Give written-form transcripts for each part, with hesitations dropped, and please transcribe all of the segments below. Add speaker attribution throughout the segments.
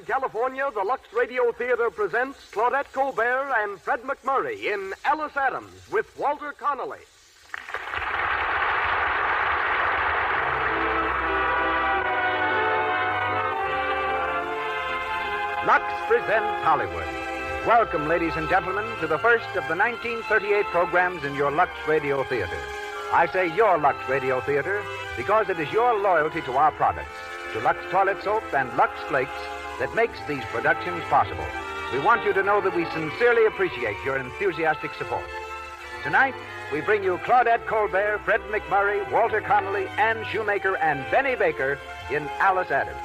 Speaker 1: Hollywood, California, the Lux Radio Theater presents Claudette Colbert and Fred McMurray in Alice Adams with Walter Connolly. Lux presents Hollywood. Welcome, ladies and gentlemen, to the first of the 1938 programs in your Lux Radio Theater. I say your Lux Radio Theater because it is your loyalty to our products, to Lux Toilet Soap and Lux Flakes, that makes these productions possible. We want you to know that we sincerely appreciate your enthusiastic support. Tonight, we bring you Claudette Colbert, Fred McMurray, Walter Connolly, Ann Shoemaker, and Benny Baker in Alice Adams.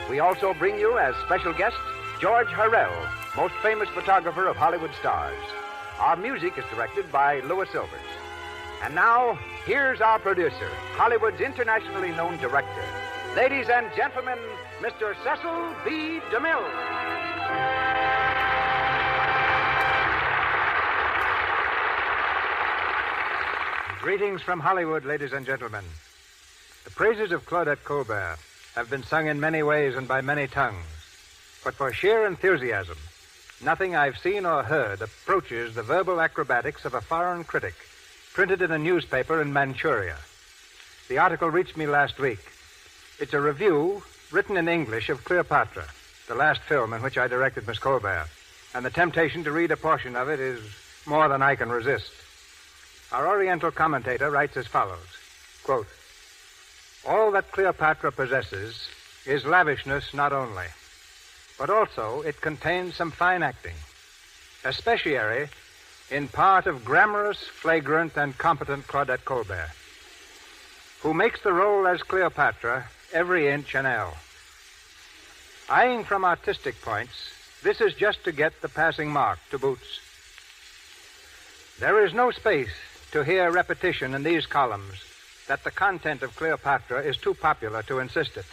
Speaker 1: We also bring you, as special guest, George Harrell, most famous photographer of Hollywood stars. Our music is directed by Louis Silvers. And now, here's our producer, Hollywood's internationally known director. Ladies and gentlemen, Mr. Cecil B. DeMille.
Speaker 2: Greetings from Hollywood, ladies and gentlemen. The praises of Claudette Colbert have been sung in many ways and by many tongues. But for sheer enthusiasm, nothing I've seen or heard approaches the verbal acrobatics of a foreign critic printed in a newspaper in Manchuria. The article reached me last week. It's a review written in English of Cleopatra, the last film in which I directed Miss Colbert, and the temptation to read a portion of it is more than I can resist. Our Oriental commentator writes as follows, quote, "All that Cleopatra possesses is lavishness not only, but also it contains some fine acting, especially in part of grammarous, flagrant, and competent Claudette Colbert, who makes the role as Cleopatra every inch an ell. Eyeing from artistic points, this is just to get the passing mark to boots. There is no space to hear repetition in these columns that the content of Cleopatra is too popular to insist it.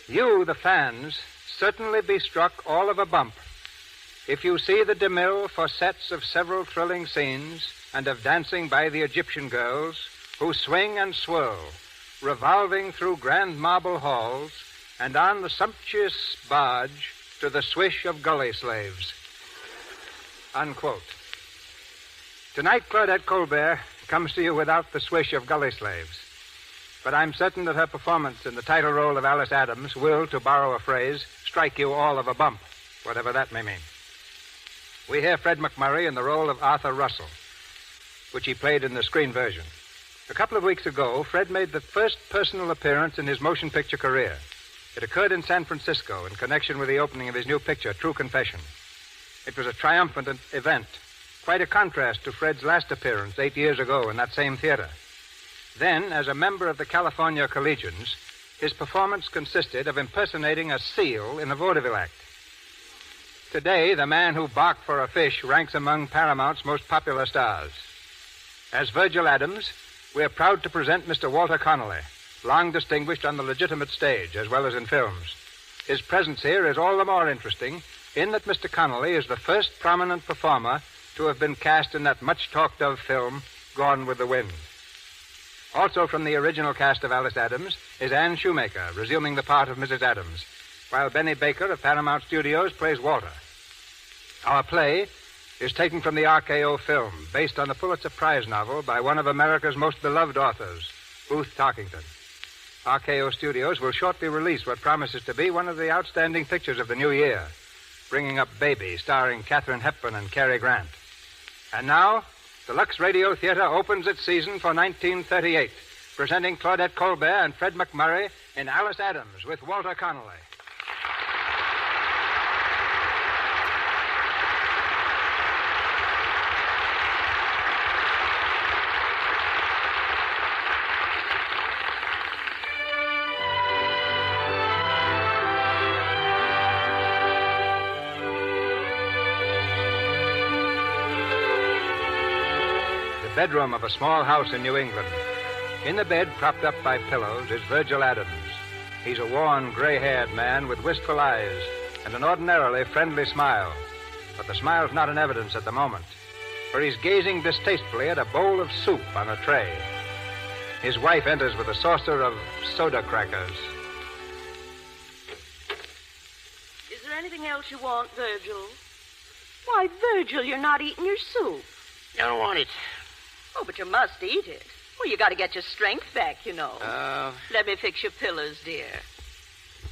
Speaker 2: You, the fans, certainly be struck all of a bump if you see the DeMille for sets of several thrilling scenes and of dancing by the Egyptian girls who swing and swirl, revolving through grand marble halls and on the sumptuous barge to the swish of gully slaves." Unquote. Tonight, Claudette Colbert comes to you without the swish of gully slaves. But I'm certain that her performance in the title role of Alice Adams will, to borrow a phrase, strike you all of a bump, whatever that may mean. We hear Fred McMurray in the role of Arthur Russell, which he played in the screen version. A couple of weeks ago, Fred made the first personal appearance in his motion picture career. It occurred in San Francisco in connection with the opening of his new picture, True Confession. It was a triumphant event, quite a contrast to Fred's last appearance 8 years ago in that same theater. Then, as a member of the California Collegians, his performance consisted of impersonating a seal in a vaudeville act. Today, the man who barked for a fish ranks among Paramount's most popular stars. As Virgil Adams, we are proud to present Mr. Walter Connolly, long distinguished on the legitimate stage as well as in films. His presence here is all the more interesting in that Mr. Connolly is the first prominent performer to have been cast in that much-talked-of film, Gone with the Wind. Also from the original cast of Alice Adams is Ann Shoemaker, resuming the part of Mrs. Adams, while Benny Baker of Paramount Studios plays Walter. Our play is taken from the RKO film, based on the Pulitzer Prize novel by one of America's most beloved authors, Booth Tarkington. RKO Studios will shortly release what promises to be one of the outstanding pictures of the new year, Bringing Up Baby, starring Katharine Hepburn and Cary Grant. And now, the Lux Radio Theater opens its season for 1938, presenting Claudette Colbert and Fred McMurray in Alice Adams with Walter Connolly. Bedroom of a small house in New England. In the bed, propped up by pillows, is Virgil Adams. He's a worn, gray-haired man with wistful eyes and an ordinarily friendly smile. But the smile's not in evidence at the moment, for he's gazing distastefully at a bowl of soup on a tray. His wife enters with a saucer of soda crackers.
Speaker 3: anything else you want, Virgil? Why, Virgil, you're not eating your soup.
Speaker 4: Don't want it.
Speaker 3: Oh, but you must eat it. Well, you got to get your strength back, you know. Let me fix your pillows, dear.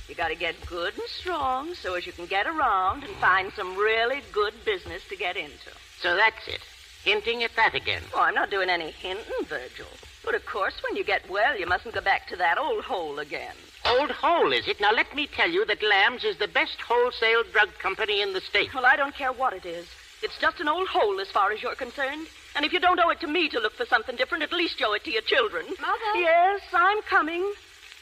Speaker 3: You got to get good and strong so as you can get around and find some really good business to get into.
Speaker 4: So that's it. Hinting at that again.
Speaker 3: Oh, I'm not doing any hinting, Virgil. But, of course, when you get well, you mustn't go back to that old hole again.
Speaker 4: Old hole, is it? Now, let me tell you that Lamb's is the best wholesale drug company in the state.
Speaker 3: Well, I don't care what it is. It's just an old hole as far as you're concerned. And if you don't owe it to me to look for something different, at least owe it to your children.
Speaker 5: Mother?
Speaker 3: Yes, I'm coming.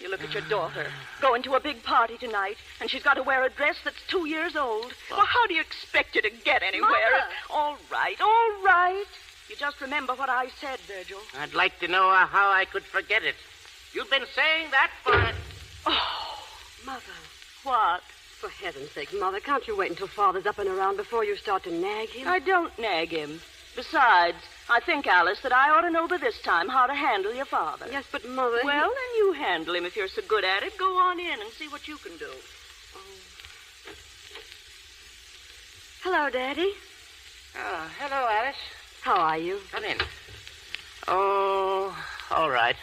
Speaker 3: You look at your daughter, going to a big party tonight, and she's got to wear a dress that's 2 years old. Well, how do you expect her to get anywhere?
Speaker 5: Mother!
Speaker 3: All right. You just remember what I said, Virgil.
Speaker 4: I'd like to know how I could forget it. You've been saying that for...
Speaker 3: Oh,
Speaker 5: Mother,
Speaker 3: what?
Speaker 5: for heaven's sake, Mother, can't you wait until Father's up and around before you start to nag him?
Speaker 3: I don't nag him. Besides, I think, Alice, that I ought to know by this time how to handle your father.
Speaker 5: Yes, but Mother...
Speaker 3: Well, then you handle him if you're so good at it. Go on in and see what you can do.
Speaker 5: Hello, Daddy.
Speaker 4: Oh, hello, Alice.
Speaker 5: How are you?
Speaker 4: Come in. Oh, all right.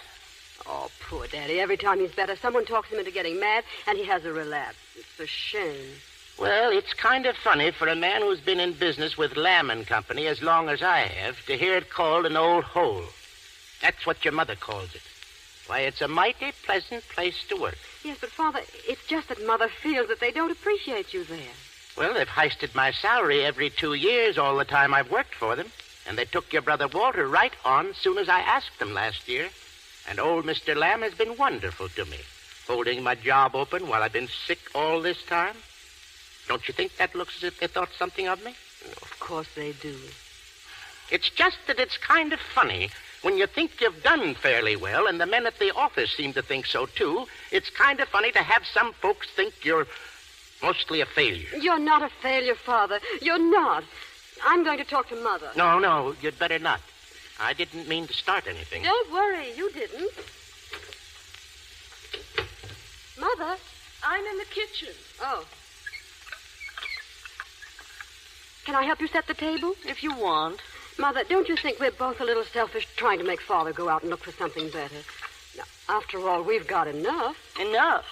Speaker 5: Oh, poor Daddy. Every time he's better, someone talks him into getting mad, and he has a relapse. It's a shame.
Speaker 4: Well, it's kind of funny for a man who's been in business with Lamb and Company as long as I have to hear it called an old hole. That's what your mother calls it. Why, it's a mighty pleasant place to work.
Speaker 5: Yes, but, Father, it's just that Mother feels that they don't appreciate you there.
Speaker 4: Well, they've heisted my salary every 2 years all the time I've worked for them. And they took your brother Walter right on as soon as I asked them last year. And old Mr. Lamb has been wonderful to me, holding my job open while I've been sick all this time. Don't you think that looks as if they thought something of me?
Speaker 5: Of course they do.
Speaker 4: It's just that it's kind of funny. When you think you've done fairly well, and the men at the office seem to think so, too, it's kind of funny to have some folks think you're mostly a failure.
Speaker 5: You're not a failure, Father. You're not. I'm going to talk to Mother.
Speaker 4: No, you'd better not. I didn't mean to start anything.
Speaker 5: Don't worry, you didn't. Mother?
Speaker 3: I'm in the kitchen.
Speaker 5: Oh. Can I help you set the table?
Speaker 3: If you want.
Speaker 5: Mother, don't you think we're both a little selfish trying to make Father go out and look for something better? Now, after all, we've got enough.
Speaker 3: Enough?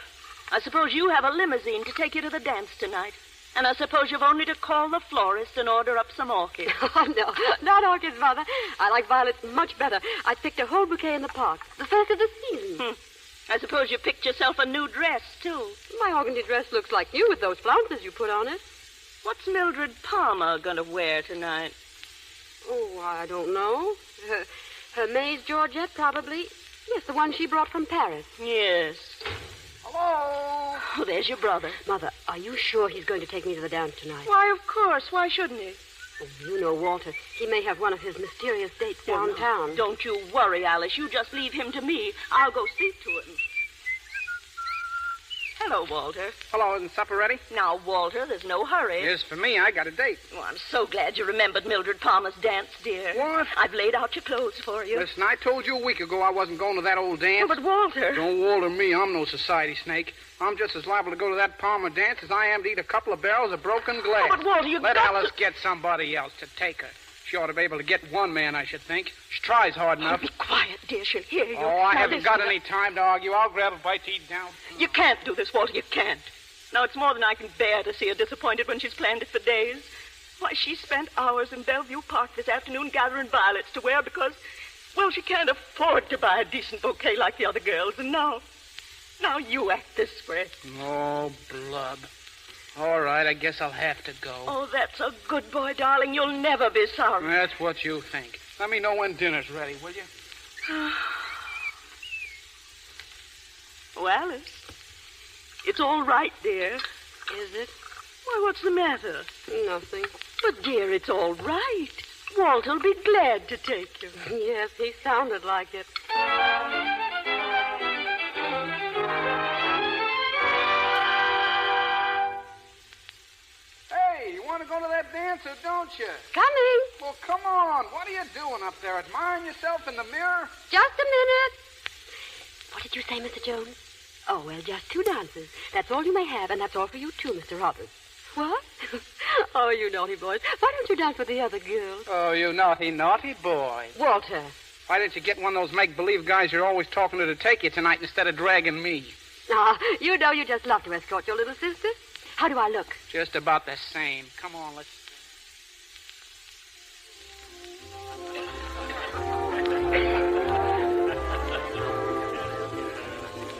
Speaker 3: I suppose you have a limousine to take you to the dance tonight. And I suppose you've only to call the florist and order up some orchids.
Speaker 5: Oh, no, not orchids, Mother. I like violets much better. I picked a whole bouquet in the park, the first of the season.
Speaker 3: I suppose you picked yourself a new dress, too.
Speaker 5: My organdy dress looks like you with those flounces you put on it.
Speaker 3: What's Mildred Palmer going to wear tonight?
Speaker 5: Oh, I don't know. Her Mays Georgette, probably. Yes, the one she brought from Paris.
Speaker 3: Yes.
Speaker 4: Hello?
Speaker 3: Oh, there's your brother.
Speaker 5: Mother, are you sure he's going to take me to the dance tonight?
Speaker 3: Why, of course. Why shouldn't he?
Speaker 5: Oh, you know Walter. He may have one of his mysterious dates downtown.
Speaker 3: No, don't you worry, Alice. You just leave him to me. I'll go speak to him. Hello, Walter.
Speaker 2: Hello, isn't supper ready?
Speaker 3: Now, Walter, there's no hurry.
Speaker 2: Yes, for me, I got a date.
Speaker 3: Oh, I'm so glad you remembered Mildred Palmer's dance, dear.
Speaker 2: What?
Speaker 3: I've laid out your clothes for you.
Speaker 2: Listen, I told you a week ago I wasn't going to that old dance.
Speaker 3: Oh, but Walter...
Speaker 2: Don't Walter me. I'm no society snake. I'm just as liable to go to that Palmer dance as I am to eat a couple of barrels of broken glass.
Speaker 3: Oh, but Walter, you've
Speaker 2: Let
Speaker 3: got
Speaker 2: Alice
Speaker 3: to...
Speaker 2: get somebody else to take her. She ought to be able to get one man, I should think. She tries hard enough.
Speaker 3: Oh, be quiet, dear. She'll hear you.
Speaker 2: Oh, I
Speaker 3: Now,
Speaker 2: haven't
Speaker 3: listen,
Speaker 2: got any time to argue. I'll grab a bite to eat down.
Speaker 3: You can't do this, Walter. You can't. Now, it's more than I can bear to see her disappointed when she's planned it for days. Why, she spent hours in Bellevue Park this afternoon gathering violets to wear because, well, she can't afford to buy a decent bouquet like the other girls. And now you act this way.
Speaker 2: Oh, blub. All right, I guess I'll have to go.
Speaker 3: Oh, that's a good boy, darling. You'll never be sorry.
Speaker 2: That's what you think. Let me know when dinner's ready, will you?
Speaker 3: Oh, Alice. It's all right, dear.
Speaker 5: Is it?
Speaker 3: Why, what's the matter?
Speaker 5: Nothing.
Speaker 3: But, dear, it's all right. Walter'll be glad to take you.
Speaker 5: Yes, he sounded like it.
Speaker 2: Hey, you want to go to that dance or don't you?
Speaker 5: Coming.
Speaker 2: Well, come on. What are you doing up there? Admiring yourself in the mirror?
Speaker 5: Just a minute. What did you say, Mr. Jones? Oh, well, just 2 dances. That's all you may have, and that's all for you, too, Mr. Roberts. What? Oh, you naughty boys. Why don't you dance with the other girls?
Speaker 6: Oh, you naughty, naughty boy.
Speaker 5: Walter.
Speaker 6: Why didn't you get one of those make-believe guys you're always talking to take you tonight instead of dragging me?
Speaker 5: Ah, you know you just love to escort your little sister. How do I look?
Speaker 6: Just about the same. Come on, let's...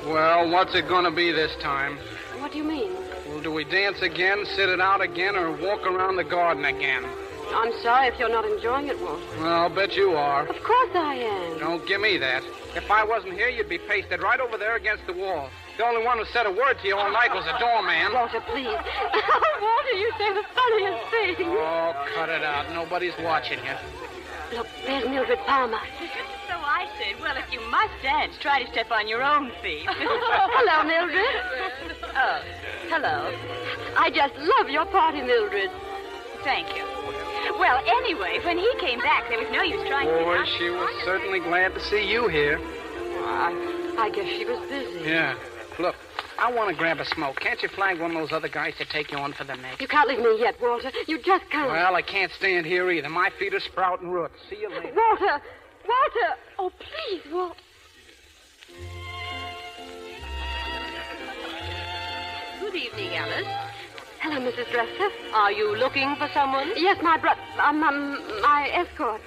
Speaker 6: Well, what's it going to be this time?
Speaker 5: What do you mean?
Speaker 6: Well, do we dance again, sit it out again, or walk around the garden again?
Speaker 5: I'm sorry if you're not enjoying it, Walter.
Speaker 6: Well, I'll bet you are.
Speaker 5: Of course I am.
Speaker 6: Don't give me that. If I wasn't here, you'd be pasted right over there against the wall. The only one who said a word to you all night was the doorman.
Speaker 5: Walter, please. Walter, you say the funniest thing.
Speaker 6: Oh, cut it out. Nobody's watching you.
Speaker 5: Look, there's Mildred Palmer.
Speaker 3: So I said, well, if you must dance, try to step on your own feet.
Speaker 5: Hello, Mildred.
Speaker 3: Oh, hello.
Speaker 5: I just love your party, Mildred.
Speaker 3: Thank you. Well, anyway, when he came back, there was no use trying to...
Speaker 6: Boy, she was certainly glad to see you here.
Speaker 5: I guess she was busy.
Speaker 6: Yeah. Look, I want to grab a smoke. Can't you flag one of those other guys to take you on for the next?
Speaker 5: You can't leave me yet, Walter. You just can't.
Speaker 6: Well, I can't stand here either. My feet are sprouting roots. See you later.
Speaker 5: Walter! Walter! Oh, please, Walter.
Speaker 3: Good evening, Alice.
Speaker 5: Hello, Mrs. Dresser.
Speaker 3: Are you looking for someone?
Speaker 5: Yes, my my escort.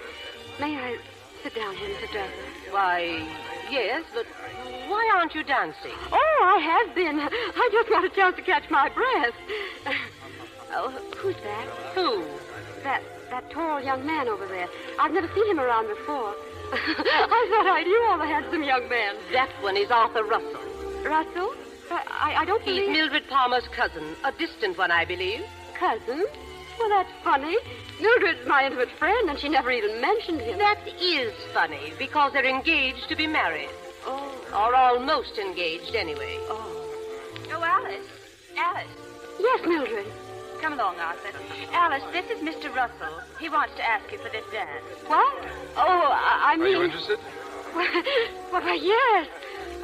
Speaker 5: May I sit down here, Mrs. Dresser?
Speaker 3: Why, yes, but why aren't you dancing?
Speaker 5: Oh, I have been. I just want a chance to catch my breath. Oh, who's that?
Speaker 3: Who?
Speaker 5: That tall young man over there. I've never seen him around before. I thought I knew all the handsome young men.
Speaker 3: That one is Arthur Russell.
Speaker 5: Russell? I don't believe...
Speaker 3: He's Mildred Palmer's cousin. A distant one, I believe.
Speaker 5: Cousin? Well, that's funny. Mildred's my intimate friend, and she never even mentioned him.
Speaker 3: That is funny, because they're engaged to be married.
Speaker 5: Oh.
Speaker 3: Or almost engaged, anyway.
Speaker 5: Oh.
Speaker 3: Oh, Alice. Alice.
Speaker 5: Yes, Mildred.
Speaker 3: Come along, Arthur. Alice, this is Mr. Russell. He wants to ask you for this dance.
Speaker 5: What? Oh, I mean...
Speaker 7: Are you interested?
Speaker 5: Well, yes.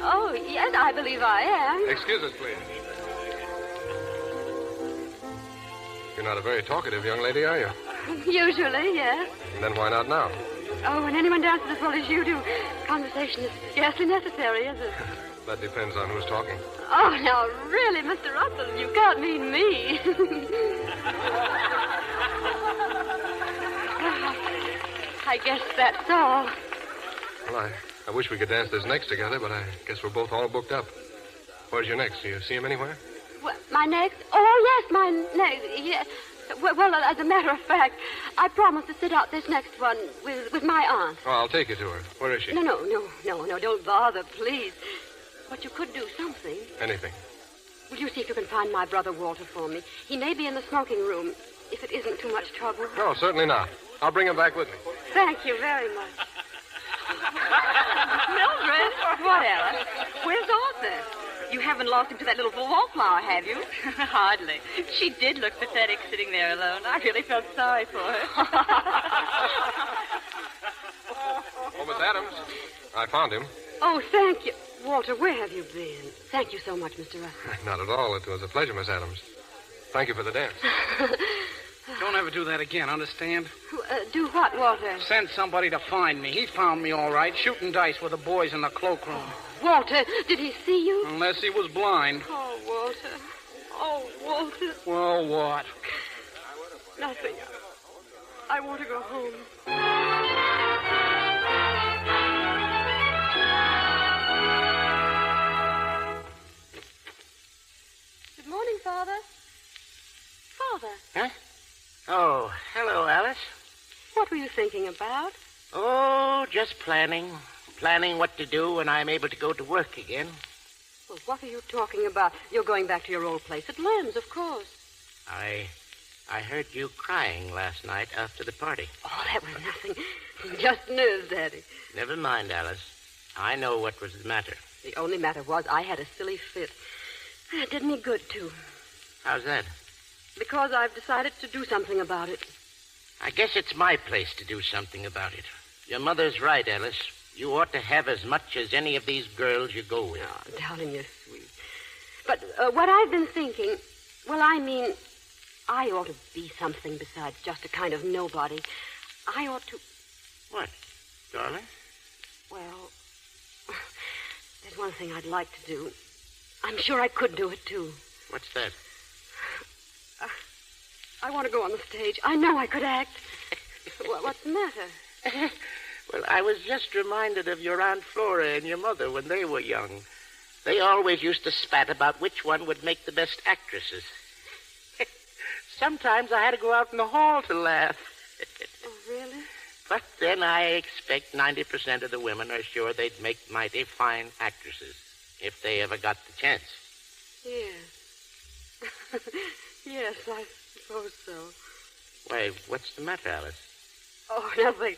Speaker 5: Oh, yes, I believe I am.
Speaker 7: Excuse us, please. You're not a very talkative young lady, are you?
Speaker 5: Usually, yes.
Speaker 7: And then why not now?
Speaker 5: Oh, when anyone dances as well as you do, conversation is scarcely necessary, is it?
Speaker 7: That depends on who's talking.
Speaker 5: Oh, now, really, Mr. Russell, you can't mean me. I guess that's all.
Speaker 7: Well, I wish we could dance this next together, but I guess we're both all booked up. Where's your next? Do you see him anywhere?
Speaker 5: Well, my next? Oh, yes, my next. Yes. Well, as a matter of fact, I promised to sit out this next one with my aunt.
Speaker 7: Oh, I'll take you to her. Where is she?
Speaker 5: No, don't bother, please. But you could do something.
Speaker 7: Anything.
Speaker 5: Will you see if you can find my brother Walter for me? He may be in the smoking room, if it isn't too much trouble.
Speaker 7: No, certainly not. I'll bring him back with me.
Speaker 5: Thank you very much.
Speaker 3: Mildred? What, Alice? Where's Arthur? You haven't lost him to that little wallflower, have you? Hardly. She did look pathetic sitting there alone. I really felt sorry for her.
Speaker 7: Oh, Miss Adams. I found him.
Speaker 5: Oh, thank you. Walter, where have you been? Thank you so much, Mr. Russell.
Speaker 7: Not at all. It was a pleasure, Miss Adams. Thank you for the dance.
Speaker 6: Don't ever do that again, understand?
Speaker 5: Do what, Walter?
Speaker 6: Send somebody to find me. He found me all right, shooting dice with the boys in the cloakroom.
Speaker 5: Walter, did he see you?
Speaker 6: Unless he was blind.
Speaker 5: Oh, Walter. Oh, Walter.
Speaker 6: Well, what?
Speaker 5: Nothing. I want to go home. Good morning, Father. Father.
Speaker 4: Huh? Oh, hello, Alice.
Speaker 5: What were you thinking about?
Speaker 4: Oh, just planning. Planning what to do when I'm able to go to work again.
Speaker 5: Well, what are you talking about? You're going back to your old place at Lamb's, of course.
Speaker 4: I heard you crying last night after the party.
Speaker 5: Oh, that was nothing. Just nerves, Daddy.
Speaker 4: Never mind, Alice. I know what was the matter.
Speaker 5: The only matter was I had a silly fit. It did me good, too.
Speaker 4: How's that?
Speaker 5: Because I've decided to do something about it.
Speaker 4: I guess it's my place to do something about it. Your mother's right, Alice. You ought to have as much as any of these girls you go with.
Speaker 5: Oh, darling, you're sweet. But what I've been thinking, well, I mean, I ought to be something besides just a kind of nobody. I ought to...
Speaker 4: What, darling?
Speaker 5: Well, there's one thing I'd like to do. I'm sure I could do it, too.
Speaker 4: What's that?
Speaker 5: I want to go on the stage. I know I could act. What's the matter?
Speaker 4: Well, I was just reminded of your Aunt Flora and your mother when they were young. They always used to spat about which one would make the best actresses. Sometimes I had to go out in the hall to laugh.
Speaker 5: Oh, really?
Speaker 4: But then I expect 90% of the women are sure they'd make mighty fine actresses if they ever got the chance.
Speaker 5: Yes. Yes, I suppose so.
Speaker 4: Why, what's the matter, Alice?
Speaker 5: Oh, nothing.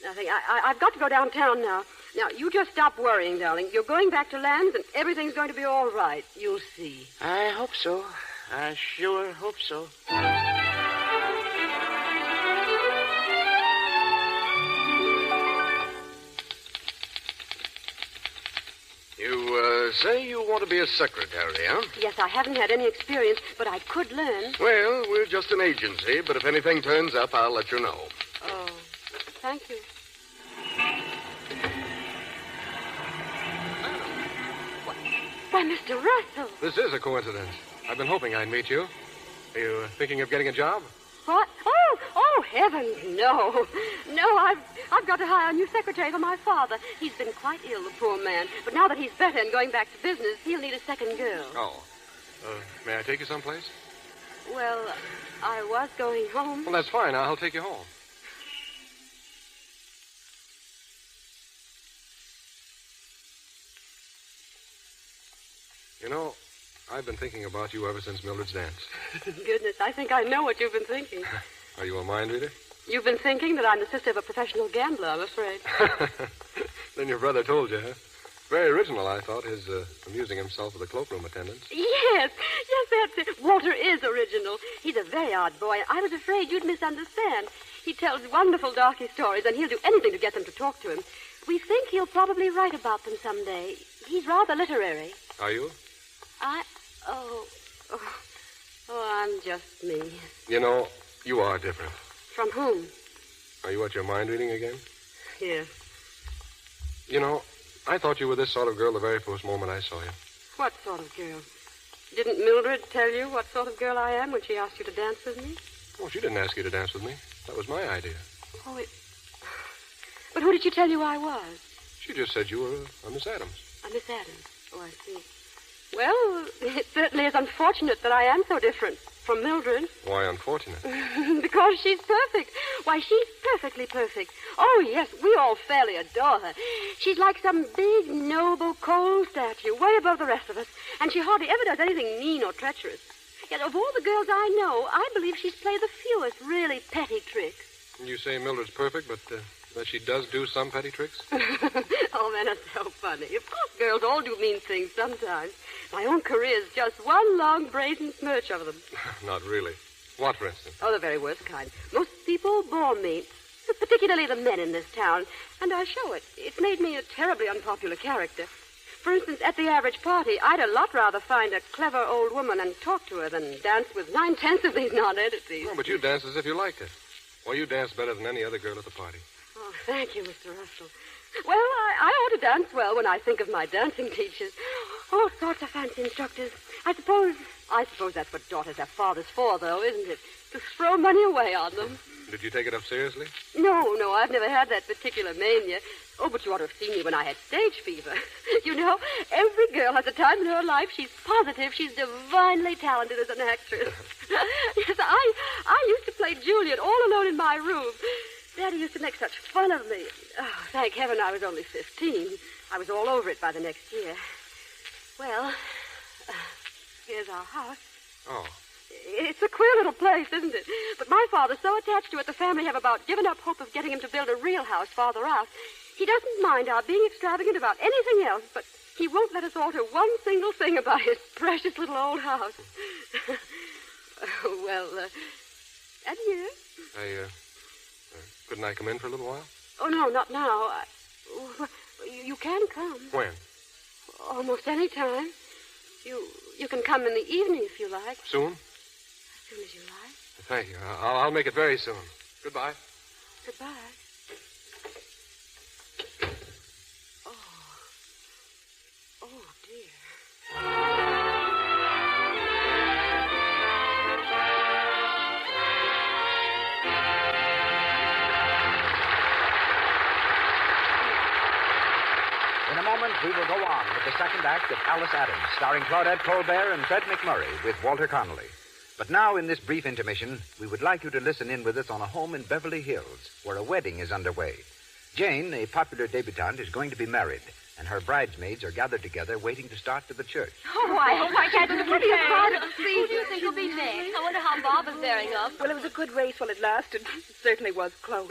Speaker 5: Nothing. I've got to go downtown now. Now, you just stop worrying, darling. You're going back to Lamb's, and everything's going to be all right. You'll see.
Speaker 4: I hope so. I sure hope so.
Speaker 7: You say you want to be a secretary, huh?
Speaker 5: Yes, I haven't had any experience, but I could learn.
Speaker 7: Well, we're just an agency, but if anything turns up, I'll let you know.
Speaker 5: Oh, thank you. Why, Mr. Russell.
Speaker 7: This is a coincidence. I've been hoping I'd meet you. Are you thinking of getting a job?
Speaker 5: What? Oh, heavens, no. No, I've got to hire a new secretary for my father. He's been quite ill, the poor man. But now that he's better and going back to business, he'll need a second girl.
Speaker 7: Oh. May I take you someplace?
Speaker 5: Well, I was going home.
Speaker 7: Well, that's fine. I'll take you home. You know, I've been thinking about you ever since Mildred's dance.
Speaker 5: Goodness, I think I know what you've been thinking.
Speaker 7: Are you a mind reader?
Speaker 5: You've been thinking that I'm the sister of a professional gambler, I'm afraid.
Speaker 7: Then your brother told you, huh? Very original, I thought, his amusing himself with the cloakroom attendants.
Speaker 5: Yes, that's it. Walter is original. He's a very odd boy. I was afraid you'd misunderstand. He tells wonderful darky stories, and he'll do anything to get them to talk to him. We think he'll probably write about them someday. He's rather literary.
Speaker 7: Are you?
Speaker 5: I'm just me.
Speaker 7: You know, you are different.
Speaker 5: From whom?
Speaker 7: Are you at your mind reading again?
Speaker 5: Yes.
Speaker 7: You know, I thought you were this sort of girl the very first moment I saw you.
Speaker 5: What sort of girl? Didn't Mildred tell you what sort of girl I am when she asked you to dance with me?
Speaker 7: Oh, she didn't ask you to dance with me. That was my idea.
Speaker 5: Oh, But who did she tell you I was?
Speaker 7: She just said you were a Miss Adams.
Speaker 5: A Miss Adams? Oh, I see. Well, it certainly is unfortunate that I am so different from Mildred.
Speaker 7: Why unfortunate?
Speaker 5: Because she's perfect. Why, she's perfectly perfect. Oh, yes, we all fairly adore her. She's like some big, noble, cold statue, way above the rest of us. And she hardly ever does anything mean or treacherous. Yet of all the girls I know, I believe she's played the fewest really petty tricks.
Speaker 7: You say Mildred's perfect, but that she does do some petty tricks?
Speaker 5: Oh, men are so funny. Of course, girls all do mean things sometimes. My own career's just one long brazen smirch of them.
Speaker 7: Not really. What, for instance?
Speaker 5: Oh, the very worst kind. Most people bore me, particularly the men in this town, and I show it. It's made me a terribly unpopular character. For instance, at the average party, I'd a lot rather find a clever old woman and talk to her than dance with 9/10 of these nonentities.
Speaker 7: No, but you dance as if you liked it. Well, you dance better than any other girl at the party.
Speaker 5: Oh, thank you, Mr. Russell. Well, I ought to dance well when I think of my dancing teachers. All sorts of fancy instructors. I suppose that's what daughters have fathers for, though, isn't it? To throw money away on them.
Speaker 7: Did you take it up seriously?
Speaker 5: No, I've never had that particular mania. Oh, but you ought to have seen me when I had stage fever. You know, every girl has a time in her life she's positive she's divinely talented as an actress. Yes, I used to play Juliet all alone in my room. Daddy used to make such fun of me. Oh, thank heaven I was only 15. I was all over it by the next year. Well, here's our house.
Speaker 7: Oh.
Speaker 5: It's a queer little place, isn't it? But my father's so attached to it, the family have about given up hope of getting him to build a real house farther out. He doesn't mind our being extravagant about anything else, but he won't let us alter one single thing about his precious little old house. Well, adieu.
Speaker 7: Couldn't I come in for a little while?
Speaker 5: Oh, no, not now. You can come.
Speaker 7: When?
Speaker 5: Almost any time. You can come in the evening if you like.
Speaker 7: Soon?
Speaker 5: soon as you like.
Speaker 7: Thank you. I'll make it very soon. Goodbye.
Speaker 5: Goodbye. Oh, dear.
Speaker 1: In a moment, we will go on with the second act of Alice Adams, starring Claudette Colbert and Fred McMurray with Walter Connolly. But now, in this brief intermission, we would like you to listen in with us on a home in Beverly Hills, where a wedding is underway. Jane, a popular debutante, is going to be married, and her bridesmaids are gathered together waiting to start to the church.
Speaker 5: Oh, I hope I catch the prettiest part of the scene. Who do you think will be next? I wonder how Bob is bearing up.
Speaker 3: Well, it was a good race while it lasted. It certainly was close.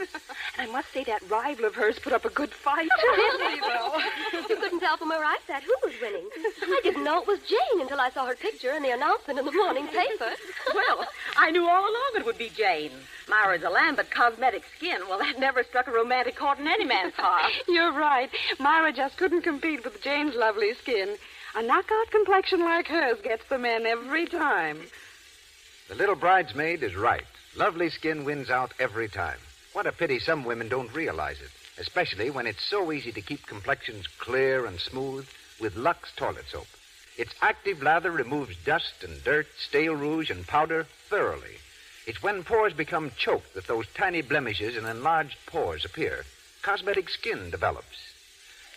Speaker 3: And I must say that rival of hers put up a good fight.
Speaker 5: Didn't he, though? You couldn't tell from where I sat who was winning. I didn't know it was Jane until I saw her picture in the announcement in the morning paper.
Speaker 8: Well, I knew all along it would be Jane. Myra's a lamb, but cosmetic skin. Well, that never struck a romantic chord in any man's heart.
Speaker 3: You're right. Myra just couldn't compete with Jane's lovely skin. A knockout complexion like hers gets the men every time.
Speaker 1: The little bridesmaid is right. Lovely skin wins out every time. What a pity some women don't realize it, especially when it's so easy to keep complexions clear and smooth with Lux toilet soap. Its active lather removes dust and dirt, stale rouge, and powder thoroughly. It's when pores become choked that those tiny blemishes and enlarged pores appear. Cosmetic skin develops.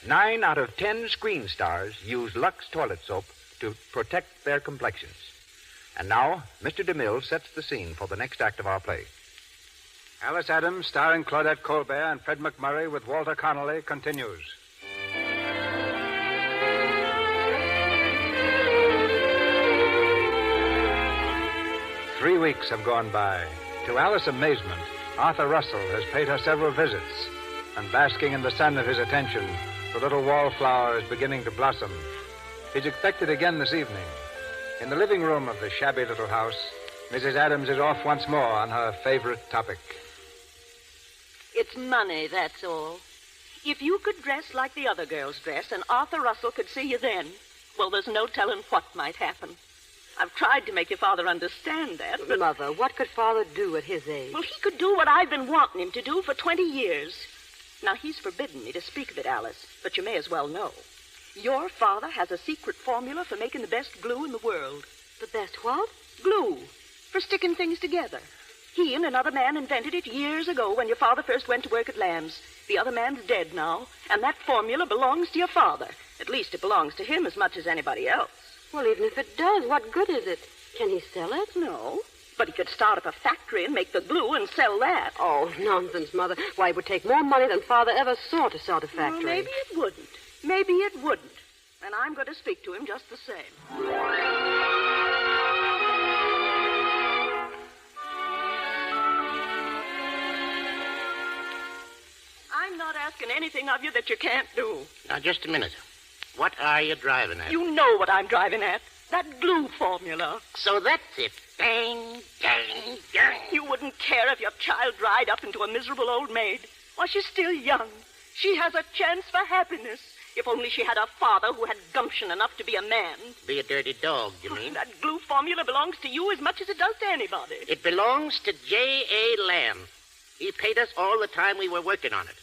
Speaker 1: 9 out of 10 screen stars use Lux toilet soap to protect their complexions. And now, Mr. DeMille sets the scene for the next act of our play.
Speaker 2: Alice Adams, starring Claudette Colbert and Fred McMurray with Walter Connolly, continues. Three weeks have gone by. To Alice's amazement, Arthur Russell has paid her several visits, and basking in the sun of his attention, the little wallflower is beginning to blossom. He's expected again this evening. In the living room of the shabby little house, Mrs. Adams is off once more on her favorite topic.
Speaker 3: It's money, that's all. If you could dress like the other girls dress and Arthur Russell could see you then, well, there's no telling what might happen. I've tried to make your father understand that, but...
Speaker 5: Mother, what could Father do at his age?
Speaker 3: Well, he could do what I've been wanting him to do for 20 years. Now, he's forbidden me to speak of it, Alice, but you may as well know. Your father has a secret formula for making the best glue in the world.
Speaker 5: The best what?
Speaker 3: Glue. For sticking things together. He and another man invented it years ago when your father first went to work at Lamb's. The other man's dead now, and that formula belongs to your father. At least it belongs to him as much as anybody else.
Speaker 5: Well, even if it does, what good is it? Can he sell it?
Speaker 3: No, but he could start up a factory and make the glue and sell that.
Speaker 5: Oh, nonsense, Mother. Why, it would take more money than Father ever saw to start a factory.
Speaker 3: Well, maybe it wouldn't. Maybe it wouldn't. And I'm going to speak to him just the same. I'm not asking anything of you that you can't do.
Speaker 4: Now, just a minute. What are you driving at?
Speaker 3: You know what I'm driving at. That glue formula.
Speaker 4: So that's it. Dang, dang, dang.
Speaker 3: You wouldn't care if your child dried up into a miserable old maid. Why, she's still young. She has a chance for happiness. If only she had a father who had gumption enough to be a man.
Speaker 4: Be a dirty dog, you mean?
Speaker 3: That glue formula belongs to you as much as it does to anybody.
Speaker 4: It belongs to J.A. Lamb. He paid us all the time we were working on it.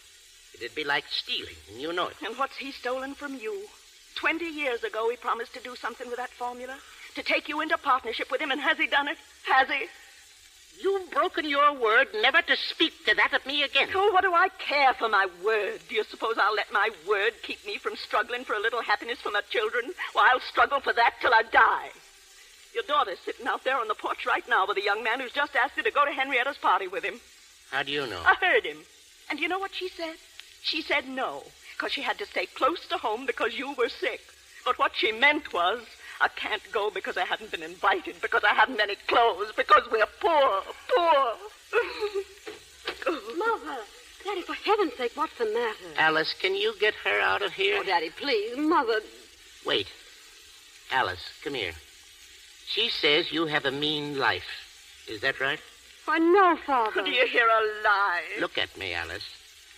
Speaker 4: It'd be like stealing, and you know it.
Speaker 3: And what's he stolen from you? 20 years ago, he promised to do something with that formula. To take you into partnership with him, and has he done it? Has he?
Speaker 4: You've broken your word never to speak to that of me again.
Speaker 3: Oh, what do I care for my word? Do you suppose I'll let my word keep me from struggling for a little happiness for my children? Well, I'll struggle for that till I die. Your daughter's sitting out there on the porch right now with a young man who's just asked her to go to Henrietta's party with him.
Speaker 4: How do you know?
Speaker 3: I heard him. And you know what she said? She said no, because she had to stay close to home because you were sick. But what she meant was, I can't go because I haven't been invited, because I haven't any clothes, because we're poor.
Speaker 5: Mother, Daddy, for heaven's sake, what's the matter?
Speaker 4: Alice, can you get her out of here?
Speaker 5: Oh, Daddy, please. Mother.
Speaker 4: Wait. Alice, come here. She says you have a mean life. Is that right?
Speaker 5: Why, no, Father.
Speaker 3: Do you hear a lie?
Speaker 4: Look at me, Alice.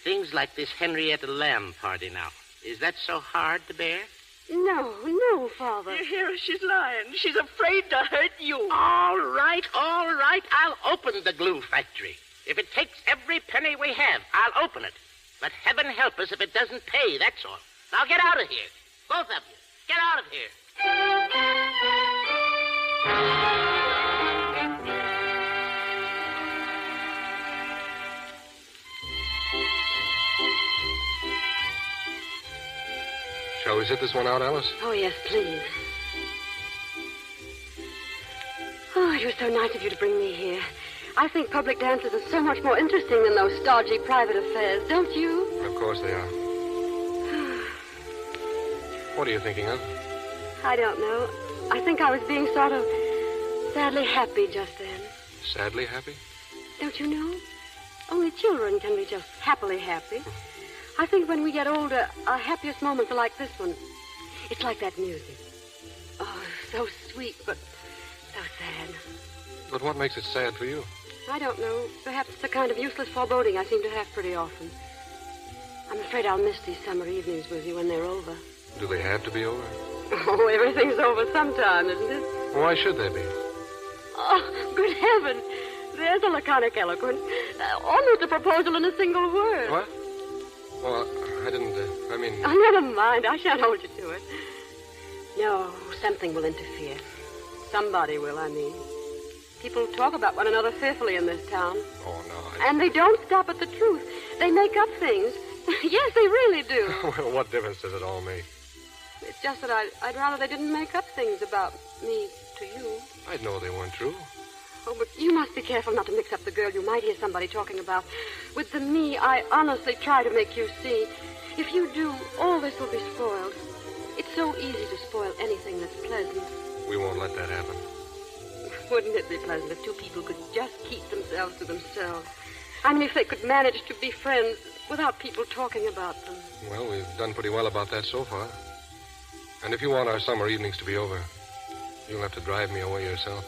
Speaker 4: Things like this Henrietta Lamb party now. Is that so hard to bear?
Speaker 5: No, Father.
Speaker 3: You hear her? She's lying. She's afraid to hurt you.
Speaker 4: All right. I'll open the glue factory. If it takes every penny we have, I'll open it. But heaven help us if it doesn't pay, that's all. Now get out of here. Both of you. Get out of here.
Speaker 7: Shall we sit this one out, Alice?
Speaker 5: Oh, yes, please. Oh, it was so nice of you to bring me here. I think public dances are so much more interesting than those stodgy private affairs, don't you?
Speaker 7: Of course they are. What are you thinking of?
Speaker 5: I don't know. I think I was being sort of sadly happy just then.
Speaker 7: Sadly happy?
Speaker 5: Don't you know? Only children can be just happily happy. I think when we get older, our happiest moments are like this one. It's like that music. Oh, so sweet, but so sad.
Speaker 7: But what makes it sad for you?
Speaker 5: I don't know. Perhaps it's a kind of useless foreboding I seem to have pretty often. I'm afraid I'll miss these summer evenings with you when they're over.
Speaker 7: Do they have to be over?
Speaker 5: Oh, everything's over sometime, isn't it?
Speaker 7: Why should they be?
Speaker 5: Oh, good heaven. There's a laconic eloquence. Almost a proposal in a single word.
Speaker 7: What? Well, I didn't,
Speaker 5: Oh, never mind. I shan't hold you to it. No, something will interfere. Somebody will, I mean. People talk about one another fearfully in this town.
Speaker 7: Oh, no.
Speaker 5: And they don't stop at the truth. They make up things. Yes, they really do.
Speaker 7: Well, what difference does it all make?
Speaker 5: It's just that I'd rather they didn't make up things about me to you.
Speaker 7: I'd know they weren't true.
Speaker 5: Oh, but you must be careful not to mix up the girl you might hear somebody talking about with the me I honestly try to make you see. If you do, all this will be spoiled. It's so easy to spoil anything that's pleasant.
Speaker 7: We won't let that happen.
Speaker 5: Wouldn't it be pleasant if two people could just keep themselves to themselves? I mean, if they could manage to be friends without people talking about them.
Speaker 7: Well, we've done pretty well about that so far. And if you want our summer evenings to be over, you'll have to drive me away yourself.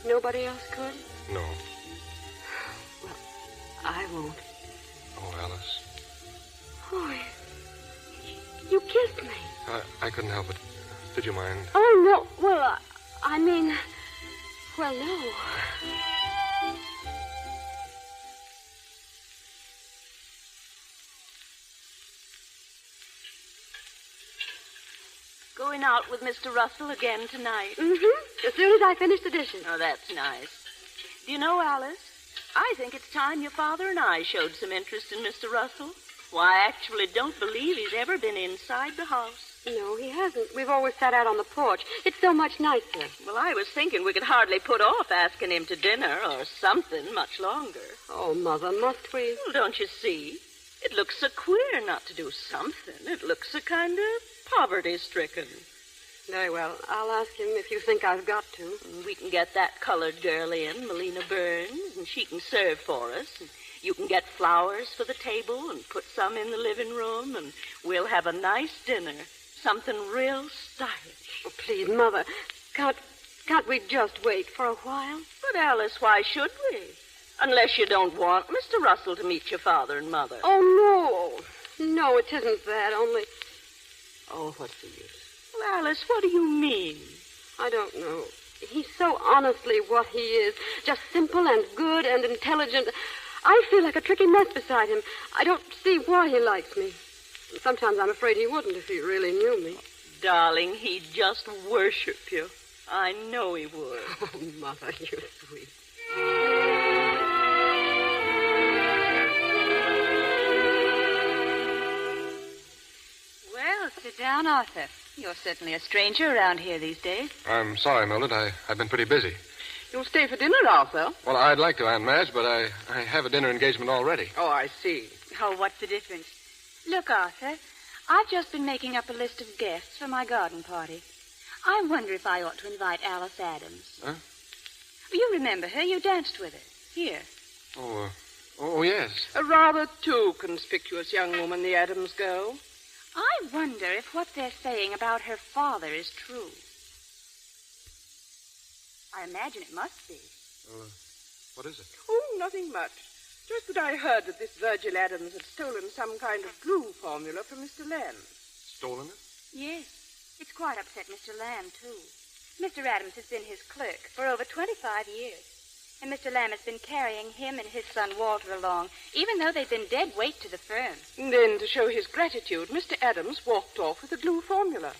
Speaker 5: Nobody else could?
Speaker 7: No.
Speaker 5: Well, I won't.
Speaker 7: Oh, Alice.
Speaker 5: Oh, you kissed me.
Speaker 7: I couldn't help it. Did you mind?
Speaker 5: Oh, no. Well, I mean... Well, no.
Speaker 3: Going out with Mr. Russell again tonight?
Speaker 5: Mm-hmm. As soon as I finish the dishes.
Speaker 3: Oh, that's nice. Do you know, Alice, I think it's time your father and I showed some interest in Mr. Russell. Why, I actually don't believe he's ever been inside the house.
Speaker 5: No, he hasn't. We've always sat out on the porch. It's so much nicer.
Speaker 3: Well, I was thinking we could hardly put off asking him to dinner or something much longer.
Speaker 5: Oh, Mother, must we?
Speaker 3: Well, don't you see? It looks so queer not to do something. It looks so kind of poverty-stricken.
Speaker 5: Very well. I'll ask him if you think I've got to.
Speaker 3: We can get that colored girl in, Melina Burns, and she can serve for us. And you can get flowers for the table and put some in the living room, and we'll have a nice dinner. Something real stylish.
Speaker 5: Oh, please, Mother, can't we just wait for a while?
Speaker 3: But, Alice, why should we? Unless you don't want Mr. Russell to meet your father and mother.
Speaker 5: Oh, no. No, it isn't that, only... Oh, what's the use?
Speaker 3: Well, Alice, what do you mean?
Speaker 5: I don't know. He's so honestly what he is. Just simple and good and intelligent. I feel like a tricky mess beside him. I don't see why he likes me. Sometimes I'm afraid he wouldn't if he really knew me.
Speaker 3: Darling, he'd just worship you. I know he would.
Speaker 5: Oh, Mother, you're sweet.
Speaker 9: Well, sit down, Arthur. You're certainly a stranger around here these days.
Speaker 7: I'm sorry, Mildred. I've been pretty busy.
Speaker 10: You'll stay for dinner, Arthur?
Speaker 7: Well, I'd like to, Aunt Madge, but I have a dinner engagement already.
Speaker 10: Oh, I see.
Speaker 9: Oh, what's the difference? Look, Arthur, I've just been making up a list of guests for my garden party. I wonder if I ought to invite Alice Adams.
Speaker 7: Huh?
Speaker 9: You remember her. You danced with her. Here.
Speaker 7: Oh, yes.
Speaker 10: A rather too conspicuous young woman, the Adams girl.
Speaker 9: I wonder if what they're saying about her father is true. I imagine it must be.
Speaker 7: What is it?
Speaker 10: Oh, nothing much. Just that I heard that this Virgil Adams had stolen some kind of glue formula from Mr. Lamb.
Speaker 7: Stolen it?
Speaker 9: Yes. It's quite upset Mr. Lamb, too. Mr. Adams has been his clerk for over 25 years. And Mr. Lamb has been carrying him and his son Walter along, even though they've been dead weight to the firm.
Speaker 10: And then, to show his gratitude, Mr. Adams walked off with the glue formula.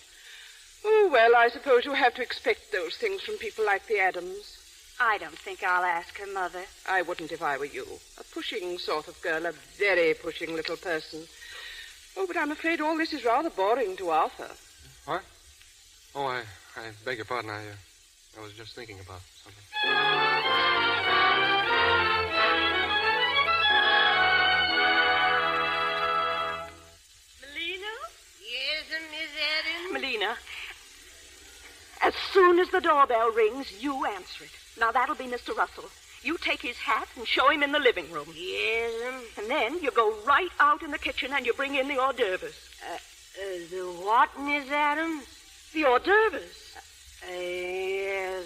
Speaker 10: Oh, well, I suppose you have to expect those things from people like the Adams.
Speaker 9: I don't think I'll ask her, Mother.
Speaker 10: I wouldn't if I were you. A pushing sort of girl, a very pushing little person. Oh, but I'm afraid all this is rather boring to Arthur.
Speaker 7: What? Oh, I beg your pardon. I was just thinking about something.
Speaker 3: Melina?
Speaker 11: Yes, Miss Adams?
Speaker 3: Melina, as soon as the doorbell rings, you answer it. Now, that'll be Mr. Russell. You take his hat and show him in the living room.
Speaker 11: Yes,
Speaker 3: And then you go right out in the kitchen and you bring in the hors d'oeuvres.
Speaker 11: The what, Miss Adams?
Speaker 3: The hors d'oeuvres.
Speaker 11: Yes,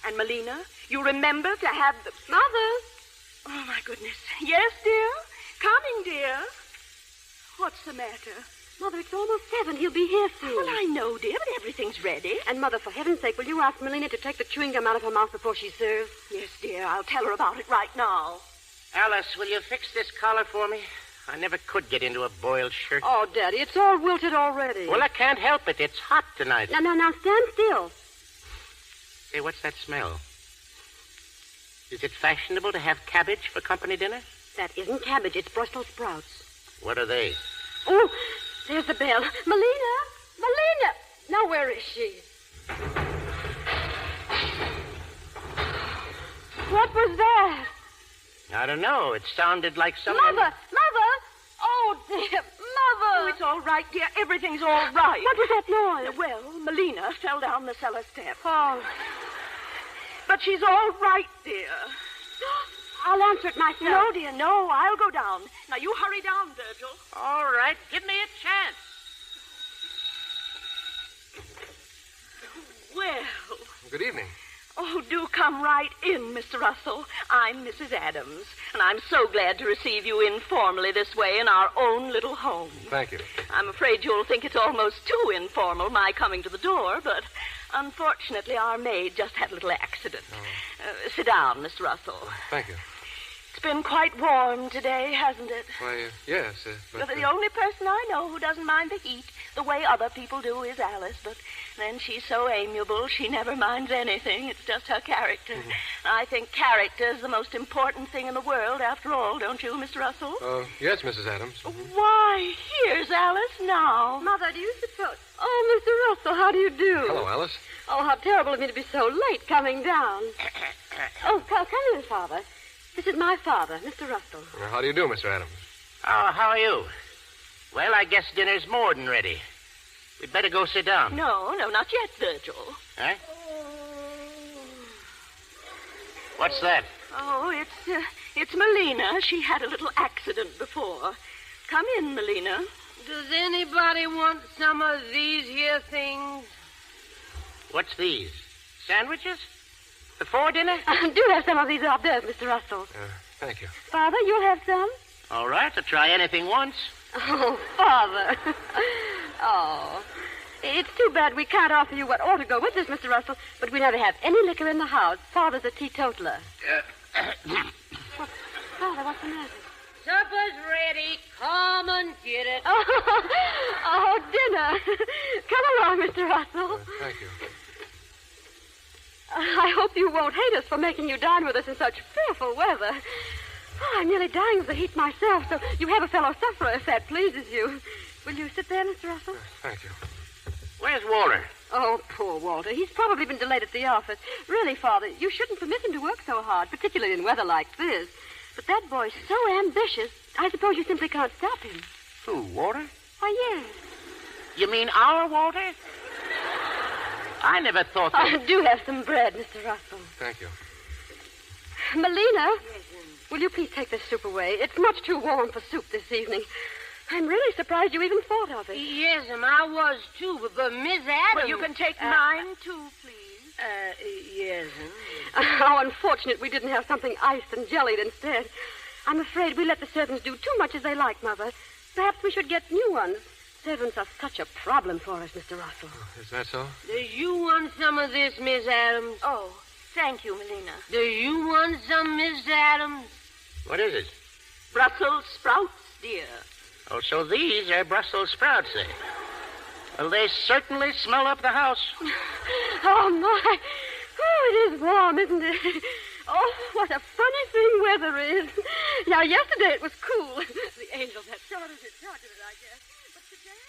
Speaker 3: And, Melina, you remember to have the...
Speaker 5: Mother!
Speaker 3: Oh, my goodness. Yes, dear? Coming, dear. What's the matter?
Speaker 5: Mother, it's almost 7. He'll be here soon.
Speaker 3: Well, I know, dear, but everything's ready.
Speaker 5: And, Mother, for heaven's sake, will you ask Melina to take the chewing gum out of her mouth before she serves?
Speaker 3: Yes, dear, I'll tell her about it right now.
Speaker 4: Alice, will you fix this collar for me? I never could get into a boiled shirt.
Speaker 5: Oh, Daddy, it's all wilted already.
Speaker 4: Well, I can't help it. It's hot tonight.
Speaker 5: Now, stand still.
Speaker 4: Hey, what's that smell? Is it fashionable to have cabbage for company dinner?
Speaker 5: That isn't cabbage. It's Brussels sprouts.
Speaker 4: What are they?
Speaker 5: Oh, there's the bell. Melina! Melina! Now, where is she? What was that?
Speaker 4: I don't know. It sounded like someone...
Speaker 5: Mother! Oh, dear, Mother!
Speaker 3: Oh, it's all right, dear. Everything's all right.
Speaker 5: What was that noise?
Speaker 3: Well, Melina fell down the cellar step.
Speaker 5: Oh.
Speaker 3: But she's all right, dear.
Speaker 5: I'll answer it myself.
Speaker 3: No, dear, no. I'll go down. Now, you hurry down, Virgil.
Speaker 4: All right. Give me a chance.
Speaker 3: Well...
Speaker 7: Good evening.
Speaker 3: Oh, do come right in, Mr. Russell. I'm Mrs. Adams, and I'm so glad to receive you informally this way in our own little home.
Speaker 7: Thank you.
Speaker 3: I'm afraid you'll think it's almost too informal, my coming to the door, but unfortunately our maid just had a little accident.
Speaker 7: Oh.
Speaker 3: Sit down, Mr. Russell.
Speaker 7: Thank you.
Speaker 3: It's been quite warm today, hasn't it?
Speaker 7: Why, yes, but...
Speaker 3: The only person I know who doesn't mind the heat the way other people do is Alice, but then she's so amiable, she never minds anything. It's just her character. Mm-hmm. I think character is the most important thing in the world, after all, don't you, Mr. Russell?
Speaker 7: Yes, Mrs. Adams. Mm-hmm.
Speaker 3: Why, here's Alice now.
Speaker 5: Mother, do you suppose... Oh, Mr. Russell, how do you do?
Speaker 7: Hello, Alice.
Speaker 5: Oh, how terrible of me to be so late coming down. Oh, come in, Father. This is my father, Mr. Russell.
Speaker 7: How do you do, Mr. Adams?
Speaker 4: Oh, how are you? Well, I guess dinner's more than ready. We'd better go sit down.
Speaker 3: No, not yet, Virgil.
Speaker 4: Huh? What's that?
Speaker 3: Oh, it's Melina. She had a little accident before. Come in, Melina.
Speaker 11: Does anybody want some of these here things?
Speaker 4: What's these? Sandwiches? Before dinner?
Speaker 5: Do have some of these hors d'oeuvres, Mr. Russell.
Speaker 7: Thank you.
Speaker 5: Father, you'll have some?
Speaker 4: All right, I'll try anything once.
Speaker 5: Oh, Father. Oh. It's too bad we can't offer you what ought to go with this, Mr. Russell, but we never have any liquor in the house. Father's a teetotaler. Father, what's the matter?
Speaker 11: Supper's ready. Come and get it.
Speaker 5: Oh, dinner. Come along, Mr. Russell.
Speaker 7: Thank you.
Speaker 5: I hope you won't hate us for making you dine with us in such fearful weather. Oh, I'm nearly dying of the heat myself, so you have a fellow sufferer if that pleases you. Will you sit there, Mr. Russell?
Speaker 7: Thank you.
Speaker 4: Where's Walter?
Speaker 5: Oh, poor Walter. He's probably been delayed at the office. Really, Father, you shouldn't permit him to work so hard, particularly in weather like this. But that boy's so ambitious, I suppose you simply can't stop him.
Speaker 4: Who, Walter?
Speaker 5: Why, yes.
Speaker 4: You mean our Walter? I never thought that...
Speaker 5: Oh, do have some bread, Mr. Russell.
Speaker 7: Thank you.
Speaker 5: Melina, will you please take this soup away? It's much too warm for soup this evening. I'm really surprised you even thought of it.
Speaker 11: Yes, I was, too, but Miss Adams...
Speaker 3: Well, you can take mine, too, please.
Speaker 11: Yes.
Speaker 5: How unfortunate we didn't have something iced and jellied instead. I'm afraid we let the servants do too much as they like, Mother. Perhaps we should get new ones. servants are such a problem for us, Mr. Russell.
Speaker 7: Is that so?
Speaker 11: Does you want some of this, Miss Adams?
Speaker 3: Oh, thank you, Melina.
Speaker 11: Does you want some, Miss Adams?
Speaker 4: What is it?
Speaker 3: Brussels sprouts, dear.
Speaker 4: Oh, so these are Brussels sprouts, eh? Well, they certainly smell up the house.
Speaker 5: Oh, my. Oh, it is warm, isn't it? Oh, what a funny thing weather is. Now, yesterday it was cool. The angels had started in charge of it, I guess. But today,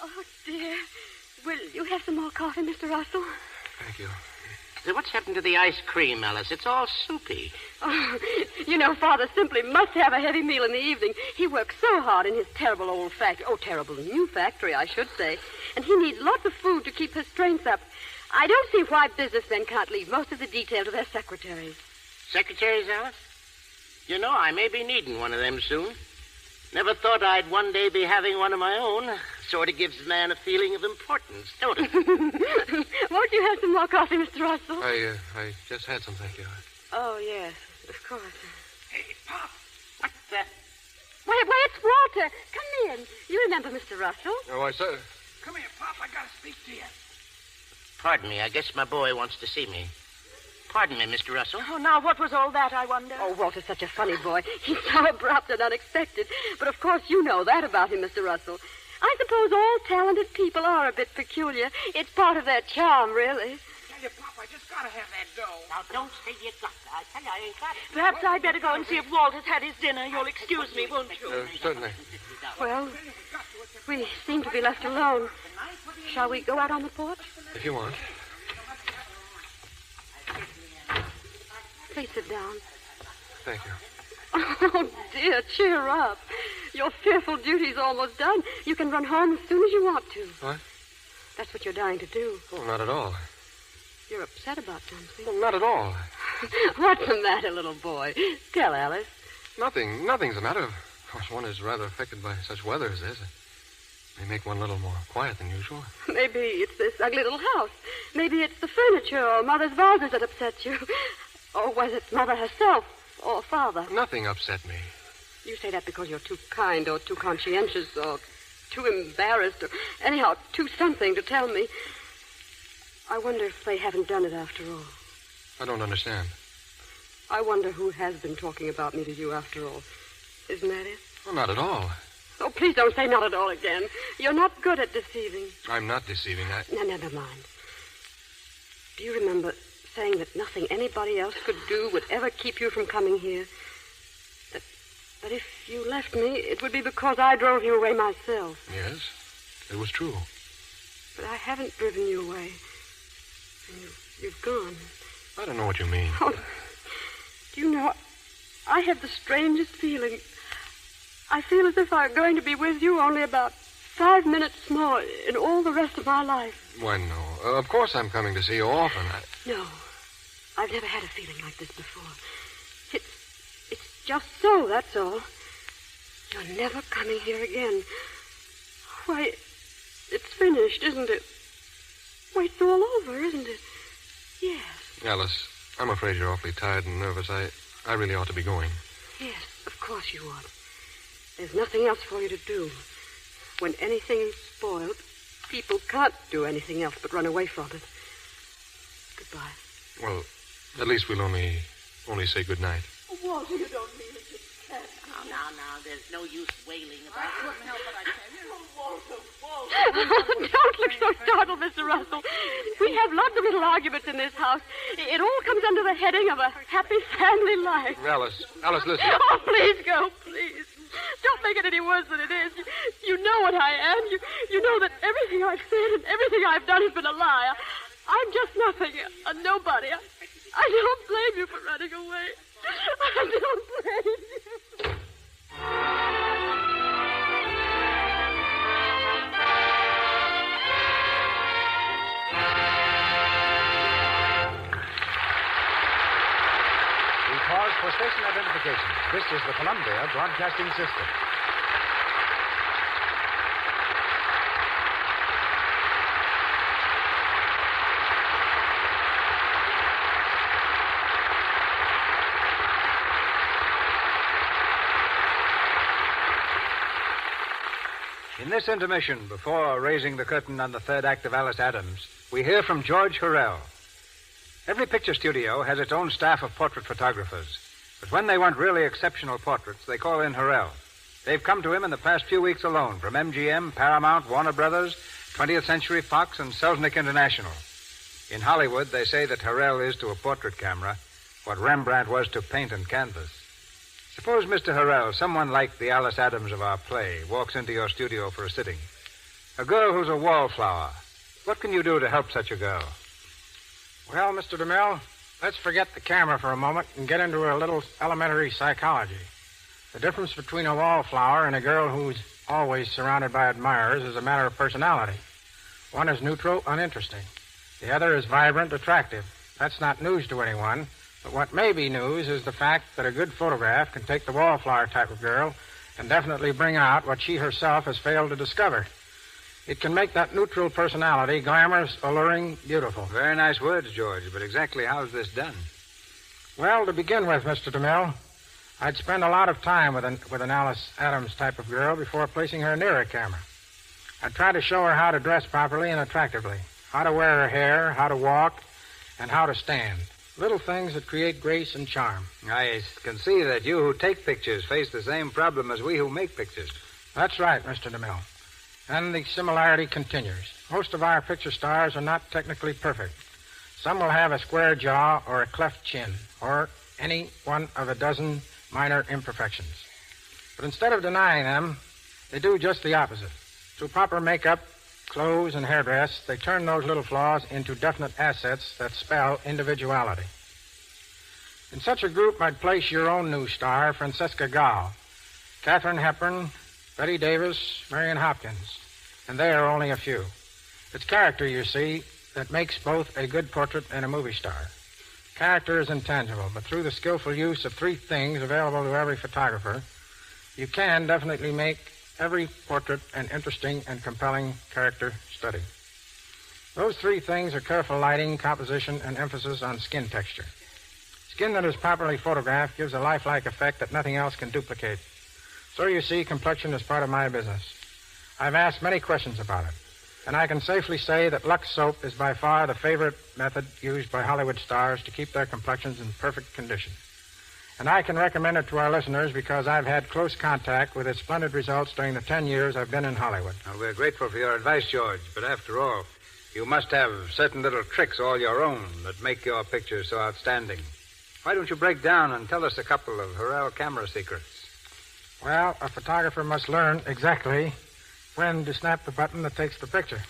Speaker 5: oh, dear. Will you have some more coffee, Mr. Russell?
Speaker 7: Thank you.
Speaker 4: Say, what's happened to the ice cream, Alice? It's all soupy.
Speaker 5: Oh, you know, Father simply must have a heavy meal in the evening. He works so hard in his terrible old factory. Oh, terrible new factory, I should say. And he needs lots of food to keep his strength up. I don't see why businessmen can't leave most of the detail to their secretaries.
Speaker 4: Secretaries, Alice? You know, I may be needing one of them soon. Never thought I'd one day be having one of my own. Sort of gives a man a feeling of importance, don't it?
Speaker 5: Won't you have some more coffee, Mr. Russell?
Speaker 7: I just had some, thank you.
Speaker 5: Oh, yes, of course.
Speaker 4: Hey, Pop. What the...
Speaker 5: Wait, it's Walter. Come in. You remember Mr. Russell?
Speaker 7: Oh, I said...
Speaker 6: Come here, Pop. I gotta speak to you.
Speaker 4: Pardon me, I guess my boy wants to see me. Pardon me, Mr. Russell.
Speaker 3: Oh, now, what was all that, I wonder?
Speaker 5: Oh, Walter's such a funny boy. He's so abrupt and unexpected. But, of course, you know that about him, Mr. Russell. I suppose all talented people are a bit peculiar. It's part of their charm, really.
Speaker 6: Tell you, Pop, I just gotta have that dough.
Speaker 4: Now, don't say you got it. I tell you, I ain't got it.
Speaker 3: Perhaps I'd better go and see if Walter's had his dinner. You'll excuse me, won't you?
Speaker 7: Certainly.
Speaker 5: Well, we seem to be left alone. Shall we go out on the porch?
Speaker 7: If you want.
Speaker 5: Please sit down.
Speaker 7: Thank you.
Speaker 5: Oh, dear, cheer up. Your fearful duty's almost done. You can run home as soon as you want to.
Speaker 7: What?
Speaker 5: That's what you're dying to do.
Speaker 7: Oh, not at all.
Speaker 5: You're upset about something.
Speaker 7: Well, not at all.
Speaker 5: What's the matter, little boy? Tell Alice.
Speaker 7: Nothing's the matter. Of course, one is rather affected by such weather as this. It may make one a little more quiet than usual.
Speaker 5: Maybe it's this ugly little house. Maybe it's the furniture or Mother's vases that upset you. Or was it Mother herself or Father?
Speaker 7: Nothing upset me.
Speaker 5: You say that because you're too kind or too conscientious or too embarrassed or anyhow too something to tell me. I wonder if they haven't done it after all.
Speaker 7: I don't understand.
Speaker 5: I wonder who has been talking about me to you after all. Isn't that it?
Speaker 7: Well, not at all.
Speaker 5: Oh, please don't say not at all again. You're not good at deceiving.
Speaker 7: I'm not deceiving.
Speaker 5: No, never mind. Do you remember saying that nothing anybody else could do would ever keep you from coming here? That if you left me, it would be because I drove you away myself.
Speaker 7: Yes, it was true.
Speaker 5: But I haven't driven you away. And you've gone.
Speaker 7: I don't know what you mean.
Speaker 5: Oh, do you know, I have the strangest feeling. I feel as if I'm going to be with you only about 5 minutes more in all the rest of my life.
Speaker 7: Why, no. Of course I'm coming to see you often.
Speaker 5: No. I've never had a feeling like this before. It's just so, that's all. You're never coming here again. Why, it's finished, isn't it? Why, it's all over, isn't it? Yes.
Speaker 7: Alice, I'm afraid you're awfully tired and nervous. I really ought to be going.
Speaker 5: Yes, of course you ought. There's nothing else for you to do. When anything's spoiled, people can't do anything else but run away from it. Goodbye.
Speaker 7: Well, at least we'll only say good night.
Speaker 3: Oh, Walter, you don't mean it. You can't.
Speaker 4: Now, there's no use wailing about it. I couldn't help it, I tell you.
Speaker 3: Walter.
Speaker 5: Don't look so startled, Mr. Russell. We have lots of little arguments in this house. It all comes under the heading of a happy family life.
Speaker 7: Alice, listen.
Speaker 5: Oh, please go, please. Don't make it any worse than it is. You know what I am. You know that everything I've said and everything I've done has been a lie. I'm just nothing, a nobody. I don't blame you for running away. I don't blame you.
Speaker 1: We pause for station identification. This is the Columbia Broadcasting System.
Speaker 2: this intermission, before raising the curtain on the third act of Alice Adams, we hear from George Hurrell. Every picture studio has its own staff of portrait photographers, but when they want really exceptional portraits, they call in Hurrell. They've come to him in the past few weeks alone, from MGM, Paramount, Warner Brothers, 20th Century Fox, and Selznick International. In Hollywood, they say that Hurrell is to a portrait camera what Rembrandt was to paint and canvas. Suppose, Mr. Hurrell, someone like the Alice Adams of our play walks into your studio for a sitting. A girl who's a wallflower. What can you do to help such a girl?
Speaker 12: Well, Mr. DeMille, let's forget the camera for a moment and get into a little elementary psychology. The difference between a wallflower and a girl who's always surrounded by admirers is a matter of personality. One is neutral, uninteresting. The other is vibrant, attractive. That's not news to anyone. But what may be news is the fact that a good photograph can take the wallflower type of girl and definitely bring out what she herself has failed to discover. It can make that neutral personality glamorous, alluring, beautiful.
Speaker 2: Very nice words, George, but exactly how is this done?
Speaker 12: Well, to begin with, Mr. DeMille, I'd spend a lot of time with an Alice Adams type of girl before placing her near a camera. I'd try to show her how to dress properly and attractively, how to wear her hair, how to walk, and how to stand. Little things that create grace and charm.
Speaker 2: I can see that you who take pictures face the same problem as we who make pictures.
Speaker 12: That's right, Mr. DeMille. And the similarity continues. Most of our picture stars are not technically perfect. Some will have a square jaw or a cleft chin, or any one of a dozen minor imperfections. But instead of denying them, they do just the opposite. Through proper makeup, clothes, and hairdress, they turn those little flaws into definite assets that spell individuality. In such a group, I'd place your own new star, Francesca Gall, Katharine Hepburn, Betty Davis, Marion Hopkins, and they are only a few. It's character, you see, that makes both a good portrait and a movie star. Character is intangible, but through the skillful use of three things available to every photographer, you can definitely make every portrait an interesting and compelling character study. Those three things are careful lighting, composition, and emphasis on skin texture. Skin that is properly photographed gives a lifelike effect that nothing else can duplicate. So you see, complexion is part of my business. I've asked many questions about it, and I can safely say that Lux soap is by far the favorite method used by Hollywood stars to keep their complexions in perfect condition. And I can recommend it to our listeners because I've had close contact with its splendid results during the 10 years I've been in Hollywood.
Speaker 2: Well, we're grateful for your advice, George, but after all, you must have certain little tricks all your own that make your pictures so outstanding. Why don't you break down and tell us a couple of Hurrell camera secrets?
Speaker 12: Well, a photographer must learn exactly when to snap the button that takes the picture.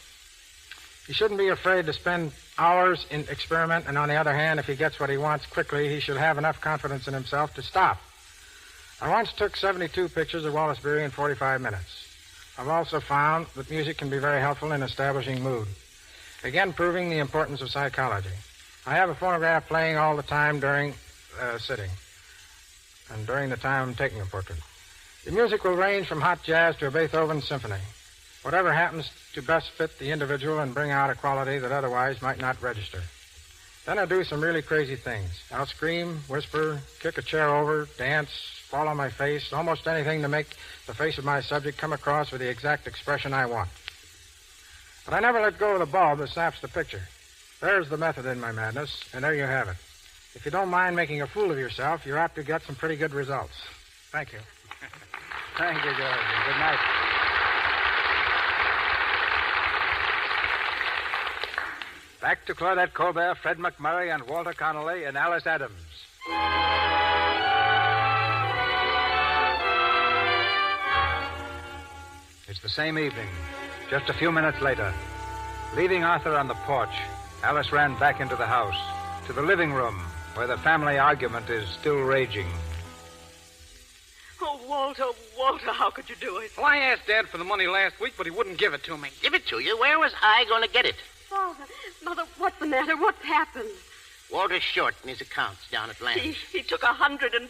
Speaker 12: He shouldn't be afraid to spend hours in experiment, and on the other hand, if he gets what he wants quickly, he should have enough confidence in himself to stop. I once took 72 pictures of Wallace Beery in 45 minutes. I've also found that music can be very helpful in establishing mood, again proving the importance of psychology. I have a phonograph playing all the time during sitting and during the time I'm taking a portrait. The music will range from hot jazz to a Beethoven symphony, whatever happens to best fit the individual and bring out a quality that otherwise might not register. Then I do some really crazy things. I'll scream, whisper, kick a chair over, dance, fall on my face, almost anything to make the face of my subject come across with the exact expression I want. But I never let go of the bulb that snaps the picture. There's the method in my madness, and there you have it. If you don't mind making a fool of yourself, you're apt to get some pretty good results. Thank you.
Speaker 2: Thank you, George. Good night. Back to Claudette Colbert, Fred McMurray, and Walter Connolly in Alice Adams. It's the same evening, just a few minutes later. Leaving Arthur on the porch, Alice ran back into the house, to the living room, where the family argument is still raging.
Speaker 3: Oh, Walter, how could you do it?
Speaker 6: Well, I asked Dad for the money last week, but he wouldn't give it to me.
Speaker 4: Give it to you? Where was I going to get it?
Speaker 5: Father, Mother, what's the matter? What's happened?
Speaker 4: Walter's short in his accounts down at Lamb's.
Speaker 3: He took $150.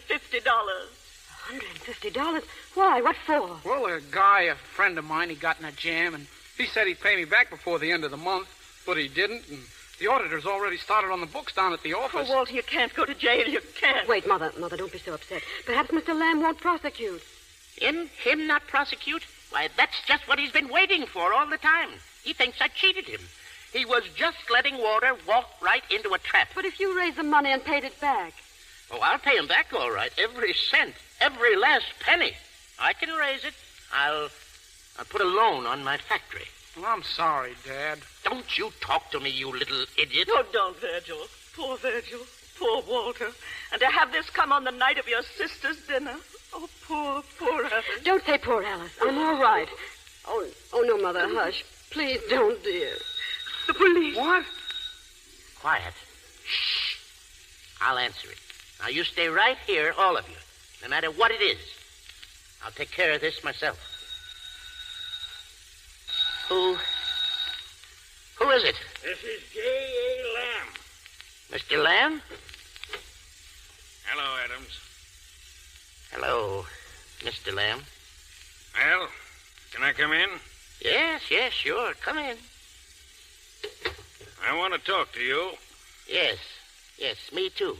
Speaker 5: $150? Why? What for?
Speaker 6: Well, a guy, a friend of mine, he got in a jam, and he said he'd pay me back before the end of the month, but he didn't, and the auditor's already started on the books down at the office.
Speaker 3: Oh, Walter, you can't go to jail. You can't.
Speaker 5: Wait, Mother, don't be so upset. Perhaps Mr. Lamb won't prosecute.
Speaker 4: Him not prosecute? Why, that's just what he's been waiting for all the time. He thinks I cheated him. He was just letting Walter walk right into a trap.
Speaker 5: But if you raised the money and paid it back...
Speaker 4: Oh, I'll pay him back all right. Every cent. Every last penny. I can raise it. I'll put a loan on my factory.
Speaker 6: Well, I'm sorry, Dad.
Speaker 4: Don't you talk to me, you little idiot.
Speaker 3: Oh, don't, Virgil. Poor Virgil. Poor Walter. And to have this come on the night of your sister's dinner. Oh, poor Alice.
Speaker 5: Don't say poor Alice. I'm all right. Oh, no, Mother, hush. Please don't, dear.
Speaker 3: The police.
Speaker 6: What?
Speaker 4: Quiet. Shh. I'll answer it. Now, you stay right here, all of you, no matter what it is. I'll take care of this myself. Who is it?
Speaker 13: This is J.A. Lamb.
Speaker 4: Mr. Lamb?
Speaker 13: Hello, Adams.
Speaker 4: Hello, Mr. Lamb.
Speaker 13: Well, can I come in?
Speaker 4: Yes, sure. Come in.
Speaker 13: I want to talk to you.
Speaker 4: Yes, me too.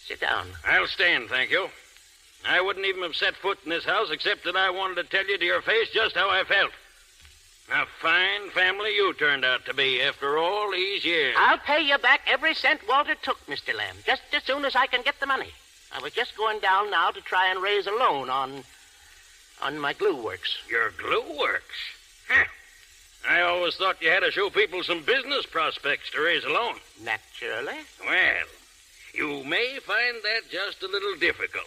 Speaker 4: Sit down.
Speaker 13: I'll stand, thank you. I wouldn't even have set foot in this house except that I wanted to tell you to your face just how I felt. A fine family you turned out to be after all these years.
Speaker 4: I'll pay you back every cent Walter took, Mr. Lamb, just as soon as I can get the money. I was just going down now to try and raise a loan on my glue works.
Speaker 13: Your glue works? Huh. I always thought you had to show people some business prospects to raise a loan.
Speaker 4: Naturally.
Speaker 13: Well, you may find that just a little difficult,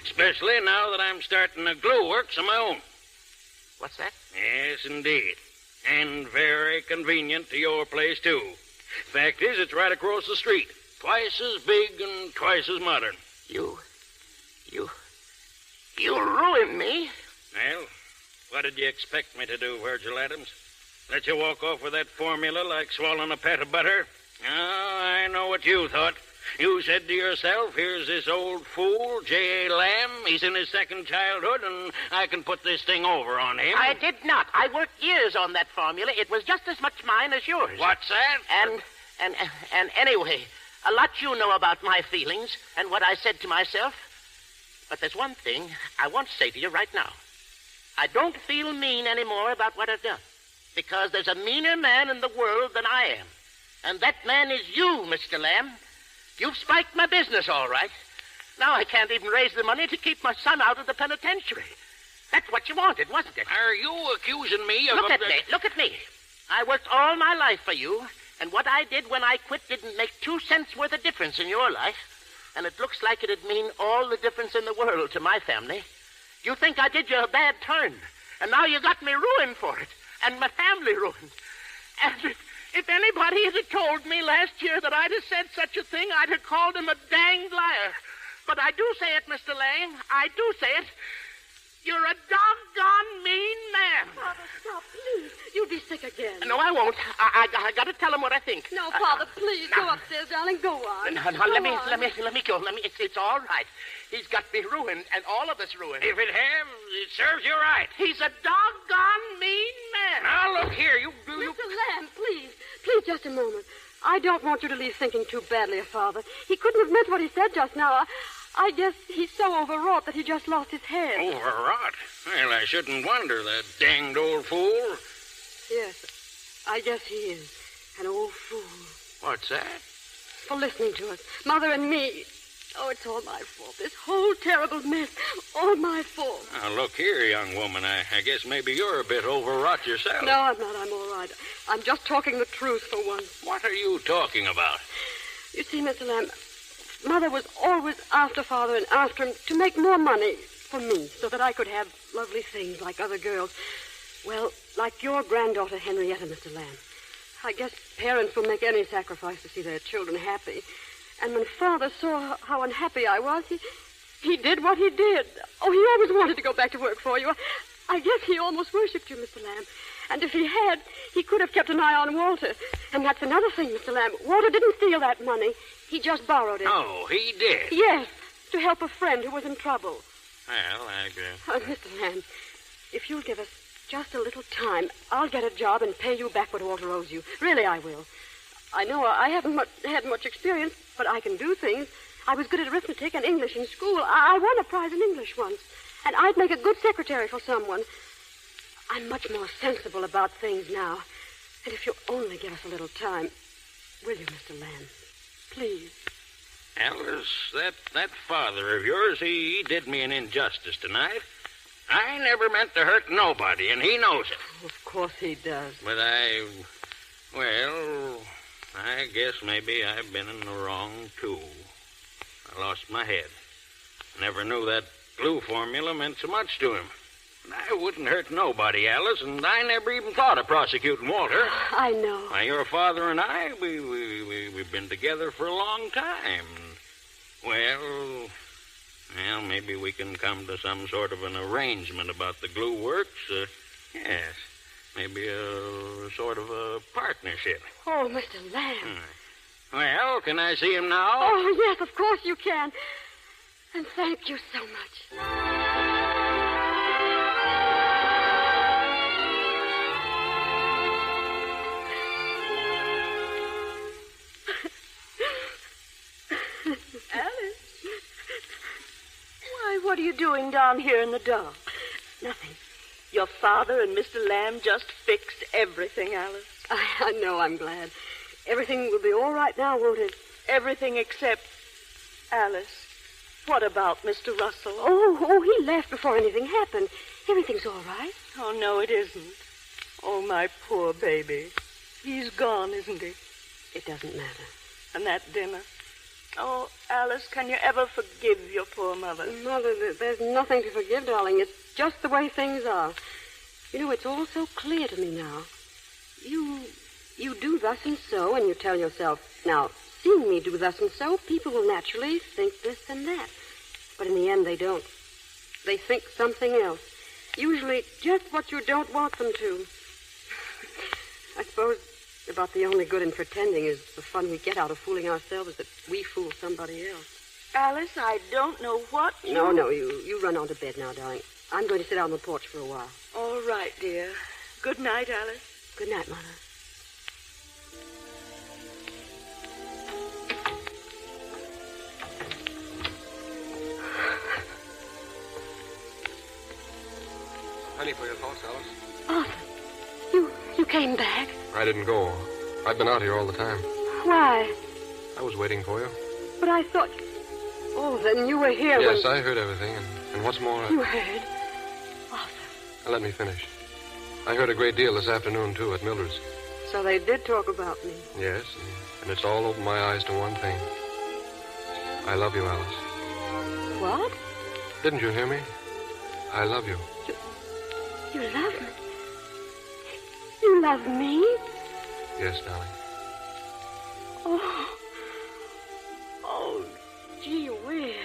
Speaker 13: especially now that I'm starting a glue works of my own.
Speaker 4: What's that?
Speaker 13: Yes, indeed. And very convenient to your place, too. Fact is, it's right across the street. Twice as big and twice as modern.
Speaker 4: You ruined me.
Speaker 13: Well, what did you expect me to do, Virgil Adams? Let you walk off with that formula like swallowing a pat of butter? Oh, I know what you thought. You said to yourself, here's this old fool, J.A. Lamb. He's in his second childhood, and I can put this thing over on him.
Speaker 4: I did not. I worked years on that formula. It was just as much mine as yours.
Speaker 13: What's that?
Speaker 4: And anyway, a lot you know about my feelings and what I said to myself. But there's one thing I want to say to you right now. I don't feel mean anymore about what I've done. Because there's a meaner man in the world than I am. And that man is you, Mr. Lamb. You've spiked my business, all right. Now I can't even raise the money to keep my son out of the penitentiary. That's what you wanted, wasn't it?
Speaker 13: Are you accusing me of...
Speaker 4: Look at me. I worked all my life for you, and what I did when I quit didn't make 2 cents worth of difference in your life. And it looks like it'd mean all the difference in the world to my family. You think I did you a bad turn, and now you got me ruined for it, and my family ruined. And if anybody had told me last year that I'd have said such a thing, I'd have called him a danged liar. But I do say it, Mr. Lang. I do say it. You're a doggone mean man.
Speaker 5: Father, stop, please. You'll be sick again.
Speaker 4: No, I won't. I got to tell him what I think.
Speaker 5: No, Father, please. Go upstairs, darling. Go on.
Speaker 4: No, let me go. It's all right. He's got me ruined, and all of us ruined.
Speaker 13: If it serves you right.
Speaker 4: He's a doggone mean man.
Speaker 13: Now, look here, you...
Speaker 5: Mr. Lamb, please. Please, just a moment. I don't want you to leave thinking too badly of Father. He couldn't have meant what he said just now. I guess he's so overwrought that he just lost his head.
Speaker 13: Overwrought? Well, I shouldn't wonder, that danged old fool.
Speaker 5: Yes, I guess he is. An old fool.
Speaker 13: What's that?
Speaker 5: For listening to us, Mother and me. Oh, it's all my fault. This whole terrible mess, all my fault.
Speaker 13: Now, look here, young woman. I guess maybe you're a bit overwrought yourself.
Speaker 5: No, I'm not. I'm all right. I'm just talking the truth for once.
Speaker 13: What are you talking about?
Speaker 5: You see, Mr. Lamb, Mother was always after Father and after him to make more money for me so that I could have lovely things like other girls. Well, like your granddaughter, Henrietta, Mr. Lamb. I guess parents will make any sacrifice to see their children happy. And when Father saw how unhappy I was, he did what he did. Oh, he always wanted to go back to work for you. I guess he almost worshipped you, Mr. Lamb. And if he had, he could have kept an eye on Walter. And that's another thing, Mr. Lamb. Walter didn't steal that money. He just borrowed it.
Speaker 13: Oh, he did?
Speaker 5: Yes, to help a friend who was in trouble.
Speaker 13: Well, I guess...
Speaker 5: Mr. Lamb, if you'll give us just a little time, I'll get a job and pay you back what Walter owes you. Really, I will. I know I haven't had much experience, but I can do things. I was good at arithmetic and English in school. I won a prize in English once. And I'd make a good secretary for someone. I'm much more sensible about things now. And if you'll only give us a little time, will you, Mr. Lamb? Please.
Speaker 13: Alice, that father of yours, he did me an injustice tonight. I never meant to hurt nobody, and he knows it.
Speaker 5: Oh, of course he does.
Speaker 13: But I guess maybe I've been in the wrong, too. I lost my head. Never knew that glue formula meant so much to him. I wouldn't hurt nobody, Alice, and I never even thought of prosecuting Walter.
Speaker 5: I know.
Speaker 13: Why, your father and I, we've been together for a long time. Well, maybe we can come to some sort of an arrangement about the glue works. Yes, maybe a sort of a partnership.
Speaker 5: Oh, Mr. Lamb.
Speaker 13: Well, can I see him now?
Speaker 5: Oh, yes, of course you can. And thank you so much.
Speaker 3: Alice? Why, what are you doing down here in the dark?
Speaker 5: Nothing.
Speaker 3: Your father and Mr. Lamb just fixed everything, Alice.
Speaker 5: I know, I'm glad. Everything will be all right now, won't it?
Speaker 3: Everything except... Alice, what about Mr. Russell?
Speaker 5: Oh, he left before anything happened. Everything's all right.
Speaker 3: Oh, no, it isn't. Oh, my poor baby. He's gone, isn't he?
Speaker 5: It doesn't matter.
Speaker 3: And that dinner? Oh, Alice, can you ever forgive your poor mother?
Speaker 5: Mother, there's nothing to forgive, darling. It's just the way things are. You know, it's all so clear to me now. You do thus and so, and you tell yourself, now, seeing me do thus and so, people will naturally think this and that. But in the end, they don't. They think something else. Usually just what you don't want them to. I suppose about the only good in pretending is the fun we get out of fooling ourselves that we fool somebody else.
Speaker 3: Alice, I don't know what you...
Speaker 5: No, you run on to bed now, darling. I'm going to sit out on the porch for a while.
Speaker 3: All right, dear. Good night, Alice.
Speaker 5: Good night, Mother.
Speaker 7: Honey for your thoughts, Alice.
Speaker 5: Arthur, you came back?
Speaker 7: I didn't go. I've been out here all the time.
Speaker 5: Why?
Speaker 7: I was waiting for you.
Speaker 5: But I thought... Oh, then you were here
Speaker 7: Yes,
Speaker 5: when...
Speaker 7: I heard everything, and what's more...
Speaker 5: You heard? Arthur.
Speaker 7: Now, let me finish. I heard a great deal this afternoon, too, at Mildred's.
Speaker 5: So they did talk about me.
Speaker 7: Yes, and it's all opened my eyes to one thing. I love you, Alice.
Speaker 5: What?
Speaker 7: Didn't you hear me? I love you.
Speaker 5: You love me? You love me?
Speaker 7: Yes, darling.
Speaker 5: Oh, gee whiz.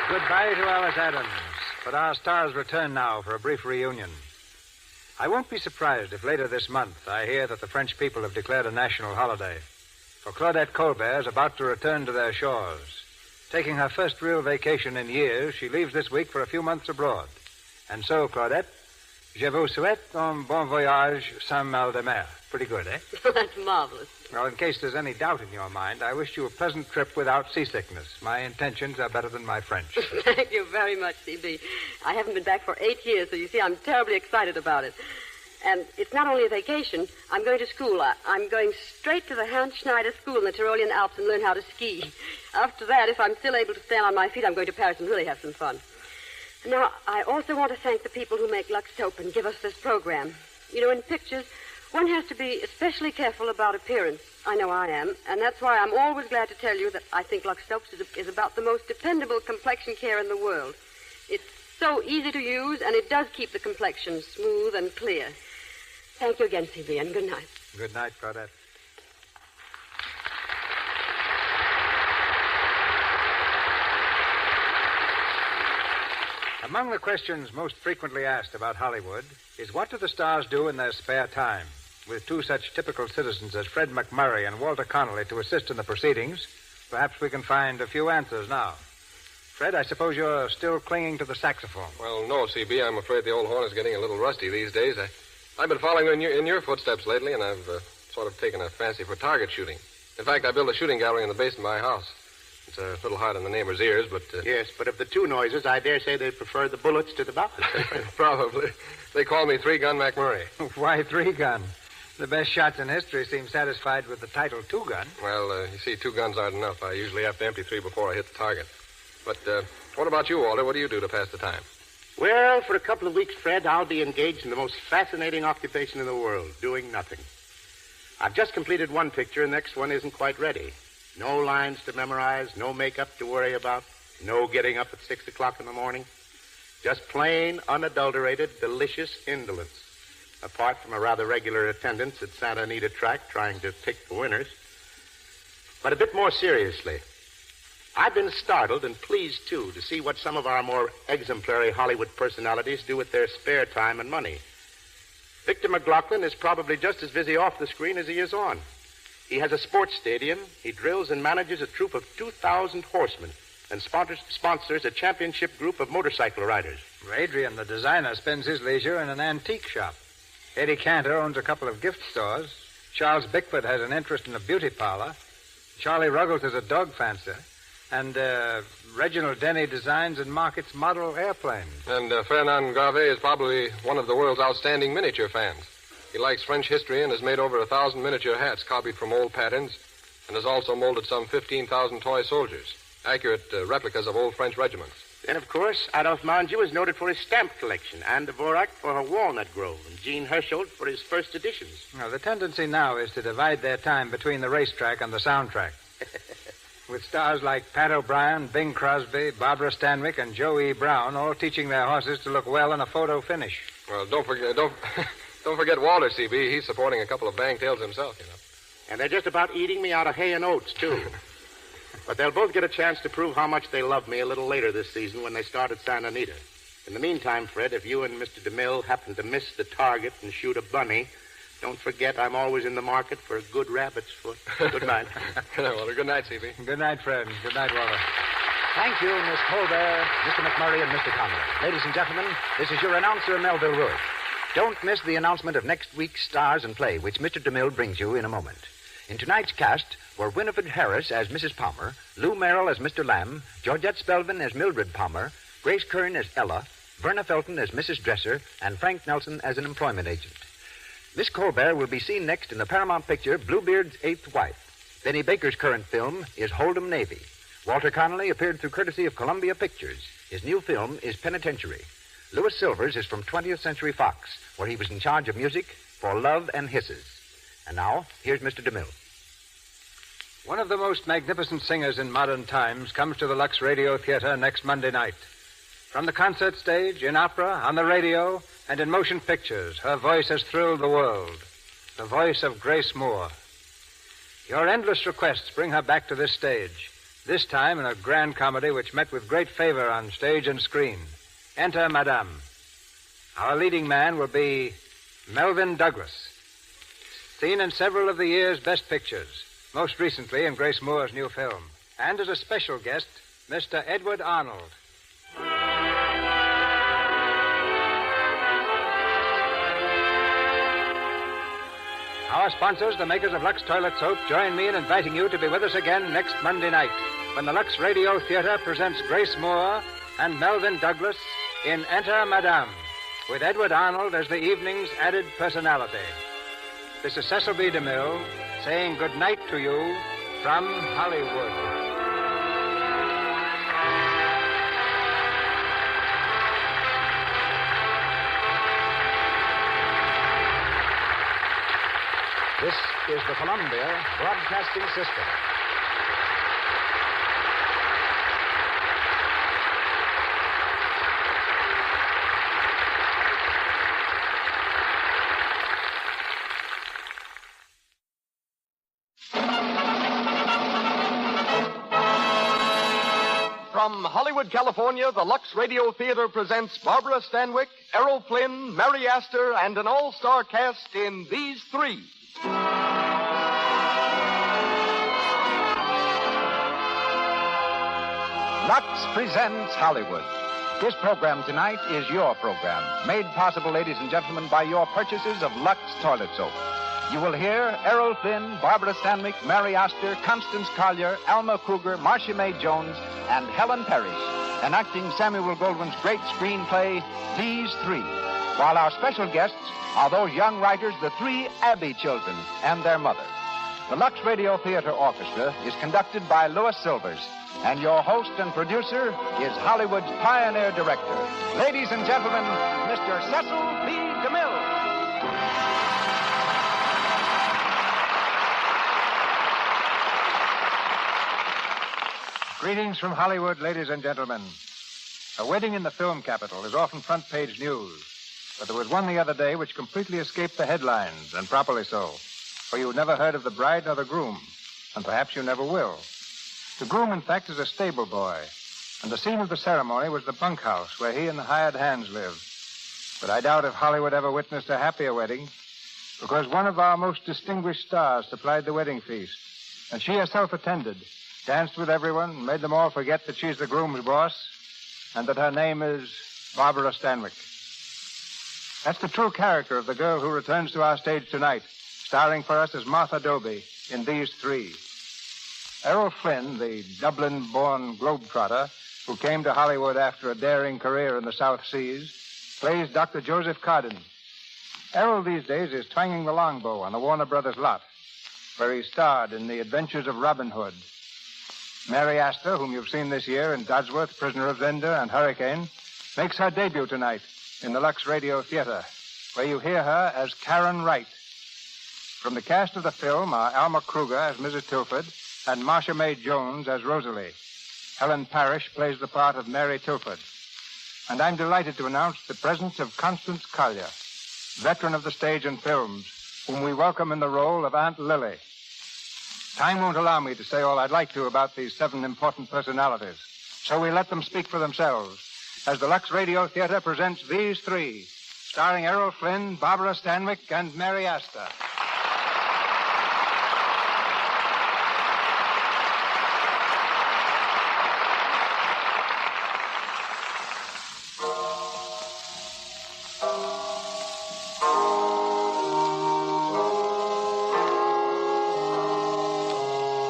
Speaker 2: Goodbye to Alice Adams. But our stars return now for a brief reunion. I won't be surprised if later this month I hear that the French people have declared a national holiday. For Claudette Colbert is about to return to their shores. Taking her first real vacation in years, she leaves this week for a few months abroad. And so, Claudette, je vous souhaite un bon voyage sans mal de mer. Pretty good, eh?
Speaker 5: That's marvelous.
Speaker 2: Well, in case there's any doubt in your mind, I wish you a pleasant trip without seasickness. My intentions are better than my French.
Speaker 5: Thank you very much, C.B. I haven't been back for 8 years, so you see, I'm terribly excited about it. And it's not only a vacation. I'm going to school. I'm going straight to the Hans Schneider School in the Tyrolean Alps and learn how to ski. After that, if I'm still able to stand on my feet, I'm going to Paris and really have some fun. Now, I also want to thank the people who make Lux Soap and give us this program. You know, in pictures, one has to be especially careful about appearance. I know I am, and that's why I'm always glad to tell you that I think Lux Soaps is about the most dependable complexion care in the world. It's so easy to use, and it does keep the complexion smooth and clear. Thank you again, C.B., and good night.
Speaker 2: Good night, Claudette. Among the questions most frequently asked about Hollywood is what do the stars do in their spare time? With two such typical citizens as Fred McMurray and Walter Connolly to assist in the proceedings, perhaps we can find a few answers now. Fred, I suppose you're still clinging to the saxophone.
Speaker 7: Well, no, CB. I'm afraid the old horn is getting a little rusty these days. I've been following in your footsteps lately, and I've sort of taken a fancy for target shooting. In fact, I built a shooting gallery in the basement of my house. It's a little hard on the neighbors' ears, but...
Speaker 4: Yes, but of the two noises, I dare say they prefer the bullets to the boppers.
Speaker 7: Probably. They call me Three-Gun McMurray.
Speaker 2: Why Three-Gun? The best shots in history seem satisfied with the title Two-Gun.
Speaker 7: Well, you see, 2 guns aren't enough. I usually have to empty 3 before I hit the target. But what about you, Walter? What do you do to pass the time?
Speaker 4: Well, for a couple of weeks, Fred, I'll be engaged in the most fascinating occupation in the world, doing nothing. I've just completed one picture, and the next one isn't quite ready. No lines to memorize, no makeup to worry about, no getting up at 6 o'clock in the morning. Just plain, unadulterated, delicious indolence. Apart from a rather regular attendance at Santa Anita Track trying to pick the winners. But a bit more seriously, I've been startled and pleased, too, to see what some of our more exemplary Hollywood personalities do with their spare time and money. Victor McLaughlin is probably just as busy off the screen as he is on. He has a sports stadium, he drills and manages a troop of 2,000 horsemen, and sponsors a championship group of motorcycle riders.
Speaker 2: Adrian, the designer, spends his leisure in an antique shop. Eddie Cantor owns a couple of gift stores. Charles Bickford has an interest in a beauty parlor. Charlie Ruggles is a dog fancier. And Reginald Denny designs and markets model airplanes.
Speaker 7: And Fernand Gravé is probably one of the world's outstanding miniature fans. He likes French history and has made over 1,000 miniature hats copied from old patterns and has also molded some 15,000 toy soldiers, accurate replicas of old French regiments.
Speaker 4: Then, of course, Adolphe Mandieu is noted for his stamp collection, Anne Dvorak for her walnut grove, and Jean Hersholt for his first editions.
Speaker 2: Now, the tendency now is to divide their time between the racetrack and the soundtrack. With stars like Pat O'Brien, Bing Crosby, Barbara Stanwyck, and Joe E. Brown all teaching their horses to look well in a photo finish.
Speaker 7: Well, don't forget Walter, CB. He's supporting a couple of bangtails himself, you know.
Speaker 4: And they're just about eating me out of hay and oats, too. But they'll both get a chance to prove how much they love me a little later this season when they start at Santa Anita. In the meantime, Fred, if you and Mr. DeMille happen to miss the target and shoot a bunny, don't forget I'm always in the market for a good rabbit's foot. Good night.
Speaker 7: Walter, good night, CB.
Speaker 2: Good night, Fred. Good night, Walter.
Speaker 1: Thank you, Miss Colbert, Mr. McMurray, and Mr. Conway. Ladies and gentlemen, this is your announcer, Melville Ruick. Don't miss the announcement of next week's Stars and Play, which Mr. DeMille brings you in a moment. In tonight's cast were Winifred Harris as Mrs. Palmer, Lou Merrill as Mr. Lamb, Georgette Spelvin as Mildred Palmer, Grace Kern as Ella, Verna Felton as Mrs. Dresser, and Frank Nelson as an employment agent. Miss Colbert will be seen next in the Paramount picture Bluebeard's Eighth Wife. Benny Baker's current film is Hold'em Navy. Walter Connolly appeared through courtesy of Columbia Pictures. His new film is Penitentiary. Louis Silvers is from 20th Century Fox, where he was in charge of music for Love and Hisses. And now, here's Mr. DeMille.
Speaker 2: One of the most magnificent singers in modern times comes to the Lux Radio Theater next Monday night. From the concert stage, in opera, on the radio, and in motion pictures, her voice has thrilled the world. The voice of Grace Moore. Your endless requests bring her back to this stage, this time in a grand comedy which met with great favor on stage and screen. Enter Madame. Our leading man will be Melvyn Douglas, seen in several of the year's best pictures, most recently in Grace Moore's new film. And as a special guest, Mr. Edward Arnold. Our sponsors, the makers of Lux Toilet Soap, join me in inviting you to be with us again next Monday night when the Lux Radio Theater presents Grace Moore and Melvyn Douglas in Enter Madame, with Edward Arnold as the evening's added personality. This is Cecil B. DeMille saying good night to you from Hollywood.
Speaker 1: This is the Columbia Broadcasting System.
Speaker 14: From Hollywood, California, the Lux Radio Theater presents Barbara Stanwyck, Errol Flynn, Mary Astor, and an all-star cast in These Three.
Speaker 1: Lux presents Hollywood. This program tonight is your program, made possible, ladies and gentlemen, by your purchases of Lux toilet soap. You will hear Errol Flynn, Barbara Stanwyck, Mary Astor, Constance Collier, Alma Kruger, Marcia May Jones, and Helen Parrish, enacting Samuel Goldwyn's great screenplay, These Three, while our special guests are those young writers, the three Abbey children, and their mother. The Lux Radio Theater Orchestra is conducted by Louis Silvers, and your host and producer is Hollywood's pioneer director. Ladies and gentlemen, Mr. Cecil B. DeMille.
Speaker 15: Greetings from Hollywood, ladies and gentlemen. A wedding in the film capital is often front-page news, but there was one the other day which completely escaped the headlines, and properly so, for you never heard of the bride nor the groom, and perhaps you never will. The groom, in fact, is a stable boy, and the scene of the ceremony was the bunkhouse where he and the hired hands lived. But I doubt if Hollywood ever witnessed a happier wedding, because one of our most distinguished stars supplied the wedding feast, and she herself attended, danced with everyone, made them all forget that she's the groom's boss, and that her name is Barbara Stanwyck. That's the true character of the girl who returns to our stage tonight, starring for us as Martha Doby in These Three. Errol Flynn, the Dublin-born globetrotter who came to Hollywood after a daring career in the South Seas, plays Dr. Joseph Cardin. Errol these days is twanging the longbow on the Warner Brothers lot, where he starred in The Adventures of Robin Hood. Mary Astor, whom you've seen this year in Dodsworth, Prisoner of Zenda, and Hurricane, makes her debut tonight in the Lux Radio Theater, where you hear her as Karen Wright. From the cast of the film are Alma Kruger as Mrs. Tilford and Marcia May Jones as Rosalie. Helen Parrish plays the part of Mary Tilford. And I'm delighted to announce the presence of Constance Collier, veteran of the stage and films, whom we welcome in the role of Aunt Lily. Time won't allow me to say all I'd like to about these 7 important personalities, so we let them speak for themselves as the Lux Radio Theater presents These Three, starring Errol Flynn, Barbara Stanwyck, and Mary Astor.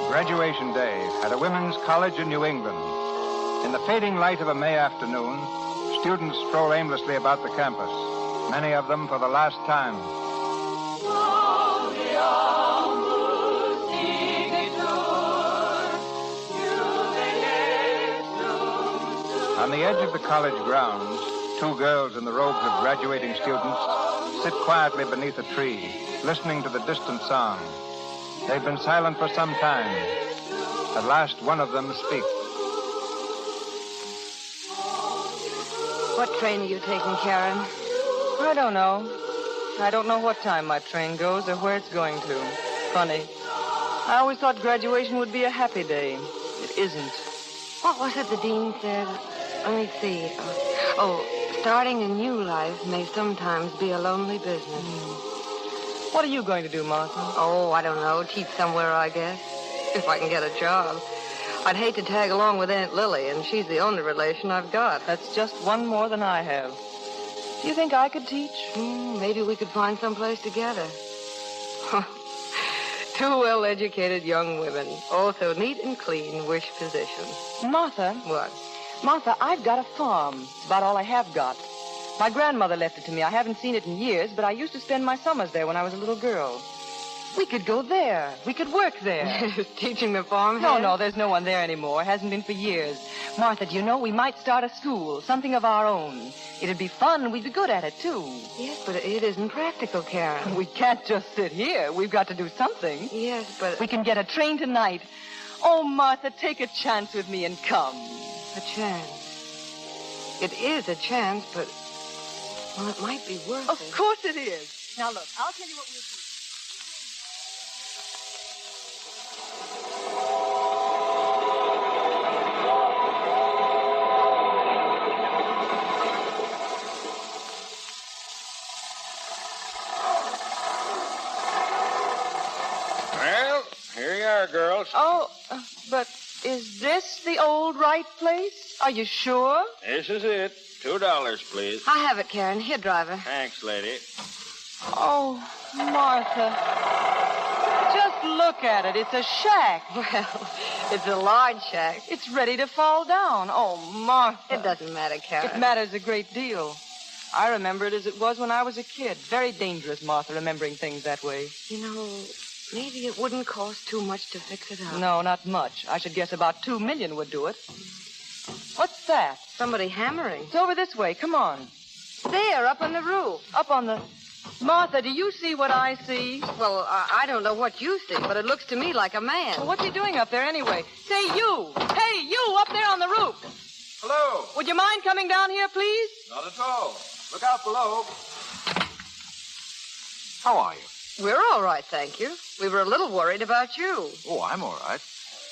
Speaker 15: Graduation day at a women's college in New England. In the fading light of a May afternoon, students stroll aimlessly about the campus, many of them for the last time. On the edge of the college grounds, 2 girls in the robes of graduating students sit quietly beneath a tree, listening to the distant song. They've been silent for some time. At last, one of them speaks.
Speaker 16: What train are you taking, Karen? I don't know. I don't know what time my train goes or where it's going to. Funny. I always thought graduation would be a happy day. It isn't.
Speaker 5: What was it the dean said? Let me see. Starting a new life may sometimes be a lonely business.
Speaker 16: What are you going to do, Martha?
Speaker 5: Oh, I don't know. Teach somewhere, I guess. If I can get a job. I'd hate to tag along with Aunt Lily, and she's the only relation I've got.
Speaker 16: That's just one more than I have. Do you think I could teach?
Speaker 5: Maybe we could find someplace together. 2 well-educated young women, all so neat and clean, wish positions.
Speaker 16: Martha?
Speaker 5: What?
Speaker 16: Martha, I've got a farm. It's about all I have got. My grandmother left it to me. I haven't seen it in years, but I used to spend my summers there when I was a little girl. We could go there. We could work there.
Speaker 5: Teaching the farm?
Speaker 16: No, there's no one there anymore. Hasn't been for years. Martha, do you know, we might start a school, something of our own. It'd be fun, and we'd be good at it, too.
Speaker 5: Yes, but it isn't practical, Karen.
Speaker 16: We can't just sit here. We've got to do something.
Speaker 5: Yes, but...
Speaker 16: We can get a train tonight. Oh, Martha, take a chance with me and come.
Speaker 5: A chance. It is a chance, but... Well, it might be worth it.
Speaker 16: Of course it is. Now, look, I'll tell you what we'll do.
Speaker 13: Well, here you are, girls.
Speaker 16: Oh, but is Is this the old right place? Are you sure?
Speaker 13: This is it. $2, please.
Speaker 5: I have it, Karen. Here, driver.
Speaker 13: Thanks, lady.
Speaker 16: Oh, Martha. Just look at it. It's a shack.
Speaker 5: Well, it's a large shack.
Speaker 16: It's ready to fall down. Oh, Martha.
Speaker 5: It doesn't matter, Karen.
Speaker 16: It matters a great deal. I remember it as it was when I was a kid. Very dangerous, Martha, remembering things that way.
Speaker 5: You know, maybe it wouldn't cost too much to fix it up.
Speaker 16: No, not much. I should guess about $2 million would do it. What's that?
Speaker 5: Somebody hammering.
Speaker 16: It's over this way. Come on.
Speaker 5: There, up on the roof.
Speaker 16: Up on the... Martha, do you see what I see?
Speaker 5: Well, I don't know what you see, but it looks to me like a man.
Speaker 16: Well, what's he doing up there anyway? Say, you! Hey, you up there on the roof!
Speaker 15: Hello.
Speaker 16: Would you mind coming down here, please?
Speaker 15: Not at all. Look out below. How are you?
Speaker 5: We're all right, thank you. We were a little worried about you.
Speaker 15: Oh, I'm all right.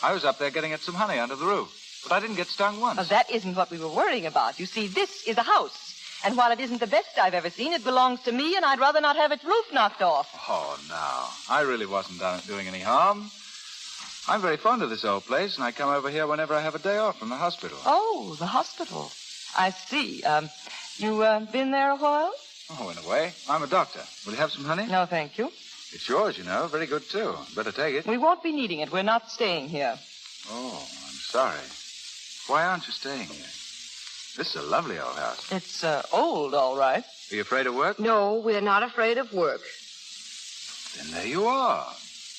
Speaker 15: I was up there getting at some honey under the roof, but I didn't get stung once.
Speaker 16: Well, that isn't what we were worrying about. You see, this is a house. And while it isn't the best I've ever seen, it belongs to me, and I'd rather not have its roof knocked off.
Speaker 15: Oh, no. I really wasn't doing any harm. I'm very fond of this old place, and I come over here whenever I have a day off from the hospital.
Speaker 16: Oh, the hospital. I see. You been there a while?
Speaker 15: Oh, in a way. I'm a doctor. Will you have some honey?
Speaker 16: No, thank you.
Speaker 15: It's yours, you know. Very good, too. Better take it.
Speaker 16: We won't be needing it. We're not staying here.
Speaker 15: Oh, I'm sorry. Why aren't you staying here? This is a lovely old house.
Speaker 16: It's old, all right.
Speaker 15: Are you afraid of work?
Speaker 5: No, we're not afraid of work.
Speaker 15: Then there you are.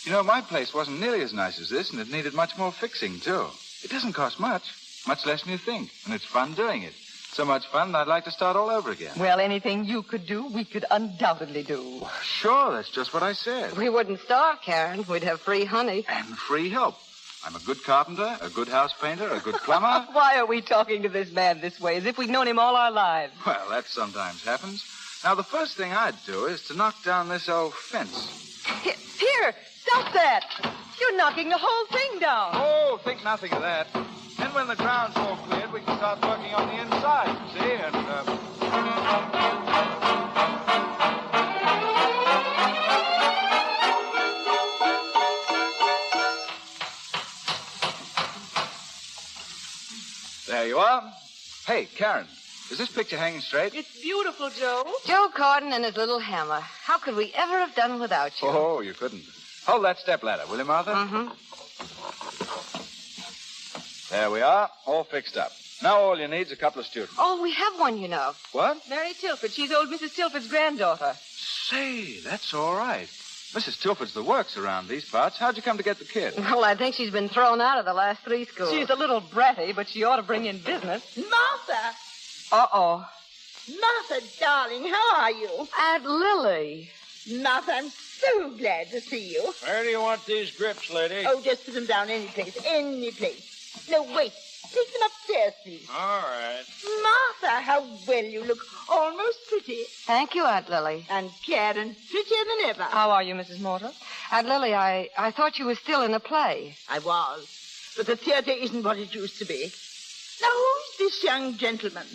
Speaker 15: You know, my place wasn't nearly as nice as this, and it needed much more fixing, too. It doesn't cost much less than you think, and it's fun doing it. So much fun that I'd like to start all over again.
Speaker 16: Well, anything you could do, we could undoubtedly do.
Speaker 15: Well, sure, that's just what I said.
Speaker 5: We wouldn't starve, Karen. We'd have free honey.
Speaker 15: And free help. I'm a good carpenter, a good house painter, a good plumber.
Speaker 16: Why are we talking to this man this way, as if we'd known him all our lives?
Speaker 15: Well, that sometimes happens. Now, the first thing I'd do is to knock down this old fence.
Speaker 16: Here, stop that. You're knocking the whole thing down.
Speaker 15: Oh, think nothing of that. Then when the ground's all cleared, we can start working on the inside, you see, and, There you are. Hey, Karen, is this picture hanging straight?
Speaker 10: It's beautiful, Joe.
Speaker 5: Joe Carden and his little hammer. How could we ever have done without you?
Speaker 15: Oh, you couldn't. Hold that stepladder, will you, Martha?
Speaker 5: Mm-hmm.
Speaker 15: There we are, all fixed up. Now all you need's a couple of students.
Speaker 5: Oh, we have one, you know.
Speaker 15: What?
Speaker 16: Mary Tilford. She's old Mrs. Tilford's granddaughter.
Speaker 15: Say, that's all right. Mrs. Tilford's the works around these parts. How'd you come to get the kid?
Speaker 5: Well, I think she's been thrown out of the last 3 schools.
Speaker 16: She's a little bratty, but she ought to bring in business.
Speaker 11: Martha!
Speaker 16: Uh-oh.
Speaker 11: Martha, darling, how are you?
Speaker 5: Aunt Lily.
Speaker 11: Martha, I'm so glad to see you.
Speaker 13: Where do you want these grips, lady?
Speaker 11: Oh, just put them down any place, any place. No, wait. Take them upstairs, please.
Speaker 13: All right.
Speaker 11: Martha, how well you look. Almost pretty.
Speaker 5: Thank you, Aunt Lily.
Speaker 11: And Karen, prettier than ever.
Speaker 16: How are you, Mrs. Morton?
Speaker 5: Aunt Lily, I thought you were still in a play.
Speaker 11: I was. But the theater isn't what it used to be. Now, who's this young gentleman?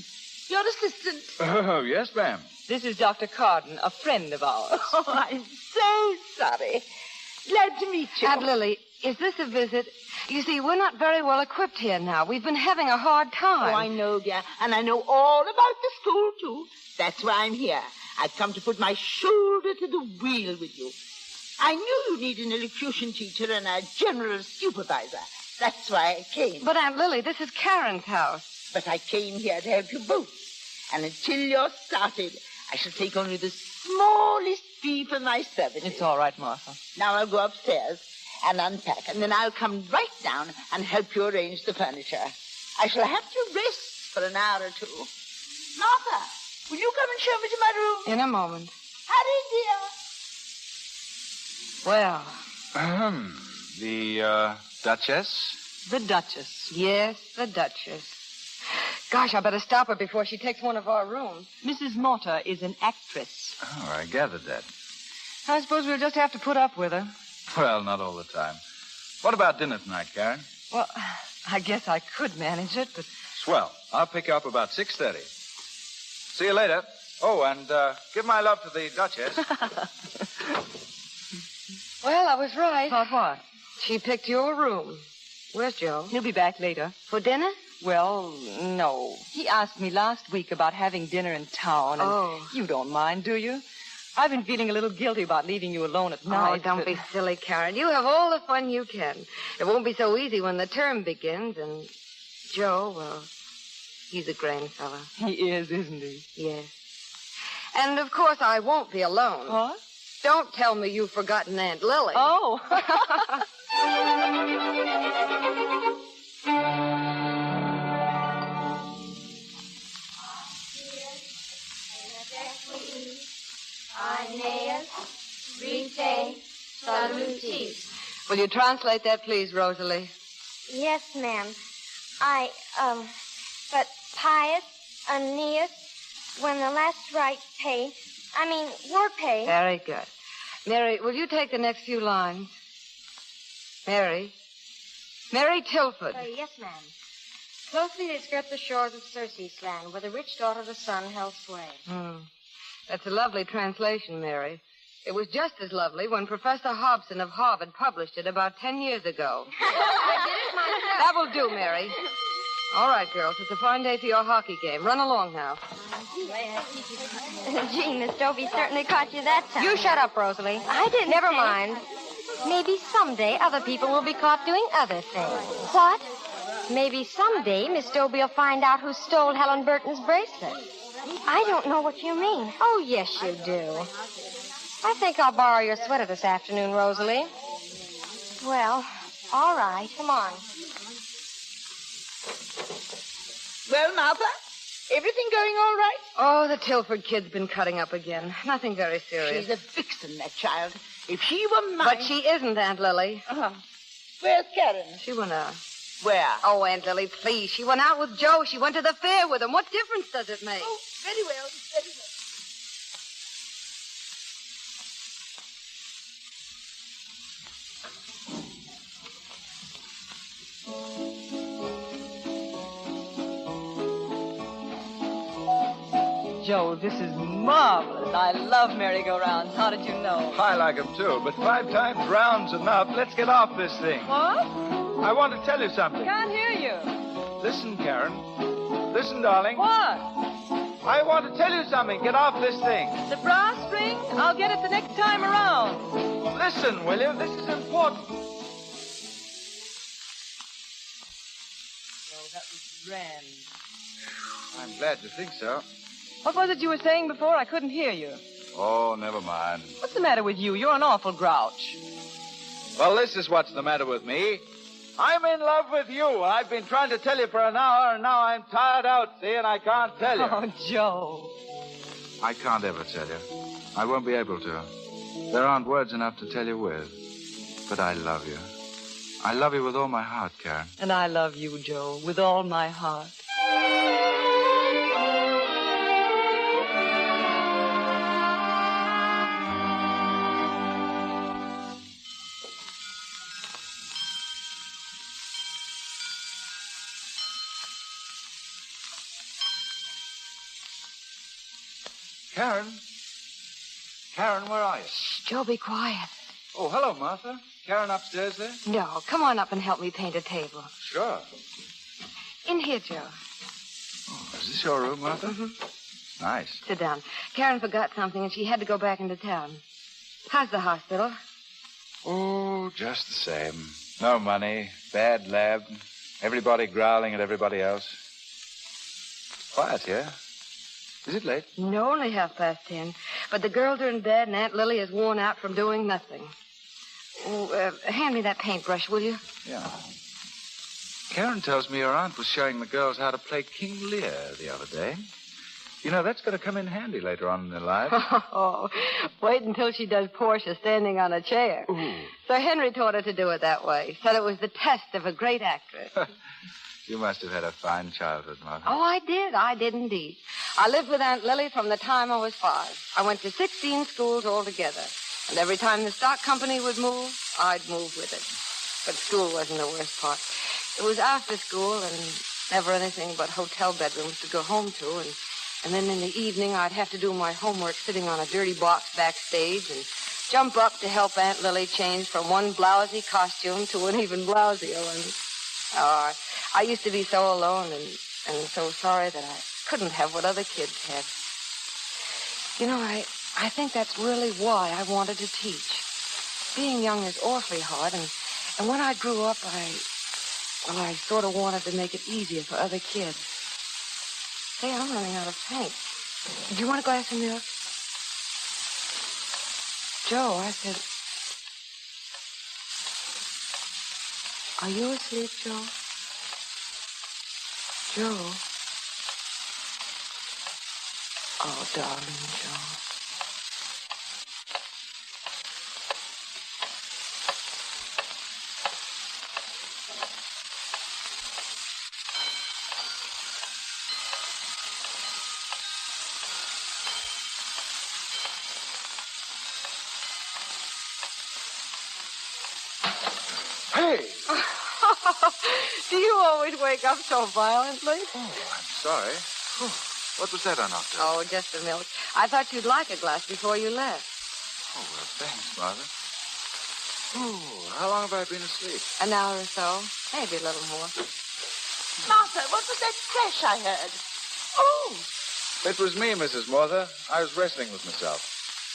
Speaker 11: Your assistant?
Speaker 15: Oh, yes, ma'am.
Speaker 16: This is Dr. Carden, a friend of ours.
Speaker 11: Oh, I'm so sorry. Glad to meet you.
Speaker 5: Aunt Lily, is this a visit? You see, we're not very well equipped here now. We've been having a hard time.
Speaker 11: Oh, I know, dear. And I know all about the school, too. That's why I'm here. I've come to put my shoulder to the wheel with you. I knew you need an elocution teacher and a general supervisor. That's why I came.
Speaker 5: But, Aunt Lily, this is Karen's house.
Speaker 11: But I came here to help you both. And until you're started, I shall take only the smallest fee for my services.
Speaker 16: It's all right, Martha.
Speaker 11: Now I'll go upstairs and unpack, and then I'll come right down and help you arrange the furniture. I shall have to rest for an hour or two. Martha, will you come and show me to my room?
Speaker 5: In a moment.
Speaker 11: Hurry, dear.
Speaker 5: Well.
Speaker 15: The, Duchess?
Speaker 16: The Duchess.
Speaker 5: Yes, the Duchess. Gosh, I better stop her before she takes one of our rooms.
Speaker 16: Mrs. Morta is an actress.
Speaker 15: Oh, I gathered that.
Speaker 16: I suppose we'll just have to put up with her.
Speaker 15: Well, not all the time. What about dinner tonight, Karen?
Speaker 16: Well, I guess I could manage it, but...
Speaker 15: Swell. I'll pick you up about 6:30. See you later. Oh, and give my love to the Duchess.
Speaker 5: Well, I was right.
Speaker 16: About what?
Speaker 5: She picked your room.
Speaker 16: Where's Joe? He'll be back later. For dinner? Well, no. He asked me last week about having dinner in town, and you don't mind, do you? I've been feeling a little guilty about leaving you alone at night.
Speaker 5: Oh, don't be silly, Karen. You have all the fun you can. It won't be so easy when the term begins, and Joe, well, he's a grand fellow.
Speaker 16: He is, isn't he?
Speaker 5: Yes. And, of course, I won't be alone.
Speaker 16: What?
Speaker 5: Don't tell me you've forgotten Aunt Lily.
Speaker 16: Oh.
Speaker 5: Will you translate that, please, Rosalie?
Speaker 17: Yes, ma'am. But pious, Aeneas, when the last right were paid.
Speaker 5: Very good. Mary, will you take the next few lines? Mary Tilford.
Speaker 17: Yes, ma'am. Closely they skirt the shores of Circe's land, where the rich daughter of the sun held sway.
Speaker 5: That's a lovely translation, Mary. It was just as lovely when Professor Hobson of Harvard published it about 10 years ago.
Speaker 17: I did it myself.
Speaker 5: That will do, Mary. All right, girls, it's a fine day for your hockey game. Run along now.
Speaker 17: Gee, Miss Dobie certainly caught you that time.
Speaker 8: You shut up, Rosalie.
Speaker 17: I didn't.
Speaker 8: Never
Speaker 17: say-
Speaker 8: mind. Maybe someday other people will be caught doing other things.
Speaker 17: What?
Speaker 8: Maybe someday Miss Dobie will find out who stole Helen Burton's bracelet.
Speaker 17: I don't know what you mean.
Speaker 8: Oh, yes, you do. I think I'll borrow your sweater this afternoon, Rosalie.
Speaker 17: Well, all right.
Speaker 8: Come on.
Speaker 11: Well, Martha, everything going all right?
Speaker 5: Oh, the Tilford kid's been cutting up again. Nothing very serious.
Speaker 11: She's a vixen, that child. If she were mine...
Speaker 5: But she isn't, Aunt Lily.
Speaker 11: Where's Karen?
Speaker 5: She went out.
Speaker 11: Where?
Speaker 5: Oh, Aunt Lily, please. She went out with Joe. She went to the fair with him. What difference does it make?
Speaker 11: Oh, very well, very well.
Speaker 16: Joe, this is marvelous. I love merry-go-rounds. How did you know?
Speaker 15: I like 'em too, but 5 times round's enough. Let's get off this thing.
Speaker 16: What?
Speaker 15: I want to tell you something.
Speaker 16: Can't hear you.
Speaker 15: Listen, Karen. Listen, darling.
Speaker 16: What?
Speaker 15: I want to tell you something. Get off this thing.
Speaker 16: The brass ring? I'll get it the next time around.
Speaker 15: Listen, will you? This is important.
Speaker 16: Well, that was grand.
Speaker 15: I'm glad you think so.
Speaker 16: What was it you were saying before? I couldn't hear you.
Speaker 15: Oh, never mind.
Speaker 16: What's the matter with you? You're an awful grouch.
Speaker 15: Well, this is what's the matter with me. I'm in love with you. I've been trying to tell you for an hour, and now I'm tired out, see, and I can't tell you.
Speaker 16: Oh, Joe.
Speaker 15: I can't ever tell you. I won't be able to. There aren't words enough to tell you with. But I love you. I love you with all my heart, Karen.
Speaker 16: And I love you, Joe, with all my heart.
Speaker 15: Karen, where are you?
Speaker 5: Shh, Joe, be quiet.
Speaker 15: Oh, hello, Martha. Karen upstairs there?
Speaker 5: No, come on up and help me paint a table.
Speaker 15: Sure.
Speaker 5: In here, Joe.
Speaker 15: Oh, is this your room, Martha?
Speaker 5: Mm-hmm.
Speaker 15: Nice.
Speaker 5: Sit down. Karen forgot something, and she had to go back into town. How's the hospital?
Speaker 15: Oh, just the same. No money, bad lab, everybody growling at everybody else. Quiet here. Is it late?
Speaker 5: No, only 10:30. But the girls are in bed, and Aunt Lily is worn out from doing nothing. Oh, hand me that paintbrush, will you?
Speaker 15: Yeah. Karen tells me your aunt was showing the girls how to play King Lear the other day. You know, that's going to come in handy later on in their lives.
Speaker 5: Oh, wait until she does Portia standing on a chair.
Speaker 15: Ooh.
Speaker 5: Sir Henry taught her to do it that way. Said it was the test of a great actress.
Speaker 15: You must have had a fine childhood, Martha.
Speaker 5: Oh, I did indeed. I lived with Aunt Lily from the time I was 5. I went to 16 schools altogether. And every time the stock company would move, I'd move with it. But school wasn't the worst part. It was after school and never anything but hotel bedrooms to go home to. And then in the evening, I'd have to do my homework sitting on a dirty box backstage and jump up to help Aunt Lily change from one blousy costume to an even blousier one.
Speaker 16: Oh, I used to be so alone and so sorry that I couldn't have what other kids had. You know, I think that's really why I wanted to teach. Being young is awfully hard, and when I grew up, I sort of wanted to make it easier for other kids. Say, I'm running out of paint. Do you want a glass of milk? Joe, I said... Are you asleep, Joe? Joe? Oh, darling Joe.
Speaker 15: Hey!
Speaker 16: Do you always wake up so violently?
Speaker 15: Oh, I'm sorry. Whew. What was that I knocked out?
Speaker 16: Oh, just the milk. I thought you'd like a glass before you left.
Speaker 15: Oh, well, thanks, Martha. Oh, how long have I been asleep?
Speaker 16: An hour or so. Maybe a little more.
Speaker 11: Martha, what was that crash I heard? Oh,
Speaker 15: It was me, Mrs. Martha. I was wrestling with myself.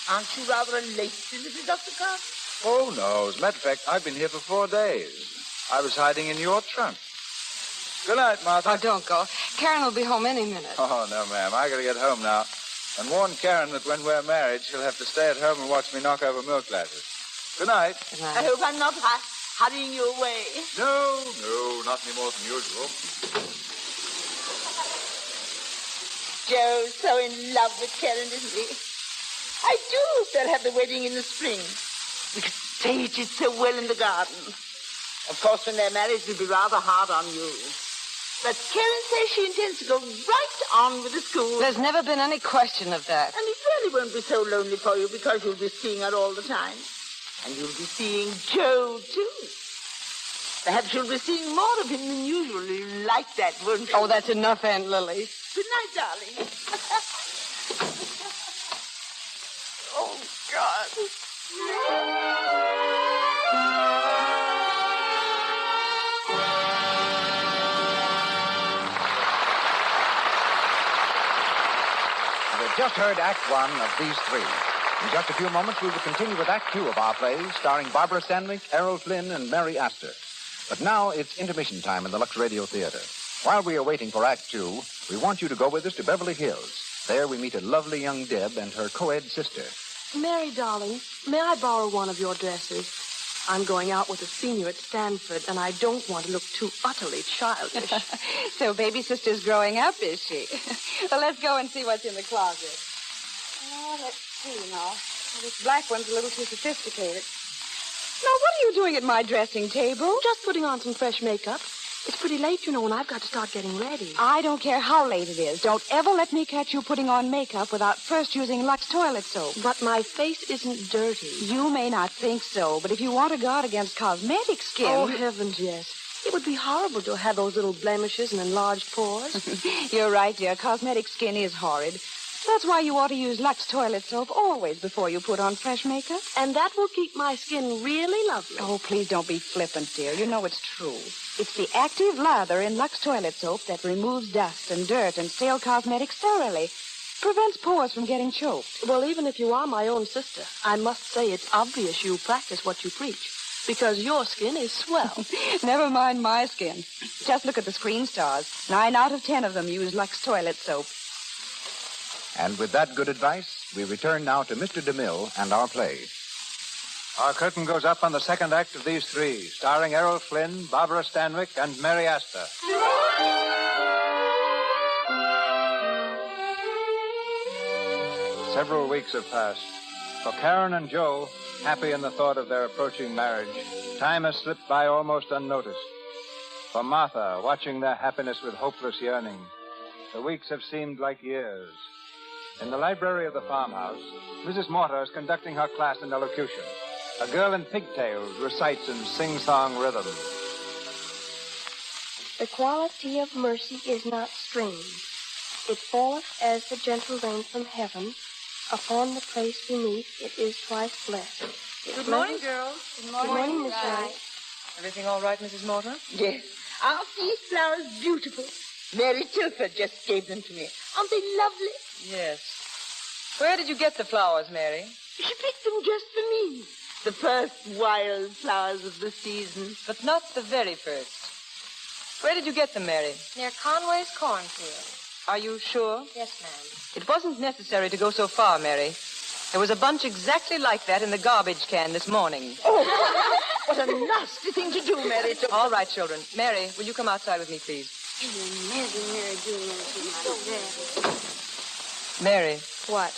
Speaker 11: aren't you rather late, Mrs. Dr. Carr?
Speaker 15: Oh, no. As a matter of fact, I've been here for 4 days. I was hiding in your trunk. Good night, Martha.
Speaker 16: Oh, don't go. Karen will be home any minute.
Speaker 15: Oh, no, ma'am. I gotta get home now. And warn Karen that when we're married, she'll have to stay at home and watch me knock over milk glasses. Good night.
Speaker 16: Good night.
Speaker 11: I hope I'm not hurrying you away.
Speaker 15: No, not any more than usual.
Speaker 11: Joe's so in love with Karen, isn't he? I do hope they'll have the wedding in the spring. We could stage it so well in the garden. Of course, when they're married, it'll be rather hard on you. But Karen says she intends to go right on with the school.
Speaker 16: There's never been any question of that.
Speaker 11: And it really won't be so lonely for you because you'll be seeing her all the time. And you'll be seeing Joe, too. Perhaps you'll be seeing more of him than usual. You'll like that, won't you?
Speaker 16: Oh, that's enough, Aunt Lily.
Speaker 11: Good night, darling. Oh, God.
Speaker 1: You've just heard Act One of these three. In just a few moments, we will continue with Act Two of our plays, starring Barbara Stanwyck, Errol Flynn, and Mary Astor. But now it's intermission time in the Lux Radio Theater. While we are waiting for Act Two, we want you to go with us to Beverly Hills. There we meet a lovely young Deb and her co-ed sister.
Speaker 18: Mary, darling, may I borrow one of your dresses? I'm going out with a senior at Stanford, and I don't want to look too utterly childish.
Speaker 19: So baby sister's growing up, is she? Well, let's go and see what's in the closet. Oh, let's see now. Well, this black one's a little too sophisticated. Now, what are you doing at my dressing table?
Speaker 18: Just putting on some fresh makeup. It's pretty late, you know, and I've got to start getting ready.
Speaker 19: I don't care how late it is. Don't ever let me catch you putting on makeup without first using Lux toilet soap.
Speaker 18: But my face isn't dirty.
Speaker 19: You may not think so, but if you want to guard against cosmetic skin...
Speaker 18: Oh, heavens, yes. It would be horrible to have those little blemishes and enlarged pores.
Speaker 19: You're right, dear. Cosmetic skin is horrid. That's why you ought to use Lux toilet soap always before you put on fresh makeup.
Speaker 18: And that will keep my skin really lovely.
Speaker 19: Oh, please don't be flippant, dear. You know it's true. It's the active lather in Lux toilet soap that removes dust and dirt and stale cosmetics thoroughly. Prevents pores from getting choked.
Speaker 18: Well, even if you are my own sister, I must say it's obvious you practice what you preach. Because your skin is swell.
Speaker 19: Never mind my skin. Just look at the screen stars. 9 out of 10 of them use Lux toilet soap.
Speaker 1: And with that good advice, we return now to Mr. DeMille and our play.
Speaker 15: Our curtain goes up on the second act of these three, starring Errol Flynn, Barbara Stanwyck, and Mary Astor. Several weeks have passed. For Karen and Joe, happy in the thought of their approaching marriage, time has slipped by almost unnoticed. For Martha, watching their happiness with hopeless yearning, the weeks have seemed like years. In the library of the farmhouse, Mrs. Mortar is conducting her class in elocution. A girl in pigtails recites in sing-song rhythm.
Speaker 17: The quality of mercy is not strange. It falleth as the gentle rain from heaven. Upon the place beneath it is twice blessed.
Speaker 16: Good morning, girls.
Speaker 17: Good morning, Miss Wright.
Speaker 16: Everything all right, Mrs. Mortar?
Speaker 11: Yes. Aren't these flowers beautiful? Mary Tilford just gave them to me. Aren't they lovely?
Speaker 16: Yes. Where did you get the flowers, Mary?
Speaker 11: She picked them just for me. The first wild flowers of the season.
Speaker 16: But not the very first. Where did you get them, Mary?
Speaker 17: Near Conway's cornfield.
Speaker 16: Are you sure?
Speaker 17: Yes, ma'am.
Speaker 16: It wasn't necessary to go so far, Mary. There was a bunch exactly like that in the garbage can this morning.
Speaker 11: Oh, what a nasty thing to do, Mary.
Speaker 16: All right, children. Mary, will you come outside with me, please? Mary.
Speaker 17: What?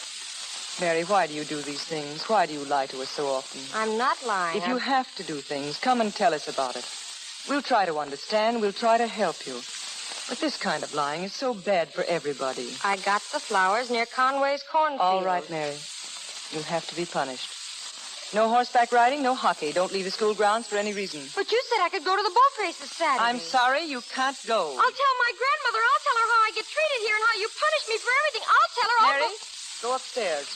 Speaker 16: Mary, why do you do these things? Why do you lie to us so often?
Speaker 17: I'm not lying.
Speaker 16: If you have to do things, come and tell us about it. We'll try to understand. We'll try to help you. But this kind of lying is so bad for everybody.
Speaker 17: I got the flowers near Conway's cornfield.
Speaker 16: All right, Mary. You'll have to be punished. No horseback riding, no hockey. Don't leave the school grounds for any reason.
Speaker 17: But you said I could go to the boat race this Saturday.
Speaker 16: I'm sorry, you can't go.
Speaker 17: I'll tell my grandmother. I'll tell her how I get treated here and how you punish me for everything. I'll tell her.
Speaker 16: Mary, go upstairs.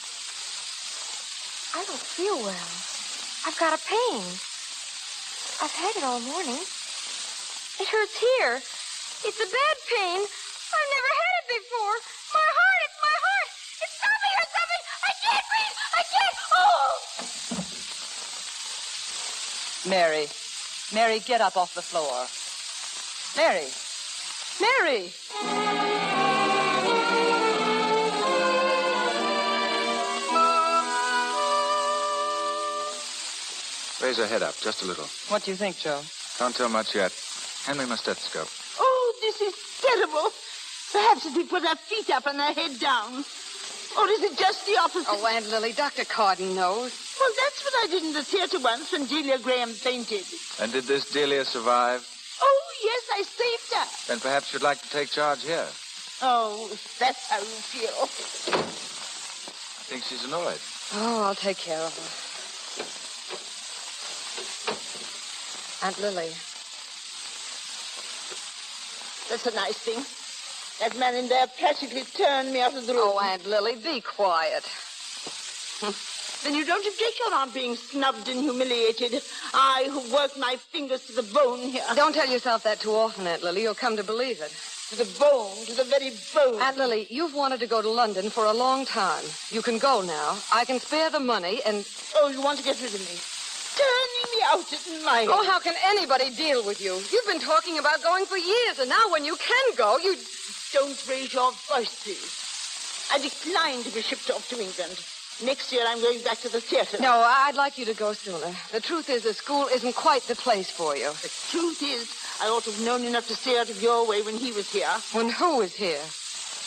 Speaker 17: I don't feel well. I've got a pain. I've had it all morning. It hurts here. It's a bad pain. I've never had it before. My heart, it's my heart. It's stopping or something. I can't breathe. I can't. Oh!
Speaker 16: Mary. Mary, get up off the floor. Mary. Mary!
Speaker 15: Raise her head up just a little.
Speaker 16: What do you think, Joe?
Speaker 15: Can't tell much yet. Hand me my stethoscope.
Speaker 11: Oh, this is terrible. Perhaps if we put our feet up and our head down. Or is it just the opposite?
Speaker 5: Oh, Aunt Lily, Dr. Carden knows.
Speaker 11: Well, that's what I did in the theater once when Delia Graham fainted.
Speaker 15: And did this Delia survive?
Speaker 11: Oh, yes, I saved her.
Speaker 15: Then perhaps you'd like to take charge here.
Speaker 11: Oh, if that's how you feel.
Speaker 15: I think she's annoyed.
Speaker 5: Oh, I'll take care of her. Aunt Lily.
Speaker 11: That's a nice thing. That man in there practically turned me out of the room.
Speaker 5: Oh, Aunt Lily, be quiet.
Speaker 11: Then you don't object to Aunt being snubbed and humiliated. I, who worked my fingers to the bone here.
Speaker 5: Don't tell yourself that too often, Aunt Lily. You'll come to believe it.
Speaker 11: To the bone, to the very bone.
Speaker 5: Aunt Lily, you've wanted to go to London for a long time. You can go now. I can spare the money and...
Speaker 11: Oh, you want to get rid of me? Turning me out at my...
Speaker 5: Oh, how can anybody deal with you? You've been talking about going for years, and now when you can go, you...
Speaker 11: Don't raise your voice, please. I decline to be shipped off to England. Next year, I'm going back to the theater.
Speaker 5: No, I'd like you to go sooner. The truth is, the school isn't quite the place for you.
Speaker 11: The truth is, I ought to have known enough to stay out of your way when he was here.
Speaker 5: When who was here?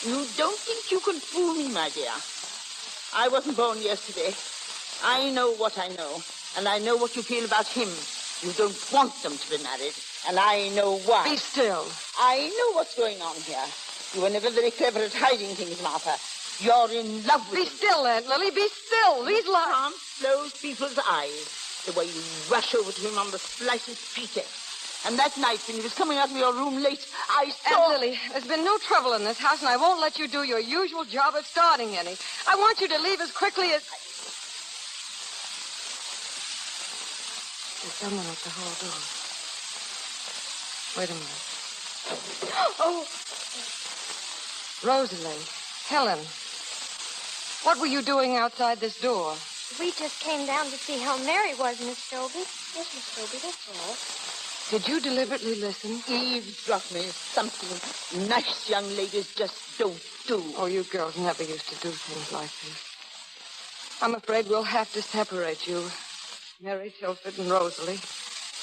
Speaker 11: You don't think you can fool me, my dear. I wasn't born yesterday. I know what I know, and I know what you feel about him. You don't want them to be married, and I know why.
Speaker 5: Be still.
Speaker 11: I know what's going on here. You were never very clever at hiding things, Martha. You're in love with him.
Speaker 5: Be still, Aunt Lily. Be still. These lies
Speaker 11: can't close people's eyes. The way you rush over to him on the slightest pretext. And that night when he was coming out of your room late, I saw...
Speaker 5: Aunt Lily, there's been no trouble in this house, and I won't let you do your usual job of starting any. I want you to leave as quickly as... There's someone at the hall door. Wait a minute.
Speaker 17: Oh!
Speaker 5: Rosalie, Helen, what were you doing outside this door?
Speaker 17: We just came down to see how Mary was, Miss Stobie. Yes, Miss Stobie, that's all.
Speaker 5: Did you deliberately listen?
Speaker 11: Eavesdrop me. Something nice young ladies just don't do.
Speaker 5: Oh, you girls never used to do things like this. I'm afraid we'll have to separate you. Mary Tilford and Rosalie.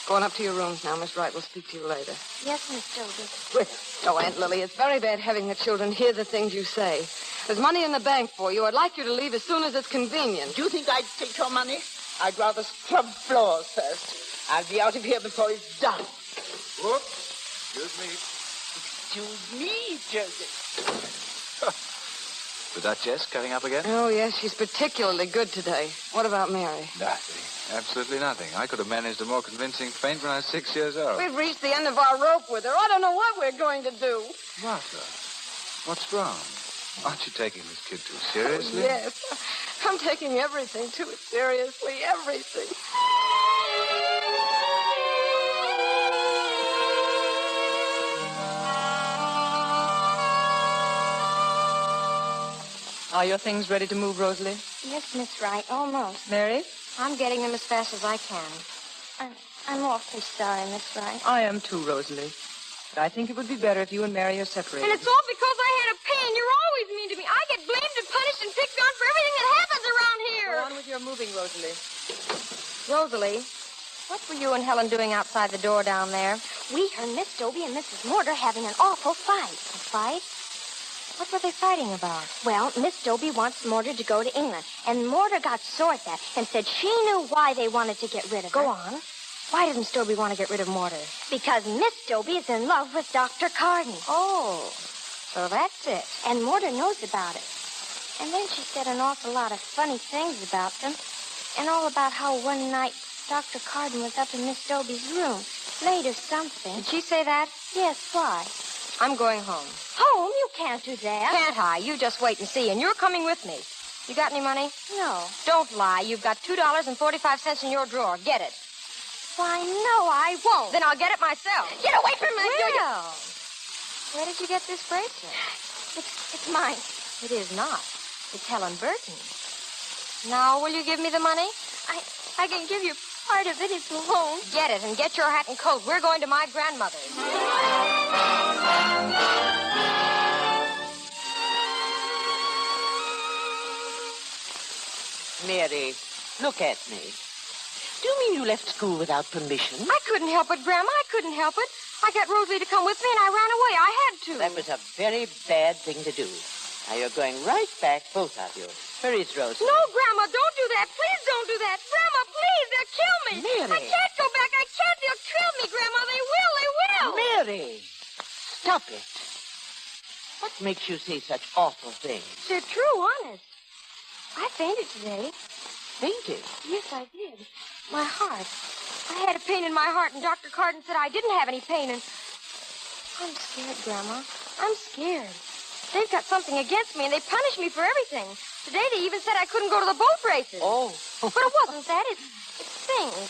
Speaker 5: Going up to your rooms now. Miss Wright will speak to you later.
Speaker 17: Yes, Miss Stobie.
Speaker 5: Oh, Aunt Lily, it's very bad having the children hear the things you say. There's money in the bank for you. I'd like you to leave as soon as it's convenient.
Speaker 11: Do you think I'd take your money? I'd rather scrub floors first. I'll be out of here before it's dark.
Speaker 15: Whoops. Excuse me.
Speaker 11: Excuse me, Joseph.
Speaker 15: The Duchess coming up again?
Speaker 5: Oh, yes, she's particularly good today. What about Mary?
Speaker 15: Nothing. Absolutely nothing. I could have managed a more convincing faint when I was 6 years old.
Speaker 5: We've reached the end of our rope with her. I don't know what we're going to do.
Speaker 15: Martha, what's wrong? Aren't you taking this kid too seriously?
Speaker 5: Oh, yes. I'm taking everything too seriously. Everything.
Speaker 16: Are your things ready to move, Rosalie?
Speaker 17: Yes, Miss Wright, almost.
Speaker 16: Mary?
Speaker 17: I'm getting them as fast as I can. I'm awfully sorry, Miss Wright.
Speaker 16: I am too, Rosalie. But I think it would be better if you and Mary are separated.
Speaker 17: And it's all because I had a pain. You're always mean to me. I get blamed and punished and picked on for everything that happens around here.
Speaker 16: Go on with your moving, Rosalie.
Speaker 17: Rosalie, what were you and Helen doing outside the door down there? We heard Miss Dobie and Mrs. Mortar having an awful fight. A fight? What were they fighting about? Well, Miss Dobie wants Mortar to go to England, and Mortar got sore at that and said she knew why they wanted to get rid of her. Go on. Why did Miss Dobie want to get rid of Mortar? Because Miss Dobie is in love with Dr. Carden. Oh, so that's it. And Mortar knows about it. And then she said an awful lot of funny things about them, and all about how one night Dr. Carden was up in Miss Dobie's room, late or something. Did she say that? Yes, why? I'm going home. Home? You can't do that. Can't I? You just wait and see, and you're coming with me. You got any money? No. Don't lie. You've got $2.45 in your drawer. Get it. Why, no, I won't. Then I'll get it myself. Get away from me. Well, where did you get this bracelet? It's mine. It is not. It's Helen Burton's. Now, will you give me the money? I can give you part of it if you won't. Get it, and get your hat and coat. We're going to my grandmother's.
Speaker 4: Mary, look at me. Do you mean you left school without permission?
Speaker 17: I couldn't help it, Grandma. I couldn't help it. I got Rosalie to come with me, and I ran away. I had to.
Speaker 4: That was a very bad thing to do. Now, you're going right back, both of you. Where is Rosalie?
Speaker 17: No, Grandma, don't do that. Please don't do that. Grandma, please, they'll kill me.
Speaker 4: Mary.
Speaker 17: I can't go back. I can't. They'll kill me, Grandma. They will. They will.
Speaker 4: Mary, stop it. What makes you say such awful things?
Speaker 17: They're true, honest. I fainted today.
Speaker 4: Fainted?
Speaker 17: Yes, I did. My heart. I had a pain in my heart, and Dr. Carden said I didn't have any pain, and I'm scared, Grandma. I'm scared. They've got something against me, and they punish me for everything. Today they even said I couldn't go to the boat races.
Speaker 4: Oh.
Speaker 17: But it wasn't that. It's things.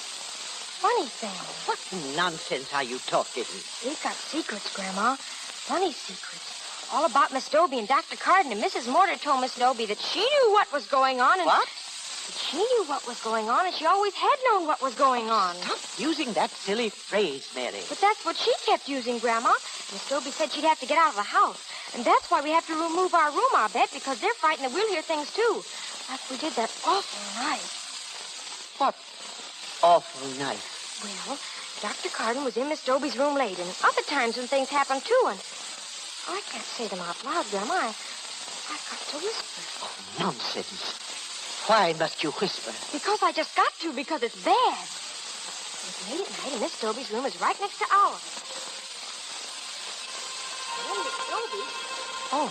Speaker 17: Funny things.
Speaker 4: What nonsense are you talking?
Speaker 17: They've got secrets, Grandma. Funny secrets. All about Miss Dobie and Dr. Carden, and Mrs. Mortar told Miss Dobie that she knew what was going on, and...
Speaker 4: What?
Speaker 17: That she knew what was going on, and she always had known what was going on.
Speaker 4: Stop using that silly phrase, Mary.
Speaker 17: But that's what she kept using, Grandma. Miss Dobie said she'd have to get out of the house. And that's why we have to remove our room, I'll bet, because they're frightened that we'll hear things, too. Like we did that awful night.
Speaker 4: What awful night?
Speaker 17: Well, Dr. Carden was in Miss Dobie's room late, and other times when things happen, too, and... I can't say them out loud, Grandma. I've got to whisper.
Speaker 4: Oh, nonsense. Why must you whisper?
Speaker 17: Because I just got to, because it's bad. It's late at night, and Miss Dobie's room is right next to ours. And Miss Dobie...
Speaker 4: Oh.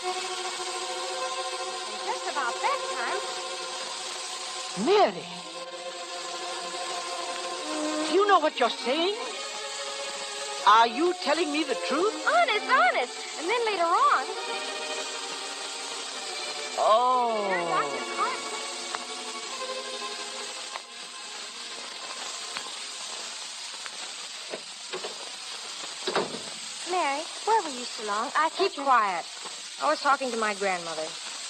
Speaker 17: And just about that time...
Speaker 4: Mary! Do you know what you're saying? Are you telling me the truth?
Speaker 17: Honest, honest. And then later on...
Speaker 4: Oh.
Speaker 17: There's Dr. Carden. Mary, where were you so long? Keep quiet. I was talking to my grandmother.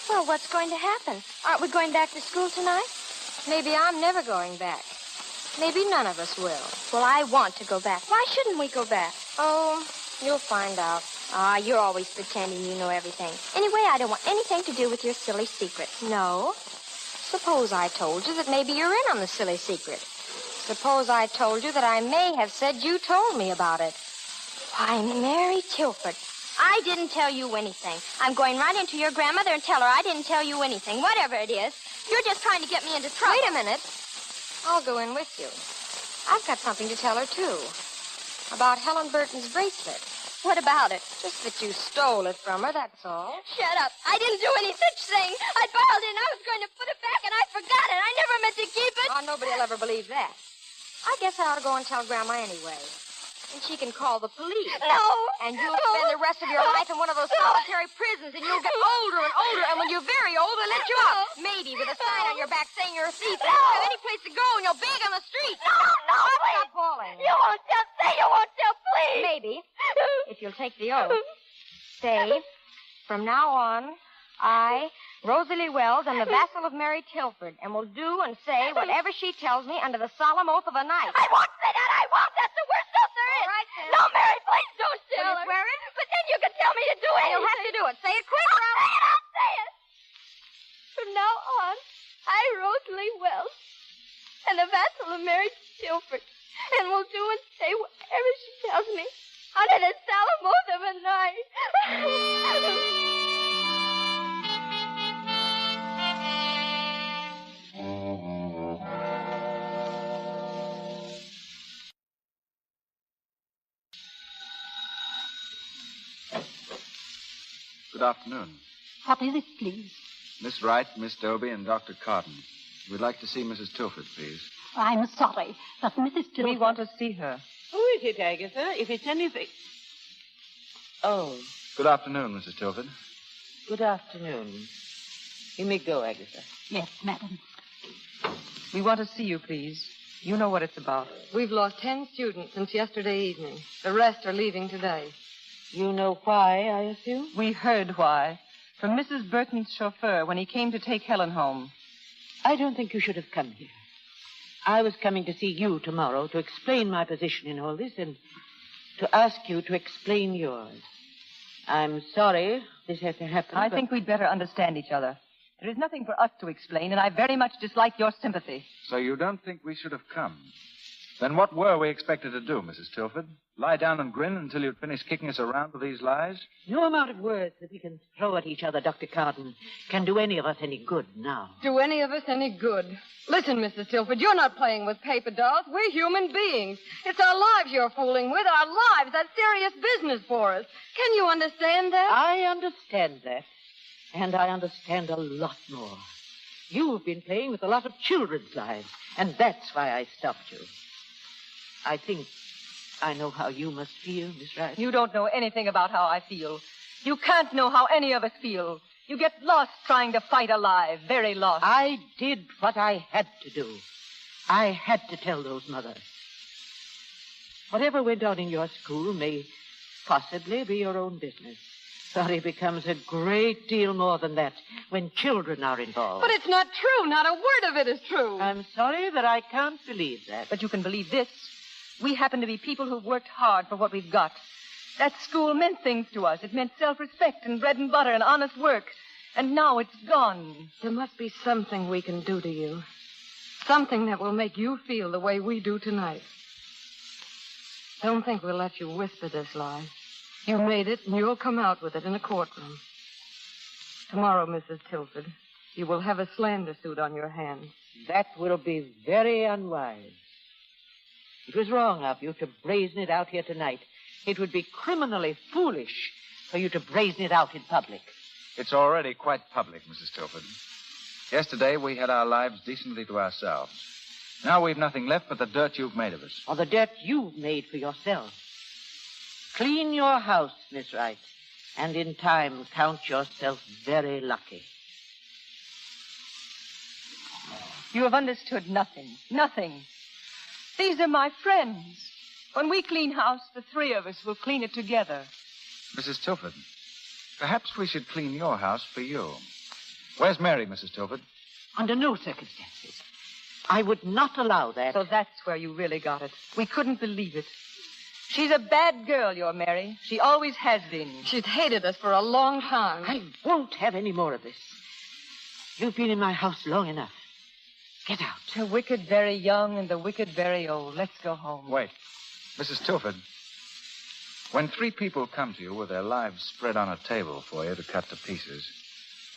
Speaker 17: Well, what's going to happen? Aren't we going back to school tonight? Maybe I'm never going back. Maybe none of us will. Well, I want to go back. Why shouldn't we go back? Oh, you'll find out. Ah, you're always pretending you know everything. Anyway, I don't want anything to do with your silly secrets. No? Suppose I told you that maybe you're in on the silly secret. Suppose I told you that I may have said you told me about it. Why, Mary Tilford, I didn't tell you anything. I'm going right into your grandmother and tell her I didn't tell you anything, whatever it is. You're just trying to get me into trouble. Wait a minute. I'll go in with you. I've got something to tell her, too. About Helen Burton's bracelet. What about it? Just that you stole it from her, that's all. Shut up. I didn't do any such thing. I borrowed it and I was going to put it back and I forgot it. I never meant to keep it. Oh, nobody will ever believe that. I guess I ought to go and tell Grandma anyway. And she can call the police. No. And you'll spend the rest of your life in one of those solitary prisons, and you'll get older and older, and when you're very old, they'll let you out. Maybe with a sign on your back saying you're a thief. And you don't have any place to go, and you'll beg on the street. No, please. Stop bawling. You won't tell. Say you won't tell, please. Maybe. If you'll take the oath. Say, from now on,
Speaker 20: I, Rosalie Wells, am the vassal of Mary Tilford, and will do and say whatever she tells me under the solemn oath of a knight.
Speaker 5: I won't say that. I won't. That's the worst oath there is.
Speaker 20: All right, then.
Speaker 5: No, Mary, please don't tell
Speaker 20: Will you
Speaker 5: her.
Speaker 20: swear it?
Speaker 5: But then you can tell me to do it.
Speaker 20: You'll have to do it. Say it quick, or
Speaker 5: I'll say it. I'll say it. From now on, I, Rosalie Wells, am the vassal of Mary Tilford, and will do and say whatever she tells me under the solemn oath of a knight.
Speaker 21: Good afternoon.
Speaker 22: What is it, please?
Speaker 21: Miss Wright, Miss Dobie, and Dr. Carton. We'd like to see Mrs. Tilford, please.
Speaker 22: I'm sorry. Does Mrs. Tilford...
Speaker 16: We want to see her.
Speaker 23: Who is it, Agatha? If it's anything... Oh,
Speaker 21: Good afternoon, Mrs. Tilford.
Speaker 23: good afternoon. You may go, Agatha.
Speaker 22: Yes, madam.
Speaker 16: We want to see you, please. You know what it's about.
Speaker 5: We've lost 10 students since yesterday evening. The rest are leaving today.
Speaker 23: You know why, I assume?
Speaker 16: We heard why. From Mrs. Burton's chauffeur when he came to take Helen home.
Speaker 23: I don't think you should have come here. I was coming to see you tomorrow to explain my position in all this and to ask you to explain yours. I'm sorry this had to happen.
Speaker 16: I think we'd better understand each other. There is nothing for us to explain, and I very much dislike your sympathy.
Speaker 21: So you don't think we should have come? Then what were we expected to do, Mrs. Tilford? Lie down and grin until you'd finish kicking us around with these lies?
Speaker 23: No amount of words that we can throw at each other, Dr. Carton, can do any of us any good now.
Speaker 5: Do any of us any good? Listen, Mrs. Tilford, you're not playing with paper dolls. We're human beings. It's our lives you're fooling with. Our lives. That's serious business for us. Can you understand that?
Speaker 23: I understand that. And I understand a lot more. You've been playing with a lot of children's lives, and that's why I stopped you. I think I know how you must feel, Miss Wright.
Speaker 16: You don't know anything about how I feel. You can't know how any of us feel. You get lost trying to fight alive, very lost.
Speaker 23: I did what I had to do. I had to tell those mothers. Whatever went on in your school may possibly be your own business. But it becomes a great deal more than that when children are involved.
Speaker 5: But it's not true. Not a word of it is true.
Speaker 23: I'm sorry that I can't believe that.
Speaker 16: But you can believe this. We happen to be people who've worked hard for what we've got. That school meant things to us. It meant self-respect and bread and butter and honest work. And now it's gone.
Speaker 5: There must be something we can do to you. Something that will make you feel the way we do tonight. Don't think we'll let you whisper this lie. You made it, and you'll come out with it in a courtroom. Tomorrow, Mrs. Tilford, you will have a slander suit on your hands.
Speaker 23: That will be very unwise. It was wrong of you to brazen it out here tonight. It would be criminally foolish for you to brazen it out in public.
Speaker 21: It's already quite public, Mrs. Tilford. Yesterday, we had our lives decently to ourselves. Now we've nothing left but the dirt you've made of us.
Speaker 23: Or the dirt you've made for yourself. Clean your house, Miss Wright, and in time count yourself very lucky.
Speaker 16: You have understood nothing. Nothing. These are my friends. When we clean house, the three of us will clean it together.
Speaker 21: Mrs. Tilford, perhaps we should clean your house for you. Where's Mary, Mrs. Tilford?
Speaker 23: Under no circumstances. I would not allow that.
Speaker 16: So that's where you really got it. We couldn't believe it. She's a bad girl, your Mary. She always has been.
Speaker 5: She's hated us for a long time.
Speaker 23: I won't have any more of this. You've been in my house long enough. Get out.
Speaker 16: The wicked very young and the wicked very old. Let's go home.
Speaker 21: Wait. Mrs. Tilford, when three people come to you with their lives spread on a table for you to cut to pieces,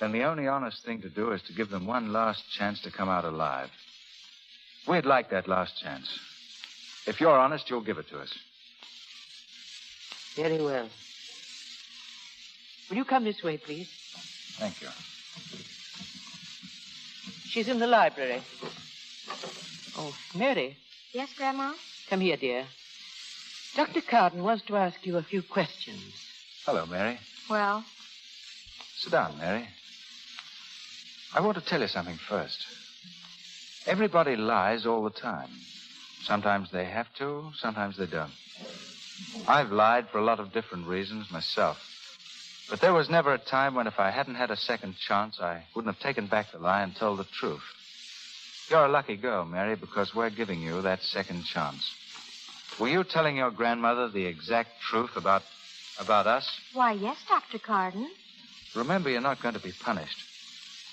Speaker 21: then the only honest thing to do is to give them one last chance to come out alive. We'd like that last chance. If you're honest, you'll give it to us.
Speaker 23: Very well. Will you come this way, please?
Speaker 21: Thank you.
Speaker 23: She's in the library. Oh, Mary.
Speaker 20: Yes, Grandma?
Speaker 23: Come here, dear. Dr. Carden wants to ask you a few questions.
Speaker 21: Hello, Mary.
Speaker 20: Well?
Speaker 21: Sit down, Mary. I want to tell you something first. Everybody lies all the time. Sometimes they have to, sometimes they don't. I've lied for a lot of different reasons myself. But there was never a time when if I hadn't had a second chance, I wouldn't have taken back the lie and told the truth. You're a lucky girl, Mary, because we're giving you that second chance. Were you telling your grandmother the exact truth about us?
Speaker 20: Why, yes, Dr. Carden.
Speaker 21: Remember, you're not going to be punished.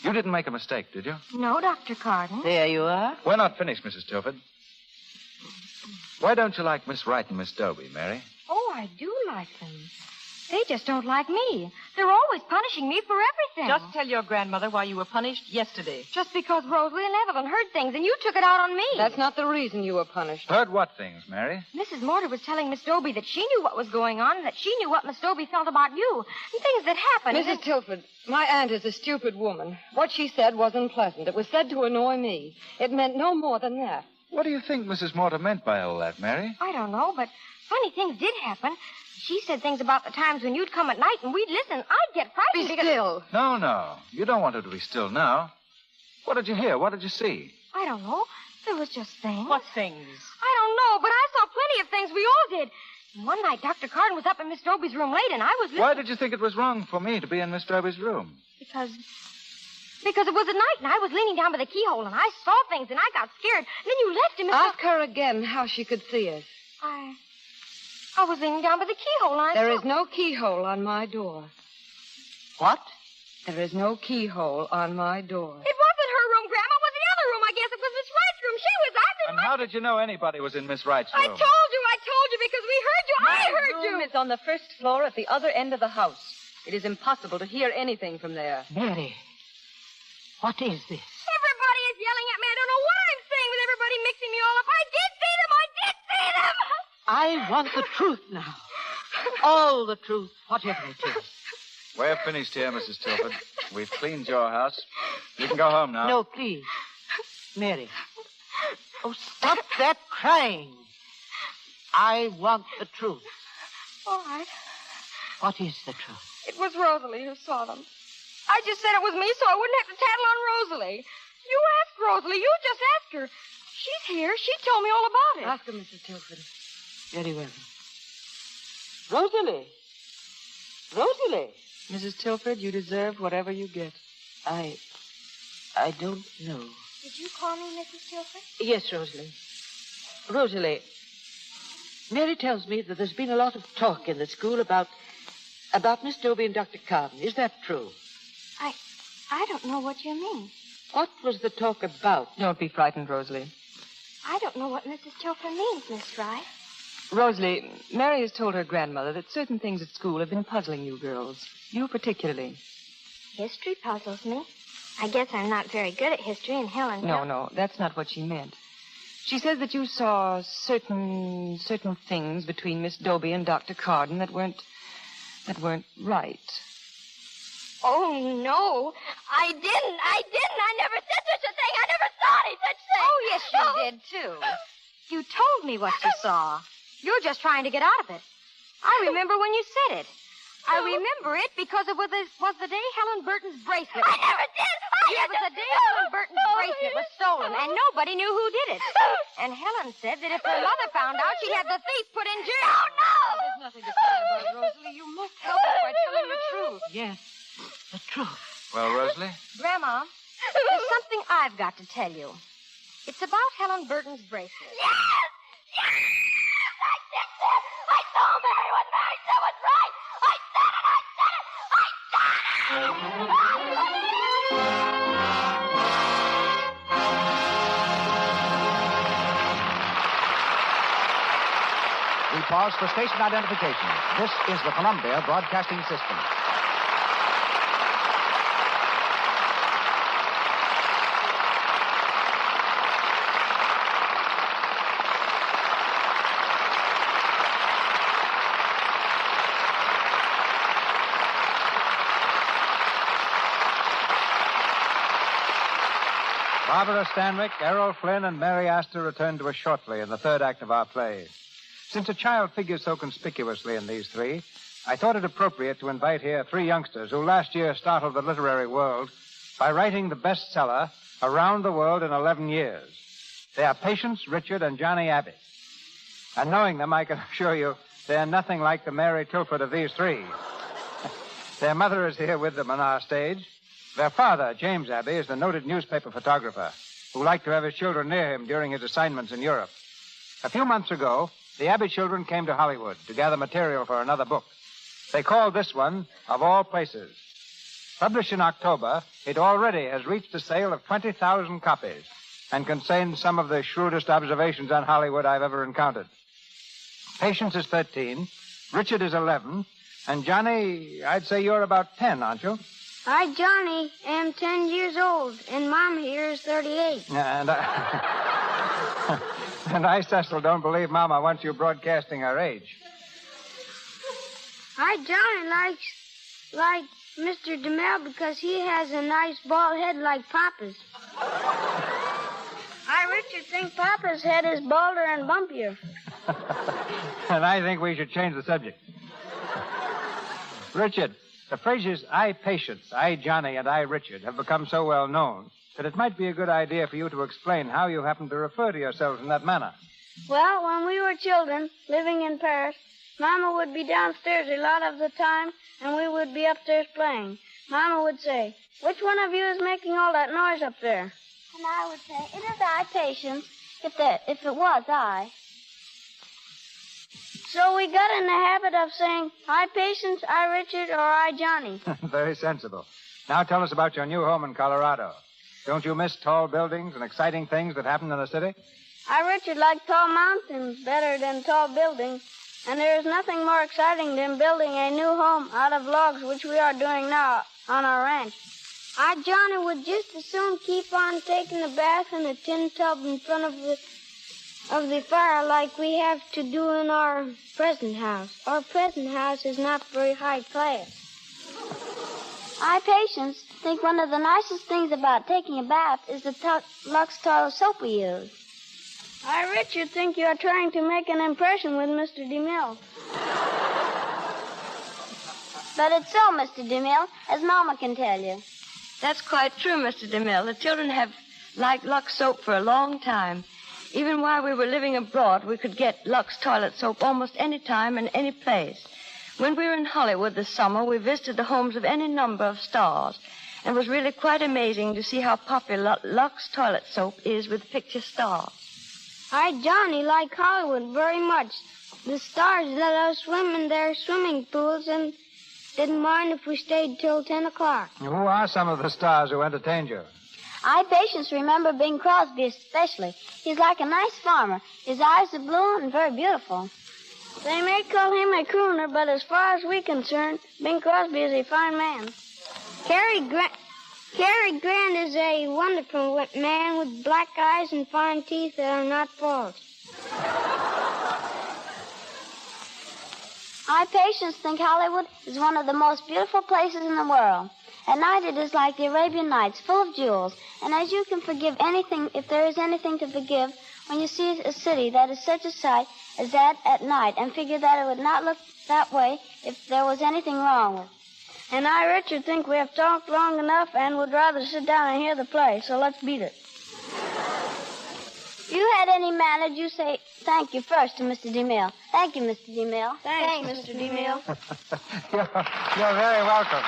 Speaker 21: You didn't make a mistake, did you?
Speaker 20: No, Dr. Carden.
Speaker 23: There you are.
Speaker 21: We're not finished, Mrs. Tilford. Why don't you like Miss Wright and Miss Dobie, Mary?
Speaker 20: Oh, I do like them. They just don't like me. They're always punishing me for everything.
Speaker 16: Just tell your grandmother why you were punished yesterday.
Speaker 20: Just because Rosalie and Evelyn heard things and you took it out on me.
Speaker 16: That's not the reason you were punished.
Speaker 21: Heard what things, Mary?
Speaker 20: Mrs. Mortar was telling Miss Dobie that she knew what was going on and that she knew what Miss Dobie felt about you and things that happened.
Speaker 16: Mrs. Tilford, my aunt is a stupid woman. What she said wasn't pleasant. It was said to annoy me. It meant no more than that.
Speaker 21: What do you think Mrs. Mortar meant by all that, Mary?
Speaker 20: I don't know, but funny things did happen. She said things about the times when you'd come at night and we'd listen. I'd get frightened
Speaker 16: Be still.
Speaker 21: No. You don't want her to be still now. What did you hear? What did you see?
Speaker 20: I don't know. There was just things.
Speaker 16: What things?
Speaker 20: I don't know, but I saw plenty of things. We all did. And one night, Dr. Carden was up in Miss Dobie's room late, and I was listening.
Speaker 21: Why did you think it was wrong for me to be in Miss Dobie's room?
Speaker 20: Because it was at night, and I was leaning down by the keyhole, and I saw things, and I got scared. And then you left him.
Speaker 16: Ask her again how she could see us.
Speaker 20: I was leaning down by the keyhole, and
Speaker 16: There is no keyhole on my door.
Speaker 23: What?
Speaker 16: There is no keyhole on my door.
Speaker 20: It wasn't her room, Grandma. It was the other room. I guess it was Miss Wright's room. She was up in
Speaker 21: And how did you know anybody was in Miss Wright's room?
Speaker 20: I told you, because we heard you. I heard
Speaker 16: My room
Speaker 20: you.
Speaker 16: is on the first floor at the other end of the house. It is impossible to hear anything from there.
Speaker 23: Mary, what is this?
Speaker 20: Everybody is yelling at me. I don't know what I'm saying with everybody mixing me all up. I did see them.
Speaker 23: I want the truth now. All the truth, whatever it is.
Speaker 21: We're finished here, Mrs. Tilford. We've cleaned your house. You can go home now.
Speaker 23: No, please. Mary. Oh, stop that crying. I want the truth.
Speaker 20: All right.
Speaker 23: What is the truth?
Speaker 20: It was Rosalie who saw them. I just said it was me so I wouldn't have to tattle on Rosalie. You ask Rosalie. You just ask her. She's here. She told me all about it.
Speaker 16: Ask her, Mrs. Tilford.
Speaker 23: Very well. Rosalie. Rosalie.
Speaker 16: Mrs. Tilford, you deserve whatever you get.
Speaker 23: I don't know.
Speaker 20: Did you call me, Mrs. Tilford?
Speaker 23: Yes, Rosalie. Rosalie, Mary tells me that there's been a lot of talk in the school about Miss Dobie and Dr. Carden. Is that true?
Speaker 20: I don't know what you mean.
Speaker 23: What was the talk about?
Speaker 16: Don't be frightened, Rosalie.
Speaker 20: I don't know what Mrs. Tilford means, Miss Wright.
Speaker 16: Rosalie, Mary has told her grandmother that certain things at school have been puzzling you girls. You particularly.
Speaker 20: History puzzles me. I guess I'm not very good at history, and Helen...
Speaker 16: No, that's not what she meant. She says that you saw certain things between Miss Dobie and Dr. Carden that weren't right.
Speaker 20: Oh, no. I didn't. I never said such a thing. I never saw any such thing. Oh, yes, you did, too. You told me what you saw. You're just trying to get out of it. I remember when you said it. I remember it because it was the day Helen Burton's bracelet... I never did! It was the day Helen Burton's bracelet was stolen, and nobody knew who did it. And Helen said that if her mother found out, she'd have the thief put in jail. Oh, no!
Speaker 16: There's nothing to cry about, Rosalie. You must help us by telling the truth.
Speaker 23: Yes, the truth.
Speaker 21: Well, Rosalie?
Speaker 20: Grandma, there's something I've got to tell you. It's about Helen Burton's bracelet. Yes! Yes! I did this! I saw Mary when Mary said was right! I said it! I said it! I said it!
Speaker 1: We pause for station identification. This is the Columbia Broadcasting System.
Speaker 15: Barbara Stanwyck, Errol Flynn, and Mary Astor return to us shortly in the third act of our play. Since a child figures so conspicuously in these three, I thought it appropriate to invite here three youngsters who last year startled the literary world by writing the bestseller Around the World in 11 Years. They are Patience, Richard, and Johnny Abbott. And knowing them, I can assure you they're nothing like the Mary Tilford of these three. Their mother is here with them on our stage. Their father, James Abbey, is the noted newspaper photographer who liked to have his children near him during his assignments in Europe. A few months ago, the Abbey children came to Hollywood to gather material for another book. They called this one Of All Places. Published in October, it already has reached a sale of 20,000 copies and contains some of the shrewdest observations on Hollywood I've ever encountered. Patience is 13, Richard is 11, and Johnny, I'd say you're about 10, aren't you?
Speaker 6: I, Johnny, am 10 years old, and Mom here is 38.
Speaker 15: And I, Cecil, don't believe Mama wants you broadcasting her age.
Speaker 6: I, Johnny, like Mr. DeMille because he has a nice bald head like Papa's. I, Richard, think Papa's head is balder and bumpier.
Speaker 15: And I think we should change the subject. Richard, the phrases I, Patience, I, Johnny, and I, Richard have become so well known that it might be a good idea for you to explain how you happen to refer to yourselves in that manner.
Speaker 6: Well, when we were children, living in Paris, Mama would be downstairs a lot of the time, and we would be upstairs playing. Mama would say, "Which one of you is making all that noise up there?"
Speaker 20: And I would say, "It is I, Patience, if it was I."
Speaker 6: So we got in the habit of saying, "I, Patience, I, Richard, or I, Johnny."
Speaker 15: Very sensible. Now tell us about your new home in Colorado. Don't you miss tall buildings and exciting things that happen in the city?
Speaker 6: I, Richard, like tall mountains better than tall buildings. And there is nothing more exciting than building a new home out of logs, which we are doing now on our ranch. I, Johnny, would just as soon keep on taking a bath in a tin tub in front of the fire like we have to do in our present house. Our present house is not very high class.
Speaker 20: I, Patience, think one of the nicest things about taking a bath is the Lux toilet soap we use.
Speaker 6: I, Richard, think you are trying to make an impression with Mr. DeMille.
Speaker 20: But it's so, Mr. DeMille, as Mama can tell you.
Speaker 9: That's quite true, Mr. DeMille. The children have liked Lux soap for a long time. Even while we were living abroad, we could get Lux toilet soap almost any time and any place. When we were in Hollywood this summer, we visited the homes of any number of stars. And it was really quite amazing to see how popular Lux toilet soap is with picture stars.
Speaker 6: I, Johnny, like Hollywood very much. The stars let us swim in their swimming pools and didn't mind if we stayed till 10 o'clock.
Speaker 15: Who are some of the stars who entertained you?
Speaker 20: I, Patience, remember Bing Crosby especially. He's like a nice farmer. His eyes are blue and very beautiful.
Speaker 6: They may call him a crooner, but as far as we're concerned, Bing Crosby is a fine man. Cary Grant is a wonderful man with black eyes and fine teeth that are not false.
Speaker 20: I, Patience, think Hollywood is one of the most beautiful places in the world. At night it is like the Arabian Nights, full of jewels. And as you can forgive anything, if there is anything to forgive, when you see a city that is such a sight as that at night, and figure that it would not look that way if there was anything wrong with it.
Speaker 6: And I, Richard, think we have talked long enough and would rather sit down and hear the play, so let's beat it.
Speaker 20: If you had any manners, you say thank you first to Mr. DeMille. Thank you, Mr. DeMille.
Speaker 6: Thanks, Mr. DeMille.
Speaker 15: You're very welcome.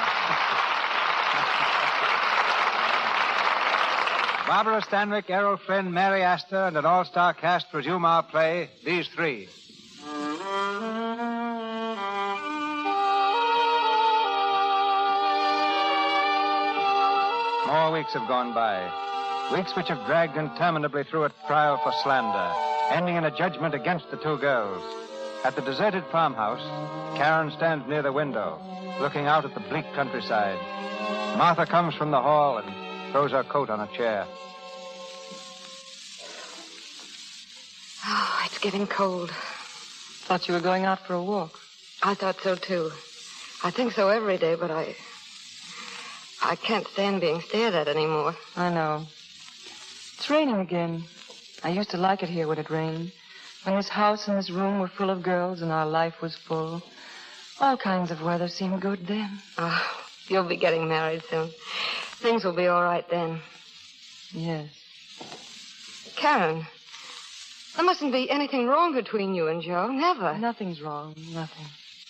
Speaker 15: Barbara Stanwyck, Errol Flynn, Mary Astor, and an all-star cast resume our play, These Three. More weeks have gone by. Weeks which have dragged interminably through a trial for slander, ending in a judgment against the two girls. At the deserted farmhouse, Karen stands near the window, looking out at the bleak countryside. Martha comes from the hall and throws her coat on a chair.
Speaker 16: Oh, it's getting cold. Thought you were going out for a walk. I thought so, too. I think so every day, but I can't stand being stared at anymore. I know. It's raining again. I used to like it here when it rained. When this house and this room were full of girls and our life was full. All kinds of weather seemed good then. Oh, you'll be getting married soon. Things will be all right then. Yes. Karen, there mustn't be anything wrong between you and Joe. Never. Nothing's wrong. Nothing.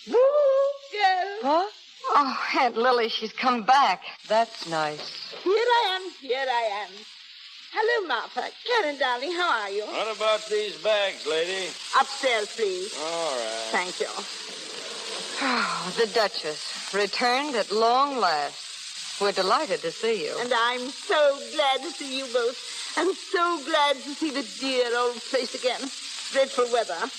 Speaker 10: Yes.
Speaker 16: What?
Speaker 9: Oh, Aunt Lily, she's come back.
Speaker 16: That's nice.
Speaker 11: Here I am. Hello, Martha. Karen, darling, how are you?
Speaker 13: What about these bags, lady?
Speaker 11: Upstairs, please.
Speaker 13: All right.
Speaker 11: Thank you.
Speaker 9: Oh, the Duchess, returned at long last. We're delighted to see you.
Speaker 11: And I'm so glad to see you both. I'm so glad to see the dear old place again. Dreadful weather.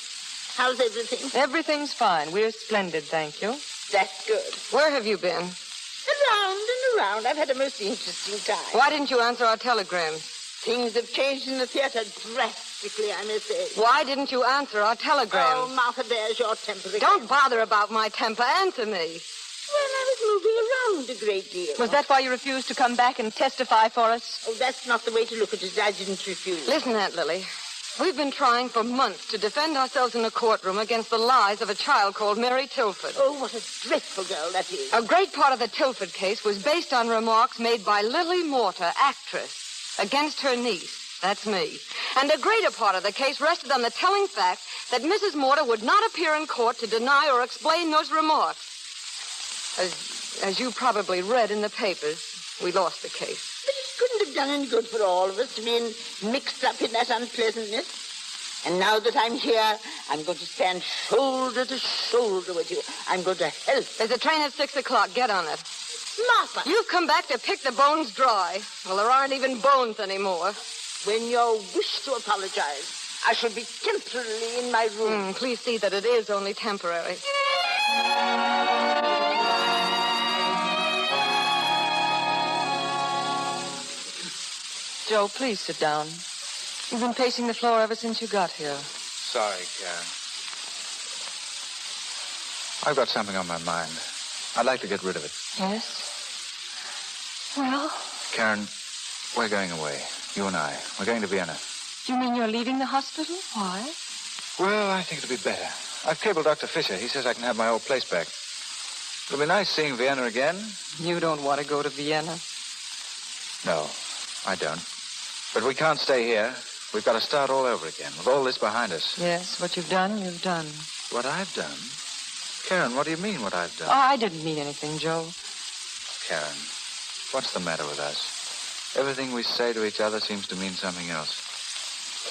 Speaker 11: How's everything?
Speaker 16: Everything's fine. We're splendid, thank you.
Speaker 11: That's good.
Speaker 9: Where have you been?
Speaker 11: Around and around. I've had a most interesting time.
Speaker 9: Why didn't you answer our telegrams?
Speaker 11: Things have changed in the theater drastically, I must say.
Speaker 9: Why didn't you answer our telegrams?
Speaker 11: Oh, Martha, there's your temper again.
Speaker 9: Don't bother about my temper. Answer me.
Speaker 11: Well, I was moving around a great deal.
Speaker 16: Was that why you refused to come back and testify for us?
Speaker 11: Oh, that's not the way to look at it. I didn't refuse.
Speaker 9: Listen, Aunt Lily. We've been trying for months to defend ourselves in a courtroom against the lies of a child called Mary Tilford.
Speaker 11: Oh, what a dreadful girl that is.
Speaker 9: A great part of the Tilford case was based on remarks made by Lily Morter, actress, against her niece. That's me. And a greater part of the case rested on the telling fact that Mrs. Morter would not appear in court to deny or explain those remarks. As you probably read in the papers, we lost the case.
Speaker 11: But it couldn't have done any good for all of us to be mixed up in that unpleasantness. And now that I'm here, I'm going to stand shoulder to shoulder with you. I'm going to help.
Speaker 9: There's a train at 6 o'clock. Get on it.
Speaker 11: Martha!
Speaker 9: You've come back to pick the bones dry. Well, there aren't even bones anymore.
Speaker 11: When you wish to apologize, I shall be temporarily in my room.
Speaker 9: Please see that it is only temporary.
Speaker 16: Joe, please sit down. You've been pacing the floor ever since you got here.
Speaker 15: Sorry, Karen. I've got something on my mind. I'd like to get rid of it.
Speaker 16: Yes? Well?
Speaker 15: Karen, we're going away. You and I. We're going to Vienna.
Speaker 16: You mean you're leaving the hospital? Why?
Speaker 15: Well, I think it'll be better. I've cabled Dr. Fisher. He says I can have my old place back. It'll be nice seeing Vienna again.
Speaker 16: You don't want to go to Vienna.
Speaker 15: No, I don't. But we can't stay here. We've got to start all over again, with all this behind us.
Speaker 16: Yes, what you've done, you've done.
Speaker 15: What I've done? Karen, what do you mean, what I've done?
Speaker 16: Oh, I didn't mean anything, Joe.
Speaker 15: Karen, what's the matter with us? Everything we say to each other seems to mean something else.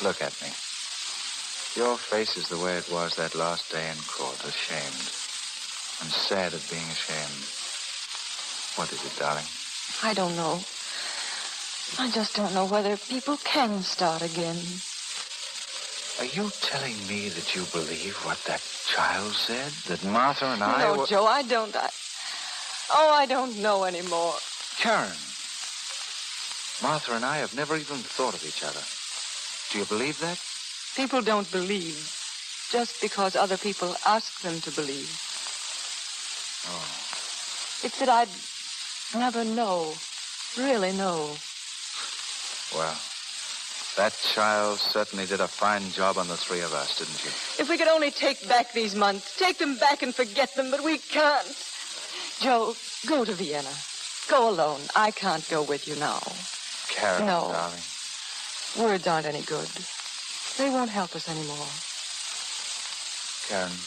Speaker 15: Look at me. Your face is the way it was that last day in court, ashamed. And sad at being ashamed. What is it, darling?
Speaker 16: I don't know. I just don't know whether people can start again.
Speaker 15: Are you telling me that you believe what that child said? That Martha and I
Speaker 16: No,
Speaker 15: were...
Speaker 16: Joe, I don't. I don't know anymore.
Speaker 15: Karen, Martha and I have never even thought of each other. Do you believe that?
Speaker 16: People don't believe just because other people ask them to believe.
Speaker 15: Oh.
Speaker 16: It's that I'd never know, really know.
Speaker 15: Well, that child certainly did a fine job on the three of us, didn't she?
Speaker 16: If we could only take back these months, take them back and forget them, but we can't. Joe, go to Vienna. Go alone. I can't go with you now.
Speaker 15: Karen,
Speaker 16: No.
Speaker 15: darling.
Speaker 16: Words aren't any good. They won't help us anymore.
Speaker 15: Karen,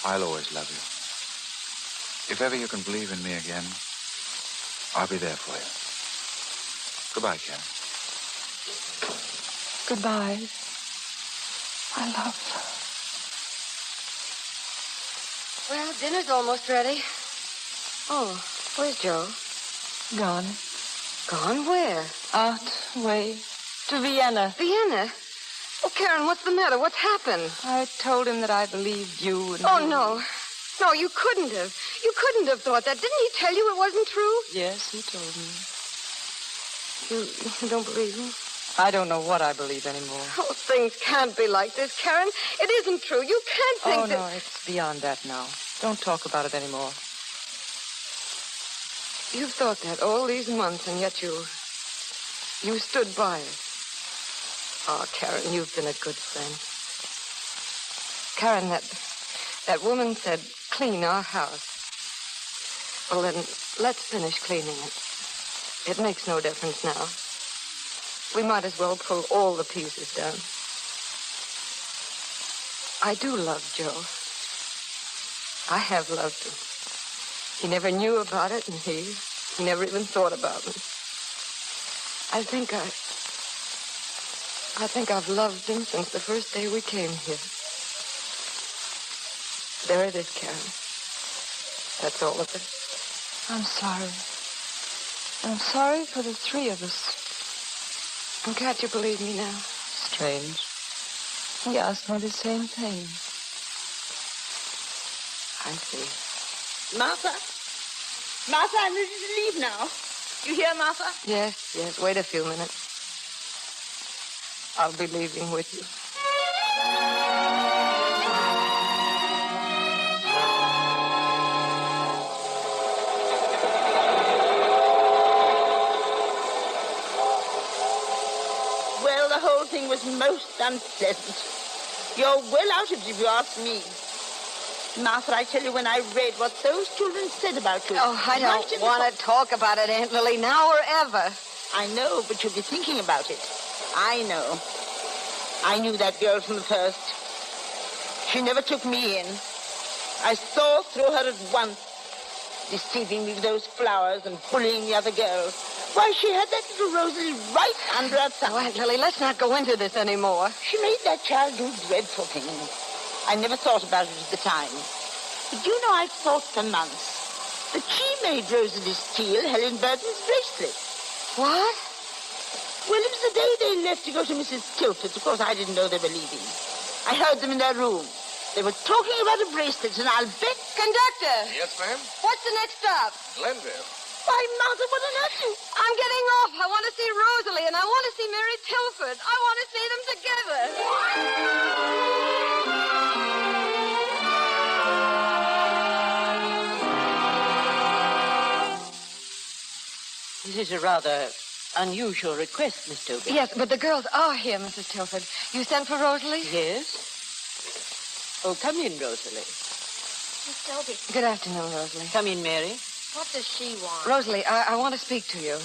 Speaker 15: I'll always love you. If ever you can believe in me again, I'll be there for you. Goodbye, Karen.
Speaker 16: Goodbye. I love.
Speaker 9: Well, dinner's almost ready. Oh, where's Joe?
Speaker 16: Gone.
Speaker 9: Gone where?
Speaker 16: Out, away. To Vienna.
Speaker 9: Vienna? Oh, Karen, what's the matter? What's happened?
Speaker 16: I told him that I believed you and...
Speaker 9: Oh, no. No, you couldn't have. You couldn't have thought that. Didn't he tell you it wasn't true?
Speaker 16: Yes, he told me.
Speaker 9: You don't believe him?
Speaker 16: I don't know what I believe anymore.
Speaker 9: Oh, things can't be like this, Karen. It isn't true. You can't think that...
Speaker 16: Oh, no, it's beyond that now. Don't talk about it anymore.
Speaker 9: You've thought that all these months, and yet you stood by it. Oh, Karen, you've been a good friend. Karen, that woman said, clean our house. Well, then, let's finish cleaning it. It makes no difference now. We might as well pull all the pieces down. I do love Joe. I have loved him. He never knew about it, and he never even thought about me. I think I've loved him since the first day we came here. There it is, Karen. That's all of it.
Speaker 16: I'm sorry. I'm sorry for the three of us.
Speaker 9: And can't you believe me now?
Speaker 16: Strange. He asked me the same thing.
Speaker 9: I see.
Speaker 11: Martha? Martha, I'm ready to leave now. You hear, Martha?
Speaker 9: Yes. Wait a few minutes. I'll be leaving with you.
Speaker 11: Well, the whole thing was most unpleasant. You're well out of it, if you ask me. Martha, I tell you, when I read what those children said about you...
Speaker 9: Oh, I don't want to talk about it, Aunt Lily, now or ever.
Speaker 11: I know, but you'll be thinking about it. I know. I knew that girl from the first. She never took me in. I saw through her at once, deceiving me with those flowers and bullying the other girls. Why, she had that little Rosalie right under her thumb.
Speaker 9: Oh, Aunt Lily, let's not go into this anymore.
Speaker 11: She made that child do dreadful things. I never thought about it at the time. But you know, I've thought for months that she made Rosalie steal Helen Burton's bracelet.
Speaker 9: What?
Speaker 11: Well, it was the day they left to go to Mrs. Tilford's. Of course, I didn't know they were leaving. I heard them in their room. They were talking about a bracelet, and I'll bet...
Speaker 9: Conductor!
Speaker 3: Yes, ma'am?
Speaker 9: What's the next stop?
Speaker 3: Glenville.
Speaker 11: Why, Martha, what on earth you...
Speaker 9: I'm getting off. I want to see Rosalie, and I want to see Mary Tilford. I want to see them together.
Speaker 23: This is a rather unusual request, Miss Toby.
Speaker 9: Yes, but the girls are here, Mrs. Tilford. You sent for Rosalie?
Speaker 23: Yes. Oh, come in, Rosalie.
Speaker 20: Miss Toby.
Speaker 9: Good afternoon, Rosalie.
Speaker 23: Come in, Mary.
Speaker 20: What does she want?
Speaker 9: Rosalie, I want to speak to you.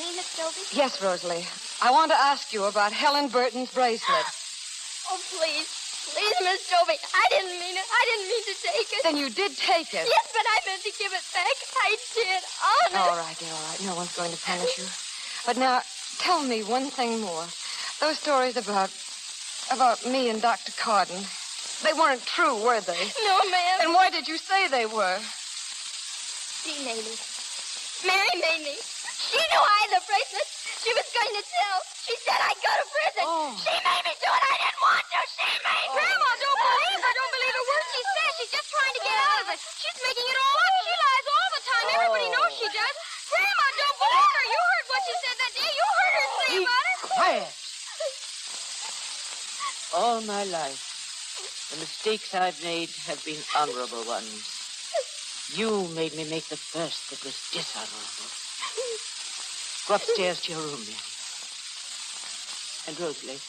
Speaker 20: Me, Miss Toby?
Speaker 9: Yes, Rosalie. I want to ask you about Helen Burton's bracelet.
Speaker 20: Oh, please. Please, Miss Toby. I didn't mean it. I didn't mean to take it.
Speaker 9: Then you did take it.
Speaker 20: Yes, but I meant to give it back. I did. Honest.
Speaker 9: All right, dear, all right. No one's going to punish you. But now, tell me one thing more. Those stories about me and Dr. Carden, they weren't true, were they?
Speaker 20: No, ma'am.
Speaker 9: And why did you say they were?
Speaker 20: She made me. Mary made me. She knew I had the bracelet. She was going to tell. She said I'd go to prison.
Speaker 9: Oh.
Speaker 20: She made me do it. I didn't want to. She made me.
Speaker 17: Grandma, don't believe her. Don't believe a word she says. She's just trying to get out of it. She's making it all up. She lies all the time. Everybody knows she does. Grandma, don't believe her. You heard what she said that day. You heard her say about it.
Speaker 23: Quiet. All my life, the mistakes I've made have been honorable ones. You made me make the first that was dishonorable. Go upstairs to your room, Mary. And Rosalie,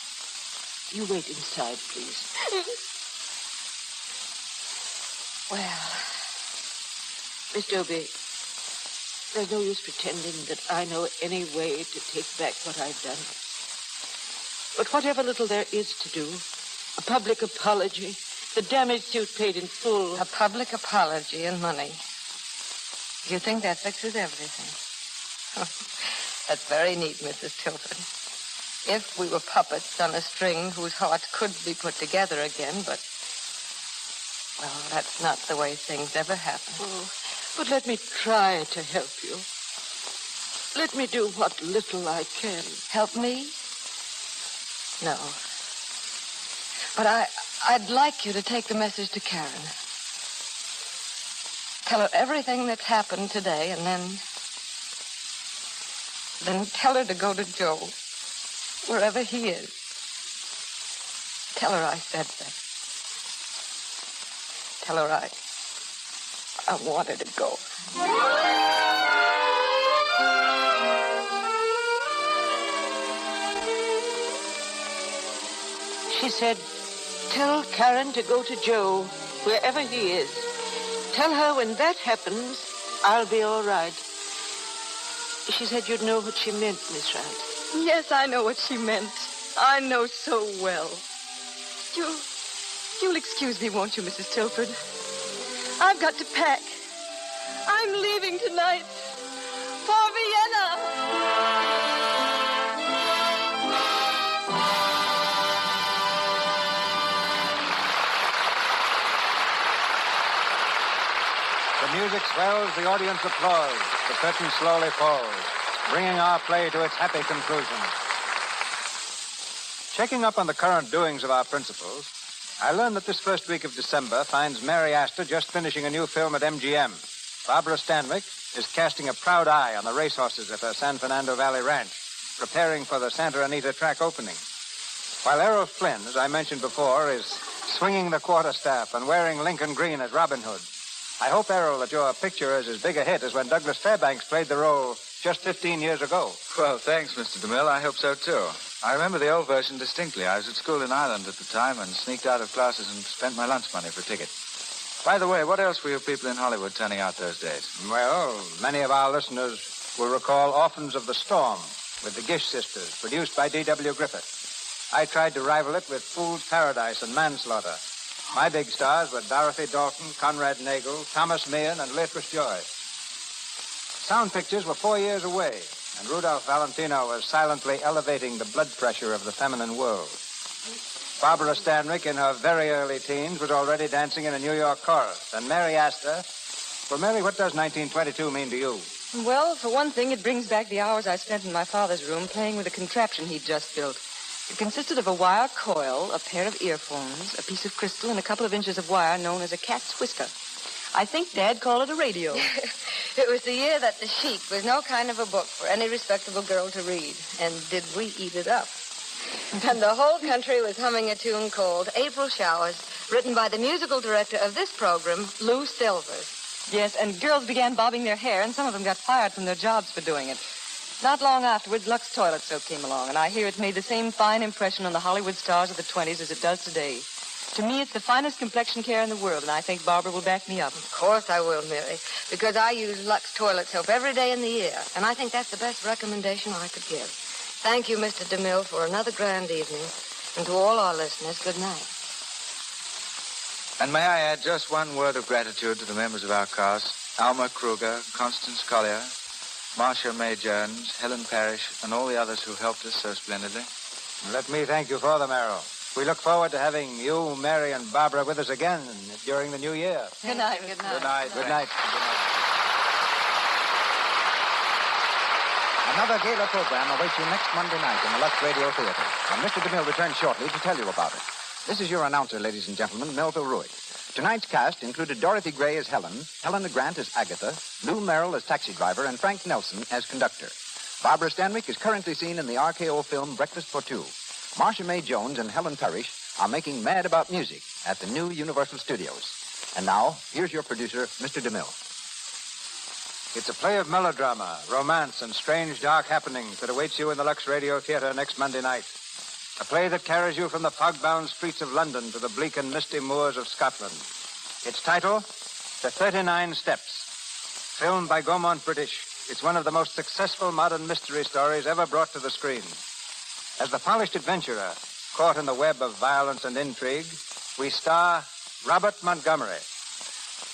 Speaker 23: you wait inside, please. Well, Miss Dobie, there's no use pretending that I know any way to take back what I've done. But whatever little there is to do, a public apology, the damage suit paid in full.
Speaker 9: A public apology and money. You think that fixes everything? That's very neat, Mrs. Tilford. If we were puppets on a string whose hearts could be put together again, but... well, that's not the way things ever happen.
Speaker 23: Oh, but let me try to help you. Let me do what little I can.
Speaker 9: Help me? No. But I'd like you to take the message to Karen. Tell her everything that's happened today, and then tell her to go to Joe, wherever he is. Tell her I said that. Tell her I want her to go.
Speaker 23: She said, tell Karen to go to Joe, wherever he is. Tell her when that happens, I'll be all right. She said you'd know what she meant, Miss Wright.
Speaker 9: Yes, I know what she meant. I know so well. You'll excuse me, won't you, Mrs. Tilford? I've got to pack. I'm leaving tonight for Vienna.
Speaker 15: The music swells, the audience applauds. The curtain slowly falls, bringing our play to its happy conclusion. Checking up on the current doings of our principals, I learned that this first week of December finds Mary Astor just finishing a new film at MGM. Barbara Stanwyck is casting a proud eye on the racehorses at her San Fernando Valley Ranch, preparing for the Santa Anita track opening. While Errol Flynn, as I mentioned before, is swinging the quarterstaff and wearing Lincoln green as Robin Hood. I hope, Errol, that your picture is as big a hit as when Douglas Fairbanks played the role just 15 years ago.
Speaker 21: Well, thanks, Mr. DeMille. I hope so, too. I remember the old version distinctly. I was at school in Ireland at the time and sneaked out of classes and spent my lunch money for a ticket. By the way, what else were you people in Hollywood turning out those days?
Speaker 15: Well, many of our listeners will recall Orphans of the Storm with the Gish sisters, produced by D.W. Griffith. I tried to rival it with Fool's Paradise and Manslaughter. My big stars were Dorothy Dalton, Conrad Nagel, Thomas Meehan, and Beatrice Joy. Sound pictures were 4 years away, and Rudolph Valentino was silently elevating the blood pressure of the feminine world. Barbara Stanwyck, in her very early teens, was already dancing in a New York chorus. And Mary Astor... Well, Mary, what does 1922 mean to you?
Speaker 16: Well, for one thing, it brings back the hours I spent in my father's room playing with a contraption he'd just built. It consisted of a wire coil, a pair of earphones, a piece of crystal, and a couple of inches of wire known as a cat's whisker. I think Dad called it a radio.
Speaker 9: It was the year that The Sheik was no kind of a book for any respectable girl to read. And did we eat it up? And the whole country was humming a tune called April Showers, written by the musical director of this program, Lou Silvers.
Speaker 16: Yes, and girls began bobbing their hair, and some of them got fired from their jobs for doing it. Not long afterwards, Lux Toilet Soap came along, and I hear it made the same fine impression on the Hollywood stars of the 20s as it does today. To me, it's the finest complexion care in the world, and I think Barbara will back me up.
Speaker 9: Of course I will, Mary, because I use Lux Toilet Soap every day in the year, and I think that's the best recommendation I could give. Thank you, Mr. DeMille, for another grand evening, and to all our listeners, good night.
Speaker 21: And may I add just one word of gratitude to the members of our cast, Alma Kruger, Constance Collier, Marcia May Jones, Helen Parrish, and all the others who helped us so splendidly.
Speaker 15: Let me thank you for them, Errol. We look forward to having you, Mary, and Barbara with us again during the new year.
Speaker 9: Good night. Good night.
Speaker 15: Good night. Good night. Another gala program awaits you next Monday night in the Lux Radio Theater. And Mr. DeMille returns shortly to tell you about it. This is your announcer, ladies and gentlemen, Melville Ruick. Tonight's cast included Dorothy Gray as Helen, Helena Grant as Agatha, Lou Merrill as taxi driver, and Frank Nelson as conductor. Barbara Stanwyck is currently seen in the RKO film Breakfast for Two. Marcia May Jones and Helen Parrish are making Mad About Music at the new Universal Studios. And now, here's your producer, Mr. DeMille. It's a play of melodrama, romance, and strange, dark happenings that awaits you in the Lux Radio Theater next Monday night. A play that carries you from the fog-bound streets of London to the bleak and misty moors of Scotland. Its title, The 39 Steps. Filmed by Gaumont British, it's one of the most successful modern mystery stories ever brought to the screen. As the polished adventurer, caught in the web of violence and intrigue, we star Robert Montgomery.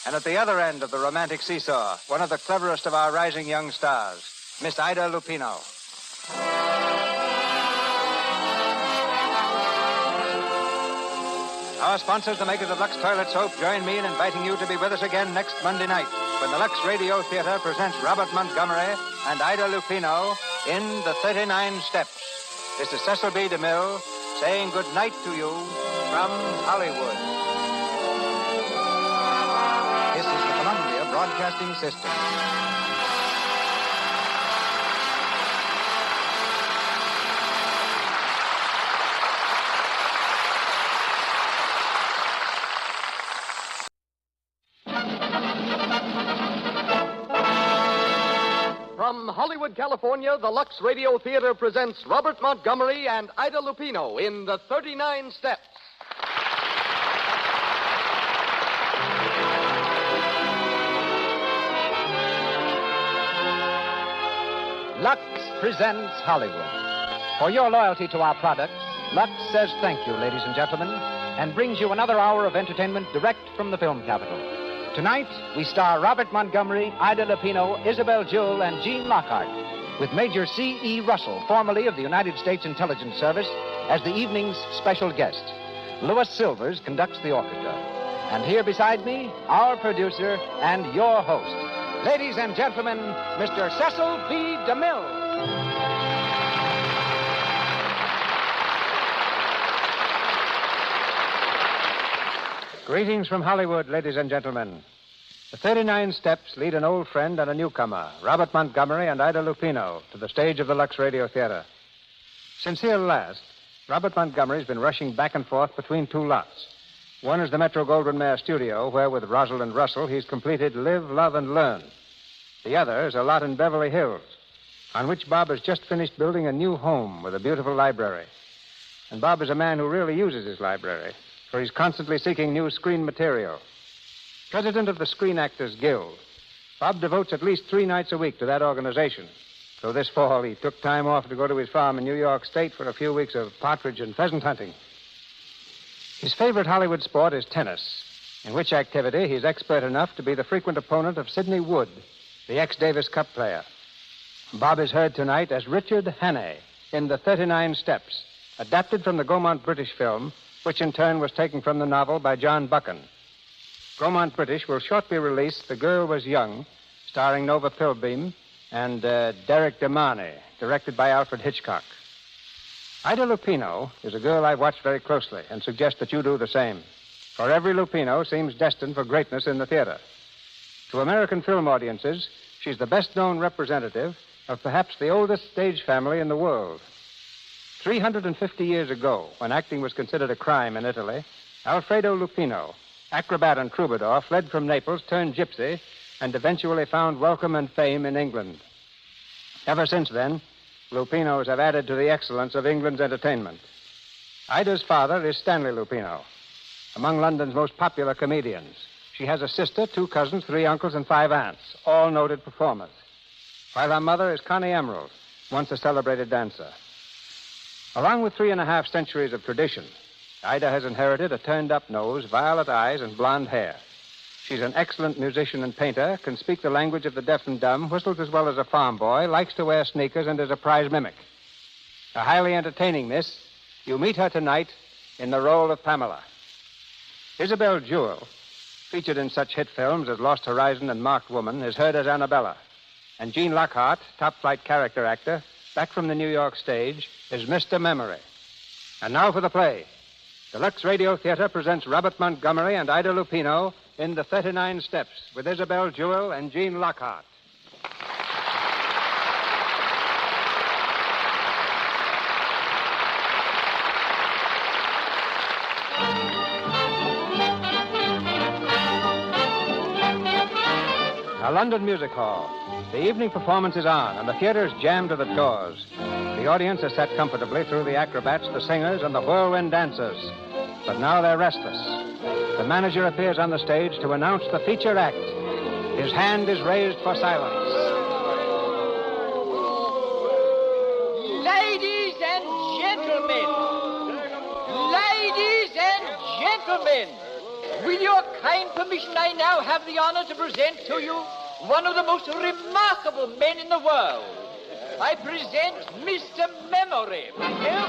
Speaker 15: And at the other end of the romantic seesaw, one of the cleverest of our rising young stars, Miss Ida Lupino. Our sponsors, the makers of Lux Toilet Soap, join me in inviting you to be with us again next Monday night when the Lux Radio Theater presents Robert Montgomery and Ida Lupino in The 39 Steps. This is Cecil B. DeMille saying good night to you from Hollywood. This is the Columbia Broadcasting System.
Speaker 14: From Hollywood, California, the Lux Radio Theater presents Robert Montgomery and Ida Lupino in The 39 Steps.
Speaker 1: Lux presents Hollywood. For your loyalty to our products, Lux says thank you, ladies and gentlemen, and brings you another hour of entertainment direct from the film capital. Tonight, we star Robert Montgomery, Ida Lupino, Isabel Jewell, and Gene Lockhart, with Major C.E. Russell, formerly of the United States Intelligence Service, as the evening's special guest. Louis Silvers conducts the orchestra. And here beside me, our producer and your host. Ladies and gentlemen, Mr. Cecil B. DeMille.
Speaker 15: Greetings from Hollywood, ladies and gentlemen. The 39 Steps lead an old friend and a newcomer, Robert Montgomery and Ida Lupino, to the stage of the Lux Radio Theater. Since here last, Robert Montgomery's been rushing back and forth between two lots. One is the Metro-Goldwyn-Mayer studio, where with Rosalind Russell he's completed Live, Love, and Learn. The other is a lot in Beverly Hills, on which Bob has just finished building a new home with a beautiful library. And Bob is a man who really uses his library, for he's constantly seeking new screen material. President of the Screen Actors Guild, Bob devotes at least 3 nights a week to that organization. So this fall, he took time off to go to his farm in New York State for a few weeks of partridge and pheasant hunting. His favorite Hollywood sport is tennis, in which activity he's expert enough to be the frequent opponent of Sidney Wood, the ex-Davis Cup player. Bob is heard tonight as Richard Hannay in The 39 Steps, adapted from the Gaumont British film, which in turn was taken from the novel by John Buchan. Gaumont British will shortly release The Girl Was Young, starring Nova Pilbeam, and Derek DeMarney, directed by Alfred Hitchcock. Ida Lupino is a girl I've watched very closely and suggest that you do the same. For every Lupino seems destined for greatness in the theater. To American film audiences, she's the best-known representative of perhaps the oldest stage family in the world. 350 years ago, when acting was considered a crime in Italy, Alfredo Lupino, acrobat and troubadour, fled from Naples, turned gypsy, and eventually found welcome and fame in England. Ever since then, Lupinos have added to the excellence of England's entertainment. Ida's father is Stanley Lupino, among London's most popular comedians. She has a sister, 2 cousins, 3 uncles, and 5 aunts, all noted performers. While her mother is Connie Emerald, once a celebrated dancer. Along with 3.5 centuries of tradition, Ida has inherited a turned-up nose, violet eyes, and blonde hair. She's an excellent musician and painter, can speak the language of the deaf and dumb, whistles as well as a farm boy, likes to wear sneakers, and is a prize mimic. A highly entertaining miss, you meet her tonight in the role of Pamela. Isabel Jewell, featured in such hit films as Lost Horizon and Marked Woman, is heard as Annabella. And Gene Lockhart, top-flight character actor, back from the New York stage, is Mr. Memory. And now for the play. The Lux Radio Theater presents Robert Montgomery and Ida Lupino in The 39 Steps with Isabel Jewell and Gene Lockhart. A London music hall. The evening performance is on, and the theater is jammed to the doors. The audience is sat comfortably through the acrobats, the singers, and the whirlwind dancers. But now they're restless. The manager appears on the stage to announce the feature act. His hand is raised for silence.
Speaker 3: Ladies and gentlemen! Ladies and gentlemen! With your kind permission, I now have the honor to present to you one of the most remarkable men in the world. I present Mr. Memory. Thank you.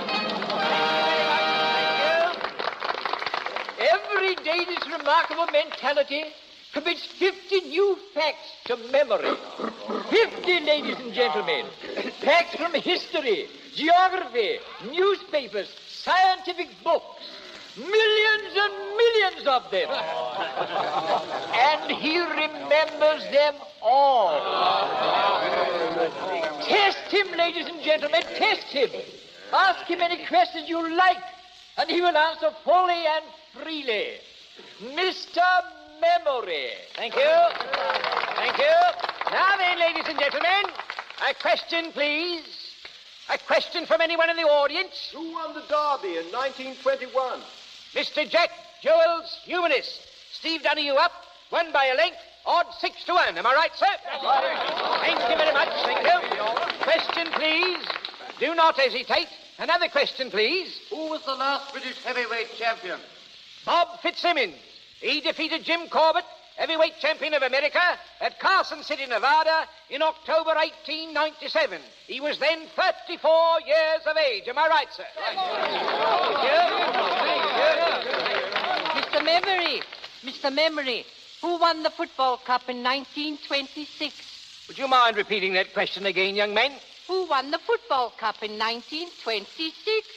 Speaker 3: Every day this remarkable mentality commits 50 new facts to memory. 50, ladies and gentlemen. Facts from history, geography, newspapers, scientific books. Millions and millions of them. And he remembers them all. Test him, ladies and gentlemen, test him. Ask him any questions you like, and he will answer fully and freely. Mr. Memory.
Speaker 7: Thank you. Thank you. Now then, ladies and gentlemen, a question, please. A question from anyone in the audience.
Speaker 14: Who won the Derby in 1921?
Speaker 7: Mr. Jack Joel's Humanist. Steve Donahue up, won by a length, odds 6-1. Am I right, sir? Thank you very much, thank you. Question, please. Do not hesitate. Another question, please.
Speaker 12: Who was the last British heavyweight champion?
Speaker 7: Bob Fitzsimmons. He defeated Jim Corbett heavyweight champion of America at Carson City, Nevada in October 1897. He was then 34 years of age. Am I right, sir?
Speaker 23: Mr. Memory, who won the football cup in 1926?
Speaker 7: Would you mind repeating that question again, young man?
Speaker 23: Who won the football cup in 1926?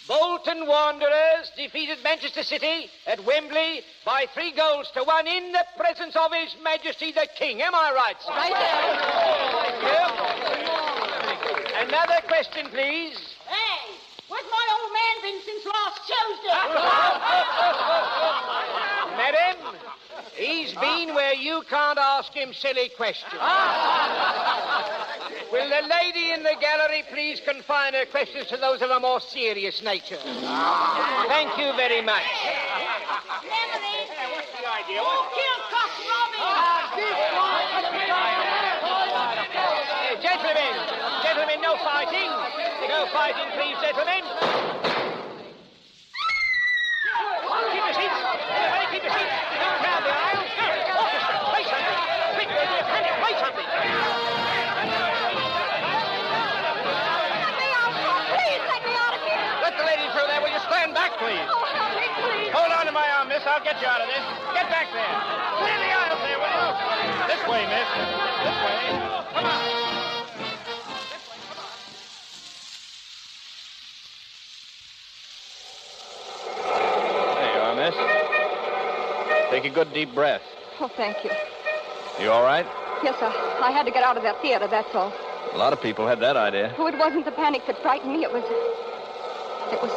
Speaker 7: Bolton Wanderers defeated Manchester City at Wembley by 3-1 in the presence of His Majesty the King. Am I right, sir? Right. Thank you. Another question, please.
Speaker 11: Hey, where's my old man been since last Tuesday?
Speaker 7: Madam, he's been where you can't ask him silly questions. Will the lady in the gallery please confine her questions to those of a more serious nature? Thank you very much.
Speaker 11: Emily,
Speaker 7: what's the idea?
Speaker 11: who killed Cock Robin?
Speaker 7: Gentlemen, no fighting. No fighting, please, gentlemen. Keep your seats. Everybody keep your seats. Don't crowd the aisle. Orchestra, play something. Quick, there's a panic. Play something.
Speaker 11: Please let me out of here.
Speaker 7: Let the lady through there. Will you stand back, please?
Speaker 11: Oh, Henry, please.
Speaker 7: Hold on to my arm, miss. I'll get you out of this. Get back there. Clear the aisle there, will you? This way, miss. This way. Come on. There you are, miss. Take a good deep breath.
Speaker 2: Oh, thank you.
Speaker 7: You all right?
Speaker 2: Yes, sir. I had to get out of that theater, that's all.
Speaker 7: A lot of people had that idea.
Speaker 2: Oh, it wasn't the panic that frightened me. It was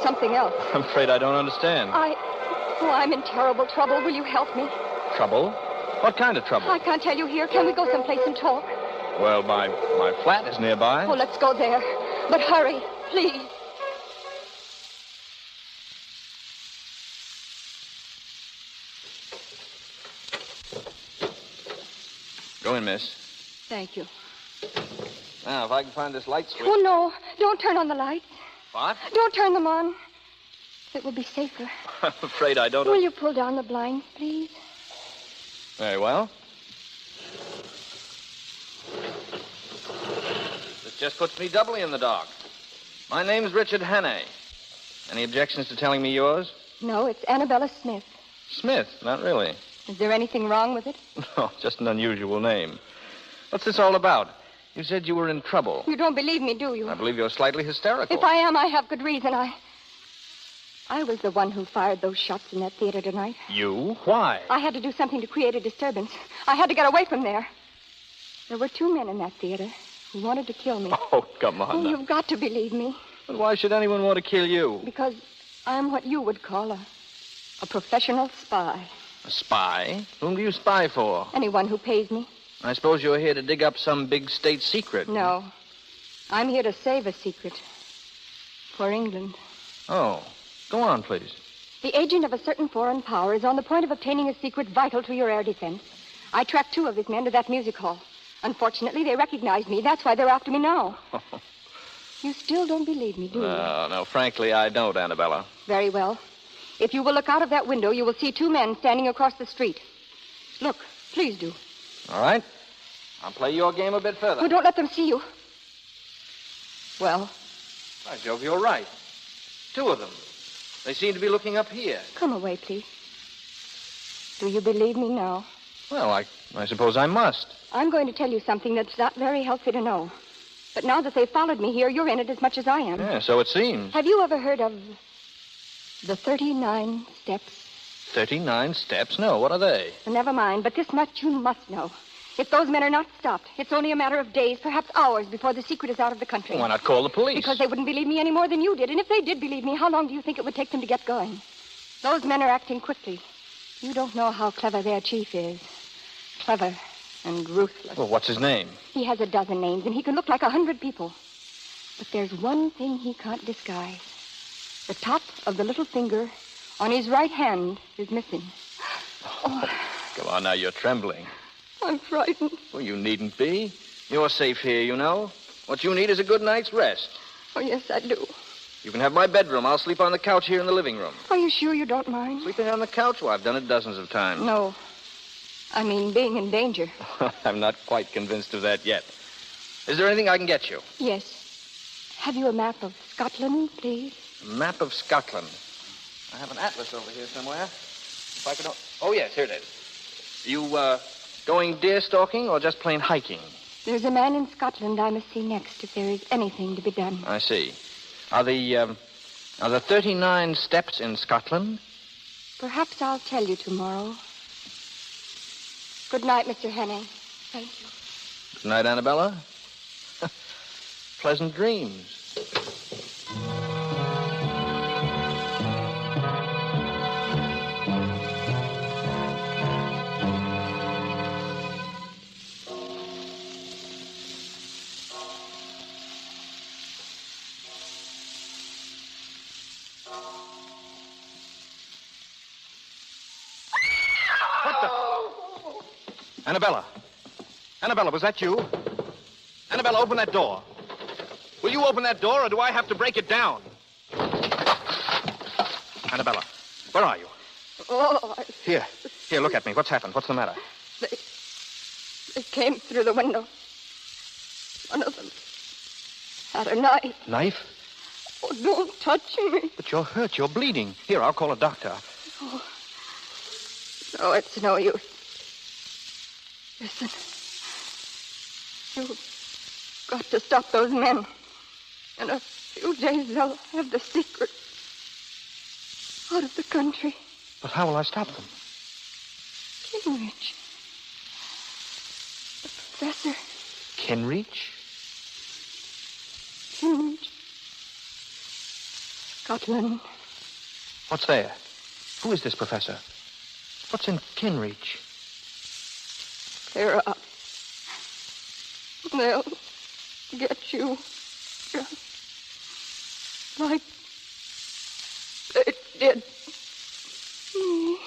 Speaker 2: something else.
Speaker 7: I'm afraid I don't understand.
Speaker 2: I'm in terrible trouble. Will you help me?
Speaker 7: Trouble? What kind of trouble?
Speaker 2: I can't tell you here. Can we go someplace and talk?
Speaker 7: Well, my flat is nearby.
Speaker 2: Oh, let's go there. But hurry, please.
Speaker 7: Go in, miss.
Speaker 2: Thank you.
Speaker 7: Now, if I can find this light switch.
Speaker 2: Oh, no. Don't turn on the lights.
Speaker 7: What?
Speaker 2: Don't turn them on. It will be safer.
Speaker 7: I'm afraid I don't...
Speaker 2: Will you pull down the blinds, please?
Speaker 7: Very well. This just puts me doubly in the dark. My name's Richard Hannay. Any objections to telling me yours?
Speaker 2: No, it's Annabella Smith.
Speaker 7: Smith, not really.
Speaker 2: Is there anything wrong with it?
Speaker 7: No, just an unusual name. What's this all about? You said you were in trouble.
Speaker 2: You don't believe me, do you?
Speaker 7: I believe you're slightly hysterical.
Speaker 2: If I am, I have good reason. I was the one who fired those shots in that theater tonight.
Speaker 7: You? Why?
Speaker 2: I had to do something to create a disturbance. I had to get away from there. There were 2 men in that theater who wanted to kill me.
Speaker 7: Oh, come on.
Speaker 2: Oh, you've got to believe me.
Speaker 7: But why should anyone want to kill you?
Speaker 2: Because I'm what you would call a professional spy.
Speaker 7: A spy? Whom do you spy for?
Speaker 2: Anyone who pays me.
Speaker 7: I suppose you're here to dig up some big state secret.
Speaker 2: No. I'm here to save a secret. For England.
Speaker 7: Oh. Go on, please.
Speaker 2: The agent of a certain foreign power is on the point of obtaining a secret vital to your air defense. I tracked 2 of his men to that music hall. Unfortunately, they recognized me. That's why they're after me now. You still don't believe me, do you?
Speaker 7: No, frankly, I don't, Annabella.
Speaker 2: Very well. If you will look out of that window, you will see 2 men standing across the street. Look, please do.
Speaker 7: All right. I'll play your game a bit further.
Speaker 2: Oh, don't let them see you. Well?
Speaker 7: By Jove, you're right. 2 of them. They seem to be looking up here.
Speaker 2: Come away, please. Do you believe me now?
Speaker 7: Well, I suppose I must.
Speaker 2: I'm going to tell you something that's not very healthy to know. But now that they've followed me here, you're in it as much as I am.
Speaker 7: Yeah, so it seems.
Speaker 2: Have you ever heard of the 39 steps?
Speaker 7: 39 steps? No, what are they?
Speaker 2: Well, never mind, but this much you must know. If those men are not stopped, it's only a matter of days, perhaps hours, before the secret is out of the country.
Speaker 7: Why not call the police?
Speaker 2: Because they wouldn't believe me any more than you did. And if they did believe me, how long do you think it would take them to get going? Those men are acting quickly. You don't know how clever their chief is. Clever and ruthless.
Speaker 7: Well, what's his name?
Speaker 2: He has a dozen names, and he can look like 100 people. But there's one thing he can't disguise. The top of the little finger on his right hand is missing.
Speaker 7: Oh. Come on now, you're trembling.
Speaker 2: I'm frightened.
Speaker 7: Well, you needn't be. You're safe here, you know. What you need is a good night's rest.
Speaker 2: Oh, yes, I do.
Speaker 7: You can have my bedroom. I'll sleep on the couch here in the living room.
Speaker 2: Are you sure you don't mind?
Speaker 7: Sleeping on the couch? Well, I've done it dozens of times.
Speaker 2: No. I mean, being in danger.
Speaker 8: I'm not quite convinced of that yet. Is there anything I can get you?
Speaker 2: Yes. Have you a map of Scotland, please?
Speaker 8: A map of Scotland. I have an atlas over here somewhere. If I could... Oh, yes, here it is. You, going deer stalking or just plain hiking?
Speaker 2: There's a man in Scotland I must see next if there is anything to be done.
Speaker 8: I see. Are the 39 steps in Scotland?
Speaker 2: Perhaps I'll tell you tomorrow. Good night, Mr. Henning. Thank you.
Speaker 8: Good night, Annabella. Pleasant dreams. Annabella. Annabella, was that you? Annabella, open that door. Will you open that door, or do I have to break it down? Annabella, where are you?
Speaker 2: Oh,
Speaker 8: Here, look at me. What's happened? What's the matter?
Speaker 2: They came through the window. One of them had a knife.
Speaker 8: Knife?
Speaker 2: Oh, don't touch me.
Speaker 8: But you're hurt. You're bleeding. Here, I'll call a doctor.
Speaker 2: Oh, no, it's no use. Listen. You've got to stop those men. In a few days, they'll have the secret out of the country.
Speaker 8: But how will I stop them?
Speaker 2: Kinrich. The professor.
Speaker 8: Kinrich?
Speaker 2: Kinrich. Scotland.
Speaker 8: What's there? Who is this professor? What's in Kinrich?
Speaker 2: They're up. They'll get you. Just like they did me.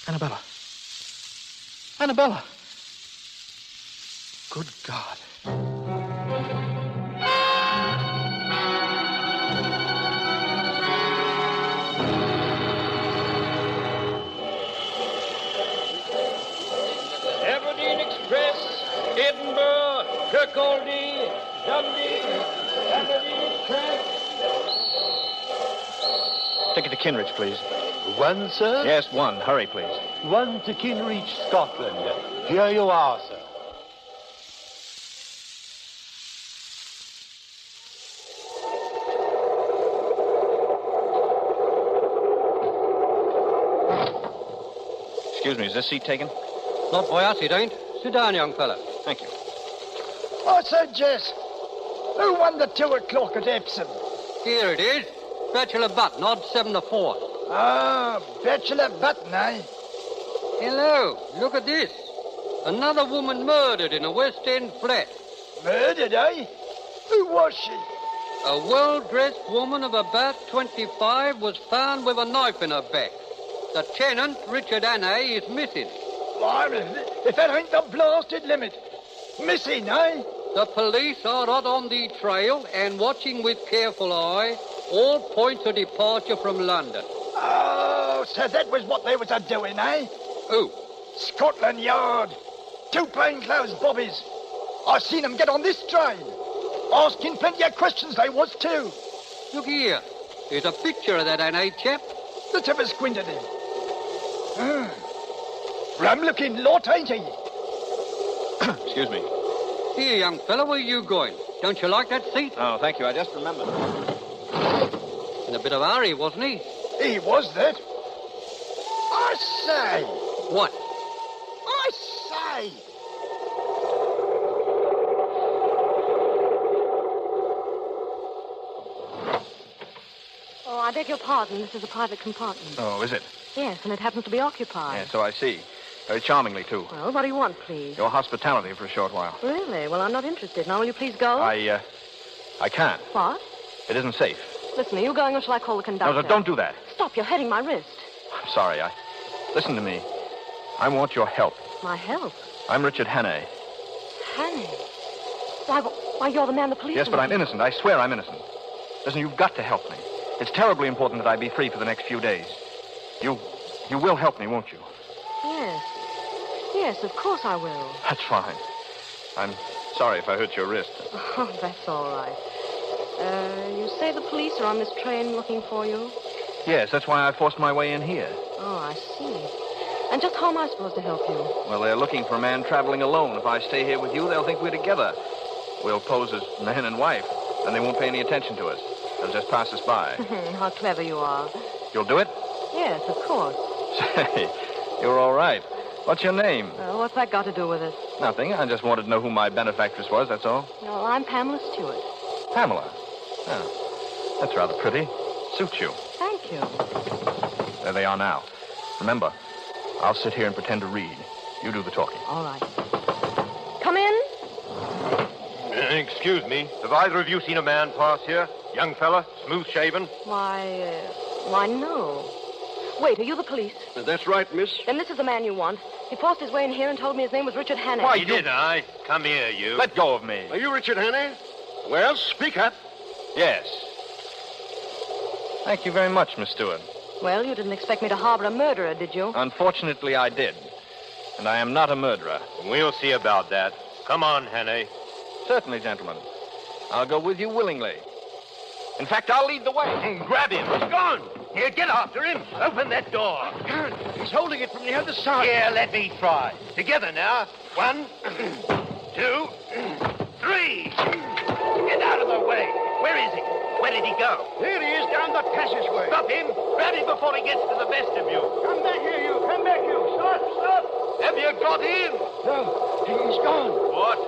Speaker 8: Annabella. Annabella. Good God.
Speaker 3: Aberdeen Express, Edinburgh, Kirkcaldy, Dundee, Aberdeen Express.
Speaker 8: Ticket to Kinrich, please.
Speaker 12: One, sir?
Speaker 8: Yes, one. Hurry, please.
Speaker 12: One to Kinrich, Scotland. Here you are, sir.
Speaker 8: Excuse me, is this seat taken?
Speaker 18: Not by us, it ain't. Sit down, young fella.
Speaker 8: Thank you.
Speaker 24: I said, Jess, who won the 2 o'clock at Epsom?
Speaker 18: Here it is. Bachelor Button, odd 7 to 4.
Speaker 24: Ah, Bachelor Button, eh?
Speaker 18: Hello, look at this. Another woman murdered in a West End flat.
Speaker 24: Murdered, eh? Who was she?
Speaker 18: A well-dressed woman of about 25 was found with a knife in her back. The tenant, Richard Hannay, is missing.
Speaker 24: Blimey, if that ain't the blasted limit. Missing, eh?
Speaker 18: The police are hot on the trail and watching with careful eye all points of departure from London.
Speaker 24: Oh, so that was what they was a-doing, eh?
Speaker 18: Who?
Speaker 24: Scotland Yard. 2 plainclothes bobbies. I seen them get on this train. Asking plenty of questions they was, too.
Speaker 18: Look here. Here's a picture of that Hannay chap.
Speaker 24: Let's have a squint at him. Rum-looking lot, ain't he?
Speaker 8: Excuse me.
Speaker 18: Here, young fella, where you going? Don't you like that seat?
Speaker 8: Oh, thank you. I just remembered.
Speaker 18: In a bit of a hurry, wasn't he?
Speaker 24: He was that. I say.
Speaker 18: What?
Speaker 24: I say.
Speaker 5: Oh, I beg your pardon. This is a private compartment.
Speaker 8: Oh, is it?
Speaker 5: Yes, and it happens to be occupied.
Speaker 8: Yeah, so I see. Very charmingly, too.
Speaker 5: Well, what do you want, please?
Speaker 8: Your hospitality for a short while.
Speaker 5: Really? Well, I'm not interested. Now, will you please go?
Speaker 8: I can't.
Speaker 5: What?
Speaker 8: It isn't safe.
Speaker 5: Listen, are you going or shall I call the conductor?
Speaker 8: No, don't do that.
Speaker 5: Stop, you're hurting my wrist.
Speaker 8: I'm sorry. Listen to me. I want your help.
Speaker 5: My help?
Speaker 8: I'm Richard Hannay.
Speaker 5: Hannay? Why, you're the man the police...
Speaker 8: Yes, but I'm innocent. I swear I'm innocent. Listen, you've got to help me. It's terribly important that I be free for the next few days. You will help me, won't you?
Speaker 5: Yes. Yes, of course I will.
Speaker 8: That's fine. I'm sorry if I hurt your wrist.
Speaker 5: Oh, that's all right. You say the police are on this train looking for you?
Speaker 8: Yes, that's why I forced my way in here.
Speaker 5: Oh, I see. And just how am I supposed to help you?
Speaker 8: Well, they're looking for a man traveling alone. If I stay here with you, they'll think we're together. We'll pose as man and wife, and they won't pay any attention to us. They'll just pass us by.
Speaker 5: How clever you are.
Speaker 8: You'll do it?
Speaker 5: Yes, of course.
Speaker 8: Say, you're all right. What's your name?
Speaker 5: What's that got to do with it?
Speaker 8: Nothing. I just wanted to know who my benefactress was, that's all.
Speaker 5: No, I'm Pamela Stewart.
Speaker 8: Pamela. Oh, that's rather pretty. Suits you.
Speaker 5: Thank you.
Speaker 8: There they are now. Remember, I'll sit here and pretend to read. You do the talking.
Speaker 5: All right. Come in.
Speaker 4: Excuse me. Have either of you seen a man pass here? Young fella, smooth-shaven?
Speaker 5: Why, no. Wait, are you the police?
Speaker 4: That's right, miss.
Speaker 5: Then this is the man you want. He forced his way in here and told me his name was Richard Hannay.
Speaker 4: Why, did I? Come here, you.
Speaker 8: Let go of me.
Speaker 4: Are you Richard Hannay? Well, speak up.
Speaker 8: Yes. Thank you very much, Miss Stewart.
Speaker 5: Well, you didn't expect me to harbor a murderer, did you?
Speaker 8: Unfortunately, I did. And I am not a murderer.
Speaker 4: We'll see about that. Come on, Hannay.
Speaker 8: Certainly, gentlemen. I'll go with you willingly. In fact, I'll lead the way.
Speaker 4: Grab him. He's gone. Here, get after him. Open that door. I can't. He's holding it from the other side. Here, let me try. Together now. 1, 2, 3. Get out of the way. Where is he? Where did he go? Here he is, down the passageway. Stop him. Grab him before he gets to the vestibule. Come back here, you. Come back, you. Stop. Have you got him? No, he's gone. What?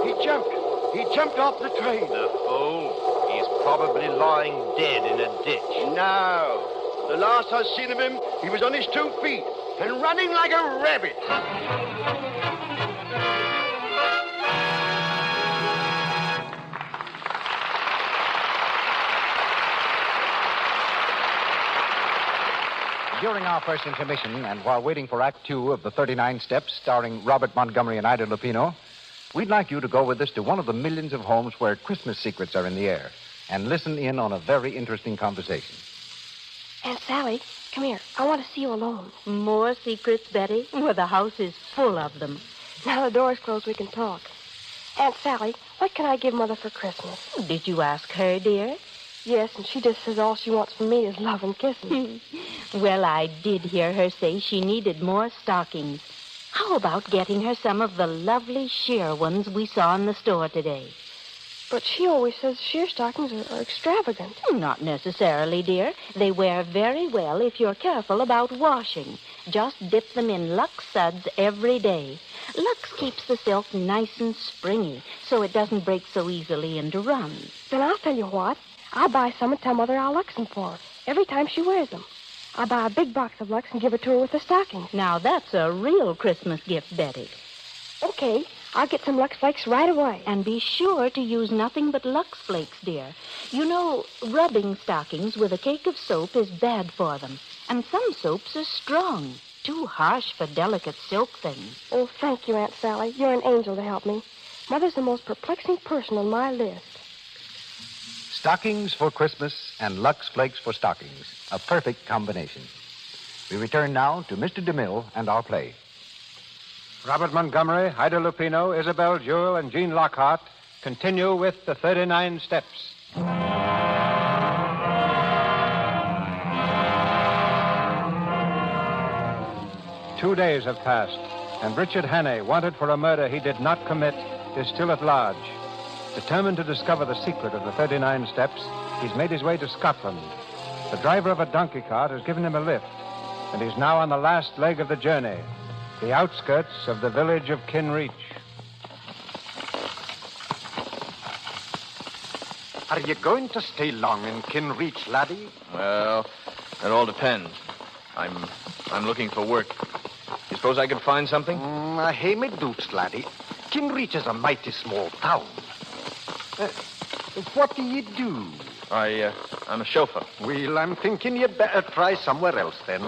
Speaker 4: He jumped off the train. The fool. He's probably lying dead in a ditch. No. The last I seen of him, he was on his 2 feet and running like a rabbit.
Speaker 1: During our first intermission, and while waiting for Act 2 of the 39 Steps, starring Robert Montgomery and Ida Lupino, we'd like you to go with us to one of the millions of homes where Christmas secrets are in the air and listen in on a very interesting conversation.
Speaker 2: Aunt Sally, come here. I want to see you alone.
Speaker 6: More secrets, Betty? Well, the house is full of them.
Speaker 2: Now the door's closed, we can talk. Aunt Sally, what can I give Mother for Christmas?
Speaker 6: Did you ask her, dear?
Speaker 2: Yes, and she just says all she wants from me is love and kisses.
Speaker 6: Well, I did hear her say she needed more stockings. How about getting her some of the lovely sheer ones we saw in the store today?
Speaker 2: But she always says sheer stockings are extravagant.
Speaker 6: Not necessarily, dear. They wear very well if you're careful about washing. Just dip them in Lux suds every day. Lux keeps the silk nice and springy, so it doesn't break so easily into runs.
Speaker 2: Then I'll tell you what. I'll buy some and tell Mother I'll Lux them for her every time she wears them. I'll buy a big box of Lux and give it to her with the stockings.
Speaker 6: Now, that's a real Christmas gift, Betty.
Speaker 2: Okay, I'll get some Lux Flakes right away.
Speaker 6: And be sure to use nothing but Lux Flakes, dear. You know, rubbing stockings with a cake of soap is bad for them. And some soaps are strong, too harsh for delicate silk things.
Speaker 2: Oh, thank you, Aunt Sally. You're an angel to help me. Mother's the most perplexing person on my list.
Speaker 1: Stockings for Christmas and Lux Flakes for stockings. A perfect combination. We return now to Mr. DeMille and our play.
Speaker 15: Robert Montgomery, Ida Lupino, Isabel Jewell, and Jean Lockhart continue with the 39 Steps. 2 days have passed, and Richard Hannay, wanted for a murder he did not commit, is still at large. Determined to discover the secret of the 39 Steps, he's made his way to Scotland. The driver of a donkey cart has given him a lift, and he's now on the last leg of the journey, the outskirts of the village of Kinreach.
Speaker 12: Are you going to stay long in Kinreach, laddie?
Speaker 8: Well, it all depends. I'm looking for work. You suppose I could find something?
Speaker 12: I hae me doubts, laddie. Kinreach is a mighty small town. What do you do?
Speaker 8: I'm a chauffeur.
Speaker 12: Well, I'm thinking you'd better try somewhere else, then.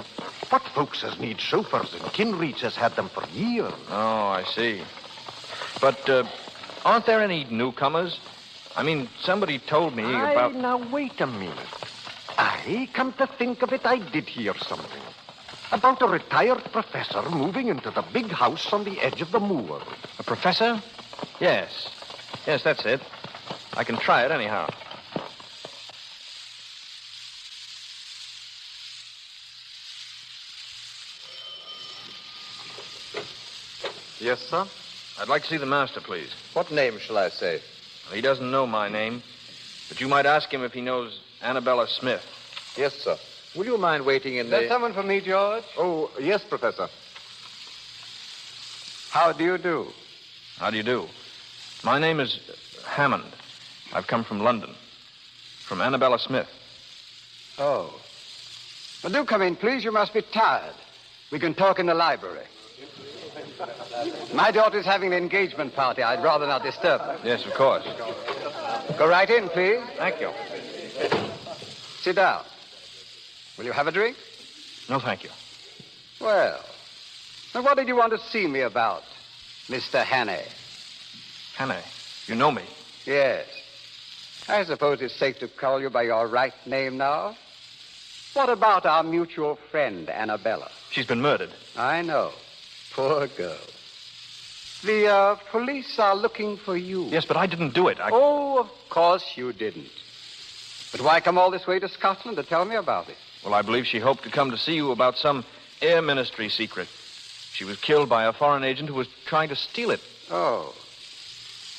Speaker 12: What folks as need chauffeurs in Kinreach has had them for years.
Speaker 8: Oh, I see. But, aren't there any newcomers? I mean, somebody told me about...
Speaker 12: Now, wait a minute. Come to think of it, I did hear something. About a retired professor moving into the big house on the edge of the moor.
Speaker 8: A professor? Yes. Yes, that's it. I can try it anyhow.
Speaker 10: Yes, sir?
Speaker 8: I'd like to see the master, please.
Speaker 10: What name shall I say?
Speaker 8: Well, he doesn't know my name, but you might ask him if he knows Annabella Smith.
Speaker 10: Yes, sir. Will you mind waiting in
Speaker 13: Is
Speaker 10: the...
Speaker 13: there someone for me, George?
Speaker 10: Oh, yes, Professor.
Speaker 13: How do you do?
Speaker 8: How do you do? My name is Hammond. I've come from London. From Annabella Smith.
Speaker 13: Oh. Well, do come in, please. You must be tired. We can talk in the library. My daughter's having an engagement party. I'd rather not disturb her.
Speaker 8: Yes, of course.
Speaker 13: Go right in, please.
Speaker 8: Thank you.
Speaker 13: Sit down. Will you have a drink?
Speaker 8: No, thank you.
Speaker 13: Well, now what did you want to see me about, Mr. Hannay?
Speaker 8: Hannay? You know me?
Speaker 13: Yes. I suppose it's safe to call you by your right name now. What about our mutual friend, Annabella?
Speaker 8: She's been murdered.
Speaker 13: I know. Poor girl. The police are looking for you.
Speaker 8: Yes, but I didn't do it.
Speaker 13: Oh, of course you didn't. But why come all this way to Scotland to tell me about it?
Speaker 8: Well, I believe she hoped to come to see you about some air ministry secret. She was killed by a foreign agent who was trying to steal it.
Speaker 13: Oh.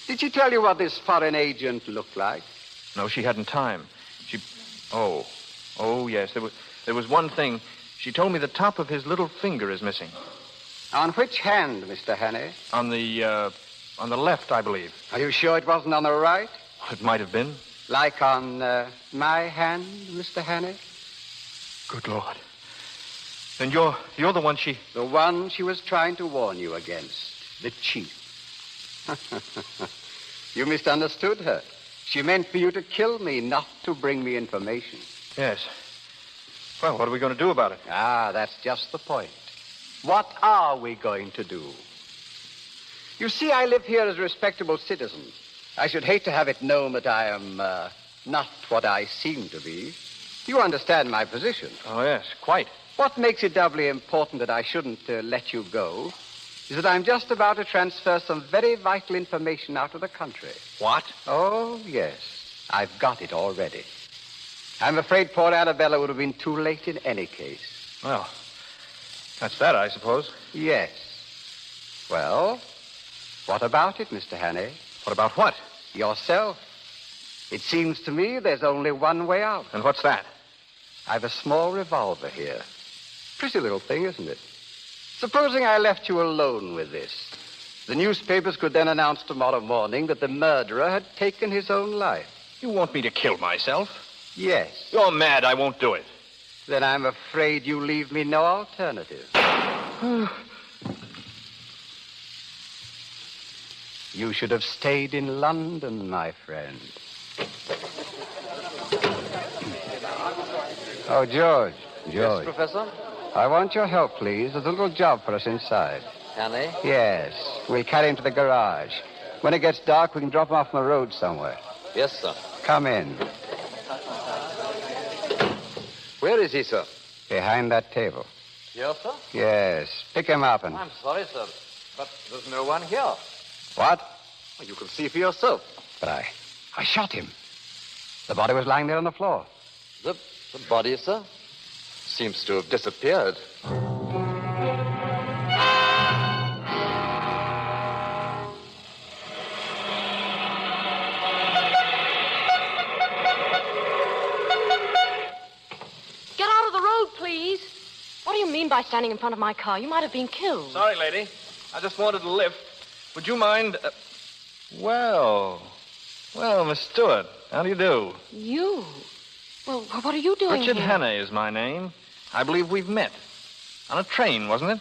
Speaker 13: Did she tell you what this foreign agent looked like?
Speaker 8: No, she hadn't time. Oh, yes. There was one thing. She told me the top of his little finger is missing.
Speaker 13: On which hand, Mr. Hannay?
Speaker 8: On the left, I believe.
Speaker 13: Are you sure it wasn't on the right?
Speaker 8: It might have been.
Speaker 13: Like on my hand, Mr. Hannay?
Speaker 8: Good Lord. Then you're the one she...
Speaker 13: The one she was trying to warn you against. The chief. You misunderstood her. She meant for you to kill me, not to bring me information.
Speaker 8: Yes. Well, what are we going to do about it?
Speaker 13: Ah, that's just the point. What are we going to do? You see, I live here as a respectable citizen. I should hate to have it known that I am not what I seem to be. You understand my position?
Speaker 8: Oh, yes, quite.
Speaker 13: What makes it doubly important that I shouldn't let you go is that I'm just about to transfer some very vital information out of the country.
Speaker 8: What?
Speaker 13: Oh, yes. I've got it already. I'm afraid poor Annabella would have been too late in any case.
Speaker 8: Well, that's that, I suppose.
Speaker 13: Yes. Well, what about it, Mr. Hannay?
Speaker 8: What about what?
Speaker 13: Yourself. It seems to me there's only one way out.
Speaker 8: And what's that?
Speaker 13: I've a small revolver here. Pretty little thing, isn't it? Supposing I left you alone with this. The newspapers could then announce tomorrow morning that the murderer had taken his own life.
Speaker 8: You want me to kill myself?
Speaker 13: Yes.
Speaker 8: You're mad. I won't do it.
Speaker 13: Then I'm afraid you leave me no alternative. You should have stayed in London, my friend. Oh, George.
Speaker 10: Yes, Professor?
Speaker 13: I want your help, please. There's a little job for us inside.
Speaker 10: Hannay?
Speaker 13: Yes. We'll carry him to the garage. When it gets dark, we can drop him off on the road somewhere.
Speaker 10: Yes, sir.
Speaker 13: Come in.
Speaker 10: Where is he, sir?
Speaker 13: Behind that table.
Speaker 10: Here, sir?
Speaker 13: Yes. Pick him up and...
Speaker 10: I'm sorry, sir, but there's no one here.
Speaker 13: What?
Speaker 10: Well, you can see for yourself.
Speaker 13: But I shot him. The body was lying there on the floor.
Speaker 10: The body, sir, seems to have disappeared.
Speaker 6: Get out of the road, please. What do you mean by standing in front of my car? You might have been killed.
Speaker 8: Sorry, lady. I just wanted a lift. Would you mind... Well, Miss Stewart, how do you do?
Speaker 6: You? Well, what are you doing
Speaker 8: Richard
Speaker 6: here?
Speaker 8: Hannay is my name. I believe we've met. On a train, wasn't it?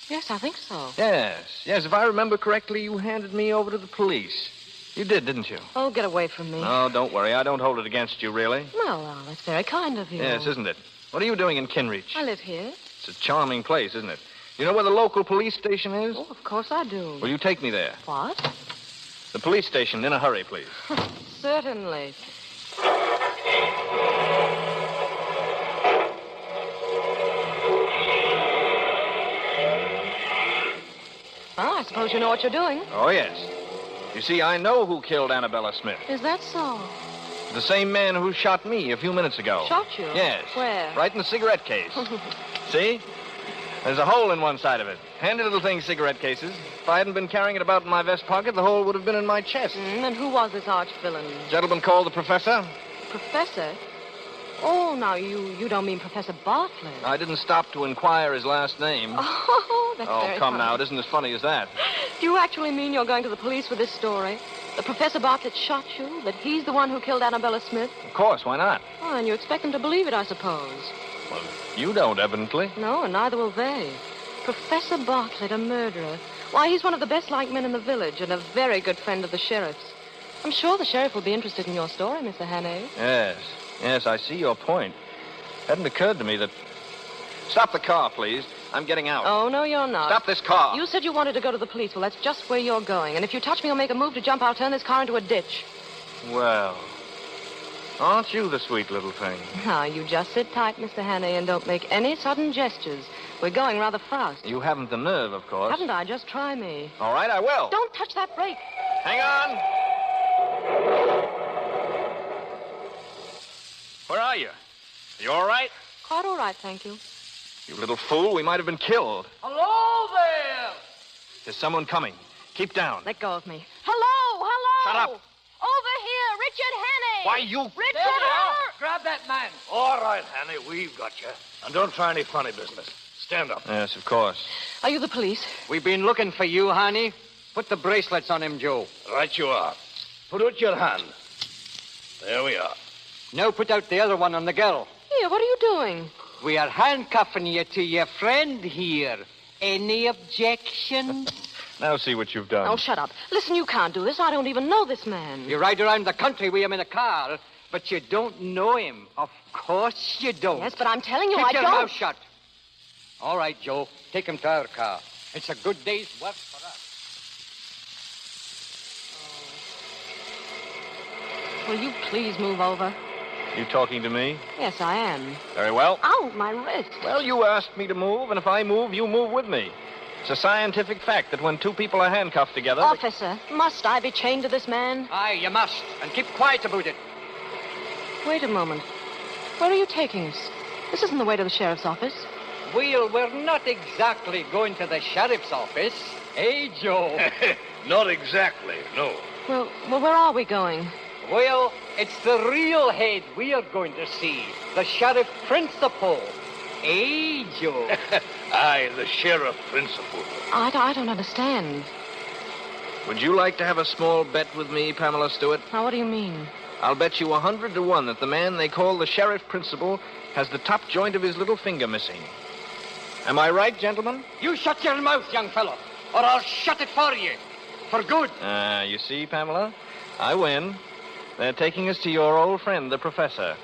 Speaker 6: Yes, I think so.
Speaker 8: Yes. If I remember correctly, you handed me over to the police. You did, didn't you?
Speaker 6: Oh, get away from me.
Speaker 8: No, don't worry. I don't hold it against you, really.
Speaker 6: Well, that's very kind of you.
Speaker 8: Yes, isn't it? What are you doing in Kinreach?
Speaker 6: I live here.
Speaker 8: It's a charming place, isn't it? You know where the local police station is?
Speaker 6: Oh, of course I do.
Speaker 8: Will you take me there?
Speaker 6: What?
Speaker 8: The police station, in a hurry, please.
Speaker 6: Certainly.
Speaker 2: suppose you know what you're doing.
Speaker 8: Oh, yes. You see, I know who killed Annabella Smith.
Speaker 2: Is that so?
Speaker 8: The same man who shot me a few minutes ago.
Speaker 2: Shot you?
Speaker 8: Yes.
Speaker 2: Where?
Speaker 8: Right in the cigarette case. See? There's a hole in one side of it. Handy little thing, cigarette cases. If I hadn't been carrying it about in my vest pocket, the hole would have been in my chest.
Speaker 2: And who was this arch-villain?
Speaker 8: Gentleman called the professor.
Speaker 2: Professor? Oh, now, you don't mean Professor Bartlett.
Speaker 8: I didn't stop to inquire his last name.
Speaker 2: Oh, that's very
Speaker 8: come
Speaker 2: funny.
Speaker 8: now. It isn't as funny as that.
Speaker 2: Do you actually mean you're going to the police with this story? That Professor Bartlett shot you? That he's the one who killed Annabella Smith?
Speaker 8: Of course, why not?
Speaker 2: Oh, and you expect them to believe it, I suppose.
Speaker 8: Well, you don't, evidently.
Speaker 2: No, and neither will they. Professor Bartlett, a murderer. Why, he's one of the best-liked men in the village and a very good friend of the sheriff's. I'm sure the sheriff will be interested in your story, Mr. Hannay.
Speaker 8: Yes, I see your point. Hadn't occurred to me that... Stop the car, please. I'm getting out.
Speaker 2: Oh, no, you're not.
Speaker 8: Stop this car.
Speaker 2: You said you wanted to go to the police. Well, that's just where you're going. And if you touch me or make a move to jump, I'll turn this car into a ditch.
Speaker 8: Well, aren't you the sweet little thing?
Speaker 2: Now, you just sit tight, Mr. Hannay, and don't make any sudden gestures. We're going rather fast.
Speaker 8: You haven't the nerve, of course.
Speaker 2: Haven't I? Just try me.
Speaker 8: All right, I will.
Speaker 2: Don't touch that brake.
Speaker 8: Hang on. Where are you? Are you all right?
Speaker 2: Quite all right, thank you.
Speaker 8: You little fool, we might have been killed.
Speaker 3: Hello there!
Speaker 8: There's someone coming. Keep down.
Speaker 2: Let go of me. Hello!
Speaker 8: Shut up.
Speaker 2: Over here, Richard Hannay!
Speaker 8: Why, you...
Speaker 2: Richard!
Speaker 3: There we are. Grab that man.
Speaker 4: All right, Hanny, we've got you. And don't try any funny business. Stand up.
Speaker 8: Yes, of course.
Speaker 2: Are you the police?
Speaker 18: We've been looking for you, honey. Put the bracelets on him, Joe.
Speaker 4: Right you are. Put out your hand. There we are.
Speaker 18: Now put out the other one on the girl.
Speaker 2: Here, what are you doing?
Speaker 18: We are handcuffing you to your friend here. Any objections?
Speaker 8: Now see what you've done.
Speaker 2: Oh, shut up. Listen, you can't do this. I don't even know this man.
Speaker 18: You ride around the country with him in a car, but you don't know him. Of course you don't.
Speaker 2: Yes, but I'm telling you,
Speaker 18: Keep
Speaker 2: I
Speaker 18: your
Speaker 2: don't.
Speaker 18: mouth shut. All right, Joe. Take him to our car. It's a good day's work for us.
Speaker 2: Will you please move over?
Speaker 8: You talking to me?
Speaker 2: Yes, I am.
Speaker 8: Very well.
Speaker 2: Ow, my wrist.
Speaker 8: Well, you asked me to move, and if I move, you move with me. It's a scientific fact that when two people are handcuffed together...
Speaker 2: Officer, must I be chained to this man?
Speaker 18: Aye, you must. And keep quiet about it.
Speaker 2: Wait a moment. Where are you taking us? This isn't the way to the sheriff's office.
Speaker 18: Well, we're not exactly going to the sheriff's office. Eh, Joe?
Speaker 4: Not exactly, no.
Speaker 2: Well, where are we going?
Speaker 18: Well, it's the real head we are going to see. The sheriff principal. Eh, Joe?
Speaker 4: Aye, the sheriff principal.
Speaker 2: I don't understand.
Speaker 8: Would you like to have a small bet with me, Pamela Stewart?
Speaker 2: Now, what do you mean?
Speaker 8: I'll bet you 100 to 1 that the man they call the sheriff principal has the top joint of his little finger missing. Am I right, gentlemen?
Speaker 18: You shut your mouth, young fellow, or I'll shut it for you. For good.
Speaker 8: You see, Pamela? I win. They're taking us to your old friend, the professor.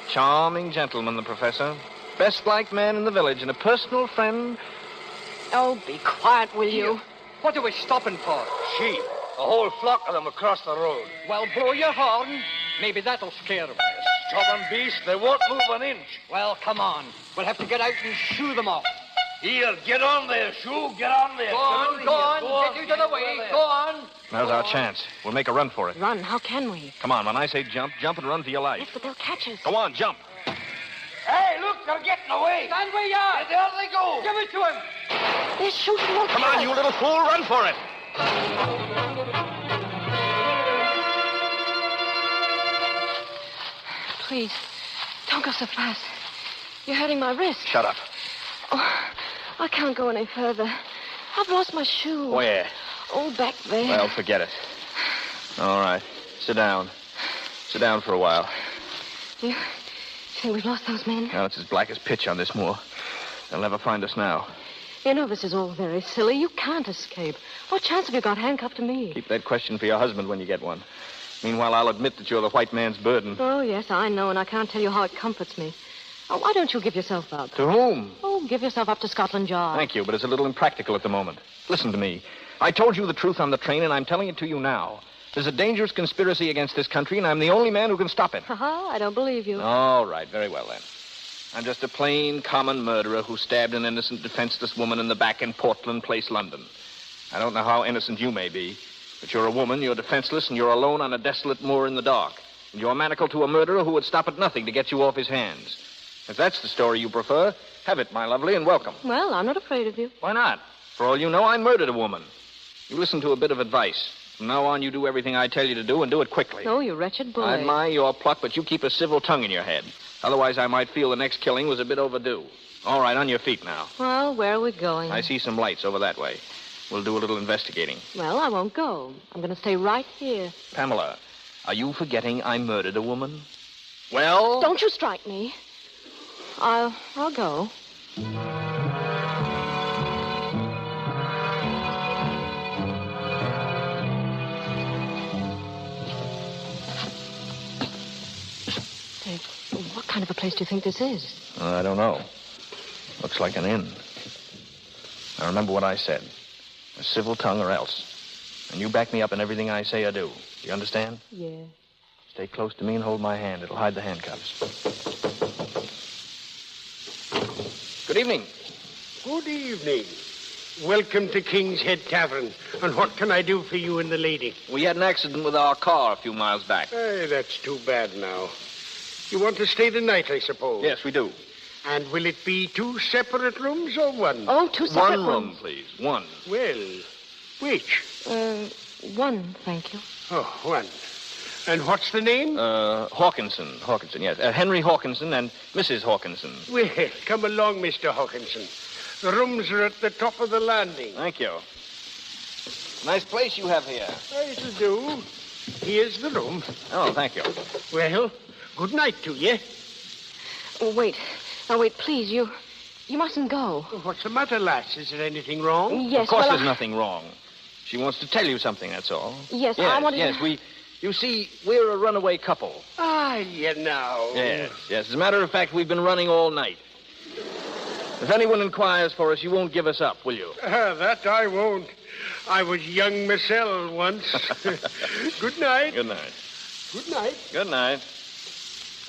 Speaker 8: Charming gentleman, the professor. Best-liked man in the village and a personal friend.
Speaker 2: Oh, be quiet, will you?
Speaker 18: What are we stopping for?
Speaker 4: Sheep. A whole flock of them across the road.
Speaker 18: Well, blow your horn. Maybe that'll scare them.
Speaker 4: Stubborn beast, they won't move an inch.
Speaker 18: Well, come on. We'll have to get out and shoo them off.
Speaker 4: Here, get on there, Shoo. Get on there.
Speaker 18: Go on. Get you to the way. Go on.
Speaker 8: Now's our chance. We'll make a run for it.
Speaker 2: Run? How can we?
Speaker 8: Come on, when I say jump, jump and run for your life.
Speaker 2: Yes, but they'll catch us.
Speaker 8: Go on, jump.
Speaker 4: Hey, look, they're getting away.
Speaker 18: Stand where you are.
Speaker 4: There they go.
Speaker 18: Give it to him.
Speaker 2: They're shooting.
Speaker 8: Come on, you little fool. Run for it.
Speaker 2: Please, don't go so fast. You're hurting my wrist.
Speaker 8: Shut up.
Speaker 2: Oh, I can't go any further. I've lost my shoe.
Speaker 8: Where?
Speaker 2: Oh, back there.
Speaker 8: Well, forget it. All right. Sit down. Sit down for a while.
Speaker 2: You think we've lost those men?
Speaker 8: Now, it's as black as pitch on this moor. They'll never find us now.
Speaker 2: You know this is all very silly. You can't escape. What chance have you got handcuffed to me?
Speaker 8: Keep that question for your husband when you get one. Meanwhile, I'll admit that you're the white man's burden.
Speaker 2: Oh, yes, I know, and I can't tell you how it comforts me. Oh, why don't you give yourself up?
Speaker 8: To whom?
Speaker 2: Oh, give yourself up to Scotland Yard.
Speaker 8: Thank you, but it's a little impractical at the moment. Listen to me. I told you the truth on the train, and I'm telling it to you now. There's a dangerous conspiracy against this country, and I'm the only man who can stop it.
Speaker 2: Ha-ha, I don't believe you.
Speaker 8: All right, very well, then. I'm just a plain, common murderer who stabbed an innocent, defenseless woman in the back in Portland Place, London. I don't know how innocent you may be, but you're a woman, you're defenseless, and you're alone on a desolate moor in the dark. And you're manacled to a murderer who would stop at nothing to get you off his hands. If that's the story you prefer, have it, my lovely, and welcome.
Speaker 6: Well, I'm not afraid of you.
Speaker 8: Why not? For all you know, I murdered a woman. You listen to a bit of advice. From now on, you do everything I tell you to do, and do it quickly.
Speaker 6: Oh, you wretched boy.
Speaker 8: I admire your pluck, but you keep a civil tongue in your head. Otherwise, I might feel the next killing was a bit overdue. All right, on your feet now.
Speaker 6: Well, where are we going?
Speaker 8: I see some lights over that way. We'll do a little investigating.
Speaker 6: Well, I won't go. I'm going to stay right here.
Speaker 8: Pamela, are you forgetting I murdered a woman? Well...
Speaker 6: Don't you strike me. I'll go. Hey, what kind of a place do you think this is?
Speaker 8: I don't know. Looks like an inn. Now, remember what I said. A civil tongue or else. And you back me up in everything I say or do. Do you understand?
Speaker 6: Yeah.
Speaker 8: Stay close to me and hold my hand. It'll hide the handcuffs. Good evening.
Speaker 17: Good evening. Welcome to King's Head Tavern. And what can I do for you and the lady?
Speaker 8: We had an accident with our car a few miles back.
Speaker 17: Hey, that's too bad now. You want to stay the night, I suppose?
Speaker 8: Yes, we do.
Speaker 17: And will it be 2 separate rooms or one?
Speaker 6: Oh, 2 separate rooms.
Speaker 8: One room, please. One.
Speaker 17: Well, which?
Speaker 6: One, thank you.
Speaker 17: Oh, one. And what's the name?
Speaker 8: Hawkinson. Hawkinson, yes. Henry Hawkinson and Mrs. Hawkinson.
Speaker 17: Well, come along, Mr. Hawkinson. The rooms are at the top of the landing.
Speaker 8: Thank you. Nice place you have here.
Speaker 17: It'll do. Here's the room.
Speaker 8: Oh, thank you.
Speaker 17: Well, good night to you.
Speaker 6: Oh, wait. Now, wait, please, you mustn't go.
Speaker 17: What's the matter, lass? Is there anything wrong?
Speaker 6: Yes,
Speaker 8: Of course there's nothing wrong. She wants to tell you something, that's all.
Speaker 6: Yes, I wanted
Speaker 8: Yes,
Speaker 6: to...
Speaker 8: You see, we're a runaway couple.
Speaker 17: Ah, you know.
Speaker 8: Yes. As a matter of fact, we've been running all night. If anyone inquires for us, you won't give us up, will you?
Speaker 17: That I won't. I was young myself once. Good night.
Speaker 8: Good night.
Speaker 17: Good night.
Speaker 8: Good night.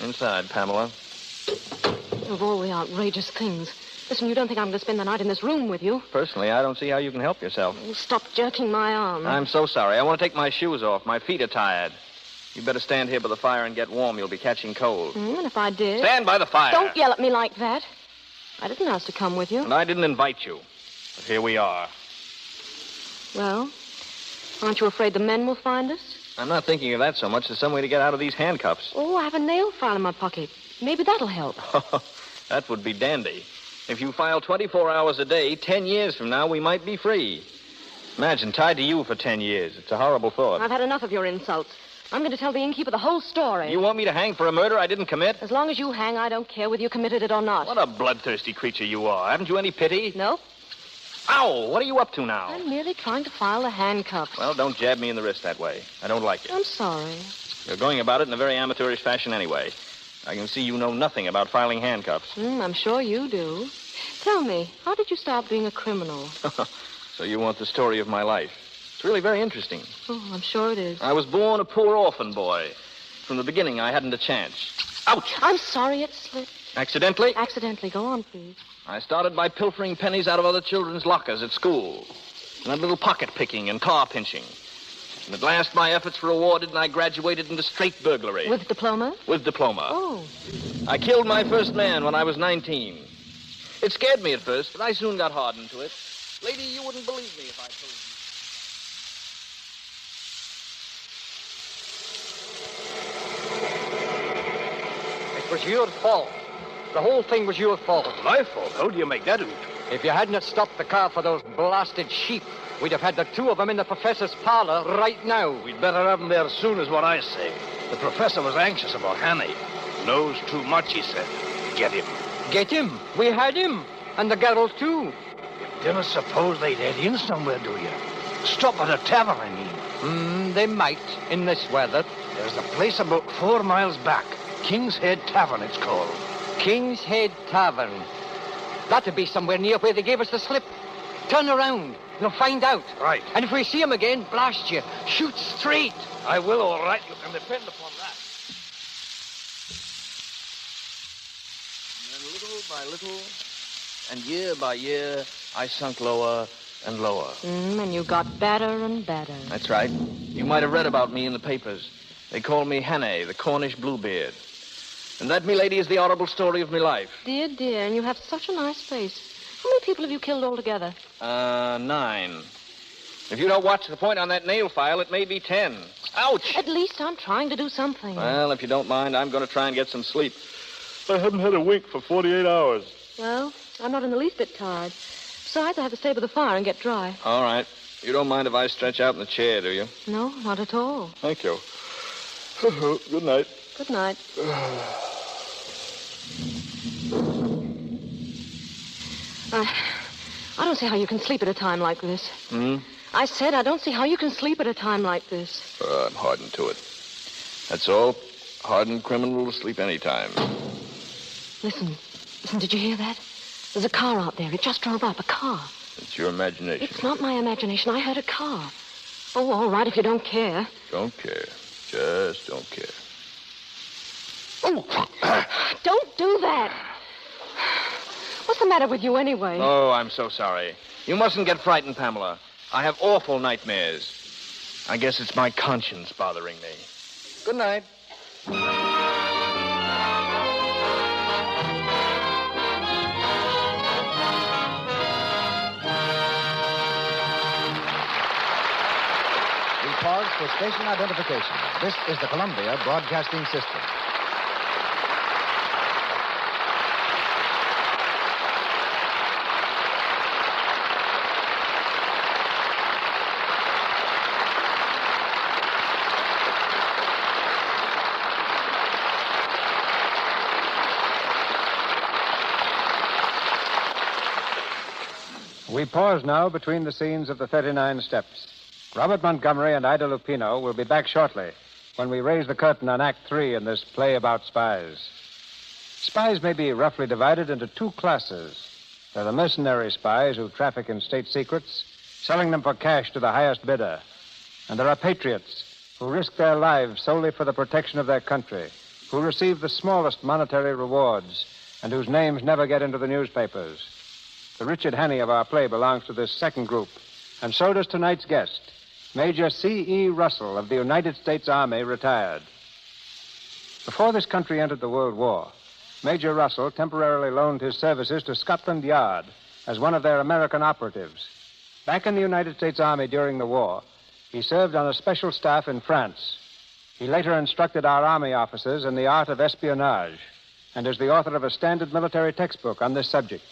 Speaker 8: Inside, Pamela.
Speaker 6: Of all the outrageous things. Listen, you don't think I'm going to spend the night in this room with you?
Speaker 8: Personally, I don't see how you can help yourself.
Speaker 6: Stop jerking my arm.
Speaker 8: I'm so sorry. I want to take my shoes off. My feet are tired. You better stand here by the fire and get warm. You'll be catching cold.
Speaker 6: And if I did...
Speaker 8: Stand by the fire.
Speaker 6: Don't yell at me like that. I didn't ask to come with you.
Speaker 8: And I didn't invite you. But here we are.
Speaker 6: Well, aren't you afraid the men will find us?
Speaker 8: I'm not thinking of that so much. There's some way to get out of these handcuffs.
Speaker 6: Oh, I have a nail file in my pocket. Maybe that'll help.
Speaker 8: That would be dandy. If you file 24 hours a day, 10 years from now, we might be free. Imagine, tied to you for 10 years. It's a horrible thought.
Speaker 6: I've had enough of your insults. I'm going to tell the innkeeper the whole story.
Speaker 8: You want me to hang for a murder I didn't commit?
Speaker 6: As long as you hang, I don't care whether you committed it or not.
Speaker 8: What a bloodthirsty creature you are. Haven't you any pity?
Speaker 6: No.
Speaker 8: Ow! What are you up to now?
Speaker 6: I'm merely trying to file the handcuffs.
Speaker 8: Well, don't jab me in the wrist that way. I don't like it.
Speaker 6: I'm sorry.
Speaker 8: You're going about it in a very amateurish fashion anyway. I can see you know nothing about filing handcuffs.
Speaker 6: I'm sure you do. Tell me, how did you start being a criminal?
Speaker 8: So you want the story of my life. It's really very interesting.
Speaker 6: Oh, I'm sure it is.
Speaker 8: I was born a poor orphan boy. From the beginning, I hadn't a chance. Ouch!
Speaker 6: I'm sorry it slipped.
Speaker 8: Accidentally?
Speaker 6: Accidentally. Go on, please.
Speaker 8: I started by pilfering pennies out of other children's lockers at school. And a little pocket picking and car pinching. And at last, my efforts were rewarded, and I graduated into straight burglary.
Speaker 6: With diploma?
Speaker 8: With diploma.
Speaker 6: Oh.
Speaker 8: I killed my first man when I was 19. It scared me at first, but I soon got hardened to it. Lady, you wouldn't believe me if I told you.
Speaker 13: It was your fault. The whole thing was your fault.
Speaker 4: My fault? How do you make that out?
Speaker 13: If you hadn't have stopped the car for those blasted sheep, we'd have had the 2 of them in the professor's parlor right now.
Speaker 4: We'd better have them there soon, is what I say. The professor was anxious about Hanny. Knows too much, he said. Get him.
Speaker 13: Get him? We had him. And the girl, too.
Speaker 4: You didn't suppose they'd head in somewhere, do you? Stop at a tavern, I mean.
Speaker 13: They might, in this weather.
Speaker 4: There's a place about 4 miles back. King's Head Tavern, it's called.
Speaker 13: King's Head Tavern. That'd be somewhere near where they gave us the slip. Turn around. You'll find out.
Speaker 4: Right.
Speaker 13: And if we see him again, blast you. Shoot straight.
Speaker 4: I will, all right. You can depend upon that. And then little by little, and year by year, I sunk lower
Speaker 8: and lower.
Speaker 6: And you got better and better.
Speaker 8: That's right. You might have read about me in the papers. They call me Hannay, the Cornish Bluebeard. And that, milady, is the horrible story of my life.
Speaker 6: Dear, dear, and you have such a nice face. How many people have you killed altogether?
Speaker 8: 9. If you don't watch the point on that nail file, it may be 10. Ouch!
Speaker 6: At least I'm trying to do something.
Speaker 8: Well, if you don't mind, I'm going to try and get some sleep. I haven't had a wink for 48 hours.
Speaker 6: Well, I'm not in the least bit tired. Besides, I have to stay by the fire and get dry.
Speaker 8: All right. You don't mind if I stretch out in the chair, do you?
Speaker 6: No, not at all.
Speaker 8: Thank you. Good night.
Speaker 6: Good night. I don't see how you can sleep at a time like this. I said I don't see how you can sleep at a time like this.
Speaker 8: I'm hardened to it. That's all. Hardened criminal to sleep any time.
Speaker 6: Listen, did you hear that? There's a car out there. It just drove up, a car.
Speaker 8: It's your imagination.
Speaker 6: It's not my imagination. I heard a car. Oh, all right, if you don't care.
Speaker 8: Don't care. Just don't care.
Speaker 6: Oh, don't do that. What's the matter with you anyway?
Speaker 8: Oh, I'm so sorry. You mustn't get frightened, Pamela. I have awful nightmares. I guess it's my conscience bothering me. Good night.
Speaker 1: We pause for station identification. This is the Columbia Broadcasting System.
Speaker 15: We pause now between the scenes of the 39 Steps. Robert Montgomery and Ida Lupino will be back shortly when we raise the curtain on Act 3 in this play about spies. Spies may be roughly divided into 2 classes. There are the mercenary spies who traffic in state secrets, selling them for cash to the highest bidder. And there are patriots who risk their lives solely for the protection of their country, who receive the smallest monetary rewards, and whose names never get into the newspapers. The Richard Hannay of our play belongs to this second group, and so does tonight's guest, Major C.E. Russell of the United States Army, retired. Before this country entered the World War, Major Russell temporarily loaned his services to Scotland Yard as one of their American operatives. Back in the United States Army during the war, he served on a special staff in France. He later instructed our Army officers in the art of espionage and is the author of a standard military textbook on this subject.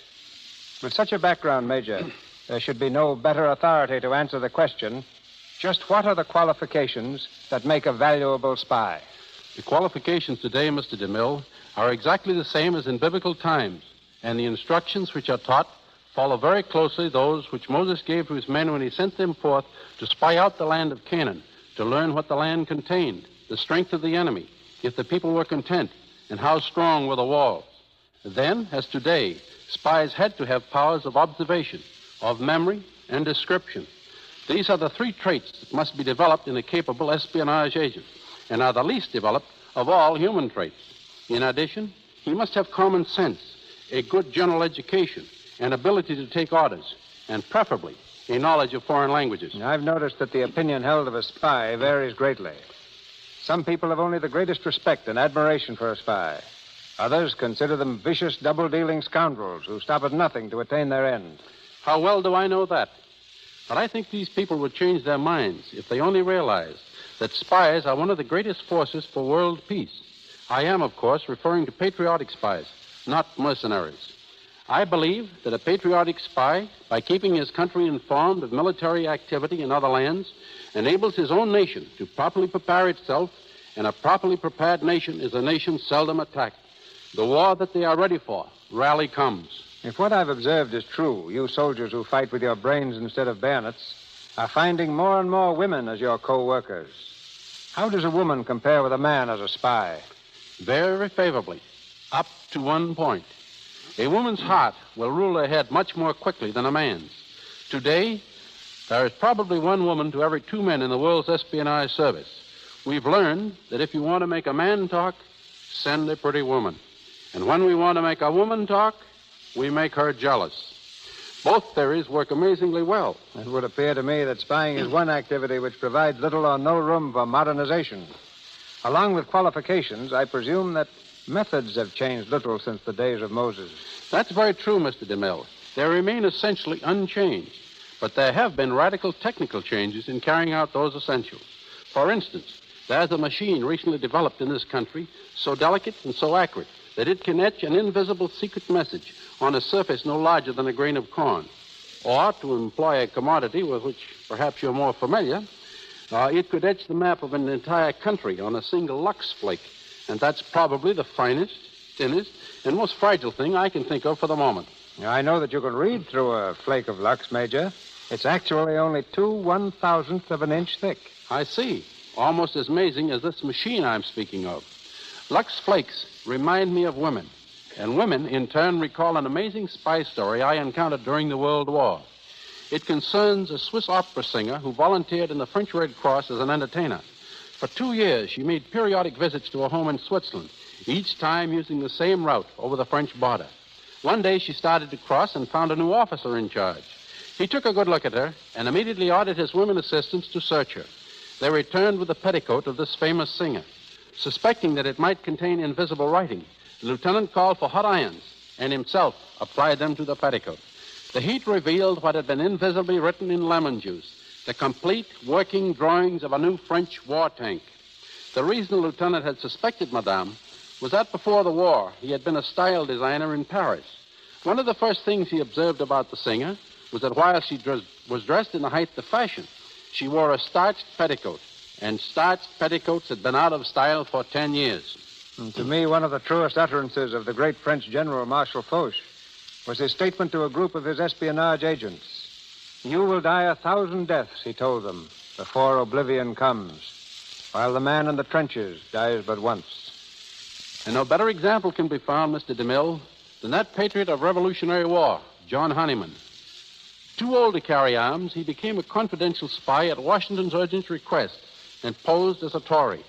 Speaker 15: With such a background, Major, there should be no better authority to answer the question, just what are the qualifications that make a valuable spy?
Speaker 16: The qualifications today, Mr. DeMille, are exactly the same as in biblical times, and the instructions which are taught follow very closely those which Moses gave to his men when he sent them forth to spy out the land of Canaan, to learn what the land contained, the strength of the enemy, if the people were content, and how strong were the walls. Then, as today, spies had to have powers of observation, of memory, and description. These are the 3 traits that must be developed in a capable espionage agent, and are the least developed of all human traits. In addition, he must have common sense, a good general education, an ability to take orders, and preferably a knowledge of foreign languages.
Speaker 15: I've noticed that the opinion held of a spy varies greatly. Some people have only the greatest respect and admiration for a spy. Others consider them vicious, double-dealing scoundrels who stop at nothing to attain their end.
Speaker 16: How well do I know that? But I think these people would change their minds if they only realized that spies are one of the greatest forces for world peace. I am, of course, referring to patriotic spies, not mercenaries. I believe that a patriotic spy, by keeping his country informed of military activity in other lands, enables his own nation to properly prepare itself, and a properly prepared nation is a nation seldom attacked. The war that they are ready for rarely comes.
Speaker 15: If what I've observed is true, you soldiers who fight with your brains instead of bayonets are finding more and more women as your co-workers. How does a woman compare with a man as a spy?
Speaker 16: Very favorably, up to one point. A woman's heart will rule her head much more quickly than a man's. Today, there is probably one woman to every 2 men in the world's espionage service. We've learned that if you want to make a man talk, send a pretty woman. And when we want to make a woman talk, we make her jealous. Both theories work amazingly well.
Speaker 15: It would appear to me that spying is one activity which provides little or no room for modernization. Along with qualifications, I presume that methods have changed little since the days of Moses.
Speaker 16: That's very true, Mr. DeMille. They remain essentially unchanged, but there have been radical technical changes in carrying out those essentials. For instance, there's a machine recently developed in this country so delicate and so accurate that it can etch an invisible secret message on a surface no larger than a grain of corn. Or, to employ a commodity with which perhaps you're more familiar, it could etch the map of an entire country on a single Lux flake. And that's probably the finest, thinnest, and most fragile thing I can think of for the moment.
Speaker 15: I know that you can read through a flake of Lux, Major. It's actually only 2/1000th of an inch thick.
Speaker 16: I see. Almost as amazing as this machine I'm speaking of. Lux flakes remind me of women, and women, in turn, recall an amazing spy story I encountered during the World War. It concerns a Swiss opera singer who volunteered in the French Red Cross as an entertainer. For 2 years, she made periodic visits to a home in Switzerland, each time using the same route over the French border. One day, she started to cross and found a new officer in charge. He took a good look at her and immediately ordered his women assistants to search her. They returned with the petticoat of this famous singer. Suspecting that it might contain invisible writing, the lieutenant called for hot irons and himself applied them to the petticoat. The heat revealed what had been invisibly written in lemon juice, the complete working drawings of a new French war tank. The reason the lieutenant had suspected Madame was that before the war, he had been a style designer in Paris. One of the first things he observed about the singer was that while she was dressed in the height of fashion, she wore a starched petticoat, and starched petticoats had been out of style for 10 years.
Speaker 15: And to me, one of the truest utterances of the great French General Marshal Foch was his statement to a group of his espionage agents. You will die 1,000 deaths, he told them, before oblivion comes, while the man in the trenches dies but once.
Speaker 16: And no better example can be found, Mr. DeMille, than that patriot of Revolutionary War, John Honeyman. Too old to carry arms, he became a confidential spy at Washington's urgent request and posed as a Tory.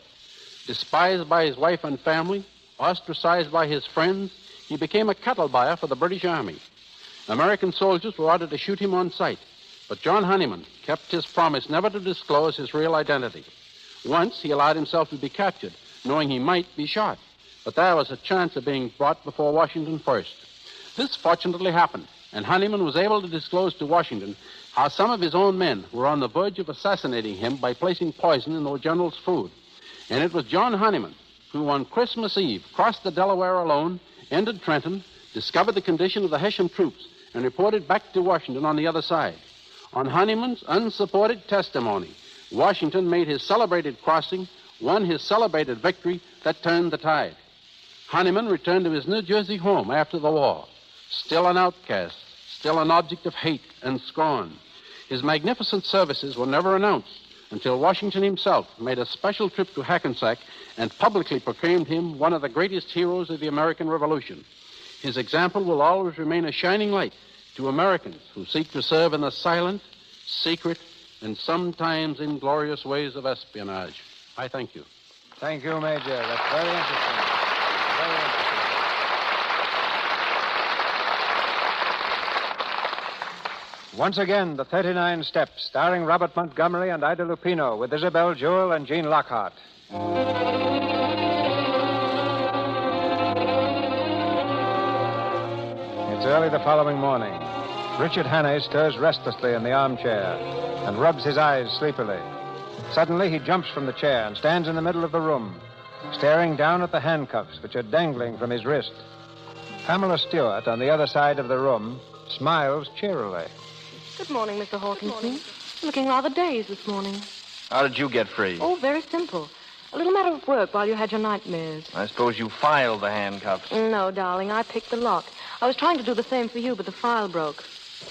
Speaker 16: Despised by his wife and family, ostracized by his friends, he became a cattle buyer for the British Army. American soldiers were ordered to shoot him on sight, but John Honeyman kept his promise never to disclose his real identity. Once he allowed himself to be captured, knowing he might be shot, but there was a chance of being brought before Washington first. This fortunately happened, and Honeyman was able to disclose to Washington how some of his own men were on the verge of assassinating him by placing poison in the general's food. And it was John Honeyman who, on Christmas Eve, crossed the Delaware alone, entered Trenton, discovered the condition of the Hessian troops, and reported back to Washington on the other side. On Honeyman's unsupported testimony, Washington made his celebrated crossing, won his celebrated victory that turned the tide. Honeyman returned to his New Jersey home after the war, still an outcast, still an object of hate and scorn. His magnificent services were never announced until Washington himself made a special trip to Hackensack and publicly proclaimed him one of the greatest heroes of the American Revolution. His example will always remain a shining light to Americans who seek to serve in the silent, secret, and sometimes inglorious ways of espionage. I thank you.
Speaker 15: Thank you, Major. That's very interesting. Very interesting. Once again, the 39 Steps, starring Robert Montgomery and Ida Lupino, with Isabel Jewell and Gene Lockhart. It's early the following morning. Richard Hannay stirs restlessly in the armchair and rubs his eyes sleepily. Suddenly, he jumps from the chair and stands in the middle of the room, staring down at the handcuffs which are dangling from his wrist. Pamela Stewart, on the other side of the room, smiles cheerily.
Speaker 6: Good morning, Mr. Hawkinson. Looking rather dazed this morning.
Speaker 8: How did you get free?
Speaker 6: Oh, very simple. A little matter of work while you had your nightmares.
Speaker 8: I suppose you filed the handcuffs.
Speaker 6: No, darling, I picked the lock. I was trying to do the same for you, but the file broke.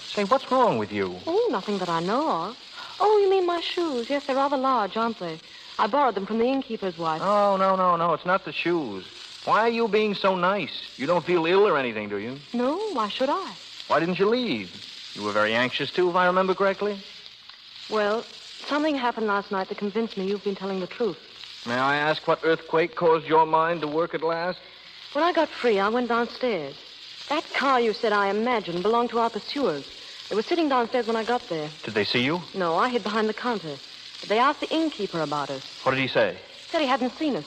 Speaker 8: Say, what's wrong with you?
Speaker 6: Oh, nothing that I know of. Oh, you mean my shoes? Yes, they're rather large, aren't they? I borrowed them from the innkeeper's wife.
Speaker 8: Oh, no. It's not the shoes. Why are you being so nice? You don't feel ill or anything, do you?
Speaker 6: No, why should I?
Speaker 8: Why didn't you leave? You were very anxious, too, if I remember correctly.
Speaker 6: Well, something happened last night that convinced me you've been telling the truth.
Speaker 8: May I ask what earthquake caused your mind to work at last?
Speaker 6: When I got free, I went downstairs. That car you said I imagined belonged to our pursuers.
Speaker 19: They were sitting downstairs when I got there.
Speaker 8: Did they see you?
Speaker 19: No, I hid behind the counter. But they asked the innkeeper about us.
Speaker 8: What did he say?
Speaker 19: Said he hadn't seen us.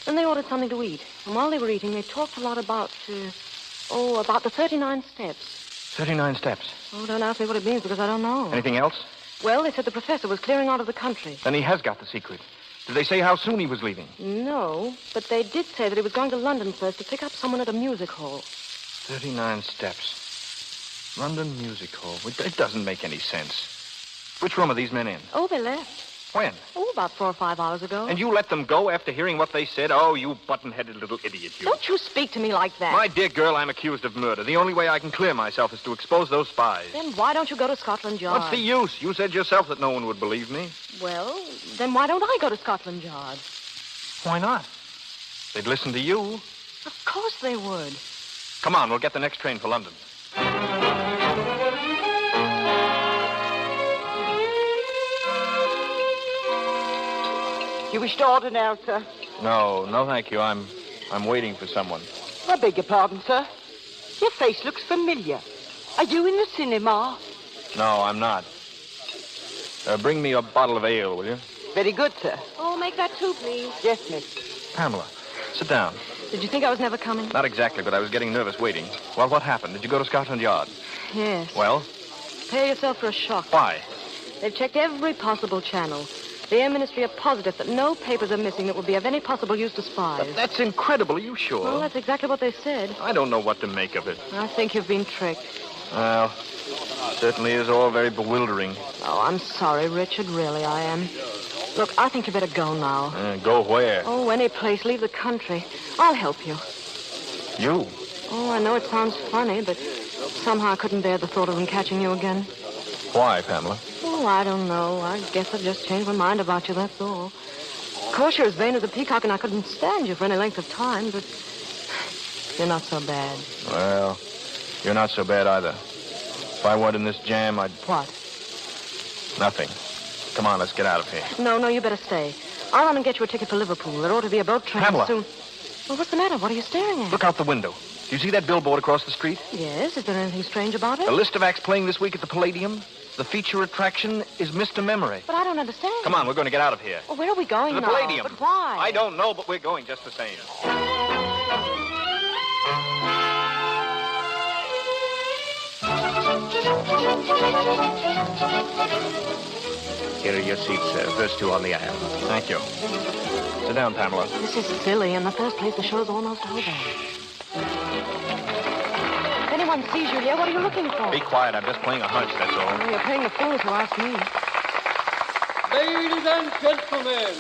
Speaker 19: Then they ordered something to eat. And while they were eating, they talked a lot about the 39 steps.
Speaker 8: 39 steps.
Speaker 19: Oh, don't ask me what it means because I don't know.
Speaker 8: Anything else?
Speaker 19: Well, they said the professor was clearing out of the country.
Speaker 8: Then he has got the secret. Did they say how soon he was leaving?
Speaker 19: No, but they did say that he was going to London first to pick up someone at a music hall.
Speaker 8: 39 steps. London Music Hall. It doesn't make any sense. Which room are these men in?
Speaker 19: Oh, they left.
Speaker 8: When?
Speaker 19: Oh, about 4 or 5 hours ago.
Speaker 8: And you let them go after hearing what they said? Oh, you button-headed little idiot, you.
Speaker 19: Don't you speak to me like that.
Speaker 8: My dear girl, I'm accused of murder. The only way I can clear myself is to expose those spies.
Speaker 19: Then why don't you go to Scotland Yard?
Speaker 8: What's the use? You said yourself that no one would believe me.
Speaker 19: Well, then why don't I go to Scotland Yard?
Speaker 8: Why not? They'd listen to you.
Speaker 19: Of course they would.
Speaker 8: Come on, we'll get the next train for London.
Speaker 11: You wish to order now, sir?
Speaker 8: No, thank you. I'm waiting for someone.
Speaker 11: I beg your pardon, sir. Your face looks familiar. Are you in the cinema?
Speaker 8: No, I'm not. Bring me a bottle of ale, will you?
Speaker 11: Very good, sir.
Speaker 19: Oh, make that 2, please.
Speaker 11: Yes, miss.
Speaker 8: Pamela, sit down.
Speaker 19: Did you think I was never coming?
Speaker 8: Not exactly, but I was getting nervous waiting. Well, what happened? Did you go to Scotland Yard?
Speaker 19: Yes.
Speaker 8: Well?
Speaker 19: Prepare yourself for a shock.
Speaker 8: Why?
Speaker 19: They've checked every possible channel. The Air Ministry are positive that no papers are missing that would be of any possible use to spies.
Speaker 8: But that's incredible. Are you sure?
Speaker 19: Well, that's exactly what they said.
Speaker 8: I don't know what to make of it.
Speaker 19: I think you've been tricked.
Speaker 8: Well, certainly is all very bewildering.
Speaker 19: Oh, I'm sorry, Richard. Really, I am. Look, I think you better go now.
Speaker 8: Go where?
Speaker 19: Oh, any place. Leave the country. I'll help you.
Speaker 8: You?
Speaker 19: Oh, I know it sounds funny, but somehow I couldn't bear the thought of them catching you again.
Speaker 8: Why, Pamela?
Speaker 19: Oh, I don't know. I guess I've just changed my mind about you, that's all. Of course, you're as vain as a peacock, and I couldn't stand you for any length of time, but you're not so bad.
Speaker 8: Well, you're not so bad either. If I weren't in this jam, I'd...
Speaker 19: What?
Speaker 8: Nothing. Come on, let's get out of here.
Speaker 19: No, you better stay. I'll run and get you a ticket for Liverpool. There ought to be a boat train
Speaker 8: Pamela.
Speaker 19: soon. Well, what's the matter? What are you staring at?
Speaker 8: Look out the window. Do you see that billboard across the street?
Speaker 19: Yes. Is there anything strange about it?
Speaker 8: A list of acts playing this week at the Palladium. The feature attraction is Mr. Memory.
Speaker 19: But I don't understand.
Speaker 8: Come on, we're going to get out of here.
Speaker 19: Well, where are we going
Speaker 8: to the
Speaker 19: now?
Speaker 8: Palladium.
Speaker 19: But why?
Speaker 8: I don't know, but we're going just the same.
Speaker 17: Here are your seats, sir. First 2 on the aisle.
Speaker 8: Thank you. Sit down, Pamela.
Speaker 19: This is silly. In the first place, the show's almost over. If anyone sees you here, what are you looking for?
Speaker 8: Be quiet. I'm just playing a hunch, that's all.
Speaker 19: Well, you're playing the fool if you ask me.
Speaker 18: Ladies and gentlemen,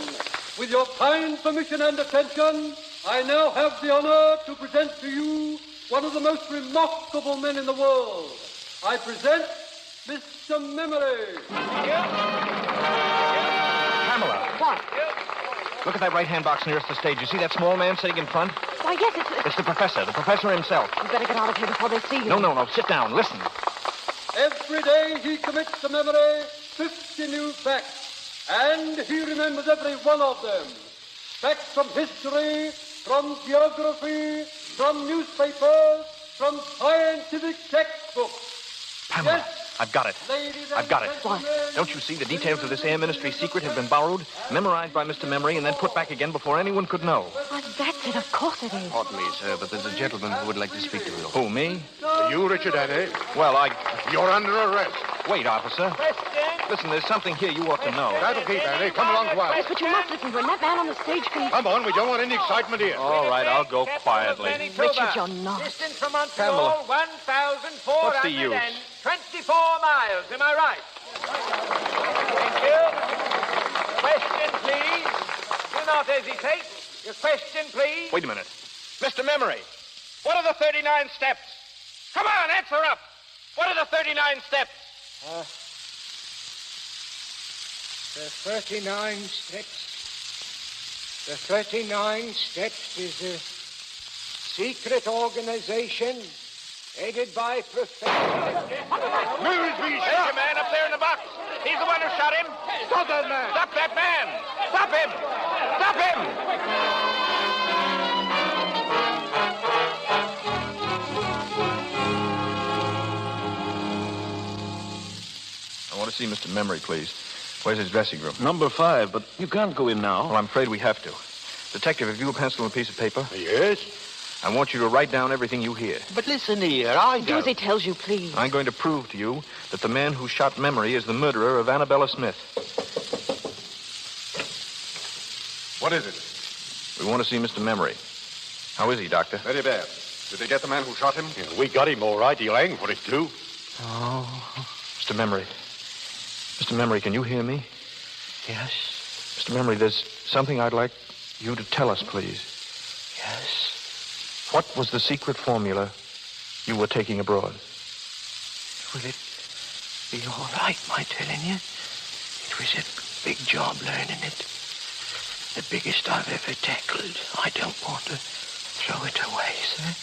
Speaker 18: with your kind permission and attention, I now have the honor to present to you one of the most remarkable men in the world. I present Mr. Memory.
Speaker 8: Pamela.
Speaker 19: What?
Speaker 8: Look at that right-hand box nearest the stage. You see that small man sitting in front?
Speaker 19: Why, yes,
Speaker 8: It's the professor himself.
Speaker 19: You better get out of here before they see you.
Speaker 8: No. Sit down. Listen.
Speaker 18: Every day he commits to memory 50 new facts, and he remembers every one of them. Facts from history, from geography, from newspapers, from scientific textbooks.
Speaker 8: Pamela.
Speaker 18: Yes.
Speaker 8: I've got it. I've got it.
Speaker 19: What?
Speaker 8: Don't you see the details of this Air Ministry secret have been borrowed, memorized by Mr. Memory, and then put back again before anyone could know?
Speaker 19: Why, that's it. Of course it is.
Speaker 17: Pardon me, sir, but there's a gentleman who would like to speak to you.
Speaker 8: Who, me?
Speaker 17: You, Richard Annie?
Speaker 8: Well,
Speaker 17: You're under arrest.
Speaker 8: Wait, officer. Listen, there's something here you ought to know.
Speaker 17: That'll keep, Annie. Come along quiet.
Speaker 19: Yes, but you must listen to him. That man on the stage can...
Speaker 17: Come on, we don't want any excitement here.
Speaker 8: All right, I'll go quietly.
Speaker 19: Richard, you're not.
Speaker 3: Distance from Montreal, 1,424 miles. Am I right? Thank you. Question, please. Do not hesitate. Your question, please.
Speaker 8: Wait a minute.
Speaker 4: Mr. Memory, what are the 39 steps? Come on, answer up. What are the 39 steps?
Speaker 17: The 39 steps. The 39 steps is a secret organization headed by Professor...
Speaker 4: There's your man up there in the box. He's the one who shot him.
Speaker 17: Stop that man!
Speaker 4: Stop that man! Stop him! Stop him!
Speaker 8: to see Mr. Memory, please. Where's his dressing room?
Speaker 9: Number 5, but you can't go in now.
Speaker 8: Well, I'm afraid we have to. Detective, have you a pencil and a piece of paper?
Speaker 9: Yes.
Speaker 8: I want you to write down everything you hear.
Speaker 4: But listen here, I
Speaker 19: Do as he tells you, please.
Speaker 8: I'm going to prove to you that the man who shot Memory is the murderer of Annabella Smith.
Speaker 15: What is it?
Speaker 8: We want to see Mr. Memory. How is he, Doctor?
Speaker 15: Very bad. Did they get the man who shot him?
Speaker 9: Yeah, we got him all right. He'll hang for it, too.
Speaker 8: Oh, Mr. Memory. Mr. Memory, can you hear me?
Speaker 4: Yes.
Speaker 8: Mr. Memory, there's something I'd like you to tell us, please.
Speaker 4: Yes.
Speaker 8: What was the secret formula you were taking abroad?
Speaker 4: Will it be all right, my telling you? It was a big job learning it. The biggest I've ever tackled. I don't want to throw it away, sir.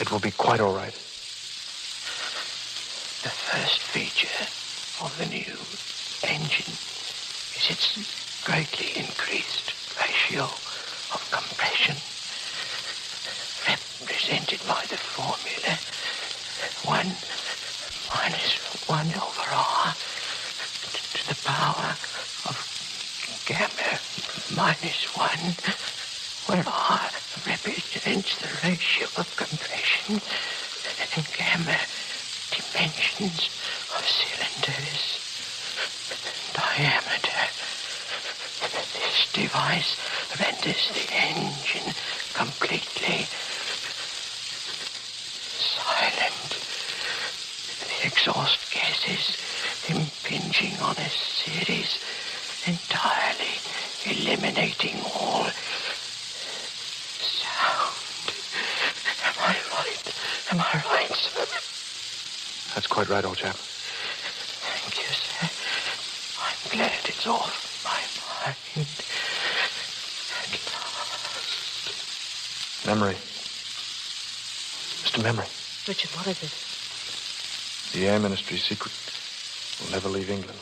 Speaker 8: It will be quite all right.
Speaker 4: The first feature of the new engine is its greatly increased ratio of compression, represented by the formula 1 minus 1 over R to the power of gamma minus 1, where R represents the ratio of compression and gamma dimensions of cylinders diameter. This device renders the engine completely silent. The exhaust gases impinging on a series, entirely eliminating all sound. Am I right? Am I right, sir?
Speaker 8: That's quite right, old chap.
Speaker 4: Thank you, sir. I'm glad it's off my mind. At last.
Speaker 8: Memory. Mr. Memory.
Speaker 19: Richard, what is it?
Speaker 8: The Air Ministry's secret will never leave England.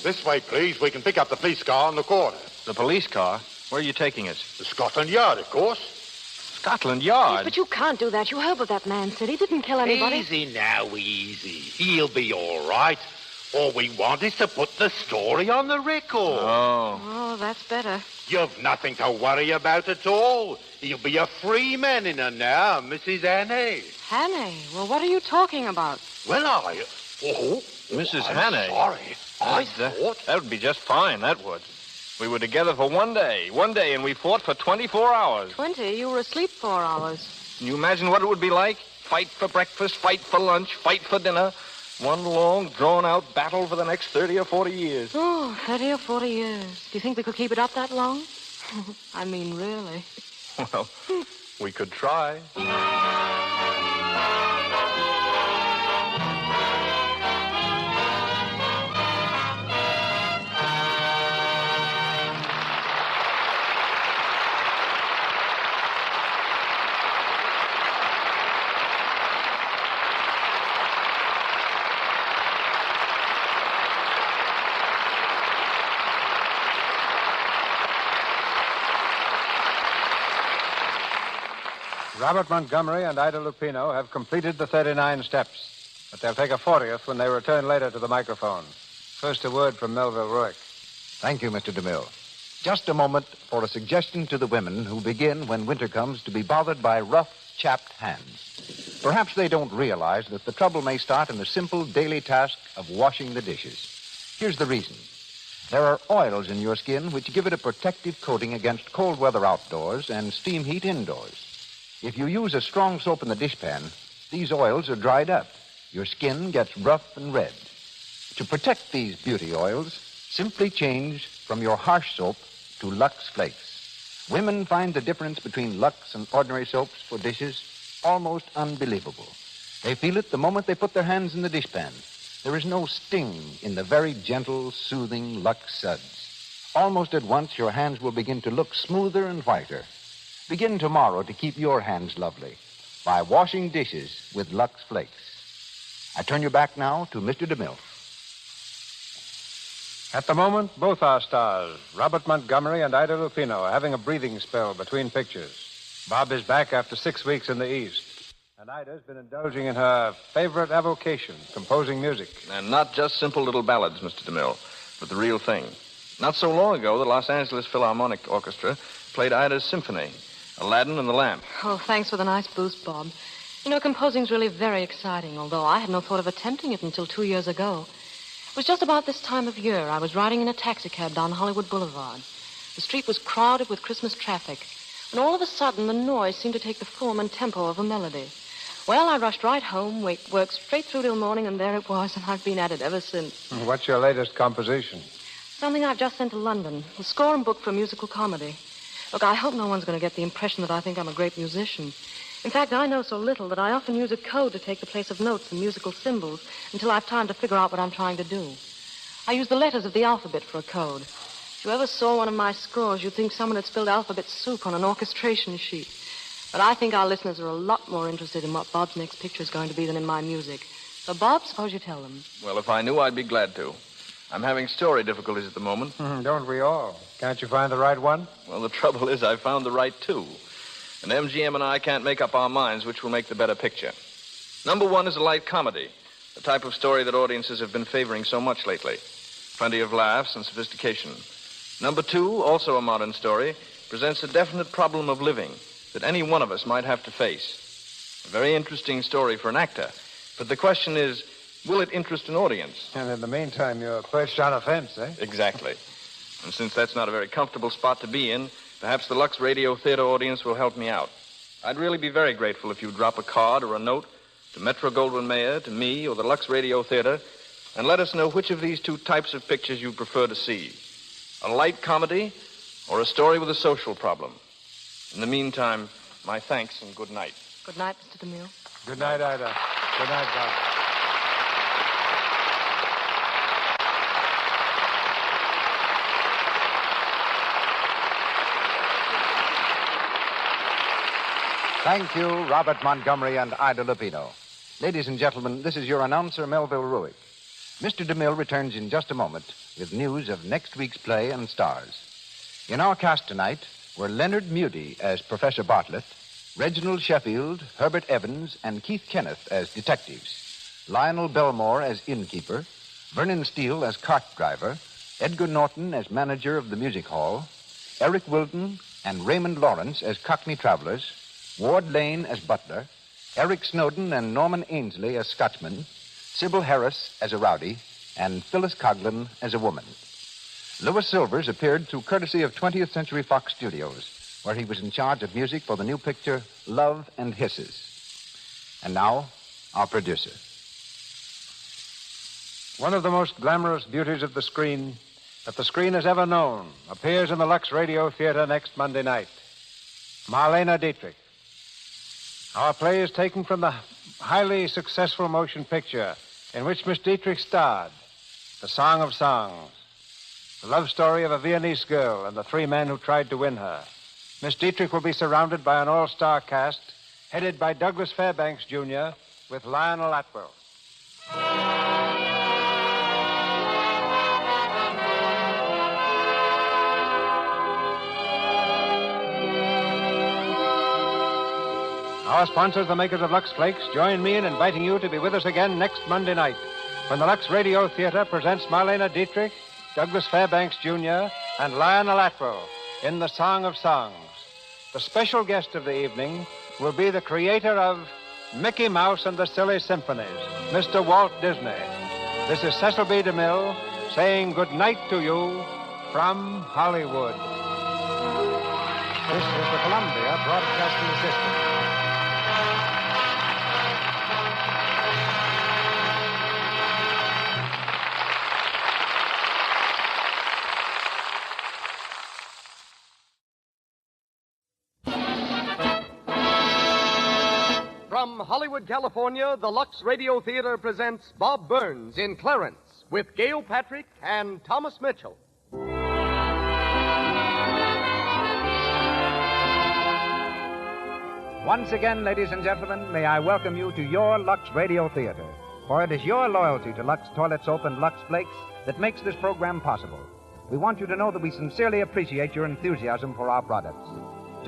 Speaker 9: This way, please. We can pick up the police car on the corner.
Speaker 8: The police car? Where are you taking us?
Speaker 9: The Scotland Yard, of course.
Speaker 8: Scotland Yard?
Speaker 19: But you can't do that. You heard what that man said. He didn't kill anybody.
Speaker 4: Easy now, easy. He'll be all right. All we want is to put the story on the record.
Speaker 19: Oh, that's better.
Speaker 4: You've nothing to worry about at all. He'll be a free man in her now, Mrs. Annie.
Speaker 19: Hannay? Well, what are you talking about?
Speaker 4: Well,
Speaker 8: Mrs.
Speaker 4: I'm
Speaker 8: Hannay.
Speaker 4: sorry. I thought...
Speaker 8: That would be just fine, that would. We were together for one day, and we fought for 24 hours.
Speaker 19: 20? You were asleep 4 hours.
Speaker 8: Can you imagine what it would be like? Fight for breakfast, fight for lunch, fight for dinner. One long, drawn-out battle for the next 30 or 40 years.
Speaker 19: Oh, 30 or 40 years. Do you think we could keep it up that long? I mean, really.
Speaker 8: Well, we could try.
Speaker 15: Robert Montgomery and Ida Lupino have completed the 39 steps, but they'll take a 40th when they return later to the microphone. First, a word from Melville Ruick.
Speaker 1: Thank you, Mr. DeMille. Just a moment for a suggestion to the women who begin when winter comes to be bothered by rough, chapped hands. Perhaps they don't realize that the trouble may start in the simple daily task of washing the dishes. Here's the reason. There are oils in your skin which give it a protective coating against cold weather outdoors and steam heat indoors. If you use a strong soap in the dishpan, these oils are dried up. Your skin gets rough and red. To protect these beauty oils, simply change from your harsh soap to Lux Flakes. Women find the difference between Lux and ordinary soaps for dishes almost unbelievable. They feel it the moment they put their hands in the dishpan. There is no sting in the very gentle, soothing Lux suds. Almost at once, your hands will begin to look smoother and whiter. Begin tomorrow to keep your hands lovely by washing dishes with Lux Flakes. I turn you back now to Mr. DeMille.
Speaker 15: At the moment, both our stars, Robert Montgomery and Ida Lupino, are having a breathing spell between pictures. Bob is back after 6 weeks in the East. And Ida's been indulging in her favorite avocation, composing music.
Speaker 8: And not just simple little ballads, Mr. DeMille, but the real thing. Not so long ago, the Los Angeles Philharmonic Orchestra played Ida's symphony, Aladdin and the Lamp.
Speaker 19: Oh, thanks for the nice boost, Bob. You know, composing's really very exciting, although I had no thought of attempting it until 2 years ago. It was just about this time of year. I was riding in a taxicab down Hollywood Boulevard. The street was crowded with Christmas traffic, and all of a sudden the noise seemed to take the form and tempo of a melody. Well, I rushed right home, worked straight through till morning, and there it was, and I've been at it ever since.
Speaker 15: What's your latest composition?
Speaker 19: Something I've just sent to London, a score and book for a musical comedy. Look, I hope no one's going to get the impression that I think I'm a great musician. In fact, I know so little that I often use a code to take the place of notes and musical symbols until I've time to figure out what I'm trying to do. I use the letters of the alphabet for a code. If you ever saw one of my scores, you'd think someone had spilled alphabet soup on an orchestration sheet. But I think our listeners are a lot more interested in what Bob's next picture is going to be than in my music. So, Bob, suppose you tell them.
Speaker 8: Well, if I knew, I'd be glad to. I'm having story difficulties at the moment.
Speaker 15: Don't we all? Can't you find the right one?
Speaker 8: Well, the trouble is I've found the right two. And MGM and I can't make up our minds which will make the better picture. Number one is a light comedy, the type of story that audiences have been favoring so much lately. Plenty of laughs and sophistication. Number two, also a modern story, presents a definite problem of living that any one of us might have to face. A very interesting story for an actor. But the question is, will it interest an audience?
Speaker 15: And in the meantime, you're perched on a fence, eh?
Speaker 8: Exactly. And since that's not a very comfortable spot to be in, perhaps the Lux Radio Theater audience will help me out. I'd really be very grateful if you drop a card or a note to Metro-Goldwyn-Mayer, to me, or the Lux Radio Theater, and let us know which of these two types of pictures you prefer to see. A light comedy or a story with a social problem. In the meantime, my thanks and good night.
Speaker 19: Good night, Mr. DeMille.
Speaker 15: Good night, Ida. Good night, Bob.
Speaker 1: Thank you, Robert Montgomery and Ida Lupino. Ladies and gentlemen, this is your announcer, Melville Ruick. Mr. DeMille returns in just a moment with news of next week's play and stars. In our cast tonight were Leonard Moody as Professor Bartlett, Reginald Sheffield, Herbert Evans, and Keith Kenneth as detectives, Lionel Belmore as innkeeper, Vernon Steele as cart driver, Edgar Norton as manager of the music hall, Eric Wilton and Raymond Lawrence as Cockney travelers, Ward Lane as butler, Eric Snowden and Norman Ainsley as Scotchman, Sybil Harris as a rowdy, and Phyllis Coughlin as a woman. Louis Silvers appeared through courtesy of 20th Century Fox Studios, where he was in charge of music for the new picture Love and Hisses. And now, our producer.
Speaker 15: One of the most glamorous beauties of the screen that the screen has ever known appears in the Lux Radio Theater next Monday night. Marlene Dietrich. Our play is taken from the highly successful motion picture in which Miss Dietrich starred, The Song of Songs, the love story of a Viennese girl and the three men who tried to win her. Miss Dietrich will be surrounded by an all-star cast headed by Douglas Fairbanks, Jr., with Lionel Atwell. Our sponsors, the makers of Lux Flakes, join me in inviting you to be with us again next Monday night when the Lux Radio Theater presents Marlene Dietrich, Douglas Fairbanks, Jr., and Lionel Atwell in The Song of Songs. The special guest of the evening will be the creator of Mickey Mouse and the Silly Symphonies, Mr. Walt Disney. This is Cecil B. DeMille saying good night to you from Hollywood. This is the Columbia Broadcasting System.
Speaker 14: From Hollywood, California, the Lux Radio Theater presents Bob Burns in Clarence with Gail Patrick and Thomas Mitchell.
Speaker 1: Once again, ladies and gentlemen, may I welcome you to your Lux Radio Theater. For it is your loyalty to Lux Toilet Soap and Lux Flakes that makes this program possible. We want you to know that we sincerely appreciate your enthusiasm for our products.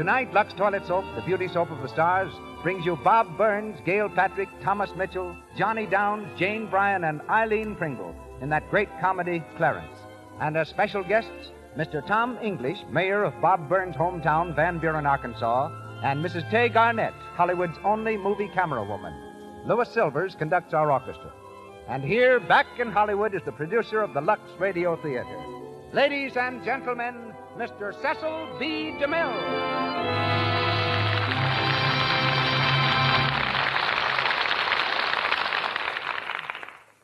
Speaker 1: Tonight, Lux Toilet Soap, the beauty soap of the stars, brings you Bob Burns, Gale Patrick, Thomas Mitchell, Johnny Downs, Jane Bryan, and Eileen Pringle in that great comedy, Clarence. And as special guests, Mr. Tom English, mayor of Bob Burns' hometown, Van Buren, Arkansas, and Mrs. Tay Garnett, Hollywood's only movie camera woman. Louis Silvers conducts our orchestra. And here, back in Hollywood, is the producer of the Lux Radio Theater. Ladies and gentlemen, Mr. Cecil B. DeMille.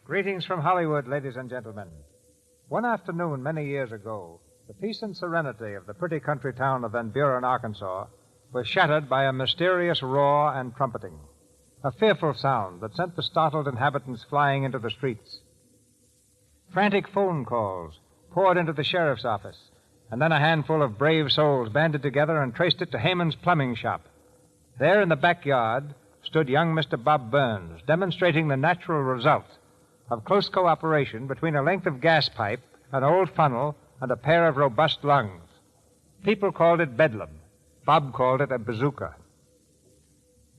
Speaker 15: Greetings from Hollywood, ladies and gentlemen. One afternoon many years ago, the peace and serenity of the pretty country town of Van Buren, Arkansas, was shattered by a mysterious roar and trumpeting, a fearful sound that sent the startled inhabitants flying into the streets. Frantic phone calls poured into the sheriff's office, and then a handful of brave souls banded together and traced it to Haman's plumbing shop. There in the backyard stood young Mr. Bob Burns, demonstrating the natural result of close cooperation between a length of gas pipe, an old funnel, and a pair of robust lungs. People called it bedlam. Bob called it a bazooka.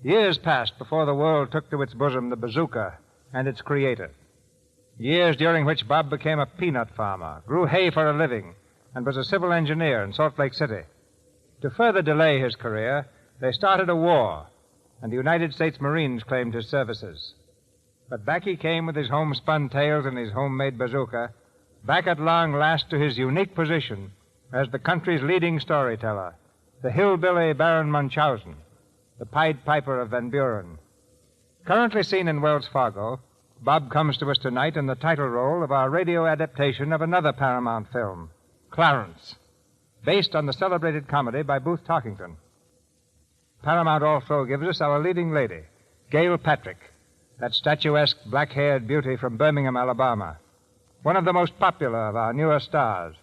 Speaker 15: Years passed before the world took to its bosom the bazooka and its creator. Years during which Bob became a peanut farmer, grew hay for a living, and was a civil engineer in Salt Lake City. To further delay his career, they started a war, and the United States Marines claimed his services. But back he came with his homespun tales and his homemade bazooka, back at long last to his unique position as the country's leading storyteller, the hillbilly Baron Munchausen, the Pied Piper of Van Buren. Currently seen in Wells Fargo, Bob comes to us tonight in the title role of our radio adaptation of another Paramount film, Clarence, based on the celebrated comedy by Booth Tarkington. Paramount also gives us our leading lady, Gale Patrick, that statuesque black-haired beauty from Birmingham, Alabama. One of the most popular of our newer stars,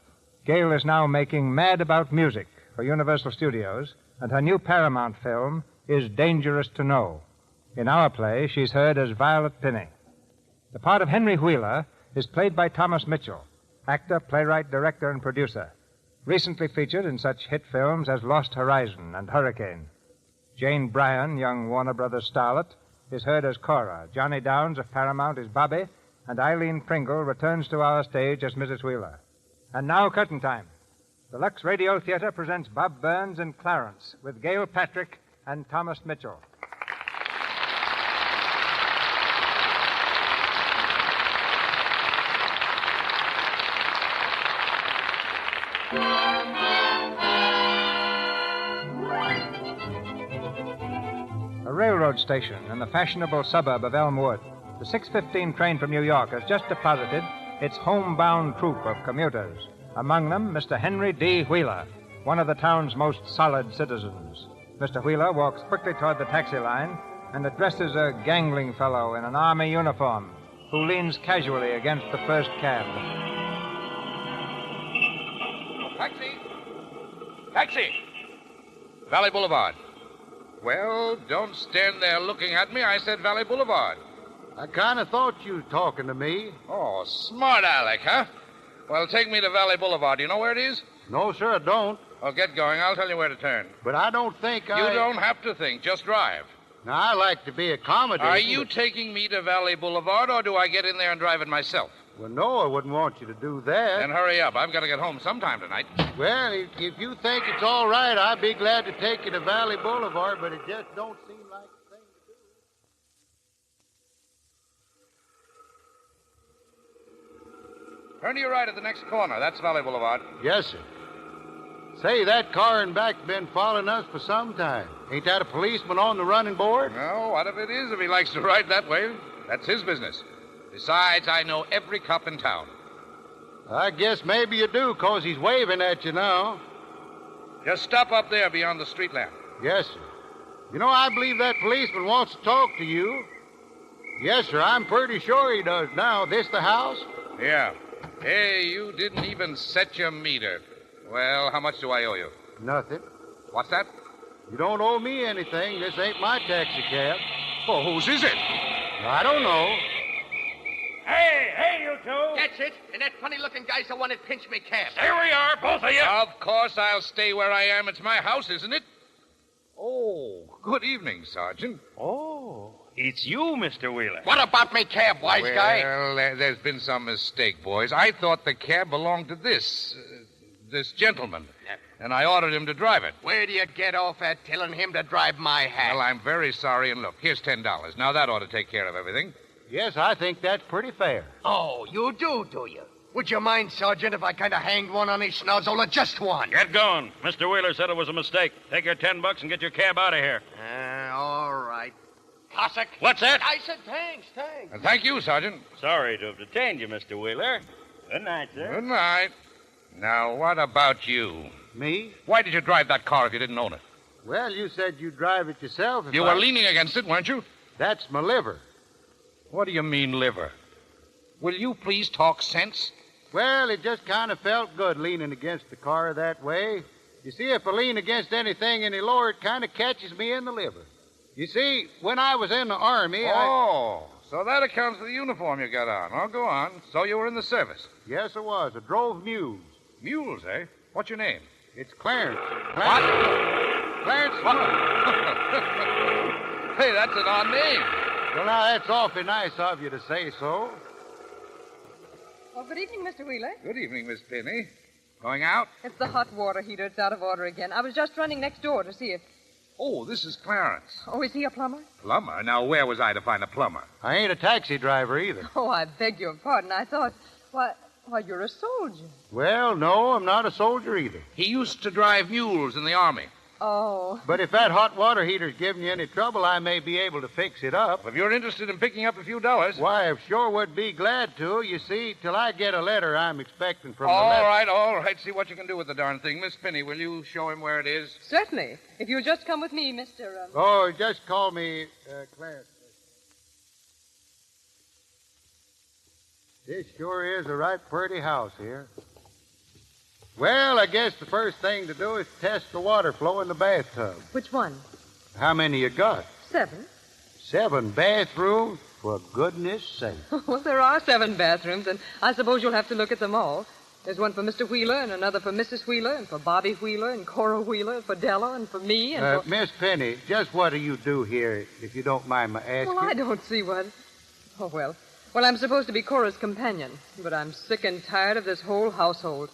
Speaker 15: Gale is now making Mad About Music for Universal Studios, and her new Paramount film is Dangerous to Know. In our play, she's heard as Violet Pinney. The part of Henry Wheeler is played by Thomas Mitchell, actor, playwright, director, and producer, recently featured in such hit films as Lost Horizon and Hurricane. Jane Bryan, young Warner Brothers starlet, is heard as Cora. Johnny Downs of Paramount is Bobby, and Eileen Pringle returns to our stage as Mrs. Wheeler. And now, curtain time. The Lux Radio Theater presents Bob Burns and Clarence with Gale Patrick and Thomas Mitchell. A railroad station in the fashionable suburb of Elmwood. The 6:15 train from New York has just deposited its homebound troop of commuters. Among them, Mr. Henry D. Wheeler, one of the town's most solid citizens. Mr. Wheeler walks quickly toward the taxi line and addresses a gangling fellow in an army uniform who leans casually against the first cab.
Speaker 20: Taxi! Taxi! Valley Boulevard. Well, don't stand there looking at me. I said Valley Boulevard.
Speaker 9: I kind of thought you were talking to me.
Speaker 20: Oh, smart Alec, huh? Well, take me to Valley Boulevard. Do you know where it is?
Speaker 9: No, sir, I don't.
Speaker 20: Well, get going. I'll tell you where to turn.
Speaker 9: But I don't think
Speaker 20: You don't have to think. Just drive.
Speaker 9: Now, I like to be accommodating.
Speaker 20: Are you taking me to Valley Boulevard, or do I get in there and drive it myself?
Speaker 9: Well, no, I wouldn't want you to do that.
Speaker 20: Then hurry up. I've got to get home sometime tonight.
Speaker 9: Well, if you think it's all right, I'd be glad to take you to Valley Boulevard, but it just don't seem like the thing to do.
Speaker 20: Turn to your right at the next corner. That's Valley Boulevard.
Speaker 9: Yes, sir. Say, that car in back's been following us for some time. Ain't that a policeman on the running board?
Speaker 20: No, what if it is if he likes to ride that way? That's his business. Besides, I know every cop in town.
Speaker 9: I guess maybe you do, 'cause he's waving at you now.
Speaker 20: Just stop up there beyond the street lamp.
Speaker 9: Yes, sir. You know, I believe that policeman wants to talk to you. Yes, sir, I'm pretty sure he does now. This the house?
Speaker 20: Yeah. Hey, you didn't even set your meter. Well, how much do I owe you?
Speaker 9: Nothing.
Speaker 20: What's that?
Speaker 9: You don't owe me anything. This ain't my taxi cab.
Speaker 20: Oh, whose is it?
Speaker 9: I don't know.
Speaker 7: Hey, you two!
Speaker 4: That's it. And that funny-looking guy's the one that pinched me cab.
Speaker 20: There we are, both of you. Of course I'll stay where I am. It's my house, isn't it? Oh, good evening, Sergeant.
Speaker 21: Oh, it's you, Mr. Wheeler.
Speaker 4: What about me cab, wise guy?
Speaker 20: Well, there's been some mistake, boys. I thought the cab belonged to this gentleman, and I ordered him to drive it.
Speaker 4: Where do you get off at telling him to drive my hat?
Speaker 20: Well, I'm very sorry, and look, here's $10. Now, that ought to take care of everything.
Speaker 9: Yes, I think that's pretty fair.
Speaker 4: Oh, you do you? Would you mind, Sergeant, if I kind of hanged one on his snozzle, just one?
Speaker 21: Get going. Mr. Wheeler said it was a mistake. Take your $10 and get your cab out of here.
Speaker 4: All right. Cossack.
Speaker 21: What's that?
Speaker 4: I said thanks.
Speaker 20: And thank you, Sergeant.
Speaker 21: Sorry to have detained you, Mr. Wheeler. Good night, sir.
Speaker 20: Good night. Now, what about you?
Speaker 9: Me?
Speaker 20: Why did you drive that car if you didn't own it?
Speaker 9: Well, you said you'd drive it yourself.
Speaker 20: You were leaning against it, weren't you?
Speaker 9: That's my liver.
Speaker 20: What do you mean, liver? Will you please talk sense?
Speaker 9: Well, it just kind of felt good leaning against the car that way. You see, if I lean against anything any lower, it kind of catches me in the liver. You see, when I was in the Army,
Speaker 20: So that accounts for the uniform you got on. Oh, go on. So you were in the service?
Speaker 9: Yes, I was. I drove mules.
Speaker 20: Mules, eh? What's your name?
Speaker 9: It's Clarence.
Speaker 20: What?
Speaker 9: Clarence.
Speaker 20: Hey, that's an odd name.
Speaker 9: Well, now, that's awfully nice of you to say so.
Speaker 22: Well, good evening, Mr. Wheeler.
Speaker 20: Good evening, Miss Penny. Going out?
Speaker 22: It's the hot water heater. It's out of order again. I was just running next door to see if...
Speaker 20: Oh, this is Clarence.
Speaker 22: Oh, is he a plumber?
Speaker 20: Plumber? Now, where was I to find a plumber?
Speaker 9: I ain't a taxi driver either.
Speaker 22: Oh, I beg your pardon. I thought... Why, you're a soldier.
Speaker 9: Well, no, I'm not a soldier either.
Speaker 20: He used to drive mules in the Army.
Speaker 22: Oh.
Speaker 9: But if that hot water heater's giving you any trouble, I may be able to fix it up.
Speaker 20: If you're interested in picking up a few dollars...
Speaker 9: Why, I sure would be glad to. You see, till I get a letter I'm expecting from the
Speaker 20: All right. See what you can do with the darn thing. Miss Penny, will you show him where it is?
Speaker 22: Certainly. If you'll just come with me, Mr.
Speaker 9: Oh, just call me Clarence. This sure is a right pretty house here. Well, I guess the first thing to do is test the water flow in the bathtub.
Speaker 22: Which one?
Speaker 9: How many you got?
Speaker 22: 7.
Speaker 9: 7 bathrooms? For goodness sake.
Speaker 22: Well, there are 7 bathrooms, and I suppose you'll have to look at them all. There's one for Mr. Wheeler, and another for Mrs. Wheeler, and for Bobby Wheeler, and Cora Wheeler, and for Della, and for me, and for...
Speaker 9: Miss Penny, just what do you do here, if you don't mind my asking?
Speaker 22: Well, I don't see what... Oh, well. Well, I'm supposed to be Cora's companion, but I'm sick and tired of this whole household.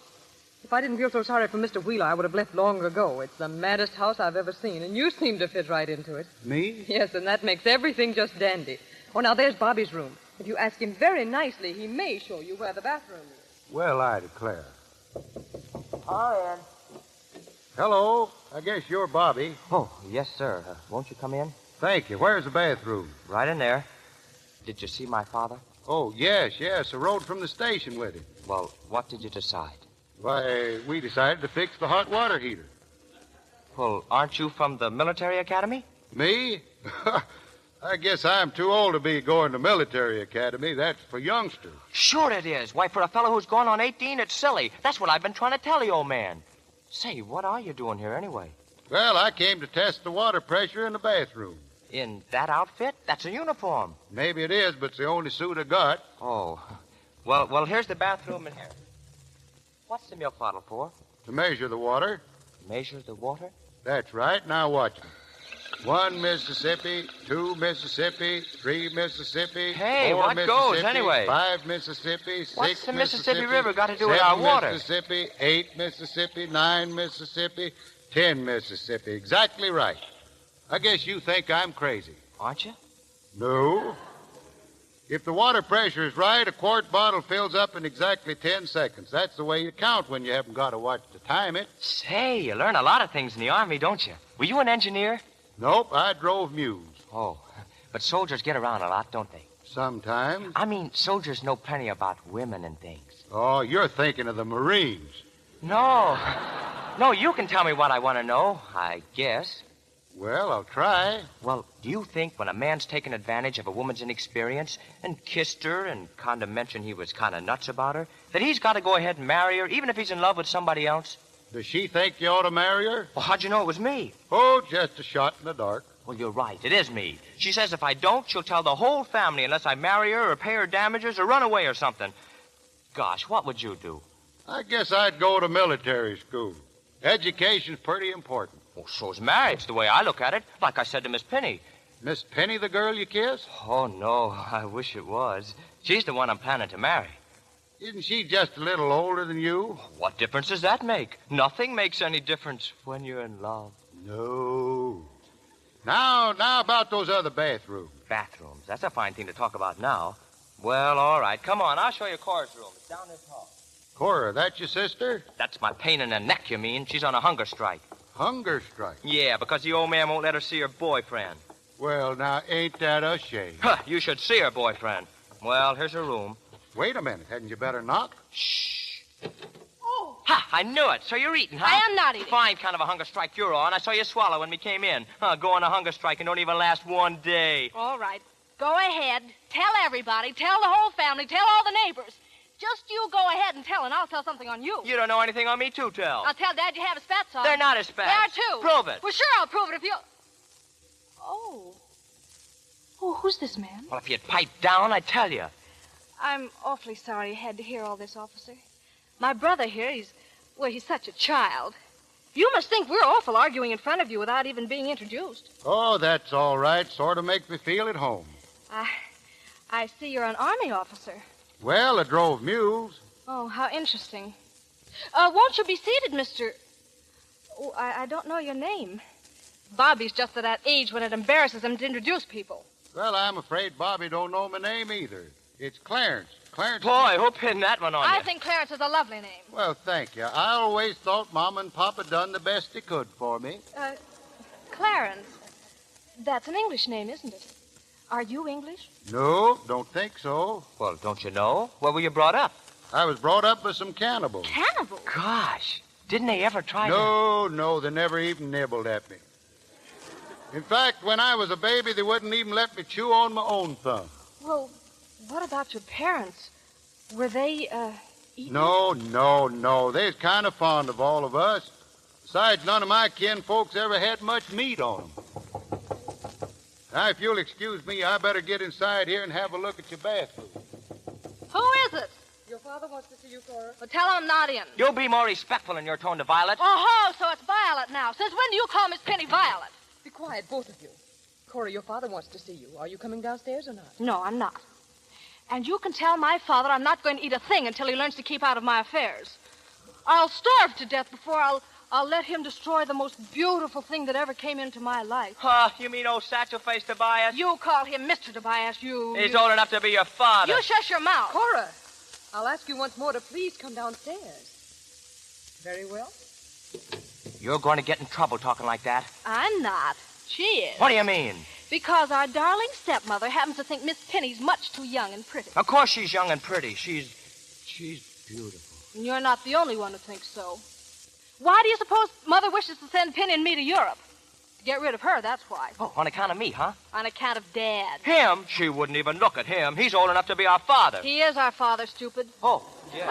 Speaker 22: If I didn't feel so sorry for Mr. Wheeler, I would have left long ago. It's the maddest house I've ever seen, and you seem to fit right into it.
Speaker 9: Me?
Speaker 22: Yes, and that makes everything just dandy. Oh, now, there's Bobby's room. If you ask him very nicely, he may show you where the bathroom is.
Speaker 9: Well, I declare.
Speaker 23: Hi, Ann.
Speaker 9: Hello. I guess you're Bobby.
Speaker 23: Oh, yes, sir. Won't you come in?
Speaker 9: Thank you. Where's the bathroom?
Speaker 23: Right in there. Did you see my father?
Speaker 9: Oh, yes. I rode from the station with him.
Speaker 23: Well, what did you decide?
Speaker 9: Why, we decided to fix the hot water heater.
Speaker 23: Well, aren't you from the military academy?
Speaker 9: Me? I guess I'm too old to be going to military academy. That's for youngsters.
Speaker 23: Sure it is. Why, for a fellow who's going on 18, it's silly. That's what I've been trying to tell you, old man. Say, what are you doing here anyway?
Speaker 9: Well, I came to test the water pressure in the bathroom.
Speaker 23: In that outfit? That's a uniform.
Speaker 9: Maybe it is, but it's the only suit I got.
Speaker 23: Oh. Well, here's the bathroom in here. What's the milk bottle for?
Speaker 9: To measure the water.
Speaker 23: Measure the water?
Speaker 9: That's right. Now watch me. 1 Mississippi, 2 Mississippi, 3 Mississippi,
Speaker 23: Hey,
Speaker 9: 4
Speaker 23: what
Speaker 9: Mississippi,
Speaker 23: goes anyway?
Speaker 9: 5 Mississippi, 6
Speaker 23: What's the Mississippi River got to do with
Speaker 9: 7
Speaker 23: our water?
Speaker 9: Mississippi, 8 Mississippi, 9 Mississippi, 10 Mississippi. Exactly right. I guess you think I'm crazy.
Speaker 23: Aren't you?
Speaker 9: No. If the water pressure is right, a quart bottle fills up in exactly 10 seconds. That's the way you count when you haven't got to watch to time it.
Speaker 23: Say, you learn a lot of things in the Army, don't you? Were you an engineer?
Speaker 9: Nope, I drove mules.
Speaker 23: Oh, but soldiers get around a lot, don't they?
Speaker 9: Sometimes.
Speaker 23: I mean, soldiers know plenty about women and things.
Speaker 9: Oh, you're thinking of the Marines.
Speaker 23: No, you can tell me what I want to know, I guess.
Speaker 9: Well, I'll try.
Speaker 23: Well, do you think when a man's taken advantage of a woman's inexperience and kissed her and kind of mentioned he was kind of nuts about her, that he's got to go ahead and marry her, even if he's in love with somebody else?
Speaker 9: Does she think you ought to marry her?
Speaker 23: Well, how'd you know it was me?
Speaker 9: Oh, just a shot in the dark.
Speaker 23: Well, you're right. It is me. She says if I don't, she'll tell the whole family unless I marry her or pay her damages or run away or something. Gosh, what would you do?
Speaker 9: I guess I'd go to military school. Education's pretty important.
Speaker 23: Oh, so's marriage, the way I look at it. Like I said to Miss Penny.
Speaker 9: Miss Penny, the girl you kissed?
Speaker 23: Oh, no, I wish it was. She's the one I'm planning to marry.
Speaker 9: Isn't she just a little older than you?
Speaker 23: What difference does that make? Nothing makes any difference when you're in love.
Speaker 9: No. Now about those other bathrooms.
Speaker 23: Bathrooms? That's a fine thing to talk about now. Well, all right. Come on, I'll show you Cora's room. It's down this hall.
Speaker 9: Cora, that your sister?
Speaker 23: That's my pain in the neck, you mean? She's on a hunger strike.
Speaker 9: Hunger strike?
Speaker 23: Yeah, because the old man won't let her see her boyfriend.
Speaker 9: Well, now, ain't that a shame?
Speaker 23: Huh, you should see her boyfriend. Well, here's her room.
Speaker 9: Wait a minute. Hadn't you better knock?
Speaker 23: Shh. Oh. Ha, I knew it. So you're eating, huh?
Speaker 2: I am not eating.
Speaker 23: Fine kind of a hunger strike you're on. I saw you swallow when we came in. Go on a hunger strike and don't even last one day.
Speaker 2: All right. Go ahead. Tell everybody. Tell the whole family. Tell all the neighbors. Just you go ahead and tell, and I'll tell something on you.
Speaker 23: You don't know anything on me, too, tell.
Speaker 2: I'll tell Dad you have a spats on.
Speaker 23: They're not a spats.
Speaker 2: They are, too.
Speaker 23: Prove it.
Speaker 2: Well, sure, I'll prove it if you... Oh, who's this man?
Speaker 23: Well, if you'd pipe down, I'd tell you.
Speaker 2: I'm awfully sorry you had to hear all this, officer. My brother here, he's such a child. You must think we're awful arguing in front of you without even being introduced.
Speaker 9: Oh, that's all right. Sort of make me feel at home.
Speaker 2: I see you're an Army officer.
Speaker 9: Well, I drove mules.
Speaker 2: Oh, how interesting. Won't you be seated, Mr... Oh, I don't know your name. Bobby's just at that age when it embarrasses him to introduce people.
Speaker 9: Well, I'm afraid Bobby don't know my name either. It's Clarence. Clarence.
Speaker 23: Boy, who pinned that one on you?
Speaker 2: I think Clarence is a lovely name.
Speaker 9: Well, thank you. I always thought Mom and Papa done the best they could for me.
Speaker 2: Clarence. That's an English name, isn't it? Are you English?
Speaker 9: No, don't think so.
Speaker 23: Well, don't you know? Where were you brought up?
Speaker 9: I was brought up with some cannibals.
Speaker 2: Cannibals?
Speaker 23: Gosh, didn't they ever try
Speaker 9: No, they never even nibbled at me. In fact, when I was a baby, they wouldn't even let me chew on my own thumb.
Speaker 2: Well, what about your parents? Were they, eating?
Speaker 9: No. They was kind of fond of all of us. Besides, none of my kin folks ever had much meat on them. Now, if you'll excuse me, I better get inside here and have a look at your bathroom.
Speaker 2: Who is it?
Speaker 22: Your father wants to see you, Cora.
Speaker 2: Well, tell him I'm not in.
Speaker 23: You'll be more respectful in your tone to Violet.
Speaker 2: Oh, so it's Violet now. Since when do you call Miss Penny Violet?
Speaker 22: Be quiet, both of you. Cora, your father wants to see you. Are you coming downstairs or not?
Speaker 2: No, I'm not. And you can tell my father I'm not going to eat a thing until he learns to keep out of my affairs. I'll starve to death before I'll let him destroy the most beautiful thing that ever came into my life.
Speaker 23: You mean old satchel-faced Tobias?
Speaker 2: You call him Mr. Tobias,
Speaker 23: He's old enough to be your father.
Speaker 2: You shush your mouth.
Speaker 22: Cora, I'll ask you once more to please come downstairs. Very well.
Speaker 23: You're going to get in trouble talking like that.
Speaker 2: I'm not. She is.
Speaker 23: What do you mean?
Speaker 2: Because our darling stepmother happens to think Miss Penny's much too young and pretty.
Speaker 23: Of course she's young and pretty. She's beautiful.
Speaker 2: And you're not the only one who thinks so. Why do you suppose Mother wishes to send Penny and me to Europe? To get rid of her, that's why.
Speaker 23: Oh, on account of me, huh?
Speaker 2: On account of Dad.
Speaker 23: Him? She wouldn't even look at him. He's old enough to be our father.
Speaker 2: He is our father, stupid.
Speaker 23: Oh, yeah.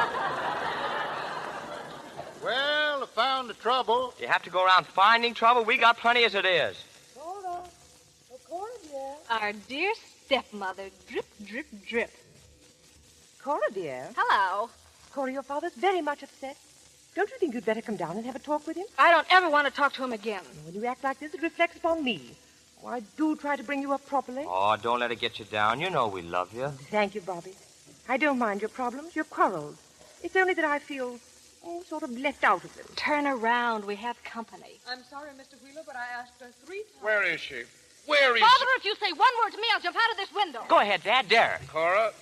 Speaker 9: Well, I found the trouble.
Speaker 23: You have to go around finding trouble. We got plenty as it is.
Speaker 22: Cora. Oh, Cora, dear.
Speaker 2: Our dear stepmother. Drip, drip, drip.
Speaker 5: Cora, dear.
Speaker 2: Hello.
Speaker 5: Cora, your father's very much upset. Don't you think you'd better come down and have a talk with him?
Speaker 2: I don't ever want to talk to him again.
Speaker 5: When you act like this, it reflects upon me. Oh, I do try to bring you up properly.
Speaker 23: Oh, don't let it get you down. You know we love you.
Speaker 5: Thank you, Bobby. I don't mind your problems, your quarrels. It's only that I feel, sort of left out of them.
Speaker 2: Turn around. We have company.
Speaker 22: I'm sorry, Mr. Wheeler, but I asked her 3 times.
Speaker 20: Where is she? Where is
Speaker 2: Father, if you say one word to me, I'll jump out of this window.
Speaker 23: Go ahead, Dad. Dare.
Speaker 20: Cora,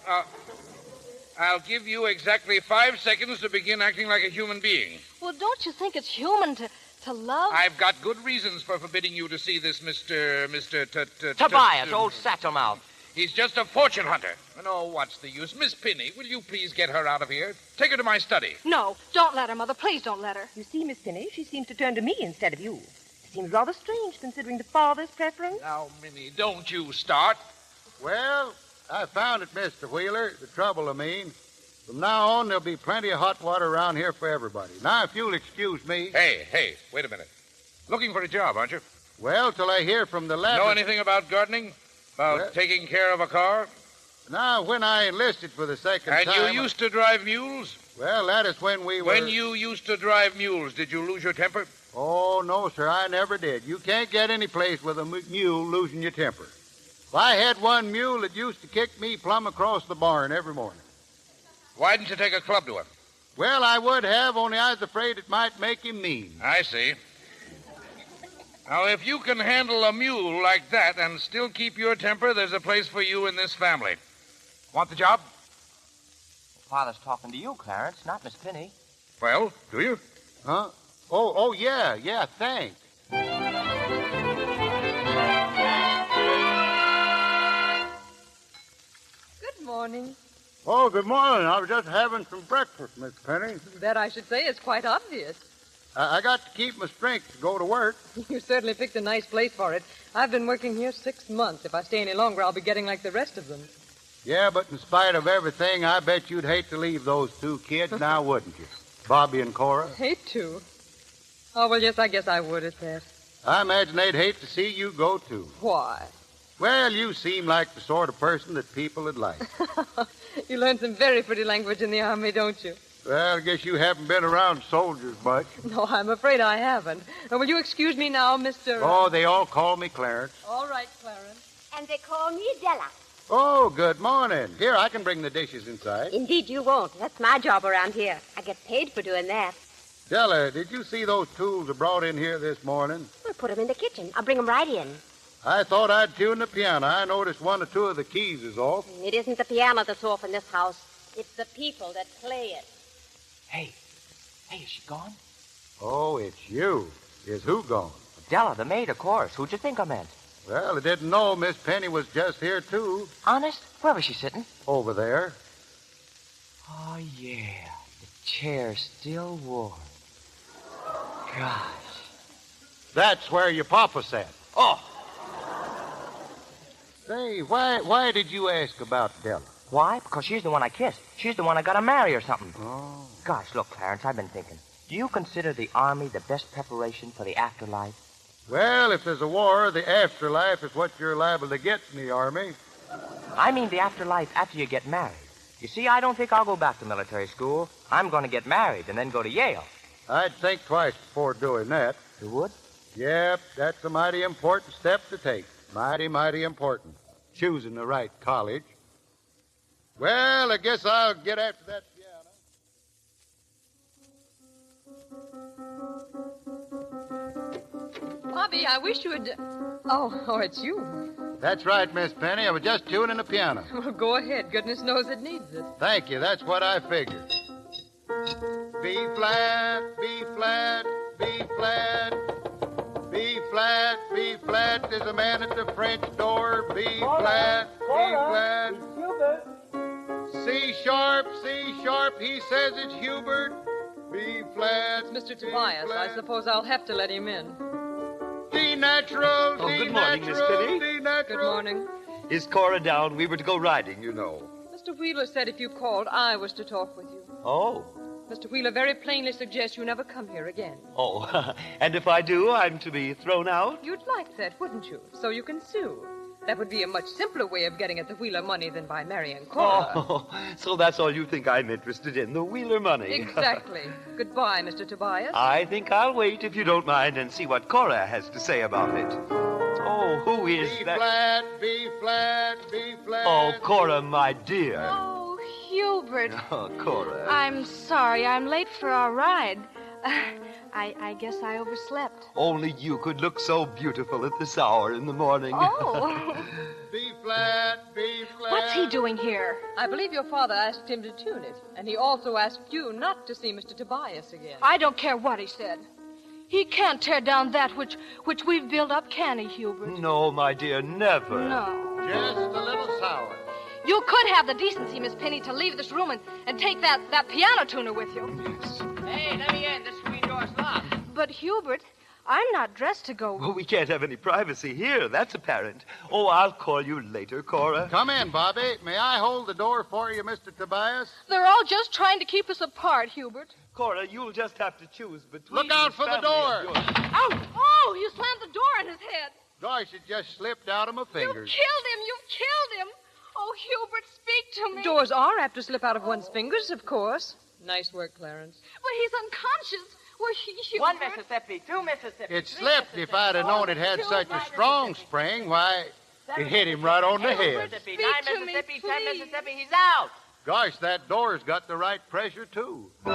Speaker 20: I'll give you exactly 5 seconds to begin acting like a human being.
Speaker 2: Well, don't you think it's human to love?
Speaker 20: I've got good reasons for forbidding you to see this Mr.
Speaker 23: Tobias, old satchel mouth.
Speaker 20: He's just a fortune hunter. No, what's the use? Miss Penny, will you please get her out of here? Take her to my study.
Speaker 2: No, don't let her, Mother. Please don't let her.
Speaker 5: You see, Miss Penny, she seems to turn to me instead of you. It seems rather strange, considering the father's preference.
Speaker 20: Now, Minnie, don't you start.
Speaker 9: Well, I found it, Mr. Wheeler. The trouble, I mean. From now on, there'll be plenty of hot water around here for everybody. Now, if you'll excuse me...
Speaker 20: Hey, wait a minute. Looking for a job, aren't you?
Speaker 9: Well, till I hear from the lab...
Speaker 20: Know anything about gardening? About taking care of a car?
Speaker 9: Now, when I enlisted for the second time...
Speaker 20: And you used to drive mules?
Speaker 9: Well, that is when we were...
Speaker 20: When you used to drive mules, did you lose your temper?
Speaker 9: Oh, no, sir, I never did. You can't get any place with a mule losing your temper. I had one mule that used to kick me plumb across the barn every morning.
Speaker 20: Why didn't you take a club to him?
Speaker 9: Well, I would have, only I was afraid it might make him mean.
Speaker 20: I see. Now, if you can handle a mule like that and still keep your temper, there's a place for you in this family. Want the job?
Speaker 23: Father's talking to you, Clarence, not Miss Penny.
Speaker 20: Well, do you?
Speaker 9: Huh? Oh, yeah, thanks.
Speaker 22: Good morning.
Speaker 9: Oh, good morning. I was just having some breakfast, Miss Penny.
Speaker 22: That, I should say, is quite obvious.
Speaker 9: I got to keep my strength to go to work.
Speaker 22: You certainly picked a nice place for it. I've been working here 6 months. If I stay any longer, I'll be getting like the rest of them.
Speaker 9: Yeah, but in spite of everything, I bet you'd hate to leave those two kids now, wouldn't you? Bobby and Cora.
Speaker 22: Hate to? Oh, well, yes, I guess I would at that.
Speaker 9: I imagine they'd hate to see you go, too.
Speaker 22: Why?
Speaker 9: Well, you seem like the sort of person that people would like.
Speaker 22: You learned some very pretty language in the Army, don't you?
Speaker 9: Well, I guess you haven't been around soldiers much.
Speaker 22: No, I'm afraid I haven't. Will you excuse me now, Mr.
Speaker 9: Oh, they all call me Clarence.
Speaker 22: All right, Clarence.
Speaker 10: And they call me Della.
Speaker 9: Oh, good morning. Here, I can bring the dishes inside.
Speaker 10: Indeed, you won't. That's my job around here. I get paid for doing that.
Speaker 9: Della, did you see those tools I brought in here this morning?
Speaker 10: We'll put them in the kitchen. I'll bring them right in.
Speaker 9: I thought I'd tune the piano. I noticed one or two of the keys is off.
Speaker 10: It isn't the piano that's off in this house. It's the people that play it.
Speaker 23: Hey, is she gone?
Speaker 9: Oh, it's you. Is who gone?
Speaker 23: Della, the maid, of course. Who'd you think I meant?
Speaker 9: Well, I didn't know Miss Penny was just here, too.
Speaker 23: Honest? Where was she sitting?
Speaker 9: Over there.
Speaker 23: Oh, yeah. The chair's still warm. Gosh.
Speaker 9: That's where your papa sat.
Speaker 23: Oh.
Speaker 9: Say, why did you ask about Della?
Speaker 23: Why? Because she's the one I kissed. She's the one I got to marry or something.
Speaker 9: Oh.
Speaker 23: Gosh, look, Clarence, I've been thinking. Do you consider the Army the best preparation for the afterlife?
Speaker 9: Well, if there's a war, the afterlife is what you're liable to get in the Army.
Speaker 23: I mean the afterlife after you get married. You see, I don't think I'll go back to military school. I'm going to get married and then go to Yale.
Speaker 9: I'd think twice before doing that.
Speaker 23: You would?
Speaker 9: Yep, that's a mighty important step to take. Mighty important. Choosing the right college. Well, I guess I'll get after that piano.
Speaker 22: Bobby, I wish you had... Oh, it's you.
Speaker 9: That's right, Miss Penny. I was just tuning the piano.
Speaker 22: Well, go ahead. Goodness knows it needs it.
Speaker 9: Thank you. That's what I figured. B flat, B flat, B flat. B flat, B flat. There's a man at the French door. B flat, B flat. C sharp, he says it's Hubert. B flat.
Speaker 22: It's Mr. Tobias. I suppose I'll have to let him in.
Speaker 9: D natural,
Speaker 12: Oh,
Speaker 9: D
Speaker 12: good morning, Miss
Speaker 9: natural,
Speaker 12: Penny.
Speaker 9: D natural.
Speaker 22: Good morning.
Speaker 12: Is Cora down? We were to go riding, you know.
Speaker 22: Mr. Wheeler said if you called, I was to talk with you.
Speaker 12: Oh.
Speaker 22: Mr. Wheeler very plainly suggests you never come here again.
Speaker 12: Oh, and if I do, I'm to be thrown out?
Speaker 22: You'd like that, wouldn't you? So you can sue. That would be a much simpler way of getting at the Wheeler money than by marrying Cora.
Speaker 12: Oh, so that's all you think I'm interested in, the Wheeler money.
Speaker 22: Exactly. Goodbye, Mr. Tobias.
Speaker 12: I think I'll wait, if you don't mind, and see what Cora has to say about it. Oh, who is
Speaker 9: B
Speaker 12: that?
Speaker 9: flat, B flat, B flat.
Speaker 12: Oh, Cora, my dear.
Speaker 13: Oh, Hubert.
Speaker 12: Oh, Cora.
Speaker 13: I'm sorry. I'm late for our ride. I guess I overslept.
Speaker 12: Only you could look so beautiful at this hour in the morning.
Speaker 13: Oh.
Speaker 9: B flat, B flat.
Speaker 13: What's he doing here?
Speaker 22: I believe your father asked him to tune it, and he also asked you not to see Mr. Tobias again.
Speaker 13: I don't care what he said. He can't tear down that which we've built up, can he, Hubert?
Speaker 12: No, my dear, never.
Speaker 13: No.
Speaker 9: Just a little sour.
Speaker 13: You could have the decency, Miss Penny, to leave this room and take that piano tuner with you.
Speaker 3: Hey, let me in. This screen door's locked.
Speaker 13: But, Hubert, I'm not dressed to go...
Speaker 12: Well, we can't have any privacy here. That's apparent. Oh, I'll call you later, Cora.
Speaker 9: Come in, Bobby. May I hold the door for you, Mr. Tobias?
Speaker 13: They're all just trying to keep us apart, Hubert.
Speaker 12: Cora, you'll just have to choose between...
Speaker 9: Look out for the door.
Speaker 13: Oh, you slammed the door in his head.
Speaker 9: Gosh, it just slipped out of my fingers.
Speaker 13: You've killed him. Oh, Hubert, speak to me.
Speaker 22: Doors are apt to slip out of one's fingers, of course. Nice work, Clarence.
Speaker 13: But he's unconscious. Well, you...
Speaker 23: One Mississippi, two Mississippi.
Speaker 9: It slipped. If I'd have known it had such a strong spring, why, it hit him right on the head.
Speaker 23: Mississippi, 9 Mississippi, 10 Mississippi, he's out.
Speaker 9: Gosh, that door's got the right pressure, too.
Speaker 10: I'm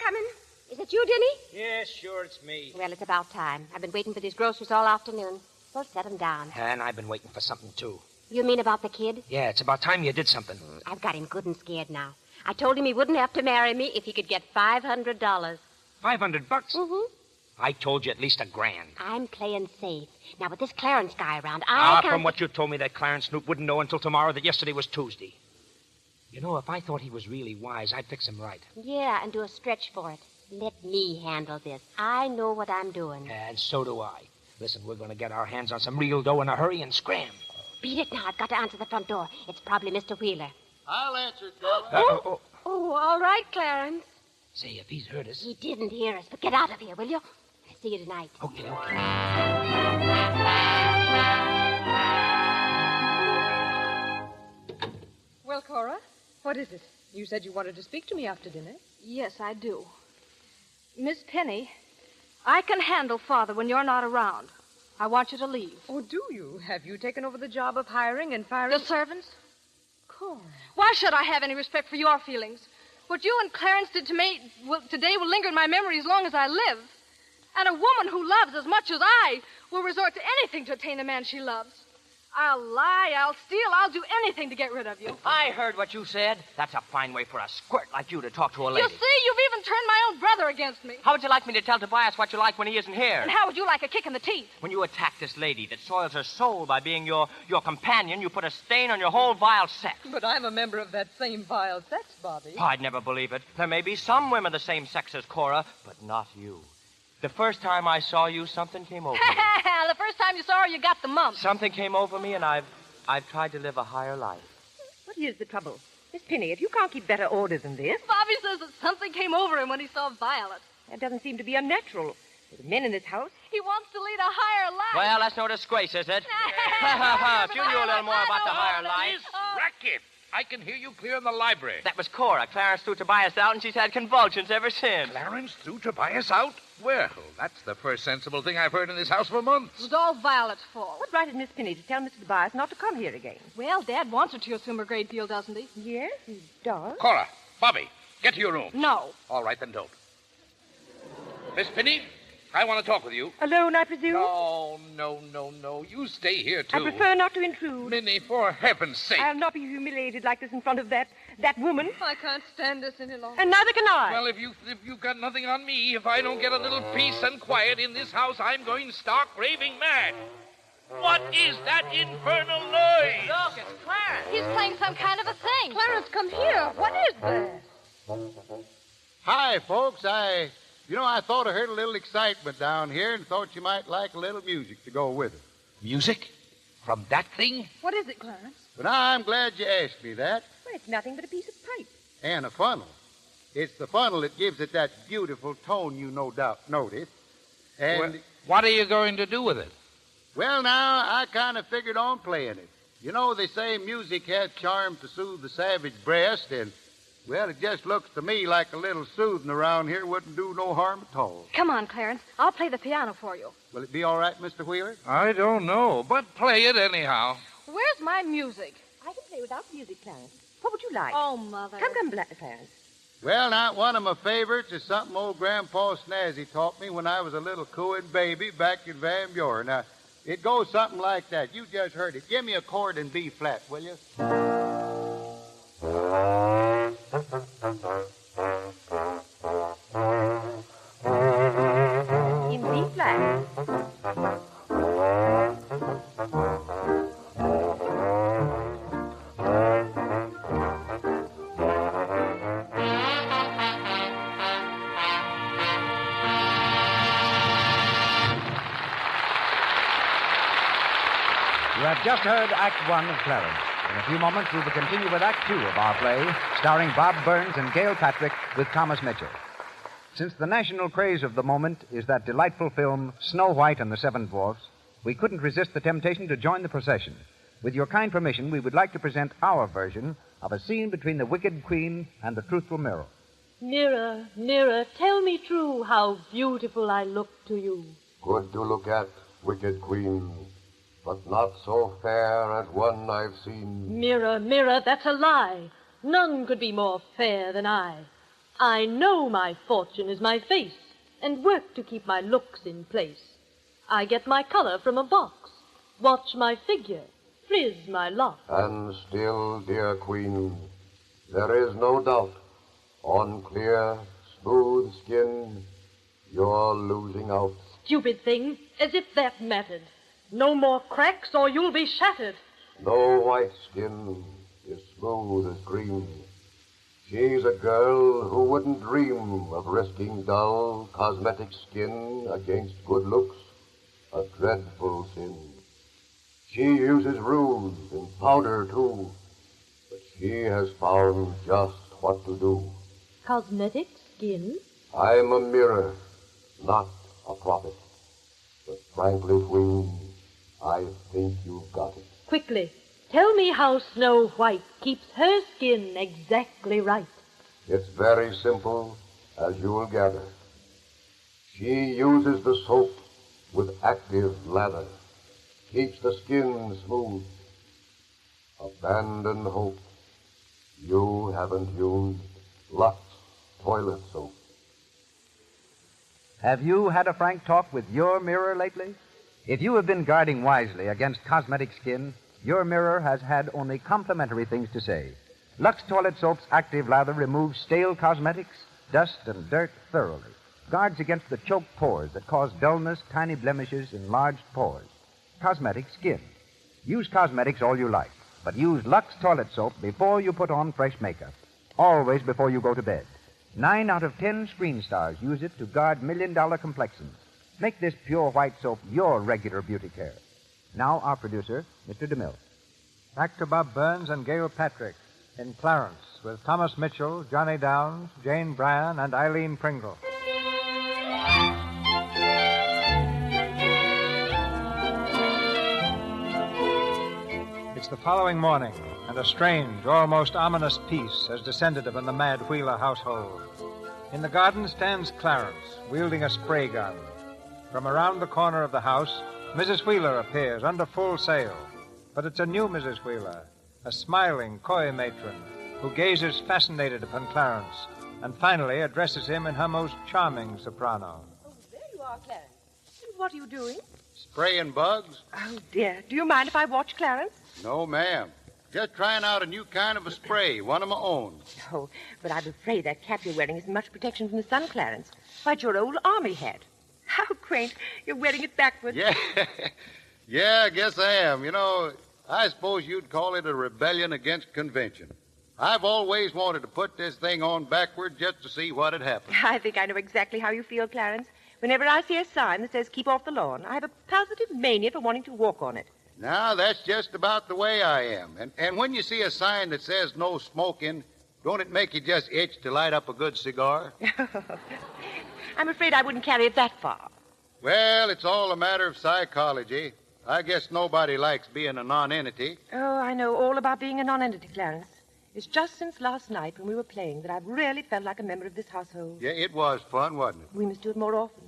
Speaker 10: coming. Is it you, Denny?
Speaker 7: Yes, sure, it's me.
Speaker 10: Well, it's about time. I've been waiting for these groceries all afternoon. Well, set 'em down.
Speaker 7: And I've been waiting for something, too.
Speaker 10: You mean about the kid?
Speaker 7: Yeah, it's about time you did something.
Speaker 10: I've got him good and scared now. I told him he wouldn't have to marry me if he could get $500.
Speaker 7: $500?
Speaker 10: Mm-hmm.
Speaker 7: I told you at least $1,000.
Speaker 10: I'm playing safe. Now, with this Clarence guy around,
Speaker 7: From what you told me, that Clarence Snoop wouldn't know until tomorrow that yesterday was Tuesday. You know, if I thought he was really wise, I'd fix him right.
Speaker 10: Yeah, and do a stretch for it. Let me handle this. I know what I'm doing.
Speaker 7: And so do I. Listen, we're going to get our hands on some real dough in a hurry and scram.
Speaker 10: Beat it now. I've got to answer the front door. It's probably Mr. Wheeler.
Speaker 9: I'll answer it, darling.
Speaker 10: Oh, all right, Clarence.
Speaker 7: Say, if he's heard us...
Speaker 10: He didn't hear us, but get out of here, will you? I'll see you tonight.
Speaker 7: Okay.
Speaker 22: Well, Cora, what is it? You said you wanted to speak to me after dinner.
Speaker 13: Yes, I do. Miss Penny, I can handle Father when you're not around. I want you to leave.
Speaker 22: Oh, do you? Have you taken over the job of hiring and firing...
Speaker 13: The servants?
Speaker 22: Cora.
Speaker 13: Why should I have any respect for your feelings? What you and Clarence did to me today will linger in my memory as long as I live. And a woman who loves as much as I will resort to anything to attain the man she loves. I'll lie, I'll steal, I'll do anything to get rid of you.
Speaker 23: I heard what you said. That's a fine way for a squirt like you to talk to a lady.
Speaker 13: You see, you've even turned my own brother against me.
Speaker 23: How would you like me to tell Tobias what you like when he isn't here?
Speaker 13: And how would you like a kick in the teeth?
Speaker 23: When you attack this lady that soils her soul by being your companion, you put a stain on your whole vile sex.
Speaker 22: But I'm a member of that same vile sex, Bobby.
Speaker 23: Oh, I'd never believe it. There may be some women the same sex as Cora, but not you. The first time I saw you, something came over me.
Speaker 13: The first time you saw her, you got the mumps.
Speaker 23: Something came over me, and I've tried to live a higher life.
Speaker 5: What is the trouble? Miss Penny, if you can't keep better order than this...
Speaker 13: Bobby says that something came over him when he saw Violet.
Speaker 5: That doesn't seem to be unnatural. There's men in this house.
Speaker 13: He wants to lead a higher life.
Speaker 23: Well, that's no disgrace, is it? If you knew a little more about the higher life...
Speaker 20: Racket! I can hear you clear in the library.
Speaker 23: That was Cora. Clarence threw Tobias out, and she's had convulsions ever since.
Speaker 20: Clarence threw Tobias out? Well, that's the first sensible thing I've heard in this house for months.
Speaker 13: It was all Violet's fault.
Speaker 5: What right is Miss Penny to tell Mr. Tobias not to come here again?
Speaker 13: Well, Dad wants her to assume a great deal, doesn't he?
Speaker 5: Yes, he does.
Speaker 20: Cora, Bobby, get to your room.
Speaker 13: No.
Speaker 20: All right, then don't. Miss Penny, I want to talk with you.
Speaker 5: Alone, I presume?
Speaker 20: No. You stay here, too.
Speaker 5: I prefer not to intrude.
Speaker 20: Minnie, for heaven's sake.
Speaker 5: I'll not be humiliated like this in front of that woman.
Speaker 22: I can't stand this any longer.
Speaker 5: And neither can I.
Speaker 20: Well, if you've got nothing on me, if I don't get a little peace and quiet in this house, I'm going stark raving mad. What is that infernal noise?
Speaker 23: Look, it's Clarence.
Speaker 13: He's playing some kind of a thing. Clarence, come here. What is this?
Speaker 9: Hi, folks. I thought I heard a little excitement down here and thought you might like a little music to go with it.
Speaker 20: Music? From that thing?
Speaker 13: What is it, Clarence?
Speaker 9: But I'm glad you asked me that.
Speaker 5: Well, it's nothing but a piece of pipe.
Speaker 9: And a funnel. It's the funnel that gives it that beautiful tone you no doubt noticed. And...
Speaker 20: Well, what are you going to do with it?
Speaker 9: Well, now, I kind of figured on playing it. You know, they say music has charm to soothe the savage breast, and, well, it just looks to me like a little soothing around here wouldn't do no harm at all.
Speaker 13: Come on, Clarence. I'll play the piano for you.
Speaker 9: Will it be all right, Mr. Wheeler?
Speaker 20: I don't know, but play it anyhow.
Speaker 13: Where's my music?
Speaker 5: I can play without music, Clarence. What would you like?
Speaker 13: Oh, Mother.
Speaker 5: Come, Clarence.
Speaker 9: Well, now, one of my favorites is something old Grandpa Snazzy taught me when I was a little cooing baby back in Van Buren. Now, it goes something like that. You just heard it. Give me a chord in B flat, will you?
Speaker 5: In B flat.
Speaker 1: You have just heard Act One of Clarence. In a few moments, we will continue with Act Two of our play, starring Bob Burns and Gale Patrick with Thomas Mitchell. Since the national craze of the moment is that delightful film, Snow White and the Seven Dwarfs, we couldn't resist the temptation to join the procession. with your kind permission, we would like to present our version of a scene between the wicked queen and the truthful mirror.
Speaker 6: Mirror, mirror, tell me true how beautiful I look to you.
Speaker 11: Good to look at, wicked queen, but not so fair as one I've seen.
Speaker 6: Mirror, mirror, that's a lie. None could be more fair than I. I know my fortune is my face, and work to keep my looks in place. I get my color from a box. Watch my figure, frizz my locks.
Speaker 11: And still, dear queen, there is no doubt, on clear, smooth skin, you're losing out.
Speaker 6: Stupid thing, as if that mattered. No more cracks or you'll be shattered.
Speaker 11: No white skin is smooth as cream. She's a girl who wouldn't dream of risking dull, cosmetic skin against good looks, a dreadful sin. She uses rouge and powder, too, but she has found just what to do.
Speaker 6: Cosmetic skin?
Speaker 11: I'm a mirror, not a prophet. But frankly, queen, I think you've got it.
Speaker 6: Quickly, tell me how Snow White keeps her skin exactly right.
Speaker 11: It's very simple, as you'll gather. She uses the soap with active lather, keeps the skin smooth. Abandon hope. You haven't used Lux toilet soap.
Speaker 1: Have you had a frank talk with your mirror lately? If you have been guarding wisely against cosmetic skin, your mirror has had only complimentary things to say. Lux Toilet Soap's active lather removes stale cosmetics, dust, and dirt thoroughly. Guards against the choked pores that cause dullness, tiny blemishes, enlarged pores. Cosmetic skin. Use cosmetics all you like, but use Lux Toilet Soap before you put on fresh makeup. Always before you go to bed. 9 out of 10 screen stars use it to guard million-dollar complexions. Make this pure white soap your regular beauty care. Now, our producer, Mr. DeMille.
Speaker 15: Back to Bob Burns and Gale Patrick in Clarence with Thomas Mitchell, Johnny Downs, Jane Bryan, and Eileen Pringle. It's the following morning, and a strange, almost ominous peace has descended upon the Mad Wheeler household. In the garden stands Clarence, wielding a spray gun. From around the corner of the house, Mrs. Wheeler appears under full sail. But it's a new Mrs. Wheeler, a smiling, coy matron, who gazes fascinated upon Clarence, and finally addresses him in her most charming soprano.
Speaker 5: Oh, there you are, Clarence. And what are you doing?
Speaker 9: Spraying bugs?
Speaker 5: Oh, dear. Do you mind if I watch Clarence?
Speaker 9: No, ma'am. Just trying out a new kind of a spray, one of my own.
Speaker 5: Oh, but I'm afraid that cap you're wearing isn't much protection from the sun, Clarence. Why, it's your old army hat. How quaint. You're wearing it backwards.
Speaker 9: Yeah. Yeah, I guess I am. You know, I suppose you'd call it a rebellion against convention. I've always wanted to put this thing on backward just to see what had happened.
Speaker 5: I think I know exactly how you feel, Clarence. Whenever I see a sign that says keep off the lawn, I have a positive mania for wanting to walk on it.
Speaker 9: Now, that's just about the way I am. And when you see a sign that says no smoking, don't it make you just itch to light up a good cigar?
Speaker 5: I'm afraid I wouldn't carry it that far.
Speaker 9: Well, it's all a matter of psychology. I guess nobody likes being a nonentity.
Speaker 5: Oh, I know all about being a nonentity, Clarence. It's just since last night when we were playing that I've really felt like a member of this household.
Speaker 9: Yeah, it was fun, wasn't it?
Speaker 5: We must do it more often.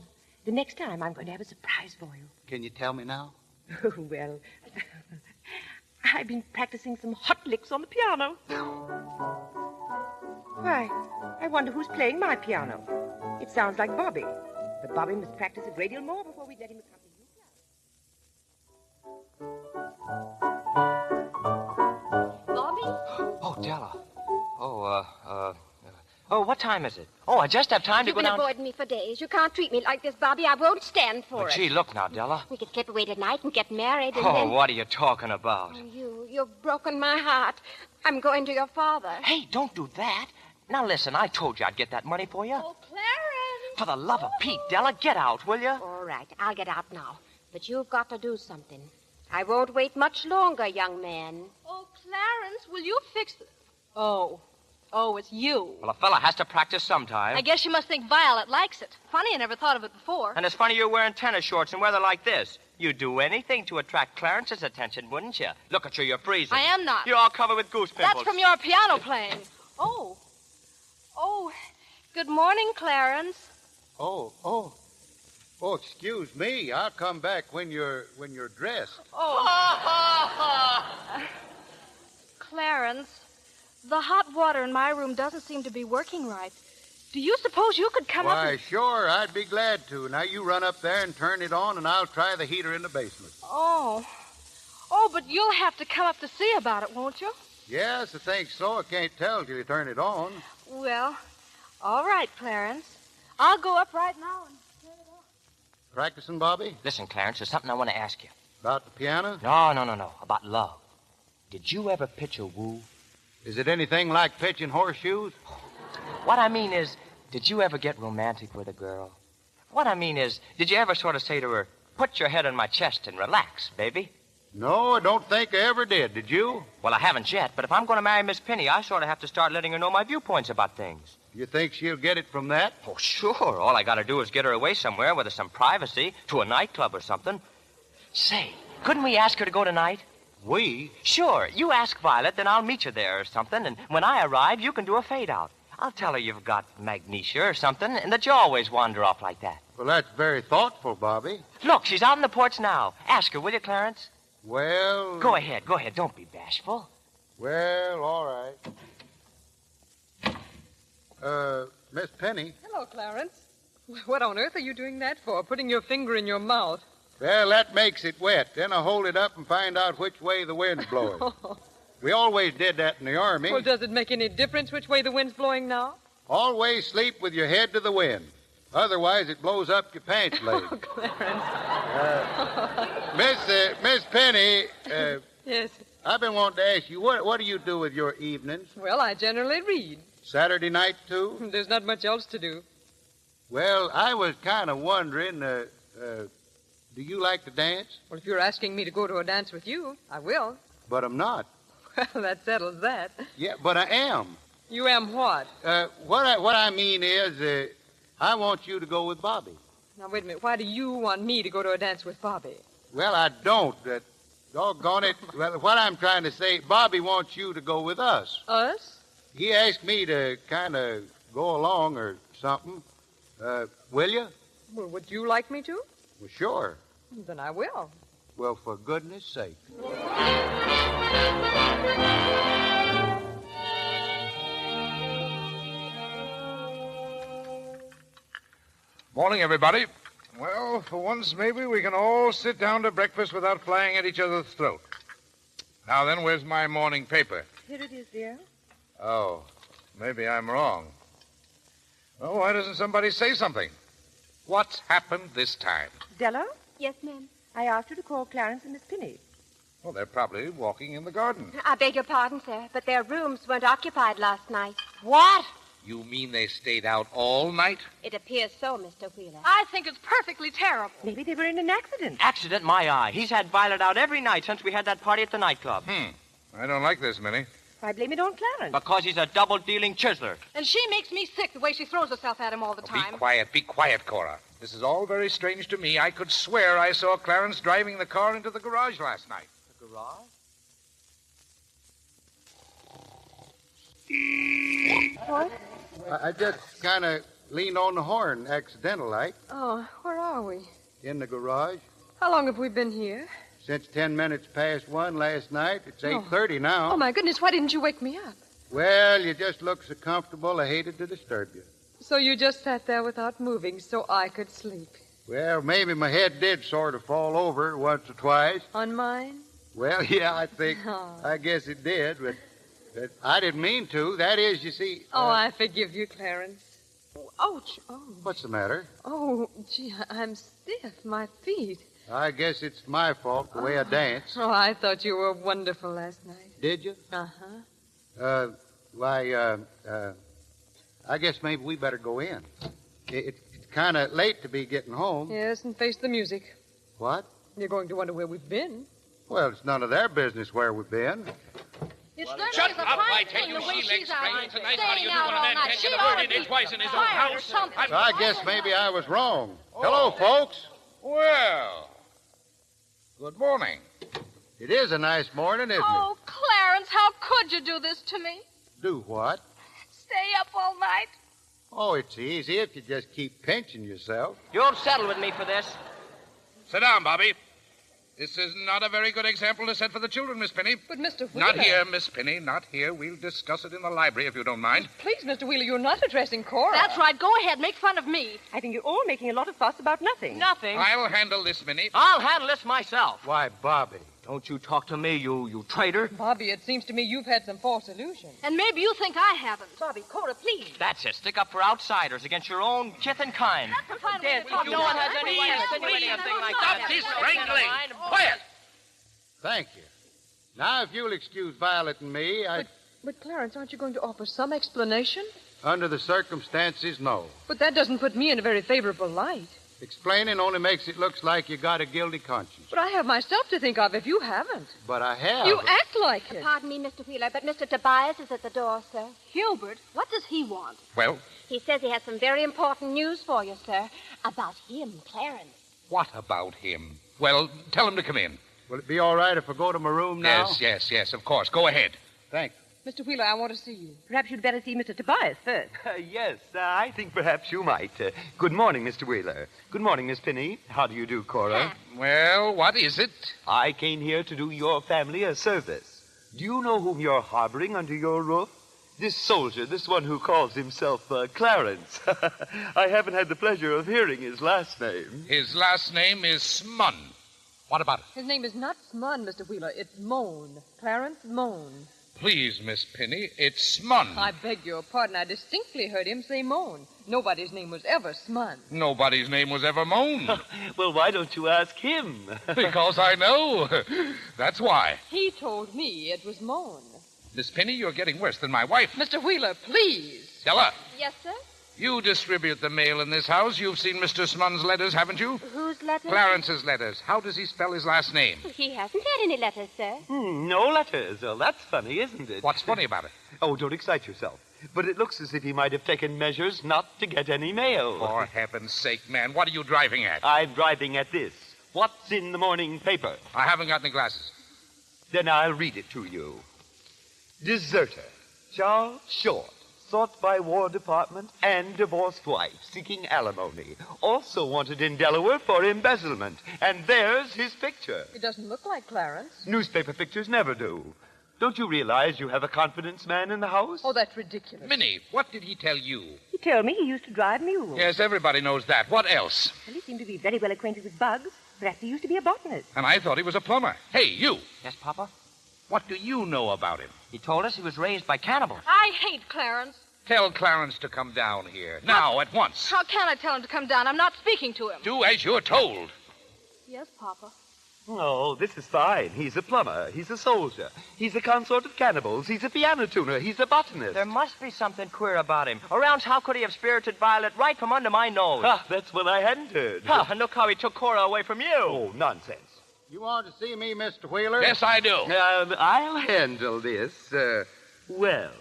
Speaker 5: The next time I'm going to have a surprise for you.
Speaker 9: Can you tell me now?
Speaker 5: Oh, well, I've been practicing some hot licks on the piano. Why, I wonder who's playing my piano. It sounds like Bobby. But Bobby must practice a great deal more before we let him accompany you.
Speaker 23: Bobby? Oh, Della. Oh, what time is it? Oh, I just have time to go down...
Speaker 10: You've been avoiding me for days. You can't treat me like this, Bobby. I won't stand for it.
Speaker 23: Gee, look now, Della.
Speaker 10: We could slip away tonight and get married and
Speaker 23: Oh,
Speaker 10: then...
Speaker 23: what are you talking about?
Speaker 10: Oh, you've broken my heart. I'm going to your father.
Speaker 23: Hey, don't do that. Now, listen, I told you I'd get that money for you.
Speaker 10: Oh, Clarence!
Speaker 23: For the love of Pete, Della, get out, will you?
Speaker 10: All right, I'll get out now. But you've got to do something. I won't wait much longer, young man.
Speaker 13: Oh, Clarence, will you fix the... Oh, it's you.
Speaker 23: Well, a fella has to practice sometime.
Speaker 13: I guess you must think Violet likes it. Funny, I never thought of it before.
Speaker 23: And it's funny you're wearing tennis shorts in weather like this. You'd do anything to attract Clarence's attention, wouldn't you? Look at you, you're freezing.
Speaker 13: I am not.
Speaker 23: You're all covered with goose pimples.
Speaker 13: That's from your piano playing. Oh. Oh, good morning, Clarence.
Speaker 9: Oh, excuse me. I'll come back when you're dressed.
Speaker 13: Oh. Clarence, the hot water in my room doesn't seem to be working right. Do you suppose you could come up
Speaker 9: Why,
Speaker 13: and...
Speaker 9: sure, I'd be glad to. Now, you run up there and turn it on, and I'll try the heater in the basement.
Speaker 13: Oh, but you'll have to come up to see about it, won't you?
Speaker 9: Yes, I think so. I can't tell till you turn it on.
Speaker 13: Well, all right, Clarence. I'll go up right now and turn it on.
Speaker 9: Practicing, Bobby?
Speaker 23: Listen, Clarence, there's something I want to ask you.
Speaker 9: About the piano?
Speaker 23: No. About love. Did you ever pitch a woo?
Speaker 9: Is it anything like pitching horseshoes?
Speaker 23: What I mean is, did you ever get romantic with a girl? What I mean is, did you ever sort of say to her, put your head on my chest and relax, baby?
Speaker 9: No, I don't think I ever did. Did you?
Speaker 23: Well, I haven't yet, but if I'm going to marry Miss Penny, I sort of have to start letting her know my viewpoints about things.
Speaker 9: You think she'll get it from that?
Speaker 23: Oh, sure. All I got to do is get her away somewhere with some privacy, to a nightclub or something. Say, couldn't we ask her to go tonight?
Speaker 9: We?
Speaker 23: Sure. You ask Violet, then I'll meet you there or something, and when I arrive, you can do a fade-out. I'll tell her you've got magnesia or something, and that you always wander off like that.
Speaker 9: Well, that's very thoughtful, Bobby.
Speaker 23: Look, she's out on the porch now. Ask her, will you, Clarence?
Speaker 9: Well...
Speaker 23: Go ahead. Don't be bashful.
Speaker 9: Well, all right. Miss Penny.
Speaker 22: Hello, Clarence. What on earth are you doing that for, putting your finger in your mouth?
Speaker 9: Well, that makes it wet. Then I hold it up and find out which way the wind's blowing. We always did that in the Army.
Speaker 22: Well, does it make any difference which way the wind's blowing now?
Speaker 9: Always sleep with your head to the wind. Otherwise, it blows up your pants leg.
Speaker 22: Oh, Clarence.
Speaker 9: Miss Penny,
Speaker 22: Yes.
Speaker 9: I've been wanting to ask you, what do you do with your evenings?
Speaker 22: Well, I generally read.
Speaker 9: Saturday night, too?
Speaker 22: There's not much else to do.
Speaker 9: Well, I was kind of wondering, do you like to dance?
Speaker 22: Well, if you're asking me to go to a dance with you, I will.
Speaker 9: But I'm not.
Speaker 22: Well, that settles that.
Speaker 9: Yeah, but I am.
Speaker 22: You am what?
Speaker 9: What I mean is, I want you to go with Bobby.
Speaker 22: Now, wait a minute. Why do you want me to go to a dance with Bobby?
Speaker 9: Well, I don't. Doggone it. Well, what I'm trying to say, Bobby wants you to go with us.
Speaker 22: Us?
Speaker 9: He asked me to kind of go along or something. Will you?
Speaker 22: Well, would you like me to?
Speaker 9: Well, sure.
Speaker 22: Then I will.
Speaker 9: Well, for goodness sake.
Speaker 20: Morning, everybody. Well, for once, maybe we can all sit down to breakfast without flying at each other's throat. Now then, where's my morning paper?
Speaker 5: Here it is, dear.
Speaker 20: Oh, maybe I'm wrong. Oh, why doesn't somebody say something? What's happened this time?
Speaker 5: Della?
Speaker 10: Yes, ma'am.
Speaker 5: I asked you to call Clarence and Miss Penny.
Speaker 20: Well, they're probably walking in the garden.
Speaker 10: I beg your pardon, sir, but their rooms weren't occupied last night.
Speaker 23: What?
Speaker 20: You mean they stayed out all night?
Speaker 10: It appears so, Mr. Wheeler.
Speaker 13: I think it's perfectly terrible.
Speaker 5: Maybe they were in an accident.
Speaker 23: Accident, my eye. He's had Violet out every night since we had that party at the nightclub.
Speaker 20: I don't like this, Minnie.
Speaker 5: Why blame it on Clarence?
Speaker 23: Because he's a double-dealing chiseler.
Speaker 13: And she makes me sick the way she throws herself at him all the time.
Speaker 20: Be quiet, Cora. This is all very strange to me. I could swear I saw Clarence driving the car into the garage last night.
Speaker 23: The garage?
Speaker 22: What?
Speaker 9: I just kind of leaned on the horn, accidental-like.
Speaker 22: Oh, where are we?
Speaker 9: In the garage.
Speaker 22: How long have we been here?
Speaker 9: Since 10 minutes past 1 last night. It's 8:30 now.
Speaker 22: Oh, my goodness, why didn't you wake me up?
Speaker 9: Well, you just look so comfortable, I hated to disturb you.
Speaker 22: So you just sat there without moving so I could sleep.
Speaker 9: Well, maybe my head did sort of fall over once or twice.
Speaker 22: On mine?
Speaker 9: Well, yeah,
Speaker 22: Oh.
Speaker 9: I guess it did, but I didn't mean to. That is, you see...
Speaker 22: Oh, I forgive you, Clarence. Ouch. Oh.
Speaker 9: What's the matter?
Speaker 22: Oh, gee, I'm stiff. My feet.
Speaker 9: I guess it's my fault, the way I dance.
Speaker 22: Oh, I thought you were wonderful last night.
Speaker 9: Did you?
Speaker 22: Uh-huh.
Speaker 9: I guess maybe we better go in. It's kind of late to be getting home.
Speaker 22: Yes, and face the music.
Speaker 9: What?
Speaker 22: You're going to wonder where we've been.
Speaker 9: Well, it's none of their business where we've been.
Speaker 13: It's
Speaker 20: Shut up, I tell you, she makes plans tonight. How do you do when a man can't get a word in edgewise in his own house?
Speaker 9: I guess maybe I was wrong. Hello, folks.
Speaker 20: Well, Good morning.
Speaker 9: It is a nice morning, isn't
Speaker 13: Oh, Clarence, how could you do this to me?
Speaker 9: it? Do what?
Speaker 13: Stay up all night?
Speaker 9: Oh, it's easy if you just keep pinching yourself.
Speaker 23: You'll settle with me for this.
Speaker 20: Sit down, Bobby. This is not a very good example to set for the children, Miss Penny.
Speaker 22: But, Mr. Wheeler...
Speaker 20: Not here, Miss Penny, not here. We'll discuss it in the library if you don't mind.
Speaker 22: Please, Mr. Wheeler, you're not addressing Cora.
Speaker 13: That's right. Go ahead. Make fun of me.
Speaker 5: I think you're all making a lot of fuss about nothing.
Speaker 23: Nothing.
Speaker 20: I'll handle this, Minnie.
Speaker 23: I'll handle this myself.
Speaker 9: Why, Bobby.
Speaker 23: Don't you talk to me, you traitor.
Speaker 22: Bobby, it seems to me you've had some false illusions.
Speaker 13: And maybe you think I haven't.
Speaker 5: Bobby, Cora, please.
Speaker 23: That's it. Stick up for outsiders against your own kith and kind.
Speaker 13: That's a fine way to
Speaker 23: No
Speaker 13: talk
Speaker 23: one
Speaker 13: about
Speaker 23: has
Speaker 13: it.
Speaker 23: any way of insinuating a thing like that.
Speaker 20: Stop this wrangling. Quiet.
Speaker 9: Thank you. Now, if you'll excuse Violet and me,
Speaker 22: But, Clarence, aren't you going to offer some explanation?
Speaker 9: under the circumstances, no.
Speaker 22: But that doesn't put me in a very favorable light.
Speaker 9: Explaining only makes it look like you got a guilty conscience.
Speaker 22: But I have myself to think of if you haven't.
Speaker 9: But I have.
Speaker 22: You act like it.
Speaker 10: Pardon me, Mr. Wheeler, but Mr. Tobias is at the door, sir.
Speaker 13: Hubert, what does he want?
Speaker 20: Well,
Speaker 10: He says he has some very important news for you, sir. About him, Clarence.
Speaker 20: what about him? Well, tell him to come in.
Speaker 9: Will it be all right if I go to my room now?
Speaker 20: Yes, of course. Go ahead.
Speaker 9: Thanks.
Speaker 22: Mr. Wheeler, I want to see you.
Speaker 5: Perhaps you'd better see Mr. Tobias first.
Speaker 12: Yes, I think perhaps you might. Good morning, Mr. Wheeler. Good morning, Miss Penny. How do you do, Cora?
Speaker 20: Well, what is it?
Speaker 12: I came here to do your family a service. Do you know whom you're harboring under your roof? This soldier, this one who calls himself Clarence. I haven't had the pleasure of hearing his last name.
Speaker 20: His last name is Smun. What about it?
Speaker 22: His name is not Smun, Mr. Wheeler. It's Moan. Clarence Moan.
Speaker 20: Please, Miss Penny, it's Smun.
Speaker 22: I beg your pardon. I distinctly heard him say Moan. Nobody's name was ever Smun.
Speaker 20: Nobody's name was ever Moan.
Speaker 12: Well, why don't you ask him?
Speaker 20: Because I know. That's why.
Speaker 22: He told me it was Moan.
Speaker 20: Miss Penny, you're getting worse than my wife.
Speaker 22: Mr. Wheeler, please.
Speaker 20: Stella,
Speaker 13: Yes, sir?
Speaker 20: you distribute the mail in this house. You've seen Mr. Smun's letters, haven't you?
Speaker 10: Whose letters?
Speaker 20: Clarence's letters. How does he spell his last name?
Speaker 10: He hasn't had any letters, sir.
Speaker 12: No letters. Oh, that's funny, isn't it?
Speaker 20: What's funny about it?
Speaker 12: Oh, don't excite yourself. But it looks as if he might have taken measures not to get any mail.
Speaker 20: For heaven's sake, man, what are you driving at?
Speaker 12: I'm driving at this. What's in the morning paper?
Speaker 20: I haven't got any glasses.
Speaker 12: Then I'll read it to you. Deserter. Charles Short. Sought by War Department and divorced wife, seeking alimony. Also wanted in Delaware for embezzlement. And there's his picture.
Speaker 22: It doesn't look like Clarence.
Speaker 12: Newspaper pictures never do. Don't you realize you have a confidence man in the house?
Speaker 22: Oh, that's ridiculous.
Speaker 20: Minnie, what did he tell you?
Speaker 5: He told me he used to drive mules.
Speaker 20: Yes, everybody knows that. What else?
Speaker 5: Well, he seemed to be very well acquainted with bugs. Perhaps he used to be a botanist.
Speaker 20: And I thought he was a plumber. Hey, you.
Speaker 23: Yes, Papa?
Speaker 20: What do you know about him?
Speaker 23: He told us he was raised by cannibals.
Speaker 13: I hate Clarence.
Speaker 20: Tell Clarence to come down here. Now, at once.
Speaker 13: How can I tell him to come down? I'm not speaking to him.
Speaker 20: Do as you're told.
Speaker 13: Yes, Papa.
Speaker 12: Oh, this is fine. He's a plumber. He's a soldier. He's a consort of cannibals. He's a piano tuner. He's a botanist.
Speaker 23: There must be something queer about him. Or else how could he have spirited Violet right from under my nose?
Speaker 12: That's what I hadn't heard.
Speaker 23: And look how he took Cora away from you.
Speaker 12: Oh, nonsense.
Speaker 9: You want to see me, Mr. Wheeler?
Speaker 20: Yes, I do.
Speaker 12: I'll handle this. Well,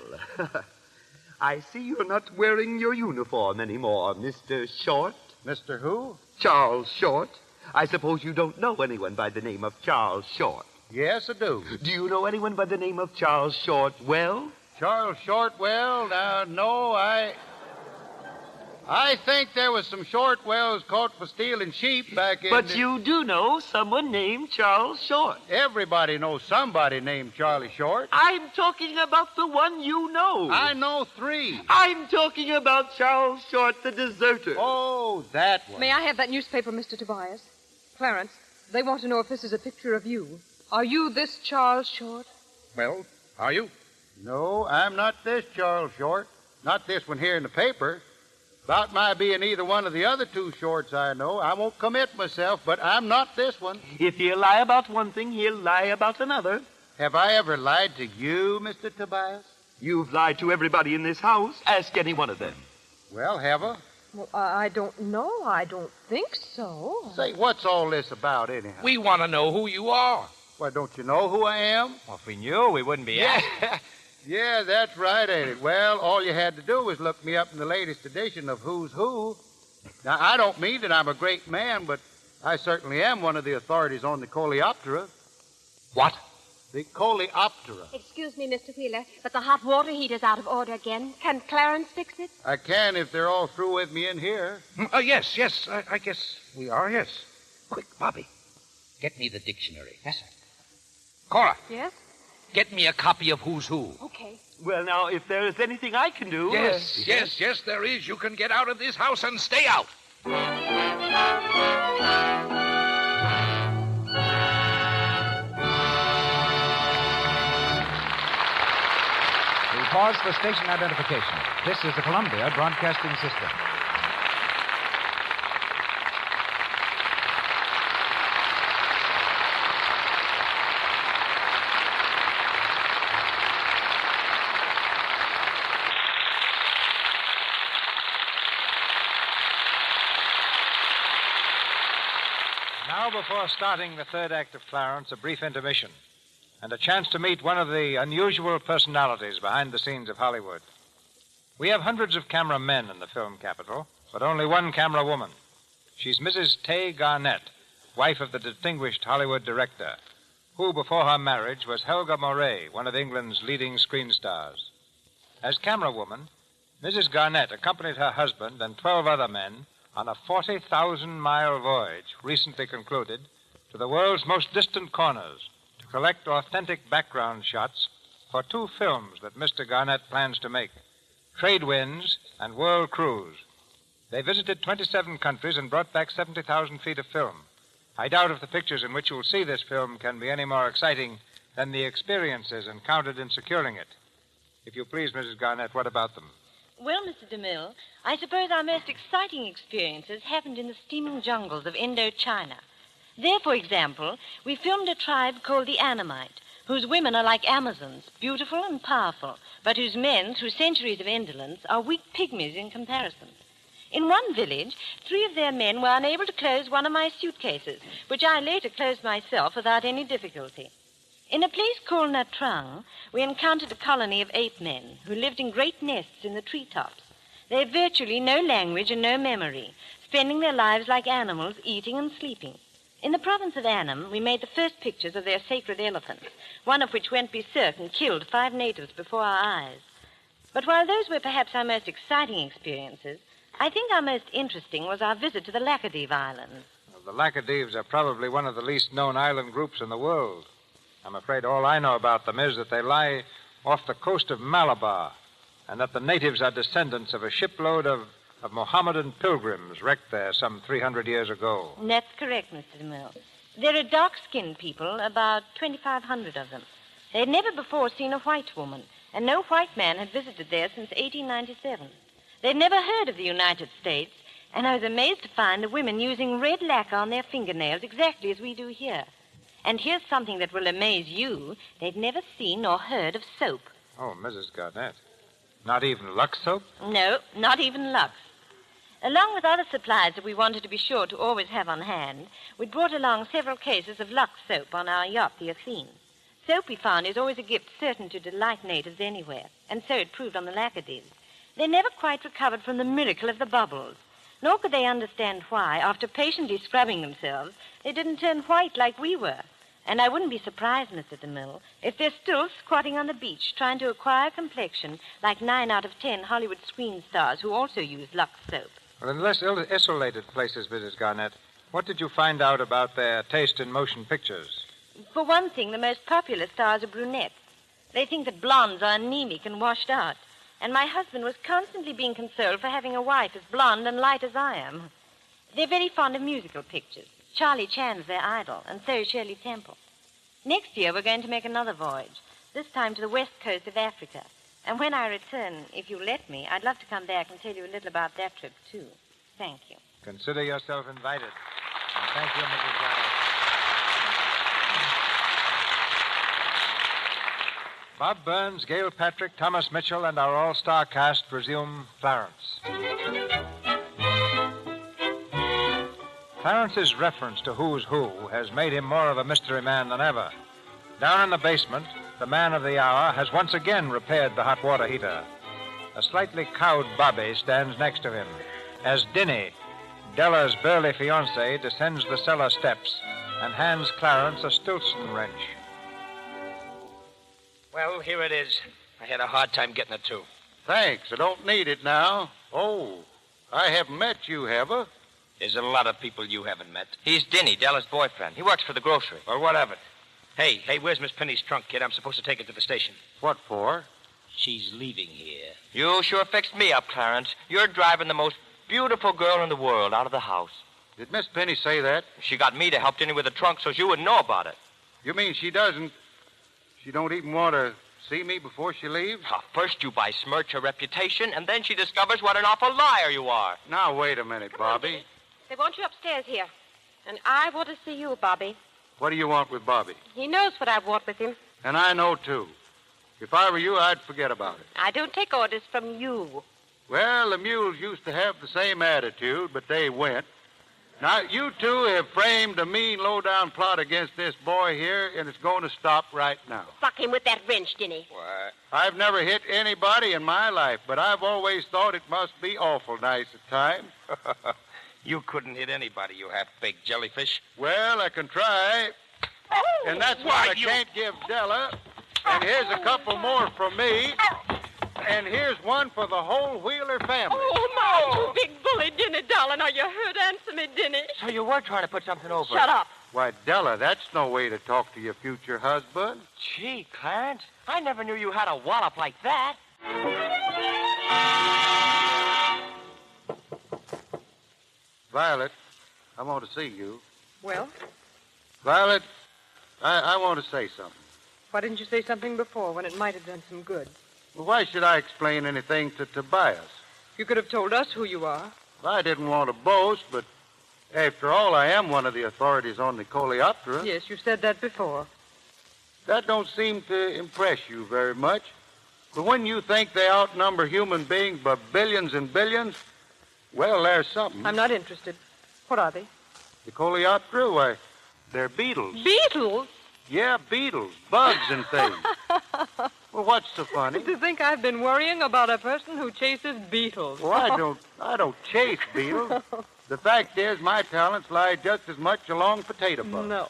Speaker 12: I see you're not wearing your uniform anymore, Mr. Short.
Speaker 9: Mr. Who?
Speaker 12: Charles Short. I suppose you don't know anyone by the name of Charles Short.
Speaker 9: Yes, I do.
Speaker 12: Do you know anyone by the name of Charles Shortwell?
Speaker 9: Charles Shortwell? Now, no, I think there was some Shortwells caught for stealing sheep back in...
Speaker 12: But you do know someone named Charles Short.
Speaker 9: Everybody knows somebody named Charlie Short.
Speaker 12: I'm talking about the one you know.
Speaker 9: I know 3.
Speaker 12: I'm talking about Charles Short, the deserter.
Speaker 9: Oh, that one.
Speaker 22: May I have that newspaper, Mr. Tobias? Clarence, they want to know if this is a picture of you. Are you this Charles Short?
Speaker 20: Well, are you?
Speaker 9: No, I'm not this Charles Short. Not this one here in the paper. About my being either one of the other 2 Shorts I know, I won't commit myself, but I'm not this one.
Speaker 12: If he'll lie about one thing, he'll lie about another.
Speaker 9: Have I ever lied to you, Mr. Tobias?
Speaker 12: You've lied to everybody in this house. Ask any one of them.
Speaker 9: Well, have I?
Speaker 22: Well, I don't know. I don't think so.
Speaker 9: Say, what's all this about, anyhow?
Speaker 20: We want to know who you are.
Speaker 9: Why, don't you know who I am?
Speaker 23: Well, if we knew, we wouldn't be asking.
Speaker 9: Yeah, that's right, ain't it? Well, all you had to do was look me up in the latest edition of Who's Who. Now, I don't mean that I'm a great man, but I certainly am one of the authorities on the coleoptera.
Speaker 20: What?
Speaker 9: The coleoptera.
Speaker 10: Excuse me, Mr. Wheeler, but the hot water heater's out of order again. Can Clarence fix it?
Speaker 9: I can if they're all through with me in here.
Speaker 20: Yes. I guess we are, yes. Quick, Bobby. Get me the dictionary. Yes, sir. Cora.
Speaker 2: Yes?
Speaker 20: Get me a copy of Who's Who.
Speaker 2: Okay.
Speaker 12: Well, now, if there is anything I can do...
Speaker 20: Yes, there is. You can get out of this house and stay out.
Speaker 16: We pause for station identification. This is the Columbia Broadcasting System.
Speaker 15: Now, before starting the third act of Clarence, a brief intermission and a chance to meet one of the unusual personalities behind the scenes of Hollywood. We have hundreds of camera men in the film capital, but only one camera woman. She's Mrs. Tay Garnett, wife of the distinguished Hollywood director, who, before her marriage, was Helga Moray, one of England's leading screen stars. As camera woman, Mrs. Garnett accompanied her husband and 12 other men on a 40,000-mile voyage, recently concluded, to the world's most distant corners to collect authentic background shots for 2 films that Mr. Garnett plans to make, Trade Winds and World Cruise. They visited 27 countries and brought back 70,000 feet of film. I doubt if the pictures in which you'll see this film can be any more exciting than the experiences encountered in securing it. If you please, Mrs. Garnett, what about them?
Speaker 5: Well, Mr. DeMille, I suppose our most exciting experiences happened in the steaming jungles of Indochina. There, for example, we filmed a tribe called the Annamite, whose women are like Amazons, beautiful and powerful, but whose men, through centuries of indolence, are weak pygmies in comparison. In one village, 3 of their men were unable to close one of my suitcases, which I later closed myself without any difficulty. In a place called Natrang, we encountered a colony of ape men who lived in great nests in the treetops. They have virtually no language and no memory, spending their lives like animals, eating and sleeping. In the province of Annam, we made the first pictures of their sacred elephants, one of which went berserk and killed 5 natives before our eyes. But while those were perhaps our most exciting experiences, I think our most interesting was our visit to the Laccadive Islands.
Speaker 15: Well, the Laccadives are probably one of the least known island groups in the world. I'm afraid all I know about them is that they lie off the coast of Malabar, and that the natives are descendants of a shipload of Mohammedan pilgrims wrecked there some 300 years ago.
Speaker 5: That's correct, Mr. DeMille. There are dark-skinned people, about 2,500 of them. They had never before seen a white woman, and no white man had visited there since 1897. They'd never heard of the United States, and I was amazed to find the women using red lacquer on their fingernails exactly as we do here. And here's something that will amaze you. They'd never seen or heard of soap.
Speaker 15: Oh, Mrs. Garnett. Not even Lux soap?
Speaker 5: No, not even Lux. Along with other supplies that we wanted to be sure to always have on hand, we'd brought along several cases of Lux soap on our yacht, the Athene. Soap, we found, is always a gift certain to delight natives anywhere, and so it proved on the Laccadives. They never quite recovered from the miracle of the bubbles, nor could they understand why, after patiently scrubbing themselves, they didn't turn white like we were. And I wouldn't be surprised, Mr. DeMille, if they're still squatting on the beach trying to acquire complexion like 9 out of 10 Hollywood screen stars who also use Lux soap.
Speaker 15: Well, in less isolated places, Mrs. Garnett, what did you find out about their taste in motion pictures?
Speaker 5: For one thing, the most popular stars are brunettes. They think that blondes are anemic and washed out. And my husband was constantly being consoled for having a wife as blonde and light as I am. They're very fond of musical pictures. Charlie Chan's their idol, and so is Shirley Temple. Next year, we're going to make another voyage, this time to the west coast of Africa. And when I return, if you let me, I'd love to come back and tell you a little about that trip, too. Thank you.
Speaker 15: Consider yourself invited. And thank you, Mrs. Garnett. Bob Burns, Gale Patrick, Thomas Mitchell, and our all-star cast resume Clarence. Clarence's reference to Who's Who has made him more of a mystery man than ever. Down in the basement, the man of the hour has once again repaired the hot water heater. A slightly cowed Bobby stands next to him as Dinny, Della's burly fiancé descends the cellar steps and hands Clarence a Stilson wrench.
Speaker 7: Well, here it is. I had a hard time getting it, too.
Speaker 9: Thanks. I don't need it now. Oh, I haven't met you, have I?
Speaker 7: There's a lot of people you haven't met.
Speaker 23: He's Dinny, Della's boyfriend. He works for the grocery.
Speaker 7: Well, what of it? Hey, where's Miss Penny's trunk, kid? I'm supposed to take it to the station.
Speaker 9: What for?
Speaker 7: She's leaving here.
Speaker 23: You sure fixed me up, Clarence. You're driving the most beautiful girl in the world out of the house.
Speaker 9: Did Miss Penny say that?
Speaker 23: She got me to help Dinny with the trunk so you wouldn't know about it.
Speaker 9: You mean she don't even want to see me before she leaves?
Speaker 23: First you besmirch her reputation, and then she discovers what an awful liar you are.
Speaker 9: Now, wait a minute, Bobby.
Speaker 10: They want you upstairs here. And I want to see you, Bobby.
Speaker 9: What do you want with Bobby?
Speaker 10: He knows what I want with him.
Speaker 9: And I know, too. If I were you, I'd forget about it.
Speaker 10: I don't take orders from you.
Speaker 9: Well, the mules used to have the same attitude, but they went. Now, you two have framed a mean, low-down plot against this boy here, and it's going to stop right now.
Speaker 10: Fuck him with that wrench, Dinny.
Speaker 9: What? I've never hit anybody in my life, but I've always thought it must be awful nice at times.
Speaker 7: You couldn't hit anybody, you half-baked jellyfish.
Speaker 9: Well, I can try. And that's why I can't give Della. And here's a couple more from me. And here's one for the whole Wheeler family.
Speaker 6: Oh, my, you big bully, Dinny, darling. Are you hurt? Answer me, Dinny.
Speaker 23: So you were trying to put something over.
Speaker 6: Shut up.
Speaker 9: Why, Della, that's no way to talk to your future husband.
Speaker 23: Gee, Clarence, I never knew you had a wallop like that.
Speaker 9: Violet, I want to see you.
Speaker 22: Well,
Speaker 9: Violet, I want to say something.
Speaker 22: why didn't you say something before when it might have done some good?
Speaker 9: Well, why should I explain anything to Tobias?
Speaker 22: You could have told us who you are.
Speaker 9: I didn't want to boast, but after all, I am one of the authorities on the Coleoptera.
Speaker 22: Yes, you said that before.
Speaker 9: That don't seem to impress you very much. But when you think they outnumber human beings by billions and billions, well, there's something.
Speaker 22: I'm not interested. What are they?
Speaker 9: The Coleoptera, why, they're beetles.
Speaker 22: Beetles?
Speaker 9: Yeah, beetles, bugs and things. Well, what's so funny?
Speaker 22: To think I've been worrying about a person who chases beetles.
Speaker 9: Well, I don't chase beetles. The fact is, my talents lie just as much along potato bugs.
Speaker 22: No.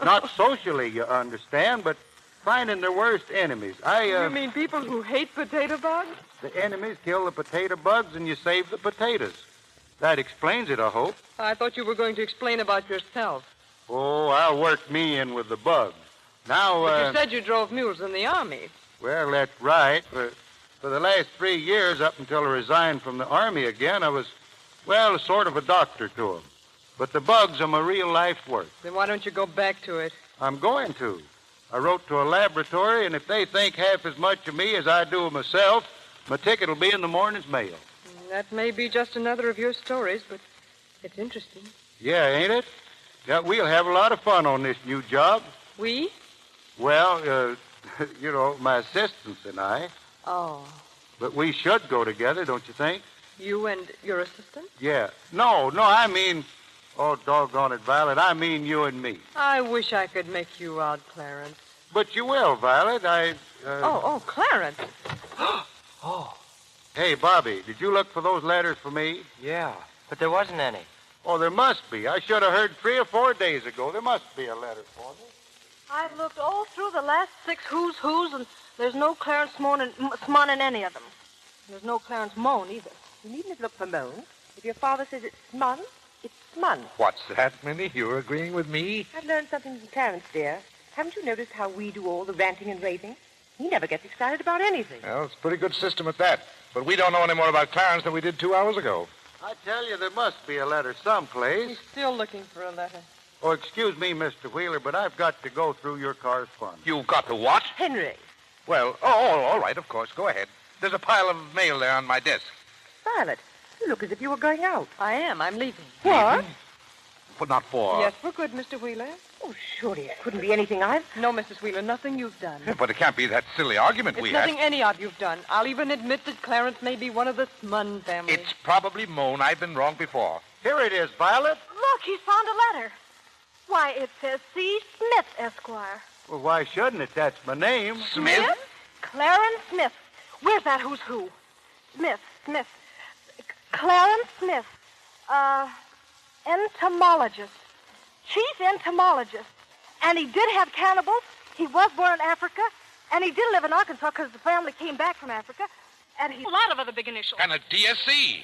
Speaker 9: Not socially, you understand, but finding their worst enemies.
Speaker 22: You mean people who hate potato bugs?
Speaker 9: The enemies kill the potato bugs and you save the potatoes. That explains it, I hope.
Speaker 22: I thought you were going to explain about yourself.
Speaker 9: Oh, I'll work me in with the bugs. Now,
Speaker 22: But you said you drove mules in the army.
Speaker 9: Well, that's right. For the last 3 years, up until I resigned from the Army again, I was, well, sort of a doctor to them. But the bugs are my real-life work.
Speaker 22: Then why don't you go back to it?
Speaker 9: I'm going to. I wrote to a laboratory, and if they think half as much of me as I do of myself, my ticket will be in the morning's mail.
Speaker 22: That may be just another of your stories, but it's interesting.
Speaker 9: Yeah, ain't it? Yeah, we'll have a lot of fun on this new job.
Speaker 22: We?
Speaker 9: Well, you know, my assistants and I.
Speaker 22: Oh.
Speaker 9: But we should go together, don't you think?
Speaker 22: You and your assistant?
Speaker 9: Yeah. No, I mean... Oh, doggone it, Violet. I mean you and me.
Speaker 22: I wish I could make you out, Clarence.
Speaker 9: But you will, Violet.
Speaker 22: Oh, Clarence.
Speaker 23: Oh.
Speaker 9: Hey, Bobby, did you look for those letters for me?
Speaker 23: Yeah, but there wasn't any.
Speaker 9: Oh, there must be. I should have heard 3 or 4 days ago. There must be a letter for me.
Speaker 6: I've looked all through the last 6 who's, and there's no Clarence Smon in any of them. There's no Clarence Moan either.
Speaker 8: You needn't look for Moan. If your father says it's Smon, it's Smon.
Speaker 20: What's that, Minnie? You're agreeing with me?
Speaker 8: I've learned something from Clarence, dear. Haven't you noticed how we do all the ranting and raving? He never gets excited about anything.
Speaker 20: Well, it's a pretty good system at that. But we don't know any more about Clarence than we did 2 hours ago.
Speaker 9: I tell you, there must be a letter someplace.
Speaker 22: He's still looking for a letter.
Speaker 9: Oh, excuse me, Mr. Wheeler, but I've got to go through your correspondence.
Speaker 20: You've got to what?
Speaker 8: Henry.
Speaker 20: Well, all right, of course. Go ahead. There's a pile of mail there on my desk.
Speaker 8: Violet, you look as if you were going out.
Speaker 22: I am. I'm leaving.
Speaker 8: What?
Speaker 20: But not for...
Speaker 22: Yes, we're good, Mr. Wheeler.
Speaker 8: Oh, surely it couldn't be anything I've...
Speaker 22: No, Mrs. Wheeler, nothing you've done.
Speaker 20: But it can't be that silly argument we had.
Speaker 22: It's nothing any of you've done. I'll even admit that Clarence may be one of the Smun family.
Speaker 20: It's probably Moan. I've been wrong before.
Speaker 9: Here it is, Violet.
Speaker 6: Look, he's found a letter. Why, it says C. Smith, Esquire.
Speaker 9: Well, why shouldn't it? That's my name.
Speaker 20: Smith?
Speaker 6: Clarence Smith. Where's that who's who? Smith. Clarence Smith.
Speaker 13: Entomologist. Chief entomologist. And he did have cannibals. He was born in Africa. And he did live in Arkansas because the family came back from Africa. And he... A lot of other big initials.
Speaker 20: And a DSC.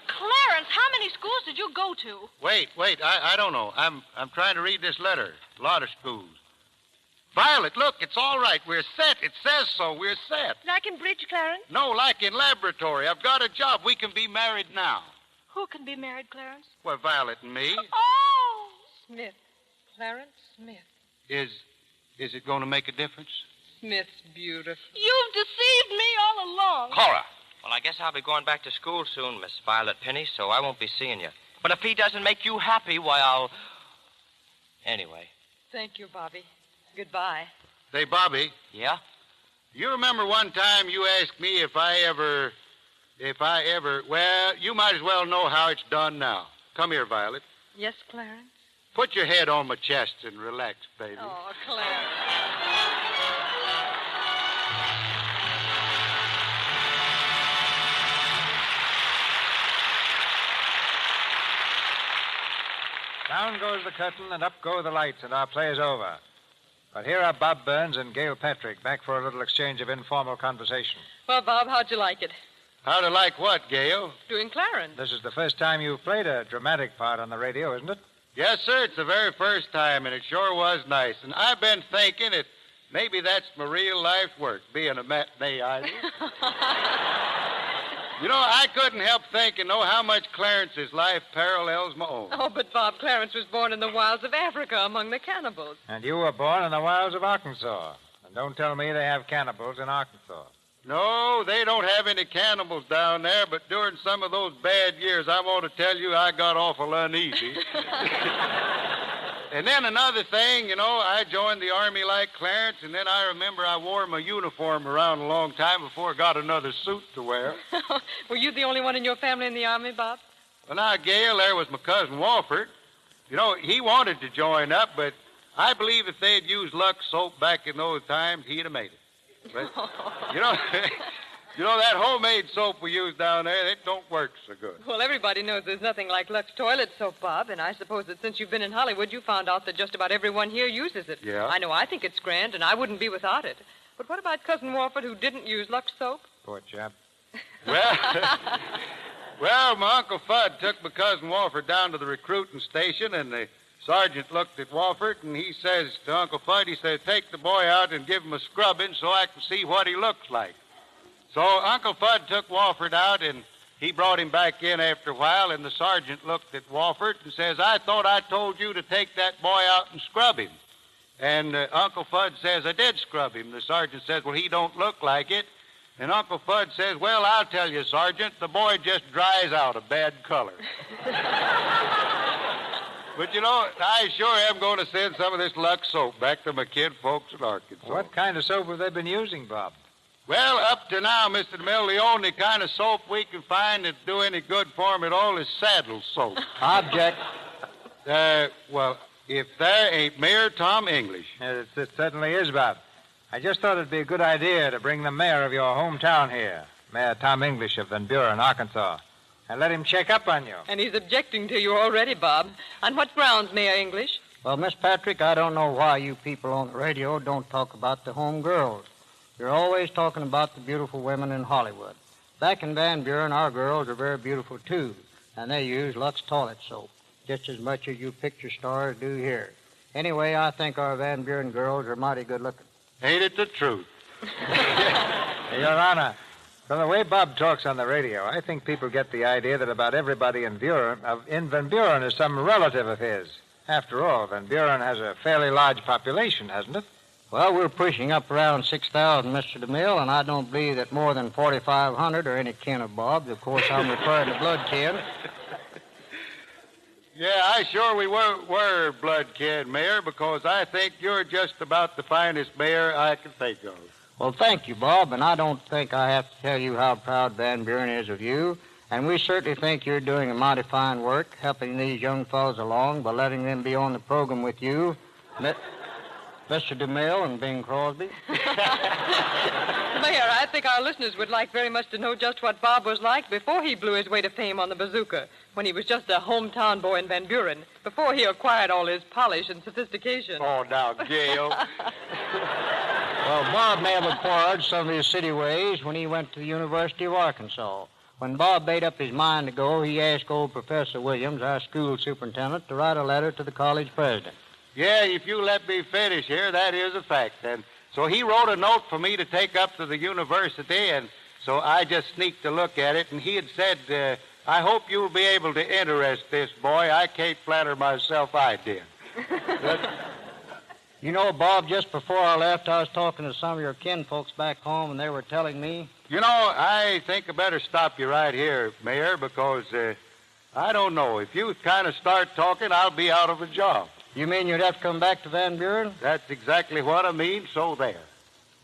Speaker 13: Clarence, how many schools did you go to?
Speaker 9: Wait. I don't know. I'm trying to read this letter. A lot of schools. Violet, look, it's all right. We're set. It says so. We're set.
Speaker 13: Like in bridge, Clarence?
Speaker 9: No, like in laboratory. I've got a job. We can be married now.
Speaker 13: Who can be married, Clarence?
Speaker 9: Well, Violet and me.
Speaker 13: Oh!
Speaker 22: Smith. Clarence Smith.
Speaker 9: Is it going to make a difference?
Speaker 22: Smith's beautiful.
Speaker 13: You've deceived me all along.
Speaker 23: Cora. Well, I guess I'll be going back to school soon, Miss Violet Penny, so I won't be seeing you. But if he doesn't make you happy, why, I'll... Anyway.
Speaker 22: Thank you, Bobby. Goodbye.
Speaker 9: Say, Bobby.
Speaker 23: Yeah?
Speaker 9: You remember one time you asked me if I ever... Well, you might as well know how it's done now. Come here, Violet.
Speaker 22: Yes, Clarence?
Speaker 9: Put your head on my chest and relax, baby.
Speaker 22: Oh, Clarence.
Speaker 15: Down goes the curtain and up go the lights, and our play is over. But here are Bob Burns and Gale Patrick back for a little exchange of informal conversation.
Speaker 22: Well, Bob, how'd you like it?
Speaker 9: How to like what, Gale?
Speaker 22: Doing Clarence.
Speaker 15: This is the first time you've played a dramatic part on the radio, isn't it?
Speaker 9: Yes, sir. It's the very first time, and it sure was nice. And I've been thinking that maybe that's my real life work, being a matinee idol. You know, I couldn't help thinking, how much Clarence's life parallels my own.
Speaker 22: Oh, but Bob, Clarence was born in the wilds of Africa among the cannibals.
Speaker 15: And you were born in the wilds of Arkansas. And don't tell me they have cannibals in Arkansas.
Speaker 9: No, they don't have any cannibals down there, but during some of those bad years, I want to tell you I got awful uneasy. And then another thing, I joined the Army like Clarence, and then I remember I wore my uniform around a long time before I got another suit to wear.
Speaker 22: Were you the only one in your family in the Army, Bob?
Speaker 9: Well, now, Gale, there was my cousin Walford. He wanted to join up, but I believe if they'd used Lux soap back in those times, he'd have made it. But, that homemade soap we use down there, it don't work so good.
Speaker 22: Well, everybody knows there's nothing like Lux toilet soap, Bob, and I suppose that since you've been in Hollywood, you found out that just about everyone here uses it.
Speaker 9: Yeah?
Speaker 22: I know I think it's grand, and I wouldn't be without it. But what about Cousin Walford, who didn't use Lux soap?
Speaker 15: Poor chap.
Speaker 9: Well, my Uncle Fudd took my cousin Walford down to the recruiting station, and the sergeant looked at Walford, and he says to Uncle Fudd, he says, take the boy out and give him a scrubbing so I can see what he looks like. So Uncle Fudd took Walford out, and he brought him back in after a while, and the sergeant looked at Walford and says, I thought I told you to take that boy out and scrub him. And Uncle Fudd says, I did scrub him. The sergeant says, well, he don't look like it. And Uncle Fudd says, well, I'll tell you, Sergeant, the boy just dries out a bad color. But, I sure am going to send some of this Lux soap back to my kid folks in Arkansas.
Speaker 15: What kind of soap have they been using, Bob?
Speaker 9: Well, up to now, Mr. DeMille, the only kind of soap we can find that do any good for him at all is saddle soap.
Speaker 15: Object.
Speaker 9: Well, if there ain't Mayor Tom English.
Speaker 15: Yes, it certainly is, Bob. I just thought it'd be a good idea to bring the mayor of your hometown here, Mayor Tom English of Van Buren, Arkansas, and let him check up on you.
Speaker 22: And he's objecting to you already, Bob. On what grounds, Mayor English?
Speaker 17: Well, Miss Patrick, I don't know why you people on the radio don't talk about the home girls. You're always talking about the beautiful women in Hollywood. Back in Van Buren, our girls are very beautiful, too, and they use Lux toilet soap, just as much as you picture stars do here. Anyway, I think our Van Buren girls are mighty good looking.
Speaker 9: Ain't it the truth?
Speaker 15: Your Honor, from the way Bob talks on the radio, I think people get the idea that about everybody in Van Buren is some relative of his. After all, Van Buren has a fairly large population, hasn't it?
Speaker 17: Well, we're pushing up around 6,000, Mr. DeMille, and I don't believe that more than 4,500 are any kin of Bob's. Of course, I'm referring to blood kin.
Speaker 9: Yeah, I sure we were blood kin, Mayor, because I think you're just about the finest mayor I can think of.
Speaker 17: Well, thank you, Bob, and I don't think I have to tell you how proud Van Buren is of you, and we certainly think you're doing a mighty fine work, helping these young fellows along by letting them be on the program with you, Mr. DeMille and Bing Crosby.
Speaker 22: Mayor, I think our listeners would like very much to know just what Bob was like before he blew his way to fame on the bazooka, when he was just a hometown boy in Van Buren, before he acquired all his polish and sophistication.
Speaker 17: Oh, now, Gail. Well, Bob may have acquired some of his city ways when he went to the University of Arkansas. When Bob made up his mind to go, he asked old Professor Williams, our school superintendent, to write a letter to the college president.
Speaker 9: Yeah, if you let me finish here, that is a fact. And so he wrote a note for me to take up to the university, and so I just sneaked a look at it, and he had said, I hope you'll be able to interest this boy. I can't flatter myself I did.
Speaker 17: You know, Bob, just before I left, I was talking to some of your kinfolks back home, and they were telling me...
Speaker 9: You know, I think I better stop you right here, Mayor, because, I don't know. If you kind of start talking, I'll be out of a job.
Speaker 17: You mean you'd have to come back to Van Buren?
Speaker 9: That's exactly what I mean, so there.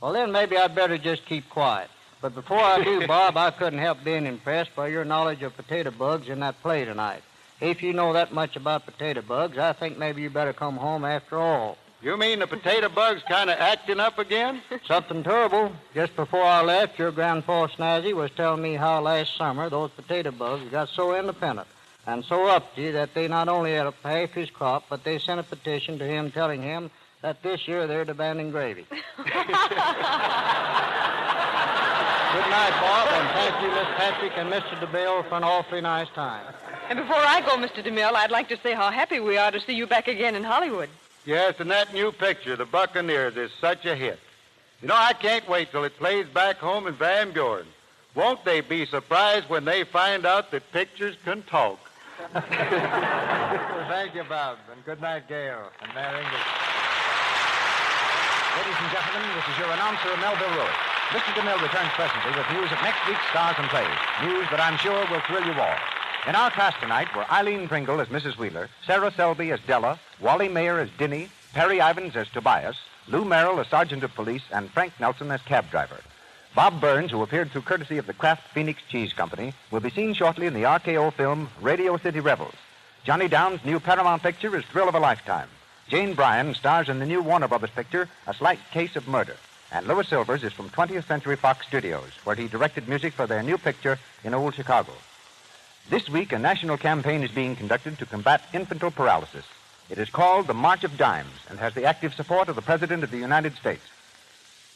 Speaker 17: Well, then maybe I'd better just keep quiet. But before I do, Bob, I couldn't help being impressed by your knowledge of potato bugs in that play tonight. If you know that much about potato bugs, I think maybe you better come home after all.
Speaker 9: You mean the potato bug's kind of acting up again?
Speaker 17: Something terrible. Just before I left, your grandpa Snazzy was telling me how last summer those potato bugs got so independent and so uppity that they not only ate up half his crop, but they sent a petition to him telling him that this year they're demanding gravy. Good night, Bob, and thank you, Miss Patrick and Mr. DeMille, for an awfully nice time.
Speaker 22: And before I go, Mr. DeMille, I'd like to say how happy we are to see you back again in Hollywood.
Speaker 9: Yes, and that new picture, The Buccaneers, is such a hit. You know, I can't wait till it plays back home in Van Buren. Won't they be surprised when they find out that pictures can talk?
Speaker 15: Thank you, Bob, and good night, Gail, and Merry English.
Speaker 16: Ladies and gentlemen, this is your announcer, Melville Ruick. Mr. DeMille returns presently with news of next week's stars and plays. News that I'm sure will thrill you all. In our cast tonight were Eileen Pringle as Mrs. Wheeler, Sarah Selby as Della, Wally Mayer as Dinny, Perry Ivans as Tobias, Lou Merrill as Sergeant of Police, and Frank Nelson as cab driver. Bob Burns, who appeared through courtesy of the Kraft Phoenix Cheese Company, will be seen shortly in the RKO film Radio City Rebels. Johnny Downs' new Paramount picture is Thrill of a Lifetime. Jane Bryan stars in the new Warner Brothers picture, A Slight Case of Murder. And Louis Silvers is from 20th Century Fox Studios, where he directed music for their new picture in Old Chicago. This week, a national campaign is being conducted to combat infantile paralysis. It is called the March of Dimes and has the active support of the President of the United States.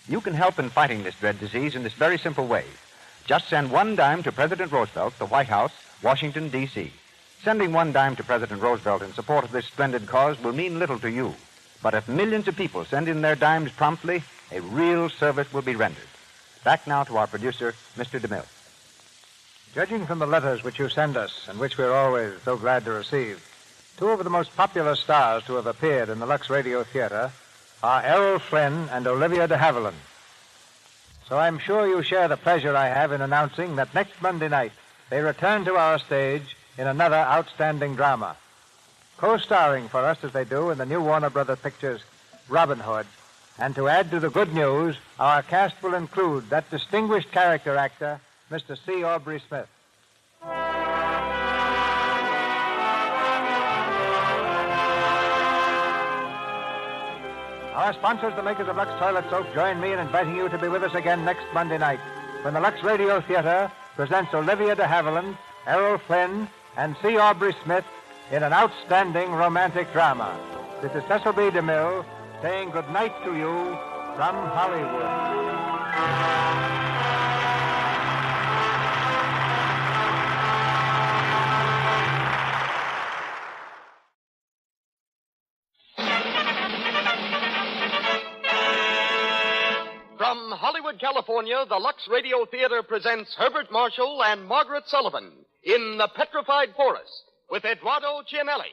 Speaker 16: You can help in fighting this dread disease in this very simple way. Just send $1 dime to President Roosevelt, the White House, Washington, D.C. Sending $1 dime to President Roosevelt in support of this splendid cause will mean little to you. But if millions of people send in their dimes promptly, a real service will be rendered. Back now to our producer, Mr. DeMille.
Speaker 15: Judging from the letters which you send us, and which we're always so glad to receive, two of the most popular stars to have appeared in the Lux Radio Theater are Errol Flynn and Olivia de Havilland. So I'm sure you share the pleasure I have in announcing that next Monday night they return to our stage in another outstanding drama. Co-starring for us as they do in the new Warner Brothers pictures Robin Hood. And to add to the good news, our cast will include that distinguished character actor, Mr. C. Aubrey Smith. Our sponsors, the makers of Lux Toilet Soap, join me in inviting you to be with us again next Monday night when the Lux Radio Theater presents Olivia de Havilland, Errol Flynn, and C. Aubrey Smith in an outstanding romantic drama. This is Cecil B. DeMille saying good night to you from Hollywood.
Speaker 14: From Hollywood, California, the Lux Radio Theater presents Herbert Marshall and Margaret Sullivan in The Petrified Forest with Eduardo Cianelli.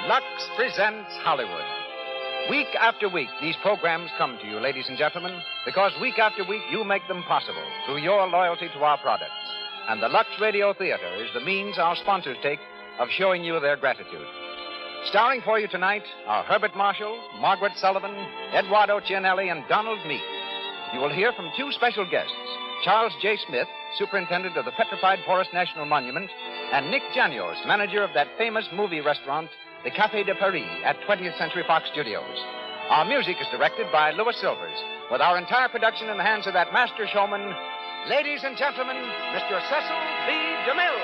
Speaker 1: Lux presents Hollywood. Week after week, these programs come to you, ladies and gentlemen, because week after week you make them possible through your loyalty to our products. And the Lux Radio Theater is the means our sponsors take of showing you their gratitude. Starring for you tonight are Herbert Marshall, Margaret Sullivan, Eduardo Cianelli, and Donald Meek. you will hear from two special guests, Charles J. Smith, superintendent of the Petrified Forest National Monument, and Nick Janios, manager of that famous movie restaurant, the Café de Paris, at 20th Century Fox Studios. Our music is directed by Louis Silvers, with our entire production in the hands of that master showman, ladies and gentlemen, Mr. Cecil B. DeMille.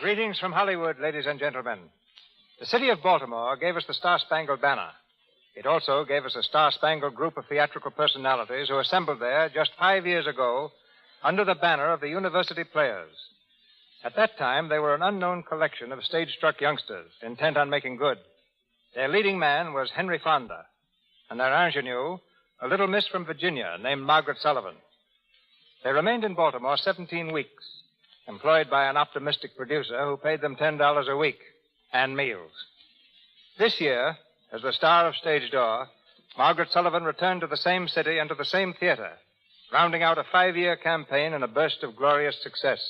Speaker 15: Greetings from Hollywood, ladies and gentlemen. The city of Baltimore gave us the Star-Spangled Banner. It also gave us a star-spangled group of theatrical personalities who assembled there just 5 years ago under the banner of the University Players. At that time, they were an unknown collection of stage-struck youngsters intent on making good. Their leading man was Henry Fonda, and their ingenue, a little miss from Virginia named Margaret Sullivan. They remained in Baltimore 17 weeks, employed by an optimistic producer who paid them $10 a week and meals. This year, as the star of Stage Door, Margaret Sullivan returned to the same city and to the same theater, rounding out a 5-year campaign in a burst of glorious success.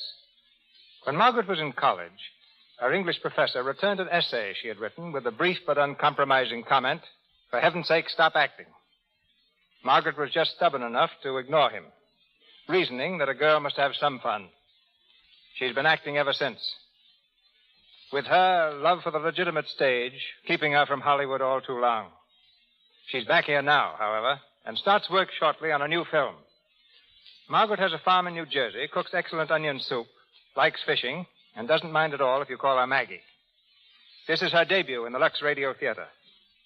Speaker 15: When Margaret was in college, her English professor returned an essay she had written with a brief but uncompromising comment, "For heaven's sake, stop acting." Margaret was just stubborn enough to ignore him, reasoning that a girl must have some fun. She's been acting ever since. With her love for the legitimate stage, keeping her from Hollywood all too long. She's back here now, however, and starts work shortly on a new film. Margaret has a farm in New Jersey, cooks excellent onion soup, likes fishing, and doesn't mind at all if you call her Maggie. This is her debut in the Lux Radio Theater,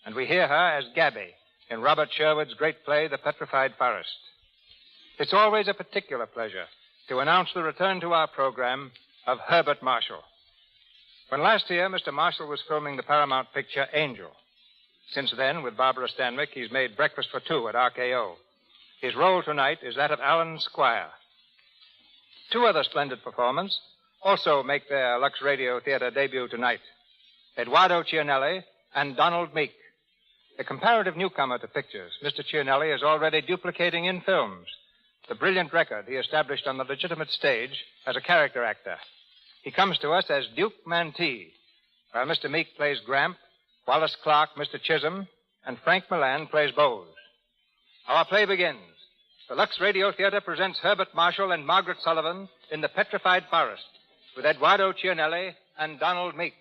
Speaker 15: and we hear her as Gabby in Robert Sherwood's great play, The Petrified Forest. It's always a particular pleasure to announce the return to our program of Herbert Marshall. When last year, Mr. Marshall was filming the Paramount picture Angel. Since then, with Barbara Stanwyck, he's made Breakfast for Two at RKO. His role tonight is that of Alan Squire. Two other splendid performers also make their Lux Radio Theater debut tonight. Eduardo Cianelli and Donald Meek. The comparative newcomer to pictures, Mr. Cianelli is already duplicating in films the brilliant record he established on the legitimate stage as a character actor. He comes to us as Duke Mantee, while Mr. Meek plays Gramp, Wallace Clark, Mr. Chisholm, and Frank Milan plays Bose. Our play begins. The Lux Radio Theater presents Herbert Marshall and Margaret Sullivan in The Petrified Forest with Eduardo Cianelli and Donald Meek.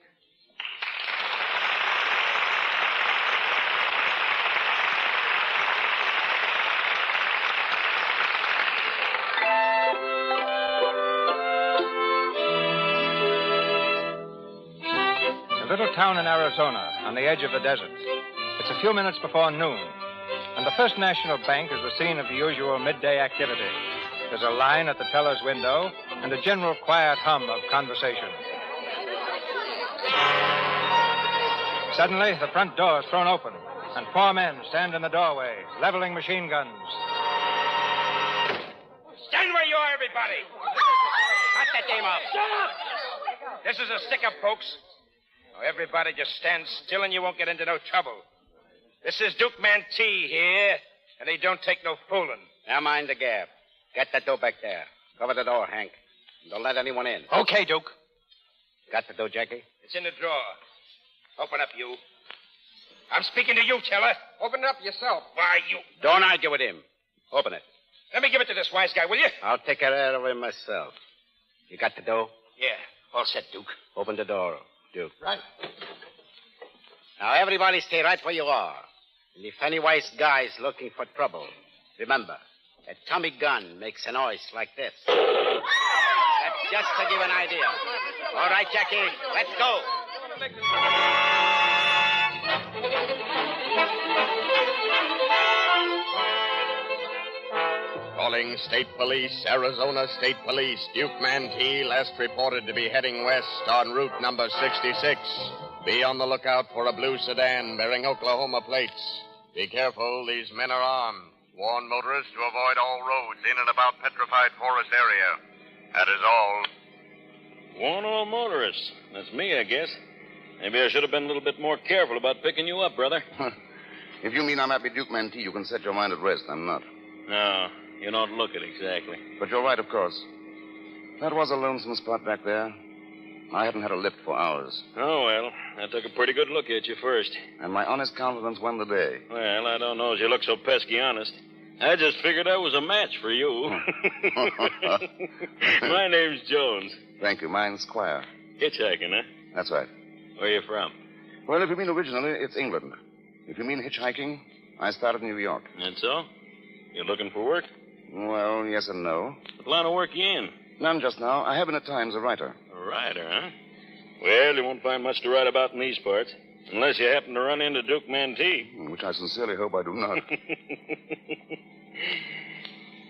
Speaker 15: A little town in Arizona on the edge of the desert. It's a few minutes before noon, and the First National Bank is the scene of the usual midday activity. There's a line at the teller's window and a general quiet hum of conversation. Suddenly, the front door is thrown open, and 4 men stand in the doorway, leveling machine guns.
Speaker 7: Stand where you are, everybody. Cut that game off. Shut up! This is a stick-up, folks. Now, everybody just stand still and you won't get into no trouble. This is Duke Mantee here, and he don't take no fooling.
Speaker 4: Now mind the gap. Get that door back there. Cover the door, Hank. And don't let anyone in.
Speaker 7: Okay, Duke.
Speaker 4: Got the door, Jackie?
Speaker 7: It's in the drawer. Open up, you. I'm speaking to you, Teller. Open it up yourself. Why, you...
Speaker 4: Don't argue with him. Open it.
Speaker 7: Let me give it to this wise guy, will you?
Speaker 4: I'll take care of him myself. You got the door?
Speaker 7: Yeah, all set, Duke.
Speaker 4: Open the door, Duke.
Speaker 7: Right.
Speaker 4: Now, everybody stay right where you are. And if any wise guy's looking for trouble, remember, a Tommy gun makes a noise like this. That's just to give an idea. All right, Jackie, let's go.
Speaker 14: Calling State Police, Arizona State Police. Duke Mantee last reported to be heading west on route number 66. Be on the lookout for a blue sedan bearing Oklahoma plates. Be careful, these men are armed. Warn motorists to avoid all roads in and about Petrified Forest area. That is all.
Speaker 21: Warn all motorists. That's me, I guess. Maybe I should have been a little bit more careful about picking you up, brother.
Speaker 18: If you mean I'm happy Duke Mantee, you can set your mind at rest. I'm not.
Speaker 21: No, you don't look it exactly.
Speaker 18: But you're right, of course. That was a lonesome spot back there. I haven't had a lift for hours.
Speaker 21: Oh, well, I took a pretty good look at you first.
Speaker 18: And my honest confidence won the day.
Speaker 21: Well, I don't know as you look so pesky honest. I just figured I was a match for you. My name's Jones.
Speaker 18: Thank you. Mine's Squire.
Speaker 21: Hitchhiking, huh?
Speaker 18: That's right.
Speaker 21: Where you from?
Speaker 18: Well, if you mean originally, it's England. If you mean hitchhiking, I started in New York.
Speaker 21: And so? You looking for work?
Speaker 18: Well, yes and no.
Speaker 21: What line of work you in?
Speaker 18: None just now. I have been at times a writer.
Speaker 21: A writer, huh? Well, you won't find much to write about in these parts. Unless you happen to run into Duke Mantee.
Speaker 18: Which I sincerely hope I do not.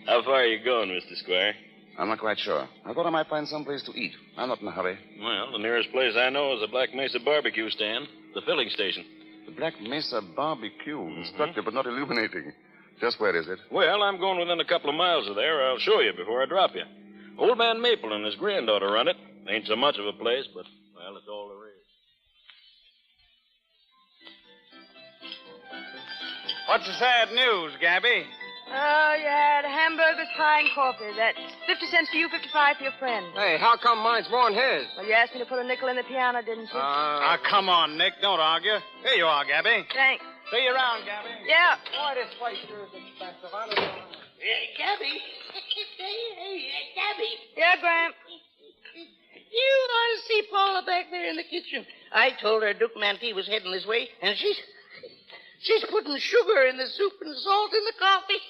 Speaker 21: How far are you going, Mr. Squire?
Speaker 18: I'm not quite sure. I thought I might find some place to eat. I'm not in a hurry.
Speaker 21: Well, the nearest place I know is the Black Mesa barbecue stand, the filling station.
Speaker 18: The Black Mesa barbecue. Instructive but not illuminating. Just where is it?
Speaker 21: Well, I'm going within a couple of miles of there. I'll show you before I drop you. Old man Maple and his granddaughter run it. Ain't so much of a place, but, well, it's all there is.
Speaker 3: What's the sad news, Gabby?
Speaker 2: Oh, you had hamburgers, pie, and coffee. That's 50 cents for you, 55 for your friend.
Speaker 3: Hey, how come mine's more than his?
Speaker 2: Well, you asked me to put a nickel in the piano, didn't you?
Speaker 3: Come on, Nick. Don't argue. Here you are, Gabby.
Speaker 2: Thanks.
Speaker 3: See you around, Gabby.
Speaker 2: Yeah.
Speaker 3: Boy, this place sure is expensive. I don't know.
Speaker 11: Hey, Gabby. Hey, Gabby.
Speaker 2: Yeah, Gramp.
Speaker 11: You ought to see Paula back there in the kitchen. I told her Duke Mantee was heading this way, and she's putting sugar in the soup and salt in the coffee.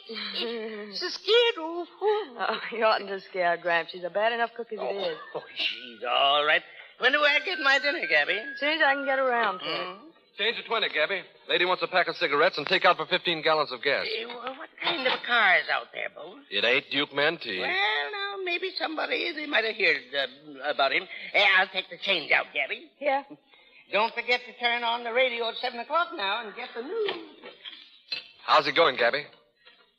Speaker 11: She's scared.
Speaker 2: Oh, you oughtn't to scare Gramp. She's a bad enough cook as it is.
Speaker 11: Oh, she's all right. When do I get my dinner, Gabby?
Speaker 2: As soon as I can get around to it.
Speaker 19: Change to 20, Gabby. Lady wants a pack of cigarettes and take out for 15 gallons of gas.
Speaker 11: What kind of a car is out there, Bo?
Speaker 19: It ain't Duke Mantee.
Speaker 11: Well, now, maybe somebody, they might have heard about him. I'll take the change out, Gabby.
Speaker 2: Yeah.
Speaker 11: Don't forget to turn on the radio at 7 o'clock now and get the news.
Speaker 19: How's it going, Gabby?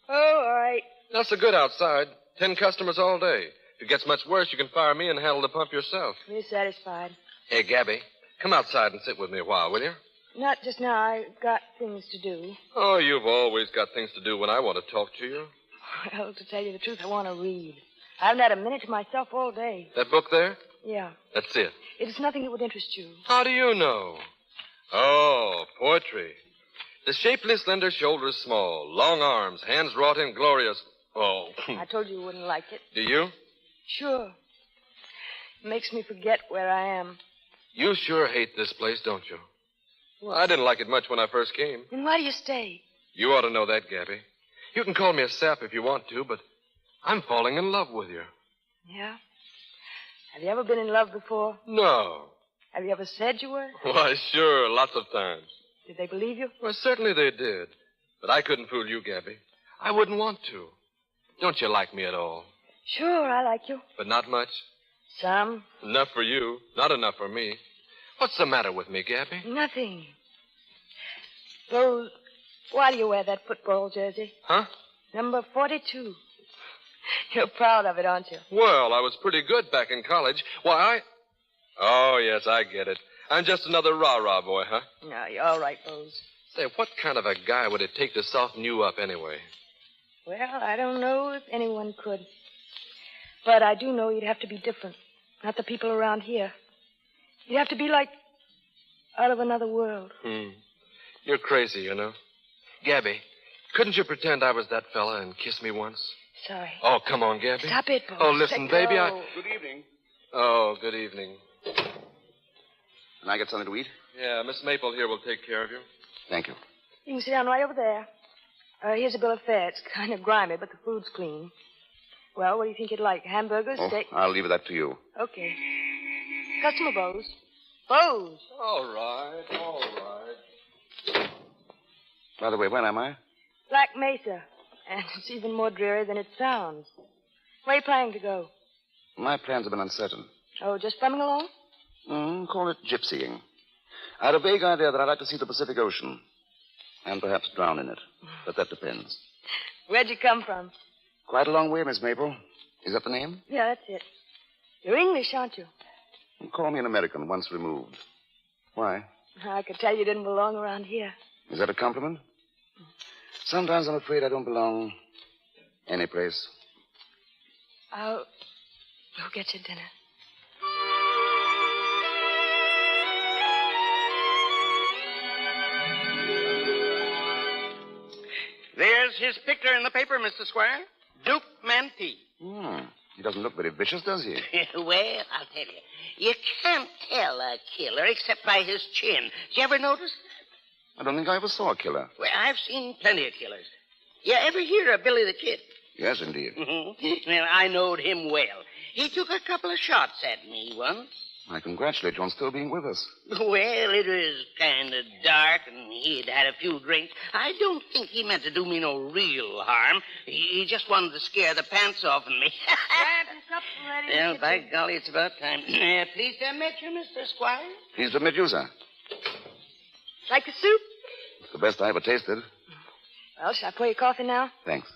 Speaker 2: Oh, all right.
Speaker 19: Not so good outside. 10 customers all day. If it gets much worse, you can fire me and handle the pump yourself.
Speaker 2: We're satisfied.
Speaker 19: Hey, Gabby, come outside and sit with me a while, will you?
Speaker 2: Not just now. I've got things to do.
Speaker 19: Oh, you've always got things to do when I want to talk to you.
Speaker 2: Well, to tell you the truth, I want to read. I haven't had a minute to myself all day.
Speaker 19: That book there?
Speaker 2: Yeah.
Speaker 19: That's it.
Speaker 2: It is nothing that would interest you.
Speaker 19: How do you know? Oh, poetry. The shapely, slender shoulders small, long arms, hands wrought in glorious... Oh.
Speaker 2: I told you wouldn't like it.
Speaker 19: Do you?
Speaker 2: Sure. It makes me forget where I am.
Speaker 19: You sure hate this place, don't you? Well, I didn't like it much when I first came.
Speaker 2: Then why do you stay?
Speaker 19: You ought to know that, Gabby. You can call me a sap if you want to, but I'm falling in love with you.
Speaker 2: Yeah? Have you ever been in love before?
Speaker 19: No.
Speaker 2: Have you ever said you were?
Speaker 19: Why, sure, lots of times.
Speaker 2: Did they believe you?
Speaker 19: Well, certainly they did. But I couldn't fool you, Gabby. I wouldn't want to. Don't you like me at all?
Speaker 2: Sure, I like you.
Speaker 19: But not much?
Speaker 2: Some.
Speaker 19: Enough for you, not enough for me. What's the matter with me, Gabby?
Speaker 2: Nothing. Rose, why do you wear that football jersey?
Speaker 19: Huh?
Speaker 2: Number 42. You're proud of it, aren't you?
Speaker 19: Well, I was pretty good back in college. Why, Oh, yes, I get it. I'm just another rah-rah boy, huh?
Speaker 2: No, you're all right, Rose.
Speaker 19: Say, what kind of a guy would it take to soften you up anyway?
Speaker 2: Well, I don't know if anyone could. But I do know you'd have to be different. Not the people around here. You'd have to be like out of another world.
Speaker 19: You're crazy, you know. Gabby, couldn't you pretend I was that fella and kiss me once?
Speaker 2: Sorry.
Speaker 19: Oh, come on, Gabby.
Speaker 2: Stop it, Bo.
Speaker 19: Oh, listen, baby,
Speaker 18: Good evening.
Speaker 19: Oh, good evening.
Speaker 18: Can I get something to eat?
Speaker 19: Yeah, Miss Maple here will take care of you.
Speaker 18: Thank you.
Speaker 2: You can sit down right over there. Here's a bill of fare. It's kind of grimy, but the food's clean. Well, what do you think you'd like? Hamburgers, steak?
Speaker 18: I'll leave that to you.
Speaker 2: Okay. Customer Bose. Bose.
Speaker 19: All right.
Speaker 18: By the way, when am I?
Speaker 2: Black Mesa. And it's even more dreary than it sounds. Where are you planning to go?
Speaker 18: My plans have been uncertain.
Speaker 2: Oh, just bumming along?
Speaker 18: Call it gypsying. I had a vague idea that I'd like to see the Pacific Ocean. And perhaps drown in it. But that depends.
Speaker 2: Where'd you come from?
Speaker 18: Quite a long way, Miss Maple. Is that the name?
Speaker 2: Yeah, that's it. You're English, aren't you?
Speaker 18: Call me an American, once removed. Why?
Speaker 2: I could tell you didn't belong around here.
Speaker 18: Is that a compliment? Sometimes I'm afraid I don't belong any place.
Speaker 2: I'll go get you dinner.
Speaker 11: his picture in the paper, Mr. Squire. Duke Mantee.
Speaker 18: He doesn't look very vicious, does he?
Speaker 11: Well, I'll tell you. You can't tell a killer except by his chin. Did you ever notice?
Speaker 18: I don't think I ever saw a killer.
Speaker 11: Well, I've seen plenty of killers. You ever hear of Billy the Kid?
Speaker 18: Yes, indeed.
Speaker 11: Well, I knowed him well. He took a couple of shots at me once.
Speaker 18: I congratulate you on still being with us.
Speaker 11: Well, it was kind of dark, and he'd had a few drinks. I don't think he meant to do me no real harm. He just wanted to scare the pants off of me. Well, by golly, it's about time. Pleased to meet you, Mr. Squire.
Speaker 18: Pleased to meet you, sir.
Speaker 2: Like the soup?
Speaker 18: It's the best I ever tasted.
Speaker 2: Well, shall I pour your coffee now?
Speaker 18: Thanks.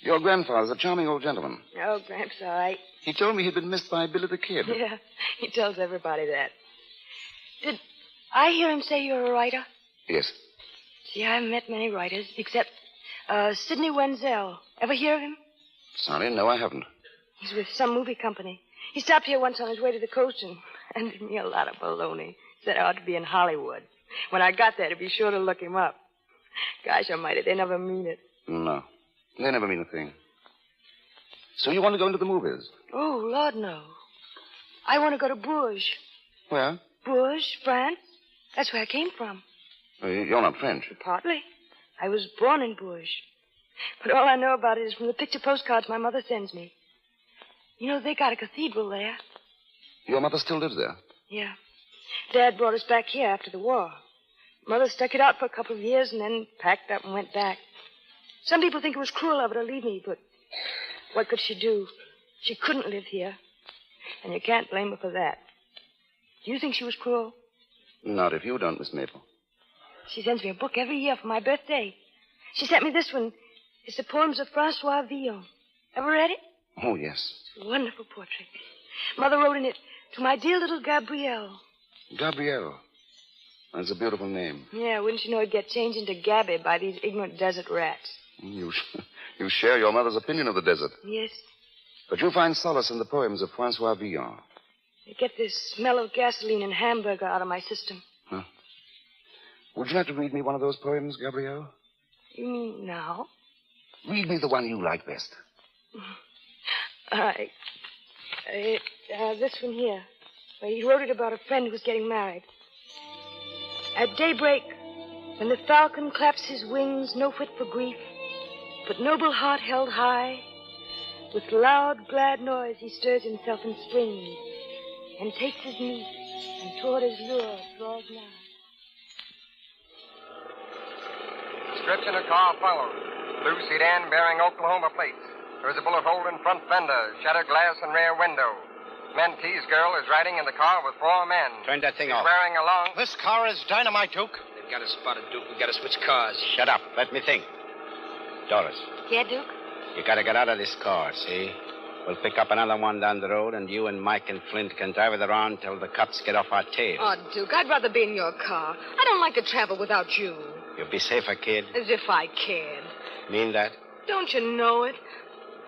Speaker 18: Your grandfather's a charming old gentleman.
Speaker 2: Oh, Gramps, all right.
Speaker 18: He told me he'd been missed by Billy the Kid.
Speaker 2: Yeah, he tells everybody that. Did I hear him say you're a writer?
Speaker 18: Yes.
Speaker 2: See, I haven't met many writers, except Sidney Wenzel. Ever hear of him?
Speaker 18: Sorry, no, I haven't.
Speaker 2: He's with some movie company. He stopped here once on his way to the coast and handed me a lot of baloney. Said I ought to be in Hollywood. When I got there, to be sure to look him up. Gosh almighty, they never mean it.
Speaker 18: No, they never mean a thing. So you want to go into the movies?
Speaker 2: Oh, Lord, no. I want to go to Bourges.
Speaker 18: Where?
Speaker 2: Bourges, France. That's where I came from.
Speaker 18: You're not French.
Speaker 2: Partly. I was born in Bourges. But all I know about it is from the picture postcards my mother sends me. You know, they got a cathedral there.
Speaker 18: Your mother still lives there?
Speaker 2: Yeah. Dad brought us back here after the war. Mother stuck it out for a couple of years and then packed up and went back. Some people think it was cruel of her to leave me, but what could she do? She couldn't live here. And you can't blame her for that. Do you think she was cruel?
Speaker 18: Not if you don't, Miss Maple.
Speaker 2: She sends me a book every year for my birthday. She sent me this one. It's the poems of Francois Villon. Ever read it?
Speaker 18: Oh, yes.
Speaker 2: It's a wonderful portrait. Mother wrote in it, "To my dear little Gabrielle."
Speaker 18: Gabrielle. That's a beautiful name.
Speaker 2: Yeah, wouldn't you know it'd get changed into Gabby by these ignorant desert rats?
Speaker 18: You share your mother's opinion of the desert.
Speaker 2: Yes.
Speaker 18: But you find solace in the poems of Francois Villon.
Speaker 2: They get this smell of gasoline and hamburger out of my system.
Speaker 18: Huh. Would you like to read me one of those poems, Gabrielle?
Speaker 2: You mean now?
Speaker 18: Read me the one you like best.
Speaker 2: All right. This one here. He wrote it about a friend who was getting married. At daybreak, when the falcon claps his wings, no fit for grief, but noble heart held high, with loud, glad noise he stirs himself and springs, and takes his meat, and toward his lure draws nigh.
Speaker 5: Description of car follows. Blue sedan bearing Oklahoma plates. There's a bullet hole in front fender, shattered glass and rear window. Mantee's girl is riding in the car with 4 men.
Speaker 4: Turn that thing
Speaker 5: She's
Speaker 4: off.
Speaker 5: wearing a long...
Speaker 7: This car is dynamite, Duke.
Speaker 4: They've got us spotted, Duke. We've got to switch cars. Shut up. Let me think. Doris,
Speaker 2: Yeah, Duke?
Speaker 4: you got to get out of this car, see? We'll pick up another one down the road, and you and Mike and Flint can drive it around till the cops get off our tail.
Speaker 13: Oh, Duke, I'd rather be in your car. I don't like to travel without you.
Speaker 4: You'll be safer, kid.
Speaker 13: As if I cared.
Speaker 4: Mean that?
Speaker 13: Don't you know it?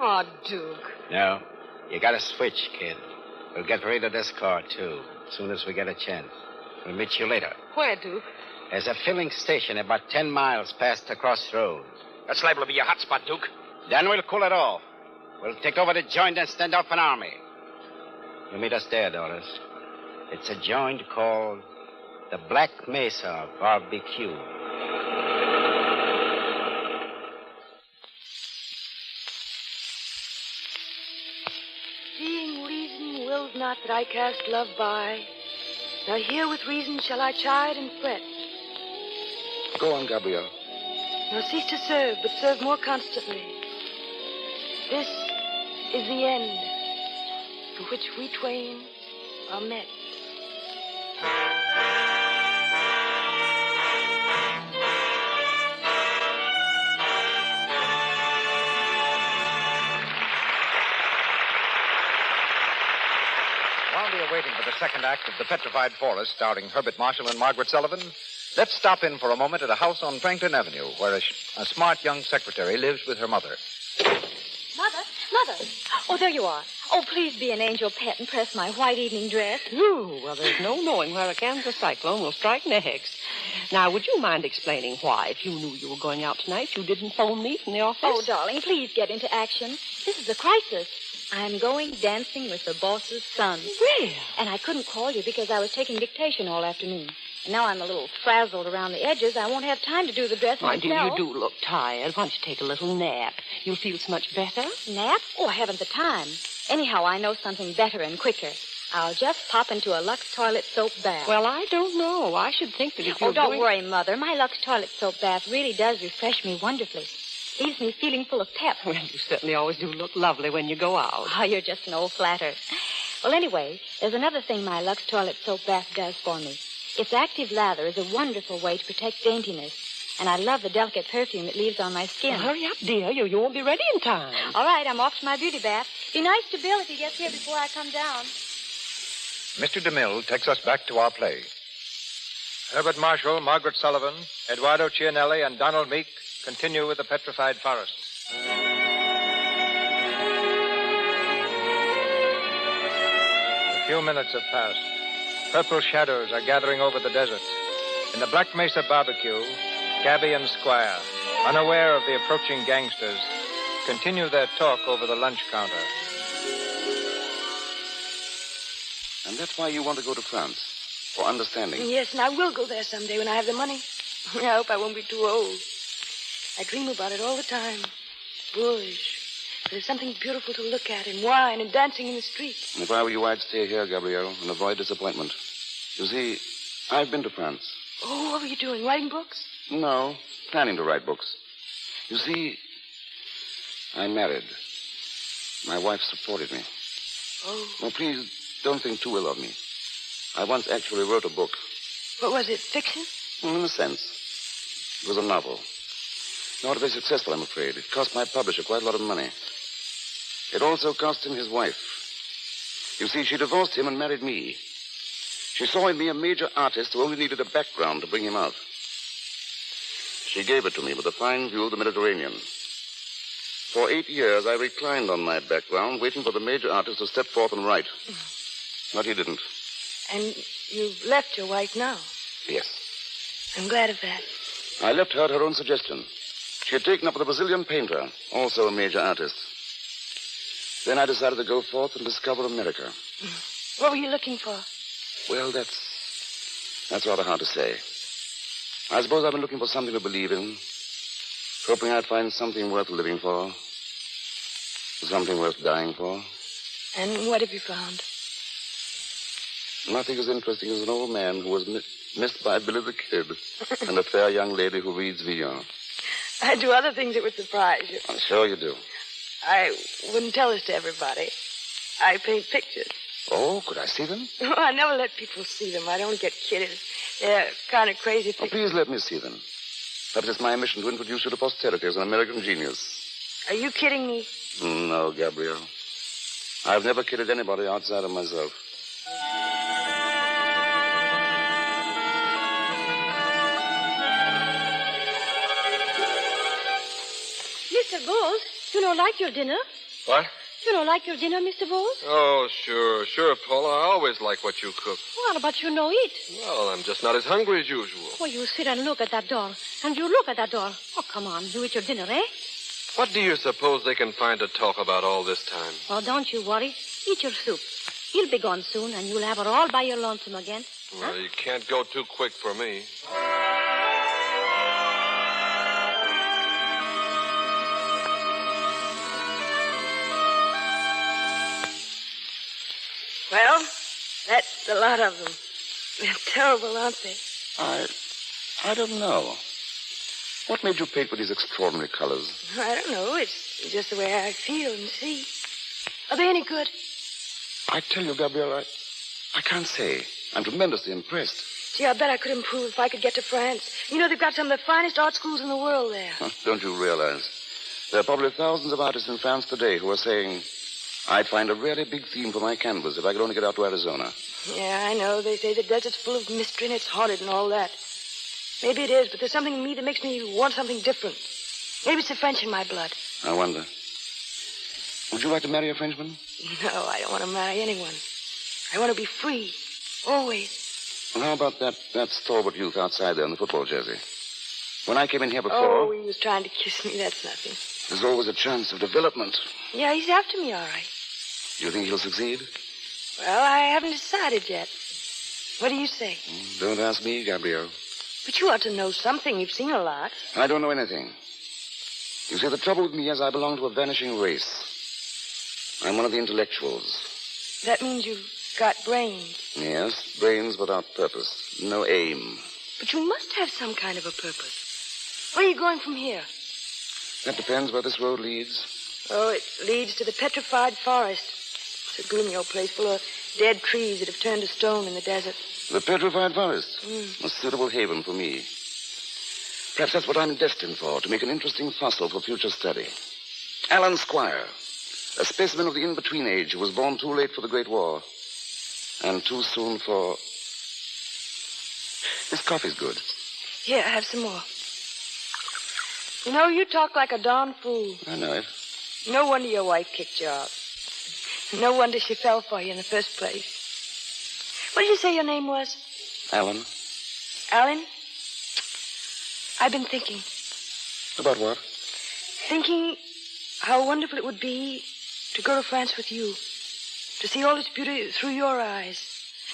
Speaker 13: Oh, Duke.
Speaker 4: No. You got to switch, kid. We'll get rid of this car, too, as soon as we get a chance. We'll meet you later.
Speaker 13: Where, Duke?
Speaker 4: There's a filling station about 10 miles past the crossroads.
Speaker 7: That's liable to be your hot spot, Duke.
Speaker 4: Then we'll cool it off. We'll take over the joint and stand up an army. You meet us there, Doris. It's a joint called the Black Mesa Barbecue.
Speaker 2: Seeing reason wills not that I cast love by, now here with reason shall I chide and fret.
Speaker 18: Go on, Gabrielle.
Speaker 2: Nor cease to serve, but serve more constantly. This is the end for which we twain are met.
Speaker 16: While we are waiting for the second act of The Petrified Forest, starring Herbert Marshall and Margaret Sullivan, let's stop in for a moment at a house on Franklin Avenue where a smart young secretary lives with her mother.
Speaker 10: Mother. Oh, there you are. Oh, please be an angel pet and press my white evening dress.
Speaker 8: Ooh, well, there's no knowing where a Kansas cyclone will strike next. Now, would you mind explaining why, if you knew you were going out tonight, you didn't phone me from the office?
Speaker 10: Oh, darling, please get into action. This is a crisis. I'm going dancing with the boss's son.
Speaker 8: Really?
Speaker 10: And I couldn't call you because I was taking dictation all afternoon. And now I'm a little frazzled around the edges. I won't have time to do the dress
Speaker 8: My
Speaker 10: myself.
Speaker 8: dear, you do look tired. Why don't you take a little nap? You'll feel so much better.
Speaker 10: Nap? Oh, I haven't the time. Anyhow, I know something better and quicker. I'll just pop into a Lux toilet soap bath.
Speaker 8: Well, I don't know. I should think that if you're
Speaker 10: don't worry, Mother. My Lux toilet soap bath really does refresh me wonderfully. Leaves me feeling full of pep.
Speaker 8: Well, you certainly always do look lovely when you go out.
Speaker 10: Oh, you're just an old flatterer. Well, anyway, there's another thing my Lux toilet soap bath does for me. Its active lather is a wonderful way to protect daintiness. And I love the delicate perfume it leaves on my skin.
Speaker 8: Well, hurry up, dear. You won't be ready in time.
Speaker 10: All right, I'm off to my beauty bath. Be nice to Bill if he gets here before I come down.
Speaker 15: Mr. DeMille takes us back to our play. Herbert Marshall, Margaret Sullivan, Eduardo Cianelli, and Donald Meek continue with the Petrified Forest. A few minutes have passed. Purple shadows are gathering over the desert. In the Black Mesa barbecue, Gabby and Squire, unaware of the approaching gangsters, continue their talk over the lunch counter.
Speaker 18: And that's why you want to go to France, for understanding.
Speaker 6: Yes, and I will go there someday when I have the money. I hope I won't be too old. I dream about it all the time. Bourges. There's something beautiful to look at, and wine, and dancing in the streets.
Speaker 18: If I were you, I'd stay here, Gabrielle, and avoid disappointment. You see, I've been to France.
Speaker 6: Oh, what were you doing? Writing books?
Speaker 18: No, planning to write books. You see, I'm married. My wife supported me.
Speaker 6: Oh.
Speaker 18: Oh, please, don't think too ill of me. I once actually wrote a book.
Speaker 6: What was it, fiction?
Speaker 18: In a sense. It was a novel. Not very successful, I'm afraid. It cost my publisher quite a lot of money. It also cost him his wife. You see, she divorced him and married me. She saw in me a major artist who only needed a background to bring him out. She gave it to me with a fine view of the Mediterranean. For 8 years, I reclined on my background, waiting for the major artist to step forth and write. But he didn't.
Speaker 6: And you've left your wife now?
Speaker 18: Yes.
Speaker 6: I'm glad of that.
Speaker 18: I left her at her own suggestion. She had taken up with a Brazilian painter, also a major artist. Then I decided to go forth and discover America.
Speaker 6: What were you looking for?
Speaker 18: Well, that's rather hard to say. I suppose I've been looking for something to believe in, hoping I'd find something worth living for, something worth dying for.
Speaker 6: And what have you found?
Speaker 18: Nothing as interesting as an old man who was missed by Billy the Kid and a fair young lady who reads Villon.
Speaker 6: I do other things that would surprise you.
Speaker 18: I'm sure you do.
Speaker 6: I wouldn't tell this to everybody. I paint pictures.
Speaker 18: Oh, could I see them?
Speaker 6: I never let people see them. I don't get kidded. They're kind of crazy
Speaker 18: Oh,
Speaker 6: pictures.
Speaker 18: please let me see them. Perhaps it's my mission to introduce you to posterity as an American genius.
Speaker 6: Are you kidding me?
Speaker 18: No, Gabrielle. I've never kidded anybody outside of myself.
Speaker 10: Mr. Bowles, you don't like your dinner?
Speaker 19: What?
Speaker 10: You don't like your dinner, Mr. Bowles?
Speaker 19: Oh, sure, Paula. I always like what you cook.
Speaker 10: What about you no eat?
Speaker 19: Well, I'm just not as hungry as usual.
Speaker 10: Well, you sit and look at that door. And you look at that door. Oh, come on. You eat your dinner, eh?
Speaker 19: What do you suppose they can find to talk about all this time?
Speaker 10: Oh, don't you worry. Eat your soup. He'll be gone soon, and you'll have her all by your lonesome again.
Speaker 19: Well, you can't go too quick for me.
Speaker 6: Well, that's a lot of them. They're terrible, aren't they?
Speaker 18: I don't know. What made you paint with these extraordinary colors?
Speaker 6: I don't know. It's just the way I feel and see. Are they any good?
Speaker 18: I tell you, Gabrielle, I can't say. I'm tremendously impressed.
Speaker 6: Gee, I bet I could improve if I could get to France. You know, they've got some of the finest art schools in the world there.
Speaker 18: Don't you realize? There are probably thousands of artists in France today who are saying, I'd find a really big theme for my canvas if I could only get out to Arizona.
Speaker 6: Yeah, I know. They say the desert's full of mystery and it's haunted and all that. Maybe it is, but there's something in me that makes me want something different. Maybe it's the French in my blood.
Speaker 18: I wonder. Would you like to marry a Frenchman?
Speaker 6: No, I don't want to marry anyone. I want to be free. Always.
Speaker 18: Well, how about that stalwart youth outside there in the football jersey? When I came in here before...
Speaker 6: Oh, he was trying to kiss me. That's nothing.
Speaker 18: There's always a chance of development.
Speaker 6: Yeah, he's after me, all right.
Speaker 18: Do you think he'll succeed?
Speaker 6: Well, I haven't decided yet. What do you say?
Speaker 18: Don't ask me, Gabrielle.
Speaker 6: But you ought to know something. You've seen a lot.
Speaker 18: I don't know anything. You see, the trouble with me is I belong to a vanishing race. I'm one of the intellectuals.
Speaker 6: That means you've got brains.
Speaker 18: Yes, brains without purpose. No aim.
Speaker 6: But you must have some kind of a purpose. Where are you going from here?
Speaker 18: That depends where this road leads.
Speaker 6: Oh, it leads to the petrified forest. It's a gloomy old place full of dead trees that have turned to stone in the desert.
Speaker 18: The petrified forest? A suitable haven for me. Perhaps that's what I'm destined for, to make an interesting fossil for future study. Alan Squire, a specimen of the in-between age who was born too late for the Great War and too soon for... This coffee's good.
Speaker 6: Here, have some more. You know, you talk like a darn fool.
Speaker 18: I know it.
Speaker 6: No wonder your wife kicked you out. No wonder she fell for you in the first place. What did you say your name was?
Speaker 18: Alan.
Speaker 6: Alan? I've been thinking.
Speaker 18: About what?
Speaker 6: Thinking how wonderful it would be to go to France with you. To see all its beauty through your eyes.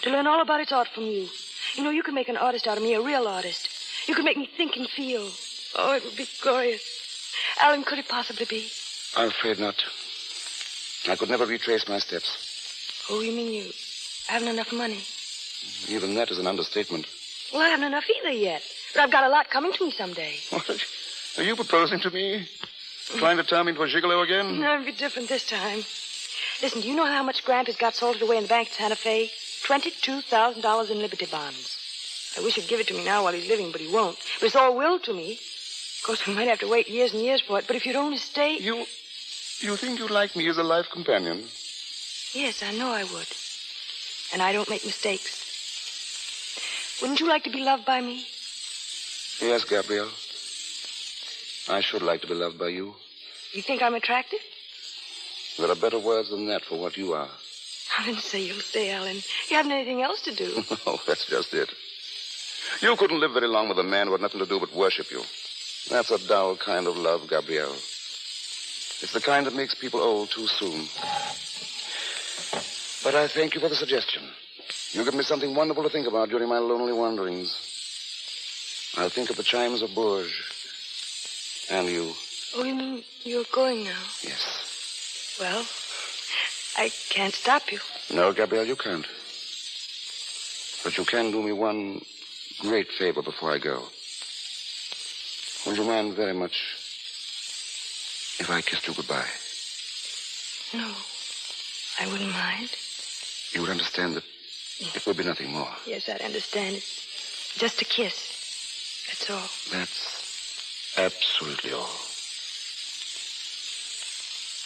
Speaker 6: To learn all about its art from you. You know, you could make an artist out of me, a real artist. You could make me think and feel. Oh, it would be glorious. Alan, could it possibly be?
Speaker 18: I'm afraid not. I could never retrace my steps.
Speaker 6: Oh, you mean you haven't enough money?
Speaker 18: Even that is an understatement.
Speaker 6: Well, I haven't enough either yet. But I've got a lot coming to me someday.
Speaker 18: What? Are you proposing to me? Trying to turn me into a gigolo again?
Speaker 6: No, it'll be different this time. Listen, do you know how much Gramp has got salted away in the bank at Santa Fe? $22,000 in Liberty bonds. I wish he'd give it to me now while he's living, but he won't. But it's all willed to me. Of course, we might have to wait years and years for it, but if you'd only stay...
Speaker 18: You think you'd like me as a life companion?
Speaker 6: Yes, I know I would. And I don't make mistakes. Wouldn't you like to be loved by me?
Speaker 18: Yes, Gabrielle. I should like to be loved by you.
Speaker 6: You think I'm attractive?
Speaker 18: There are better words than that for what you are.
Speaker 6: I didn't say you'll stay, Alan. You haven't anything else to do.
Speaker 18: Oh, that's just it. You couldn't live very long with a man who had nothing to do but worship you. That's a dull kind of love, Gabrielle. It's the kind that makes people old too soon. But I thank you for the suggestion. You give me something wonderful to think about during my lonely wanderings. I'll think of the chimes of Bourges. And you.
Speaker 6: Oh, you mean you're going now?
Speaker 18: Yes.
Speaker 6: Well, I can't stop you.
Speaker 18: No, Gabrielle, you can't. But you can do me one great favor before I go. Would you mind very much if I kissed you goodbye?
Speaker 6: No, I wouldn't mind.
Speaker 18: You would understand that it would be nothing more.
Speaker 6: Yes, I'd understand. It's just a kiss. That's all.
Speaker 18: That's absolutely all.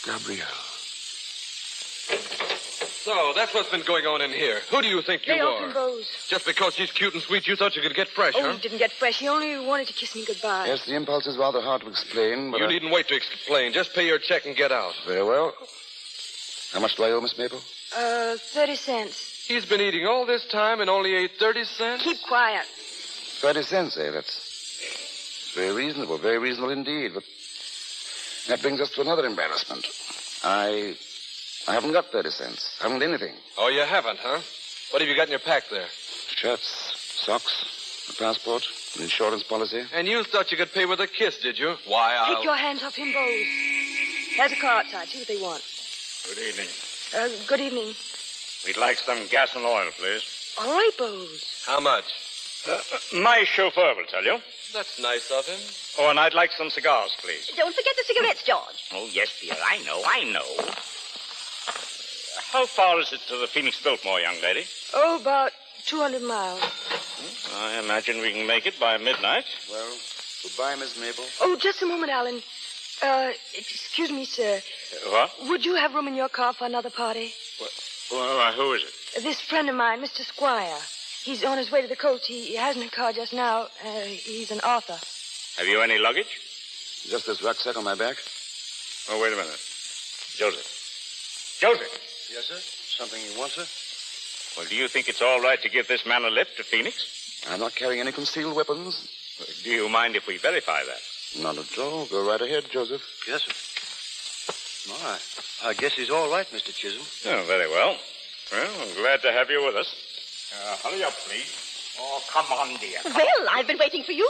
Speaker 18: Gabrielle.
Speaker 19: So, that's what's been going on in here. Who do you think you
Speaker 6: They
Speaker 19: are?
Speaker 6: open bows.
Speaker 19: Just because she's cute and sweet, you thought you could get fresh,
Speaker 6: Oh,
Speaker 19: huh?
Speaker 6: he didn't get fresh. He only wanted to kiss me goodbye.
Speaker 18: Yes, the impulse is rather hard to explain, but
Speaker 19: You needn't wait to explain. Just pay your check and get out.
Speaker 18: Very well. How much do I owe, Miss Maple?
Speaker 6: 30 cents.
Speaker 19: He's been eating all this time and only ate 30 cents?
Speaker 6: Keep quiet.
Speaker 18: 30 cents, eh? That's very reasonable indeed. But that brings us to another embarrassment. I haven't got 30 cents. I haven't anything.
Speaker 19: Oh, you haven't, huh? What have you got in your pack there?
Speaker 18: Shirts, socks, a passport, an insurance policy.
Speaker 19: And you thought you could pay with a kiss, did you? Why, I'll...
Speaker 6: Take your hands off him, Bose. There's a car outside. See what they want.
Speaker 21: Good evening.
Speaker 6: Good evening.
Speaker 21: We'd like some gas and oil, please.
Speaker 6: All right, Bose.
Speaker 19: How much?
Speaker 21: My chauffeur will tell you.
Speaker 19: That's nice of him.
Speaker 21: Oh, and I'd like some cigars, please.
Speaker 12: Don't forget the cigarettes, George.
Speaker 21: Oh, yes, dear. I know. How far is it to the Phoenix Biltmore, young lady?
Speaker 6: Oh, about 200 miles.
Speaker 21: I imagine we can make it by midnight.
Speaker 18: Well, goodbye, Miss Maple.
Speaker 6: Oh, just a moment, Alan. Excuse me, sir.
Speaker 21: What?
Speaker 6: Would you have room in your car for another party?
Speaker 21: Well, who is it?
Speaker 6: This friend of mine, Mr. Squire. He's on his way to the coast. He hasn't a car just now. He's an author.
Speaker 21: Have you any luggage?
Speaker 18: Just this rucksack on my back.
Speaker 21: Oh, wait a minute. Joseph.
Speaker 18: Yes, sir? Something you want, sir?
Speaker 21: Well, do you think it's all right to give this man a lift to Phoenix?
Speaker 18: I'm not carrying any concealed weapons.
Speaker 21: Do you mind if we verify that?
Speaker 18: Not at all. Go right ahead, Joseph.
Speaker 12: Yes, sir. My, I guess he's all right, Mr. Chisholm.
Speaker 21: Oh, very well. Well, I'm glad to have you with us. Hurry up, please.
Speaker 11: Oh, come on, dear.
Speaker 20: Well, I've been waiting for you.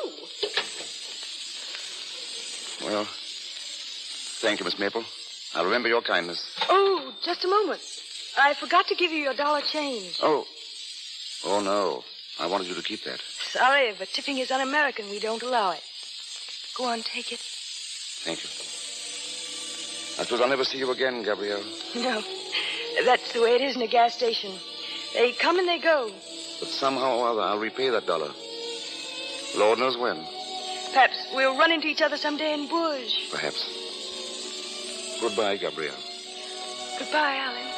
Speaker 18: Well, thank you, Miss Maple. I'll remember your kindness.
Speaker 6: Oh, just a moment. I forgot to give you your dollar change.
Speaker 18: Oh, no. I wanted you to keep that.
Speaker 6: Sorry, but tipping is un-American. We don't allow it. Go on, take it.
Speaker 18: Thank you. I suppose I'll never see you again, Gabrielle.
Speaker 6: No, that's the way it is in a gas station. They come and they go.
Speaker 18: But somehow or other, I'll repay that dollar. Lord knows when.
Speaker 6: Perhaps we'll run into each other someday in Bush.
Speaker 18: Perhaps. Goodbye, Gabrielle.
Speaker 6: Goodbye, Alan.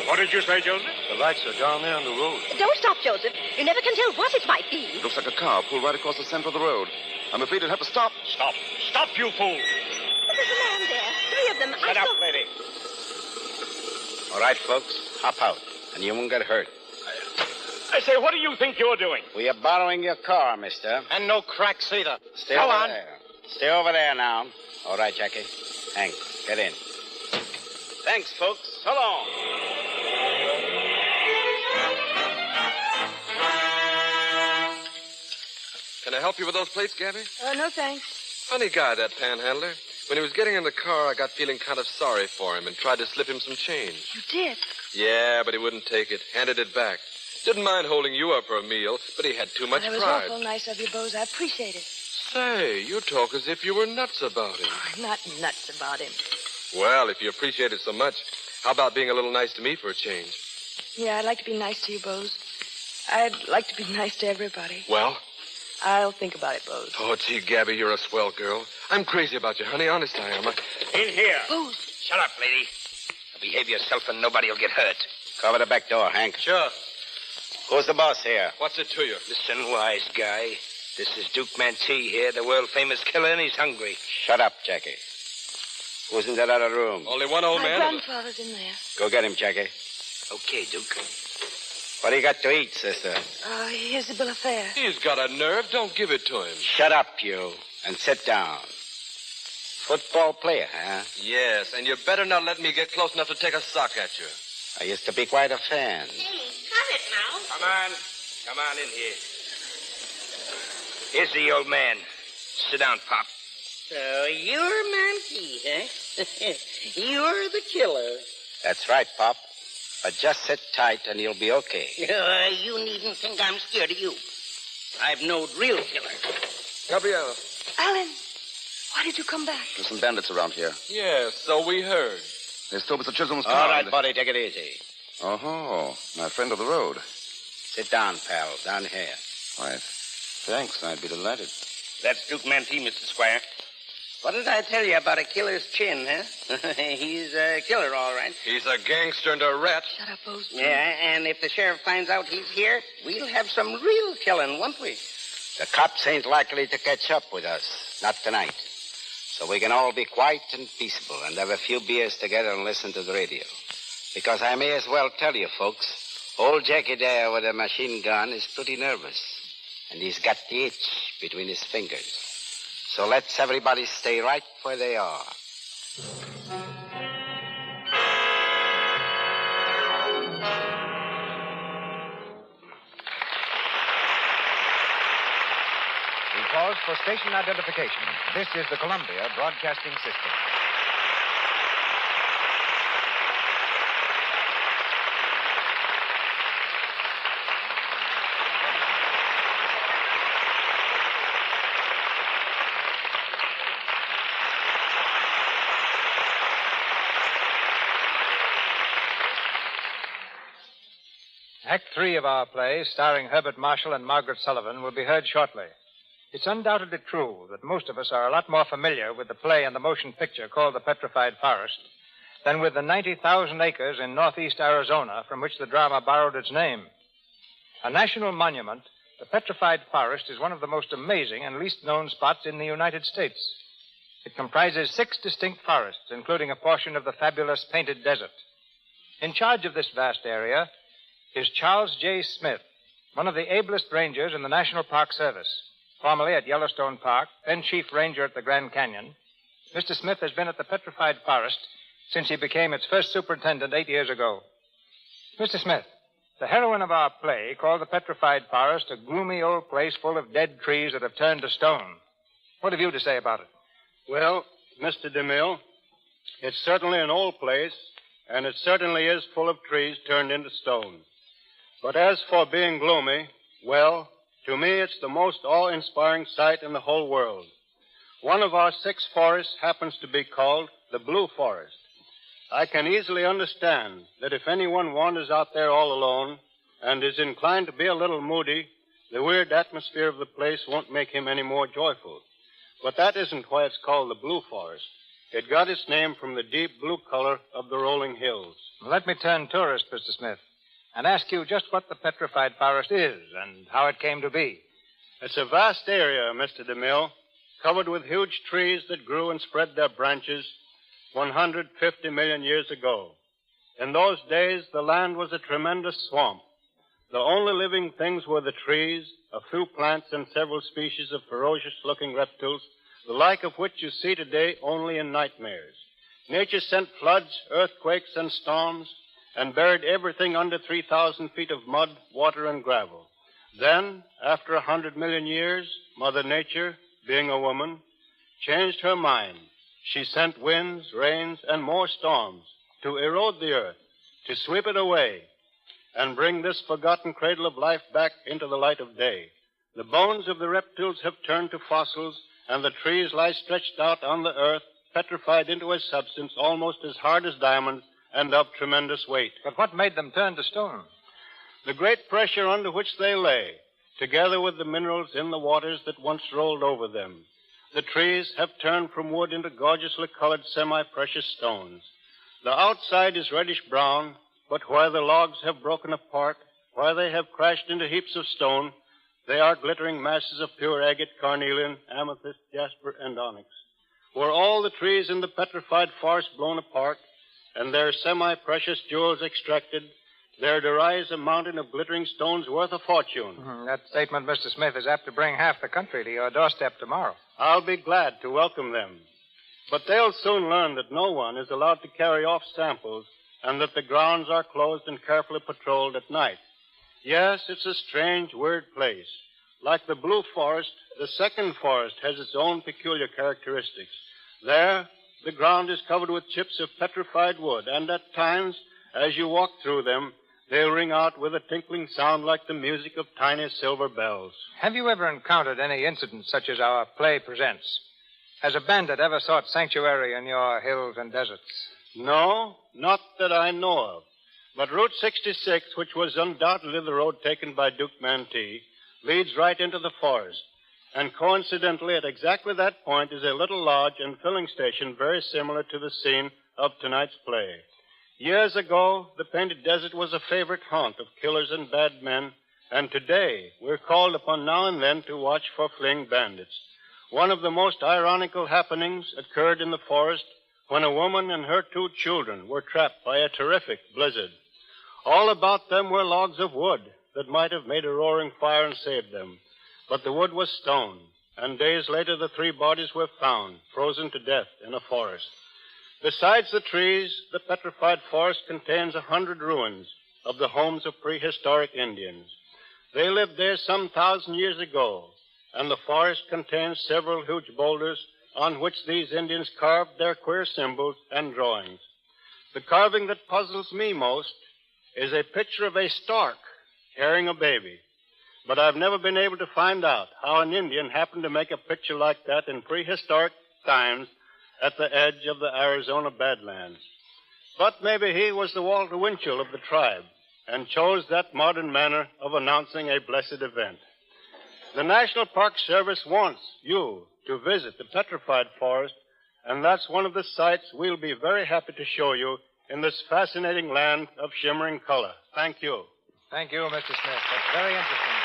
Speaker 21: What did you say, Joseph?
Speaker 12: The lights are down there on the road.
Speaker 20: Don't stop, Joseph. You never can tell what it might be.
Speaker 18: It looks like a car pulled right across the center of the road. I'm afraid it'll have to stop.
Speaker 21: Stop. Stop, you fool.
Speaker 20: But there's a man there. 3 of them.
Speaker 4: Shut up, lady. All right, folks. Hop out, and you won't get hurt.
Speaker 21: I say, what do you think you're doing?
Speaker 4: We are borrowing your car, mister.
Speaker 11: And no cracks either.
Speaker 4: Stay
Speaker 11: Go
Speaker 4: over
Speaker 11: on.
Speaker 4: there. Stay over there now. All right, Jackie. Hank, get in. Thanks, folks. So long.
Speaker 19: Can I help you with those plates, Gabby?
Speaker 6: No, thanks.
Speaker 19: Funny guy, that panhandler. When he was getting in the car, I got feeling kind of sorry for him and tried to slip him some change.
Speaker 6: You did?
Speaker 19: Yeah, but he wouldn't take it. Handed it back. Didn't mind holding you up for a meal, but he had too much
Speaker 6: That was
Speaker 19: pride.
Speaker 6: awful nice of you, Bose. I appreciate it.
Speaker 19: Say, you talk as if you were nuts about him.
Speaker 6: I'm not nuts about him.
Speaker 19: Well, if you appreciate it so much, how about being a little nice to me for a change?
Speaker 6: Yeah, I'd like to be nice to you, Bose. I'd like to be nice to everybody.
Speaker 19: Well?
Speaker 6: I'll think about it, Bose.
Speaker 19: Oh, gee, Gabby, you're a swell girl. I'm crazy about you, honey. Honest, I am.
Speaker 11: In here.
Speaker 6: Bose.
Speaker 11: Shut up, lady. Behave yourself and nobody will get hurt.
Speaker 4: Cover the back door, Hank.
Speaker 11: Sure.
Speaker 4: Who's the boss here?
Speaker 19: What's it to you?
Speaker 11: Listen, wise guy. This is Duke Mantee here, the world-famous killer, and he's hungry.
Speaker 4: Shut up, Jackie. Who's in that other room?
Speaker 19: Only one old
Speaker 6: My
Speaker 19: man.
Speaker 6: grandfather's in there.
Speaker 4: Go get him, Jackie.
Speaker 11: Okay, Duke.
Speaker 4: What do you got to eat, sister?
Speaker 6: Here's the bill of fare.
Speaker 19: He's got a nerve. Don't give it to him.
Speaker 4: Shut up, you, and sit down. Football player, huh?
Speaker 19: Yes, and you better not let me get close enough to take a sock at you.
Speaker 4: I used to be quite a fan.
Speaker 11: Have it now. Come on in here. Here's the old man. Sit down, Pop.
Speaker 23: So you're Mantee, eh? You're the killer.
Speaker 4: That's right, Pop. But just sit tight and you'll be okay.
Speaker 23: You needn't think I'm scared of you. I've knowed real killer.
Speaker 19: Gabrielle.
Speaker 6: Alan, why did you come back?
Speaker 18: There's some bandits around here.
Speaker 19: Yes, so we heard.
Speaker 18: They stole Mr. Chisholm's car.
Speaker 4: All right, buddy, take it easy.
Speaker 18: Oh, my friend of the road.
Speaker 4: Sit down, pal, down here.
Speaker 18: Why, thanks. I'd be delighted.
Speaker 11: That's Duke Mantee, Mr. Squire. What did I tell you about a killer's chin, huh? He's a killer, all right.
Speaker 19: He's a gangster and a rat.
Speaker 6: Shut up, Bose.
Speaker 11: Yeah, and if the sheriff finds out he's here, we'll have some real killing, won't we?
Speaker 4: The cops ain't likely to catch up with us. Not tonight. So we can all be quiet and peaceable and have a few beers together and listen to the radio. Because I may as well tell you, folks, old Jackie there with a machine gun is pretty nervous. And he's got the itch between his fingers. So let's everybody stay right where they are.
Speaker 16: We pause for station identification. This is the Columbia Broadcasting System.
Speaker 15: Act 3 of our play, starring Herbert Marshall and Margaret Sullivan, will be heard shortly. It's undoubtedly true that most of us are a lot more familiar with the play and the motion picture called The Petrified Forest than with the 90,000 acres in northeast Arizona from which the drama borrowed its name. A national monument The Petrified Forest is one of the most amazing and least known spots in the United States. It comprises 6 distinct forests, including a portion of the fabulous Painted Desert. In charge of this vast area is Charles J. Smith, one of the ablest rangers in the National Park Service. Formerly at Yellowstone Park, then chief ranger at the Grand Canyon, Mr. Smith has been at the Petrified Forest since he became its first superintendent 8 years ago. Mr. Smith, the heroine of our play called the Petrified Forest a gloomy old place full of dead trees that have turned to stone. What have you to say about it?
Speaker 9: Well, Mr. DeMille, it's certainly an old place, and it certainly is full of trees turned into stone. But as for being gloomy, well, to me it's the most awe-inspiring sight in the whole world. One of our 6 forests happens to be called the Blue Forest. I can easily understand that if anyone wanders out there all alone and is inclined to be a little moody, the weird atmosphere of the place won't make him any more joyful. But that isn't why it's called the Blue Forest. It got its name from the deep blue color of the rolling hills.
Speaker 15: Let me turn tourist, Mr. Smith, and ask you just what the Petrified Forest is and how it came to be.
Speaker 9: It's a vast area, Mr. DeMille, covered with huge trees that grew and spread their branches 150 million years ago. In those days, the land was a tremendous swamp. The only living things were the trees, a few plants, and several species of ferocious-looking reptiles, the like of which you see today only in nightmares. Nature sent floods, earthquakes, and storms, and buried everything under 3,000 feet of mud, water, and gravel. Then, after 100 million years, Mother Nature, being a woman, changed her mind. She sent winds, rains, and more storms to erode the earth, to sweep it away, and bring this forgotten cradle of life back into the light of day. The bones of the reptiles have turned to fossils, and the trees lie stretched out on the earth, petrified into a substance almost as hard as diamonds and of tremendous weight.
Speaker 15: But what made them turn to stone?
Speaker 9: The great pressure under which they lay, together with the minerals in the waters that once rolled over them. The trees have turned from wood into gorgeously colored semi-precious stones. The outside is reddish-brown, but where the logs have broken apart, where they have crashed into heaps of stone, they are glittering masses of pure agate, carnelian, amethyst, jasper, and onyx. Were all the trees in the Petrified Forest blown apart, and their semi-precious jewels extracted, there'd arise a mountain of glittering stones worth a fortune.
Speaker 15: That statement, Mr. Smith, is apt to bring half the country to your doorstep tomorrow.
Speaker 9: I'll be glad to welcome them. But they'll soon learn that no one is allowed to carry off samples and that the grounds are closed and carefully patrolled at night. Yes, it's a strange, weird place. Like the Blue Forest, the second forest has its own peculiar characteristics. There, the ground is covered with chips of petrified wood, and at times, as you walk through them, they'll ring out with a tinkling sound like the music of tiny silver bells.
Speaker 15: Have you ever encountered any incident such as our play presents? Has a bandit ever sought sanctuary in your hills and deserts?
Speaker 9: No, not that I know of. But Route 66, which was undoubtedly the road taken by Duke Mantee, leads right into the forest. And coincidentally, at exactly that point is a little lodge and filling station very similar to the scene of tonight's play. Years ago, the Painted Desert was a favorite haunt of killers and bad men, and today we're called upon now and then to watch for fleeing bandits. One of the most ironical happenings occurred in the forest when a woman and her 2 children were trapped by a terrific blizzard. All about them were logs of wood that might have made a roaring fire and saved them. But the wood was stone, and days later the 3 bodies were found, frozen to death in a forest. Besides the trees, the Petrified Forest contains 100 ruins of the homes of prehistoric Indians. They lived there some 1,000 years ago, and the forest contains several huge boulders on which these Indians carved their queer symbols and drawings. The carving that puzzles me most is a picture of a stork carrying a baby. But I've never been able to find out how an Indian happened to make a picture like that in prehistoric times at the edge of the Arizona Badlands. But maybe he was the Walter Winchell of the tribe and chose that modern manner of announcing a blessed event. The National Park Service wants you to visit the Petrified Forest, and that's one of the sights we'll be very happy to show you in this fascinating land of shimmering color. Thank you.
Speaker 15: Thank you, Mr. Smith. That's very interesting.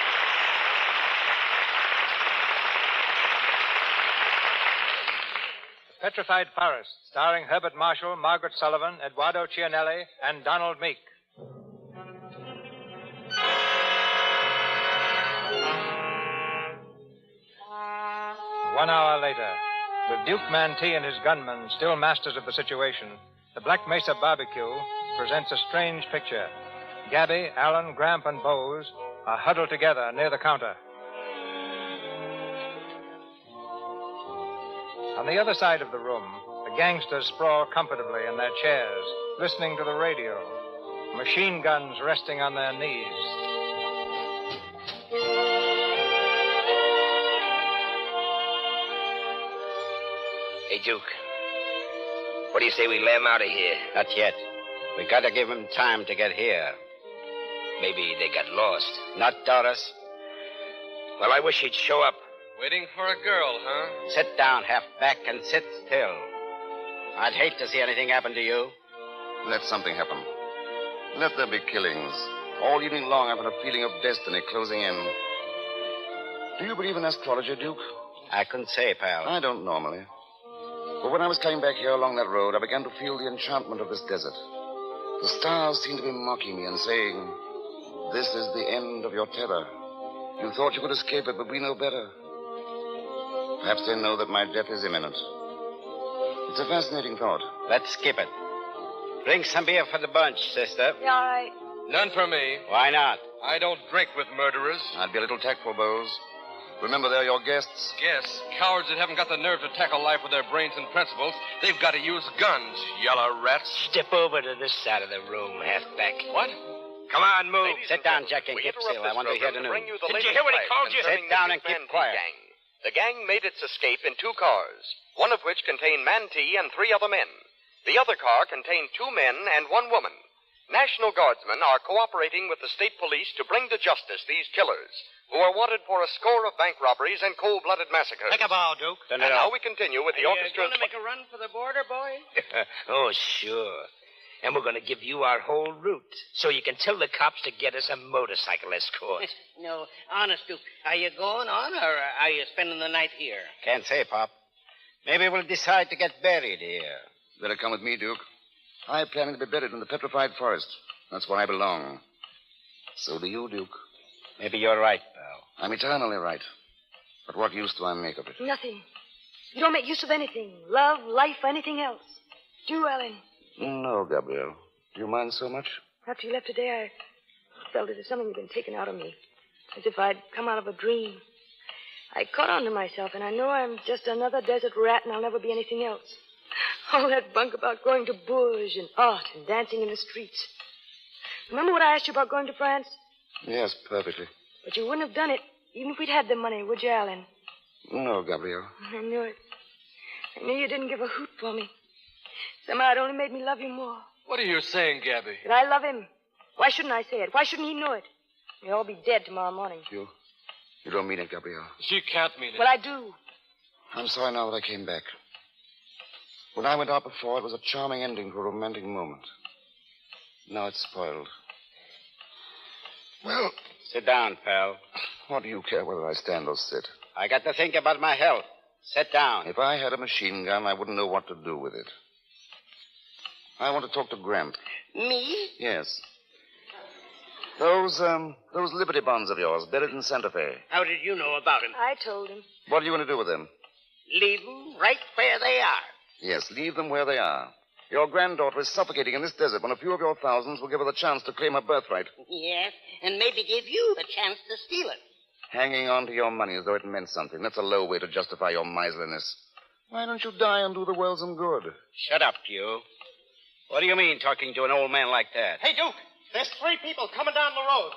Speaker 15: Petrified Forest, starring Herbert Marshall, Margaret Sullivan, Eduardo Cianelli, and Donald Meek. 1 hour later, with Duke Mantee and his gunmen still masters of the situation, the Black Mesa barbecue presents a strange picture. Gabby, Allen, Gramp, and Bose are huddled together near the counter. On the other side of the room, the gangsters sprawl comfortably in their chairs, listening to the radio, machine guns resting on their knees.
Speaker 7: Hey, Duke. What do you say we lay him out of here?
Speaker 4: Not yet. We gotta give him time to get here.
Speaker 7: Maybe they got lost.
Speaker 4: Not Doris.
Speaker 7: Well, I wish he'd show up.
Speaker 19: Waiting for a girl, huh?
Speaker 4: Sit down, halfback, and sit still. I'd hate to see anything happen to you.
Speaker 18: Let something happen. Let there be killings. All evening long, I've had a feeling of destiny closing in. Do you believe in astrology, Duke?
Speaker 4: I couldn't say, pal.
Speaker 18: I don't normally. But when I was coming back here along that road, I began to feel the enchantment of this desert. The stars seemed to be mocking me and saying, "This is the end of your terror. You thought you could escape it, but we know better." Perhaps they know that my death is imminent. It's a fascinating thought.
Speaker 4: Let's skip it. Bring some beer for the bunch, sister.
Speaker 6: Yeah, all right.
Speaker 19: None for me.
Speaker 4: Why not?
Speaker 19: I don't drink with murderers.
Speaker 18: I'd be a little tactful, Bose. Remember, they're your guests.
Speaker 19: Guess. Cowards that haven't got the nerve to tackle life with their brains and principles, they've got to use guns, yellow rats.
Speaker 7: Step over to this side of the room, halfback.
Speaker 19: What?
Speaker 7: Come on, move.
Speaker 4: Sit down, Jack, and keep still. I want to hear the news.
Speaker 7: Didn't you hear what he called you?
Speaker 4: Sit down and keep quiet.
Speaker 1: The gang made its escape in 2 cars, one of which contained Mantee and 3 other men. The other car contained 2 men and 1 woman. National Guardsmen are cooperating with the state police to bring to justice these killers, who are wanted for a score of bank robberies and cold-blooded massacres.
Speaker 7: Take a bow, Duke.
Speaker 1: And now we continue with the orchestra.
Speaker 11: Going to make a run for the border, boy?
Speaker 7: Oh, sure. And we're going to give you our whole route, so you can tell the cops to get us a motorcycle escort.
Speaker 11: No, honest, Duke. Are you going on, or are you spending the night here?
Speaker 4: Can't say, Pop. Maybe we'll decide to get buried here.
Speaker 18: Better come with me, Duke. I'm planning to be buried in the Petrified Forest. That's where I belong. So do you, Duke.
Speaker 4: Maybe you're right, pal.
Speaker 18: I'm eternally right. But what use do I make of it?
Speaker 6: Nothing. You don't make use of anything. Love, life, anything else. Do you, Ellen?
Speaker 18: No, Gabrielle. Do you mind so much?
Speaker 6: After you left today, I felt as if something had been taken out of me. As if I'd come out of a dream. I caught on to myself, and I know I'm just another desert rat, and I'll never be anything else. All that bunk about going to Bourges and art and dancing in the streets. Remember what I asked you about going to France?
Speaker 18: Yes, perfectly.
Speaker 6: But you wouldn't have done it, even if we'd had the money, would you, Alan?
Speaker 18: No, Gabrielle.
Speaker 6: I knew it. I knew you didn't give a hoot for me. Somehow it only made me love you more.
Speaker 19: What are you saying, Gabby?
Speaker 6: That I love him. Why shouldn't I say it? Why shouldn't he know it? We'll all be dead tomorrow morning.
Speaker 18: You don't mean it, Gabrielle.
Speaker 19: She can't mean it.
Speaker 6: Well, I do.
Speaker 18: I'm sorry now that I came back. When I went out before, it was a charming ending to a romantic moment. Now it's spoiled. Well...
Speaker 4: Sit down, pal.
Speaker 18: What do you care whether I stand or sit?
Speaker 4: I got to think about my health. Sit down.
Speaker 18: If I had a machine gun, I wouldn't know what to do with it. I want to talk to Gramp.
Speaker 11: Me?
Speaker 18: Yes. Those Liberty bonds of yours, buried in Santa Fe.
Speaker 11: How did you know about him?
Speaker 6: I told him.
Speaker 18: What are you going to do with them?
Speaker 11: Leave them right where they are.
Speaker 18: Yes, leave them where they are. Your granddaughter is suffocating in this desert when a few of your thousands will give her the chance to claim her birthright.
Speaker 11: Yes, and maybe give you the chance to steal it.
Speaker 18: Hanging on to your money as though it meant something. That's a low way to justify your miserliness. Why don't you die and do the world some good?
Speaker 4: Shut up, you. What do you mean, talking to an old man like that?
Speaker 7: Hey, Duke, there's 3 people coming down the road.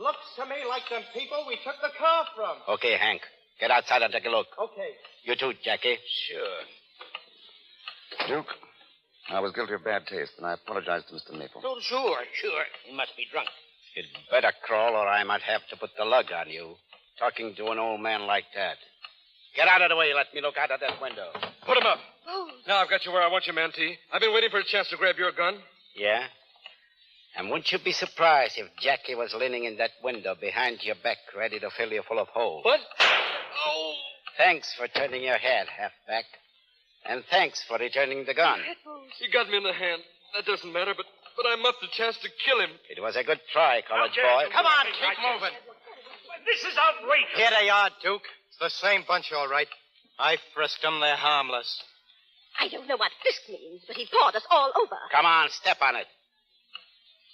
Speaker 7: Looks to me like them people we took the car from.
Speaker 4: Okay, Hank. Get outside and take a look.
Speaker 7: Okay.
Speaker 4: You too, Jackie.
Speaker 7: Sure.
Speaker 18: Duke, I was guilty of bad taste, and I apologize to Mr. Maple.
Speaker 11: Oh, sure. He must be drunk.
Speaker 4: You'd better crawl, or I might have to put the lug on you. Talking to an old man like that. Get out of the way. Let me look out of that window.
Speaker 19: Put him up.
Speaker 6: Oh.
Speaker 19: Now I've got you where I want you, Mantee. I've been waiting for a chance to grab your gun.
Speaker 4: Yeah? And wouldn't you be surprised if Jackie was leaning in that window behind your back, ready to fill you full of holes?
Speaker 19: What? Oh!
Speaker 4: Thanks for turning your head, halfback. And thanks for returning the gun.
Speaker 19: He got me in the hand. That doesn't matter, but I muffed the chance to kill him.
Speaker 4: It was a good try, college boy.
Speaker 7: Come on, keep moving. This is outrageous.
Speaker 14: Here they are, Duke. It's the same bunch, all right. I frisked them. They're harmless.
Speaker 20: I don't know what frisk means, but he pawed us all over.
Speaker 4: Come on, step on it.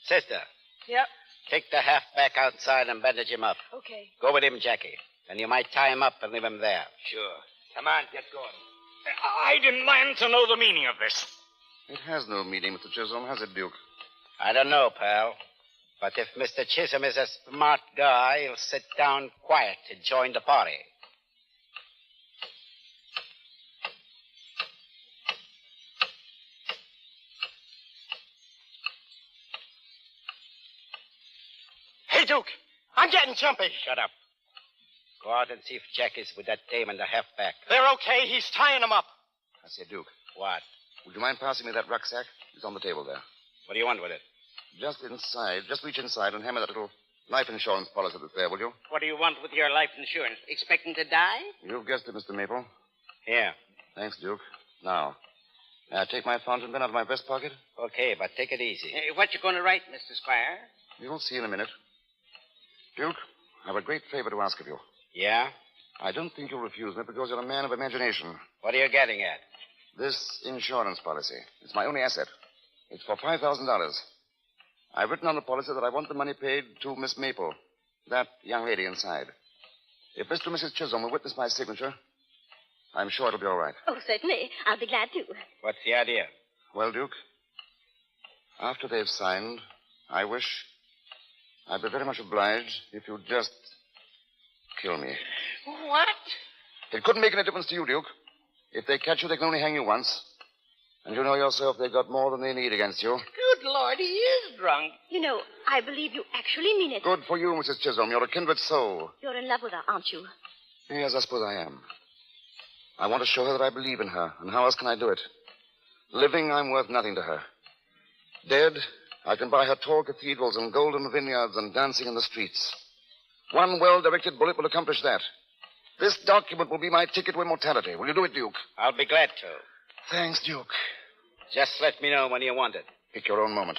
Speaker 4: Sister,
Speaker 6: Yep.
Speaker 4: take the halfback outside and bandage him up.
Speaker 6: Okay.
Speaker 4: Go with him, Jackie. And you might tie him up and leave him there.
Speaker 7: Sure. Come on, get going. I demand to know the meaning of this.
Speaker 18: It has no meaning, Mr. Chisholm, has it, Duke?
Speaker 4: I don't know, pal. But if Mr. Chisholm is a smart guy, he'll sit down quiet to join the party.
Speaker 14: Hey, Duke, I'm getting jumpy.
Speaker 4: Shut up. Go out and see if Jack is with that dame and the halfback.
Speaker 14: They're okay. He's tying them up.
Speaker 18: I say, Duke.
Speaker 4: What?
Speaker 18: Would you mind passing me that rucksack? It's on the table there.
Speaker 4: What do you want with it?
Speaker 18: Just inside. Just reach inside and hammer that little life insurance policy that's there, will you?
Speaker 23: What do you want with your life insurance? Expecting to die?
Speaker 18: You've guessed it, Mr. Maple.
Speaker 4: Here.
Speaker 18: Thanks, Duke. Now, may I take my fountain pen out of my vest pocket?
Speaker 4: Okay, but take it easy.
Speaker 23: What you going to write, Mr. Squire?
Speaker 18: You'll see in a minute. Duke, I have a great favor to ask of you.
Speaker 4: Yeah?
Speaker 18: I don't think you'll refuse me because you're a man of imagination.
Speaker 4: What are you getting at?
Speaker 18: This insurance policy. It's my only asset. It's for $5,000. I've written on the policy that I want the money paid to Miss Maple, that young lady inside. If Mr. and Mrs. Chisholm will witness my signature, I'm sure it'll be all right.
Speaker 20: Oh, certainly. I'll be glad to.
Speaker 4: What's the idea?
Speaker 18: Well, Duke, after they've signed, I'd be very much obliged if you'd just kill me.
Speaker 23: What?
Speaker 18: It couldn't make any difference to you, Duke. If they catch you, they can only hang you once. And you know yourself they've got more than they need against you.
Speaker 23: Good Lord, he is drunk.
Speaker 20: You know, I believe you actually mean it.
Speaker 18: Good for you, Mrs. Chisholm. You're a kindred soul.
Speaker 20: You're in love with her, aren't you?
Speaker 18: Yes, I suppose I am. I want to show her that I believe in her. And how else can I do it? Living, I'm worth nothing to her. Dead, I can buy her tall cathedrals and golden vineyards and dancing in the streets. One well-directed bullet will accomplish that. This document will be my ticket to immortality. Will you do it, Duke?
Speaker 4: I'll be glad to.
Speaker 18: Thanks, Duke.
Speaker 4: Just let me know when you want it.
Speaker 18: Pick your own moment.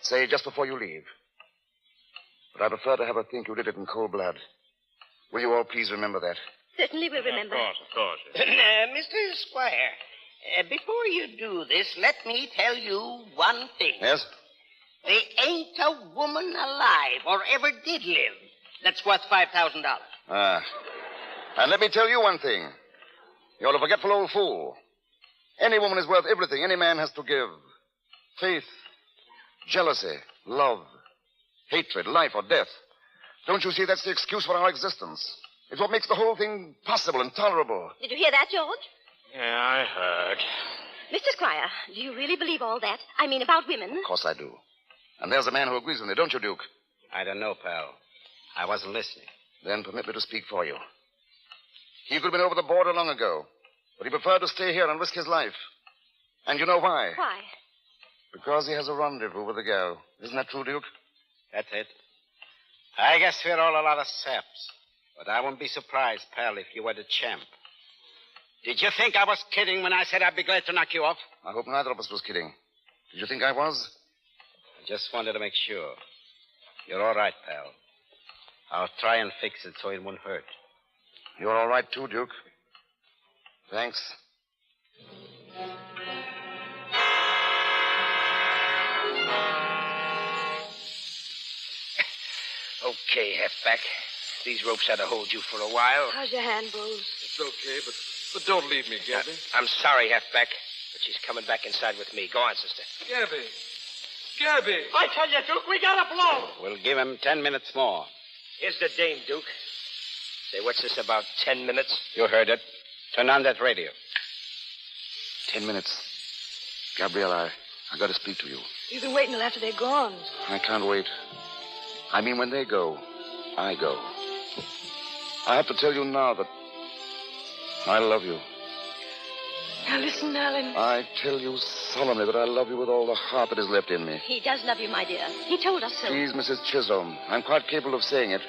Speaker 18: Say just before you leave. But I prefer to have her think you did it in cold blood. Will you all please remember that?
Speaker 20: Certainly we'll remember.
Speaker 21: Of course.
Speaker 23: Mr. Squire, before you do this, let me tell you one thing.
Speaker 18: Yes?
Speaker 23: There ain't a woman alive or ever did live that's worth $5,000.
Speaker 18: Ah. And let me tell you one thing. You're a forgetful old fool. Any woman is worth everything any man has to give. Faith, jealousy, love, hatred, life, or death. Don't you see that's the excuse for our existence? It's what makes the whole thing possible and tolerable.
Speaker 20: Did you hear that, George?
Speaker 21: Yeah, I heard.
Speaker 20: Mr. Squire, do you really believe all that? I mean, about women?
Speaker 18: Of course I do. And there's a man who agrees with me, don't you, Duke?
Speaker 4: I don't know, pal. I wasn't listening.
Speaker 18: Then permit me to speak for you. He could have been over the border long ago, but he preferred to stay here and risk his life. And you know why?
Speaker 20: Why?
Speaker 18: Because he has a rendezvous with a girl. Isn't that true, Duke?
Speaker 4: That's it. I guess we're all a lot of saps. But I wouldn't be surprised, pal, if you were the champ. Did you think I was kidding when I said I'd be glad to knock you off?
Speaker 18: I hope neither of us was kidding. Did you think I was?
Speaker 4: I just wanted to make sure. You're all right, pal. I'll try and fix it so it won't hurt.
Speaker 18: You're all right, too, Duke. Thanks.
Speaker 7: Okay, halfback. These ropes ought to hold you for a while.
Speaker 6: How's your hand, Bose?
Speaker 19: It's okay, but don't leave me, Gabby.
Speaker 7: I'm sorry, halfback, but she's coming back inside with me. Go on, sister.
Speaker 19: Gabby.
Speaker 7: I tell you, Duke, we got to blow.
Speaker 4: We'll give him 10 minutes more.
Speaker 7: Here's the dame, Duke. Say, what's this about 10 minutes?
Speaker 4: You heard it. Turn on that radio.
Speaker 18: 10 minutes. Gabrielle, I got to speak to you.
Speaker 6: You can wait until after they're gone.
Speaker 18: I can't wait. I mean, when they go, I go. I have to tell you now that I love you.
Speaker 6: Now listen, Alan.
Speaker 18: I tell you solemnly that I love you with all the heart that is left in me.
Speaker 20: He does love you, my dear. He told us so.
Speaker 18: Please, Mrs. Chisholm, I'm quite capable of saying it,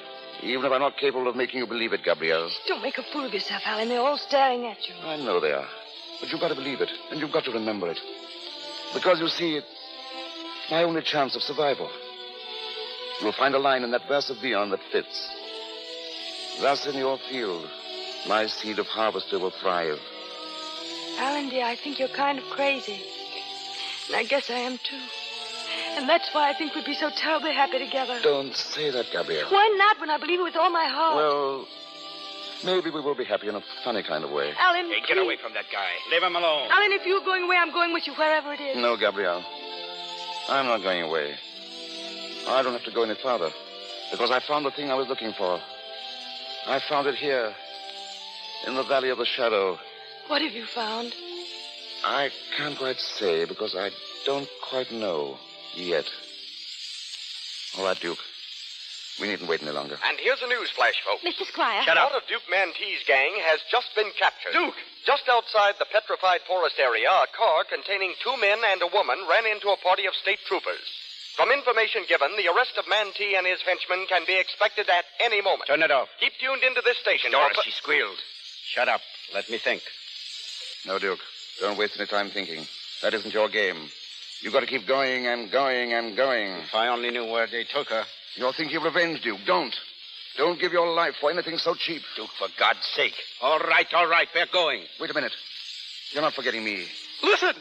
Speaker 18: even if I'm not capable of making you believe it, Gabrielle.
Speaker 6: Don't make a fool of yourself, Alan. They're all staring at you.
Speaker 18: I know they are. But you've got to believe it, and you've got to remember it. Because, you see, it's my only chance of survival. You'll find a line in that verse of bygone that fits. Thus in your field, my seed of harvester will thrive.
Speaker 6: Alan, dear, I think you're kind of crazy. And I guess I am, too. And that's why I think we'd be so terribly happy together.
Speaker 18: Don't say that, Gabrielle.
Speaker 6: Why not, when I believe it with all my heart?
Speaker 18: Well, maybe we will be happy in a funny kind of way.
Speaker 6: Alan,
Speaker 7: Hey, get away from that guy. Leave him alone.
Speaker 6: Alan, if you're going away, I'm going with you wherever it is.
Speaker 18: No, Gabrielle. I'm not going away. I don't have to go any farther, because I found the thing I was looking for. I found it here, in the Valley of the Shadow.
Speaker 6: What have you found?
Speaker 18: I can't quite say, because I don't quite know yet. All right, Duke. We needn't wait any longer.
Speaker 1: And here's a news flash, folks.
Speaker 20: Mr. Squire.
Speaker 1: Shut up. Part of Duke Mantee's gang has just been captured. Duke! Just outside the petrified forest area, a car containing 2 men and a woman ran into a party of state troopers. From information given, the arrest of Mantee and his henchmen can be expected at any moment.
Speaker 4: Turn it off.
Speaker 1: Keep tuned into this station.
Speaker 4: Doris, she squealed. Shut up. Let me think.
Speaker 18: No, Duke. Don't waste any time thinking. That isn't your game. You've got to keep going and going and going.
Speaker 4: If I only knew where they took her.
Speaker 18: You're thinking of revenge, Duke. Don't. Don't give your life for anything so cheap.
Speaker 4: Duke, for God's sake. All right. We're going.
Speaker 18: Wait a minute. You're not forgetting me.
Speaker 7: Listen!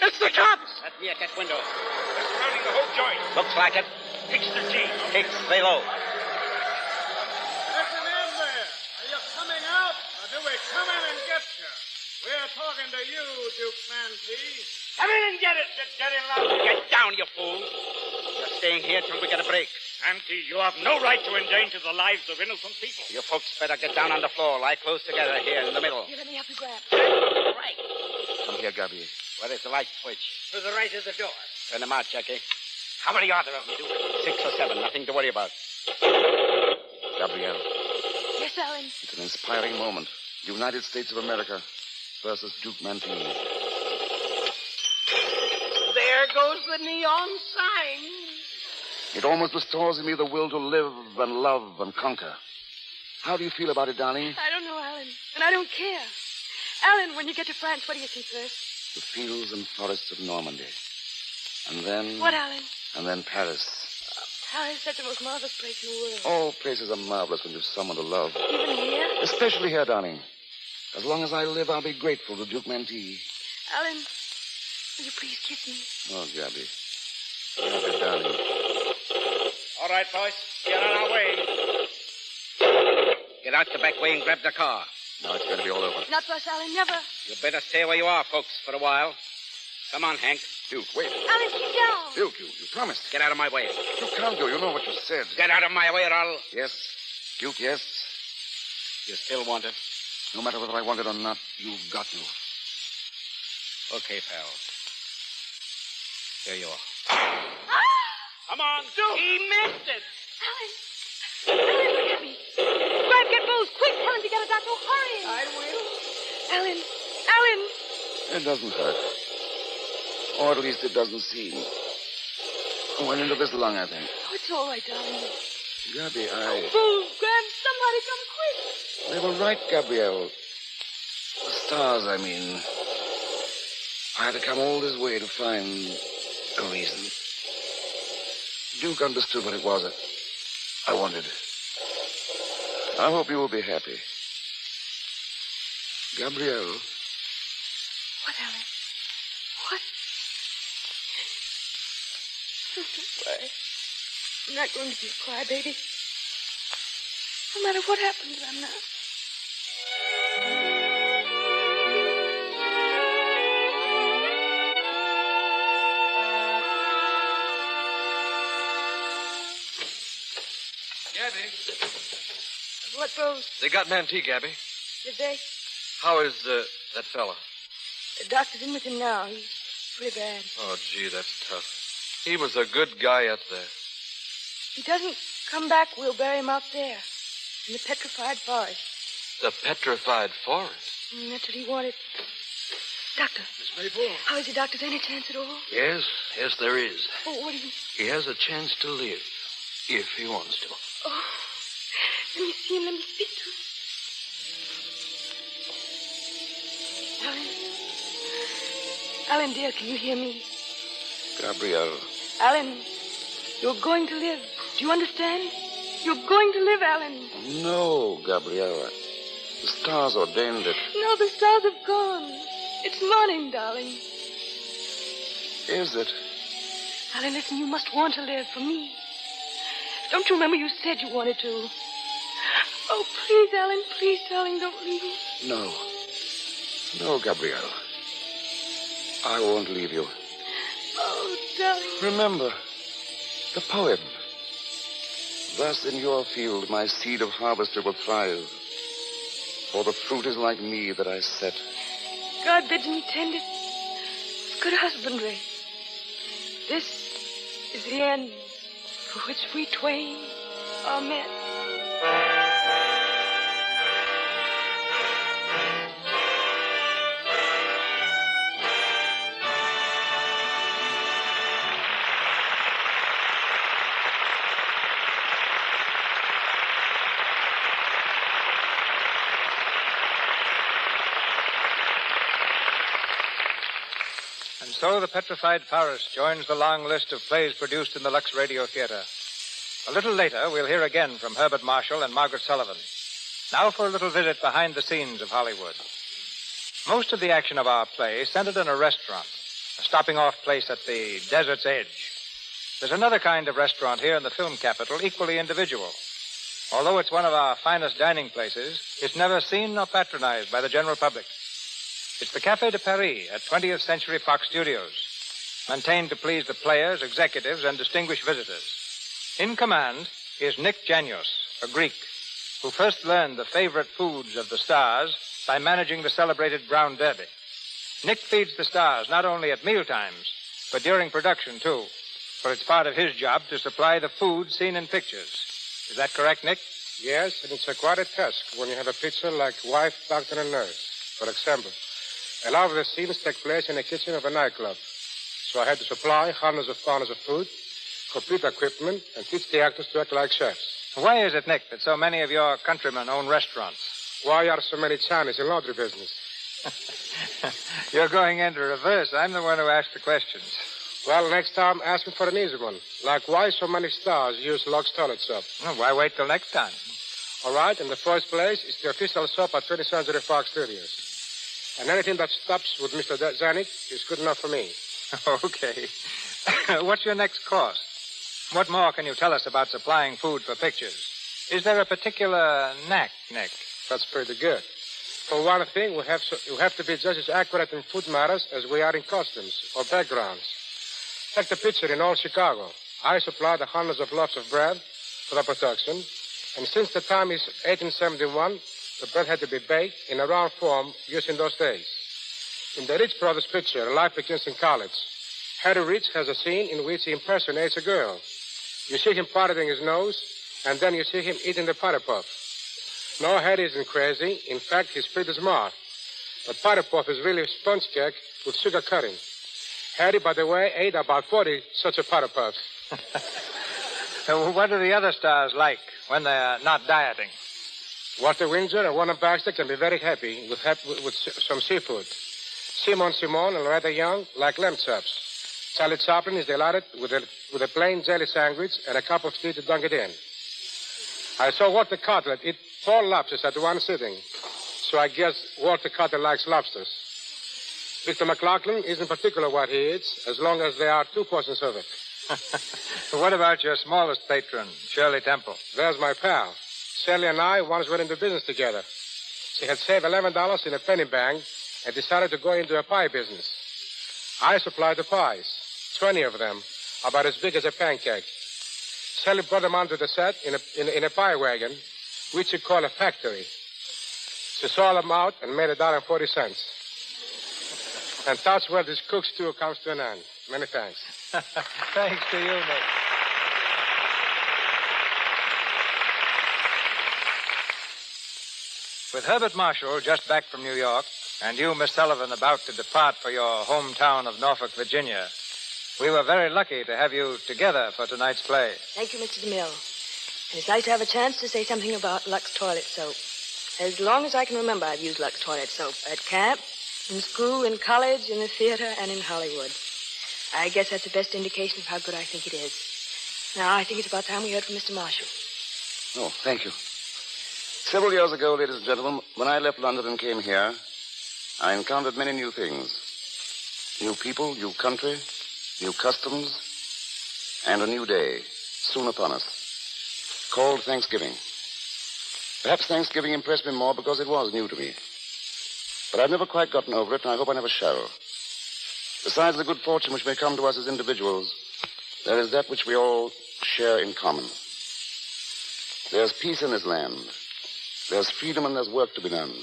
Speaker 7: It's the cops!
Speaker 4: Let me at that window.
Speaker 7: They're surrounding the whole joint.
Speaker 4: Looks like it.
Speaker 7: Fix the jeep.
Speaker 4: Hicks, stay low.
Speaker 9: Listen in there. Are you coming out, or do we come in and get you? We're talking to you, Duke Mantee.
Speaker 7: Come in and get it, you dirty lout.
Speaker 4: Get down, you fool. You're staying here till we get a break.
Speaker 7: Auntie, you have no right to endanger the lives of innocent people.
Speaker 4: You folks better get down on the floor. Lie close together here in the middle.
Speaker 6: Here, let me help you grab.
Speaker 4: Right.
Speaker 18: Come here, Gabby.
Speaker 4: Where is the light switch?
Speaker 7: To the right of the door.
Speaker 4: Turn them out, Jackie.
Speaker 7: How many are there of them, Duke?
Speaker 4: 6 or 7. Nothing to worry about.
Speaker 18: Gabrielle,
Speaker 6: Yes, Alan.
Speaker 18: it's an inspiring moment. United States of America versus Duke Mantee.
Speaker 11: There goes the neon sign.
Speaker 18: It almost restores in me the will to live and love and conquer. How do you feel about it, darling?
Speaker 6: I don't know, Alan. And I don't care. Alan, when you get to France, what do you see first?
Speaker 18: The fields and forests of Normandy. And then...
Speaker 6: What, Alan?
Speaker 18: And then Paris.
Speaker 6: Paris, that's the most marvelous place in the world.
Speaker 18: All places are marvelous when you've someone to love.
Speaker 6: Even here?
Speaker 18: Especially here, darling. As long as I live, I'll be grateful to Duke Mantee.
Speaker 6: Alan, will you please kiss me?
Speaker 18: Oh, Gabby. Gabby, darling.
Speaker 7: All right, boys. Get on our way.
Speaker 4: Get out the back way and grab the car.
Speaker 18: Now it's going to be all over.
Speaker 6: Not for us, Alan, never.
Speaker 4: You better stay where you are, folks, for a while. Come on, Hank.
Speaker 18: Duke, wait.
Speaker 6: Alan, sit down.
Speaker 18: Duke, you promised.
Speaker 4: Get out of my way.
Speaker 18: You can't go. You know what you said.
Speaker 4: Get out of my way or I'll...
Speaker 18: Yes. Duke, yes.
Speaker 4: You still want it?
Speaker 18: No matter whether I want it or not, you've got to.
Speaker 4: Okay, pal. Here you are.
Speaker 7: Come on, Duke. He missed it.
Speaker 6: Alan, look at me. Grab, get Bose. Quick, tell him to get a doctor. Hurry.
Speaker 11: I will.
Speaker 6: Alan.
Speaker 18: It doesn't hurt. Or at least it doesn't seem. I went into this lung, I think.
Speaker 6: Oh, it's all right, darling.
Speaker 18: Gabby,
Speaker 6: Bose, Grab, somebody come quick.
Speaker 18: They were right, Gabrielle. The stars, I mean. I had to come all this way to find a reason. Duke understood what it was that I wanted. I hope you will be happy. Gabrielle.
Speaker 6: What, Alan? What? Don't cry. I'm not going to be a crybaby. No matter what happens, I'm not.
Speaker 19: Gabby.
Speaker 6: What, Bose?
Speaker 19: They got Mantee, Gabby.
Speaker 6: Did they?
Speaker 19: How is that fella?
Speaker 6: The doctor's in with him now. He's pretty bad.
Speaker 19: Oh, gee, that's tough. He was a good guy out there.
Speaker 6: If he doesn't come back, we'll bury him out there. In the petrified forest.
Speaker 19: The petrified forest?
Speaker 6: That's what he wanted. Doctor.
Speaker 19: Miss Maple?
Speaker 6: How is he, Doctor? Is there any chance at all?
Speaker 19: Yes, there is.
Speaker 6: Oh, what do you...
Speaker 19: He has a chance to live, if he wants to.
Speaker 6: Oh, let me see him. Let me speak to him. Alan, Alan, dear, can you hear me?
Speaker 18: Gabrielle.
Speaker 6: Alan, you're going to live. Do you understand? You're going to live, Alan.
Speaker 18: No, Gabrielle. The stars ordained it.
Speaker 6: No, the stars have gone. It's morning, darling.
Speaker 18: Is it?
Speaker 6: Alan, listen, you must want to live for me. Don't you remember you said you wanted to? Oh, please, Alan, please, darling, don't leave me.
Speaker 18: No. No, Gabrielle. I won't leave you.
Speaker 6: Oh, darling.
Speaker 18: Remember, the poem. Thus in your field my seed of harvester will thrive. For the fruit is like me that I set.
Speaker 6: God bids me tend it with good husbandry. This is the end for which we twain are met.
Speaker 15: So the Petrified Forest joins the long list of plays produced in the Lux Radio Theater. A little later, we'll hear again from Herbert Marshall and Margaret Sullivan. Now for a little visit behind the scenes of Hollywood. Most of the action of our play centered in a restaurant, a stopping-off place at the desert's edge. There's another kind of restaurant here in the film capital, equally individual. Although it's one of our finest dining places, it's never seen nor patronized by the general public. It's the Café de Paris at 20th Century Fox Studios, maintained to please the players, executives, and distinguished visitors. In command is Nick Janios, a Greek, who first learned the favorite foods of the stars by managing the celebrated Brown Derby. Nick feeds the stars not only at mealtimes, but during production, too, for it's part of his job to supply the food seen in pictures. Is that correct, Nick?
Speaker 3: Yes, and it's quite a task when you have a picture like wife, doctor, and nurse. For example, a lot of the scenes take place in the kitchen of a nightclub. So I had to supply hundreds of pounds of food, complete equipment, and teach the actors to act like chefs.
Speaker 15: Why is it, Nick, that so many of your countrymen own restaurants?
Speaker 3: Why are so many Chinese in laundry business?
Speaker 15: You're going into reverse. I'm the one who asked the questions.
Speaker 3: Well, next time, ask me for an easy one. Like, why so many stars use Lux toilet soap?
Speaker 15: Well, why wait till next time?
Speaker 3: All right, in the first place, it's the official soap at 20th Century Fox Studios. And anything that stops with Mr. Zanuck is good enough for me.
Speaker 15: Okay. What's your next course? What more can you tell us about supplying food for pictures? Is there a particular knack, Nick?
Speaker 3: That's pretty good. For one thing, we have to be just as accurate in food matters as we are in costumes or backgrounds. Take the picture in all Chicago. I supplied the hundreds of loaves of bread for the production, and since the time is 1871, the bread had to be baked in a round form used in those days. In the Rich Brothers picture, Life Begins in College, Harry Rich has a scene in which he impersonates a girl. You see him parting his nose, and then you see him eating the Powder Puff. No, Harry isn't crazy. In fact, he's pretty smart. But Powder Puff is really a sponge cake with sugar coating. Harry, by the way, ate about 40 such a Powder Puffs.
Speaker 15: What do the other stars like when they're not dieting?
Speaker 3: Walter Windsor and Warner Baxter can be very happy with some seafood. Simon Simon and Loretta Young like lamb chops. Charlie Chaplin is delighted with a plain jelly sandwich and a cup of tea to dunk it in. I saw Walter Cutler eat 4 lobsters at one sitting, so I guess Walter Cutler likes lobsters. Victor McLaughlin isn't particular what he eats, as long as there are 2 portions of it.
Speaker 15: What about your smallest patron, Shirley Temple?
Speaker 3: There's my pal. Shirley and I once went into business together. She had saved $11 in a penny bank and decided to go into a pie business. I supplied the pies, 20 of them, about as big as a pancake. Shirley brought them onto the set in a pie wagon, which she called a factory. She saw them out and made $1.40. And that's where this cook's tour comes to an end. Many thanks.
Speaker 15: Thanks to you, Nick. With Herbert Marshall just back from New York, and you, Miss Sullivan, about to depart for your hometown of Norfolk, Virginia, we were very lucky to have you together for tonight's play.
Speaker 6: Thank you, Mr. DeMille. And it's nice to have a chance to say something about Lux toilet soap. As long as I can remember, I've used Lux toilet soap at camp, In school, in college, in the theater, and in Hollywood. I guess that's the best indication of how good I think it is. Now, I think it's about time we heard from Mr. Marshall.
Speaker 18: Oh, thank you. Several years ago, ladies and gentlemen, when I left London and came here, I encountered many new things. New people, new country, new customs, and a new day soon upon us, called Thanksgiving. Perhaps Thanksgiving impressed me more because it was new to me. But I've never quite gotten over it, and I hope I never shall. Besides the good fortune which may come to us as individuals, there is that which we all share in common. There's peace in this land. There's freedom and there's work to be done.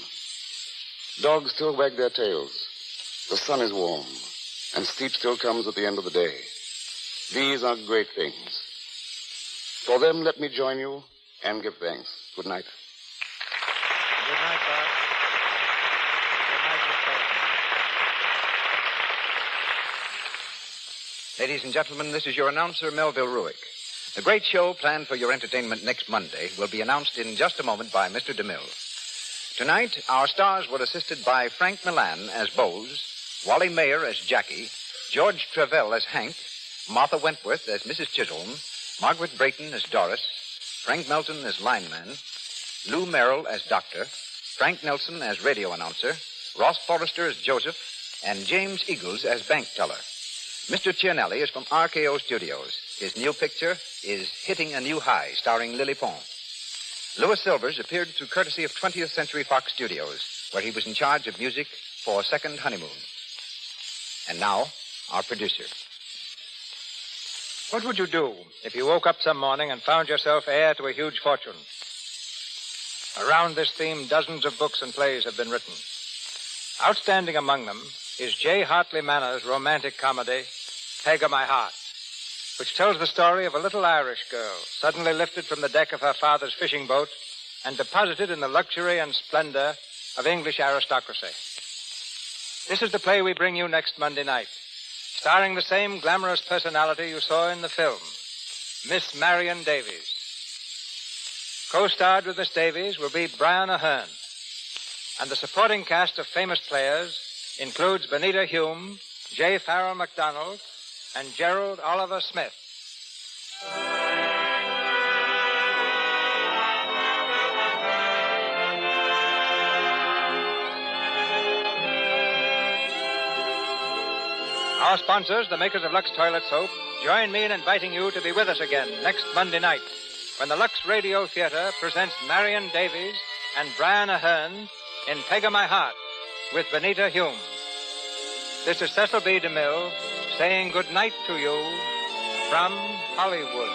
Speaker 18: Dogs still wag their tails. The sun is warm, and sleep still comes at the end of the day. These are great things. For them, let me join you and give thanks. Good night.
Speaker 15: Good night, Bob. Good night, Miss Taylor.
Speaker 16: Ladies and gentlemen, this is your announcer, Melville Ruick. The great show planned for your entertainment next Monday will be announced in just a moment by Mr. DeMille. Tonight, our stars were assisted by Frank Milan as Bose, Wally Mayer as Jackie, George Travell as Hank, Martha Wentworth as Mrs. Chisholm, Margaret Brayton as Doris, Frank Melton as lineman, Lou Merrill as doctor, Frank Nelson as radio announcer, Ross Forrester as Joseph, and James Eagles as bank teller. Mr. Cianelli is from RKO Studios. His new picture is Hitting a New High, starring Lily Pond. Louis Silvers appeared through courtesy of 20th Century Fox Studios, where he was in charge of music for Second Honeymoon. And now, our producer.
Speaker 15: What would you do if you woke up some morning and found yourself heir to a huge fortune? Around this theme, dozens of books and plays have been written. Outstanding among them is J. Hartley Manners' romantic comedy, Peg of My Heart, which tells the story of a little Irish girl suddenly lifted from the deck of her father's fishing boat and deposited in the luxury and splendor of English aristocracy. This is the play we bring you next Monday night, starring the same glamorous personality you saw in the film, Miss Marion Davies. Co-starred with Miss Davies will be Brian Ahern, and the supporting cast of famous players includes Benita Hume, J. Farrell MacDonald, and Gerald Oliver Smith. Our sponsors, the makers of Lux Toilet Soap, join me in inviting you to be with us again next Monday night when the Lux Radio Theater presents Marion Davies and Brian Ahern in Peg of My Heart with Benita Hume. This is Cecil B. DeMille saying good night to you from Hollywood.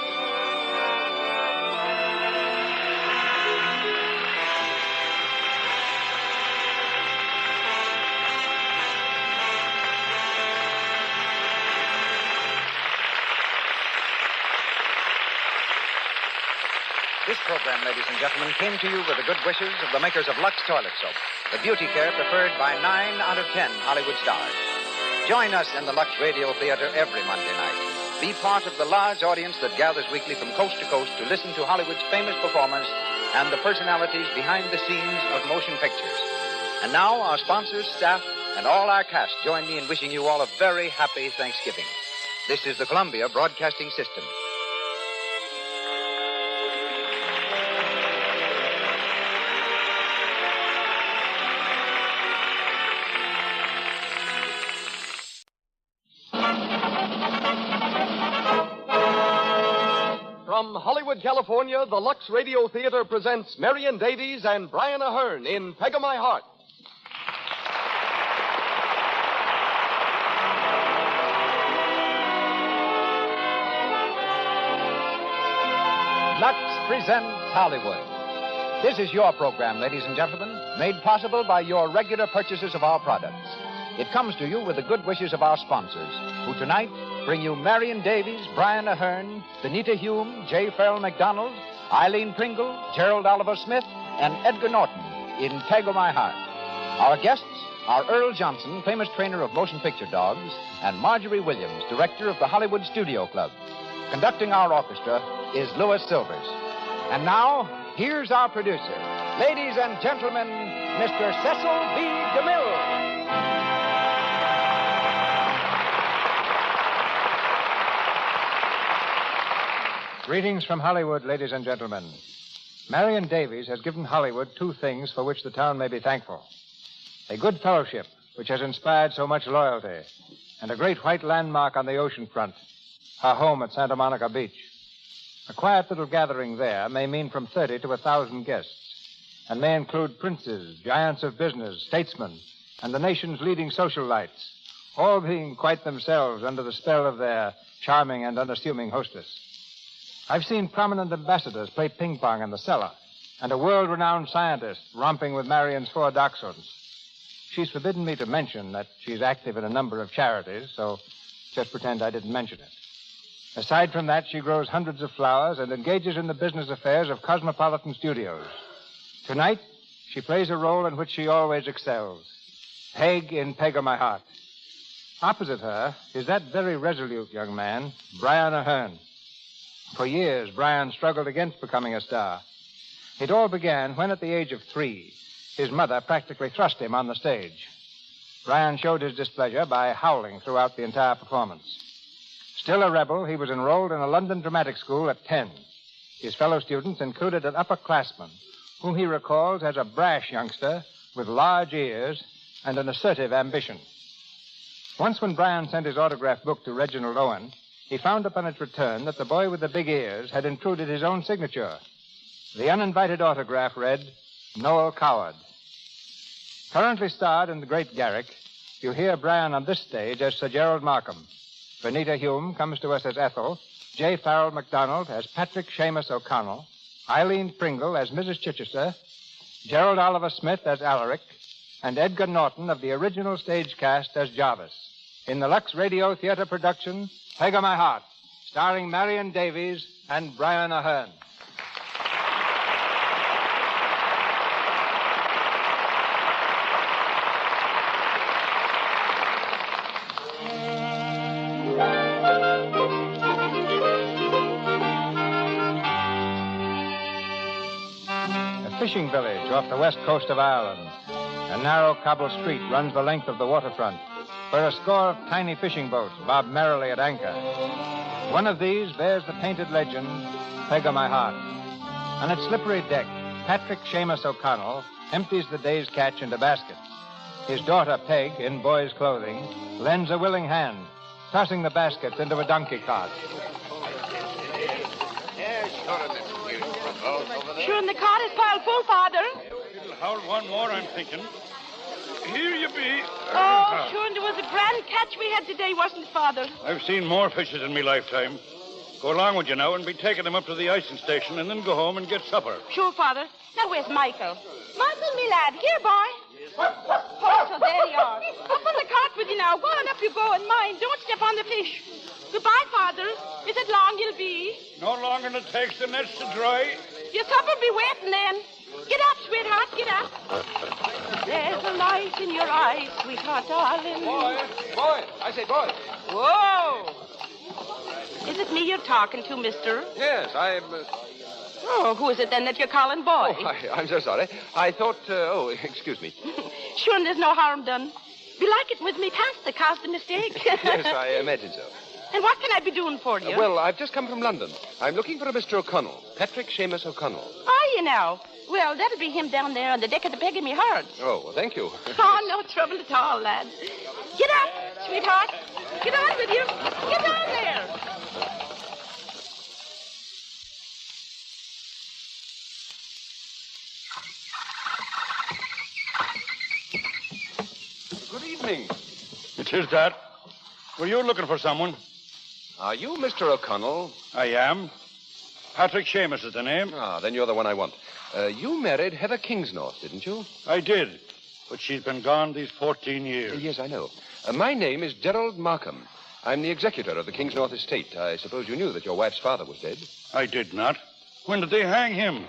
Speaker 16: This program, ladies and gentlemen, came to you with the good wishes of the makers of Lux Toilet Soap, the beauty care preferred by 9 out of 10 Hollywood stars. Join us in the Lux Radio Theater every Monday night. Be part of the large audience that gathers weekly from coast to coast to listen to Hollywood's famous performers and the personalities behind the scenes of motion pictures. And now, our sponsors, staff, and all our cast join me in wishing you all a very happy Thanksgiving. This is the Columbia Broadcasting System.
Speaker 1: From Hollywood, California, the Lux Radio Theater presents Marion Davies and Brian Ahern in Peg of My Heart.
Speaker 16: Lux presents Hollywood. This is your program, ladies and gentlemen, made possible by your regular purchases of our products. It comes to you with the good wishes of our sponsors, who tonight bring you Marion Davies, Brian Ahern, Benita Hume, J. Farrell MacDonald, Eileen Pringle, Gerald Oliver Smith, and Edgar Norton in Peg of My Heart. Our guests are Earl Johnson, famous trainer of motion picture dogs, and Marjorie Williams, director of the Hollywood Studio Club. Conducting our orchestra is Louis Silvers. And now, here's our producer. Ladies and gentlemen, Mr. Cecil B. DeMille.
Speaker 15: Greetings from Hollywood, ladies and gentlemen. Marion Davies has given Hollywood two things for which the town may be thankful. A good fellowship, which has inspired so much loyalty, and a great white landmark on the ocean front, her home at Santa Monica Beach. A quiet little gathering there may mean from 30 to 1,000 guests, and may include princes, giants of business, statesmen, and the nation's leading social lights, all being quite themselves under the spell of their charming and unassuming hostess. I've seen prominent ambassadors play ping pong in the cellar, and a world-renowned scientist romping with Marion's 4 dachshunds. She's forbidden me to mention that she's active in a number of charities, so just pretend I didn't mention it. Aside from that, she grows hundreds of flowers and engages in the business affairs of Cosmopolitan Studios. Tonight, she plays a role in which she always excels. Peg in Peg of My Heart. Opposite her is that very resolute young man, Brian Ahern. For years, Brian struggled against becoming a star. It all began when, at the age of 3, his mother practically thrust him on the stage. Brian showed his displeasure by howling throughout the entire performance. Still a rebel, he was enrolled in a London dramatic school at 10. His fellow students included an upperclassman, whom he recalls as a brash youngster with large ears and an assertive ambition. Once when Brian sent his autograph book to Reginald Owen, he found upon its return that the boy with the big ears had intruded his own signature. The uninvited autograph read, Noel Coward. Currently starred in The Great Garrick, you hear Brian on this stage as Sir Gerald Markham. Benita Hume comes to us as Ethel, J. Farrell MacDonald as Patrick Seamus O'Connell, Eileen Pringle as Mrs. Chichester, Gerald Oliver Smith as Alaric, and Edgar Norton of the original stage cast as Jarvis. In the Lux Radio Theater production, Peg of My Heart, starring Marion Davies and Brian Ahern. A fishing village off the west coast of Ireland. A narrow cobble street runs the length of the waterfront, where a score of tiny fishing boats bob merrily at anchor. One of these bears the painted legend, Peg of My Heart. On its slippery deck, Patrick Seamus O'Connell empties the day's catch into baskets. His daughter, Peg, in boy's clothing, lends a willing hand, tossing the baskets into a donkey cart.
Speaker 5: Sure, and the cart is piled full, Father.
Speaker 9: It'll hold one more, I'm thinking. Here you be.
Speaker 5: Oh, sure, and there was a grand catch we had today, wasn't it, Father?
Speaker 9: I've seen more fishes in my lifetime. Go along with you now and be taking them up to the icing station and then go home and get supper.
Speaker 5: Sure, Father. Now, where's Michael? Michael, me lad. Here, boy. Oh, so there you are. Up on the cart with you now. Go on up you go, and mind, don't step on the fish. Goodbye, Father. Is it long you'll be?
Speaker 9: No longer than it takes the nets to dry.
Speaker 5: Your supper be waiting then. Get up, sweetheart, get up. There's a light in your eyes, sweetheart, darling.
Speaker 19: Boy, I say, boy.
Speaker 5: Whoa. Is it me you're talking to, mister?
Speaker 19: Yes, I'm...
Speaker 5: Oh, who is it then that you're calling boy?
Speaker 19: Oh, I'm so sorry. I thought, excuse me.
Speaker 5: Sure, and there's no harm done. Be like it with me past that caused the mistake.
Speaker 19: Yes, I imagine so.
Speaker 5: And what can I be doing for you?
Speaker 19: Well, I've just come from London. I'm looking for a Mr. O'Connell, Patrick Seamus O'Connell.
Speaker 5: Are you now? Well, that'll be him down there on the deck of the Peg of Me Heart.
Speaker 19: Oh, well, thank you.
Speaker 5: Oh, no trouble at all, lad. Get up, sweetheart. Get on with you. Get on there.
Speaker 19: Good evening.
Speaker 9: It is that. Were you looking for someone?
Speaker 19: Are you Mr. O'Connell?
Speaker 9: I am. Patrick Seamus is the name.
Speaker 19: Ah, then you're the one I want. You married Heather Kingsnorth, didn't you?
Speaker 9: I did. But she's been gone these 14 years.
Speaker 19: Yes, I know. My name is Gerald Markham. I'm the executor of the Kingsnorth estate. I suppose you knew that your wife's father was dead.
Speaker 9: I did not. When did they hang him?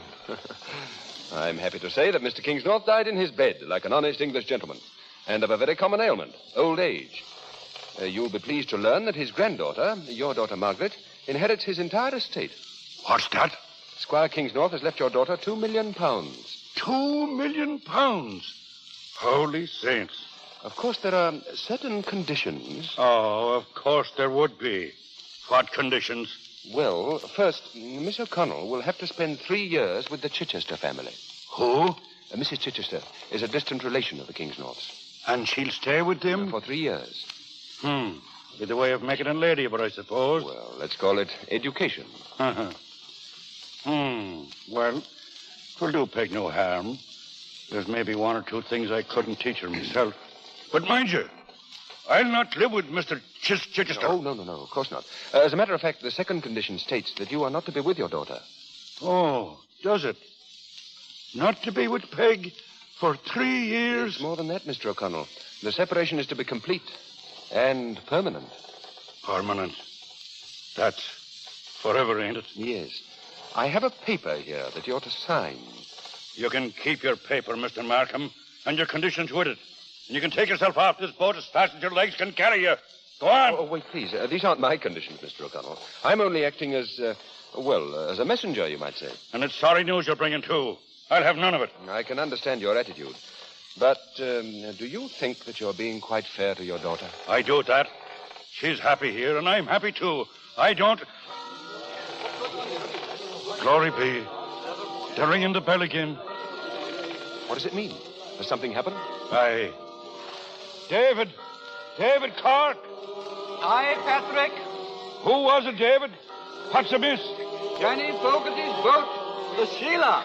Speaker 19: I'm happy to say that Mr. Kingsnorth died in his bed, like an honest English gentleman, and of a very common ailment, old age. You'll be pleased to learn that his granddaughter, your daughter Margaret, inherits his entire estate.
Speaker 9: What's that?
Speaker 19: Squire Kingsnorth has left your daughter £2 million.
Speaker 9: £2 million? Holy saints.
Speaker 19: Of course, there are certain conditions.
Speaker 9: Oh, of course there would be. What conditions?
Speaker 19: Well, first, Miss O'Connell will have to spend 3 years with the Chichester family.
Speaker 13: Who?
Speaker 19: Mrs. Chichester is a distant relation of the Kingsnorths.
Speaker 13: And she'll stay with them?
Speaker 19: For 3 years.
Speaker 13: Be the way of making a lady of her, I suppose.
Speaker 19: Well, let's call it education.
Speaker 13: Well, it'll do Peg no harm. There's maybe one or two things I couldn't teach her myself. But mind you, I'll not live with Mr. Chichester.
Speaker 19: Oh, no, of course not. As a matter of fact, the second condition states that you are not to be with your daughter.
Speaker 13: Oh, does it? Not to be with Peg for 3 years?
Speaker 19: It's more than that, Mr. O'Connell. The separation is to be complete and permanent.
Speaker 13: Permanent? That's forever, ain't it?
Speaker 19: Yes. I have a paper here that you're to sign.
Speaker 13: You can keep your paper, Mr. Markham, and your conditions with it. And you can take yourself off this boat as fast as your legs can carry you. Go on.
Speaker 19: Oh, wait, please. These aren't my conditions, Mr. O'Connell. I'm only acting as, as a messenger, you might say.
Speaker 13: And it's sorry news you're bringing, too. I'll have none of it.
Speaker 19: I can understand your attitude. But do you think that you're being quite fair to your daughter?
Speaker 13: I do that. She's happy here, and I'm happy, too. I don't... Glory be. They're ringing the bell again.
Speaker 19: What does it mean? Has something happened?
Speaker 13: Aye. David Cork.
Speaker 17: Aye, Patrick.
Speaker 13: Who was it, David? What's amiss?
Speaker 17: Johnny Fogarty's boat, the Sheila.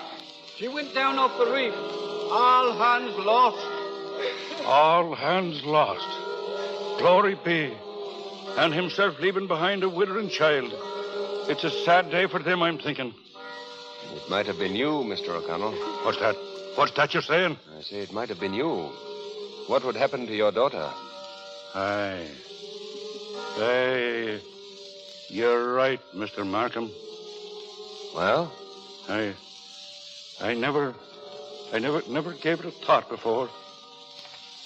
Speaker 17: She went down off the reef. All hands lost.
Speaker 13: All hands lost. Glory be. And himself leaving behind a widow and child. It's a sad day for them, I'm thinking.
Speaker 19: It might have been you, Mr. O'Connell.
Speaker 13: What's that? What's that you're saying?
Speaker 19: I say it might have been you. What would happen to your daughter?
Speaker 13: Aye. You're right, Mr. Markham.
Speaker 19: Well?
Speaker 13: I never gave it a thought before.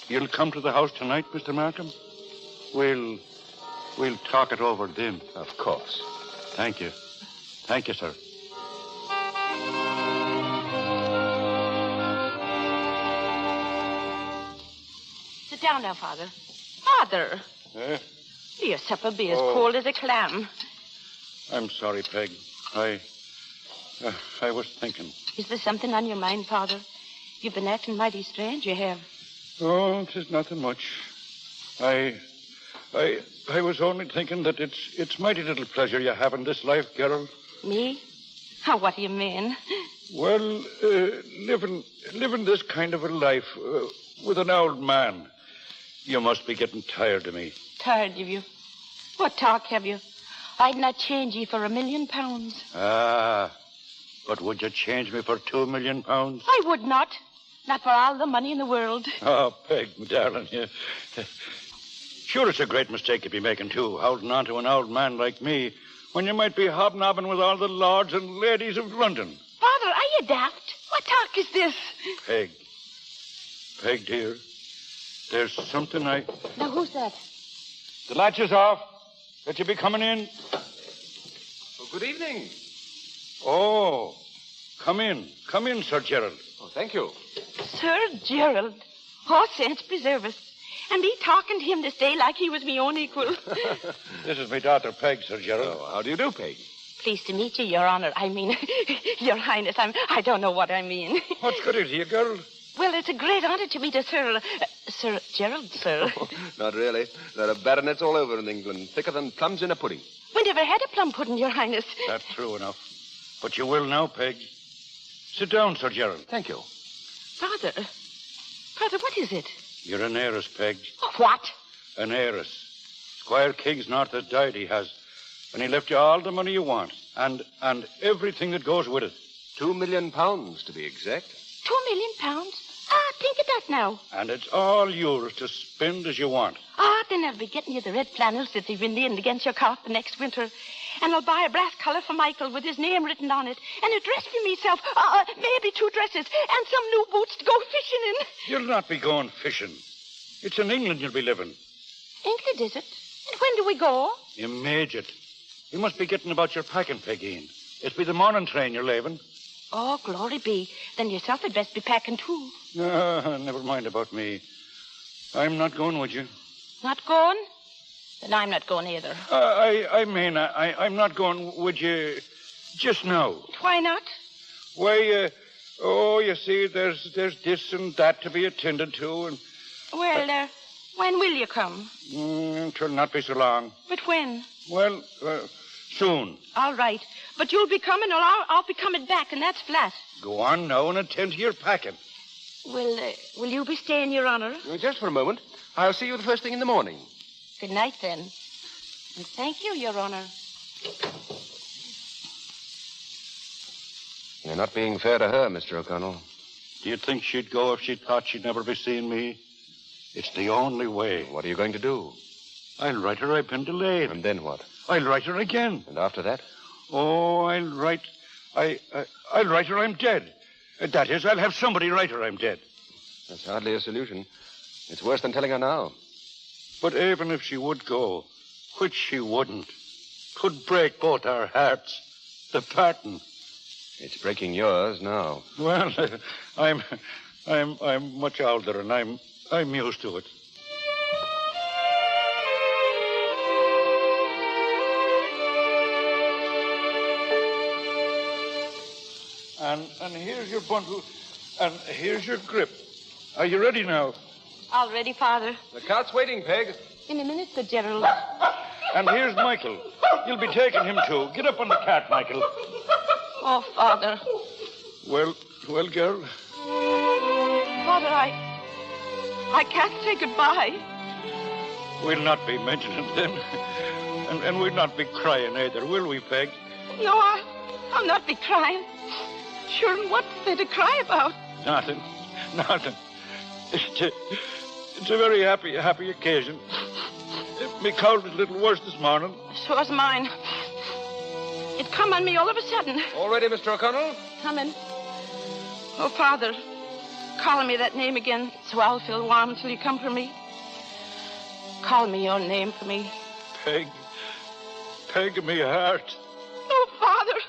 Speaker 13: You'll come to the house tonight, Mr. Markham? We'll talk it over then.
Speaker 19: Of course.
Speaker 13: Thank you. Thank you, sir.
Speaker 5: Sit down now, Father. Father! Your supper be as cold as a clam.
Speaker 13: I'm sorry, Peg. I was thinking.
Speaker 5: Is there something on your mind, Father? You've been acting mighty strange, you have.
Speaker 13: Oh, 'tis nothing much. I was only thinking that it's mighty little pleasure you have in this life, Gerald.
Speaker 5: Me? Oh, what do you mean?
Speaker 13: Well, living this kind of a life with an old man. You must be getting tired of me.
Speaker 5: Tired of you? What talk have you? I'd not change ye for £1 million.
Speaker 13: But would you change me for £2 million?
Speaker 5: I would not. Not for all the money in the world.
Speaker 13: Oh, Peg, my darling, Sure, it's a great mistake you'd be making, too, holding on to an old man like me when you might be hobnobbing with all the lords and ladies of London.
Speaker 5: Father, are you daft? What talk is this?
Speaker 13: Peg, dear, there's something
Speaker 5: Now, who's that?
Speaker 13: The latch is off. That you be coming in?
Speaker 19: Oh, good evening.
Speaker 13: Oh, come in, Sir Gerald.
Speaker 19: Oh, thank you.
Speaker 5: Sir Gerald. Oh, saints preserve us. And me talking to him this day like he was me own equal.
Speaker 13: This is my daughter, Peg, Sir Gerald.
Speaker 19: Oh, how do you do, Peg?
Speaker 5: Pleased to meet you, Your Honor. I mean, Your Highness. I don't know what I mean.
Speaker 13: What's good is you, girl?
Speaker 5: Well, it's a great honor to meet a Sir Gerald, sir.
Speaker 19: Oh, not really. There are baronets all over in England, thicker than plums in a pudding.
Speaker 5: We never had a plum pudding, Your Highness.
Speaker 13: That's true enough. But you will now, Peg. Sit down, Sir Gerald.
Speaker 19: Thank you.
Speaker 5: Father, what is it?
Speaker 13: You're an heiress, Peg.
Speaker 5: What?
Speaker 13: An heiress. Squire Kingsnorth has died, he has. And he left you all the money you want. And everything that goes with it.
Speaker 19: £2 million, to be exact.
Speaker 5: £2 million? Think of that now.
Speaker 13: And it's all yours to spend as you want.
Speaker 5: Then I'll be getting you the red flannels that they've been leaning against your cough the next winter. And I'll buy a brass collar for Michael with his name written on it. And a dress for myself. Maybe 2 dresses. And some new boots to go fishing in.
Speaker 13: You'll not be going fishing. It's in England you'll be living.
Speaker 5: England, is it? And when do we go?
Speaker 13: Immediate. You must be getting about your packing, Peggy. It's be the morning train you're leaving.
Speaker 5: Oh, glory be. Then yourself had best be packing, too.
Speaker 13: Never mind about me. I'm not going with you.
Speaker 5: Not going? Then I'm not going either.
Speaker 13: I'm not going, would you, just now?
Speaker 5: Why not?
Speaker 13: Why, you see, there's this and that to be attended to, and...
Speaker 5: Well, when will you come?
Speaker 13: It'll not be so long.
Speaker 5: But when?
Speaker 13: Well, soon.
Speaker 5: All right. But you'll be coming, or I'll be coming back, and that's flat.
Speaker 13: Go on now and attend to your packing.
Speaker 5: Will you be staying, Your Honor?
Speaker 19: Just for a moment. I'll see you the first thing in the morning.
Speaker 5: Good night, then. And thank you, Your Honor.
Speaker 19: You're not being fair to her, Mr. O'Connell.
Speaker 13: Do you think she'd go if she thought she'd never be seeing me? It's the only way.
Speaker 19: What are you going to do?
Speaker 13: I'll write her I've been delayed.
Speaker 19: And then what?
Speaker 13: I'll write her again.
Speaker 19: And after that?
Speaker 13: Oh, I'll write her I'm dead. That is, I'll have somebody write her I'm dead.
Speaker 19: That's hardly a solution. It's worse than telling her now.
Speaker 13: But even if she would go, which she wouldn't, 'twould break both our hearts. The parting.
Speaker 19: It's breaking yours now.
Speaker 13: Well, I'm much older, and I'm used to it. And here's your bundle, and here's your grip. Are you ready now?
Speaker 5: All ready, Father.
Speaker 19: The cart's waiting, Peg.
Speaker 5: In a minute, Sir Gerald.
Speaker 13: And here's Michael. You'll be taking him, too. Get up on the cart, Michael.
Speaker 5: Oh, Father.
Speaker 13: Well, girl.
Speaker 5: Father, I can't say goodbye.
Speaker 13: We'll not be mentioning it then. And we'll not be crying either, will we, Peg?
Speaker 5: No, I'll not be crying. Sure, and what's there to cry about?
Speaker 13: Nothing. It's a very happy occasion. My cold is a little worse this morning.
Speaker 5: So's mine. It come on me all of a sudden.
Speaker 19: All ready, Mr. O'Connell?
Speaker 5: Coming. Oh, Father, call me that name again so I'll feel warm until you come for me. Call me your name for me.
Speaker 13: Peg of me heart.
Speaker 5: Oh, Father.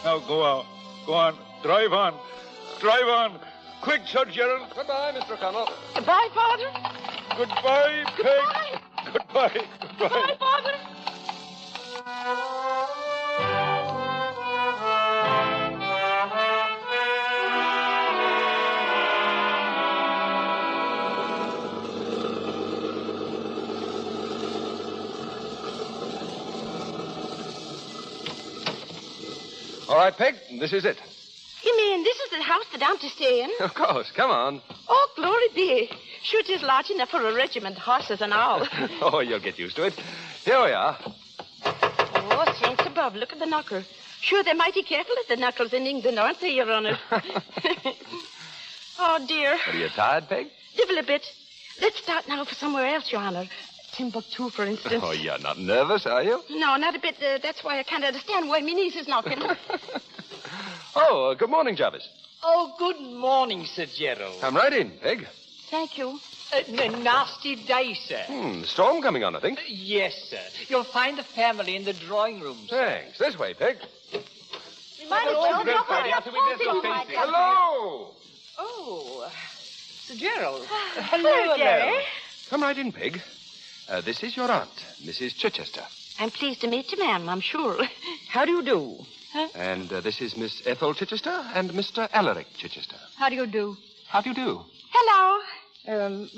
Speaker 13: Now, go on. Drive on. Quick, Sir Gerald.
Speaker 19: Goodbye, Mr. O'Connell.
Speaker 5: Goodbye, Father.
Speaker 13: Goodbye, Peg. Goodbye.
Speaker 5: Goodbye, Father.
Speaker 19: All right, Peg, this is it.
Speaker 5: You mean this is the house that I'm to stay in?
Speaker 19: Of course, come on.
Speaker 5: Oh, glory be. Sure, it is large enough for a regiment, horses and all.
Speaker 19: Oh, you'll get used to it. Here we are.
Speaker 5: Oh, saints above, look at the knocker. Sure, they're mighty careful at the knuckles in England, aren't they, Your Honor? Oh, dear.
Speaker 19: Are you tired, Peg?
Speaker 5: Divil a bit. Let's start now for somewhere else, Your Honor. Timbuktu, for instance.
Speaker 19: Oh, you're not nervous, are you?
Speaker 5: No, not a bit. That's why I can't understand why me niece is knocking.
Speaker 19: Oh, good morning, Jarvis.
Speaker 7: Oh, good morning, Sir Gerald.
Speaker 19: Come right in, Peg.
Speaker 5: Thank you.
Speaker 7: Nasty day, sir.
Speaker 19: Storm coming on, I think.
Speaker 7: Yes, sir. You'll find the family in the drawing room, sir.
Speaker 19: Thanks. This way, Peg.
Speaker 5: We might as well go for it.
Speaker 19: Hello.
Speaker 7: Oh, Sir Gerald.
Speaker 5: Hello, Jerry.
Speaker 19: Come right in, Peg. This is your aunt, Mrs. Chichester.
Speaker 5: I'm pleased to meet you, ma'am, I'm sure.
Speaker 6: How do you do?
Speaker 5: Huh?
Speaker 19: And this is Miss Ethel Chichester and Mr. Alaric Chichester.
Speaker 6: How do you do?
Speaker 19: How do you do?
Speaker 5: Hello.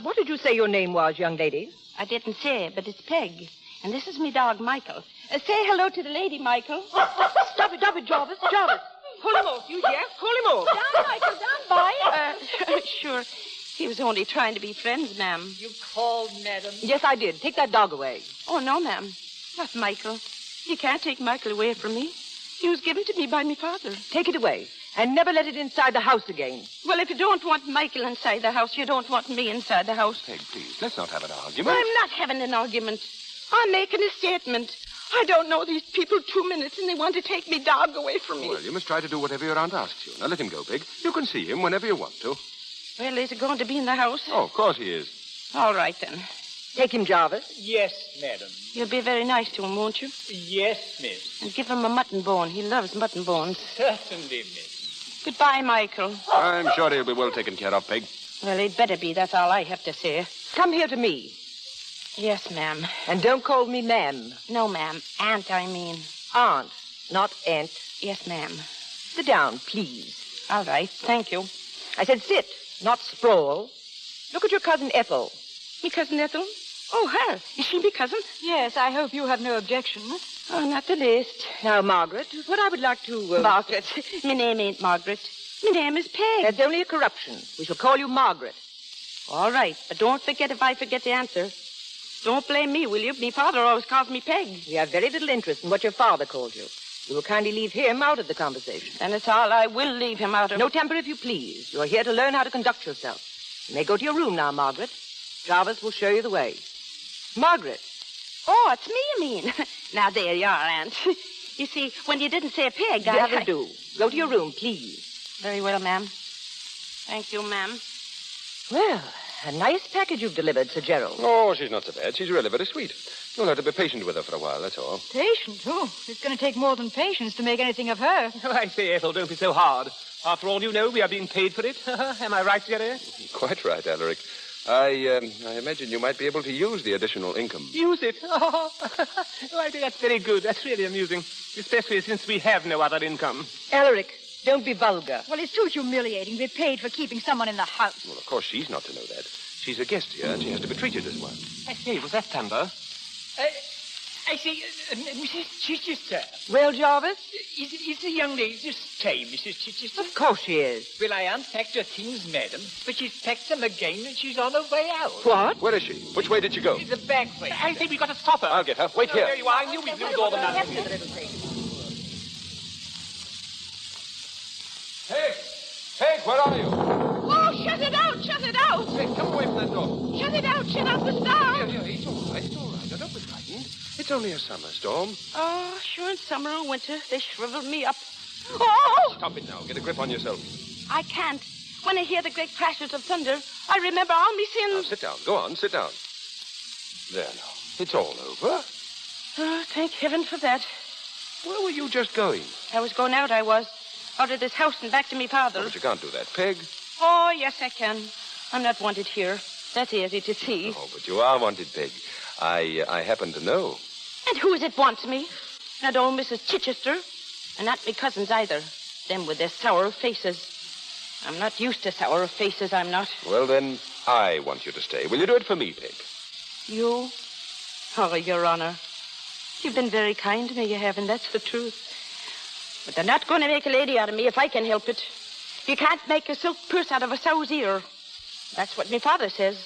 Speaker 6: What did you say your name was, young lady?
Speaker 5: I didn't say, but it's Peg. And this is me dog, Michael. Say hello to the lady, Michael.
Speaker 6: Stop it, Jarvis. Pull him off, you hear? Pull him off.
Speaker 5: Down, Michael, down, boy. Sure. He was only trying to be friends, ma'am.
Speaker 7: You called, madam?
Speaker 6: Yes, I did. Take that dog away.
Speaker 5: Oh, no, ma'am. Not Michael. You can't take Michael away from me. He was given to me by my father.
Speaker 6: Take it away. And never let it inside the house again.
Speaker 5: Well, if you don't want Michael inside the house, you don't want me inside the house.
Speaker 19: Peg, please, let's not have an argument.
Speaker 5: I'm not having an argument. I'm making a statement. I don't know these people 2 minutes, and they want to take me dog away from me.
Speaker 19: Well, you must try to do whatever your aunt asks you. Now, let him go, Peg. You can see him whenever you want to.
Speaker 5: Well, is he going to be in the house?
Speaker 19: Oh, of course he is.
Speaker 5: All right, then.
Speaker 6: Take him, Jarvis.
Speaker 7: Yes, madam.
Speaker 5: You'll be very nice to him, won't you?
Speaker 7: Yes, miss.
Speaker 5: And give him a mutton bone. He loves mutton bones.
Speaker 7: Certainly, miss.
Speaker 5: Goodbye, Michael.
Speaker 19: I'm sure he'll be well taken care of, Peg.
Speaker 5: Well, he'd better be. That's all I have to say.
Speaker 6: Come here to me.
Speaker 2: Yes, ma'am.
Speaker 8: And don't call me ma'am.
Speaker 2: No, ma'am. Aunt, I mean.
Speaker 8: Aunt, not aunt.
Speaker 2: Yes, ma'am.
Speaker 8: Sit down, please.
Speaker 2: All right. Thank you.
Speaker 8: I said sit, not sprawl. Look at your cousin Ethel.
Speaker 2: Me cousin Ethel? Oh, her. Is she me cousin?
Speaker 6: Yes, I hope you have no objection.
Speaker 2: Oh, not the least.
Speaker 8: Now, Margaret, what I would like to...
Speaker 2: Margaret. My name ain't Margaret. My name is Peg.
Speaker 8: That's only a corruption. We shall call you Margaret.
Speaker 2: All right, but don't forget if I forget the answer. Don't blame me, will you? Me father always calls me Peg.
Speaker 8: We have very little interest in what your father called you. You will kindly leave him out of the conversation.
Speaker 2: Then it's all I will leave him out of.
Speaker 8: No temper if you please. You are here to learn how to conduct yourself. You may go to your room now, Margaret. Jarvis will show you the way. Margaret.
Speaker 2: Oh, it's me, you mean? Now, there you are, Aunt. You see, when you didn't say Peg,
Speaker 8: That'll do. Go to your room, please.
Speaker 2: Very well, ma'am. Thank you, ma'am.
Speaker 8: Well, a nice package you've delivered, Sir Gerald.
Speaker 19: Oh, she's not so bad. She's really very sweet. You'll have to be patient with her for a while, that's all.
Speaker 6: Patient? Oh, it's going to take more than patience to make anything of her.
Speaker 7: Oh, I say, Ethel, don't be so hard. After all, you know, we are being paid for it. Am I right, Jerry?
Speaker 19: Quite right, Alaric. I imagine you might be able to use the additional income.
Speaker 7: Use it? Oh, I think that's very good. That's really amusing, especially since we have no other income.
Speaker 8: Alaric, don't be vulgar.
Speaker 6: Well, it's too humiliating. We're paid for keeping someone in the house.
Speaker 19: Well, of course, she's not to know that. She's a guest here, and she has to be treated as one.
Speaker 7: I say, was that thunder? I say, Mrs. Chichester.
Speaker 8: Well, Jarvis?
Speaker 7: Is the young lady just came, Mrs. Chichester?
Speaker 8: Of course she is.
Speaker 7: Well, I unpacked her things, madam, but she's packed them again and she's on her way out.
Speaker 8: What?
Speaker 19: Where is she? Which way did she go?
Speaker 7: The back way. I think we got to stop her.
Speaker 19: I'll get her. Wait here.
Speaker 7: There you are. I knew we'd lose all the money.
Speaker 19: Hey, where are you?
Speaker 5: Oh, shut it out! Shut it out!
Speaker 19: Hey, come away from that door.
Speaker 5: Shut it out! Shut out the star!
Speaker 19: Yeah, it's all right. It's all right. Now, don't be frightened. It's only a summer storm.
Speaker 2: Oh, sure, in summer or winter, they shriveled me up. Oh!
Speaker 19: Stop it now. Get a grip on yourself.
Speaker 2: I can't. When I hear the great crashes of thunder, I remember all me sins.
Speaker 19: Now, sit down. Go on, sit down. There now. It's all over.
Speaker 2: Oh, thank heaven for that.
Speaker 19: Where were you just going?
Speaker 2: I was going out, I was. Out of this house and back to me father.
Speaker 19: Oh, but you can't do that, Peg.
Speaker 2: Oh, yes, I can. I'm not wanted here. That's easy to see.
Speaker 19: Oh, but you are wanted, Peg. I happen to know.
Speaker 2: And who is it wants me? Not old Mrs. Chichester. And not me cousins either. Them with their sour faces. I'm not used to sour faces, I'm not.
Speaker 19: Well, then, I want you to stay. Will you do it for me, Peg?
Speaker 2: You? Oh, Your Honor. You've been very kind to me, you have, and that's the truth. But they're not going to make a lady out of me if I can help it. You can't make a silk purse out of a sow's ear. That's what my father says.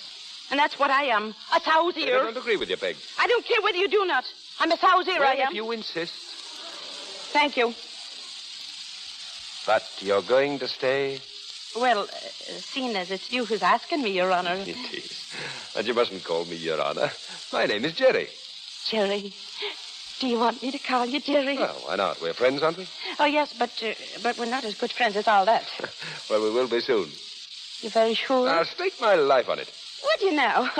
Speaker 2: And that's what I am, a sow's ear.
Speaker 19: I don't agree with you, Peg.
Speaker 2: I don't care whether you do not. I'm a sow's ear,
Speaker 19: well,
Speaker 2: I am.
Speaker 19: if you insist.
Speaker 2: Thank you.
Speaker 19: But you're going to stay?
Speaker 2: Well, seeing as it's you who's asking me, Your Honor.
Speaker 19: It is. And you mustn't call me Your Honor. My name is Jerry.
Speaker 2: Jerry. Do you want me to call you Jerry?
Speaker 19: Well, why not? We're friends, aren't we?
Speaker 2: Oh, yes, but we're not as good friends as all that.
Speaker 19: Well, we will be soon.
Speaker 2: You're very sure?
Speaker 19: I'll stake my life on it.
Speaker 2: Would you now?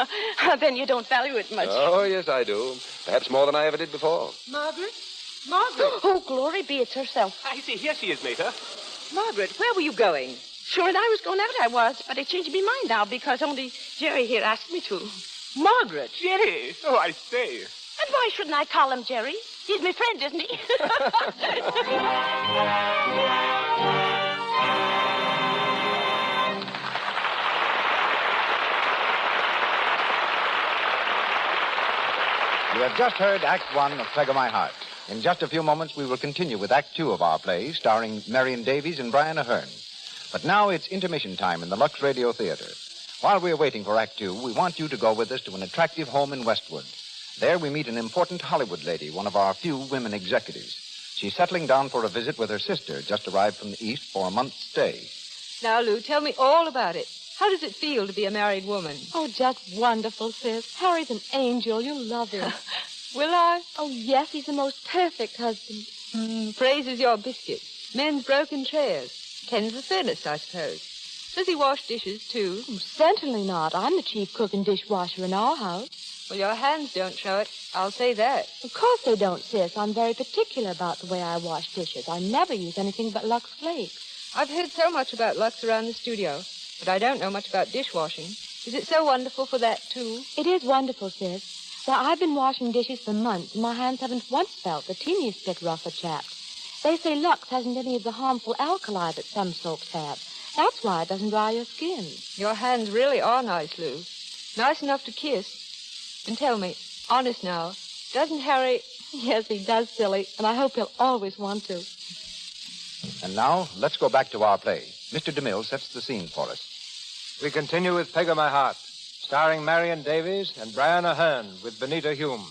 Speaker 2: Then you don't value it much.
Speaker 19: Oh, yes, I do. Perhaps more than I ever did before.
Speaker 7: Margaret? Margaret?
Speaker 2: Oh, glory be, it's herself.
Speaker 7: I see. Here she is, Mater.
Speaker 8: Margaret, where were you going?
Speaker 2: Sure, and I was going out, I was. But I changed my mind now because only Jerry here asked me to.
Speaker 8: Margaret?
Speaker 7: Jerry? Oh, I say.
Speaker 2: And why shouldn't I call him Jerry? He's my friend, isn't he?
Speaker 16: You have just heard Act One of Peg of My Heart. In just a few moments, we will continue with Act Two of our play, starring Marion Davies and Brian Ahern. But now it's intermission time in the Lux Radio Theater. While we're waiting for Act Two, we want you to go with us to an attractive home in Westwood. There we meet an important Hollywood lady, one of our few women executives. She's settling down for a visit with her sister, just arrived from the East for a month's stay.
Speaker 6: Now, Lou, tell me all about it. How does it feel to be a married woman?
Speaker 22: Oh, just wonderful, sis. Harry's an angel. You'll love him.
Speaker 6: Will I?
Speaker 22: Oh, yes, he's the most perfect husband.
Speaker 6: Praises your biscuit. Men's broken chairs. Ken's the thinnest, I suppose. Does he wash dishes, too?
Speaker 22: Oh, certainly not. I'm the chief cook and dishwasher in our house.
Speaker 6: Well, your hands don't show it. I'll say that.
Speaker 22: Of course they don't, sis. I'm very particular about the way I wash dishes. I never use anything but Lux Flakes.
Speaker 6: I've heard so much about Lux around the studio, but I don't know much about dishwashing.
Speaker 22: Is it so wonderful for that, too? It is wonderful, sis. Well, I've been washing dishes for months, and my hands haven't once felt the teeniest bit rough or chapped. They say Lux hasn't any of the harmful alkali that some soaps have. That's why it doesn't dry your skin.
Speaker 8: Your hands really are nice, Lou. Nice enough to kiss. And tell me, honest now, doesn't Harry...
Speaker 22: Yes, he does, silly, and I hope he'll always want to.
Speaker 16: And now, let's go back to our play. Mr. DeMille sets the scene for us.
Speaker 15: We continue with Peg of My Heart, starring Marion Davies and Brian Ahern with Benita Hume.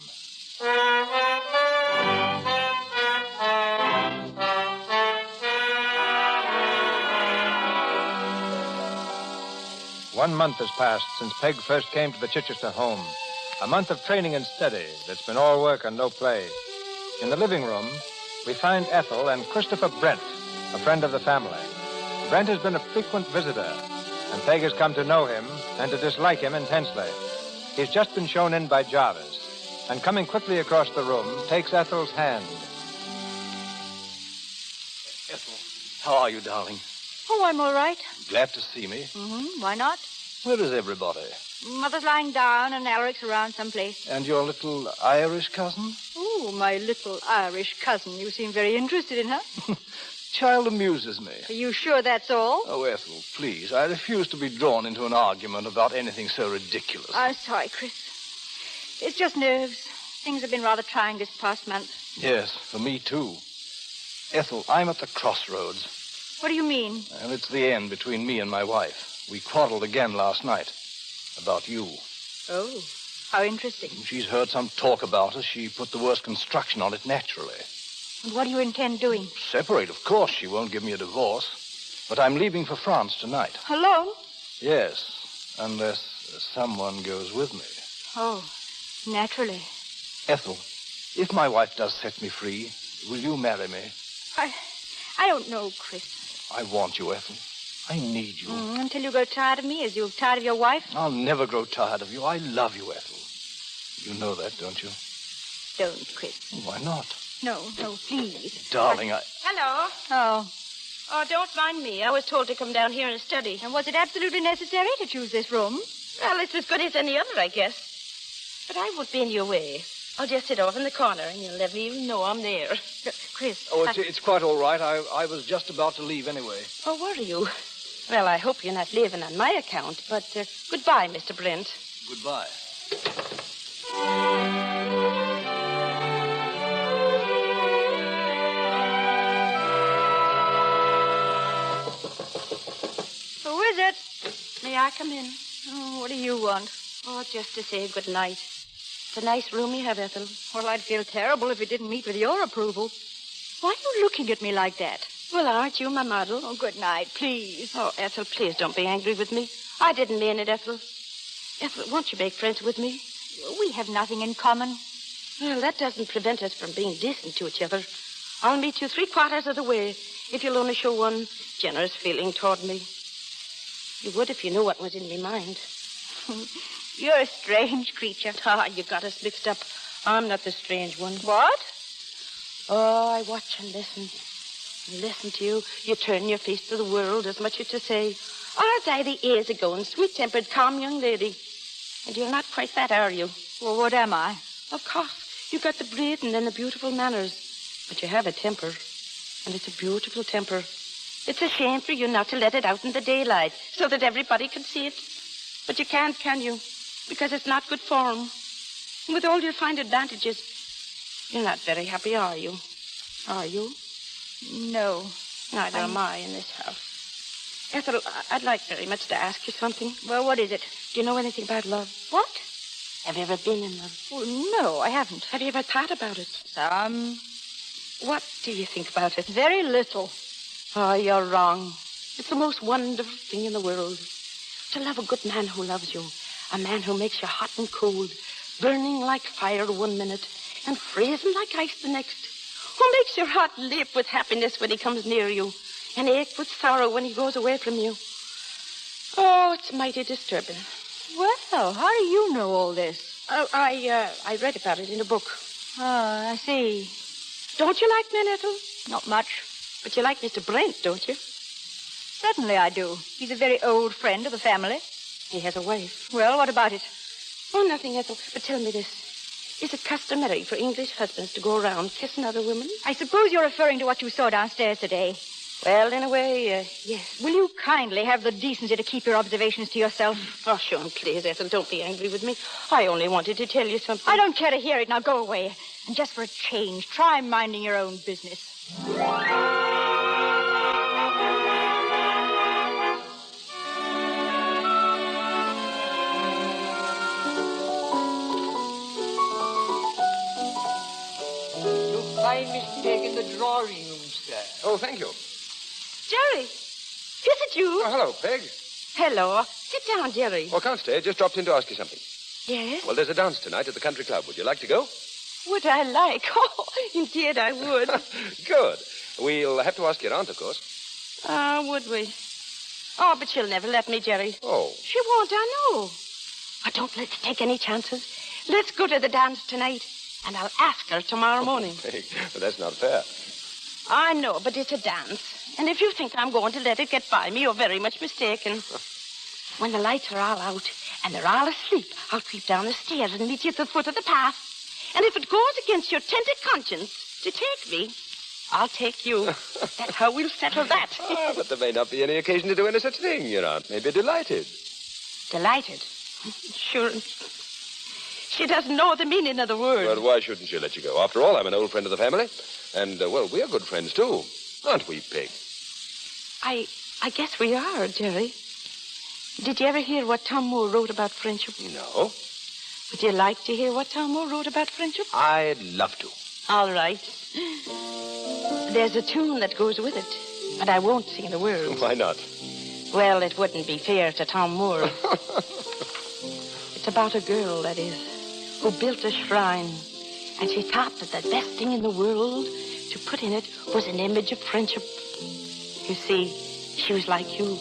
Speaker 15: One month has passed since Peg first came to the Chichester home. A month of training and study that's been all work and no play. In the living room, we find Ethel and Christopher Brent, a friend of the family. Brent has been a frequent visitor, and Peg has come to know him and to dislike him intensely. He's just been shown in by Jarvis, and coming quickly across the room, takes Ethel's hand.
Speaker 10: Ethel, how are you, darling?
Speaker 5: Oh, I'm all right.
Speaker 10: Glad to see me.
Speaker 5: Mm-hmm. Why not?
Speaker 10: Where is everybody?
Speaker 5: Mother's lying down and Alaric's around someplace.
Speaker 10: And your little Irish cousin?
Speaker 5: Oh, my little Irish cousin. You seem very interested in her.
Speaker 10: Child amuses me.
Speaker 5: Are you sure that's all?
Speaker 10: Oh, Ethel, please. I refuse to be drawn into an argument about anything so ridiculous.
Speaker 5: I'm sorry, Chris. It's just nerves. Things have been rather trying this past month.
Speaker 10: Yes, for me, too. Ethel, I'm at the crossroads.
Speaker 5: What do you mean?
Speaker 10: Well, it's the end between me and my wife. We quarreled again last night. About you.
Speaker 5: Oh, how interesting.
Speaker 10: She's heard some talk about us. She put the worst construction on it naturally.
Speaker 5: And what do you intend doing?
Speaker 10: Separate, of course. She won't give me a divorce. But I'm leaving for France tonight.
Speaker 5: Alone?
Speaker 10: Yes, unless someone goes with me.
Speaker 5: Oh, naturally.
Speaker 10: Ethel, if my wife does set me free, will you marry me?
Speaker 5: I don't know, Chris.
Speaker 10: I want you, Ethel. I need you.
Speaker 5: Until you grow tired of me, as you're tired of your wife?
Speaker 10: I'll never grow tired of you. I love you, Ethel. You know that, don't you?
Speaker 5: Don't, Chris.
Speaker 10: Why not?
Speaker 5: No, please.
Speaker 10: Darling,
Speaker 2: Hello. Oh, don't mind me. I was told to come down here and study.
Speaker 5: And was it absolutely necessary to choose this room?
Speaker 2: Well, it's as good as any other, I guess. But I won't be in your way. I'll just sit off in the corner, and you'll never even know I'm there.
Speaker 5: Chris.
Speaker 10: Oh, it's quite all right. I was just about to leave anyway.
Speaker 2: Oh, were you? Well, I hope you're not leaving on my account, but goodbye, Mr. Brent.
Speaker 10: Goodbye.
Speaker 5: Who is it?
Speaker 2: May I come in?
Speaker 5: Oh, what do you want?
Speaker 2: Oh, just to say good night. It's a nice room you have, Ethel.
Speaker 5: Well, I'd feel terrible if it didn't meet with your approval. Why are you looking at me like that?
Speaker 2: Well, aren't you my model?
Speaker 5: Oh, good night, please.
Speaker 2: Oh, Ethel, please don't be angry with me. I didn't mean it, Ethel. Ethel, won't you make friends with me?
Speaker 5: We have nothing in common.
Speaker 2: Well, that doesn't prevent us from being decent to each other. I'll meet you 3/4 of the way if you'll only show one generous feeling toward me. You would if you knew what was in my mind.
Speaker 5: You're a strange creature.
Speaker 2: You got us mixed up. I'm not the strange one.
Speaker 5: What?
Speaker 2: Oh, I watch and listen. Listen to you. You turn your face to the world as much as to say, aren't I the easygoing, sweet-tempered, calm young lady? And you're not quite that, are you?
Speaker 5: Well, what am I?
Speaker 2: Of course. You've got the breeding and the beautiful manners. But you have a temper. And it's a beautiful temper. It's a shame for you not to let it out in the daylight so that everybody can see it. But you can't, can you? Because it's not good form. And with all your fine advantages, you're not very happy, are you? Are you?
Speaker 5: No.
Speaker 2: Neither am I in this house. Ethel, I'd like very much to ask you something.
Speaker 5: Well, what is it?
Speaker 2: Do you know anything about love?
Speaker 5: What?
Speaker 2: Have you ever been in love?
Speaker 5: Well, no, I haven't.
Speaker 2: Have you ever thought about it?
Speaker 5: Some.
Speaker 2: What do you think about it?
Speaker 5: Very little.
Speaker 2: Oh, you're wrong. It's the most wonderful thing in the world. To love a good man who loves you. A man who makes you hot and cold, burning like fire 1 minute and freezing like ice the next. Who makes your heart leap with happiness when he comes near you and ache with sorrow when he goes away from you. Oh, it's mighty disturbing.
Speaker 5: Well, how do you know all this?
Speaker 2: I read about it in a book.
Speaker 5: Oh, I see.
Speaker 2: Don't you like men, Ethel?
Speaker 5: Not much.
Speaker 2: But you like Mr. Brent, don't you?
Speaker 5: Certainly I do. He's a very old friend of the family.
Speaker 2: He has a wife.
Speaker 22: Well, what about it?
Speaker 2: Oh, nothing, Ethel. But tell me this. Is it customary for English husbands to go around kissing other women?
Speaker 22: I suppose you're referring to what you saw downstairs today.
Speaker 2: Well, in a way, yes.
Speaker 22: Will you kindly have the decency to keep your observations to yourself?
Speaker 2: Oh, sure, please, Ethel, don't be angry with me. I only wanted to tell you something.
Speaker 22: I don't care to hear it. Now go away. And just for a change, try minding your own business.
Speaker 17: You'll find Miss Peg in the drawing room, sir.
Speaker 19: Oh, thank you.
Speaker 2: Jerry, is it you?
Speaker 19: Oh, hello, Peg.
Speaker 2: Hello. Sit down, Jerry.
Speaker 19: Oh, can't stay. Just dropped in to ask you something.
Speaker 2: Yes?
Speaker 19: Well, there's a dance tonight at the country club. Would you like to go?
Speaker 2: Would I like? Oh, indeed I would.
Speaker 19: Good. We'll have to ask your aunt, of course.
Speaker 2: Would we? Oh, but she'll never let me, Jerry.
Speaker 19: Oh.
Speaker 2: She won't, I know. Oh, don't let's take any chances. Let's go to the dance tonight, and I'll ask her tomorrow morning.
Speaker 19: Peg, well, that's not fair.
Speaker 2: I know, but it's a dance. And if you think I'm going to let it get by me, you're very much mistaken. When the lights are all out and they're all asleep, I'll creep down the stairs and meet you at the foot of the path. And if it goes against your tender conscience to take me, I'll take you. That's how we'll settle that.
Speaker 19: But there may not be any occasion to do any such thing. Your aunt may be delighted.
Speaker 2: Delighted? Sure. She doesn't know the meaning of the word.
Speaker 19: Well, why shouldn't she let you go? After all, I'm an old friend of the family. And, well, we're good friends, too. Aren't we, Peg?
Speaker 2: I guess we are, Jerry. Did you ever hear what Tom Moore wrote about friendship?
Speaker 19: No.
Speaker 2: Would you like to hear what Tom Moore wrote about friendship?
Speaker 19: I'd love to.
Speaker 2: All right. There's a tune that goes with it, but I won't sing the words.
Speaker 19: Why not?
Speaker 2: Well, it wouldn't be fair to Tom Moore. It's about a girl, that is, who built a shrine, and she thought that the best thing in the world to put in it was an image of friendship. You see, she was like you.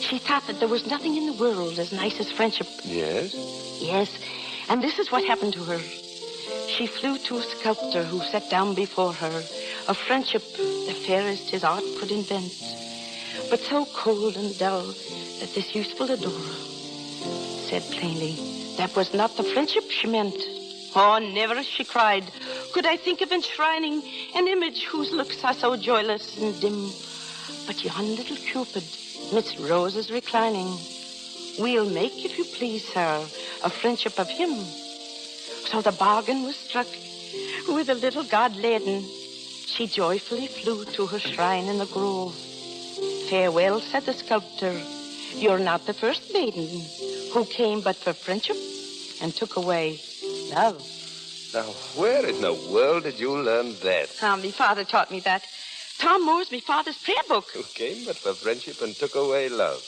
Speaker 2: She thought that there was nothing in the world as nice as friendship.
Speaker 19: Yes?
Speaker 2: Yes, and this is what happened to her. She flew to a sculptor who set down before her a friendship the fairest his art could invent, but so cold and dull that this useful adorer said plainly that was not the friendship she meant. Oh, never, she cried, could I think of enshrining an image whose looks are so joyless and dim. But yon little Cupid, midst roses reclining, we'll make, if you please, sir, a friendship of him. So the bargain was struck. With a little god laden, she joyfully flew to her shrine in the grove. Farewell, said the sculptor, you're not the first maiden who came but for friendship and took away love.
Speaker 19: Now, where in the world did you learn that?
Speaker 2: Me father taught me that. Tom Moore's me father's prayer book.
Speaker 19: Who came but for friendship and took away love.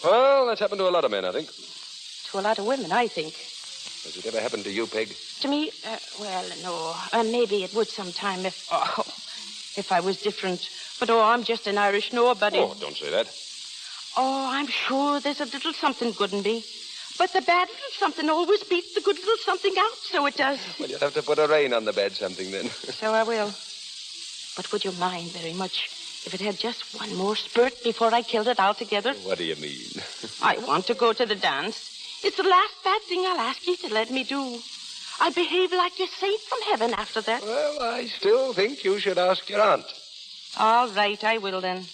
Speaker 19: Well, that's happened to a lot of men, I think.
Speaker 2: To a lot of women, I think.
Speaker 19: Has it ever happened to you, Peg?
Speaker 2: To me? Well, no. Maybe it would sometime if I was different. But, I'm just an Irish nobody.
Speaker 19: Oh, don't say that.
Speaker 2: Oh, I'm sure there's a little something good in me. But the bad little something always beats the good little something out, so it does.
Speaker 19: Well, you'll have to put a rein on the bad something, then.
Speaker 2: So I will. But would you mind very much if it had just one more spurt before I killed it altogether?
Speaker 19: What do you mean?
Speaker 2: I want to go to the dance. It's the last bad thing I'll ask you to let me do. I'll behave like a saint from heaven after that.
Speaker 19: Well, I still think you should ask your aunt.
Speaker 2: All right, I will then.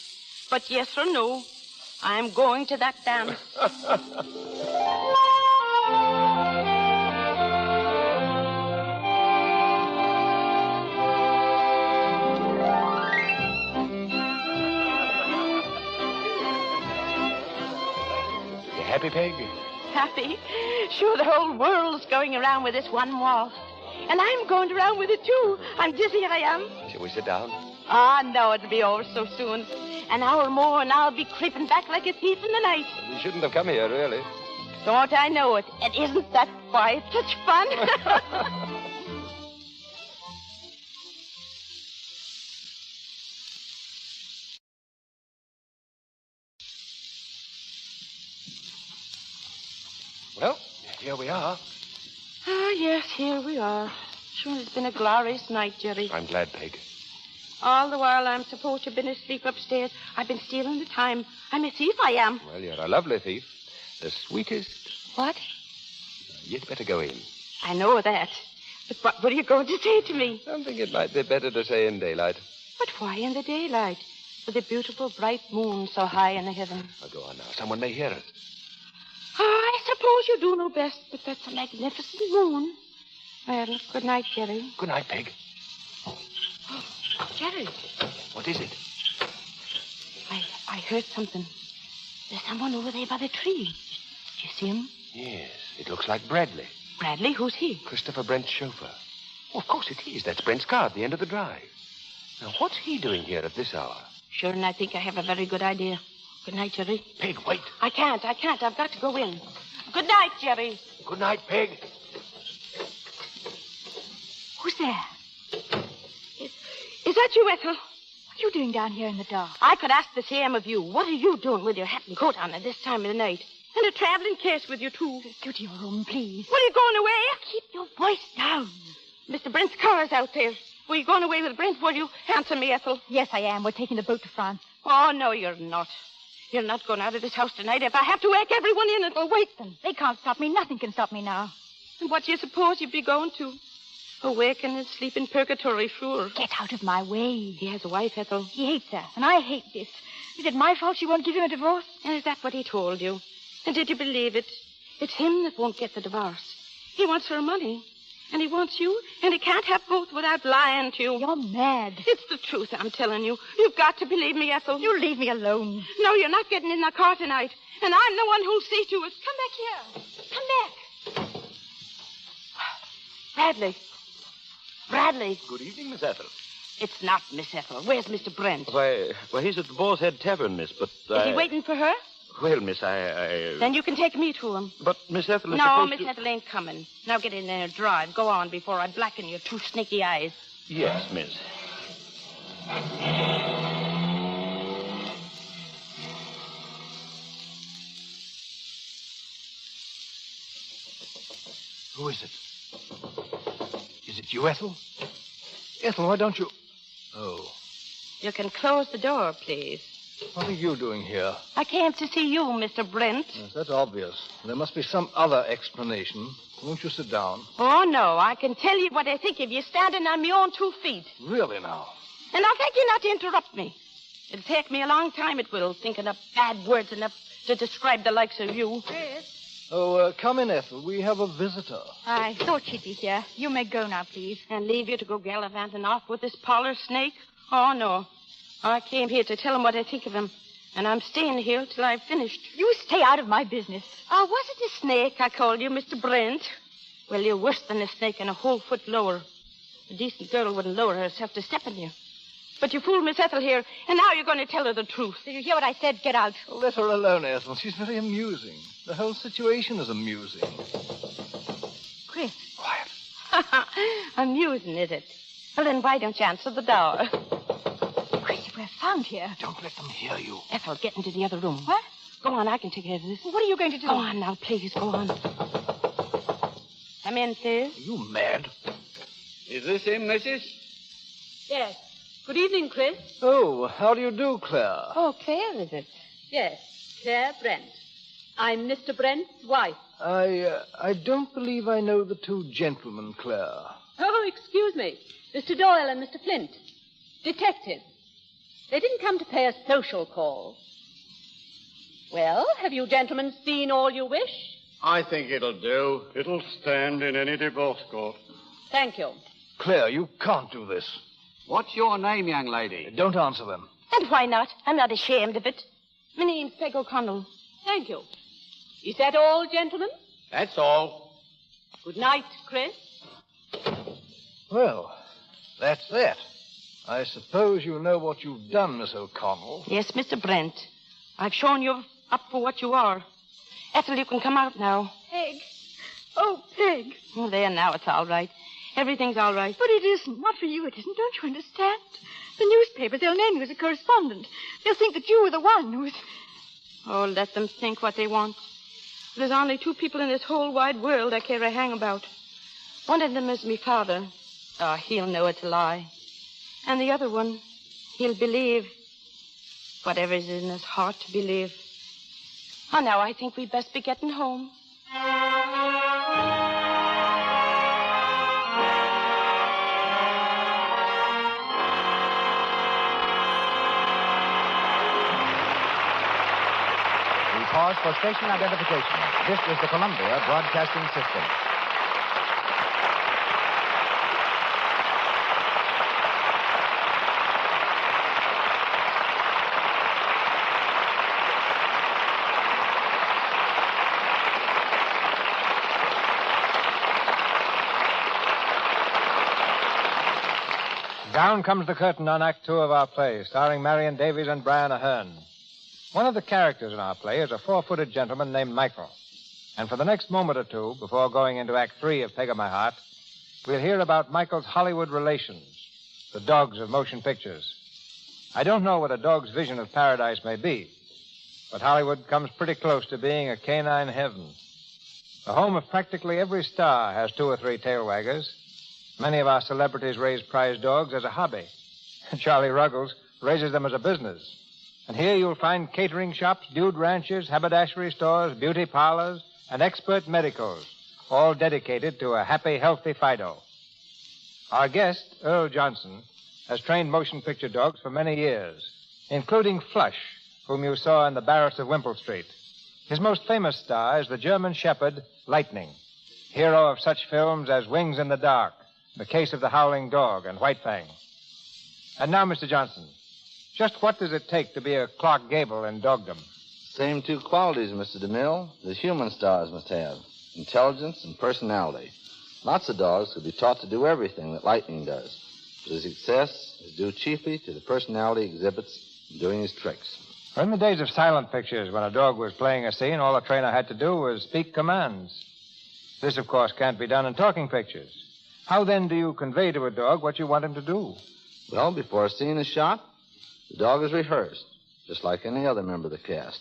Speaker 2: But yes or no, I'm going to that dance.
Speaker 19: You happy, Peg?
Speaker 2: Happy? Sure, the whole world's going around with this one waltz. And I'm going around with it, too. I'm dizzy, I am.
Speaker 19: Shall we sit down?
Speaker 2: No, it'll be over so soon. An hour more, and I'll be creeping back like a thief in the night.
Speaker 19: We shouldn't have come here, really.
Speaker 2: Don't I know it? And isn't that quiet such fun?
Speaker 19: Well, here we are.
Speaker 2: Yes, here we are. Sure, it's been a glorious night, Jerry.
Speaker 19: I'm glad, Peg.
Speaker 2: All the while I'm supposed to have been asleep upstairs, I've been stealing the time. I'm a thief, I am.
Speaker 19: Well, you're a lovely thief. The sweetest.
Speaker 22: What?
Speaker 19: You'd better go in.
Speaker 2: I know that. But what are you going to say to me?
Speaker 19: I think it might be better to say in daylight.
Speaker 2: But why in the daylight? With the beautiful bright moon so high in the heaven.
Speaker 19: Now, go on now. Someone may hear us.
Speaker 2: Oh, I suppose you do know best, but that's a magnificent moon. Well, good night, Jerry.
Speaker 19: Good night, Peg.
Speaker 2: Jerry,
Speaker 19: What is it?
Speaker 2: I heard something. There's someone over there by the tree. Do you see him?
Speaker 19: Yes, it looks like Bradley.
Speaker 2: Bradley? Who's he?
Speaker 19: Christopher Brent's chauffeur. Oh, of course it is. That's Brent's car at the end of the drive. Now, what's he doing here at this hour?
Speaker 2: Sure, and I think I have a very good idea. Good night, Jerry.
Speaker 19: Peg, wait.
Speaker 2: I can't. I've got to go in. Good night, Jerry.
Speaker 19: Good night, Peg.
Speaker 22: Who's there?
Speaker 2: Is that you, Ethel?
Speaker 22: What are you doing down here in the dark?
Speaker 2: I could ask the same of you. What are you doing with your hat and coat on at this time of the night? And a traveling case with you, too.
Speaker 22: Go to your room, please.
Speaker 2: What, are you going away?
Speaker 22: Keep your voice down.
Speaker 2: Mr. Brent's car is out there. Were you going away with Brent, were you? Answer me, Ethel.
Speaker 22: Yes, I am. We're taking the boat to France.
Speaker 2: Oh, no, you're not. You're not going out of this house tonight. If I have to wake everyone in, it'll wait them.
Speaker 22: They can't stop me. Nothing can stop me now.
Speaker 2: And what do you suppose you'd be going to? Awaken and sleep in purgatory, sure.
Speaker 22: Get out of my way.
Speaker 2: He has a wife, Ethel.
Speaker 22: He hates her, and I hate this. Is it my fault she won't give him a divorce?
Speaker 2: And is that what he told you? And did you believe it? It's him that won't get the divorce. He wants her money. And he wants you, and he can't have both without lying to you.
Speaker 22: You're mad.
Speaker 2: It's the truth, I'm telling you. You've got to believe me, Ethel.
Speaker 22: You leave me alone.
Speaker 2: No, you're not getting in the car tonight. And I'm the one who'll see to it. Come back here. Come back. Bradley.
Speaker 21: Good evening, Miss Ethel.
Speaker 2: It's not Miss Ethel. Where's Mr. Brent?
Speaker 21: Why, he's at the Boar's Head Tavern, miss, but...
Speaker 2: Is he waiting for her?
Speaker 21: Well, miss, I...
Speaker 2: Then you can take me to him.
Speaker 21: But Miss Ethel is
Speaker 2: No,
Speaker 21: supposed
Speaker 2: Miss
Speaker 21: to...
Speaker 2: Ethel ain't coming. Now get in there and drive. Go on before I blacken your two snaky eyes.
Speaker 21: Yes, miss.
Speaker 10: Who is it? Is it you, Ethel? Ethel, why don't you... Oh.
Speaker 2: You can close the door, please.
Speaker 10: What are you doing here?
Speaker 2: I came to see you, Mr. Brent.
Speaker 10: Yes, that's obvious. There must be some other explanation. Won't you sit down?
Speaker 2: Oh, no. I can tell you what I think of you standing on my own 2 feet.
Speaker 10: Really, now?
Speaker 2: And I'll thank you not to interrupt me. It'll take me a long time, it will, thinking up bad words enough to describe the likes of you.
Speaker 22: Chris?
Speaker 10: Oh, come in, Ethel. We have a visitor.
Speaker 22: I thought she'd be here. You may go now, please.
Speaker 2: And leave you to go gallivanting off with this parlor snake? Oh, no. I came here to tell him what I think of him. And I'm staying here till I've finished.
Speaker 22: You stay out of my business.
Speaker 2: Oh, was it a snake I called you, Mr. Brent? Well, you're worse than a snake and a whole foot lower. A decent girl wouldn't lower herself to step on you. But you fooled Miss Ethel here, and now you're going to tell her the truth.
Speaker 22: Did you hear what I said? Get out.
Speaker 10: Oh, let her alone, Ethel. She's very amusing. The whole situation is amusing.
Speaker 22: Chris.
Speaker 10: Quiet.
Speaker 2: Amusing, is it? Well, then why don't you answer the door?
Speaker 22: Chris, we're found here.
Speaker 10: Don't let them hear you.
Speaker 2: Ethel, get into the other room.
Speaker 22: What?
Speaker 2: Go on, I can take care of this.
Speaker 22: What are you going to do?
Speaker 2: Go on now, please, go on. Come in, please.
Speaker 10: Are you mad?
Speaker 17: Is this him, missus?
Speaker 5: Yes. Good evening, Chris.
Speaker 10: Oh, how do you do, Claire?
Speaker 2: Oh, Claire, is it?
Speaker 5: Yes, Claire Brent. I'm Mr. Brent's wife.
Speaker 10: I don't believe I know the two gentlemen, Claire.
Speaker 5: Oh, excuse me. Mr. Doyle and Mr. Flint. Detectives. They didn't come to pay a social call. Well, have you gentlemen seen all you wish?
Speaker 13: I think it'll do. It'll stand in any divorce court.
Speaker 5: Thank you.
Speaker 10: Claire, you can't do this.
Speaker 17: What's your name, young lady?
Speaker 10: Don't answer them.
Speaker 2: And why not? I'm not ashamed of it. My name's Peg O'Connell.
Speaker 5: Thank you. Is that all, gentlemen?
Speaker 17: That's all.
Speaker 5: Good night, Chris.
Speaker 10: Well, that's that. I suppose you know what you've done, Miss O'Connell.
Speaker 2: Yes, Mr. Brent. I've shown you up for what you are. Ethel, you can come out now.
Speaker 22: Peg. Oh, Peg.
Speaker 2: Oh, there, now it's all right. Everything's all right.
Speaker 22: But it isn't. Not for you, it isn't. Don't you understand? The newspapers, they'll name you as a correspondent. They'll think that you were the one who's...
Speaker 2: Oh, let them think what they want. There's only 2 people in this whole wide world I care a hang about. One of them is me father. Oh, he'll know it's a lie. And the other one, he'll believe whatever's in his heart to believe. Oh, now I think we'd best be getting home.
Speaker 16: We pause for station identification. This is the Columbia Broadcasting System.
Speaker 15: Down comes the curtain on Act Two of our play, starring Marion Davies and Brian Ahern. One of the characters in our play is a four-footed gentleman named Michael. And for the next moment or two, before going into Act Three of Peg of My Heart, we'll hear about Michael's Hollywood relations, the dogs of motion pictures. I don't know what a dog's vision of paradise may be, but Hollywood comes pretty close to being a canine heaven. The home of practically every star has 2 or 3 tail waggers. Many of our celebrities raise prize dogs as a hobby. Charlie Ruggles raises them as a business. And here you'll find catering shops, dude ranches, haberdashery stores, beauty parlors, and expert medicals, all dedicated to a happy, healthy Fido. Our guest, Earl Johnson, has trained motion picture dogs for many years, including Flush, whom you saw in the Barretts of Wimple Street. His most famous star is the German shepherd, Lightning, hero of such films as Wings in the Dark, The Case of the Howling Dog, and White Fang. And now, Mr. Johnson, just what does it take to be a Clark Gable in dogdom?
Speaker 12: Same 2 qualities, Mr. DeMille, that human stars must have. Intelligence and personality. Lots of dogs could be taught to do everything that Lightning does. But his success is due chiefly to the personality he exhibits in doing his tricks.
Speaker 15: In the days of silent pictures, when a dog was playing a scene, all a trainer had to do was speak commands. This, of course, can't be done in talking pictures. How, then, do you convey to a dog what you want him to do?
Speaker 12: Well, before a scene is shot, the dog is rehearsed, just like any other member of the cast.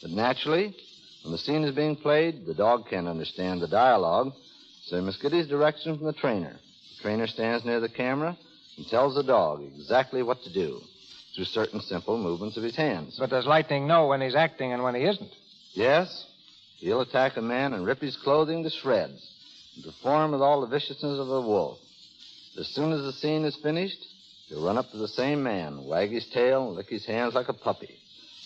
Speaker 12: But naturally, when the scene is being played, the dog can't understand the dialogue, so he must get his direction from the trainer. The trainer stands near the camera and tells the dog exactly what to do through certain simple movements of his hands.
Speaker 15: But does Lightning know when he's acting and when he isn't?
Speaker 12: Yes. He'll attack a man and rip his clothing to shreds and perform with all the viciousness of a wolf. As soon as the scene is finished, he'll run up to the same man, wag his tail, and lick his hands like a puppy.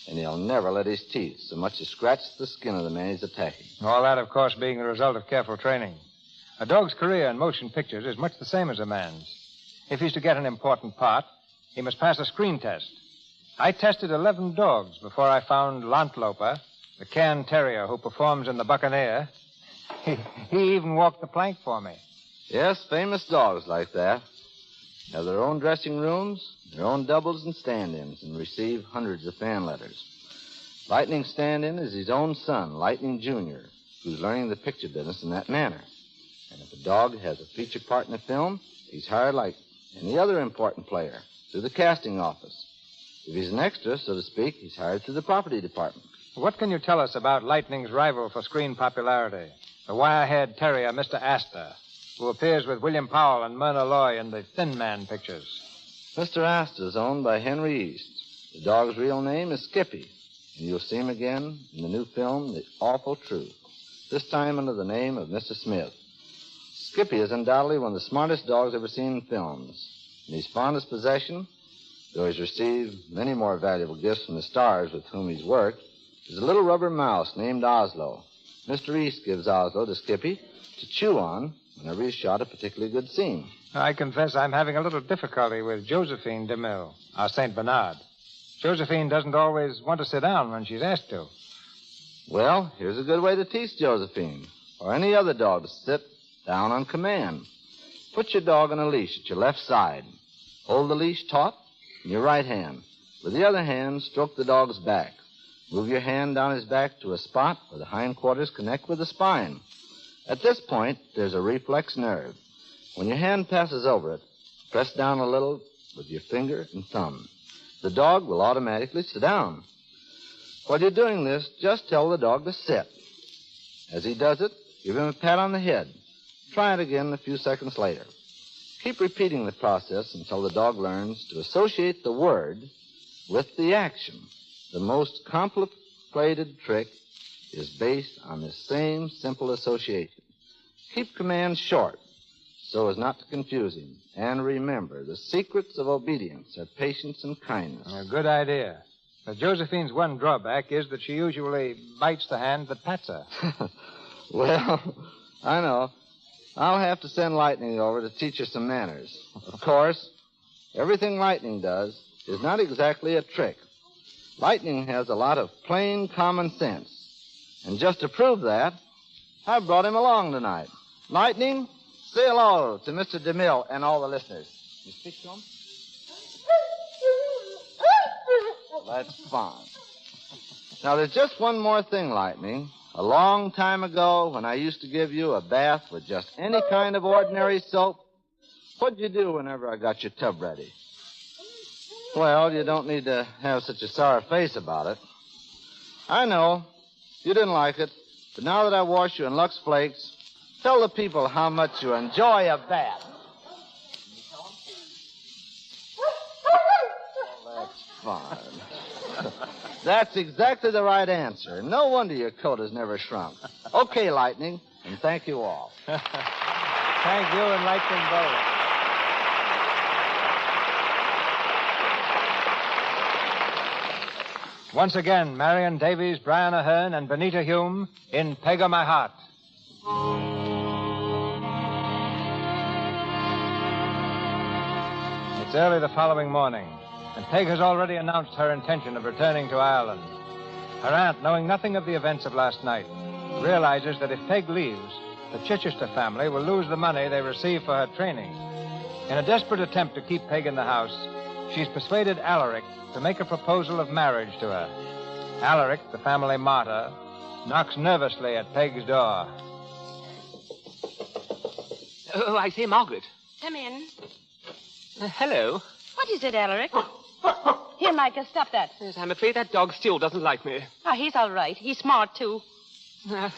Speaker 12: And he'll never let his teeth so much as scratch the skin of the man he's attacking.
Speaker 15: All that, of course, being the result of careful training. A dog's career in motion pictures is much the same as a man's. If he's to get an important part, he must pass a screen test. I tested 11 dogs before I found Lontloper, the Cairn Terrier who performs in The Buccaneer. He even walked the plank for me.
Speaker 12: Yes, famous dogs like that have their own dressing rooms, their own doubles and stand-ins, and receive hundreds of fan letters. Lightning's stand-in is his own son, Lightning Jr., who's learning the picture business in that manner. And if a dog has a feature part in a film, he's hired like any other important player through the casting office. If he's an extra, so to speak, he's hired through the property department.
Speaker 15: What can you tell us about Lightning's rival for screen popularity, the wire-haired terrier, Mr. Astor, who appears with William Powell and Myrna Loy in the Thin Man pictures?
Speaker 12: Mr. Astor is owned by Henry East. The dog's real name is Skippy, and you'll see him again in the new film, The Awful Truth, this time under the name of Mr. Smith. Skippy is undoubtedly one of the smartest dogs ever seen in films, and his fondest possession, though he's received many more valuable gifts from the stars with whom he's worked, is a little rubber mouse named Oslo. Mr. East gives Oslo to Skippy to chew on whenever he's shot a particularly good scene.
Speaker 15: I confess I'm having a little difficulty with Josephine DeMille, our St. Bernard. Josephine doesn't always want to sit down when she's asked to.
Speaker 12: Well, here's a good way to teach Josephine, or any other dog, to sit down on command. Put your dog on a leash at your left side. Hold the leash taut in your right hand. With the other hand, stroke the dog's back. Move your hand down his back to a spot where the hindquarters connect with the spine. At this point, there's a reflex nerve. When your hand passes over it, press down a little with your finger and thumb. The dog will automatically sit down. While you're doing this, just tell the dog to sit. As he does it, give him a pat on the head. Try it again a few seconds later. Keep repeating the process until the dog learns to associate the word with the action. The most complicated trick is based on this same simple association. Keep commands short so as not to confuse him. And remember, the secrets of obedience are patience and kindness.
Speaker 15: A good idea. But Josephine's one drawback is that she usually bites the hand that pats her.
Speaker 12: Well, I know. I'll have to send Lightning over to teach her some manners. Of course, everything Lightning does is not exactly a trick. Lightning has a lot of plain common sense. And just to prove that, I brought him along tonight. Lightning, say hello to Mr. DeMille and all the listeners. You speak to him? That's fine. Now, there's just one more thing, Lightning. A long time ago, when I used to give you a bath with just any kind of ordinary soap, what'd you do whenever I got your tub ready? Well, you don't need to have such a sour face about it. I know. You didn't like it. But now that I wash you in Lux Flakes, tell the people how much you enjoy a bath. That's fine. That's exactly the right answer. No wonder your coat has never shrunk. Okay, Lightning, and thank you all.
Speaker 15: Thank you and Lightning both. Once again, Marion Davies, Brian Ahern, and Benita Hume in Peg o' My Heart. It's early the following morning, and Peg has already announced her intention of returning to Ireland. Her aunt, knowing nothing of the events of last night, realizes that if Peg leaves, the Chichester family will lose the money they receive for her training. In a desperate attempt to keep Peg in the house, she's persuaded Alaric to make a proposal of marriage to her. Alaric, the family martyr, knocks nervously at Peg's door.
Speaker 14: Oh, I say, Margaret.
Speaker 2: Come in.
Speaker 14: Hello.
Speaker 2: What is it, Alaric? Here, Michael, stop that.
Speaker 14: Yes, I'm afraid that dog still doesn't like me.
Speaker 2: Oh, he's all right. He's smart, too.
Speaker 14: I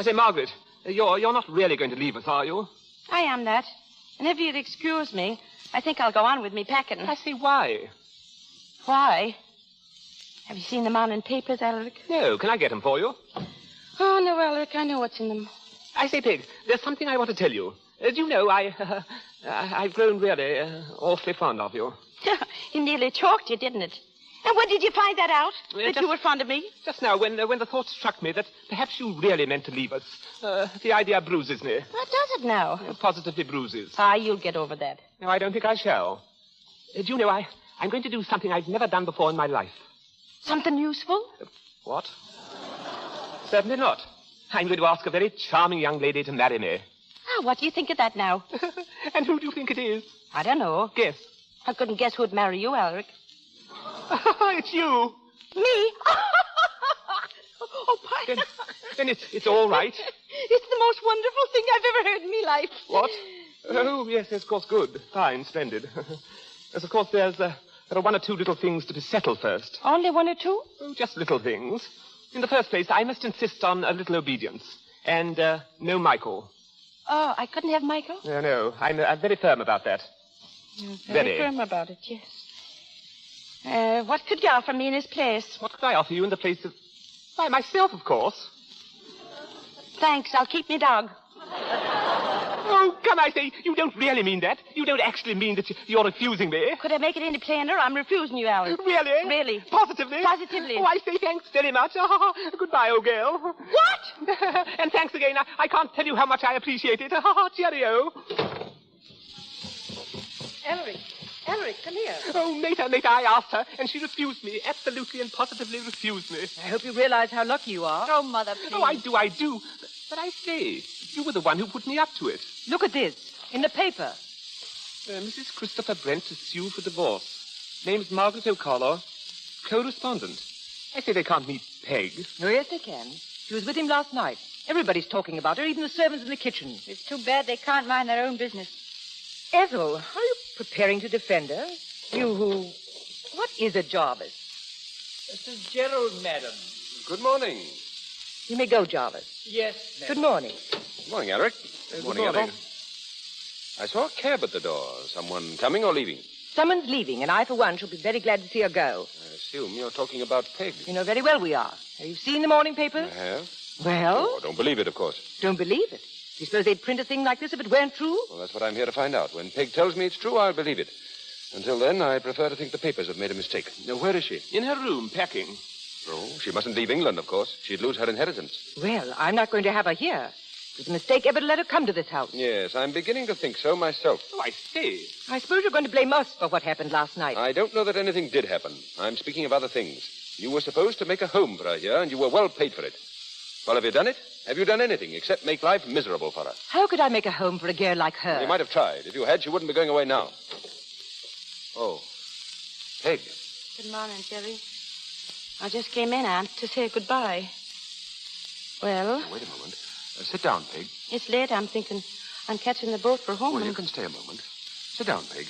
Speaker 14: say, Margaret, you're not really going to leave us, are you?
Speaker 2: I am that. And if you'd excuse me, I think I'll go on with me packing.
Speaker 14: I say, why?
Speaker 2: Why? Have you seen them on in papers, Alaric?
Speaker 14: No. Can I get them for you?
Speaker 2: Oh, no, Alaric. I know what's in them.
Speaker 14: I say, Peg, there's something I want to tell you. Do you know, I've grown really awfully fond of you.
Speaker 2: He nearly choked you, didn't it? And when did you find that out? That you were fond of me?
Speaker 14: Just now, when the thought struck me that perhaps you really meant to leave us. The idea bruises me.
Speaker 2: What does it now?
Speaker 14: Positively bruises.
Speaker 2: Ah, you'll get over that.
Speaker 14: No, I don't think I shall. Do you know, I'm going to do something I've never done before in my life.
Speaker 2: Something useful?
Speaker 14: What? Certainly not. I'm going to ask a very charming young lady to marry me.
Speaker 2: Ah, what do you think of that now?
Speaker 14: And who do you think it is?
Speaker 2: I don't know.
Speaker 14: Guess.
Speaker 2: I couldn't guess who'd marry you, Alaric.
Speaker 14: It's you.
Speaker 2: Me? Oh, pardon.
Speaker 14: Then it's all right.
Speaker 2: It's the most wonderful thing I've ever heard in my life.
Speaker 14: What? Oh, yes, of course, good. Fine, splendid. Yes, of course, there are one or two little things to be settled first.
Speaker 2: Only one or two?
Speaker 14: Oh, just little things. In the first place, I must insist on a little obedience. And no Michael.
Speaker 2: Oh, I couldn't have Michael?
Speaker 14: No. I'm very firm about that.
Speaker 2: You're very firm about it, yes. What could you offer me in his place?
Speaker 14: What could I offer you in the place of... Why, myself, of course.
Speaker 2: Thanks. I'll keep me dog.
Speaker 14: Oh, come, I say, you don't really mean that. You don't actually mean that you're refusing me.
Speaker 2: Could I make it any plainer? I'm refusing you, Alice.
Speaker 14: Really?
Speaker 2: Really.
Speaker 14: Positively?
Speaker 2: Positively.
Speaker 14: Oh, I say thanks very much. Goodbye, old girl.
Speaker 2: What?
Speaker 14: And thanks again. I can't tell you how much I appreciate it. Cheerio.
Speaker 2: Alaric, come here.
Speaker 14: Oh, Meta, I asked her, and she refused me. Absolutely and positively refused me.
Speaker 8: I hope you realize how lucky you are.
Speaker 2: Oh, Mother, please.
Speaker 14: Oh, I do. But I say, you were the one who put me up to it.
Speaker 8: Look at this, in the paper.
Speaker 14: Mrs. Christopher Brent to sue for divorce. Name's Margaret O'Connor, co-respondent. I say they can't meet Peg.
Speaker 8: Oh, yes, they can. She was with him last night. Everybody's talking about her, even the servants in the kitchen.
Speaker 2: It's too bad they can't mind their own business.
Speaker 8: Ethel, are you preparing to defend her? You who... What is a Jarvis?
Speaker 17: Mrs. Gerald, madam.
Speaker 19: Good morning.
Speaker 8: You may go, Jarvis.
Speaker 17: Yes, madam.
Speaker 8: Good morning.
Speaker 19: Good morning, Alaric. Good morning, Ethel. I saw a cab at the door. Someone coming or leaving?
Speaker 8: Someone's leaving, and I, for one, shall be very glad to see her go.
Speaker 19: I assume you're talking about Peg.
Speaker 8: You know very well we are. Have you seen the morning papers?
Speaker 19: I have.
Speaker 8: Well?
Speaker 19: Oh, don't believe it, of course.
Speaker 8: Don't believe it? Do you suppose they'd print a thing like this if it weren't true?
Speaker 19: Well, that's what I'm here to find out. When Peg tells me it's true, I'll believe it. Until then, I prefer to think the papers have made a mistake. Now, where is she?
Speaker 14: In her room, packing.
Speaker 19: Oh, she mustn't leave England, of course. She'd lose her inheritance.
Speaker 8: Well, I'm not going to have her here. It was a mistake ever to let her come to this house.
Speaker 19: Yes, I'm beginning to think so myself.
Speaker 14: Oh, I see.
Speaker 8: I suppose you're going to blame us for what happened last night.
Speaker 19: I don't know that anything did happen. I'm speaking of other things. You were supposed to make a home for her here, and you were well paid for it. Well, have you done it? Have you done anything except make life miserable for her?
Speaker 8: How could I make a home for a girl like her?
Speaker 19: You might have tried. If you had, she wouldn't be going away now. Oh. Peg.
Speaker 2: Good morning, Jerry. I just came in, Aunt, to say goodbye. Well?
Speaker 19: Now, wait a moment. Sit down, Peg.
Speaker 2: It's late. I'm thinking I'm catching the boat for home.
Speaker 19: Well, you can stay a moment. Sit down, Peg.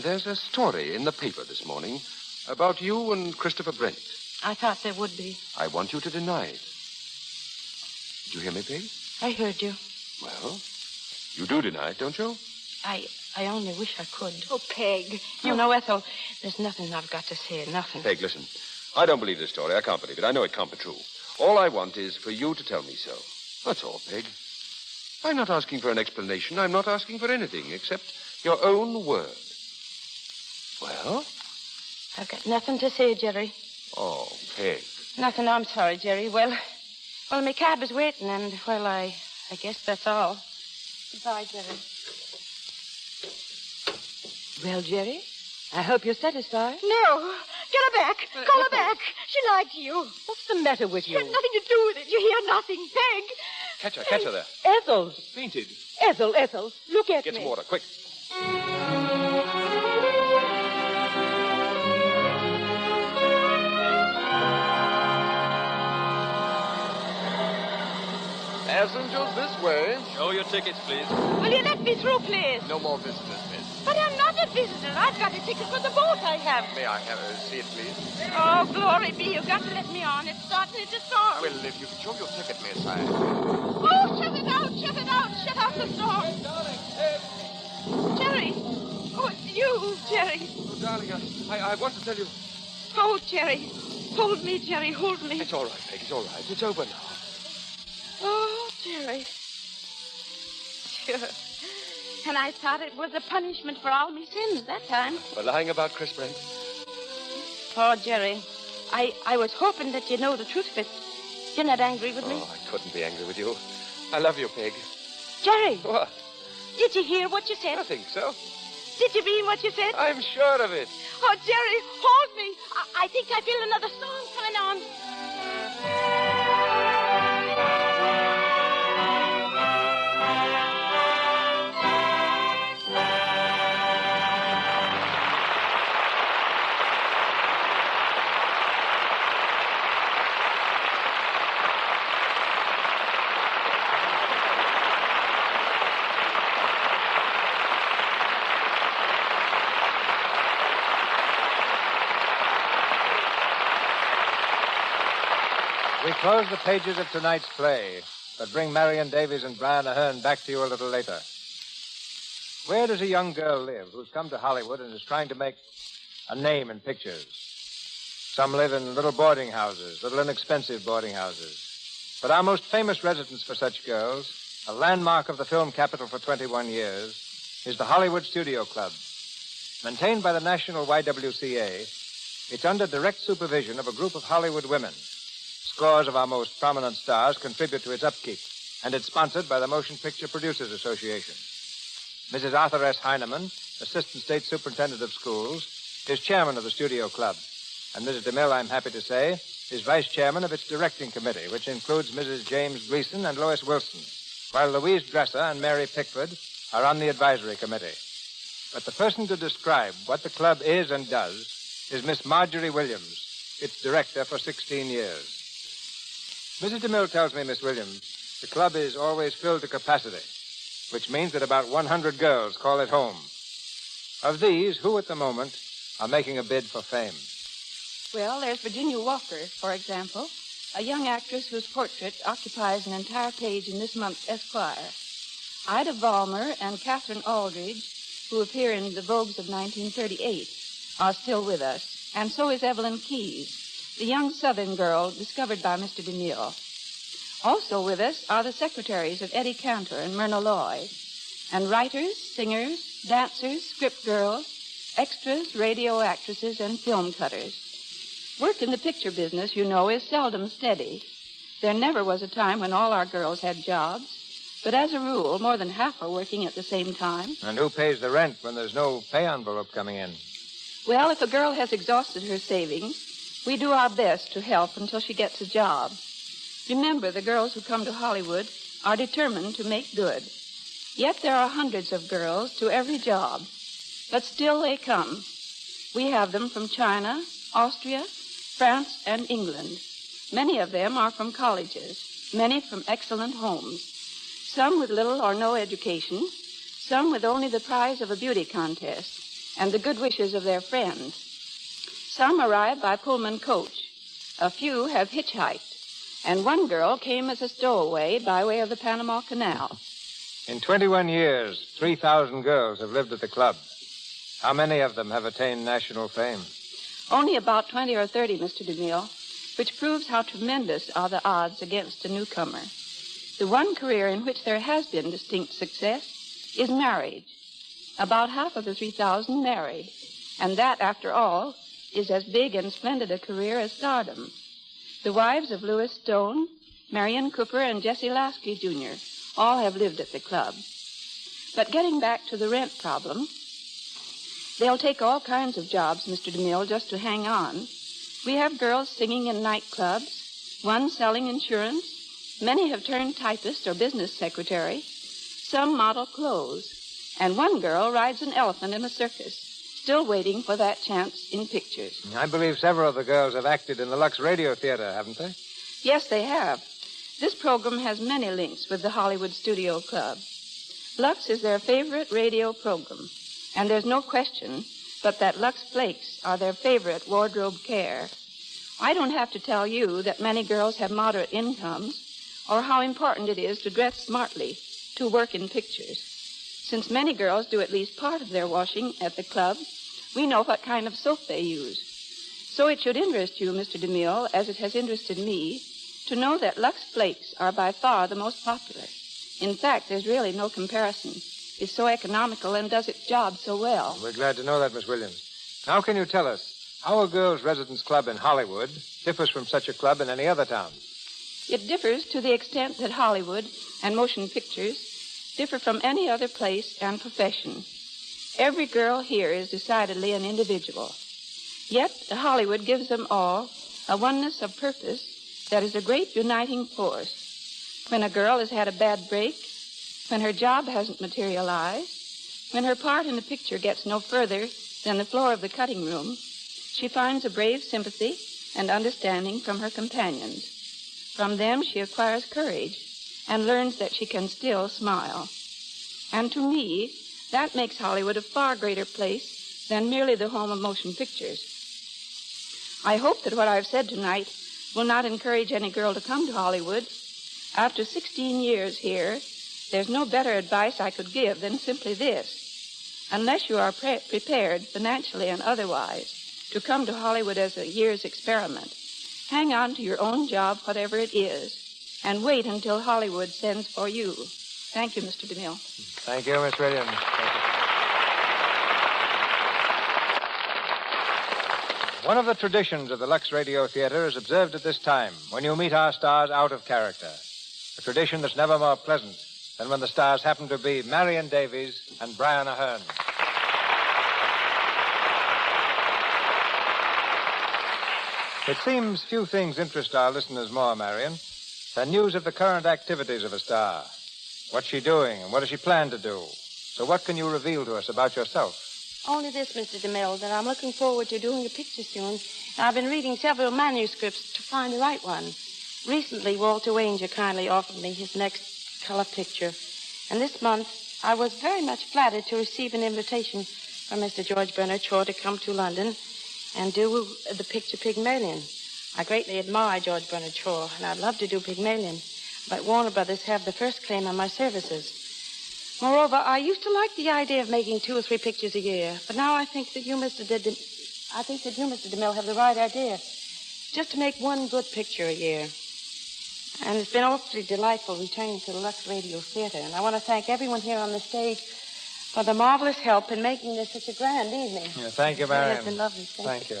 Speaker 19: There's a story in the paper this morning about you and Christopher Brent.
Speaker 2: I thought there would be.
Speaker 19: I want you to deny it. Did you hear me, Peg?
Speaker 2: I heard you.
Speaker 19: Well, you do deny it, don't you?
Speaker 2: I only wish I could.
Speaker 5: Oh, Peg.
Speaker 2: You know, Ethel, there's nothing I've got to say. Nothing.
Speaker 19: Peg, listen. I don't believe this story. I can't believe it. I know it can't be true. All I want is for you to tell me so. That's all, Peg. I'm not asking for an explanation. I'm not asking for anything except your own word. Well?
Speaker 2: I've got nothing to say, Jerry.
Speaker 19: Oh, Peg.
Speaker 2: Nothing. I'm sorry, Jerry. Well, my cab is waiting, and, well, I guess that's all. Goodbye, Jerry.
Speaker 8: Well, Jerry, I hope you're satisfied.
Speaker 5: No. Get her back. Call her back. She lied to you.
Speaker 8: What's the matter with
Speaker 5: She
Speaker 8: you?
Speaker 5: had nothing to do with it. You hear nothing. Peg.
Speaker 19: Catch her there.
Speaker 8: Ethel.
Speaker 14: Fainted.
Speaker 8: Ethel, look at
Speaker 19: Get
Speaker 8: me.
Speaker 19: some water, quick.
Speaker 4: Passengers this way.
Speaker 21: Show your tickets, please.
Speaker 5: Will you let me through, please?
Speaker 4: No more visitors, miss.
Speaker 5: But I'm not a visitor. I've got a ticket for the boat I have.
Speaker 4: May I have a seat, please?
Speaker 5: Oh, glory be. You've got to let me on. It's starting to storm.
Speaker 4: Well, if you could show your ticket, miss, I...
Speaker 5: Oh, shut it out. Shut it out. Shut out the storm. Jerry. Oh, it's you, Jerry.
Speaker 19: Oh, darling, I want to tell you...
Speaker 2: Oh, Jerry. Hold me, Jerry. Hold me.
Speaker 19: It's all right, Peg. It's all right. It's over now.
Speaker 2: Oh, Jerry. Sure. And I thought it was a punishment for all my sins that time.
Speaker 19: For lying about Chris Brent.
Speaker 2: Oh, Jerry. I was hoping that you know the truth of it. You're not angry with me?
Speaker 19: Oh, I couldn't be angry with you. I love you, Peg.
Speaker 2: Jerry.
Speaker 19: What?
Speaker 2: Did you hear what you said?
Speaker 19: I think so.
Speaker 2: Did you mean what you said?
Speaker 19: I'm sure of it.
Speaker 2: Oh, Jerry, hold me. I think I feel another storm coming on.
Speaker 15: We close the pages of tonight's play, but bring Marion Davies and Brian Ahern back to you a little later. Where does a young girl live who's come to Hollywood and is trying to make a name in pictures? Some live in little boarding houses, little inexpensive boarding houses. But our most famous residence for such girls, a landmark of the film capital for 21 years, is the Hollywood Studio Club. Maintained by the National YWCA, it's under direct supervision of a group of Hollywood women. Scores of our most prominent stars contribute to its upkeep, and it's sponsored by the Motion Picture Producers Association. Mrs. Arthur S. Heineman, Assistant State Superintendent of Schools, is chairman of the Studio Club, and Mrs. DeMille, I'm happy to say, is vice chairman of its directing committee, which includes Mrs. James Gleason and Lois Wilson, while Louise Dresser and Mary Pickford are on the advisory committee. But the person to describe what the club is and does is Miss Marjorie Williams, its director for 16 years. Mrs. DeMille tells me, Miss Williams, the club is always filled to capacity, which means that about 100 girls call it home. Of these, who at the moment are making a bid for fame?
Speaker 5: Well, there's Virginia Walker, for example, a young actress whose portrait occupies an entire page in this month's Esquire. Ida Vollmer and Catherine Aldridge
Speaker 11: who appear in the Vogues of 1938, are still with us, and so is Evelyn Keyes, the young Southern girl discovered by Mr. DeMille. Also with us are the secretaries of Eddie Cantor and Myrna Loy, and writers, singers, dancers, script girls, extras, radio actresses, and film cutters. Work in the picture business, you know, is seldom steady. There never was a time when all our girls had jobs, but as a rule, more than half are working at the same time.
Speaker 15: And who pays the rent when there's no pay envelope coming in?
Speaker 11: Well, if a girl has exhausted her savings, we do our best to help until she gets a job. Remember, the girls who come to Hollywood are determined to make good. Yet there are hundreds of girls to every job, but still they come. We have them from China, Austria, France, and England. Many of them are from colleges, many from excellent homes, some with little or no education, some with only the prize of a beauty contest and the good wishes of their friends. Some arrive by Pullman coach. A few have hitchhiked, and one girl came as a stowaway by way of the Panama Canal.
Speaker 15: In 21 years, 3,000 girls have lived at the club. How many of them have attained national fame?
Speaker 11: Only about 20 or 30, Mr. DeMille, which proves how tremendous are the odds against a newcomer. The one career in which there has been distinct success is marriage. About half of the 3,000 married, and that, after all, is as big and splendid a career as stardom. The wives of Louis Stone, Marion Cooper, and Jessie Lasky, Jr. all have lived at the club. But getting back to the rent problem, they'll take all kinds of jobs, Mr. DeMille, just to hang on. We have girls singing in nightclubs, one selling insurance. Many have turned typist or business secretary. Some model clothes. And one girl rides an elephant in a circus, still waiting for that chance in pictures.
Speaker 15: I believe several of the girls have acted in the Lux Radio Theater, haven't they?
Speaker 11: Yes, they have. This program has many links with the Hollywood Studio Club. Lux is their favorite radio program, and there's no question but that Lux Flakes are their favorite wardrobe care. I don't have to tell you that many girls have moderate incomes or how important it is to dress smartly to work in pictures. Since many girls do at least part of their washing at the club, we know what kind of soap they use. So it should interest you, Mr. DeMille, as it has interested me, to know that Lux Flakes are by far the most popular. In fact, there's really no comparison. It's so economical and does its job so well.
Speaker 15: We're glad to know that, Miss Williams. Now, can you tell us how a girls' residence club in Hollywood differs from such a club in any other town?
Speaker 11: It differs to the extent that Hollywood and motion pictures differ from any other place and profession. Every girl here is decidedly an individual. Yet Hollywood gives them all a oneness of purpose that is a great uniting force. When a girl has had a bad break, when her job hasn't materialized, when her part in the picture gets no further than the floor of the cutting room, she finds a brave sympathy and understanding from her companions. From them she acquires courage and learns that she can still smile. And to me, that makes Hollywood a far greater place than merely the home of motion pictures. I hope that what I've said tonight will not encourage any girl to come to Hollywood. After 16 years here, there's no better advice I could give than simply this. Unless you are prepared, financially and otherwise, to come to Hollywood as a year's experiment, hang on to your own job, whatever it is, and wait until Hollywood sends for you. Thank you, Mr. DeMille.
Speaker 15: Thank you, Miss Williams. One of the traditions of the Lux Radio Theater is observed at this time, when you meet our stars out of character. A tradition that's never more pleasant than when the stars happen to be Marion Davies and Brian Ahern. It seems few things interest our listeners more, Marion, than news of the current activities of a star. What's she doing and what does she plan to do? So what can you reveal to us about yourself?
Speaker 22: Only this, Mr. DeMille, that I'm looking forward to doing a picture soon. And I've been reading several manuscripts to find the right one. Recently, Walter Wanger kindly offered me his next color picture. And this month, I was very much flattered to receive an invitation from Mr. George Bernard Shaw to come to London and do the picture Pygmalion. I greatly admire George Bernard Shaw, and I'd love to do Pygmalion, but Warner Brothers have the first claim on my services.
Speaker 2: Moreover, I used to like the idea of making 2 or 3 pictures a year, but now I think that you, Mr. DeMille, have the right idea. Just to make 1 good picture a year. And it's been awfully delightful returning to the Lux Radio Theater, and I want to thank everyone here on the stage for the marvelous help in making this such a grand evening.
Speaker 15: Yeah, thank you, Marion.
Speaker 2: It's been lovely.
Speaker 15: Thank you.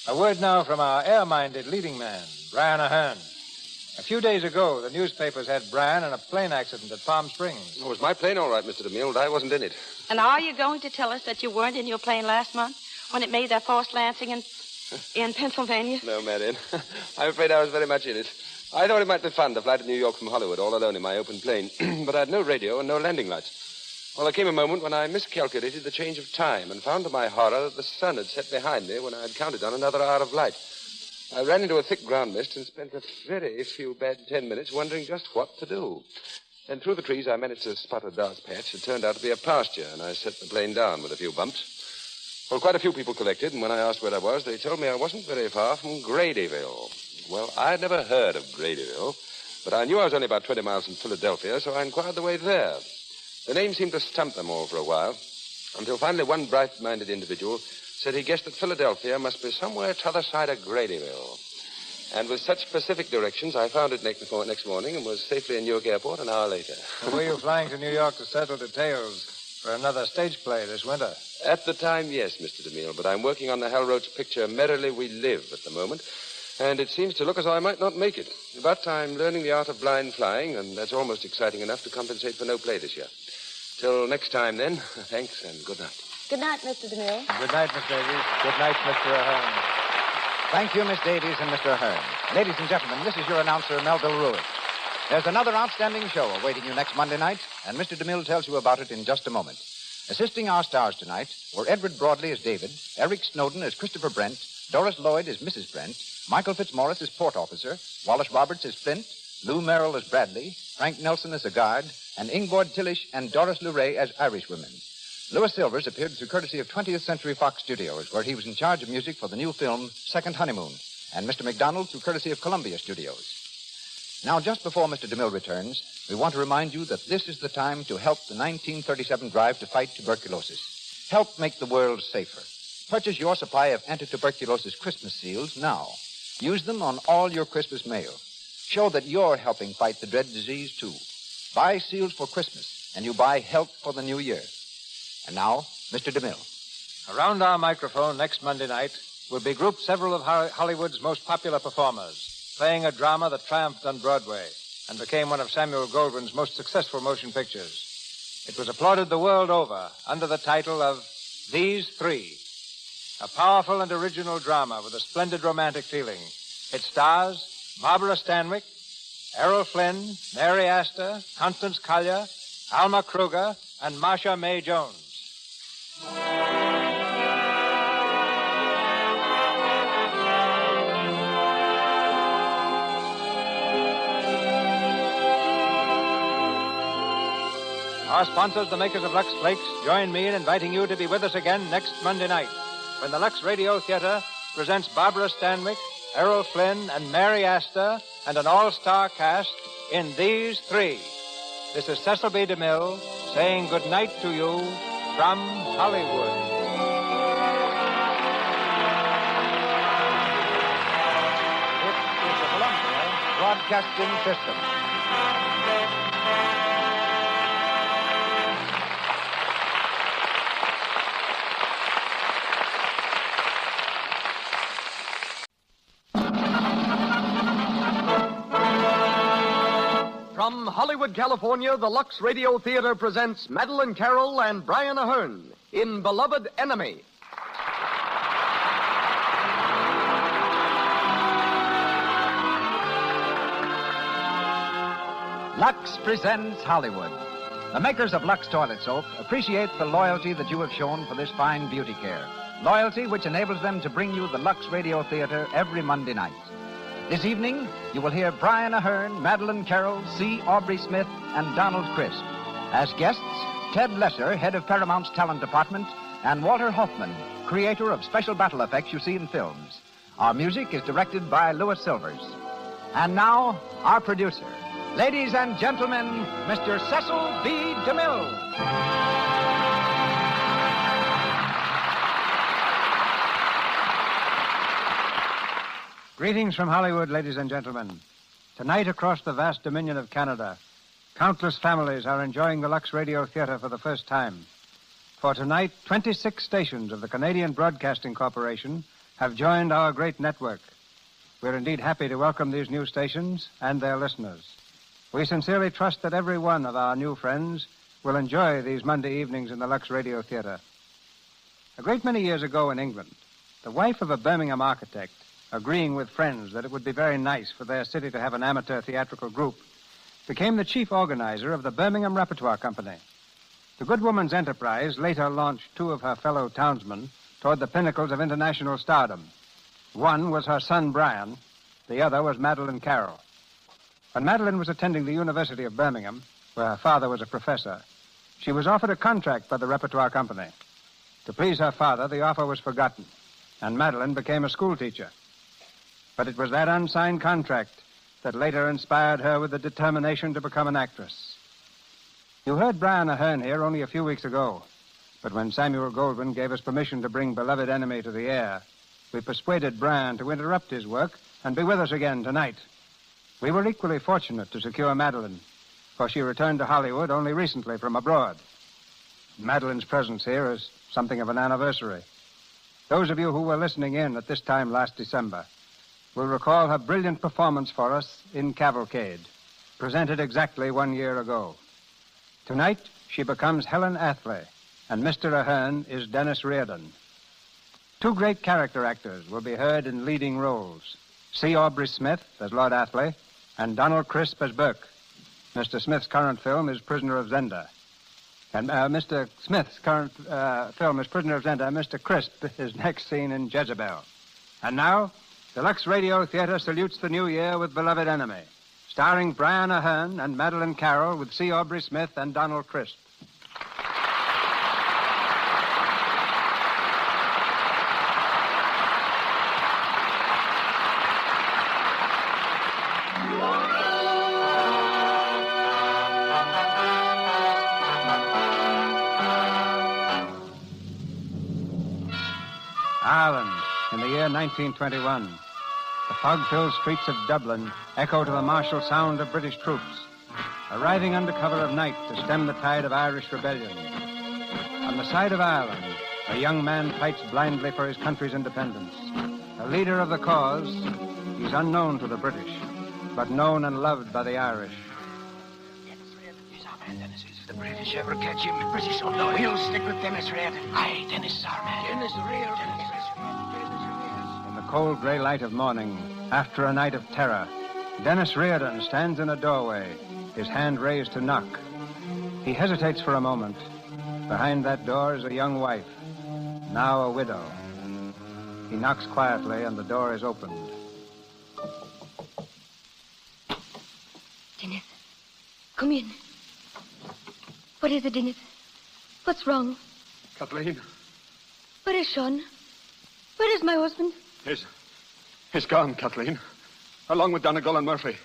Speaker 15: A word now from our air-minded leading man, Brian Ahern. A few days ago, the newspapers had Brian in a plane accident at Palm Springs.
Speaker 19: It was my plane, all right, Mr. DeMille, but I wasn't in it.
Speaker 2: And are you going to tell us that you weren't in your plane last month when it made that forced landing in Pennsylvania?
Speaker 19: No, Marion. I'm afraid I was very much in it. I thought it might be fun to fly to New York from Hollywood all alone in my open plane, but I had no radio and no landing lights. Well, there came a moment when I miscalculated the change of time and found to my horror that the sun had set behind me when I had counted on another hour of light. I ran into a thick ground mist and spent a very few bad 10 minutes wondering just what to do. And through the trees, I managed to spot a dark patch that turned out to be a pasture, and I set the plane down with a few bumps. Well, quite a few people collected, and when I asked where I was, they told me I wasn't very far from Gradyville. Well, I'd never heard of Gradyville, but I knew I was only about 20 miles from Philadelphia, so I inquired the way there. The name seemed to stump them all for a while, until finally one bright-minded individual said he guessed that Philadelphia must be somewhere t'other side of Gradyville. And with such specific directions, I found it next morning and was safely in Newark Airport an hour later.
Speaker 15: Were you flying to New York to settle details for another stage play this winter?
Speaker 19: At the time, yes, Mr. DeMille, but I'm working on the Hal Roach picture Merrily We Live at the moment, and it seems to look as though I might not make it. But I'm learning the art of blind flying, and that's almost exciting enough to compensate for no play this year. Till next time, then, thanks and good night.
Speaker 2: Good night, Mr. DeMille.
Speaker 15: Good night, Miss Davies. Good night, Mr. Ahern.
Speaker 16: Thank you, Miss Davies and Mr. Ahern. Ladies and gentlemen, this is your announcer, Melville Ruick. There's another outstanding show awaiting you next Monday night, and Mr. DeMille tells you about it in just a moment. Assisting our stars tonight were Edward Broadley as David, Eric Snowden as Christopher Brent, Doris Lloyd as Mrs. Brent, Michael Fitzmaurice as Port Officer, Wallace Roberts as Flint, Lou Merrill as Bradley, Frank Nelson as a guard, and Ingborg Tillish and Doris Luray as Irish women. Louis Silvers appeared through courtesy of 20th Century Fox Studios, where he was in charge of music for the new film Second Honeymoon, and Mr. McDonald through courtesy of Columbia Studios. Now, just before Mr. DeMille returns, we want to remind you that this is the time to help the 1937 drive to fight tuberculosis. Help make the world safer. Purchase your supply of anti-tuberculosis Christmas seals now. Use them on all your Christmas mail. Show that you're helping fight the dread disease, too. Buy seals for Christmas, and you buy help for the new year. And now, Mr. DeMille.
Speaker 15: Around our microphone next Monday night will be grouped several of Hollywood's most popular performers, playing a drama that triumphed on Broadway and became one of Samuel Goldwyn's most successful motion pictures. It was applauded the world over under the title of These Three, a powerful and original drama with a splendid romantic feeling. It stars Barbara Stanwyck, Errol Flynn, Mary Astor, Constance Collier, Alma Kruger, and Marcia May Jones. Our sponsors, the makers of Lux Flakes, join me in inviting you to be with us again next Monday night when the Lux Radio Theater presents Barbara Stanwyck, Errol Flynn, and Mary Astor, and an all-star cast in These Three. This is Cecil B. DeMille saying good night to you from Hollywood.
Speaker 16: This is the Columbia Broadcasting System.
Speaker 1: From Hollywood, California, the Lux Radio Theater presents Madeline Carroll and Brian Ahern in Beloved Enemy.
Speaker 16: Lux presents Hollywood. The makers of Lux Toilet Soap appreciate the loyalty that you have shown for this fine beauty care. Loyalty which enables them to bring you the Lux Radio Theater every Monday night. This evening, you will hear Brian Ahern, Madeline Carroll, C. Aubrey Smith, and Donald Crisp. As guests, Ted Lesser, head of Paramount's talent department, and Walter Hoffman, creator of special battle effects you see in films. Our music is directed by Louis Silvers. And now, our producer,
Speaker 15: Ladies and gentlemen, Mr. Cecil B. DeMille. Greetings from Hollywood, ladies and gentlemen. Tonight, across the vast dominion of Canada, countless families are enjoying the Lux Radio Theater for the first time. For tonight, 26 stations of the Canadian Broadcasting Corporation have joined our great network. We're indeed happy to welcome these new stations and their listeners. We sincerely trust that every one of our new friends will enjoy these Monday evenings in the Lux Radio Theater. A great many years ago in England, the wife of a Birmingham architect, agreeing with friends that it would be very nice for their city to have an amateur theatrical group, became the chief organizer of the Birmingham Repertoire Company. The good woman's enterprise later launched two of her fellow townsmen toward the pinnacles of international stardom. One was her son, Brian. The other was Madeline Carroll. When Madeline was attending the University of Birmingham, where her father was a professor, she was offered a contract by the Repertoire Company. To please her father, the offer was forgotten, and Madeline became a schoolteacher. But it was that unsigned contract that later inspired her with the determination to become an actress. You heard Brian Ahern here only a few weeks ago, but when Samuel Goldwyn gave us permission to bring Beloved Enemy to the air, we persuaded Brian to interrupt his work and be with us again tonight. We were equally fortunate to secure Madeline, for she returned to Hollywood only recently from abroad. Madeline's presence here is something of an anniversary. Those of you who were listening in at this time last December will recall her brilliant performance for us in Cavalcade, presented exactly 1 year ago. Tonight, she becomes Helen Athley, and Mr. Ahern is Dennis Reardon. Two great character actors will be heard in leading roles. C. Aubrey Smith as Lord Athley, and Donald Crisp as Burke. Mr. Smith's current film is Prisoner of Zenda. And Mr. Smith's current film is Prisoner of Zenda. Mr. Crisp is next seen in Jezebel. And now, the Lux Radio Theater salutes the new year with Beloved Enemy, starring Brian Ahern and Madeline Carroll with C. Aubrey Smith and Donald Crisp. Ireland, in the year 1921. The fog-filled streets of Dublin echo to the martial sound of British troops, arriving under cover of night to stem the tide of Irish rebellion. On the side of Ireland, a young man fights blindly for his country's independence. A leader of the cause, he's unknown to the British, but known and loved by the Irish.
Speaker 10: He's our man, Dennis. If the British ever catch him, the British will know. We'll stick with Dennis Reardon. Aye, Dennis is our man. Dennis Reardon.
Speaker 15: In the cold gray light of morning, after a night of terror, Dennis Reardon stands in a doorway, his hand raised to knock. He hesitates for a moment. Behind that door is a young wife, now a widow. He knocks quietly, and the door is opened.
Speaker 22: Dennis, come in. What is it, Dennis? What's wrong?
Speaker 19: Kathleen,
Speaker 22: Where is Sean? Where is my husband?
Speaker 19: he's gone, Kathleen. Along with Donegal and Murphy.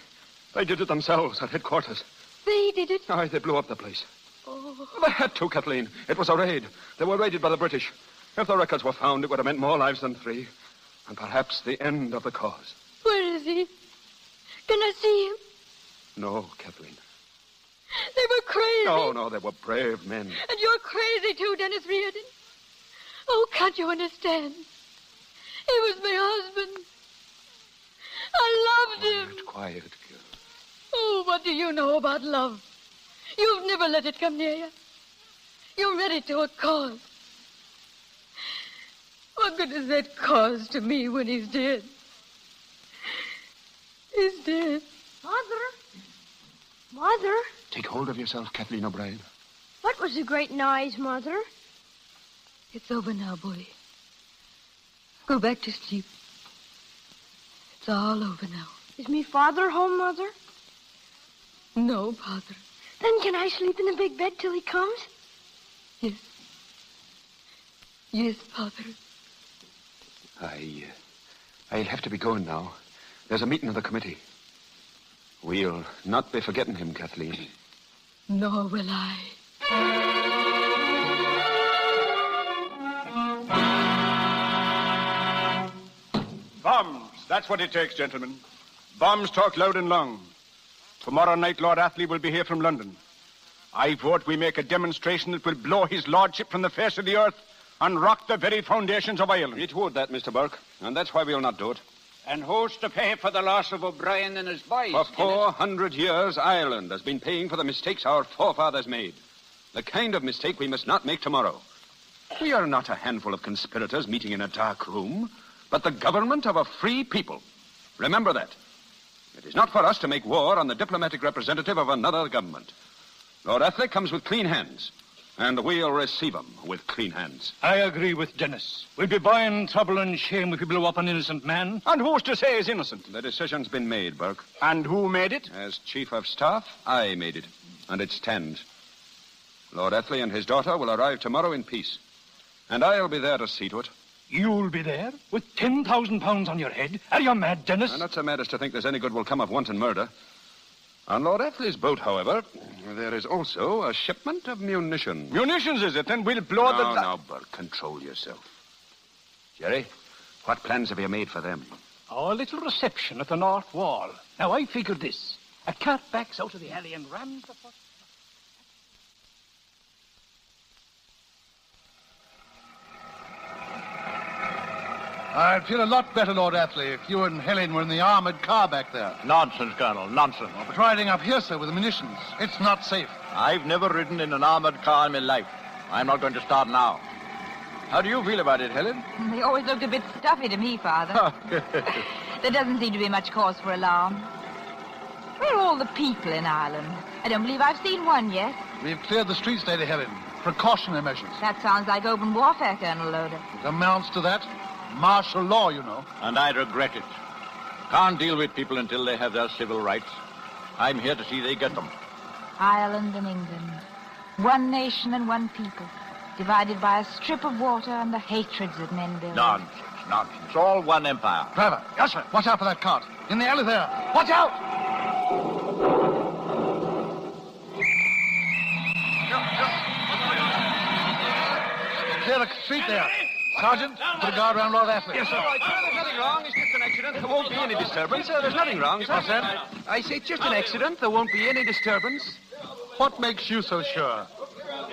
Speaker 19: They did it themselves at headquarters.
Speaker 22: They did it?
Speaker 19: Aye, they blew up the place.
Speaker 22: Oh.
Speaker 19: They had to, Kathleen. It was a raid. They were raided by the British. If the records were found, it would have meant more lives than 3. And perhaps the end of the cause.
Speaker 22: Where is he? Can I see him?
Speaker 19: No, Kathleen.
Speaker 22: They were crazy.
Speaker 19: No, they were brave men.
Speaker 22: And you're crazy too, Dennis Reardon. Oh, can't you understand? He was my husband. I loved him.
Speaker 19: Quiet, girl.
Speaker 22: Oh, what do you know about love? You've never let it come near you. You're ready to a cause. What good is that cause to me when he's dead? He's dead.
Speaker 3: Mother?
Speaker 19: Take hold of yourself, Kathleen O'Brien.
Speaker 3: What was the great noise, Mother?
Speaker 22: It's over now, boy. Go back to sleep. It's all over now.
Speaker 3: Is me father home, Mother?
Speaker 22: No, Father.
Speaker 3: Then can I sleep in the big bed till he comes?
Speaker 22: Yes. Yes, Father.
Speaker 19: I'll have to be going now. There's a meeting of the committee.
Speaker 18: We'll not be forgetting him, Kathleen.
Speaker 22: Nor will I.
Speaker 20: Bombs. That's what it takes, gentlemen. Bombs talk loud and long. Tomorrow night, Lord Athley will be here from London. I vote we make a demonstration that will blow his lordship from the face of the earth and rock the very foundations of Ireland.
Speaker 18: It would, that, Mr. Burke, and that's why we'll not do it.
Speaker 17: And who's to pay for the loss of O'Brien and his boys?
Speaker 18: For 400 years, Ireland has been paying for the mistakes our forefathers made. The kind of mistake we must not make tomorrow. We are not a handful of conspirators meeting in a dark room, but the government of a free people. Remember that. It is not for us to make war on the diplomatic representative of another government. Lord Athley comes with clean hands, and we'll receive him with clean hands.
Speaker 10: I agree with Dennis. We'd be buying trouble and shame if we blew up an innocent man.
Speaker 20: And who's to say he's innocent?
Speaker 18: The decision's been made, Burke.
Speaker 20: And who made it?
Speaker 18: As Chief of Staff, I made it, and it stands. Lord Athley and his daughter will arrive tomorrow in peace, and I'll be there to see to it.
Speaker 10: You'll be there? With £10,000 on your head? Are you mad, Dennis?
Speaker 18: I'm not so mad as to think there's any good will come of wanton murder. On Lord Athley's boat, however, there is also a shipment of munitions.
Speaker 20: Munitions, is it? Then we'll blow the...
Speaker 18: No, Burke, control yourself. Jerry, what plans have you made for them?
Speaker 10: Our little reception at the North Wall. Now, I figured this. A cart backs out of the alley and rams the...
Speaker 23: I'd feel a lot better, Lord Athley, if you and Helen were in the armored car back there.
Speaker 24: Nonsense, Colonel, nonsense.
Speaker 23: But riding up here, sir, with the munitions, it's not safe.
Speaker 24: I've never ridden in an armored car in my life. I'm not going to start now. How do you feel about it, Helen?
Speaker 25: They always looked a bit stuffy to me, Father. There doesn't seem to be much cause for alarm. Where are all the people in Ireland? I don't believe I've seen one yet.
Speaker 23: We've cleared the streets, Lady Helen. Precautionary measures.
Speaker 25: That sounds like open warfare, Colonel Loder.
Speaker 23: It amounts to that. Martial law, you know.
Speaker 24: And I regret it. Can't deal with people until they have their civil rights. I'm here to see they get them.
Speaker 25: Ireland and England. One nation and one people. Divided by a strip of water and the hatreds that men build.
Speaker 24: Nonsense, nonsense. All one empire.
Speaker 23: Driver, yes, sir. Watch out for that cart. In the alley there. Watch out! Clear the street there. Sergeant, put a guard around Lord Athley.
Speaker 18: Yes, sir. All right, sir. There's nothing wrong. It's just an accident. There won't be any disturbance. There's nothing wrong, sir.
Speaker 23: What's that?
Speaker 18: I say it's just an accident. There won't be any disturbance.
Speaker 23: What makes you so sure?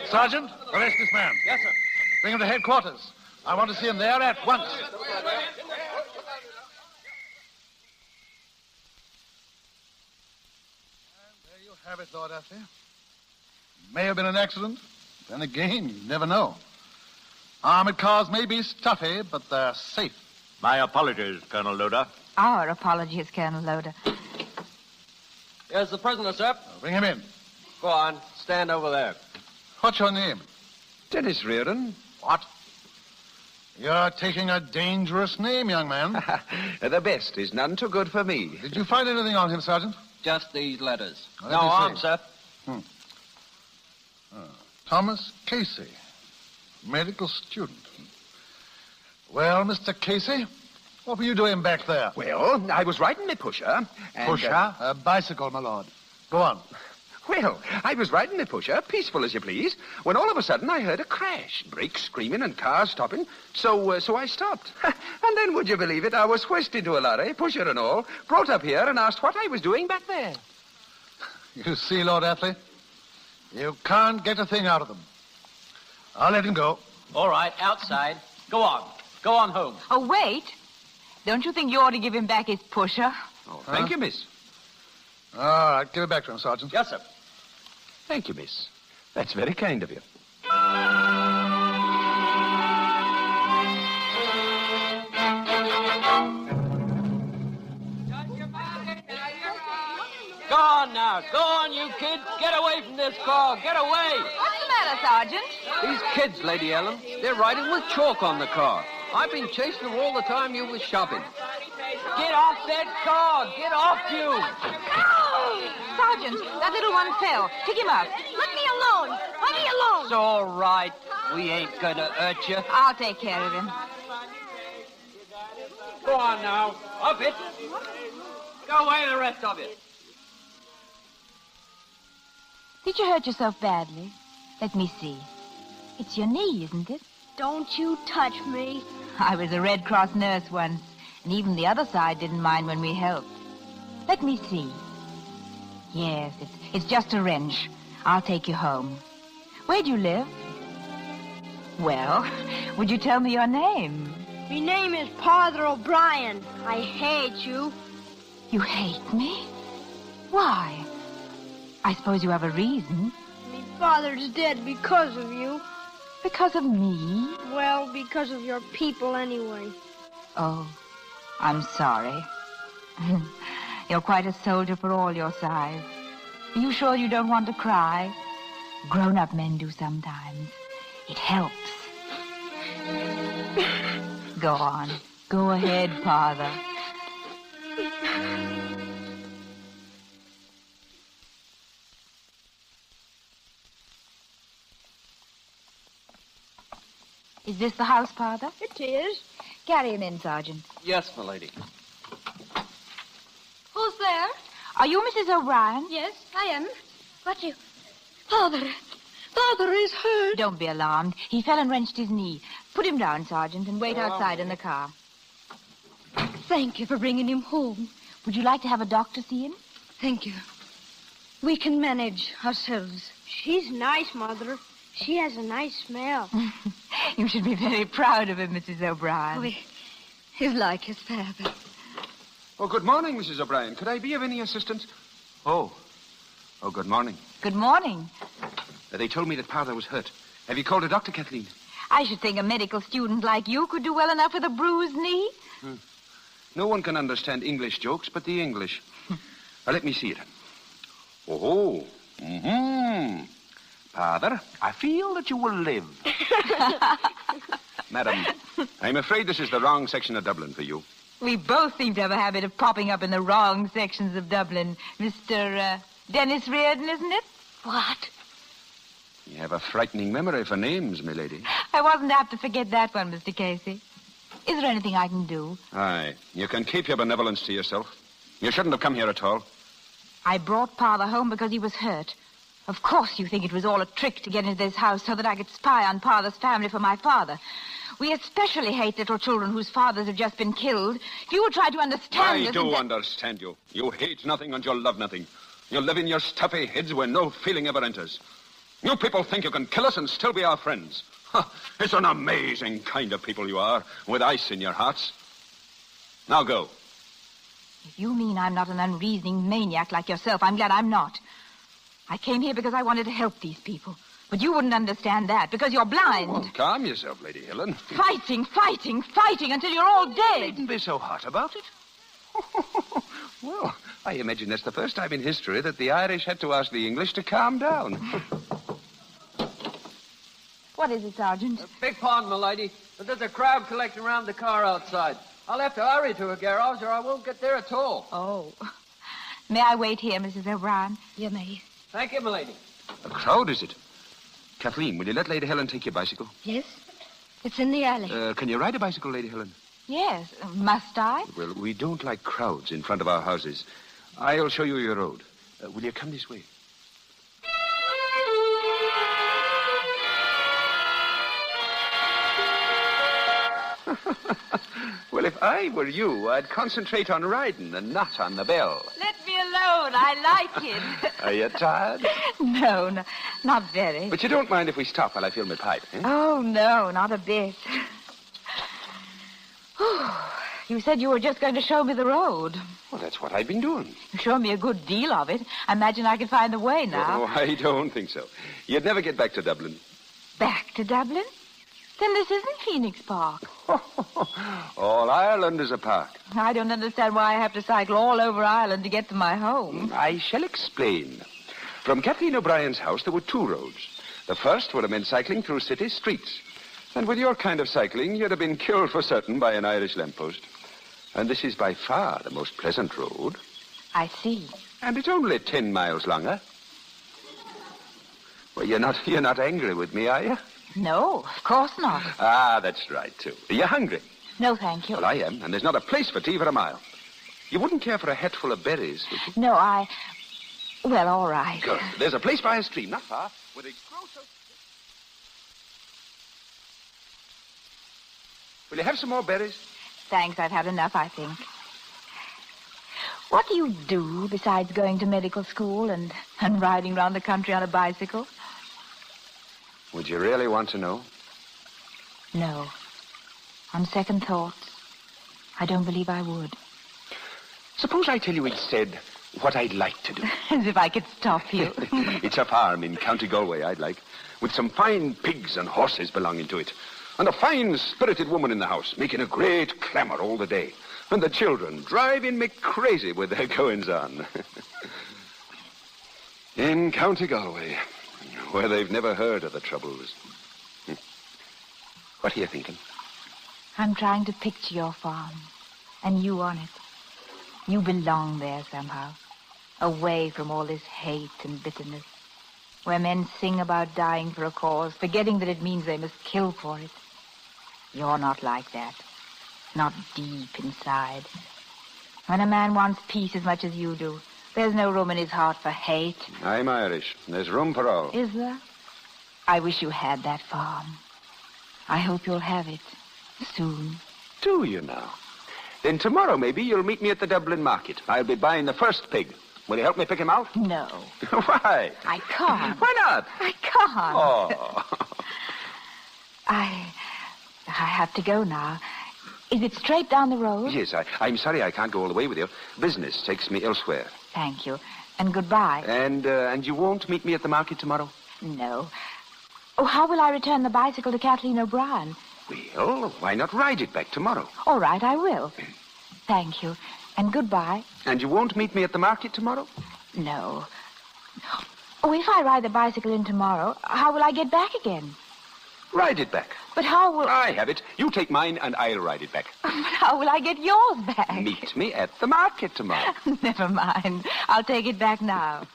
Speaker 23: Sergeant, arrest this man.
Speaker 18: Yes, sir.
Speaker 23: Bring him to headquarters. I want to see him there at once. And there you have it, Lord Athley. May have been an accident. Then again, you never know. Armored cars may be stuffy, but they're safe.
Speaker 24: My apologies, Colonel Loder.
Speaker 25: Our apologies, Colonel Loder.
Speaker 26: Here's the prisoner, sir.
Speaker 23: Bring him in.
Speaker 26: Go on. Stand over there.
Speaker 23: What's your name?
Speaker 18: Dennis Reardon.
Speaker 23: What? You're taking a dangerous name, young man.
Speaker 18: The best is none too good for me.
Speaker 23: Did you find anything on him, Sergeant?
Speaker 26: Just these letters.
Speaker 23: Well,
Speaker 26: No
Speaker 23: let me
Speaker 26: arms,
Speaker 23: see.
Speaker 26: sir.
Speaker 23: Thomas Casey, medical student. Well, Mr. Casey, what were you doing back there?
Speaker 18: Well, I was riding my pusher. And,
Speaker 23: Pusher? A bicycle, my lord. Go on.
Speaker 18: Well, I was riding my pusher, peaceful as you please, when all of a sudden I heard a crash. Brakes screaming and cars stopping. So I stopped. And then, would you believe it, I was hoisted into a lorry, pusher and all, brought up here and asked what I was doing back there.
Speaker 23: You see, Lord Athley, you can't get a thing out of them. I'll let him go.
Speaker 26: All right, outside. Go on. Go on home.
Speaker 25: Oh, wait. Don't you think you ought to give him back his pusher?
Speaker 18: Oh, thank you, miss.
Speaker 23: All right, give it back to him, Sergeant.
Speaker 26: Yes, sir.
Speaker 18: Thank you, miss. That's very kind of you.
Speaker 26: Go on now. Go on, you kids. Get away from this car. Get away.
Speaker 25: What's the matter, Sergeant?
Speaker 26: These kids, Lady Ellen, they're riding with chalk on the car. I've been chasing them all the time you was shopping. Get off that car. Get off you.
Speaker 25: Sergeant, that little one fell. Pick him up.
Speaker 3: Let me alone. Let me alone.
Speaker 26: It's all right. We ain't gonna hurt you.
Speaker 25: I'll take care of him.
Speaker 26: Go on now. Up it. Go away, the rest of it.
Speaker 25: Did you hurt yourself badly? Let me see. It's your knee, isn't it?
Speaker 3: Don't you touch me.
Speaker 25: I was a Red Cross nurse once, and even the other side didn't mind when we helped. Let me see. Yes, it's just a wrench. I'll take you home. Where do you live? Well, would you tell me your name?
Speaker 3: My name is Father O'Brien. I hate you.
Speaker 25: You hate me? Why? I suppose you have a reason.
Speaker 3: My father's dead because of you.
Speaker 25: Because of me?
Speaker 3: Well, because of your people anyway.
Speaker 25: Oh, I'm sorry. You're quite a soldier for all your size. Are you sure you don't want to cry? Grown-up men do sometimes. It helps. Go on. Go ahead, Father. Is this the house, Father?
Speaker 3: It is.
Speaker 25: Carry him in, Sergeant.
Speaker 26: Yes, milady.
Speaker 3: Who's there?
Speaker 25: Are you Mrs. O'Brien?
Speaker 3: Yes, I am. What you... Father is hurt.
Speaker 25: Don't be alarmed. He fell and wrenched his knee. Put him down, Sergeant, and wait outside in the car.
Speaker 3: Thank you for bringing him home.
Speaker 25: Would you like to have a doctor see him?
Speaker 3: Thank you. We can manage ourselves. She's nice, Mother. She has a nice smell.
Speaker 25: You should be very proud of him, Mrs. O'Brien.
Speaker 3: Oh, he's like his father.
Speaker 18: Oh, good morning, Mrs. O'Brien. Could I be of any assistance? Oh, good morning.
Speaker 25: Good morning.
Speaker 18: They told me that Father was hurt. Have you called a doctor, Kathleen?
Speaker 25: I should think a medical student like you could do well enough with a bruised knee.
Speaker 18: No one can understand English jokes but the English. Now, let me see it. Oh, Father, I feel that you will live. Madam, I'm afraid this is the wrong section of Dublin for you.
Speaker 25: We both seem to have a habit of popping up in the wrong sections of Dublin. Mr. Dennis Reardon, isn't it?
Speaker 3: What?
Speaker 18: You have a frightening memory for names, milady.
Speaker 25: I wasn't apt to forget that one, Mr. Casey. Is there anything I can do?
Speaker 18: Aye, you can keep your benevolence to yourself. You shouldn't have come here at all.
Speaker 25: I brought Father home because he was hurt. Of course you think it was all a trick to get into this house so that I could spy on Father's family for my father. We especially hate little children whose fathers have just been killed. You will try to understand
Speaker 18: I do understand you. You hate nothing and you love nothing. You live in your stuffy heads where no feeling ever enters. You people think you can kill us and still be our friends. It's an amazing kind of people you are, with ice in your hearts. Now go.
Speaker 25: If you mean I'm not an unreasoning maniac like yourself, I'm glad I'm not. I came here because I wanted to help these people. But you wouldn't understand that because you're blind.
Speaker 18: Oh, calm yourself, Lady Helen.
Speaker 25: Fighting until you're all dead.
Speaker 18: You needn't be so hot about it. Well, I imagine that's the first time in history that the Irish had to ask the English to calm down.
Speaker 25: What is it, Sergeant?
Speaker 26: Big pardon, milady, but there's a crowd collecting around the car outside. I'll have to hurry to a garage or I won't get there at all.
Speaker 25: Oh. May I wait here, Mrs. O'Brien?
Speaker 3: You may.
Speaker 26: Thank you, milady.
Speaker 18: A crowd, is it? Kathleen, will you let Lady Helen take your bicycle?
Speaker 3: Yes. It's in the alley.
Speaker 18: Can you ride a bicycle, Lady Helen?
Speaker 25: Yes. Must I?
Speaker 18: Well, we don't like crowds in front of our houses. I'll show you your road. Will you come this way? Well, if I were you, I'd concentrate on riding and not on the bell.
Speaker 25: Let me alone. I like it.
Speaker 18: Are you tired?
Speaker 25: No, not very.
Speaker 18: But you don't mind if we stop while I fill my pipe, eh?
Speaker 25: Oh, no, not a bit. You said you were just going to show me the road.
Speaker 18: Well, that's what I've been doing.
Speaker 25: You showed me a good deal of it. I imagine I can find the way now.
Speaker 18: Oh, I don't think so. You'd never get back to Dublin.
Speaker 25: Back to Dublin? Then this isn't Phoenix Park.
Speaker 18: All Ireland is a park.
Speaker 25: I don't understand why I have to cycle all over Ireland to get to my home.
Speaker 18: I shall explain. From Kathleen O'Brien's house, there were two roads. The first were the men cycling through city streets. And with your kind of cycling, you'd have been killed for certain by an Irish lamppost. And this is by far the most pleasant road.
Speaker 25: I see.
Speaker 18: And it's only 10 miles longer. Well, you're not angry with me, are you?
Speaker 25: No, of course not.
Speaker 18: Ah, that's right, too. Are you hungry?
Speaker 25: No, thank you.
Speaker 18: Well, I am, and there's not a place for tea for a mile. You wouldn't care for a hatful of berries, would you?
Speaker 25: No, Well, all right.
Speaker 18: Good. There's a place by a stream, not far, where they grow so... Will you have some more berries?
Speaker 25: Thanks, I've had enough, I think. What do you do besides going to medical school and riding around the country on a bicycle?
Speaker 18: Would you really want to know?
Speaker 25: No. On second thoughts, I don't believe I would.
Speaker 18: Suppose I tell you instead what I'd like to do.
Speaker 25: As if I could stop you.
Speaker 18: It's a farm in County Galway I'd like, with some fine pigs and horses belonging to it, and a fine, spirited woman in the house, making a great clamour all the day, and the children driving me crazy with their goings-on. In County Galway, where they've never heard of the Troubles. What are you thinking?
Speaker 25: I'm trying to picture your farm, and you on it. You belong there somehow, away from all this hate and bitterness, where men sing about dying for a cause, forgetting that it means they must kill for it. You're not like that, not deep inside. When a man wants peace as much as you do, there's no room in his heart for hate.
Speaker 18: I'm Irish. There's room for all.
Speaker 25: Is there? I wish you had that farm. I hope you'll have it soon.
Speaker 18: Do you now? Then tomorrow, maybe, you'll meet me at the Dublin market. I'll be buying the first pig. Will you help me pick him out?
Speaker 25: No.
Speaker 18: Why?
Speaker 25: I can't.
Speaker 18: Why not?
Speaker 25: I can't.
Speaker 18: Oh.
Speaker 25: I have to go now. Is it straight down the road?
Speaker 18: Yes, I'm sorry I can't go all the way with you. Business takes me elsewhere.
Speaker 25: Thank you. And goodbye.
Speaker 18: And you won't meet me at the market tomorrow?
Speaker 25: No. Oh, how will I return the bicycle to Kathleen O'Brien?
Speaker 18: Well, why not ride it back tomorrow?
Speaker 25: All right, I will. Thank you. And goodbye.
Speaker 18: And you won't meet me at the market tomorrow?
Speaker 25: No. Oh, if I ride the bicycle in tomorrow, how will I get back again?
Speaker 18: Ride it back.
Speaker 25: But how will...
Speaker 18: I have it. You take mine and I'll ride it back.
Speaker 25: But how will I get yours back?
Speaker 18: Meet me at the market tomorrow.
Speaker 25: Never mind. I'll take it back now.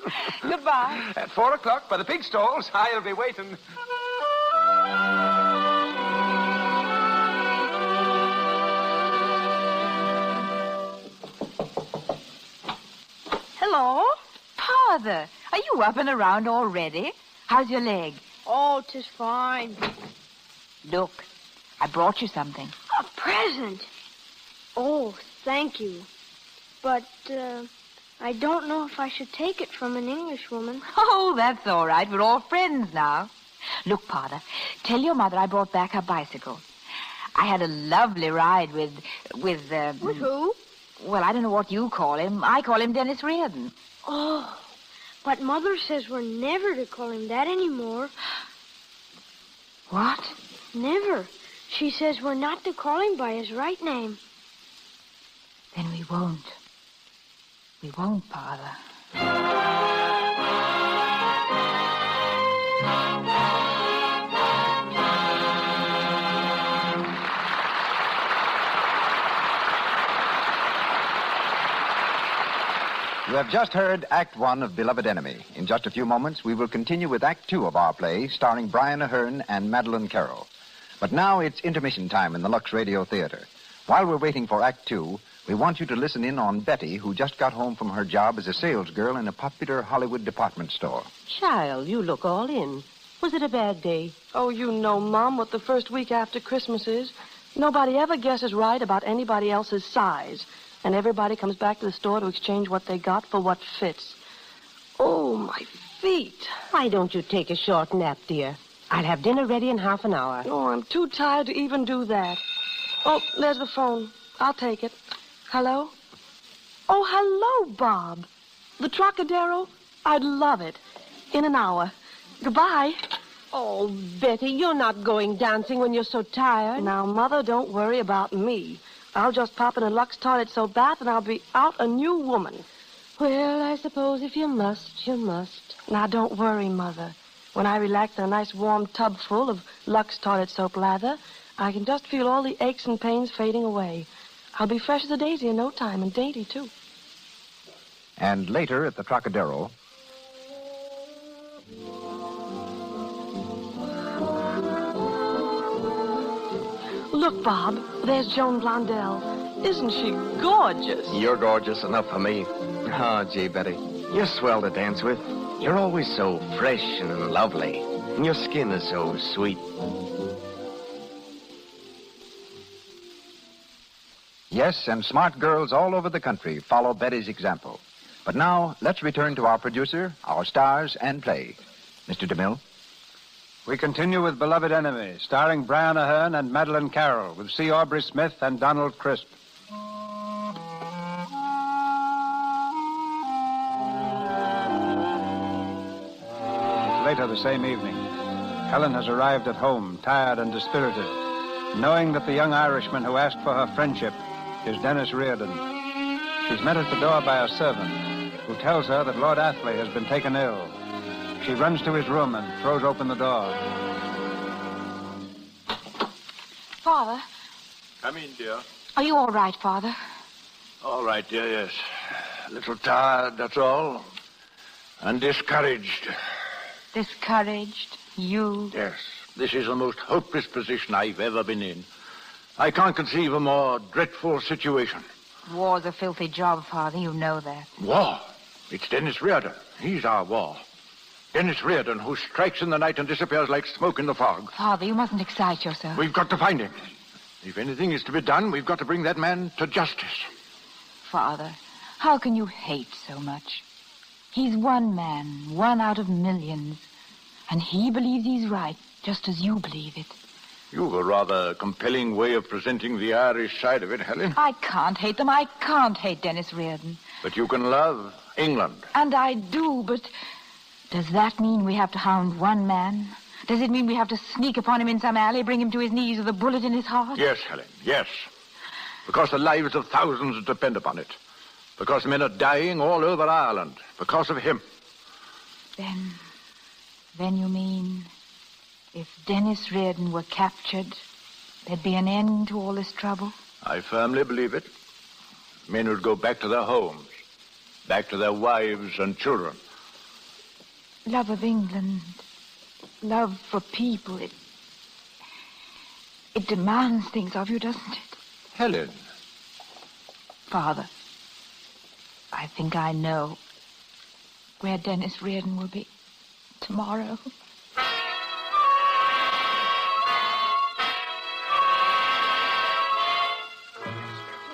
Speaker 25: Goodbye.
Speaker 18: At 4 o'clock by the pig stalls. I'll be waiting.
Speaker 25: Hello? Father, are you up and around already? How's your leg?
Speaker 3: Oh, 'tis fine.
Speaker 25: Look, I brought you something.
Speaker 3: A present. Oh, thank you. But, I don't know if I should take it from an Englishwoman.
Speaker 25: Oh, that's all right. We're all friends now. Look, Father, tell your mother I brought back her bicycle. I had a lovely ride with
Speaker 3: With who?
Speaker 25: Well, I don't know what you call him. I call him Dennis Reardon.
Speaker 3: Oh, but Mother says we're never to call him that anymore.
Speaker 25: What?
Speaker 3: Never. She says we're not to call him by his right name.
Speaker 25: Then we won't. We won't, Father.
Speaker 16: You have just heard Act One of Beloved Enemy. In just a few moments, we will continue with Act Two of our play, starring Brian Ahern and Madeline Carroll. But now it's intermission time in the Lux Radio Theater. While we're waiting for Act Two, we want you to listen in on Betty, who just got home from her job as a salesgirl in a popular Hollywood department store.
Speaker 6: Child, you look all in. Was it a bad day?
Speaker 2: Oh, you know, Mom, what the first week after Christmas is. Nobody ever guesses right about anybody else's size. And everybody comes back to the store to exchange what they got for what fits. Oh, my feet.
Speaker 6: Why don't you take a short nap, dear? I'll have dinner ready in half an hour.
Speaker 2: Oh, I'm too tired to even do that. Oh, there's the phone. I'll take it. Hello? Oh, hello, Bob. The Trocadero? I'd love it. In an hour. Goodbye.
Speaker 6: Oh, Betty, you're not going dancing when you're so tired.
Speaker 2: Now, Mother, don't worry about me. I'll just pop in a Lux toilet soap bath and I'll be out a new woman.
Speaker 6: Well, I suppose if you must, you must.
Speaker 2: Now, don't worry, Mother. When I relax in a nice warm tub full of Lux toilet soap lather, I can just feel all the aches and pains fading away. I'll be fresh as a daisy in no time, and dainty, too.
Speaker 16: And later at the Trocadero...
Speaker 2: Look, Bob, there's Joan Blondell. Isn't she gorgeous?
Speaker 4: You're gorgeous enough for me. Oh, gee, Betty.
Speaker 7: You're swell to dance with. You're always so fresh and lovely. And your skin is so sweet.
Speaker 16: Yes, and smart girls all over the country follow Betty's example. But now, let's return to our producer, our stars, and play. Mr. DeMille?
Speaker 15: We continue with Beloved Enemy, starring Brian Aherne and Madeline Carroll, with C. Aubrey Smith and Donald Crisp. Later the same evening, Helen has arrived at home, tired and dispirited, knowing that the young Irishman who asked for her friendship is Dennis Reardon. She's met at the door by a servant who tells her that Lord Athley has been taken ill. She runs to his room and throws open the door.
Speaker 25: Father,
Speaker 24: Come in, dear.
Speaker 25: are you all right, Father?
Speaker 24: All right, dear, yes. A little tired, that's all. And discouraged.
Speaker 25: Discouraged? You?
Speaker 24: Yes. This is the most hopeless position I've ever been in. I can't conceive a more dreadful situation.
Speaker 25: War's a filthy job, Father. You know that.
Speaker 24: War? It's Dennis Reardon. He's our war. Dennis Reardon, who strikes in the night and disappears like smoke in the fog.
Speaker 25: Father, you mustn't excite yourself.
Speaker 24: We've got to find him. If anything is to be done, we've got to bring that man to justice.
Speaker 25: Father, how can you hate so much? He's one man, one out of millions. And he believes he's right, just as you believe it.
Speaker 24: You've a rather compelling way of presenting the Irish side of it, Helen.
Speaker 25: I can't hate them. I can't hate Dennis Reardon.
Speaker 24: But you can love England.
Speaker 25: And I do, but does that mean we have to hound one man? Does it mean we have to sneak upon him in some alley, bring him to his knees with a bullet in his heart?
Speaker 24: Yes, Helen, yes. Because the lives of thousands depend upon it. Because men are dying all over Ireland. Because of him.
Speaker 25: Then you mean if Dennis Reardon were captured, there'd be an end to all this trouble?
Speaker 24: I firmly believe it. Men would go back to their homes, back to their wives and children.
Speaker 25: Love of England, love for people, it demands things of you, doesn't it?
Speaker 24: Helen.
Speaker 25: Father, I think I know where Dennis Reardon will be tomorrow.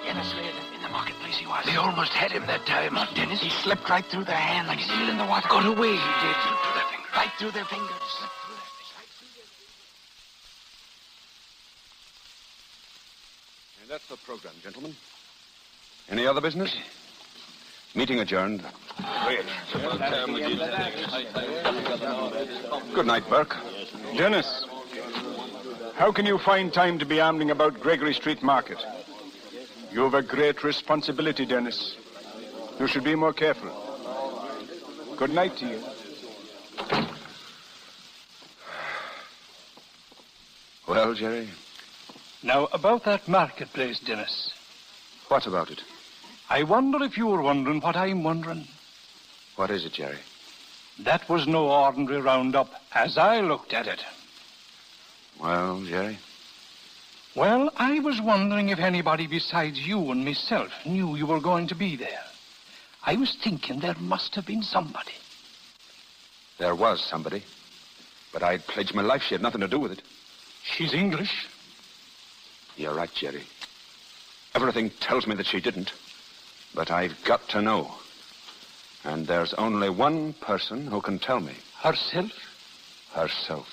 Speaker 10: Dennis Reardon in the marketplace he was. They almost had him that time. Not Dennis. He slipped right through their hand like a seal in the water. Got away, he did. Slipped through their fingers. Right through their fingers. Slipped through their fingers.
Speaker 18: And that's the program, gentlemen. Any other business? Meeting adjourned. Good night, Burke.
Speaker 20: Dennis, how can you find time to be ambling about Gregory Street Market? You have a great responsibility, Dennis. You should be more careful. Good night to you.
Speaker 18: Well, Jerry?
Speaker 8: Now, about that marketplace, Dennis.
Speaker 18: What about it?
Speaker 8: I wonder if you were wondering what I'm wondering.
Speaker 18: What is it, Jerry?
Speaker 8: That was no ordinary roundup, as I looked at it.
Speaker 18: Well, Jerry?
Speaker 8: Well, I was wondering if anybody besides you and myself knew you were going to be there. I was thinking there must have been somebody.
Speaker 18: There was somebody. But I'd pledged my life she had nothing to do with it.
Speaker 8: She's English.
Speaker 18: You're right, Jerry. Everything tells me that she didn't. But I've got to know. And there's only one person who can tell me.
Speaker 8: Herself?
Speaker 18: Herself.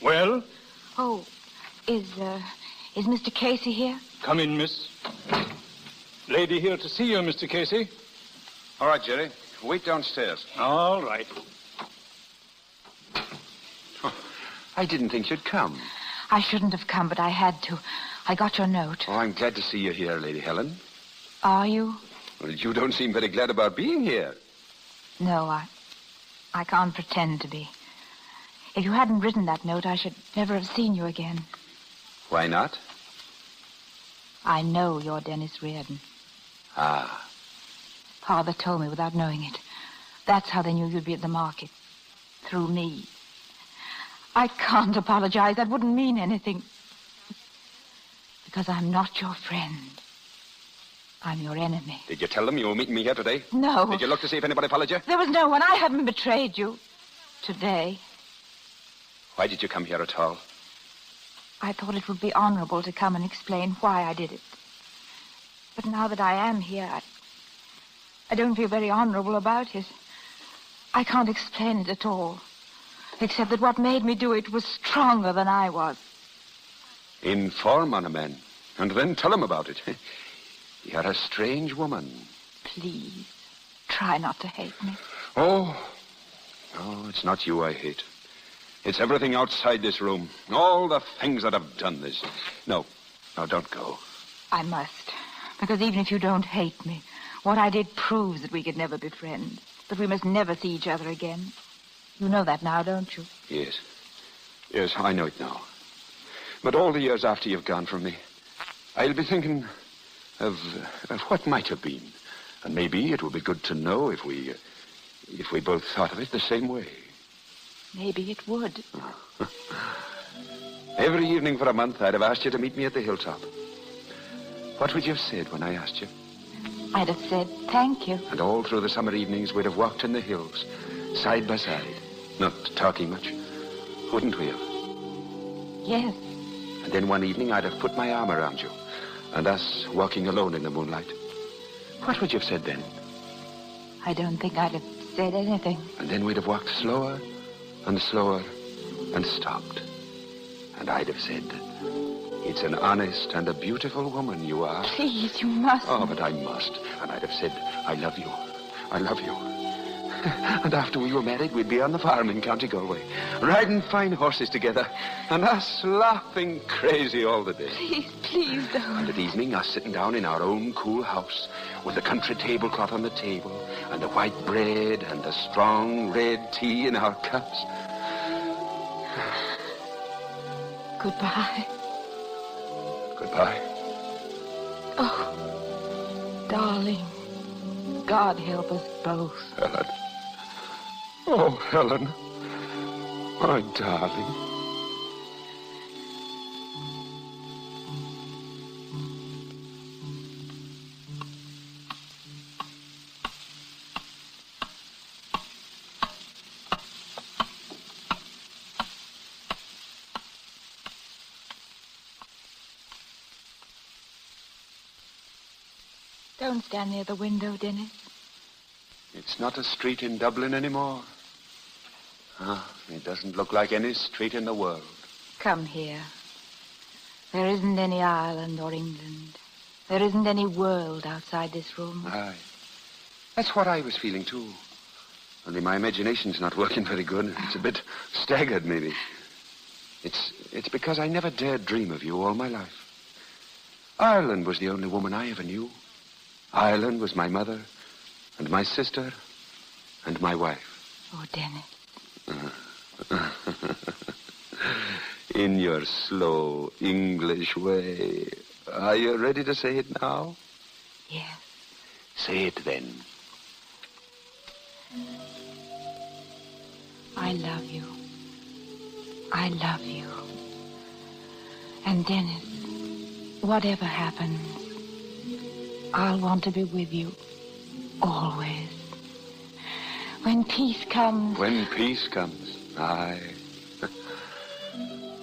Speaker 8: Well?
Speaker 25: Oh, is Mr. Casey here?
Speaker 8: Come in, miss. Lady here to see you, Mr. Casey.
Speaker 18: All right, Jerry. Wait downstairs.
Speaker 8: All right.
Speaker 18: I didn't think you'd come.
Speaker 25: I shouldn't have come, but I had to. I got your note.
Speaker 18: Oh, I'm glad to see you here, Lady Helen.
Speaker 25: Are you?
Speaker 18: Well, you don't seem very glad about being here.
Speaker 25: No, I can't pretend to be. If you hadn't written that note, I should never have seen you again.
Speaker 18: Why not?
Speaker 25: I know you're Dennis Reardon.
Speaker 18: Ah.
Speaker 25: Father told me without knowing it. That's how they knew you'd be at the market. through me. I can't apologize. That wouldn't mean anything. Because I'm not your friend. I'm your enemy.
Speaker 18: Did you tell them you were meeting me here today?
Speaker 25: No.
Speaker 18: Did you look to see if anybody followed you?
Speaker 25: There was no one. I haven't betrayed you. Today.
Speaker 18: Why did you come here at all?
Speaker 25: I thought it would be honorable to come and explain why I did it. But now that I am here, I don't feel very honorable about it. I can't explain it at all. Except that what made me do it was stronger than I was.
Speaker 18: Inform on a man, and then tell him about it. You're a strange woman.
Speaker 25: Please, try not to hate me.
Speaker 18: Oh, it's not you I hate. It's everything outside this room. All the things that have done this. No, don't go.
Speaker 25: I must. Because even if you don't hate me, what I did proves that we could never be friends. That we must never see each other again. You know that now, don't you?
Speaker 18: Yes. Yes, I know it now. But all the years after you've gone from me, I'll be thinking of what might have been. And maybe it would be good to know if we both thought of it the same way.
Speaker 25: Maybe it would.
Speaker 18: Every evening for a month, I'd have asked you to meet me at the hilltop. What would you have said when I asked you?
Speaker 25: I'd have said thank you.
Speaker 18: And all through the summer evenings, we'd have walked in the hills, side by side, not talking much. Wouldn't we have?
Speaker 25: Yes.
Speaker 18: And then one evening, I'd have put my arm around you, and us walking alone in the moonlight. What would you have said then?
Speaker 25: I don't think I'd have said anything.
Speaker 18: And then we'd have walked slower and slower and stopped. And I'd have said, it's an honest and a beautiful woman you are.
Speaker 25: Please, you must.
Speaker 18: Oh, but I must. And I'd have said, I love you. I love you. And after we were married, we'd be on the farm in County Galway, riding fine horses together, and us laughing crazy all the day.
Speaker 25: Please don't.
Speaker 18: And at evening, us sitting down in our own cool house, with the country tablecloth on the table, and the white bread, and the strong red tea in our cups.
Speaker 25: Goodbye.
Speaker 18: Goodbye.
Speaker 25: Oh, darling, God help us both.
Speaker 18: Helen. Oh, Helen. My darling.
Speaker 25: Don't stand near the window, Dennis.
Speaker 18: It's not a street in Dublin anymore. It doesn't look like any street in the world.
Speaker 25: Come here. There isn't any Ireland or England. There isn't any world outside this room.
Speaker 18: Aye. That's what I was feeling, too. Only my imagination's not working very good. It's a bit staggered, maybe. It's because I never dared dream of you all my life. Ireland was the only woman I ever knew. Ireland was my mother, and my sister, and my wife.
Speaker 25: Oh, Dennis.
Speaker 18: In your slow English way. Are you ready to say it now?
Speaker 25: Yes.
Speaker 18: Say it then.
Speaker 25: I love you. I love you. And Dennis, whatever happens, I'll want to be with you. Always. When peace comes...
Speaker 18: When peace comes, aye.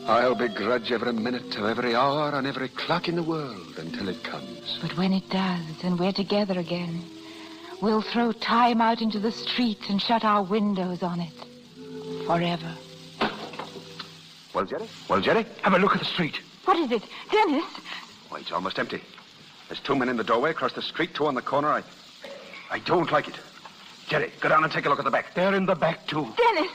Speaker 18: I'll begrudge every minute of every hour and every clock in the world until it comes.
Speaker 25: But when it does, and we're together again, we'll throw time out into the streets and shut our windows on it. Forever.
Speaker 18: Well, Jerry, have a look at the street.
Speaker 25: What is it? Dennis?
Speaker 18: Why, it's almost empty. There's 2 men in the doorway across the street, 2 on the corner. I don't like it. Jerry, go down and take a look at the back.
Speaker 8: They're in the back, too.
Speaker 25: Dennis!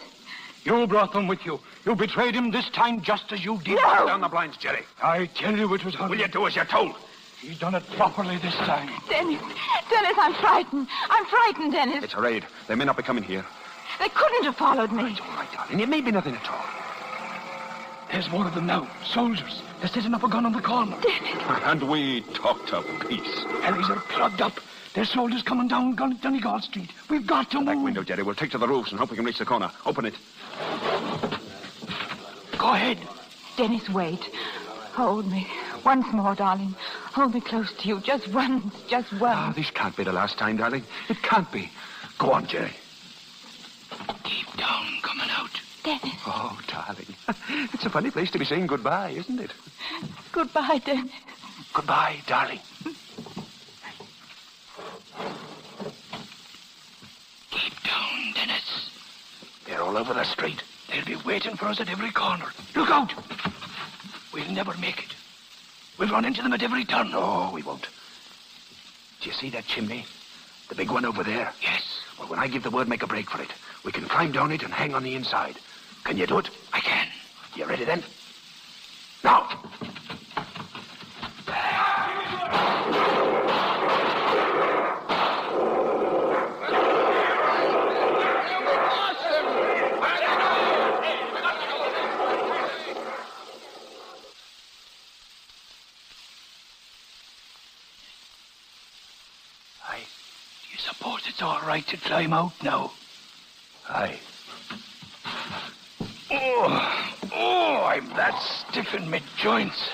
Speaker 8: You brought them with you. You betrayed him this time just as you did.
Speaker 25: No!
Speaker 18: Pull down the blinds, Jerry.
Speaker 8: I tell you it was...
Speaker 18: Will you do as you're told?
Speaker 8: He's done it properly this time.
Speaker 25: Dennis, I'm frightened. I'm frightened, Dennis.
Speaker 18: It's a raid. They may not be coming here.
Speaker 25: They couldn't have followed me.
Speaker 18: It's all right, darling. It may be nothing at all.
Speaker 8: There's more of them now. Soldiers. They're setting up a gun on the corner.
Speaker 25: Dennis.
Speaker 18: And we talked of peace.
Speaker 8: Alleys are plugged up. There's soldiers coming down Donegal Street. We've got to move.
Speaker 18: That window, Jerry. We'll take to the roofs and hope we can reach the corner. Open it.
Speaker 8: Go ahead.
Speaker 25: Dennis, wait. Hold me. Once more, darling. Hold me close to you. Just once. Just once.
Speaker 24: Ah, this can't be the last time, darling. It can't be. Go on, Jerry.
Speaker 8: Keep down, coming out.
Speaker 25: Dennis.
Speaker 24: Oh, darling. It's a funny place to be saying goodbye, isn't it?
Speaker 25: Goodbye, Dennis.
Speaker 24: Goodbye, darling.
Speaker 8: Keep down, Dennis. They're all over the street. They'll be waiting for us at every corner. Look out! We'll never make it. We'll run into them at every turn.
Speaker 24: No, we won't. Do you see that chimney? The big one over there?
Speaker 8: Yes.
Speaker 24: Well, when I give the word, make a break for it. We can climb down it and hang on the inside. Can you do it?
Speaker 8: I can.
Speaker 24: You ready then? Now!
Speaker 8: Do you suppose it's all right to climb out now?
Speaker 24: Aye.
Speaker 8: I'm that stiff in my joints.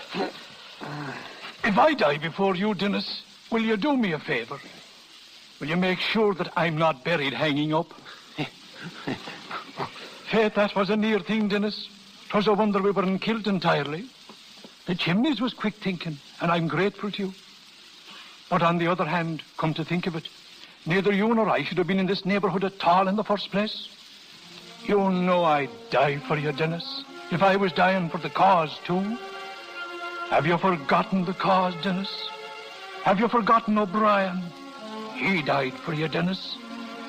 Speaker 8: If I die before you, Dennis, will you do me a favor? Will you make sure that I'm not buried hanging up? Faith, that was a near thing, Dennis. 'Twas a wonder we weren't killed entirely. The chimneys was quick thinking, and I'm grateful to you. But on the other hand, come to think of it, neither you nor I should have been in this neighborhood at all in the first place. You know I'd die for you, Dennis, if I was dying for the cause, too. Have you forgotten the cause, Dennis? Have you forgotten O'Brien? He died for you, Dennis.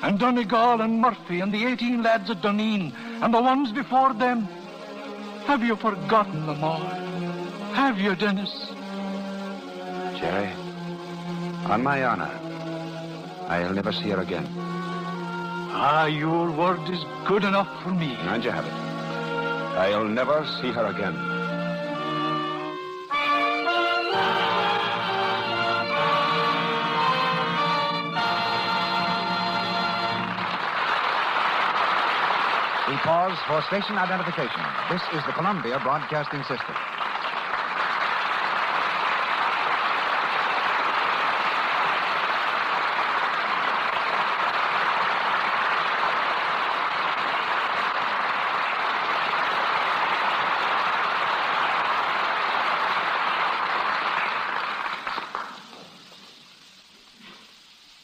Speaker 8: And Donegal and Murphy and the 18 lads at Duneen and the ones before them. Have you forgotten them all? Have you, Dennis?
Speaker 24: Jerry, on my honor, I'll never see her again.
Speaker 8: Ah, your word is good enough for me.
Speaker 24: And you have it. I'll never see her again.
Speaker 16: We pause for station identification. This is the Columbia Broadcasting System.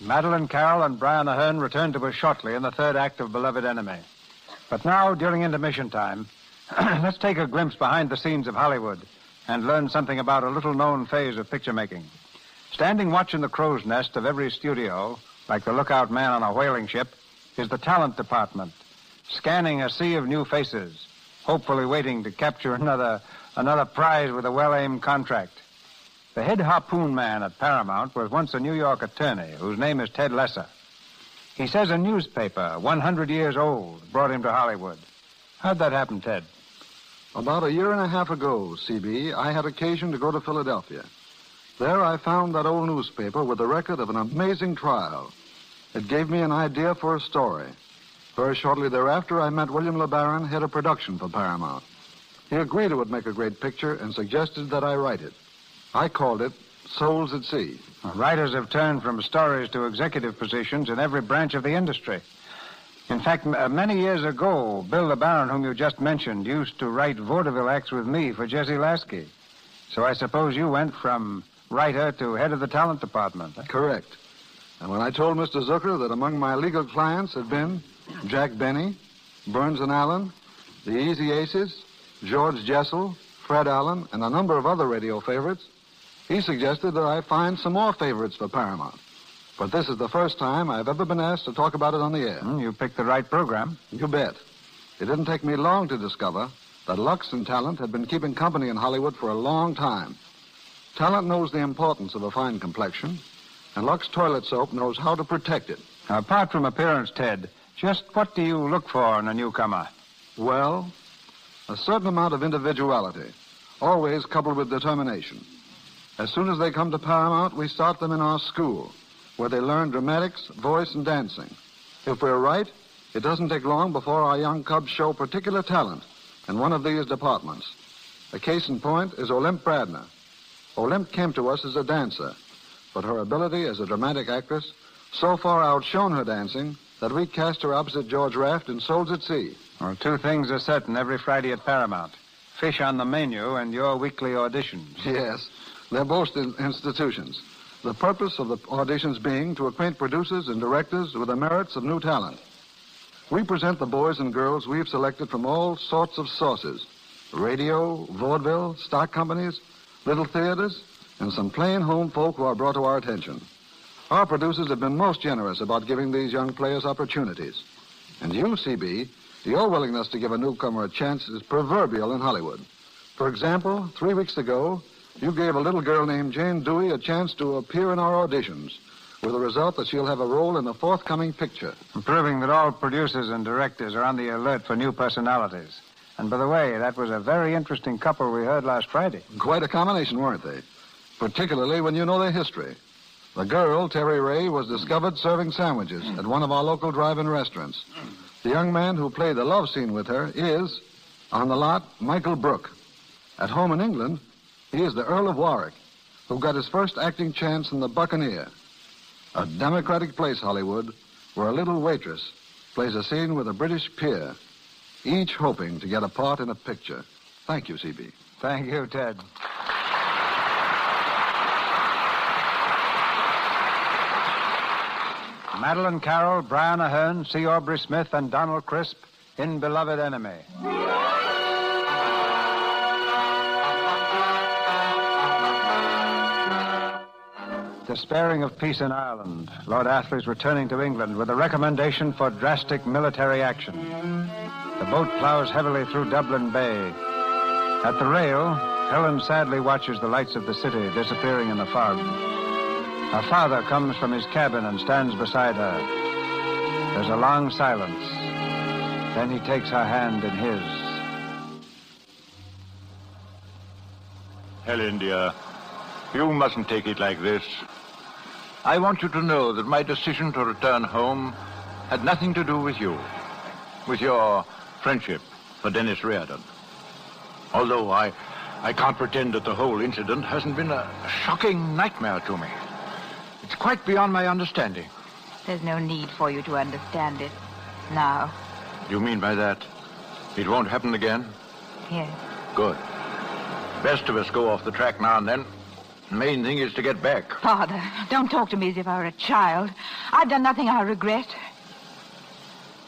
Speaker 15: Madeline Carroll and Brian Ahern return to us shortly in the third act of Beloved Enemy. But now, during intermission time, let's take a glimpse behind the scenes of Hollywood and learn something about a little-known phase of picture-making. Standing watch in the crow's nest of every studio, like the lookout man on a whaling ship, is the talent department, scanning a sea of new faces, hopefully waiting to capture another prize with a well-aimed contract. The head harpoon man at Paramount was once a New York attorney whose name is Ted Lesser. He says a newspaper, 100 years old, brought him to Hollywood. How'd that happen, Ted?
Speaker 5: About a year and a half ago, CB, I had occasion to go to Philadelphia. There I found that old newspaper with the record of an amazing trial. It gave me an idea for a story. Very shortly thereafter, I met William LeBaron, head of production for Paramount. He agreed it would make a great picture and suggested that I write it. I called it Souls at Sea.
Speaker 15: Writers have turned from stories to executive positions in every branch of the industry. In fact, many years ago, Bill LeBaron, whom you just mentioned, used to write vaudeville acts with me for Jesse Lasky. So I suppose you went from writer to head of the talent department. Huh?
Speaker 5: Correct. And when I told Mr. Zucker that among my legal clients had been Jack Benny, Burns and Allen, the Easy Aces, George Jessel, Fred Allen, and a number of other radio favorites, he suggested that I find some more favorites for Paramount. But this is the first time I've ever been asked to talk about it on the air.
Speaker 15: You picked the right program.
Speaker 5: You bet. It didn't take me long to discover that Lux and Talent had been keeping company in Hollywood for a long time. Talent knows the importance of a fine complexion, and Lux toilet soap knows how to protect it.
Speaker 15: Now, apart from appearance, Ted, just what do you look for in a newcomer?
Speaker 5: Well, a certain amount of individuality, always coupled with determination. As soon as they come to Paramount, we start them in our school, where they learn dramatics, voice, and dancing. If we're right, it doesn't take long before our young cubs show particular talent in one of these departments. A case in point is Olympe Bradner. Olympe came to us as a dancer, but her ability as a dramatic actress so far outshone her dancing that we cast her opposite George Raft in Souls at Sea.
Speaker 15: Well, two things are certain every Friday at Paramount. Fish on the menu and your weekly auditions.
Speaker 5: Yes, they're both institutions. The purpose of the auditions being to acquaint producers and directors with the merits of new talent. We present the boys and girls we've selected from all sorts of sources. Radio, vaudeville, stock companies, little theaters, and some plain home folk who are brought to our attention. Our producers have been most generous about giving these young players opportunities. And you, CB, your willingness to give a newcomer a chance is proverbial in Hollywood. For example, 3 weeks ago, you gave a little girl named Jane Dewey a chance to appear in our auditions, with the result that she'll have a role in the forthcoming picture.
Speaker 15: Proving that all producers and directors are on the alert for new personalities. And by the way, that was a very interesting couple we heard last Friday.
Speaker 5: Quite a combination, weren't they? Particularly when you know their history. The girl, Terry Ray, was discovered serving sandwiches at one of our local drive-in restaurants. The young man who played the love scene with her is, on the lot, Michael Brooke. At home in England, he is the Earl of Warwick, who got his first acting chance in The Buccaneer. A democratic place, Hollywood, where a little waitress plays a scene with a British peer, each hoping to get a part in a picture. Thank you, CB.
Speaker 15: Thank you, Ted. Madeline Carroll, Brian Ahern, C. Aubrey Smith, and Donald Crisp in Beloved Enemy. Despairing of peace in Ireland, Lord Athley's returning to England with a recommendation for drastic military action. The boat plows heavily through Dublin Bay. At the rail, Helen sadly watches the lights of the city disappearing in the fog. Her father comes from his cabin and stands beside her. There's a long silence. Then he takes her hand in his.
Speaker 24: Helen, dear, you mustn't take it like this. I want you to know that my decision to return home had nothing to do with you, with your friendship for Dennis Reardon. Although I can't pretend that the whole incident hasn't been a shocking nightmare to me. It's quite beyond my understanding.
Speaker 25: There's no need for you to understand it now.
Speaker 24: You mean by that it won't happen again?
Speaker 25: Yes.
Speaker 24: Good. Best of us go off the track now and then. The main thing is to get back.
Speaker 25: Father, don't talk to me as if I were a child. I've done nothing I regret.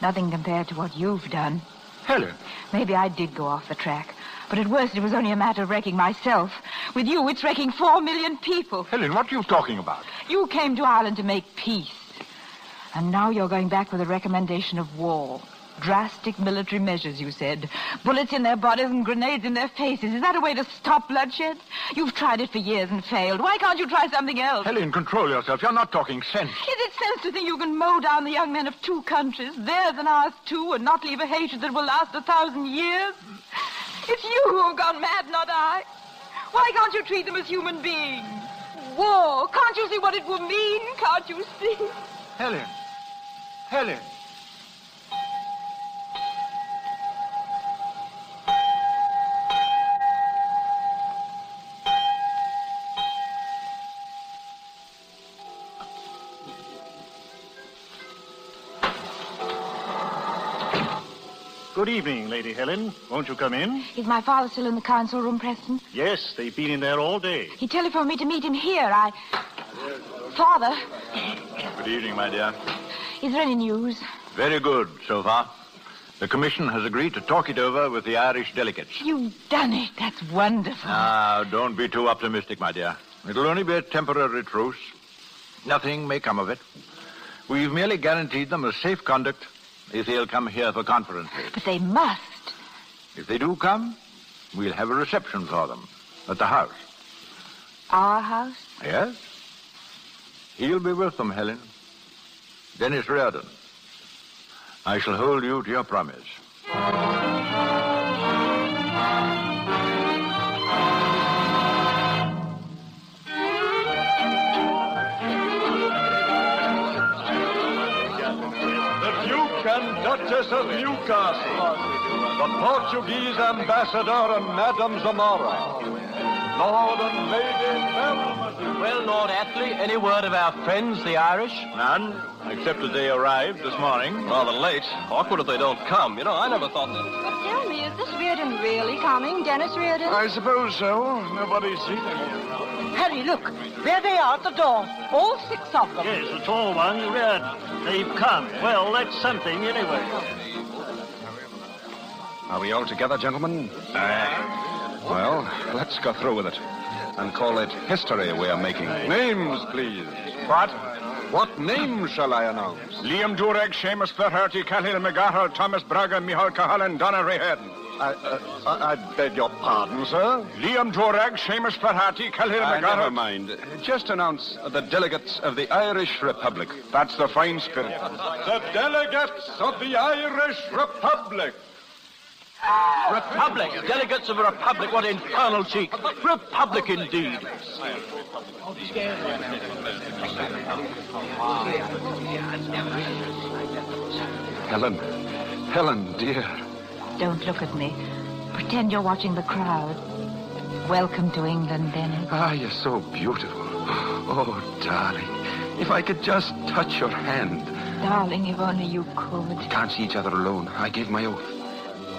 Speaker 25: Nothing compared to what you've done.
Speaker 24: Helen.
Speaker 25: Maybe I did go off the track. But at worst, it was only a matter of wrecking myself. With you, it's wrecking 4 million people.
Speaker 24: Helen, what are you talking about?
Speaker 25: You came to Ireland to make peace. And now you're going back with a recommendation of war. Drastic military measures, you said. Bullets in their bodies and grenades in their faces. Is that a way to stop bloodshed? You've tried it for years and failed. Why can't you try something else?
Speaker 24: Helen, control yourself. You're not talking sense.
Speaker 25: Is it sense to think you can mow down the young men of 2 countries, theirs and ours too, and not leave a hatred that will last 1,000 years? It's you who have gone mad, not I. Why can't you treat them as human beings? War. Can't you see what it will mean? Can't you see?
Speaker 24: Helen. Helen.
Speaker 9: Good evening, Lady Helen. Won't you come in?
Speaker 25: Is my father still in the council room, Preston?
Speaker 9: Yes, they've been in there all day.
Speaker 25: He telephoned me to meet him here. Father.
Speaker 24: Good evening, my dear.
Speaker 25: Is there any news?
Speaker 24: Very good so far. The commission has agreed to talk it over with the Irish delegates.
Speaker 25: You've done it. That's wonderful.
Speaker 24: Now, don't be too optimistic, my dear. It'll only be a temporary truce. Nothing may come of it. We've merely guaranteed them a safe conduct if they'll come here for conferences.
Speaker 25: But they must.
Speaker 24: If they do come, we'll have a reception for them at the house.
Speaker 25: Our house?
Speaker 24: Yes. He'll be with them, Helen. Dennis Reardon. I shall hold you to your promise.
Speaker 9: The Duke
Speaker 1: and Duchess of Newcastle, the Portuguese ambassador and Madame Zamora, Lord and Lady Belmont.
Speaker 11: Well, Lord Athley, any word of our friends, the Irish?
Speaker 1: None, except that they arrived this morning.
Speaker 11: Rather late. Awkward if they don't come. You know, I never thought that.
Speaker 12: But tell me, is this Reardon really coming, Dennis Reardon?
Speaker 1: I suppose so. Nobody's seen him yet.
Speaker 6: Harry, look. There they are at the door. All 6 of them.
Speaker 9: Yes, the tall one, red. They've come. Well, that's something anyway.
Speaker 18: Are we all together, gentlemen? Well, let's go through with it. And call it history we are making.
Speaker 20: Names, please. What names shall I announce? Liam Durag, Seamus Flaherty, Cahill McGarhall, Thomas Braga, Michal Cahalan, Donna Rehaden.
Speaker 1: I beg your pardon, sir.
Speaker 20: Liam Durag, Seamus Flaherty, Cahill McGarhall.
Speaker 18: Never mind. Just announce the delegates of the Irish Republic.
Speaker 20: That's the fine spirit.
Speaker 1: The delegates of the Irish Republic.
Speaker 11: Republic. Delegates of a republic. What infernal cheek. Republic indeed.
Speaker 18: Helen, dear.
Speaker 25: Don't look at me. Pretend you're watching the crowd. Welcome to England, Dennis.
Speaker 18: Ah, you're so beautiful. Oh, darling. If I could just touch your hand.
Speaker 25: Darling, if only you could.
Speaker 18: We can't see each other alone. I gave my oath.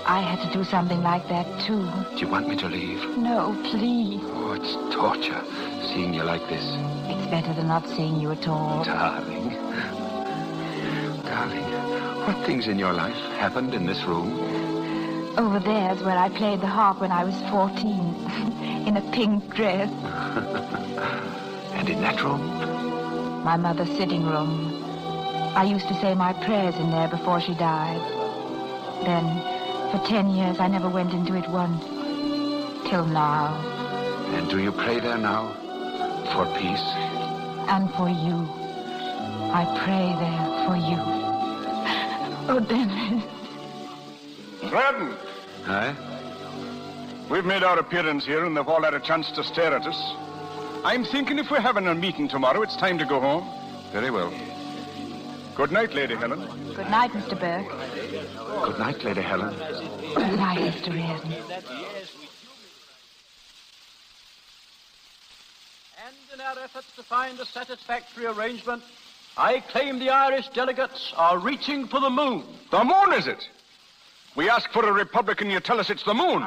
Speaker 25: I had to do something like that, too.
Speaker 18: Do you want me to leave?
Speaker 25: No, please.
Speaker 18: Oh, it's torture, seeing you like this.
Speaker 25: It's better than not seeing you at all.
Speaker 18: Darling, what things in your life happened in this room?
Speaker 25: Over there's where I played the harp when I was 14, in a pink dress.
Speaker 18: And in that room?
Speaker 25: My mother's sitting room. I used to say my prayers in there before she died. Then, for 10 years, I never went into it once. Till now.
Speaker 18: And do you pray there now? For peace?
Speaker 25: And for you. I pray there for you. Oh, Dennis.
Speaker 20: Reardon.
Speaker 18: Aye?
Speaker 20: We've made our appearance here and they've all had a chance to stare at us. I'm thinking if we're having a meeting tomorrow, it's time to go home.
Speaker 18: Very well.
Speaker 20: Good night, Lady Helen.
Speaker 25: Good night, Mr. Burke.
Speaker 18: Good night, Lady Helen.
Speaker 25: Good night, Mr. Reardon.
Speaker 11: And in our efforts to find a satisfactory arrangement, I claim the Irish delegates are reaching for the moon.
Speaker 20: The moon, is it? We ask for a republic and you tell us it's the moon.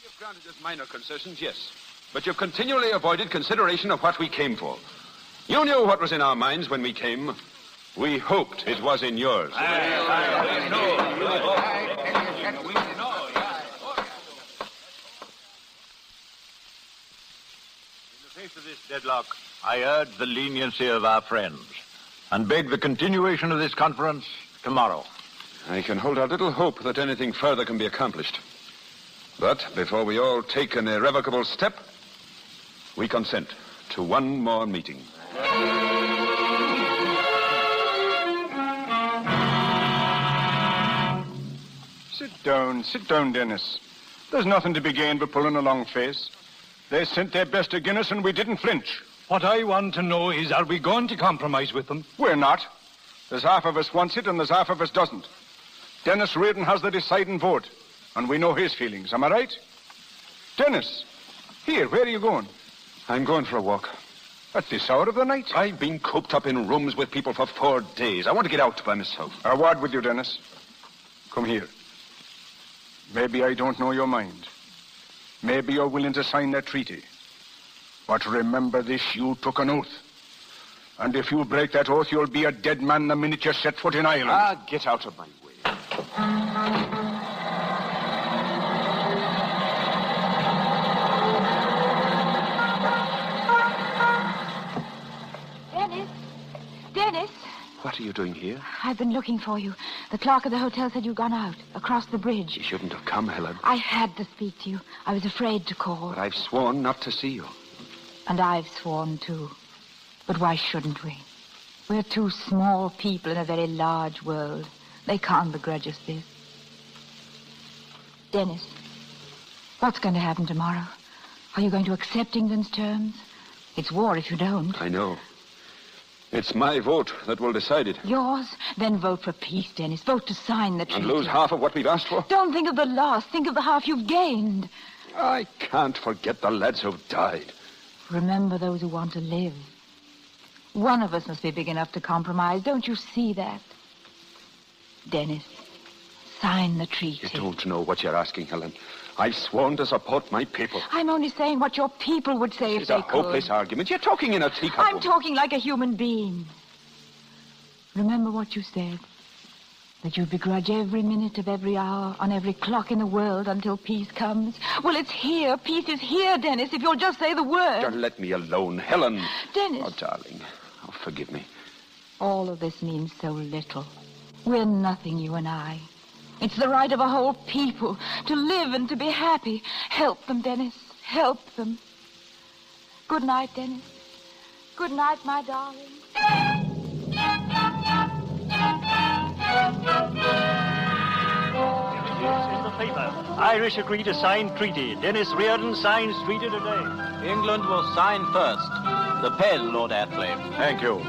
Speaker 18: You've granted us minor concessions, yes. But you've continually avoided consideration of what we came for. You knew what was in our minds when we came. We hoped it was in yours.
Speaker 1: In the face of this deadlock, I urge the leniency of our friends and beg the continuation of this conference tomorrow.
Speaker 18: I can hold out little hope that anything further can be accomplished. But before we all take an irrevocable step, we consent to one more meeting.
Speaker 20: Sit down, Dennis. There's nothing to be gained but pulling a long face. They sent their best to Guinness and we didn't flinch.
Speaker 8: What I want to know is, are we going to compromise with them?
Speaker 20: We're not. There's half of us wants it and there's half of us doesn't. Dennis Reardon has the deciding vote, and we know his feelings. Am I right? Dennis, here, where are you going?
Speaker 18: I'm going for a walk.
Speaker 20: At this hour of the night?
Speaker 18: I've been cooped up in rooms with people for 4 days. I want to get out by myself.
Speaker 20: A word with you, Dennis. Come here. Maybe I don't know your mind. Maybe you're willing to sign that treaty. But remember this, you took an oath. And if you break that oath, you'll be a dead man the minute you set foot in Ireland.
Speaker 18: Ah, get out of my way.
Speaker 25: Dennis!
Speaker 18: What are you doing here?
Speaker 25: I've been looking for you. The clerk of the hotel said you'd gone out, across the bridge.
Speaker 18: You shouldn't have come, Helen.
Speaker 25: I had to speak to you. I was afraid to call.
Speaker 18: But I've sworn not to see you.
Speaker 25: And I've sworn, too. But why shouldn't we? We're two small people in a very large world. They can't begrudge us this. Dennis, what's going to happen tomorrow? Are you going to accept England's terms? It's war if you don't.
Speaker 18: I know. It's my vote that will decide it.
Speaker 25: Yours? Then vote for peace, Dennis. Vote to sign the treaty.
Speaker 18: And lose half of what we've asked for?
Speaker 25: Don't think of the loss. Think of the half you've gained.
Speaker 18: I can't forget the lads who've died.
Speaker 25: Remember those who want to live. One of us must be big enough to compromise. Don't you see that? Dennis, sign the treaty.
Speaker 18: You don't know what you're asking, Helen. I've sworn to support my people.
Speaker 25: I'm only saying what your people would say if they could.
Speaker 18: It's a hopeless argument. You're talking in a teacup.
Speaker 25: I'm talking like a human being. Remember what you said. That you'd begrudge every minute of every hour on every clock in the world until peace comes. Well, it's here. Peace is here, Dennis, if you'll just say the word.
Speaker 18: Just let me alone, Helen.
Speaker 25: Dennis.
Speaker 18: Oh, darling. Oh, forgive me.
Speaker 25: All of this means so little. We're nothing, you and I. It's the right of a whole people to live and to be happy. Help them, Dennis. Help them. Good night, Dennis. Good night, my darling.
Speaker 9: Here's the paper. Irish agree to sign treaty. Dennis Reardon signs treaty today.
Speaker 11: England will sign first. The pen, Lord Athley.
Speaker 24: Thank you.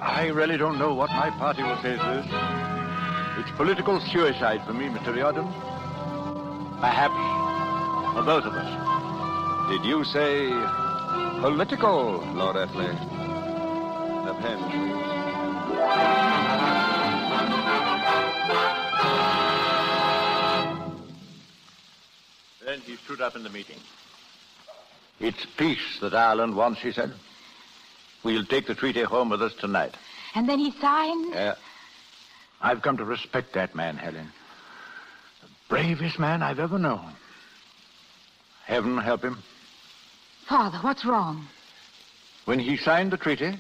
Speaker 24: I really don't know what my party will say to this. It's political suicide for me, Mr. Riordan. Perhaps for both of us.
Speaker 18: Did you say political, Lord Athley? The pen.
Speaker 24: Then he stood up in the meeting. It's peace that Ireland wants, he said. We'll take the treaty home with us tonight.
Speaker 25: And then he signed?
Speaker 24: I've come to respect that man, Helen. The bravest man I've ever known. Heaven help him.
Speaker 25: Father, what's wrong?
Speaker 24: When he signed the treaty,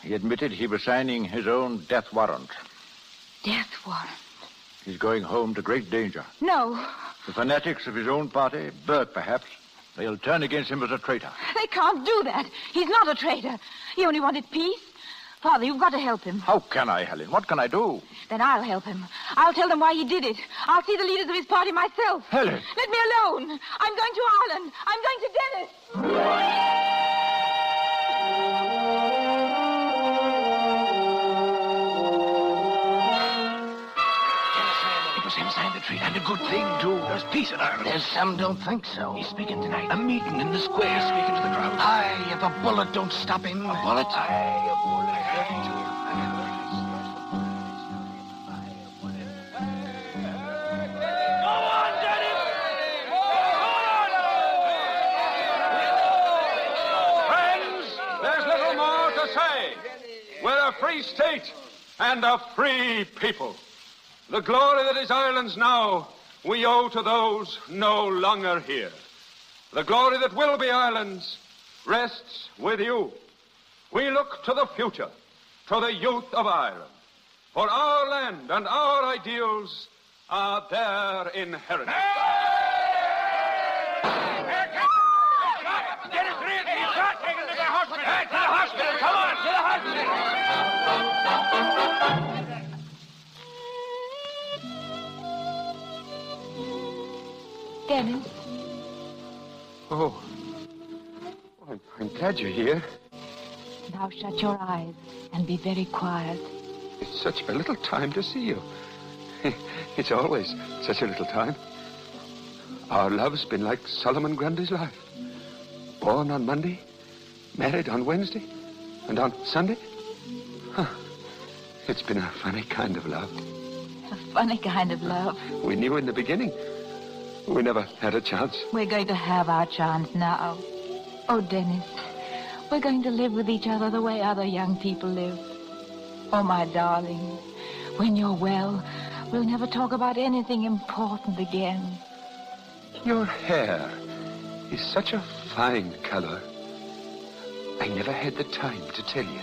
Speaker 24: he admitted he was signing his own death warrant.
Speaker 25: Death warrant?
Speaker 24: He's going home to great danger.
Speaker 25: No.
Speaker 24: The fanatics of his own party, Burke perhaps, they'll turn against him as a traitor.
Speaker 25: They can't do that. He's not a traitor. He only wanted peace. Father, you've got to help him.
Speaker 24: How can I, Helen? What can I do?
Speaker 25: Then I'll help him. I'll tell them why he did it. I'll see the leaders of his party myself.
Speaker 24: Helen!
Speaker 25: Let me alone. I'm going to Ireland. I'm going to Dennis.
Speaker 10: It was him signed the treaty, and a good thing, too. There's peace in Ireland. There's some don't think so. He's speaking tonight. A meeting in the square. He's speaking to the crowd. Aye, if a bullet don't stop him. A bullet? Aye, a bullet.
Speaker 18: We're a free state and a free people. The glory that is Ireland's now, we owe to those no longer here. The glory that will be Ireland's rests with you. We look to the future, to the youth of Ireland. For our land and our ideals are their inheritance.
Speaker 25: Dennis.
Speaker 18: Oh, I'm glad you're here.
Speaker 25: Now shut your eyes and be very quiet.
Speaker 18: It's such a little time to see you. It's always such a little time. Our love's been like Solomon Grundy's life. Born on Monday, married on Wednesday, and on Sunday. Huh. It's been a funny kind of love.
Speaker 25: A funny kind of love.
Speaker 18: We knew in the beginning. We never had a chance.
Speaker 25: We're going to have our chance now. Oh, Dennis, we're going to live with each other the way other young people live. Oh, my darling, when you're well, we'll never talk about anything important again.
Speaker 18: Your hair is such a fine color. I never had the time to tell you.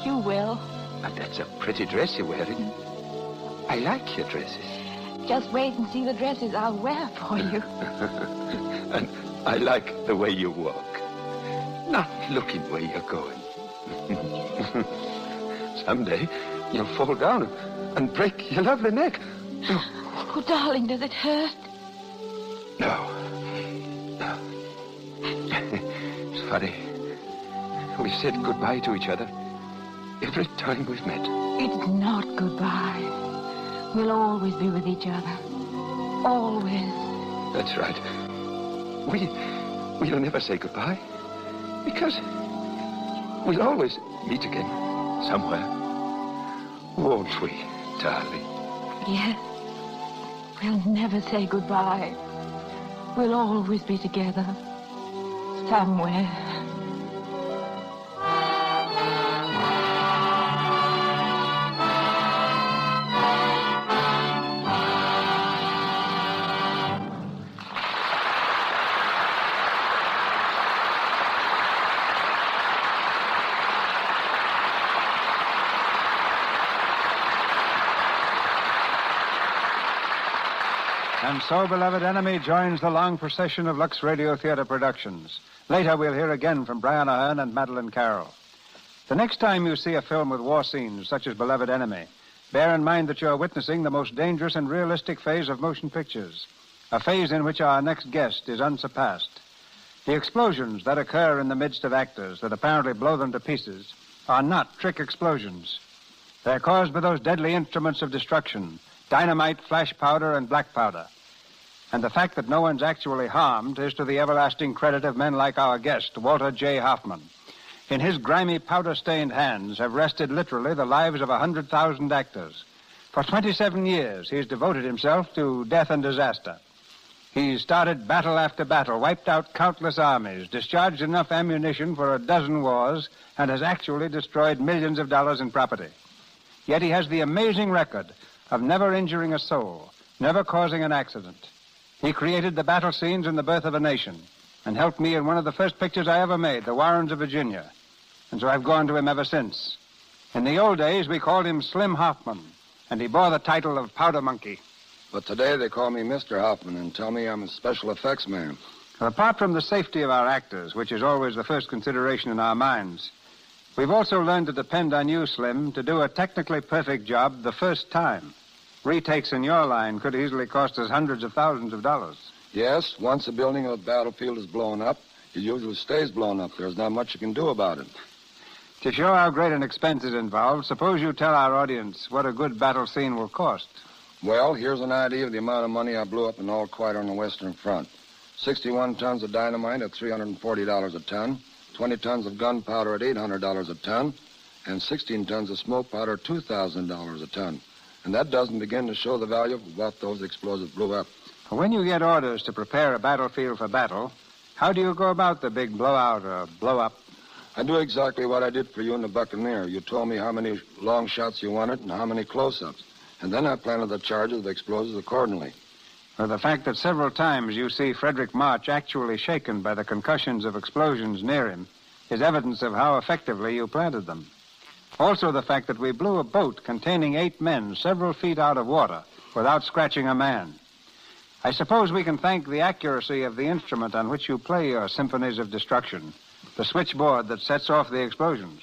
Speaker 25: You will.
Speaker 18: And that's a pretty dress you're wearing. I like your dresses.
Speaker 25: Just wait and see the dresses I'll wear for you.
Speaker 18: And I like the way you walk. Not looking where you're going. Someday you'll fall down and break your lovely neck.
Speaker 25: Oh, darling, does it hurt?
Speaker 7: No. It's funny. We've said goodbye to each other every time we've met.
Speaker 25: It's not goodbye. We'll always be with each other. Always.
Speaker 7: That's right. We'll never say goodbye. Because we'll always meet again somewhere. Won't we, darling?
Speaker 25: Yes. We'll never say goodbye. We'll always be together. Somewhere.
Speaker 15: And so, Beloved Enemy joins the long procession of Lux Radio Theater productions. Later, we'll hear again from Brian Ahern and Madeline Carroll. The next time you see a film with war scenes, such as Beloved Enemy, bear in mind that you're witnessing the most dangerous and realistic phase of motion pictures, a phase in which our next guest is unsurpassed. The explosions that occur in the midst of actors that apparently blow them to pieces are not trick explosions. They're caused by those deadly instruments of destruction, dynamite, flash powder, and black powder. And the fact that no one's actually harmed is to the everlasting credit of men like our guest, Walter J. Hoffman. In his grimy, powder-stained hands have rested literally the lives of 100,000 actors. For 27 years, he's devoted himself to death and disaster. He's started battle after battle, wiped out countless armies, discharged enough ammunition for a dozen wars, and has actually destroyed millions of dollars in property. Yet he has the amazing record of never injuring a soul, never causing an accident. He created the battle scenes in The Birth of a Nation and helped me in one of the first pictures I ever made, The Warrens of Virginia. And so I've gone to him ever since. In the old days, we called him Slim Hoffman, and he bore the title of Powder Monkey.
Speaker 13: But today they call me Mr. Hoffman and tell me I'm a special effects man.
Speaker 15: Apart from the safety of our actors, which is always the first consideration in our minds, we've also learned to depend on you, Slim, to do a technically perfect job the first time. Retakes in your line could easily cost us hundreds of thousands of dollars.
Speaker 13: Yes, once a building or a battlefield is blown up, it usually stays blown up. There's not much you can do about it.
Speaker 15: To show how great an expense is involved, suppose you tell our audience what a good battle scene will cost.
Speaker 13: Well, here's an idea of the amount of money I blew up in All Quiet on the Western Front. 61 tons of dynamite at $340 a ton, 20 tons of gunpowder at $800 a ton, and 16 tons of smoke powder at $2,000 a ton. And that doesn't begin to show the value of what those explosives blew up.
Speaker 15: When you get orders to prepare a battlefield for battle, how do you go about the big blowout or blow-up?
Speaker 13: I do exactly what I did for you in the Buccaneer. You told me how many long shots you wanted and how many close-ups. And then I planted the charges of the explosives accordingly.
Speaker 15: Well, the fact that several times you see Frederick March actually shaken by the concussions of explosions near him is evidence of how effectively you planted them. Also, the fact that we blew a boat containing 8 men several feet out of water without scratching a man. I suppose we can thank the accuracy of the instrument on which you play your symphonies of destruction, the switchboard that sets off the explosions.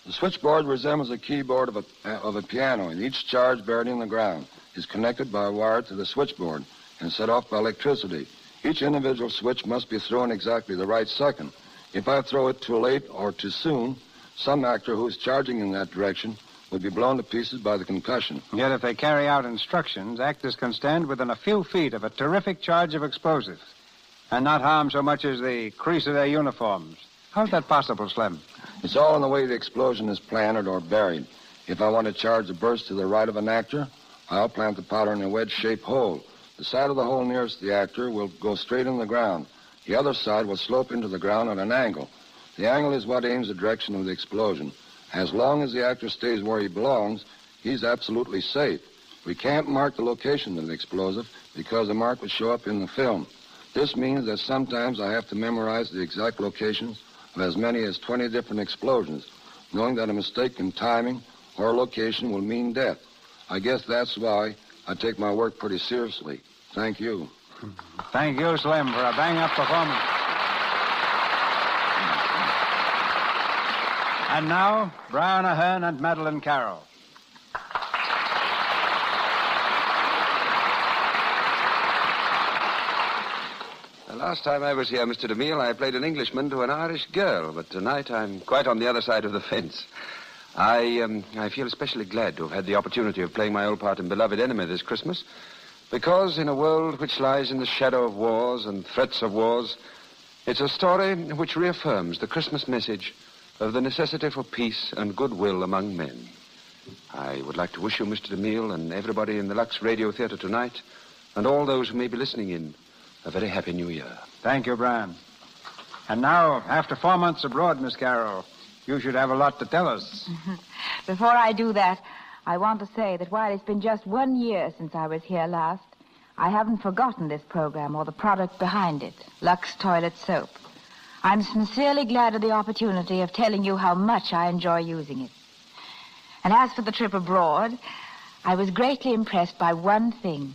Speaker 13: The switchboard resembles a keyboard of a piano, and each charge buried in the ground is connected by a wire to the switchboard and set off by electricity. Each individual switch must be thrown exactly the right second. If I throw it too late or too soon, some actor who is charging in that direction would be blown to pieces by the concussion.
Speaker 15: Yet if they carry out instructions, actors can stand within a few feet of a terrific charge of explosives and not harm so much as the crease of their uniforms. How's that possible, Slim?
Speaker 13: It's all in the way the explosion is planted or buried. If I want to charge a burst to the right of an actor, I'll plant the powder in a wedge-shaped hole. The side of the hole nearest the actor will go straight in the ground. The other side will slope into the ground at an angle. The angle is what aims the direction of the explosion. As long as the actor stays where he belongs, he's absolutely safe. We can't mark the location of the explosive because the mark would show up in the film. This means that sometimes I have to memorize the exact locations of as many as 20 different explosions, knowing that a mistake in timing or location will mean death. I guess that's why I take my work pretty seriously. Thank you.
Speaker 15: Thank you, Slim, for a bang-up performance. And now, Brian Ahern and Madeline Carroll.
Speaker 18: Last time I was here, Mr. DeMille, I played an Englishman to an Irish girl, but tonight I'm quite on the other side of the fence. I feel especially glad to have had the opportunity of playing my old part in Beloved Enemy this Christmas, because in a world which lies in the shadow of wars and threats of wars, it's a story which reaffirms the Christmas message of the necessity for peace and goodwill among men. I would like to wish you, Mr. DeMille, and everybody in the Lux Radio Theater tonight, and all those who may be listening in, a very happy New Year.
Speaker 15: Thank you, Brian. And now, after 4 months abroad, Miss Carroll, you should have a lot to tell us.
Speaker 25: Before I do that, I want to say that while it's been just 1 year since I was here last, I haven't forgotten this program or the product behind it, Lux Toilet Soap. I'm sincerely glad of the opportunity of telling you how much I enjoy using it. And as for the trip abroad, I was greatly impressed by one thing.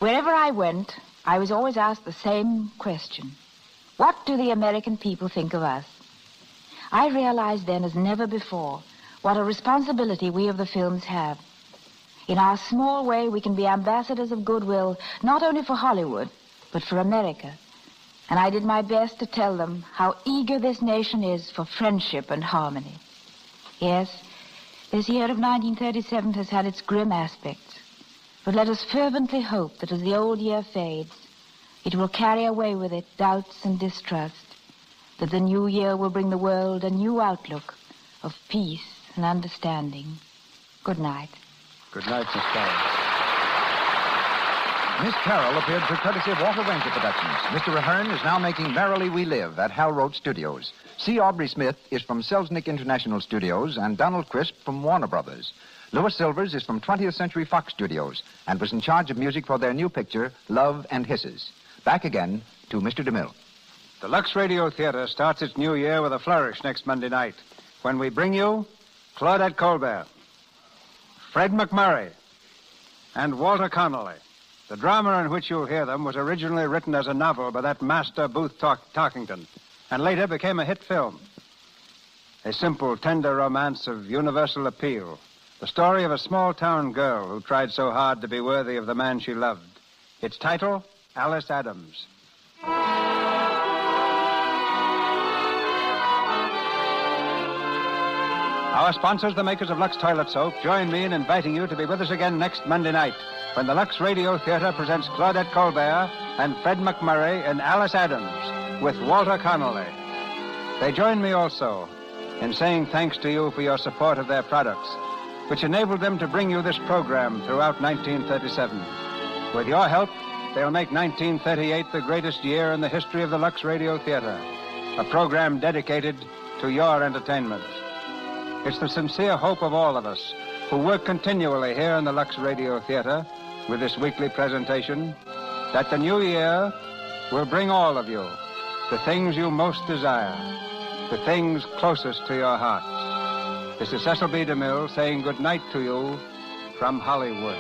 Speaker 25: Wherever I went, I was always asked the same question. What do the American people think of us? I realized then as never before what a responsibility we of the films have. In our small way, we can be ambassadors of goodwill, not only for Hollywood, but for America. And I did my best to tell them how eager this nation is for friendship and harmony. Yes, this year of 1937 has had its grim aspects. But let us fervently hope that as the old year fades, it will carry away with it doubts and distrust, that the new year will bring the world a new outlook of peace and understanding. Good night.
Speaker 15: Good night, Miss Carroll.
Speaker 16: Miss Carroll appeared through courtesy of Walter Ranger Productions. Mr. Ahern is now making Merrily We Live at Hal Roach Studios. C. Aubrey Smith is from Selznick International Studios and Donald Crisp from Warner Brothers. Louis Silvers is from 20th Century Fox Studios and was in charge of music for their new picture, Love and Hisses. Back again to Mr. DeMille.
Speaker 15: The Lux Radio Theater starts its new year with a flourish next Monday night, when we bring you Claudette Colbert, Fred McMurray, and Walter Connolly. The drama in which you'll hear them was originally written as a novel by that master Booth Tarkington, and later became a hit film. A simple, tender romance of universal appeal. The story of a small-town girl who tried so hard to be worthy of the man she loved. Its title, Alice Adams. Our sponsors, the makers of Lux Toilet Soap, join me in inviting you to be with us again next Monday night when the Lux Radio Theater presents Claudette Colbert and Fred McMurray in Alice Adams with Walter Connolly. They join me also in saying thanks to you for your support of their products, which enabled them to bring you this program throughout 1937. With your help, they'll make 1938 the greatest year in the history of the Lux Radio Theater, a program dedicated to your entertainment. It's the sincere hope of all of us who work continually here in the Lux Radio Theater with this weekly presentation that the new year will bring all of you the things you most desire, the things closest to your hearts. This is Cecil B. DeMille saying good night to you from Hollywood.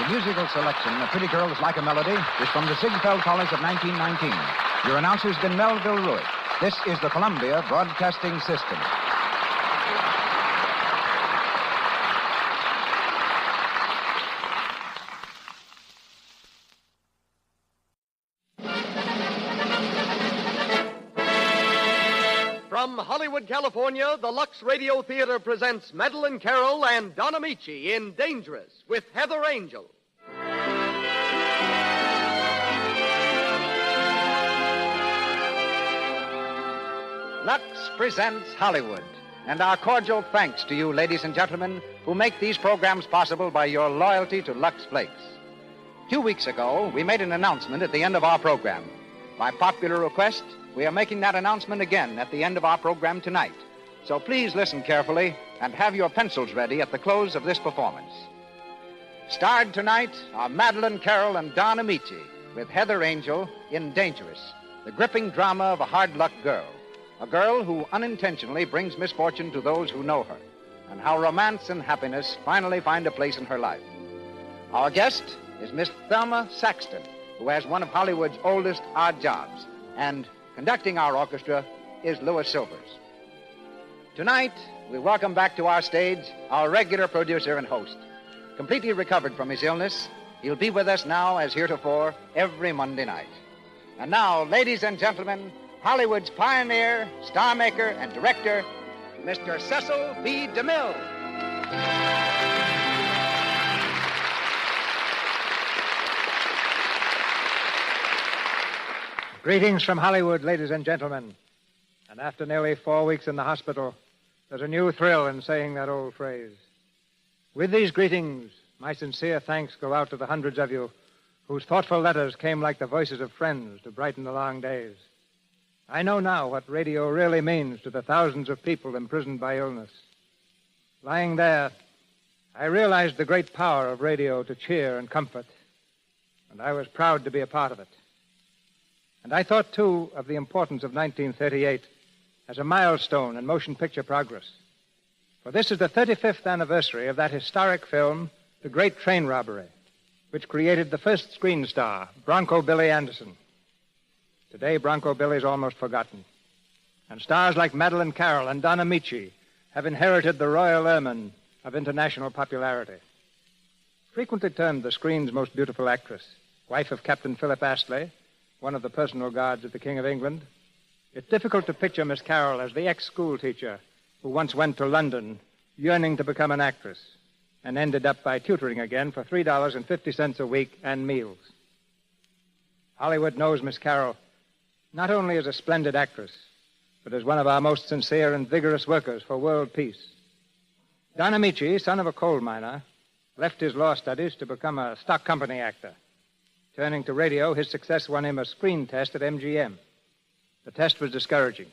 Speaker 16: Musical selection, A Pretty Girl Is Like a Melody, is from the Ziegfeld College of 1919. Your announcer has been Melville Ruick. This is the Columbia Broadcasting System.
Speaker 14: From Hollywood, California, the Lux Radio Theater presents Madeline Carroll and Don Amici in Dangerous with Heather Angel.
Speaker 16: Lux presents Hollywood, and our cordial thanks to you, ladies and gentlemen, who make these programs possible by your loyalty to Lux Flakes. 2 weeks ago, we made an announcement at the end of our program. By popular request, we are making that announcement again at the end of our program tonight. So please listen carefully and have your pencils ready at the close of this performance. Starred tonight are Madeline Carroll and Don Amici with Heather Angel in Dangerous, the gripping drama of a hard-luck girl. A girl who unintentionally brings misfortune to those who know her, and how romance and happiness finally find a place in her life. Our guest,
Speaker 17: is Miss Thelma Saxton, who has one of Hollywood's oldest odd jobs. And conducting our orchestra is Louis Silvers. Tonight, we welcome back to our stage our regular producer and host. Completely recovered from his illness, he'll be with us now as heretofore every Monday night. And now, ladies and gentlemen, Hollywood's pioneer, star maker, and director, Mr. Cecil B. DeMille.
Speaker 15: Greetings from Hollywood, ladies and gentlemen. And after nearly 4 weeks in the hospital, there's a new thrill in saying that old phrase. With these greetings, my sincere thanks go out to the hundreds of you whose thoughtful letters came like the voices of friends to brighten the long days. I know now what radio really means to the thousands of people imprisoned by illness. Lying there, I realized the great power of radio to cheer and comfort, and I was proud to be a part of it. And I thought, too, of the importance of 1938 as a milestone in motion picture progress. For this is the 35th anniversary of that historic film, The Great Train Robbery, which created the first screen star, Bronco Billy Anderson. Today, Bronco Billy's almost forgotten. And stars like Madeleine Carroll and Don Amici have inherited the royal ermine of international popularity. Frequently termed the screen's most beautiful actress, wife of Captain Philip Astley, one of the personal guards of the King of England, it's difficult to picture Miss Carroll as the ex-school teacher who once went to London yearning to become an actress and ended up by tutoring again for $3.50 a week and meals. Hollywood knows Miss Carroll not only as a splendid actress, but as one of our most sincere and vigorous workers for world peace. Don Amici, son of a coal miner, left his law studies to become a stock company actor. Turning to radio, his success won him a screen test at MGM. The test was discouraging.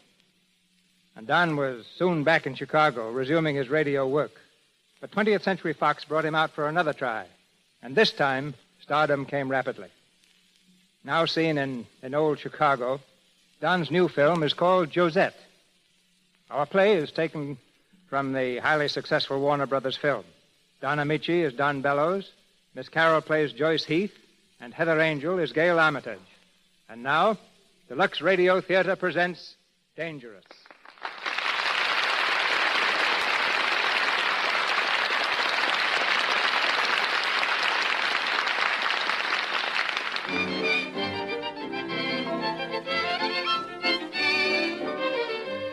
Speaker 15: And Don was soon back in Chicago, resuming his radio work. But 20th Century Fox brought him out for another try. And this time, stardom came rapidly. Now seen in old Chicago, Don's new film is called Josette. Our play is taken from the highly successful Warner Brothers film. Don Amici is Don Bellows, Miss Carroll plays Joyce Heath, and Heather Angel is Gail Armitage. And now, the Lux Radio Theater presents Dangerous.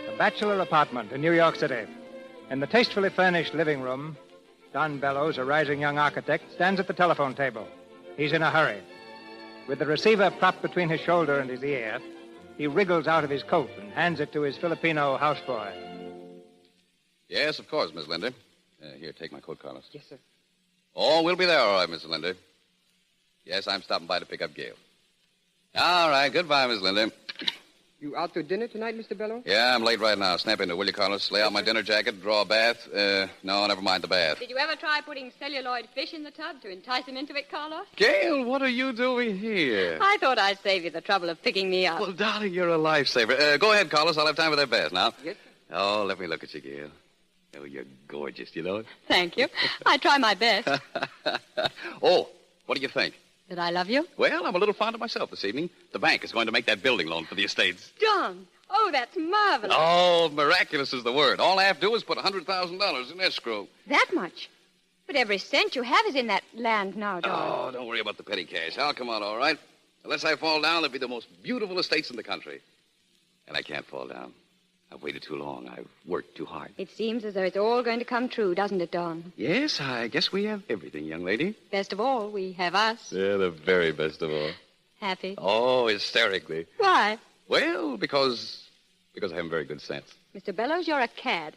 Speaker 15: A bachelor apartment in New York City. In the tastefully furnished living room, Don Bellows, a rising young architect, stands at the telephone table. He's in a hurry. With the receiver propped between his shoulder and his ear, he wriggles out of his coat and hands it to his Filipino houseboy.
Speaker 19: Yes, of course, Miss Lindy. Here, take my coat, Carlos.
Speaker 21: Yes, sir.
Speaker 19: Oh, we'll be there, all right, Miss Lindy. Yes, I'm stopping by to pick up Gale. All right, goodbye, Miss Lindy.
Speaker 21: You out to dinner tonight, Mr. Bellows?
Speaker 19: Yeah, I'm late right now. Snap into, will you, Carlos? Lay out my dinner jacket, draw a bath. No, never mind the bath.
Speaker 12: Did you ever try putting celluloid fish in the tub to entice him into it, Carlos?
Speaker 19: Gale, what are you doing here?
Speaker 12: I thought I'd save you the trouble of picking me up.
Speaker 19: Well, darling, you're a lifesaver. Go ahead, Carlos. I'll have time for that bath now.
Speaker 21: Yes, sir.
Speaker 19: Oh, let me look at you, Gale. Oh, you're gorgeous, you know it?
Speaker 12: Thank you. I try my best.
Speaker 19: Oh, what do you think?
Speaker 12: Did I love you?
Speaker 19: Well, I'm a little fond of myself this evening. The bank is going to make that building loan for the estates.
Speaker 12: John. Oh, that's marvelous.
Speaker 19: Oh, miraculous is the word. All I have to do is put $100,000 in escrow.
Speaker 12: That much? But every cent you have is in that land now, John.
Speaker 19: Oh, don't worry about the petty cash. I'll come out all right. Unless I fall down, there'll be the most beautiful estates in the country. And I can't fall down. I've waited too long. I've worked too hard.
Speaker 12: It seems as though it's all going to come true, doesn't it, Don?
Speaker 19: Yes, I guess we have everything, young lady.
Speaker 12: Best of all, we have us.
Speaker 19: Yeah, the very best of all.
Speaker 12: Happy?
Speaker 19: Oh, hysterically.
Speaker 12: Why?
Speaker 19: Well, because I haven't very good sense.
Speaker 12: Mr. Bellows, you're a cad.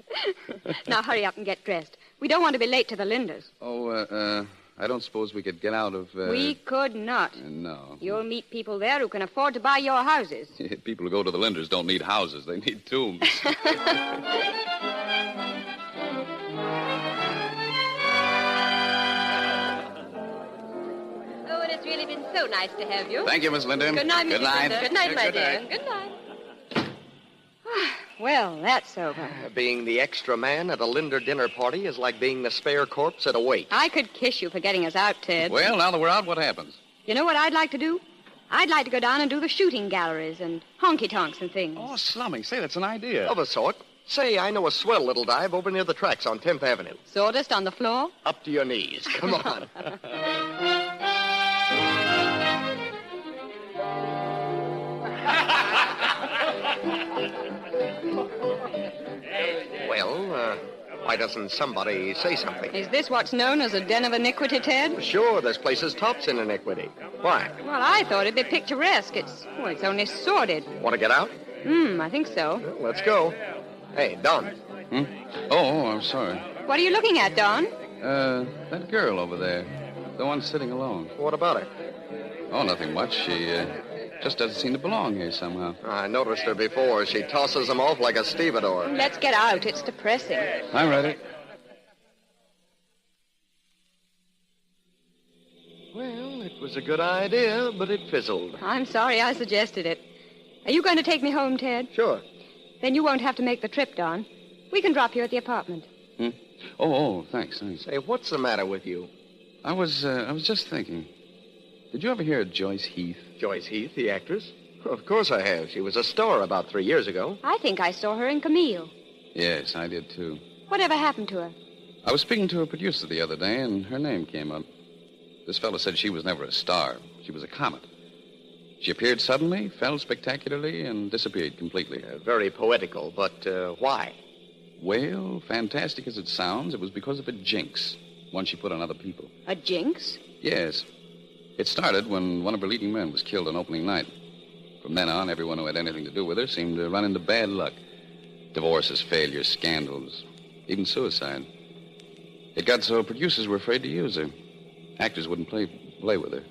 Speaker 12: Now hurry up and get dressed. We don't want to be late to the Linders.
Speaker 19: Oh, I don't suppose we could get out of...
Speaker 12: We could not.
Speaker 19: No.
Speaker 12: You'll meet people there who can afford to buy your houses.
Speaker 19: People who go to the Linders don't need houses. They need tombs.
Speaker 12: Oh, and it's really been so nice to have you.
Speaker 19: Thank you, Miss Linda.
Speaker 12: Good night, Mrs.
Speaker 19: Good night.
Speaker 12: Linda. Good night, my
Speaker 19: Good
Speaker 12: dear.
Speaker 19: night.
Speaker 12: Good night. Well, that's over.
Speaker 14: Being the extra man at a Linder dinner party is like being the spare corpse at a wake.
Speaker 12: I could kiss you for getting us out, Ted.
Speaker 19: Well, now that we're out, what happens?
Speaker 12: You know what I'd like to do? I'd like to go down and do the shooting galleries and honky-tonks and things.
Speaker 19: Oh, slumming. Say, that's an idea.
Speaker 14: Of a sort. Say, I know a swell little dive over near the tracks on 10th Avenue.
Speaker 12: Sawdust on the floor?
Speaker 14: Up to your knees. Come on. Well, why doesn't somebody say something?
Speaker 12: Is this what's known as a den of iniquity, Ted?
Speaker 14: Sure, this place is tops in iniquity. Why?
Speaker 12: Well, I thought it'd be picturesque. It's only sordid.
Speaker 14: Want to get out?
Speaker 12: I think so.
Speaker 14: Well, let's go. Hey, Don.
Speaker 19: Oh, I'm sorry.
Speaker 12: What are you looking at, Don?
Speaker 19: That girl over there. The one sitting alone.
Speaker 14: What about her?
Speaker 19: Oh, nothing much. She, just doesn't seem to belong here somehow.
Speaker 14: I noticed her before. She tosses them off like a stevedore.
Speaker 12: Let's get out. It's depressing.
Speaker 19: I'm ready.
Speaker 14: Well, it was a good idea, but it fizzled.
Speaker 12: I'm sorry I suggested it. Are you going to take me home, Ted?
Speaker 14: Sure.
Speaker 12: Then you won't have to make the trip, Don. We can drop you at the apartment.
Speaker 19: Oh, thanks.
Speaker 14: Say, what's the matter with you?
Speaker 19: I was just thinking. Did you ever hear of Joyce Heath?
Speaker 14: Joyce Heath, the actress? Of course I have. She was a star about 3 years ago.
Speaker 12: I think I saw her in Camille.
Speaker 19: Yes, I did, too.
Speaker 12: Whatever happened to her?
Speaker 19: I was speaking to a producer the other day, and her name came up. This fellow said she was never a star. She was a comet. She appeared suddenly, fell spectacularly, and disappeared completely.
Speaker 14: Very poetical, but why?
Speaker 19: Well, fantastic as it sounds, it was because of a jinx, one she put on other people.
Speaker 12: A jinx?
Speaker 19: Yes. It started when one of her leading men was killed on opening night. From then on, everyone who had anything to do with her seemed to run into bad luck. Divorces, failures, scandals, even suicide. It got so producers were afraid to use her. Actors wouldn't play with her.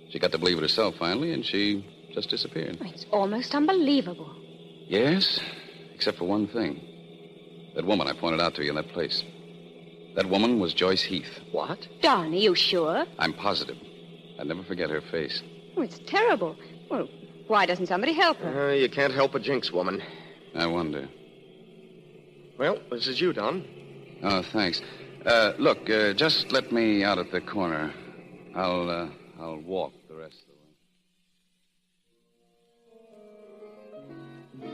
Speaker 19: She got to believe it herself finally, and she just disappeared.
Speaker 12: It's almost unbelievable.
Speaker 19: Yes, except for one thing. That woman I pointed out to you in that place. That woman was Joyce Heath.
Speaker 14: What?
Speaker 12: Don, are you sure?
Speaker 19: I'm positive. I'd never forget her face.
Speaker 12: Oh, it's terrible. Well, why doesn't somebody help her?
Speaker 14: You can't help a jinx woman.
Speaker 19: I wonder.
Speaker 14: Well, this is you, Don.
Speaker 19: Oh, thanks. Look, just let me out at the corner. I'll walk the rest of the way.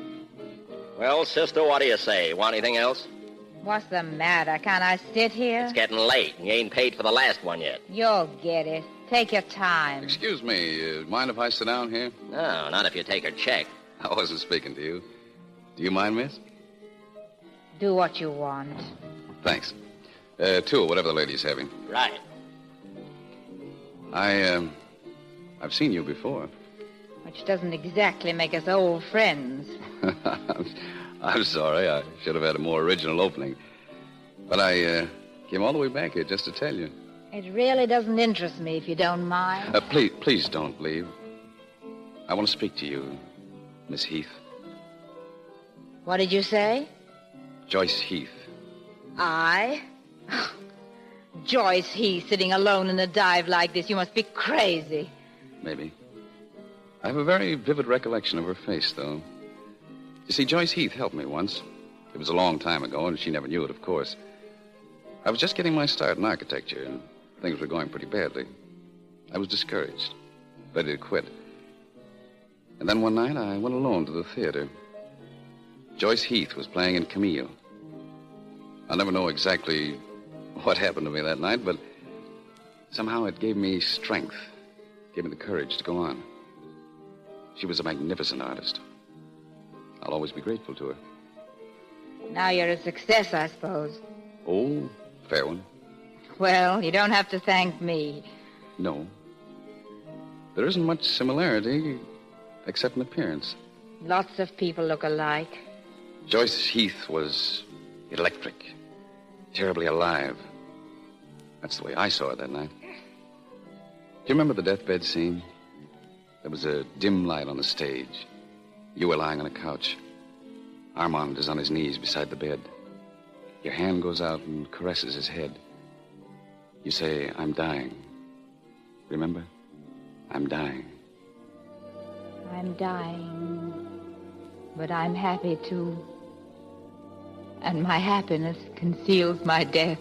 Speaker 2: Well, sister, what do you say? Want anything else?
Speaker 25: What's the matter? Can't I sit here?
Speaker 2: It's getting late. You ain't paid for the last one yet.
Speaker 25: You'll get it. Take your time.
Speaker 19: Excuse me, mind if I sit down here?
Speaker 2: No, not if you take her check.
Speaker 19: I wasn't speaking to you. Do you mind, miss?
Speaker 25: Do what you want.
Speaker 19: Thanks. Two, whatever the lady's having.
Speaker 2: Right.
Speaker 19: I've seen you before.
Speaker 25: Which doesn't exactly make us old friends.
Speaker 19: I'm sorry. I should have had a more original opening. But I came all the way back here just to tell you.
Speaker 25: It really doesn't interest me, if you don't mind.
Speaker 19: Please don't leave. I want to speak to you, Miss Heath.
Speaker 25: What did you say?
Speaker 19: Joyce Heath.
Speaker 25: I? Joyce Heath sitting alone in a dive like this. You must be crazy.
Speaker 19: Maybe. I have a very vivid recollection of her face, though. You see, Joyce Heath helped me once. It was a long time ago, and she never knew it, of course. I was just getting my start in architecture, and things were going pretty badly. I was discouraged, ready to quit. And then one night, I went alone to the theater. Joyce Heath was playing in Camille. I'll never know exactly what happened to me that night, but somehow it gave me strength, gave me the courage to go on. She was a magnificent artist. I'll always be grateful to her.
Speaker 25: Now you're a success, I suppose.
Speaker 19: Oh, fair one.
Speaker 25: Well, you don't have to thank me.
Speaker 19: No. There isn't much similarity, except in appearance.
Speaker 25: Lots of people look alike.
Speaker 19: Joyce Heath was electric, terribly alive. That's the way I saw her that night. Do you remember the deathbed scene? There was a dim light on the stage. You were lying on a couch. Armand is on his knees beside the bed. Your hand goes out and caresses his head. You say, "I'm dying." Remember? I'm dying.
Speaker 25: I'm dying. But I'm happy, too. And my happiness conceals my death.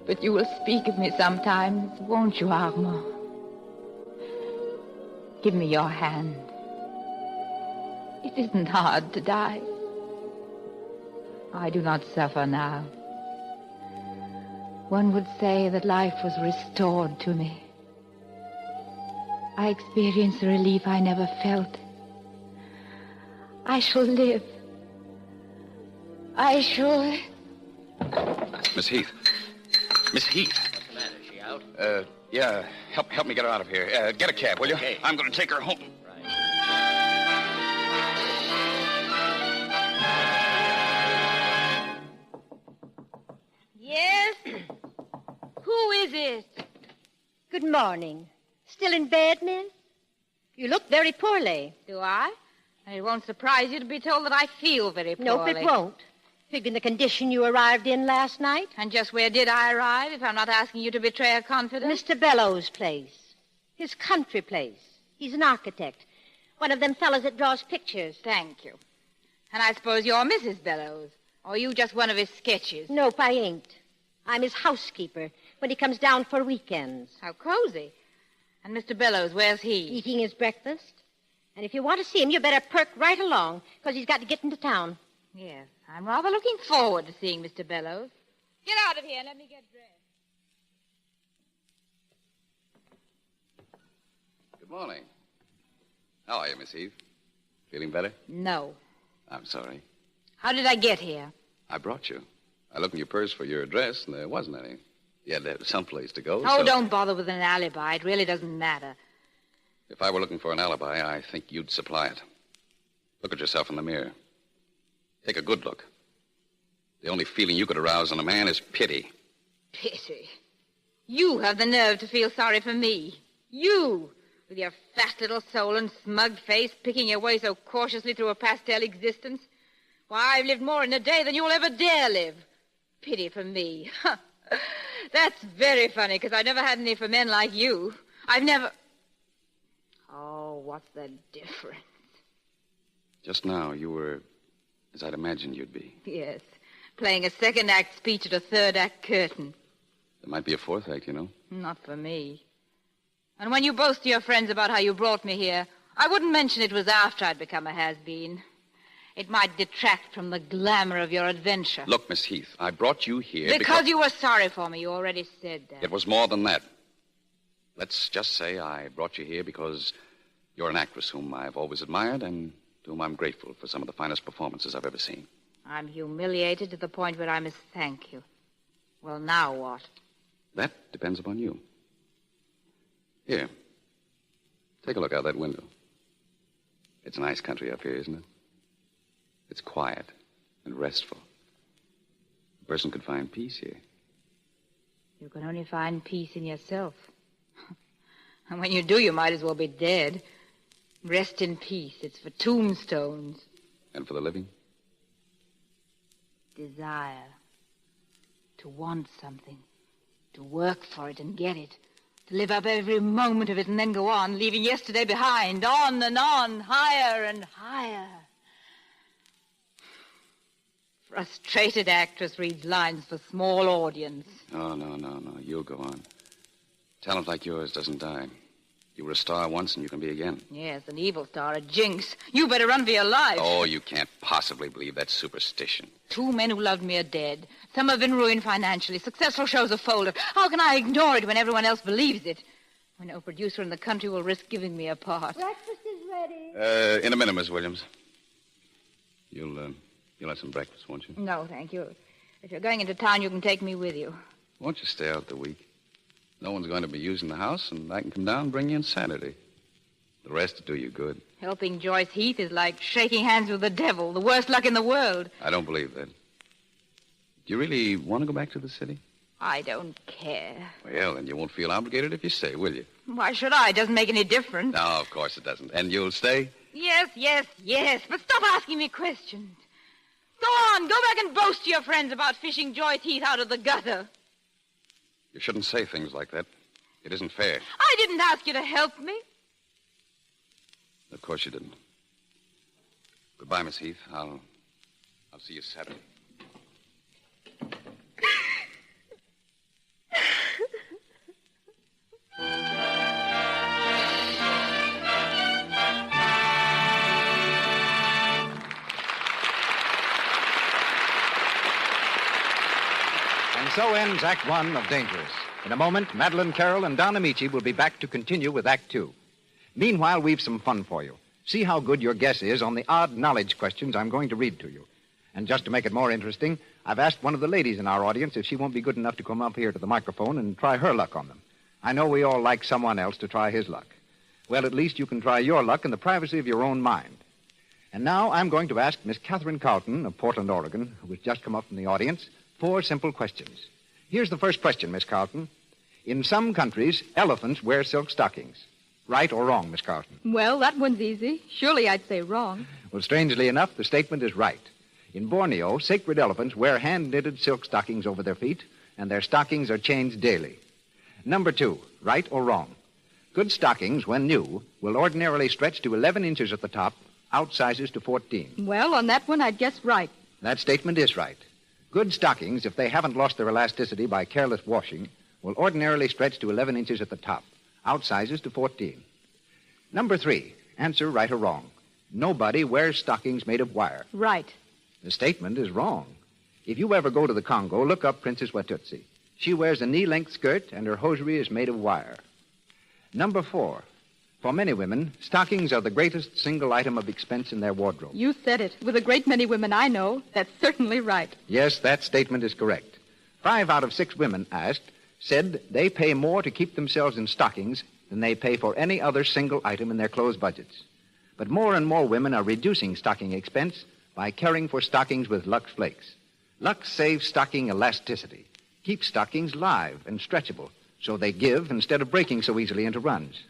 Speaker 25: But you will speak of me sometimes, won't you, Armand? Give me your hand. It isn't hard to die. I do not suffer now. One would say that life was restored to me. I experience a relief I never felt. I shall live. I shall...
Speaker 19: Miss Heath. Miss Heath.
Speaker 2: What's the matter? Is she out?
Speaker 19: Yeah. Help me get her out of here. Get a cab, will you?
Speaker 2: Okay.
Speaker 19: I'm going to take her home.
Speaker 3: Yes? Who is it? Good morning. Still in bed, miss? You look very poorly.
Speaker 25: Do I? It won't surprise you to be told that I feel very poorly.
Speaker 3: Nope, it won't. Figuring the condition you arrived in last night.
Speaker 25: And just where did I arrive, if I'm not asking you to betray a confidence?
Speaker 3: Mr. Bellows' place. His country place. He's an architect. One of them fellows that draws pictures.
Speaker 25: Thank you. And I suppose you're Mrs. Bellows. Or are you just one of his sketches?
Speaker 3: Nope, I ain't. I'm his housekeeper when he comes down for weekends.
Speaker 25: How cozy. And Mr. Bellows, where's he?
Speaker 3: Eating his breakfast. And if you want to see him, you better perk right along, because he's got to get into town.
Speaker 25: Yes, I'm rather looking forward to seeing Mr. Bellows. Get out of here and let me get dressed.
Speaker 19: Good morning. How are you, Miss Heath? Feeling better?
Speaker 25: No.
Speaker 19: I'm sorry.
Speaker 25: How did I get here?
Speaker 19: I brought you. I looked in your purse for your address, and there wasn't any. You had to have someplace to go.
Speaker 25: Oh, don't bother with an alibi. It really doesn't matter.
Speaker 19: If I were looking for an alibi, I think you'd supply it. Look at yourself in the mirror. Take a good look. The only feeling you could arouse in a man is pity.
Speaker 25: Pity? You have the nerve to feel sorry for me. You, with your fat little soul and smug face, picking your way so cautiously through a pastel existence. Why, I've lived more in a day than you'll ever dare live. Pity for me. That's very funny, because I've never had any for men like you. I've never... Oh, what's the difference?
Speaker 19: Just now, you were as I'd imagined you'd be.
Speaker 25: Yes, playing a second-act speech at a third-act curtain.
Speaker 19: There might be a fourth act, you know.
Speaker 25: Not for me. And when you boast to your friends about how you brought me here, I wouldn't mention it was after I'd become a has-been. It might detract from the glamour of your adventure.
Speaker 19: Look, Miss Heath, I brought you here
Speaker 25: because you were sorry for me. You already said that.
Speaker 19: It was more than that. Let's just say I brought you here because you're an actress whom I've always admired and to whom I'm grateful for some of the finest performances I've ever seen.
Speaker 25: I'm humiliated to the point where I must thank you. Well, now what?
Speaker 19: That depends upon you. Here. Take a look out that window. It's a nice country up here, isn't it? It's quiet and restful. A person could find peace here.
Speaker 25: You can only find peace in yourself. And when you do, you might as well be dead. Rest in peace. It's for tombstones.
Speaker 19: And for the living?
Speaker 25: Desire. To want something. To work for it and get it. To live up every moment of it and then go on, leaving yesterday behind. On and on. Higher and higher. Frustrated actress reads lines for small audience.
Speaker 19: Oh, no. You'll go on. Talent like yours doesn't die. You were a star once and you can be again.
Speaker 25: Yes, an evil star, a jinx. You better run for your life.
Speaker 19: Oh, you can't possibly believe that superstition.
Speaker 25: 2 men who loved me are dead. Some have been ruined financially. Successful shows are folded. How can I ignore it when everyone else believes it? When no producer in the country will risk giving me a part.
Speaker 3: Breakfast is ready.
Speaker 19: In a minute, Miss Williams. You'll have some breakfast, won't you?
Speaker 25: No, thank you. If you're going into town, you can take me with you.
Speaker 19: Won't you stay out the week? No one's going to be using the house, and I can come down and bring you in Saturday. The rest will do you good.
Speaker 25: Helping Joyce Heath is like shaking hands with the devil, the worst luck in the world.
Speaker 19: I don't believe that. Do you really want to go back to the city?
Speaker 25: I don't care.
Speaker 19: Well, then you won't feel obligated if you stay, will you?
Speaker 25: Why should I? It doesn't make any difference.
Speaker 19: No, of course it doesn't. And you'll stay?
Speaker 25: Yes. But stop asking me questions. Go on. Go back and boast to your friends about fishing Joyce Heath out of the gutter.
Speaker 19: You shouldn't say things like that. It isn't fair.
Speaker 25: I didn't ask you to help me.
Speaker 19: Of course you didn't. Goodbye, Miss Heath. I'll see you Saturday.
Speaker 17: And so ends Act One of Dangerous. In a moment, Madeline Carroll and Don Amici will be back to continue with Act Two. Meanwhile, we've some fun for you. See how good your guess is on the odd knowledge questions I'm going to read to you. And just to make it more interesting, I've asked one of the ladies in our audience if she won't be good enough to come up here to the microphone and try her luck on them. I know we all like someone else to try his luck. Well, at least you can try your luck in the privacy of your own mind. And now I'm going to ask Miss Catherine Carlton of Portland, Oregon, who has just come up from the audience, 4 simple questions. Here's the first question, Miss Carlton. In some countries, elephants wear silk stockings. Right or wrong, Miss Carlton?
Speaker 12: Well, that one's easy. Surely I'd say wrong.
Speaker 17: Well, strangely enough, the statement is right. In Borneo, sacred elephants wear hand-knitted silk stockings over their feet, and their stockings are changed daily. Number 2, right or wrong? Good stockings, when new, will ordinarily stretch to 11 inches at the top, out sizes to 14.
Speaker 12: Well, on that one, I'd guess right.
Speaker 17: That statement is right. Good stockings, if they haven't lost their elasticity by careless washing, will ordinarily stretch to 11 inches at the top, out sizes to 14. Number 3, answer right or wrong. Nobody wears stockings made of wire.
Speaker 12: Right.
Speaker 17: The statement is wrong. If you ever go to the Congo, look up Princess Watutsi. She wears a knee-length skirt, and her hosiery is made of wire. Number 4, for many women, stockings are the greatest single item of expense in their wardrobe.
Speaker 12: You said it. With a great many women I know, that's certainly right.
Speaker 17: Yes, that statement is correct. 5 out of 6 women asked said they pay more to keep themselves in stockings than they pay for any other single item in their clothes budgets. But more and more women are reducing stocking expense by caring for stockings with Lux Flakes. Lux saves stocking elasticity, keeps stockings live and stretchable, so they give instead of breaking so easily into runs.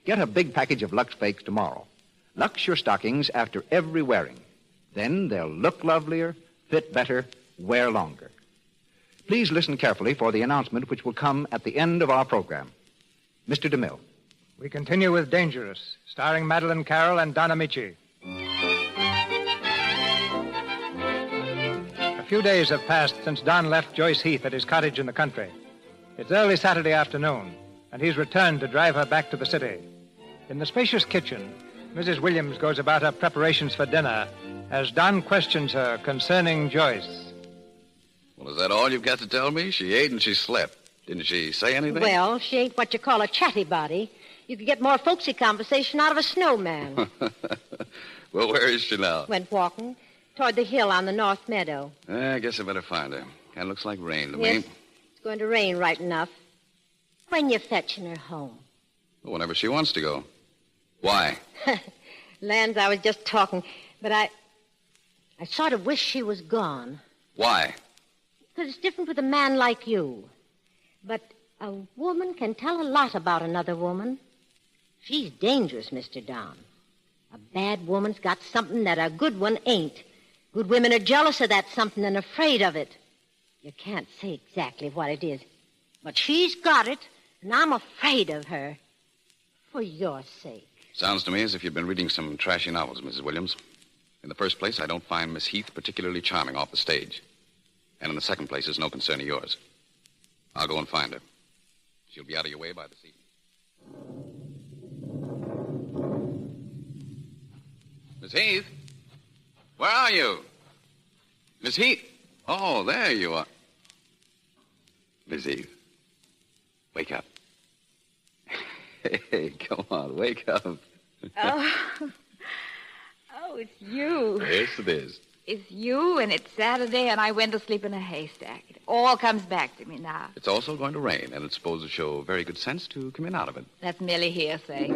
Speaker 17: Get a big package of Lux Flakes tomorrow. Lux your stockings after every wearing. Then they'll look lovelier, fit better, wear longer. Please listen carefully for the announcement which will come at the end of our program. Mr. DeMille.
Speaker 15: We continue with Dangerous, starring Madeline Carroll and Don Amici. A few days have passed since Don left Joyce Heath at his cottage in the country. It's early Saturday afternoon, and he's returned to drive her back to the city. In the spacious kitchen, Mrs. Williams goes about her preparations for dinner as Don questions her concerning Joyce.
Speaker 19: Well, is that all you've got to tell me? She ate and she slept. Didn't she say anything?
Speaker 3: Well, she ain't what you call a chatty body. You could get more folksy conversation out of a snowman.
Speaker 19: Well, where is she now?
Speaker 3: Went walking toward the hill on the north meadow.
Speaker 19: I guess I better find her. Kind of looks like rain to
Speaker 3: Yes,
Speaker 19: me.
Speaker 3: it's going to rain right enough. When you fetching her home?
Speaker 19: Well, whenever she wants to go. Why?
Speaker 3: Lands, I was just talking, but I sort of wish she was gone.
Speaker 19: Why?
Speaker 3: Because it's different with a man like you. But a woman can tell a lot about another woman. She's dangerous, Mr. Don. A bad woman's got something that a good one ain't. Good women are jealous of that something and afraid of it. You can't say exactly what it is. But she's got it, and I'm afraid of her. For your sake.
Speaker 19: Sounds to me as if you've been reading some trashy novels, Mrs. Williams. In the first place, I don't find Miss Heath particularly charming off the stage. And in the second place, it's no concern of yours. I'll go and find her. She'll be out of your way by this evening. Miss Heath? Where are you? Miss Heath? Oh, there you are. Miss Heath, wake up. Hey, come on, wake up.
Speaker 25: Oh, it's you.
Speaker 19: Yes, it is.
Speaker 25: It's you, and it's Saturday, and I went to sleep in a haystack. It all comes back to me now.
Speaker 19: It's also going to rain, and it's supposed to show very good sense to come in out of it.
Speaker 25: That's merely hearsay.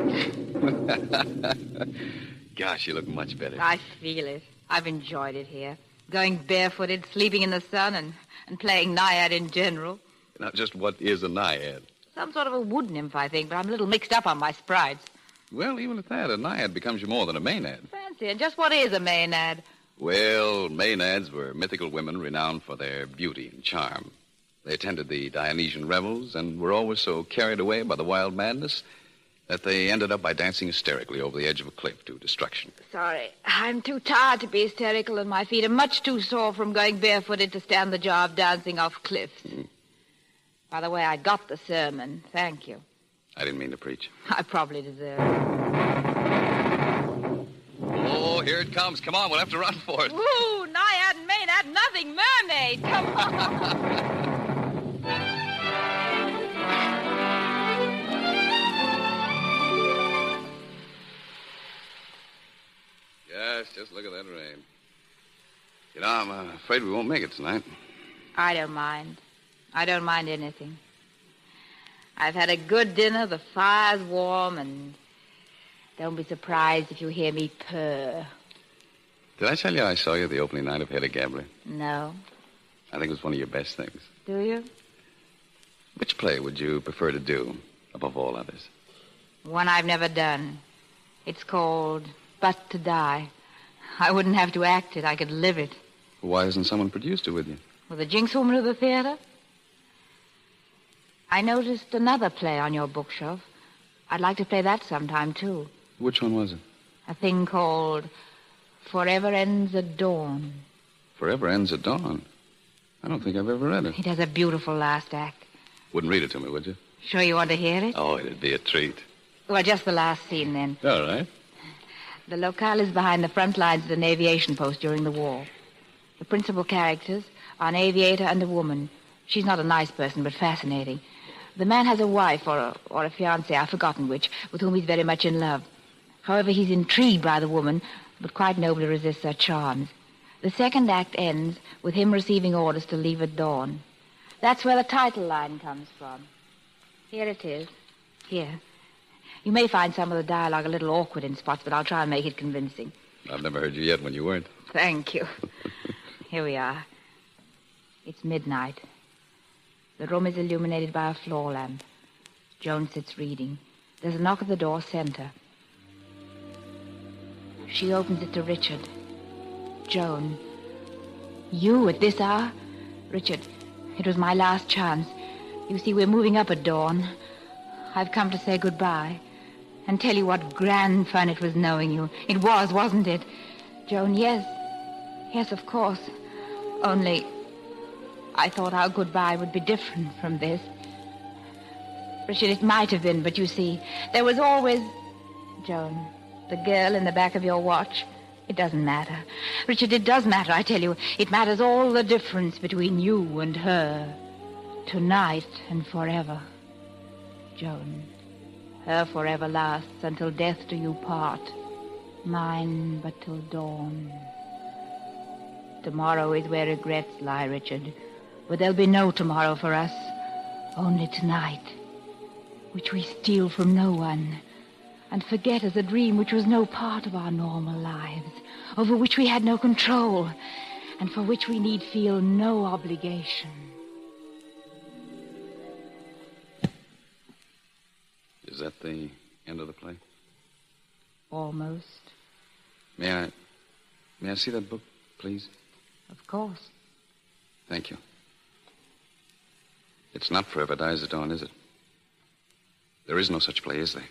Speaker 19: Gosh, you look much better.
Speaker 25: I feel it. I've enjoyed it here. Going barefooted, sleeping in the sun, and playing naiad in general.
Speaker 19: Now, just what is a naiad?
Speaker 25: Some sort of a wood nymph, I think, but I'm a little mixed up on my sprites.
Speaker 19: Well, even at that, a naiad becomes you more than a maenad.
Speaker 25: Fancy, and just what is a maenad?
Speaker 19: Well, maenads were mythical women renowned for their beauty and charm. They attended the Dionysian revels and were always so carried away by the wild madness That they ended up by dancing hysterically over the edge of a cliff to destruction.
Speaker 25: Sorry. I'm too tired to be hysterical, and my feet are much too sore from going barefooted to stand the job dancing off cliffs. By the way, I got the sermon. Thank you.
Speaker 19: I didn't mean to preach.
Speaker 25: I probably deserve it.
Speaker 19: Oh, here it comes. Come on, we'll have to run for it.
Speaker 25: Woo! Naiad and Maynard, nothing mermaid. Come on.
Speaker 19: Yes, just look at that rain. You know, I'm afraid we won't make it tonight.
Speaker 25: I don't mind. I don't mind anything. I've had a good dinner, the fire's warm, and don't be surprised if you hear me purr.
Speaker 19: Did I tell you I saw you the opening night of Hedda Gabler?
Speaker 25: No.
Speaker 19: I think it was one of your best things.
Speaker 25: Do you?
Speaker 19: Which play would you prefer to do above all others?
Speaker 25: One I've never done. It's called But to Die. I wouldn't have to act it. I could live it.
Speaker 19: Why hasn't someone produced it with you?
Speaker 25: With the Jinx Woman of the theater? I noticed another play on your bookshelf. I'd like to play that sometime, too.
Speaker 19: Which one was it?
Speaker 25: A thing called Forever Ends at Dawn.
Speaker 19: Forever Ends at Dawn. I don't think I've ever read it.
Speaker 25: It has a beautiful last act.
Speaker 19: Wouldn't read it to me, would you?
Speaker 25: Sure you want to hear it?
Speaker 19: Oh, it'd be a treat.
Speaker 25: Well, just the last scene, then.
Speaker 19: All right.
Speaker 25: The locale is behind the front lines of an aviation post during the war. The principal characters are an aviator and a woman. She's not a nice person, but fascinating. The man has a wife or a fiancée, I've forgotten which, with whom he's very much in love. However, he's intrigued by the woman, but quite nobly resists her charms. The second act ends with him receiving orders to leave at dawn. That's where the title line comes from. Here it is. Here. You may find some of the dialogue a little awkward in spots, but I'll try and make it convincing.
Speaker 19: I've never heard you yet when you weren't.
Speaker 25: Thank you. Here we are. It's midnight. The room is illuminated by a floor lamp. Joan sits reading. There's a knock at the door center. She opens it to Richard. Joan. You at this hour? Richard, it was my last chance. You see, we're moving up at dawn. I've come to say goodbye and tell you what grand fun it was knowing you. It was, wasn't it? Joan, yes. Yes, of course. Only I thought our goodbye would be different from this. Richard, it might have been, but you see, there was always... Joan, the girl in the back of your watch. It doesn't matter. Richard, it does matter, I tell you. It matters all the difference between you and her. Tonight and forever. Joan, her forever lasts until death do you part. Mine but till dawn. Tomorrow is where regrets lie, Richard. But there'll be no tomorrow for us. Only tonight, which we steal from no one and forget as a dream which was no part of our normal lives, over which we had no control, and for which we need feel no obligation.
Speaker 19: Is that the end of the play?
Speaker 25: Almost.
Speaker 19: May I see that book, please?
Speaker 25: Of course.
Speaker 19: Thank you. It's not Forever Dies at Dawn, is it? There is no such play, is there?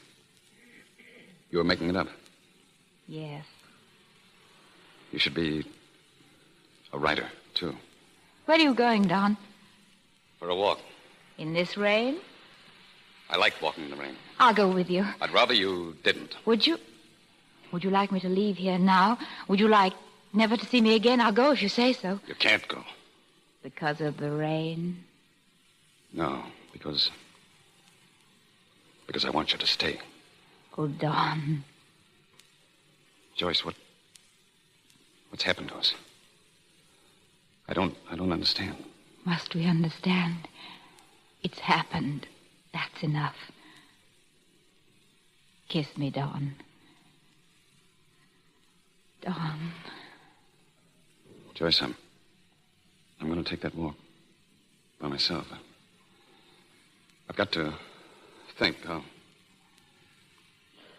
Speaker 19: You were making it up.
Speaker 25: Yes.
Speaker 19: You should be a writer, too.
Speaker 25: Where are you going, Don?
Speaker 19: For a walk.
Speaker 25: In this rain?
Speaker 19: I like walking in the rain.
Speaker 25: I'll go with you.
Speaker 19: I'd rather you didn't.
Speaker 25: Would you? Would you like me to leave here now? Would you like never to see me again? I'll go if you say so.
Speaker 19: You can't go.
Speaker 25: Because of the rain?
Speaker 19: No, because I want you to stay.
Speaker 25: Oh, Don.
Speaker 19: Joyce, what's happened to us? I don't understand.
Speaker 25: Must we understand? It's happened. That's enough. Kiss me, Don. Don.
Speaker 19: Joyce, I'm going to take that walk by myself. I've got to think.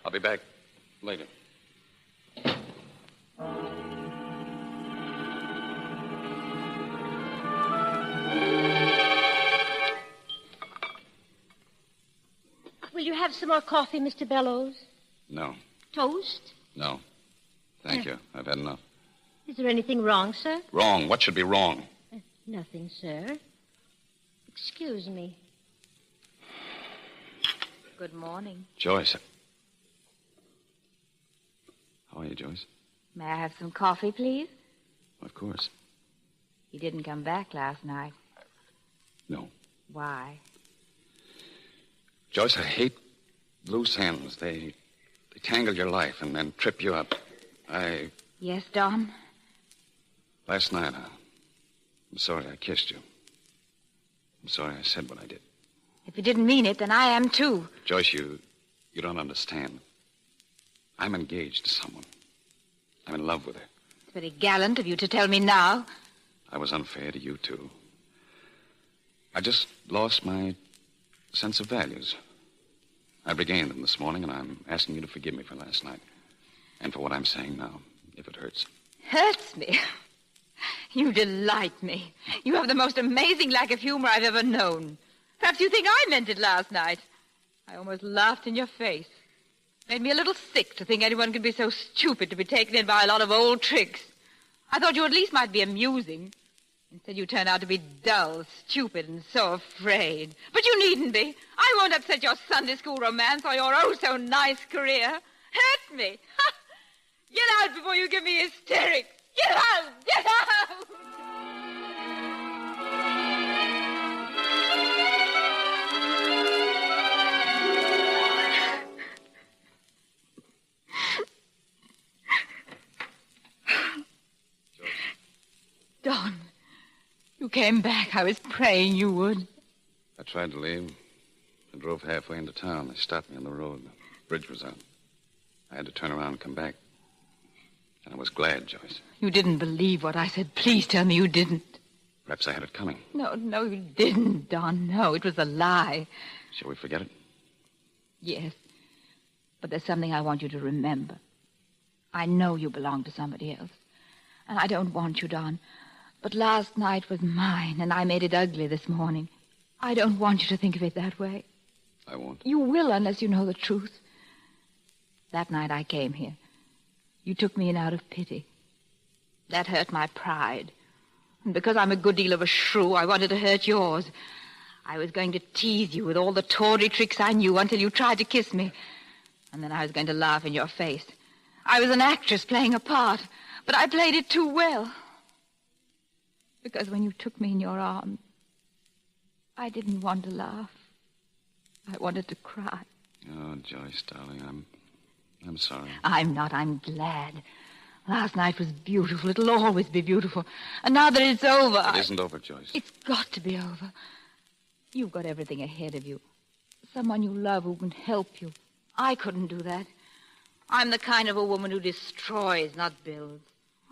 Speaker 19: I'll be back later.
Speaker 12: Will you
Speaker 3: have some more coffee, Mr. Bellows?
Speaker 19: No.
Speaker 3: Toast?
Speaker 19: No. Thank you. I've had enough.
Speaker 3: Is there anything wrong, sir?
Speaker 19: Wrong? What should be wrong?
Speaker 3: Nothing, sir. Excuse me.
Speaker 25: Good morning.
Speaker 19: Joyce. How are you, Joyce?
Speaker 25: May I have some coffee, please?
Speaker 19: Of course.
Speaker 25: You didn't come back last night.
Speaker 19: No.
Speaker 25: Why?
Speaker 19: Joyce, I hate loose ends. They tangle your life and then trip you up.
Speaker 25: Yes, Don?
Speaker 19: Last night, I'm sorry I kissed you. I'm sorry I said what I did.
Speaker 25: If you didn't mean it, then I am too.
Speaker 19: Joyce, you don't understand. I'm engaged to someone. I'm in love with her.
Speaker 25: It's very gallant of you to tell me now.
Speaker 19: I was unfair to you, too. I just lost my sense of values. I regained them this morning, and I'm asking you to forgive me for last night. And for what I'm saying now, if it hurts.
Speaker 25: Hurts me? You delight me. You have the most amazing lack of humor I've ever known. Perhaps you think I meant it last night. I almost laughed in your face. Made me a little sick to think anyone could be so stupid to be taken in by a lot of old tricks. I thought you at least might be amusing. Instead, you turned out to be dull, stupid, and so afraid. But you needn't be. I won't upset your Sunday school romance or your oh-so-nice career. Hurt me. Get out before you give me hysterics. Get out! Get out! Don, you came back. I was praying you would.
Speaker 19: I tried to leave. I drove halfway into town. They stopped me on the road. The bridge was out. I had to turn around and come back. And I was glad, Joyce.
Speaker 25: You didn't believe what I said. Please tell me you didn't.
Speaker 19: Perhaps I had it coming.
Speaker 25: No, you didn't, Don. No, it was a lie.
Speaker 19: Shall we forget it?
Speaker 25: Yes. But there's something I want you to remember. I know you belong to somebody else. And I don't want you, Don. But last night was mine, and I made it ugly this morning. I don't want you to think of it that way.
Speaker 19: I won't.
Speaker 25: You will unless you know the truth. That night I came here. You took me in out of pity. That hurt my pride. And because I'm a good deal of a shrew, I wanted to hurt yours. I was going to tease you with all the tawdry tricks I knew until you tried to kiss me. And then I was going to laugh in your face. I was an actress playing a part, but I played it too well. Because when you took me in your arms, I didn't want to laugh. I wanted to cry.
Speaker 19: Oh, Joyce, darling, I'm sorry.
Speaker 25: I'm not. I'm glad. Last night was beautiful. It'll always be beautiful. And now that it's over...
Speaker 19: It isn't over, Joyce.
Speaker 25: It's got to be over. You've got everything ahead of you. Someone you love who can help you. I couldn't do that. I'm the kind of a woman who destroys, not builds.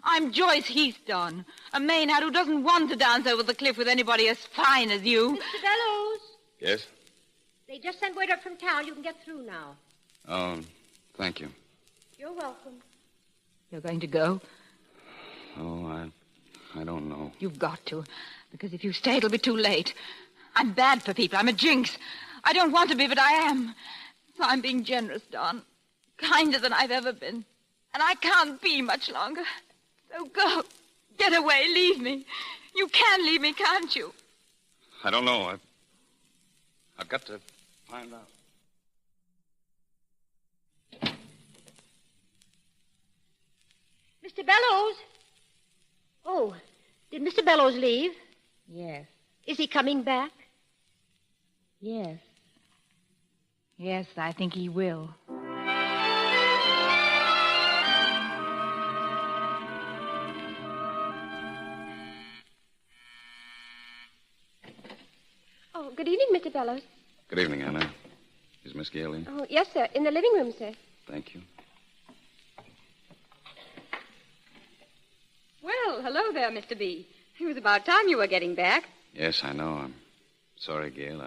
Speaker 25: I'm Joyce Heath, Don. A Maynard who doesn't want to dance over the cliff with anybody as fine as you.
Speaker 3: Mr. Bellows,
Speaker 19: Yes?
Speaker 3: they just sent word up from town. You can get through now.
Speaker 19: Oh, thank you.
Speaker 3: You're welcome.
Speaker 25: You're going to go?
Speaker 19: Oh, I don't know.
Speaker 25: You've got to. Because if you stay, it'll be too late. I'm bad for people. I'm a jinx. I don't want to be, but I am. So I'm being generous, Don. Kinder than I've ever been. And I can't be much longer. So go. Get away. Leave me. You can leave me, can't you?
Speaker 19: I don't know. I've got to find out.
Speaker 3: Mr. Bellows? Oh, did Mr. Bellows leave?
Speaker 25: Yes.
Speaker 3: Is he coming back?
Speaker 25: Yes. Yes, I think he will.
Speaker 4: Oh, good evening, Mr. Bellows.
Speaker 19: Good evening, Anna. Is Miss Gale in?
Speaker 4: Oh, yes, sir. In the living room, sir.
Speaker 19: Thank you.
Speaker 12: Well, hello there, Mr. B. It was about time you were getting back.
Speaker 19: Yes, I know. I'm sorry, Gale.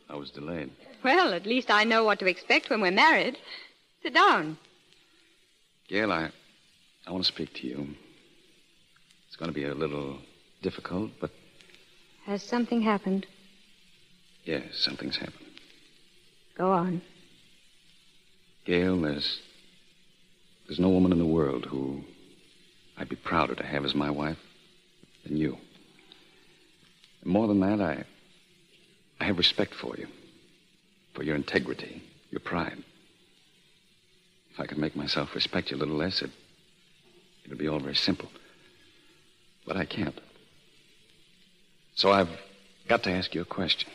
Speaker 19: I was delayed.
Speaker 12: Well, at least I know what to expect when we're married. Sit down.
Speaker 19: Gale, I want to speak to you. It's going to be a little difficult, but...
Speaker 12: Has something happened?
Speaker 19: Yes, something's happened.
Speaker 12: Go on.
Speaker 19: Gail, there's no woman in the world who I'd be prouder to have as my wife than you. And more than that, I have respect for you, for your integrity, your pride. If I could make myself respect you a little less, it'd be all very simple. But I can't. So I've got to ask you a question.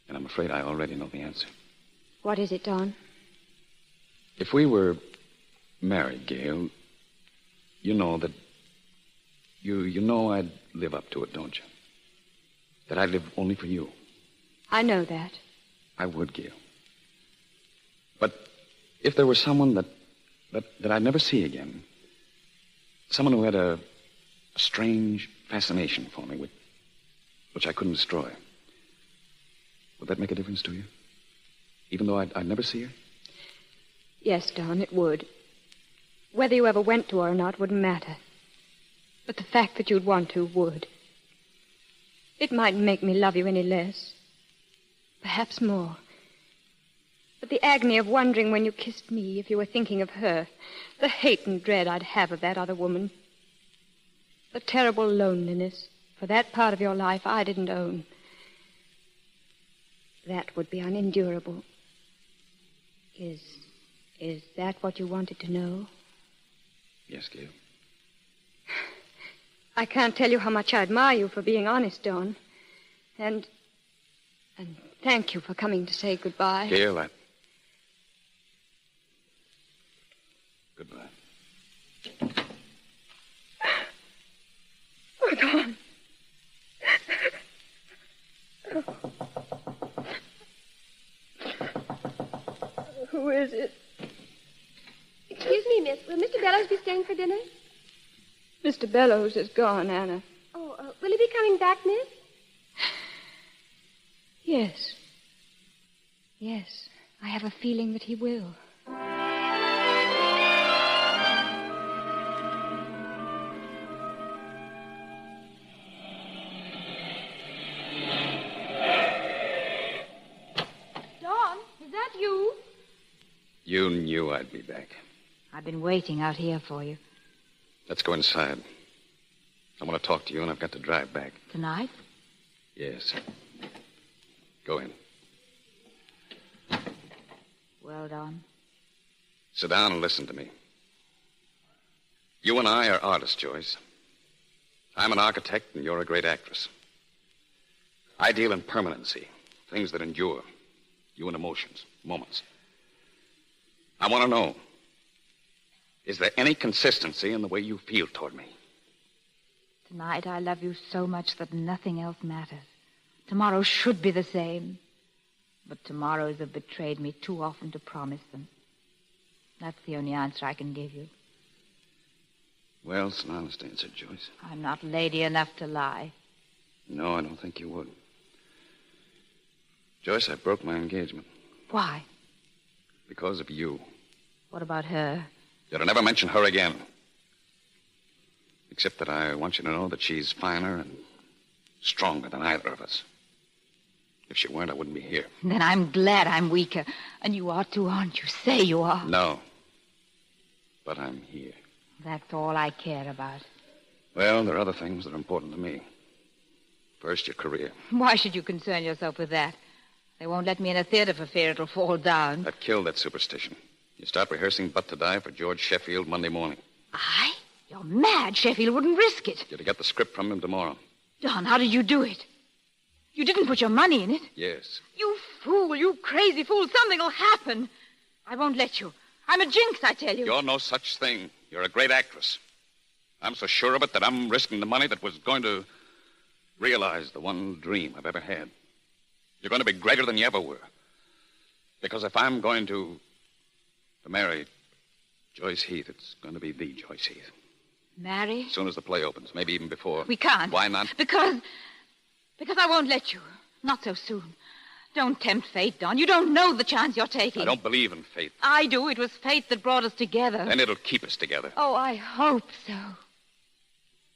Speaker 19: And I'm afraid I already know the answer.
Speaker 12: What is it, Don?
Speaker 19: If we were married, Gail, you know that... You know I'd live up to it, don't you? That I'd live only for you.
Speaker 12: I know that.
Speaker 19: I would, Gail. But if there were someone that I'd never see again, someone who had a strange fascination for me, which I couldn't destroy, would that make a difference to you? Even though I'd never see her?
Speaker 12: Yes, Don, it would. Whether you ever went to her or not wouldn't matter. But the fact that you'd want to would. It mightn't make me love you any less. Perhaps more. But the agony of wondering when you kissed me if you were thinking of her, the hate and dread I'd have of that other woman, the terrible loneliness for that part of your life I didn't own, that would be unendurable. Is that what you wanted to know?
Speaker 19: Yes, Gail.
Speaker 12: I can't tell you how much I admire you for being honest, Don. And thank you for coming to say goodbye.
Speaker 19: Gail, Goodbye.
Speaker 12: Oh, Don. Who is it?
Speaker 4: Excuse me, miss. Will Mr. Bellows be staying for dinner?
Speaker 12: Mr. Bellows is gone, Anna.
Speaker 4: Oh, will he be coming back, miss?
Speaker 12: Yes. Yes, I have a feeling that he will.
Speaker 4: Dawn, is that you?
Speaker 19: You knew I'd be back.
Speaker 25: I've been waiting out here for you.
Speaker 19: Let's go inside. I want to talk to you, and I've got to drive back.
Speaker 25: Tonight?
Speaker 19: Yes. Go in.
Speaker 25: Well, Don.
Speaker 19: Sit down and listen to me. You and I are artists, Joyce. I'm an architect, and you're a great actress. I deal in permanency, things that endure. You in emotions, moments. I want to know, is there any consistency in the way you feel toward me?
Speaker 25: Tonight I love you so much that nothing else matters. Tomorrow should be the same. But tomorrows have betrayed me too often to promise them. That's the only answer I can give you.
Speaker 19: Well, it's an honest answer, Joyce.
Speaker 25: I'm not lady enough to lie.
Speaker 19: No, I don't think you would. Joyce, I broke my engagement.
Speaker 25: Why?
Speaker 19: Because of you.
Speaker 25: What about her?
Speaker 19: You're to never mention her again. Except that I want you to know that she's finer and stronger than either of us. If she weren't, I wouldn't be here.
Speaker 25: Then I'm glad I'm weaker. And you are too, aren't you? Say you are.
Speaker 19: No. But I'm here.
Speaker 25: That's all I care about.
Speaker 19: Well, there are other things that are important to me. First, your career.
Speaker 25: Why should you concern yourself with that? They won't let me in a theater for fear it'll fall down.
Speaker 19: I've killed that superstition. You start rehearsing But to Die for George Sheffield Monday morning.
Speaker 25: I? You're mad. Sheffield wouldn't risk it.
Speaker 19: You're to get the script from him tomorrow.
Speaker 25: Don, how did you do it? You didn't put your money in it.
Speaker 19: Yes.
Speaker 25: You fool, you crazy fool. Something will happen. I won't let you. I'm a jinx, I tell you.
Speaker 19: You're no such thing. You're a great actress. I'm so sure of it that I'm risking the money that was going to realize the one dream I've ever had. You're going to be greater than you ever were. Because if I'm going to marry Joyce Heath, it's going to be the Joyce Heath.
Speaker 25: Marry?
Speaker 19: As soon as the play opens, maybe even before.
Speaker 25: We can't.
Speaker 19: Why not?
Speaker 25: Because I won't let you. Not so soon. Don't tempt fate, Don. You don't know the chance you're taking.
Speaker 19: I don't believe in fate.
Speaker 25: I do. It was fate that brought us together.
Speaker 19: And it'll keep us together.
Speaker 25: Oh, I hope so.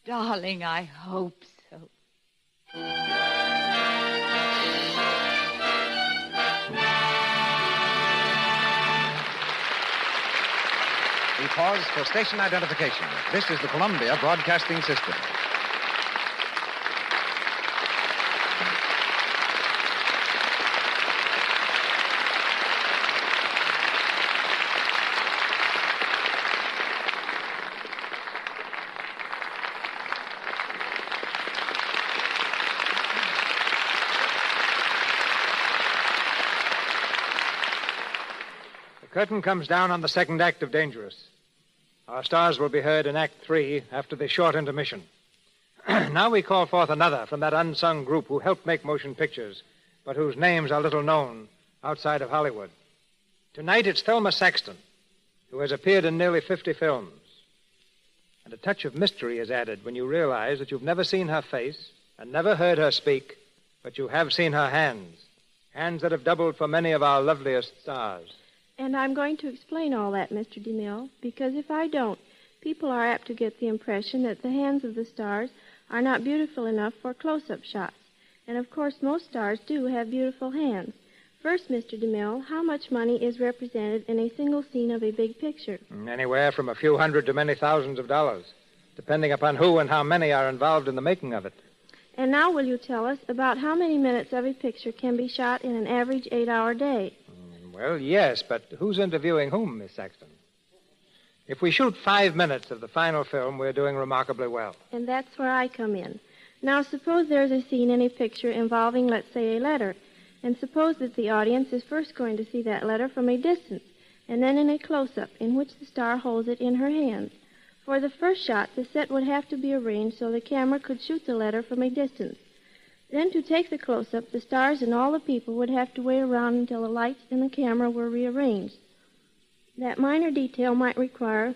Speaker 25: Darling, I hope so.
Speaker 17: pause for station identification. This is the Columbia Broadcasting System.
Speaker 15: The curtain comes down on the second act of Dangerous. Our stars will be heard in Act 3 after the short intermission. Now we call forth another from that unsung group who helped make motion pictures, but whose names are little known outside of Hollywood. Tonight it's Thelma Saxton, who has appeared in nearly 50 films. And a touch of mystery is added when you realize that you've never seen her face and never heard her speak, but you have seen her hands, hands that have doubled for many of our loveliest stars.
Speaker 1: And I'm going to explain all that, Mr. DeMille, because if I don't, people are apt to get the impression that the hands of the stars are not beautiful enough for close-up shots. And, of course, most stars do have beautiful hands. First, Mr. DeMille, how much money is represented in a single scene of a big picture?
Speaker 15: Anywhere from a few hundred to many thousands of dollars, depending upon who and how many are involved in the making of it.
Speaker 1: And now will you tell us about how many minutes of a picture can be shot in an average 8-hour day?
Speaker 15: Well, yes, but who's interviewing whom, Miss Saxton? If we shoot 5 minutes of the final film, we're doing remarkably well.
Speaker 1: And that's where I come in. Now, suppose there's a scene in a picture involving, let's say, a letter. And suppose that the audience is first going to see that letter from a distance, and then in a close-up in which the star holds it in her hands. For the first shot, the set would have to be arranged so the camera could shoot the letter from a distance. Then to take the close-up, the stars and all the people would have to wait around until the lights and the camera were rearranged. That minor detail might require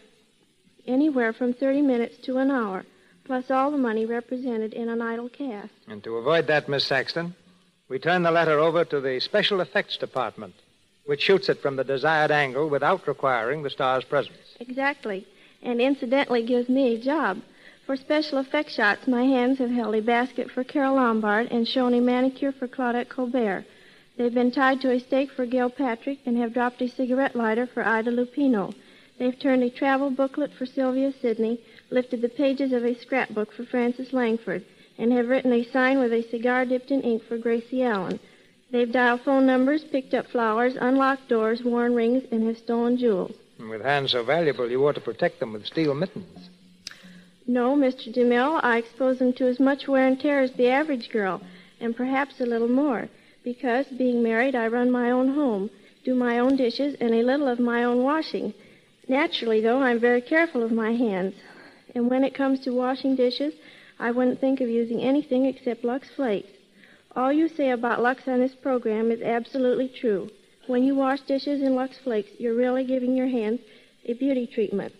Speaker 1: anywhere from 30 minutes to an hour, plus all the money represented in an idle cast.
Speaker 15: And to avoid that, Miss Saxton, we turn the letter over to the Special Effects Department, which shoots it from the desired angle without requiring the star's presence.
Speaker 1: Exactly, and incidentally gives me a job. For special effects shots, my hands have held a basket for Carole Lombard and shown a manicure for Claudette Colbert. They've been tied to a stake for Gail Patrick and have dropped a cigarette lighter for Ida Lupino. They've turned a travel booklet for Sylvia Sidney, lifted the pages of a scrapbook for Frances Langford, and have written a sign with a cigar dipped in ink for Gracie Allen. They've dialed phone numbers, picked up flowers, unlocked doors, worn rings, and have stolen jewels.
Speaker 15: And with hands so valuable, you ought to protect them with steel mittens.
Speaker 1: No, Mr. DeMille, I expose them to as much wear and tear as the average girl, and perhaps a little more, because, being married, I run my own home, do my own dishes, and a little of my own washing. Naturally, though, I'm very careful of my hands. And when it comes to washing dishes, I wouldn't think of using anything except Lux Flakes. All you say about Lux on this program is absolutely true. When you wash dishes in Lux Flakes, you're really giving your hands a beauty treatment.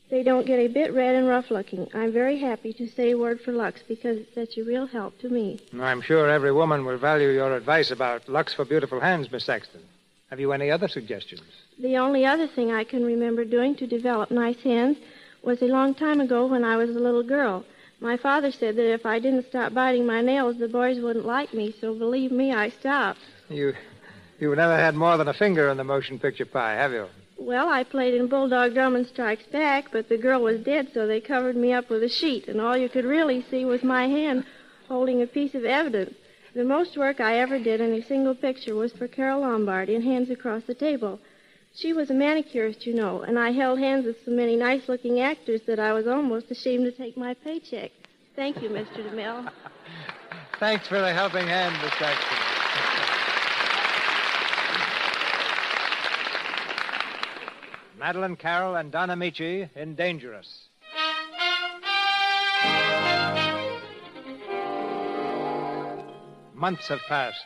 Speaker 1: They don't get a bit red and rough-looking. I'm very happy to say a word for Lux because it's such a real help to me.
Speaker 15: I'm sure every woman will value your advice about Lux for beautiful hands, Miss Saxton. Have you any other suggestions?
Speaker 1: The only other thing I can remember doing to develop nice hands was a long time ago when I was a little girl. My father said that if I didn't stop biting my nails, the boys wouldn't like me, so believe me, I stopped.
Speaker 15: You've never had more than a finger in the motion picture pie, have you?
Speaker 1: Well, I played in Bulldog Drummond Strikes Back, but the girl was dead, so they covered me up with a sheet, and all you could really see was my hand holding a piece of evidence. The most work I ever did in a single picture was for Carole Lombard in Hands Across the Table. She was a manicurist, you know, and I held hands with so many nice-looking actors that I was almost ashamed to take my paycheck. Thank you, Mr. DeMille.
Speaker 15: Thanks for the helping hand, Miss Saxton. Madeline Carroll and Don Amici in Dangerous. Months have passed,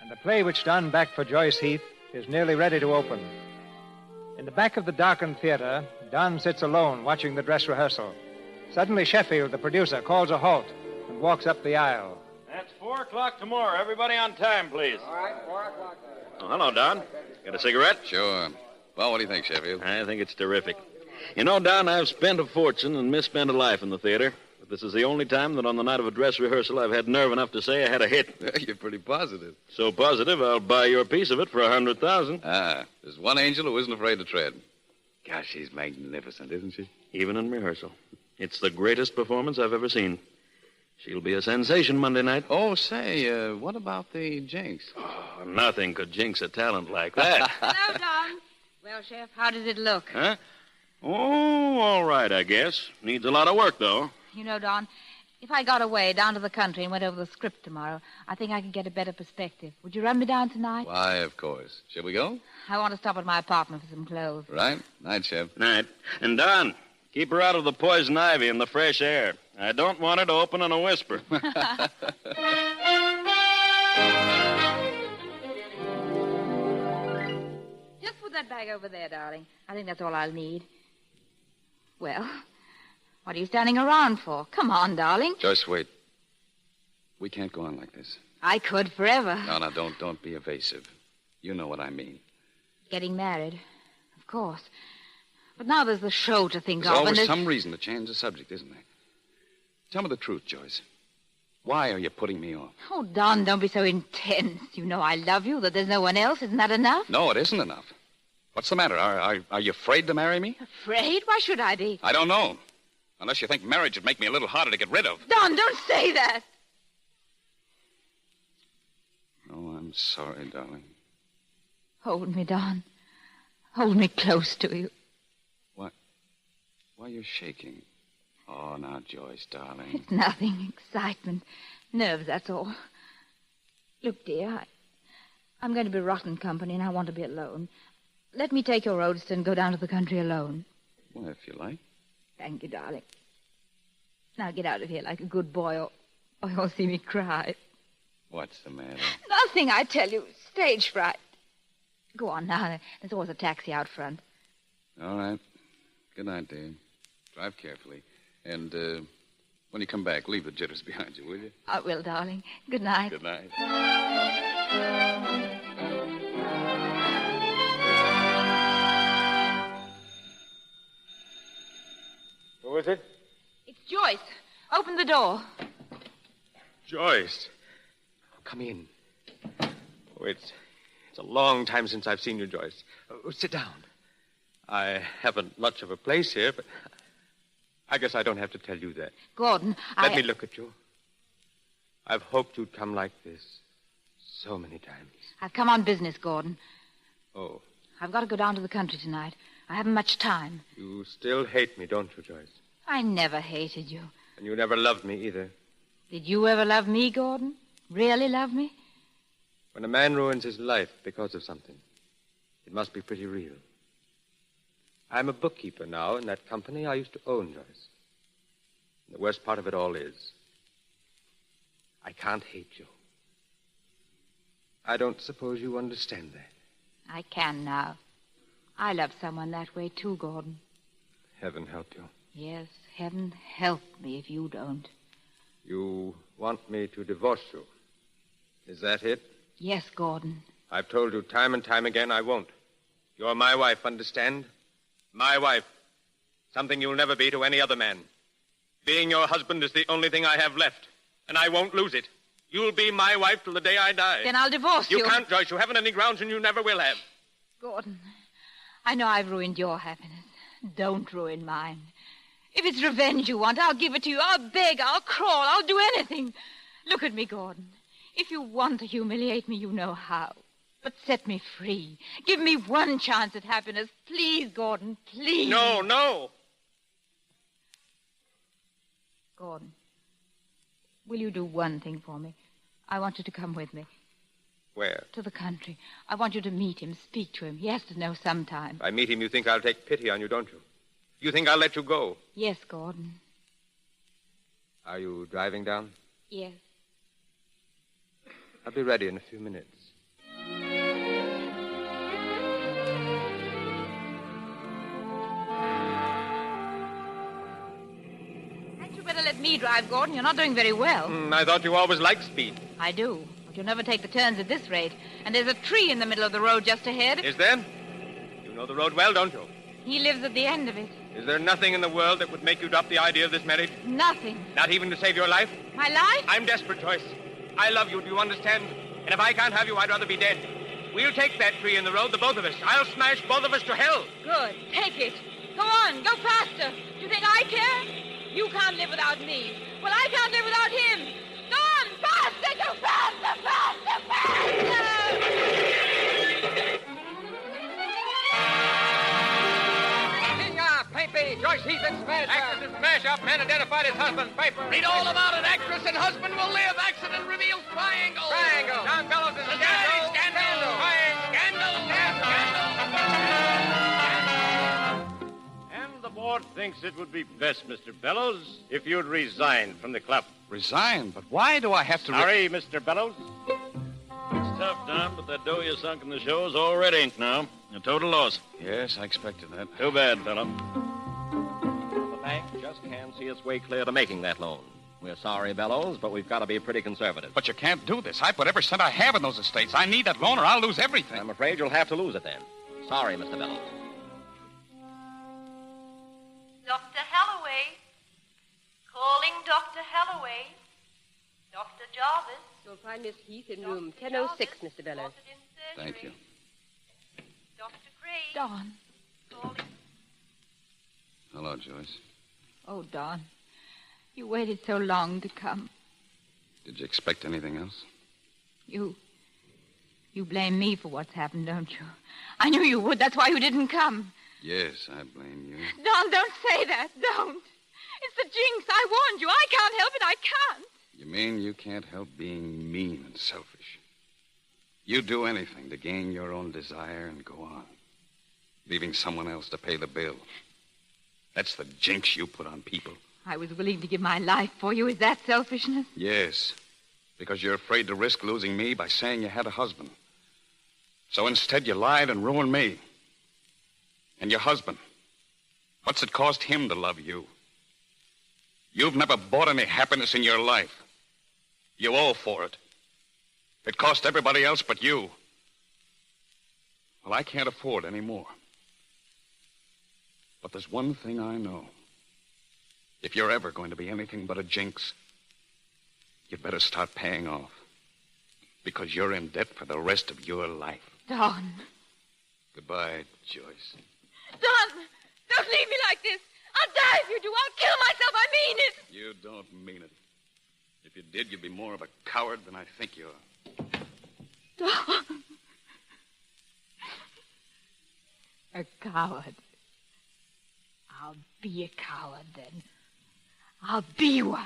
Speaker 15: and the play which Don backed for Joyce Heath is nearly ready to open. In the back of the darkened theater, Don sits alone watching the dress rehearsal. Suddenly, Sheffield, the producer, calls a halt and walks up the aisle.
Speaker 2: That's 4 o'clock tomorrow. Everybody on time, please.
Speaker 21: All right, 4 o'clock.
Speaker 2: Oh, hello, Don. Got a cigarette?
Speaker 19: Sure. Well, what do you think, Sheffield?
Speaker 2: I think it's terrific. You know, Don, I've spent a fortune and misspent a life in the theater. But this is the only time that on the night of a dress rehearsal I've had nerve enough to say I had a hit.
Speaker 19: You're pretty positive.
Speaker 2: So positive, I'll buy your piece of it for $100,000.
Speaker 19: There's one angel who isn't afraid to tread. Gosh, she's magnificent, isn't she?
Speaker 2: Even in rehearsal. It's the greatest performance I've ever seen. She'll be a sensation Monday night.
Speaker 19: Oh, say, what about the jinx?
Speaker 2: Oh, nothing could jinx a talent like that.
Speaker 25: Hello, Don. Well, Chef, how does it look?
Speaker 2: Huh? Oh, all right, I guess. Needs a lot of work, though.
Speaker 25: You know, Don, if I got away down to the country and went over the script tomorrow, I think I could get a better perspective. Would you run me down tonight?
Speaker 19: Why, of course. Shall we go?
Speaker 25: I want to stop at my apartment for some clothes.
Speaker 19: Right. Night, Chef.
Speaker 2: Night. And, Don, keep her out of the poison ivy and the fresh air. I don't want her to open in a whisper.
Speaker 25: Just put that bag over there, darling. I think that's all I'll need. Well, what are you standing around for? Come on, darling.
Speaker 19: Joyce, wait. We can't go on like this.
Speaker 25: I could forever.
Speaker 19: No, don't be evasive. You know what I mean.
Speaker 25: Getting married, of course. But now there's the show to think
Speaker 19: There's
Speaker 25: of.
Speaker 19: always
Speaker 25: and
Speaker 19: some reason to change the subject, isn't there? Tell me the truth, Joyce. Why are you putting me off?
Speaker 25: Oh, Don, don't be so intense. You know I love you, that there's no one else. Isn't that enough?
Speaker 19: No, it isn't enough. What's the matter? Are you afraid to marry me?
Speaker 25: Afraid? Why should I be?
Speaker 19: I don't know. Unless you think marriage would make me a little harder to get rid of.
Speaker 25: Don, don't say that.
Speaker 19: Oh, I'm sorry, darling.
Speaker 25: Hold me, Don. Hold me close to you.
Speaker 19: Why, you're shaking. Oh, now, Joyce, darling.
Speaker 25: It's nothing. Excitement. Nerves, that's all. Look, dear, I'm going to be rotten company, and I want to be alone. Let me take your roadster and go down to the country alone.
Speaker 19: Well, if you like.
Speaker 25: Thank you, darling. Now get out of here like a good boy, or you'll see me cry.
Speaker 19: What's the matter?
Speaker 25: Nothing, I tell you. Stage fright. Go on now. There's always a taxi out front.
Speaker 19: All right. Good night, dear. Drive carefully. And when you come back, leave the jitters behind you, will you?
Speaker 25: I will, darling. Good night.
Speaker 19: Good night.
Speaker 20: Who is it?
Speaker 25: It's Joyce. Open the door.
Speaker 20: Joyce. Come in. Oh, it's a long time since I've seen you, Joyce. Sit down. I haven't much of a place here, but I guess I don't have to tell you that.
Speaker 25: Gordon,
Speaker 20: Let me look at you. I've hoped you'd come like this so many times.
Speaker 25: I've come on business, Gordon.
Speaker 20: Oh,
Speaker 25: I've got to go down to the country tonight. I haven't much time.
Speaker 20: you still hate me, don't you, Joyce?
Speaker 25: I never hated you.
Speaker 20: And you never loved me either.
Speaker 25: Did you ever love me, Gordon? Really love me?
Speaker 20: When a man ruins his life because of something, it must be pretty real. I'm a bookkeeper now in that company I used to own, Joyce. And the worst part of it all is, I can't hate you. I don't suppose you understand that.
Speaker 25: I can now. I love someone that way, too, Gordon.
Speaker 20: Heaven help you.
Speaker 25: Yes, heaven help me if you don't.
Speaker 20: You want me to divorce you. Is that it?
Speaker 25: Yes, Gordon.
Speaker 20: I've told you time and time again I won't. You're my wife, understand? My wife. Something you'll never be to any other man. Being your husband is the only thing I have left, and I won't lose it. You'll be my wife till the day I die.
Speaker 25: Then I'll divorce you.
Speaker 20: You can't, Joyce. You haven't any grounds, and you never will have.
Speaker 25: Gordon, I know I've ruined your happiness. Don't ruin mine. If it's revenge you want, I'll give it to you. I'll beg, I'll crawl, I'll do anything. Look at me, Gordon. If you want to humiliate me, you know how. But set me free. Give me one chance at happiness. Please, Gordon, please.
Speaker 20: No.
Speaker 25: Gordon, will you do one thing for me? I want you to come with me.
Speaker 20: Where?
Speaker 25: To the country. I want you to meet him, speak to him. He has to know sometime.
Speaker 20: If I meet him, you think I'll take pity on you, don't you? You think I'll let you go?
Speaker 25: Yes, Gordon.
Speaker 20: Are you driving down?
Speaker 25: Yes.
Speaker 20: I'll be ready in a few minutes.
Speaker 25: Hadn't you better let me drive, Gordon? You're not doing very well.
Speaker 20: I thought you always liked speed.
Speaker 25: I do, but you'll never take the turns at this rate. And there's a tree in the middle of the road just ahead.
Speaker 20: Is there? You know the road well, don't you?
Speaker 25: He lives at the end of it.
Speaker 20: Is there nothing in the world that would make you drop the idea of this marriage?
Speaker 25: Nothing.
Speaker 20: Not even to save your life?
Speaker 25: My life?
Speaker 20: I'm desperate, Joyce. I love you, do you understand? And if I can't have you, I'd rather be dead.
Speaker 5: We'll take that tree in the road, the both of us. I'll smash both of us to hell.
Speaker 6: Good. Take it. Go on. Go faster. Do you think I care? You can't live without me. Well, I can't live without him. Go on. Faster. Go faster. Faster. Faster.
Speaker 5: Paper, Joyce Heath and Smash Up. Actress and Smash Up. Man identified as husband. Paper. Read all about it. Actress and husband will live. Accident reveals triangle. Triangle. John Bellows is scandal. Scandal. Scandal. Scandal.
Speaker 8: And the board thinks it would be best, Mr. Bellows, if you'd resign from the club.
Speaker 19: Resign? But why do I have to...
Speaker 8: Sorry, Mr. Bellows.
Speaker 2: It's tough, Tom, but that dough you sunk in the show is all red ink now. A total loss.
Speaker 19: Yes, I expected that.
Speaker 2: Too bad, fella.
Speaker 22: The bank just can't see its way clear to making that loan. We're sorry, Bellows, but we've got to be pretty conservative.
Speaker 19: But you can't do this. I put every cent I have in those estates. I need that loan or I'll lose everything.
Speaker 22: I'm afraid you'll have to lose it then. Sorry, Mr. Bellows.
Speaker 23: Dr. Halloway. Calling Dr. Halloway. Dr. Jarvis.
Speaker 4: You'll find Miss Heath in room 1006, Mr. Bellows.
Speaker 19: Thank you.
Speaker 23: Dr. Gray.
Speaker 25: Don.
Speaker 19: Hello, Joyce.
Speaker 25: Oh, Don. You waited so long to come.
Speaker 19: Did you expect anything else?
Speaker 25: You blame me for what's happened, don't you? I knew you would. That's why you didn't come.
Speaker 19: Yes, I blame you.
Speaker 25: Don, don't say that. Don't. It's the jinx. I warned you. I can't help it. I can't.
Speaker 19: You mean you can't help being mean and selfish? You do anything to gain your own desire and go on, leaving someone else to pay the bill. That's the jinx you put on people.
Speaker 25: I was willing to give my life for you. Is that selfishness?
Speaker 19: Yes, because you're afraid to risk losing me by saying you had a husband. So instead you lied and ruined me. And your husband, what's it cost him to love you? You've never bought any happiness in your life. You owe for it. It cost everybody else but you. Well, I can't afford any more. But there's one thing I know. If you're ever going to be anything but a jinx, you'd better start paying off. Because you're in debt for the rest of your life.
Speaker 25: Don.
Speaker 19: Goodbye, Joyce.
Speaker 25: Don, don't leave me like this. I'll die if you do. I'll kill myself. I mean it.
Speaker 19: You don't mean it. If you did, you'd be more of a coward than I think you are.
Speaker 25: Don. A coward. I'll be a coward, then. I'll be one.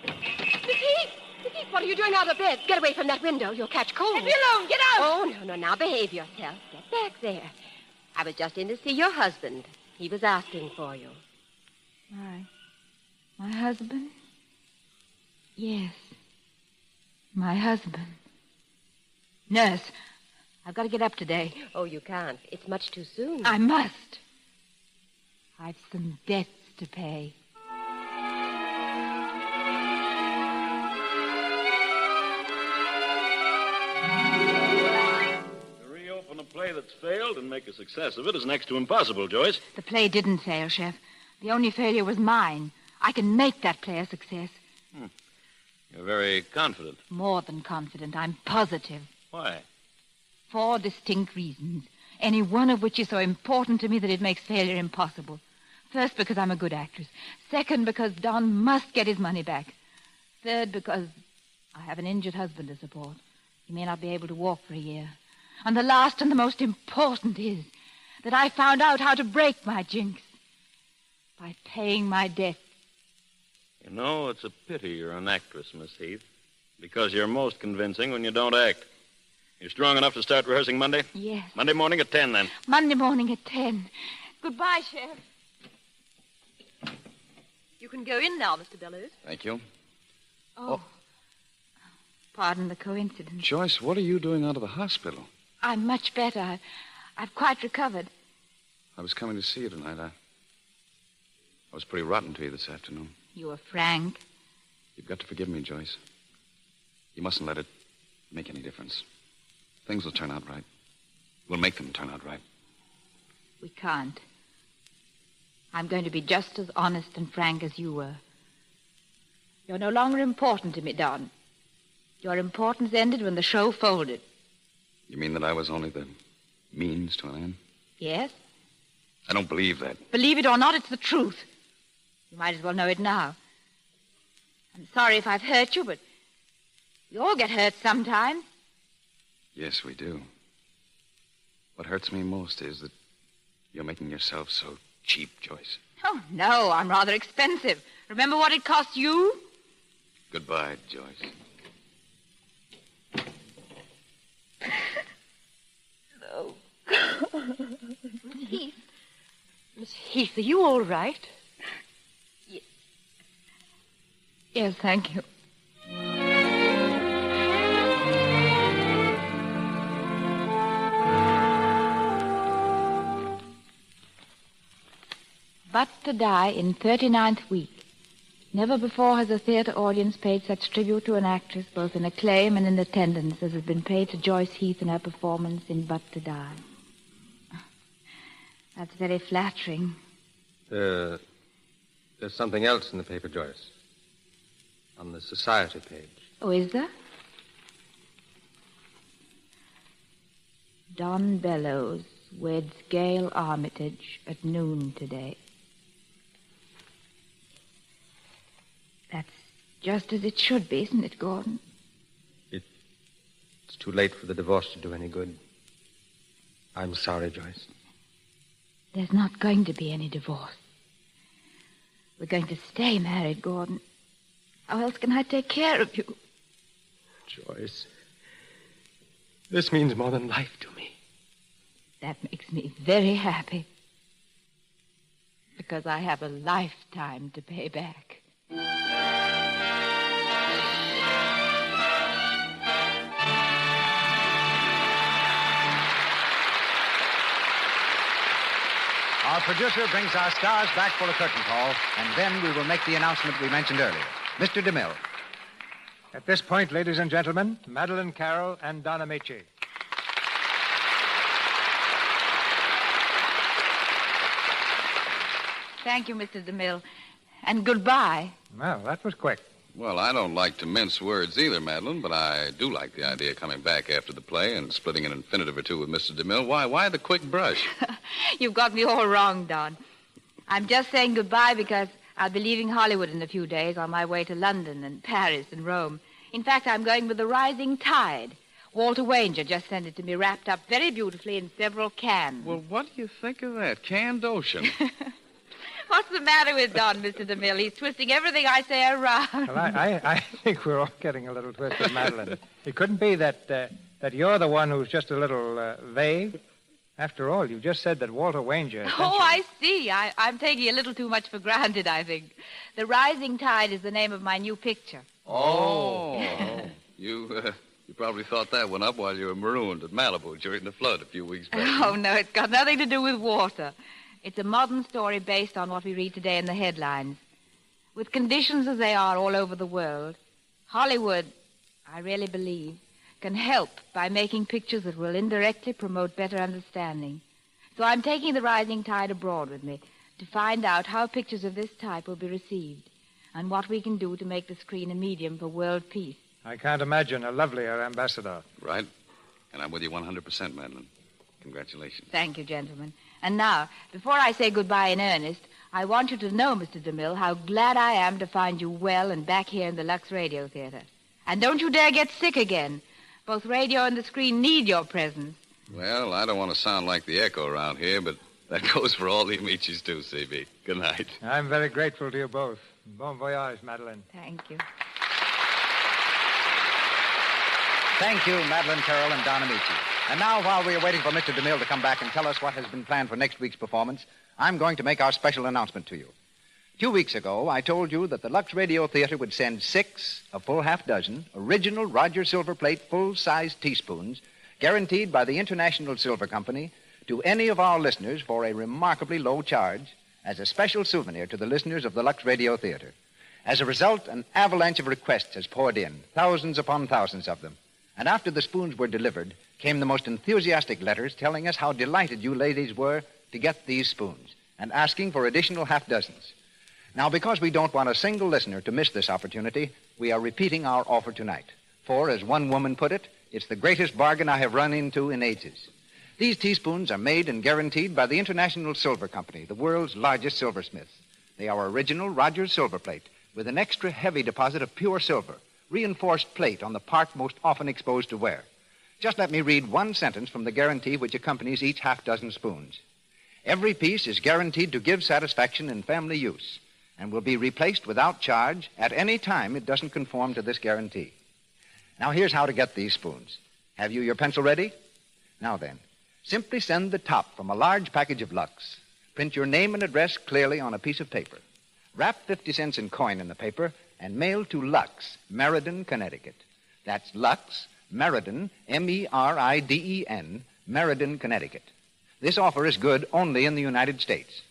Speaker 4: Miss Heath, what are you doing out of bed? Get away from that window. You'll catch cold.
Speaker 25: Leave me alone. Get out.
Speaker 4: Oh, no. Now behave yourself. Get back there. I was just in to see your husband. He was asking for you.
Speaker 25: My husband? Yes. My husband. Nurse, I've got to get up today.
Speaker 4: Oh, you can't. It's much too soon.
Speaker 25: I must. I've some debts to pay.
Speaker 2: To reopen a play that's failed and make a success of it is next to impossible, Joyce.
Speaker 25: The play didn't fail, Chef. The only failure was mine. I can make that play a success.
Speaker 2: You're very confident.
Speaker 25: More than confident. I'm positive.
Speaker 2: Why?
Speaker 25: 4 distinct reasons, any one of which is so important to me that it makes failure impossible. First, because I'm a good actress. Second, because Don must get his money back. Third, because I have an injured husband to support. He may not be able to walk for a year. And the last and the most important is that I found out how to break my jinx by paying my debt.
Speaker 2: You know, it's a pity you're an actress, Miss Heath, because you're most convincing when you don't act. You're strong enough to start rehearsing Monday?
Speaker 25: Yes.
Speaker 2: Monday morning at 10, then.
Speaker 25: Monday morning at 10. Goodbye, Chef.
Speaker 4: You can go in now, Mr. Bellows.
Speaker 19: Thank you.
Speaker 25: Oh. Pardon the coincidence.
Speaker 19: Joyce, what are you doing out of the hospital?
Speaker 25: I'm much better. I've quite recovered.
Speaker 19: I was coming to see you tonight. I was pretty rotten to you this afternoon.
Speaker 25: You were frank.
Speaker 19: You've got to forgive me, Joyce. You mustn't let it make any difference. Things will turn out right. We'll make them turn out right.
Speaker 25: We can't. I'm going to be just as honest and frank as you were. You're no longer important to me, Don. Your importance ended when the show folded.
Speaker 19: You mean that I was only the means to an end?
Speaker 25: Yes?
Speaker 19: I don't believe that.
Speaker 25: Believe it or not, it's the truth. You might as well know it now. I'm sorry if I've hurt you, but we all get hurt sometimes.
Speaker 19: Yes, we do. What hurts me most is that you're making yourself so cheap, Joyce.
Speaker 25: Oh, no, I'm rather expensive. Remember what it cost you?
Speaker 19: Goodbye, Joyce.
Speaker 25: No. Miss Heath. Miss Heath, are you all right? Yes, thank you. But to die in 39th week. Never before has a theater audience paid such tribute to an actress, both in acclaim and in attendance, as has been paid to Joyce Heath in her performance in But to Die. That's very flattering.
Speaker 7: There's something else in the paper, Joyce. On the society page.
Speaker 25: Oh, is there? Don Bellows weds Gail Armitage at noon today. That's just as it should be, isn't it, Gordon?
Speaker 7: It's too late for the divorce to do any good. I'm sorry, Joyce.
Speaker 25: There's not going to be any divorce. We're going to stay married, Gordon. How else can I take care of you?
Speaker 7: Joyce, this means more than life to me.
Speaker 25: That makes me very happy. Because I have a lifetime to pay back.
Speaker 17: Our producer brings our stars back for a curtain call, and then we will make the announcement we mentioned earlier. Mr. DeMille.
Speaker 15: At this point, ladies and gentlemen, Madeline Carroll and Don Amici.
Speaker 25: Thank you, Mr. DeMille. And goodbye.
Speaker 15: Well, that was quick.
Speaker 19: Well, I don't like to mince words either, Madeline, but I do like the idea of coming back after the play and splitting an infinitive or two with Mr. DeMille. Why the quick brush?
Speaker 25: You've got me all wrong, Don. I'm just saying goodbye because I'll be leaving Hollywood in a few days on my way to London and Paris and Rome. In fact, I'm going with the rising tide. Walter Wanger just sent it to me wrapped up very beautifully in several cans.
Speaker 19: Well, what do you think of that? Canned ocean.
Speaker 25: What's the matter with Don, Mr. DeMille? He's twisting everything I say around.
Speaker 15: Well, I think we're all getting a little twisted, Madeline. It couldn't be that you're the one who's just a little vague. After all, you just said that Walter Wanger...
Speaker 25: Oh, I see. I'm taking a little too much for granted, I think. The Rising Tide is the name of my new picture.
Speaker 19: Oh. You probably thought that one up while you were marooned at Malibu during the flood a few weeks back.
Speaker 25: Oh, no, it's got nothing to do with water. It's a modern story based on what we read today in the headlines. With conditions as they are all over the world, Hollywood, I really believe, can help by making pictures that will indirectly promote better understanding. So I'm taking the Rising Tide abroad with me to find out how pictures of this type will be received and what we can do to make the screen a medium for world peace.
Speaker 15: I can't imagine a lovelier ambassador.
Speaker 19: Right. And I'm with you 100%, Madeline. Congratulations.
Speaker 25: Thank you, gentlemen. And now, before I say goodbye in earnest, I want you to know, Mr. DeMille, how glad I am to find you well and back here in the Lux Radio Theater. And don't you dare get sick again. Both radio and the screen need your presence.
Speaker 19: Well, I don't want to sound like the echo around here, but that goes for all the Amicis, too, C.B. Good night.
Speaker 15: I'm very grateful to you both. Bon voyage, Madeline.
Speaker 25: Thank you.
Speaker 17: Thank you, Madeline Carroll and Don Amici. And now, while we are waiting for Mr. DeMille to come back and tell us what has been planned for next week's performance, I'm going to make our special announcement to you. 2 weeks ago, I told you that the Lux Radio Theater would send 6, a full half dozen, original Roger Silver Plate full-size teaspoons, guaranteed by the International Silver Company, to any of our listeners for a remarkably low charge as a special souvenir to the listeners of the Lux Radio Theater. As a result, an avalanche of requests has poured in, thousands upon thousands of them. And after the spoons were delivered, came the most enthusiastic letters telling us how delighted you ladies were to get these spoons and asking for additional half dozens. Now, because we don't want a single listener to miss this opportunity, we are repeating our offer tonight. For, as one woman put it, It's the greatest bargain I have run into in ages. These teaspoons are made and guaranteed by the International Silver Company, the world's largest silversmith. They are original Rogers silver plate with an extra heavy deposit of pure silver, reinforced plate on the part most often exposed to wear. Just let me read one sentence from the guarantee which accompanies each half-dozen spoons. Every piece is guaranteed to give satisfaction in family use and will be replaced without charge at any time it doesn't conform to this guarantee. Now, here's how to get these spoons. Have you your pencil ready? Now then, simply send the top from a large package of Lux. Print your name and address clearly on a piece of paper. Wrap 50 cents in coin in the paper and mail to Lux, Meriden, Connecticut. That's Lux, Meriden, M-E-R-I-D-E-N, Meriden, Connecticut. This offer is good only in the United States.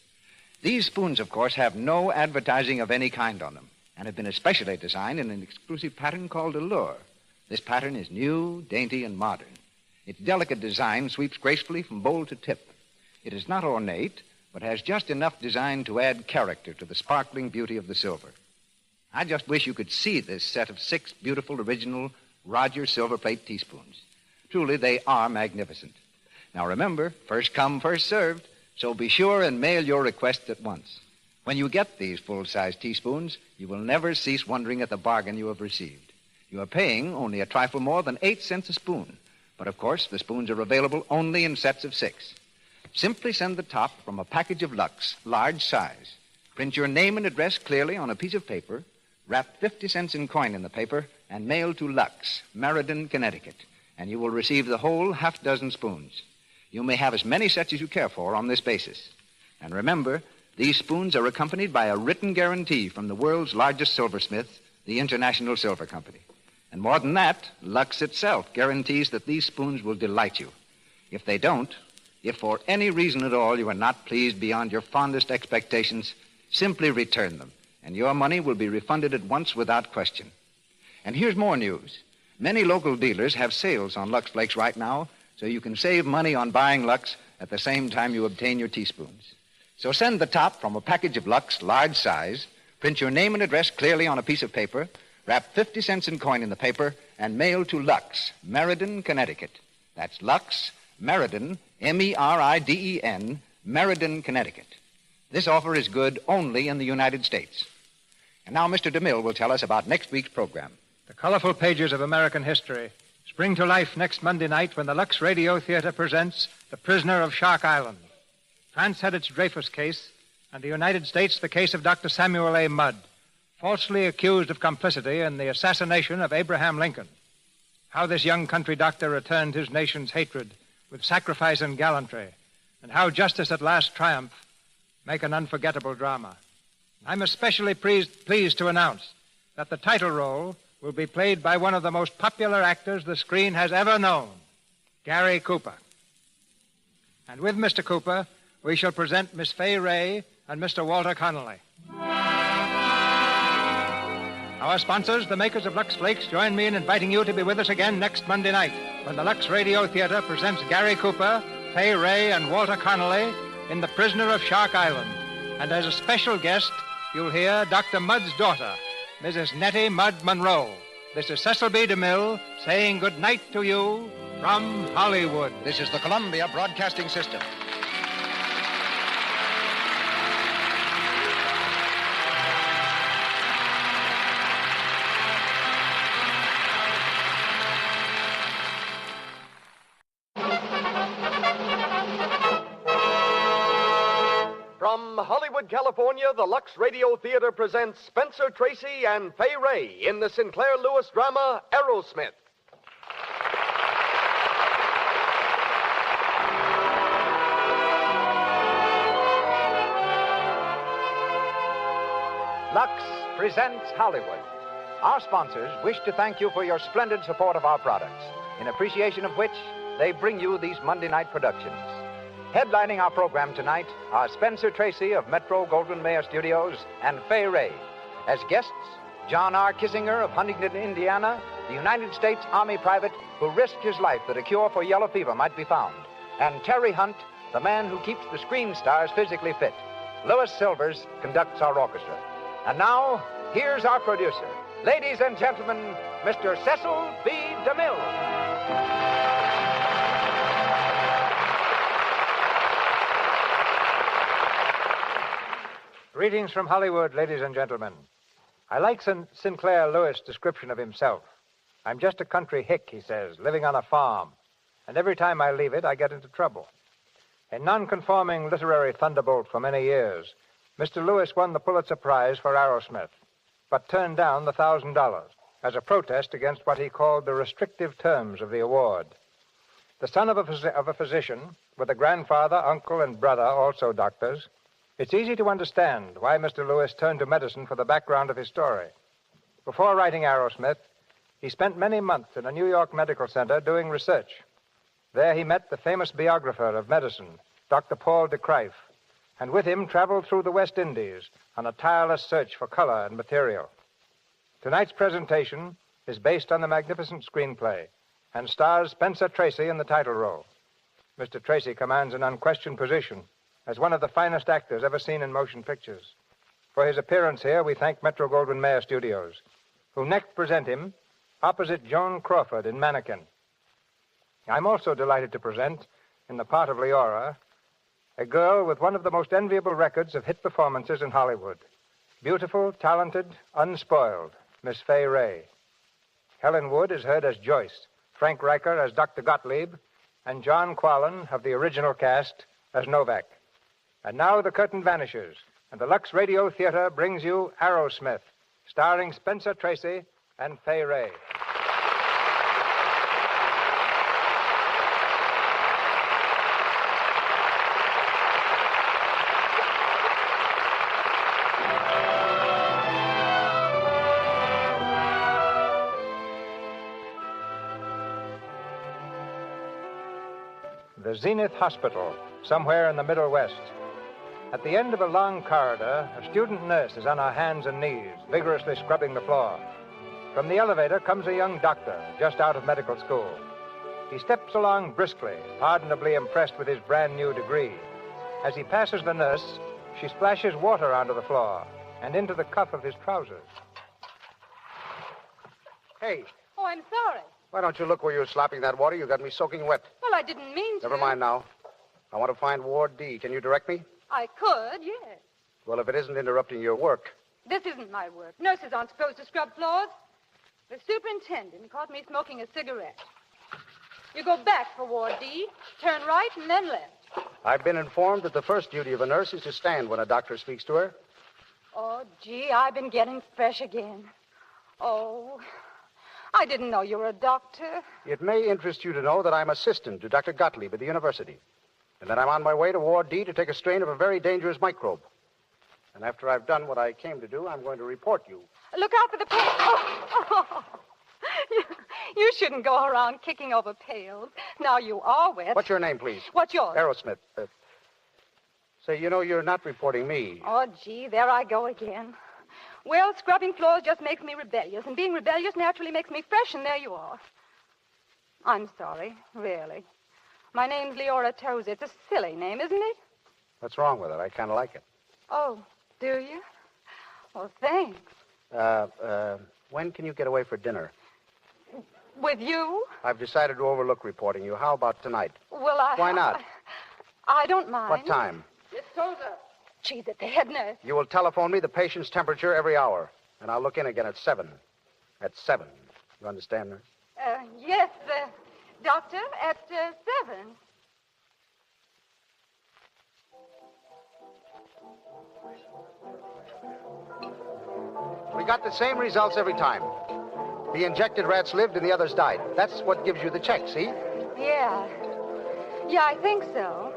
Speaker 17: These spoons, of course, have no advertising of any kind on them and have been especially designed in an exclusive pattern called Allure. This pattern is new, dainty, and modern. Its delicate design sweeps gracefully from bowl to tip. It is not ornate, but has just enough design to add character to the sparkling beauty of the silver. I just wish you could see this set of 6 beautiful, original Rogers silver plate teaspoons. Truly, they are magnificent. Now remember, first come, first served, so be sure and mail your request at once. When you get these full-size teaspoons, you will never cease wondering at the bargain you have received. You are paying only a trifle more than 8 cents a spoon, but of course the spoons are available only in sets of 6. Simply send the top from a package of Lux, large size. Print your name and address clearly on a piece of paper, wrap 50 cents in coin in the paper, and mail to Lux, Meriden, Connecticut, and you will receive the whole half-dozen spoons. You may have as many sets as you care for on this basis. And remember, these spoons are accompanied by a written guarantee from the world's largest silversmith, the International Silver Company. And more than that, Lux itself guarantees that these spoons will delight you. If they don't, if for any reason at all you are not pleased beyond your fondest expectations, simply return them, and your money will be refunded at once without question. And here's more news. Many local dealers have sales on Lux Flakes right now, so you can save money on buying Lux at the same time you obtain your teaspoons. So send the top from a package of Lux, large size, print your name and address clearly on a piece of paper, wrap 50 cents in coin in the paper, and mail to Lux, Meriden, Connecticut. That's Lux, Meriden, M-E-R-I-D-E-N, Meriden, Connecticut. This offer is good only in the United States. And now Mr. DeMille will tell us about next week's program.
Speaker 15: The colorful pages of American history spring to life next Monday night when the Lux Radio Theater presents The Prisoner of Shark Island. France had its Dreyfus case, and the United States the case of Dr. Samuel A. Mudd, falsely accused of complicity in the assassination of Abraham Lincoln. How this young country doctor returned his nation's hatred with sacrifice and gallantry, and how justice at last triumphed make an unforgettable drama. I'm especially pleased to announce that the title role will be played by one of the most popular actors the screen has ever known, Gary Cooper. And with Mr. Cooper, we shall present Miss Fay Ray and Mr. Walter Connolly. Our sponsors, the makers of Lux Flakes, join me in inviting you to be with us again next Monday night when the Lux Radio Theater presents Gary Cooper, Fay Ray, and Walter Connolly in The Prisoner of Shark Island. And as a special guest, you'll hear Dr. Mudd's daughter, Mrs. Nettie Mudd Monroe. This is Cecil B. DeMille saying good night to you from Hollywood.
Speaker 17: This is the Columbia Broadcasting System.
Speaker 14: From Hollywood, California, the Lux Radio Theater presents Spencer Tracy and Fay Ray in the Sinclair Lewis drama, Aerosmith.
Speaker 17: Lux presents Hollywood. Our sponsors wish to thank you for your splendid support of our products, in appreciation of which they bring you these Monday night productions. Headlining our program tonight are Spencer Tracy of Metro Goldwyn Mayer Studios and Fay Ray. As guests, John R. Kissinger of Huntington, Indiana, the United States Army private who risked his life that a cure for yellow fever might be found, and Terry Hunt, the man who keeps the screen stars physically fit. Louis Silvers conducts our orchestra. And now, here's our producer. Ladies and gentlemen, Mr. Cecil B.
Speaker 14: DeMille.
Speaker 15: Greetings from Hollywood, ladies and gentlemen. I like Sinclair Lewis' description of himself. I'm just a country hick, he says, living on a farm. And every time I leave it, I get into trouble. A nonconforming literary thunderbolt for many years, Mr. Lewis won the Pulitzer Prize for Aerosmith, but turned down the $1,000 as a protest against what he called the restrictive terms of the award. The son of a physician, with a grandfather, uncle, and brother, also doctors, it's easy to understand why Mr. Lewis turned to medicine for the background of his story. Before writing Aerosmith, he spent many months in a New York medical center doing research. There he met the famous biographer of medicine, Dr. Paul de Kruif, and with him traveled through the West Indies on a tireless search for color and material. Tonight's presentation is based on the magnificent screenplay and stars Spencer Tracy in the title role. Mr. Tracy commands an unquestioned position as one of the finest actors ever seen in motion pictures. For his appearance here, we thank Metro-Goldwyn-Mayer Studios, who next present him opposite Joan Crawford in Mannequin. I'm also delighted to present, in the part of Leora, a girl with one of the most enviable records of hit performances in Hollywood. Beautiful, talented, unspoiled, Miss Fay Wray. Helen Wood is heard as Joyce, Frank Riker as Dr. Gottlieb, and John Quallen of the original cast as Novak. And now the curtain vanishes, and the Lux Radio Theater brings you Aerosmith, starring Spencer Tracy and Fay Wray. The Zenith Hospital, somewhere in the Middle West. At the end of a long corridor, a student nurse is on her hands and knees, vigorously scrubbing the floor. From the elevator comes a young doctor, just out of medical school. He steps along briskly, pardonably impressed with his brand new degree. As he passes the nurse, she splashes water onto the floor and into the cuff of his trousers.
Speaker 9: Hey,
Speaker 6: Oh, I'm sorry.
Speaker 9: why don't you look where you're slopping that water? You got me soaking wet.
Speaker 6: Well, I didn't mean to.
Speaker 9: Never mind now. I want to find Ward D. Can you direct me?
Speaker 6: I could, yes.
Speaker 9: Well, if it isn't interrupting your work.
Speaker 6: This isn't my work. Nurses aren't supposed to scrub floors. The superintendent caught me smoking a cigarette. You go back for Ward D, turn right, and then left.
Speaker 9: I've been informed that the first duty of a nurse is to stand when a doctor speaks to her.
Speaker 6: Oh, gee, I've been getting fresh again. Oh, I didn't know you were a doctor.
Speaker 9: It may interest you to know that I'm assistant to Dr. Gottlieb at the university, and that I'm on my way to Ward D to take a strain of a very dangerous microbe. And after I've done what I came to do, I'm going to report you.
Speaker 6: Look out for the pail. Oh. You shouldn't go around kicking over pails. Now you are wet.
Speaker 9: What's your name, please?
Speaker 6: What's yours?
Speaker 9: Aerosmith. Say, you know, you're not reporting me.
Speaker 6: Oh, gee, there I go again. Well, scrubbing floors just makes me rebellious, and being rebellious naturally makes me fresh, and there you are. I'm sorry, really. My name's Leora Tozer. It's a silly name, isn't it?
Speaker 9: What's wrong with it? I kind of like it.
Speaker 6: Oh, do you? Well, thanks.
Speaker 9: When can you get away for dinner?
Speaker 6: With you?
Speaker 9: I've decided to overlook reporting you. How about tonight?
Speaker 6: Well,
Speaker 9: Why not?
Speaker 6: I don't mind.
Speaker 9: What time?
Speaker 6: Miss Tozer. She's at the head nurse.
Speaker 9: You will telephone me the patient's temperature every hour, and I'll look in again at 7. At 7. You understand, nurse?
Speaker 6: Yes, doctor, at 7.
Speaker 9: We got the same results every time. The injected rats lived and the others died. That's what gives you the check, see?
Speaker 6: Yeah. Yeah, I think so.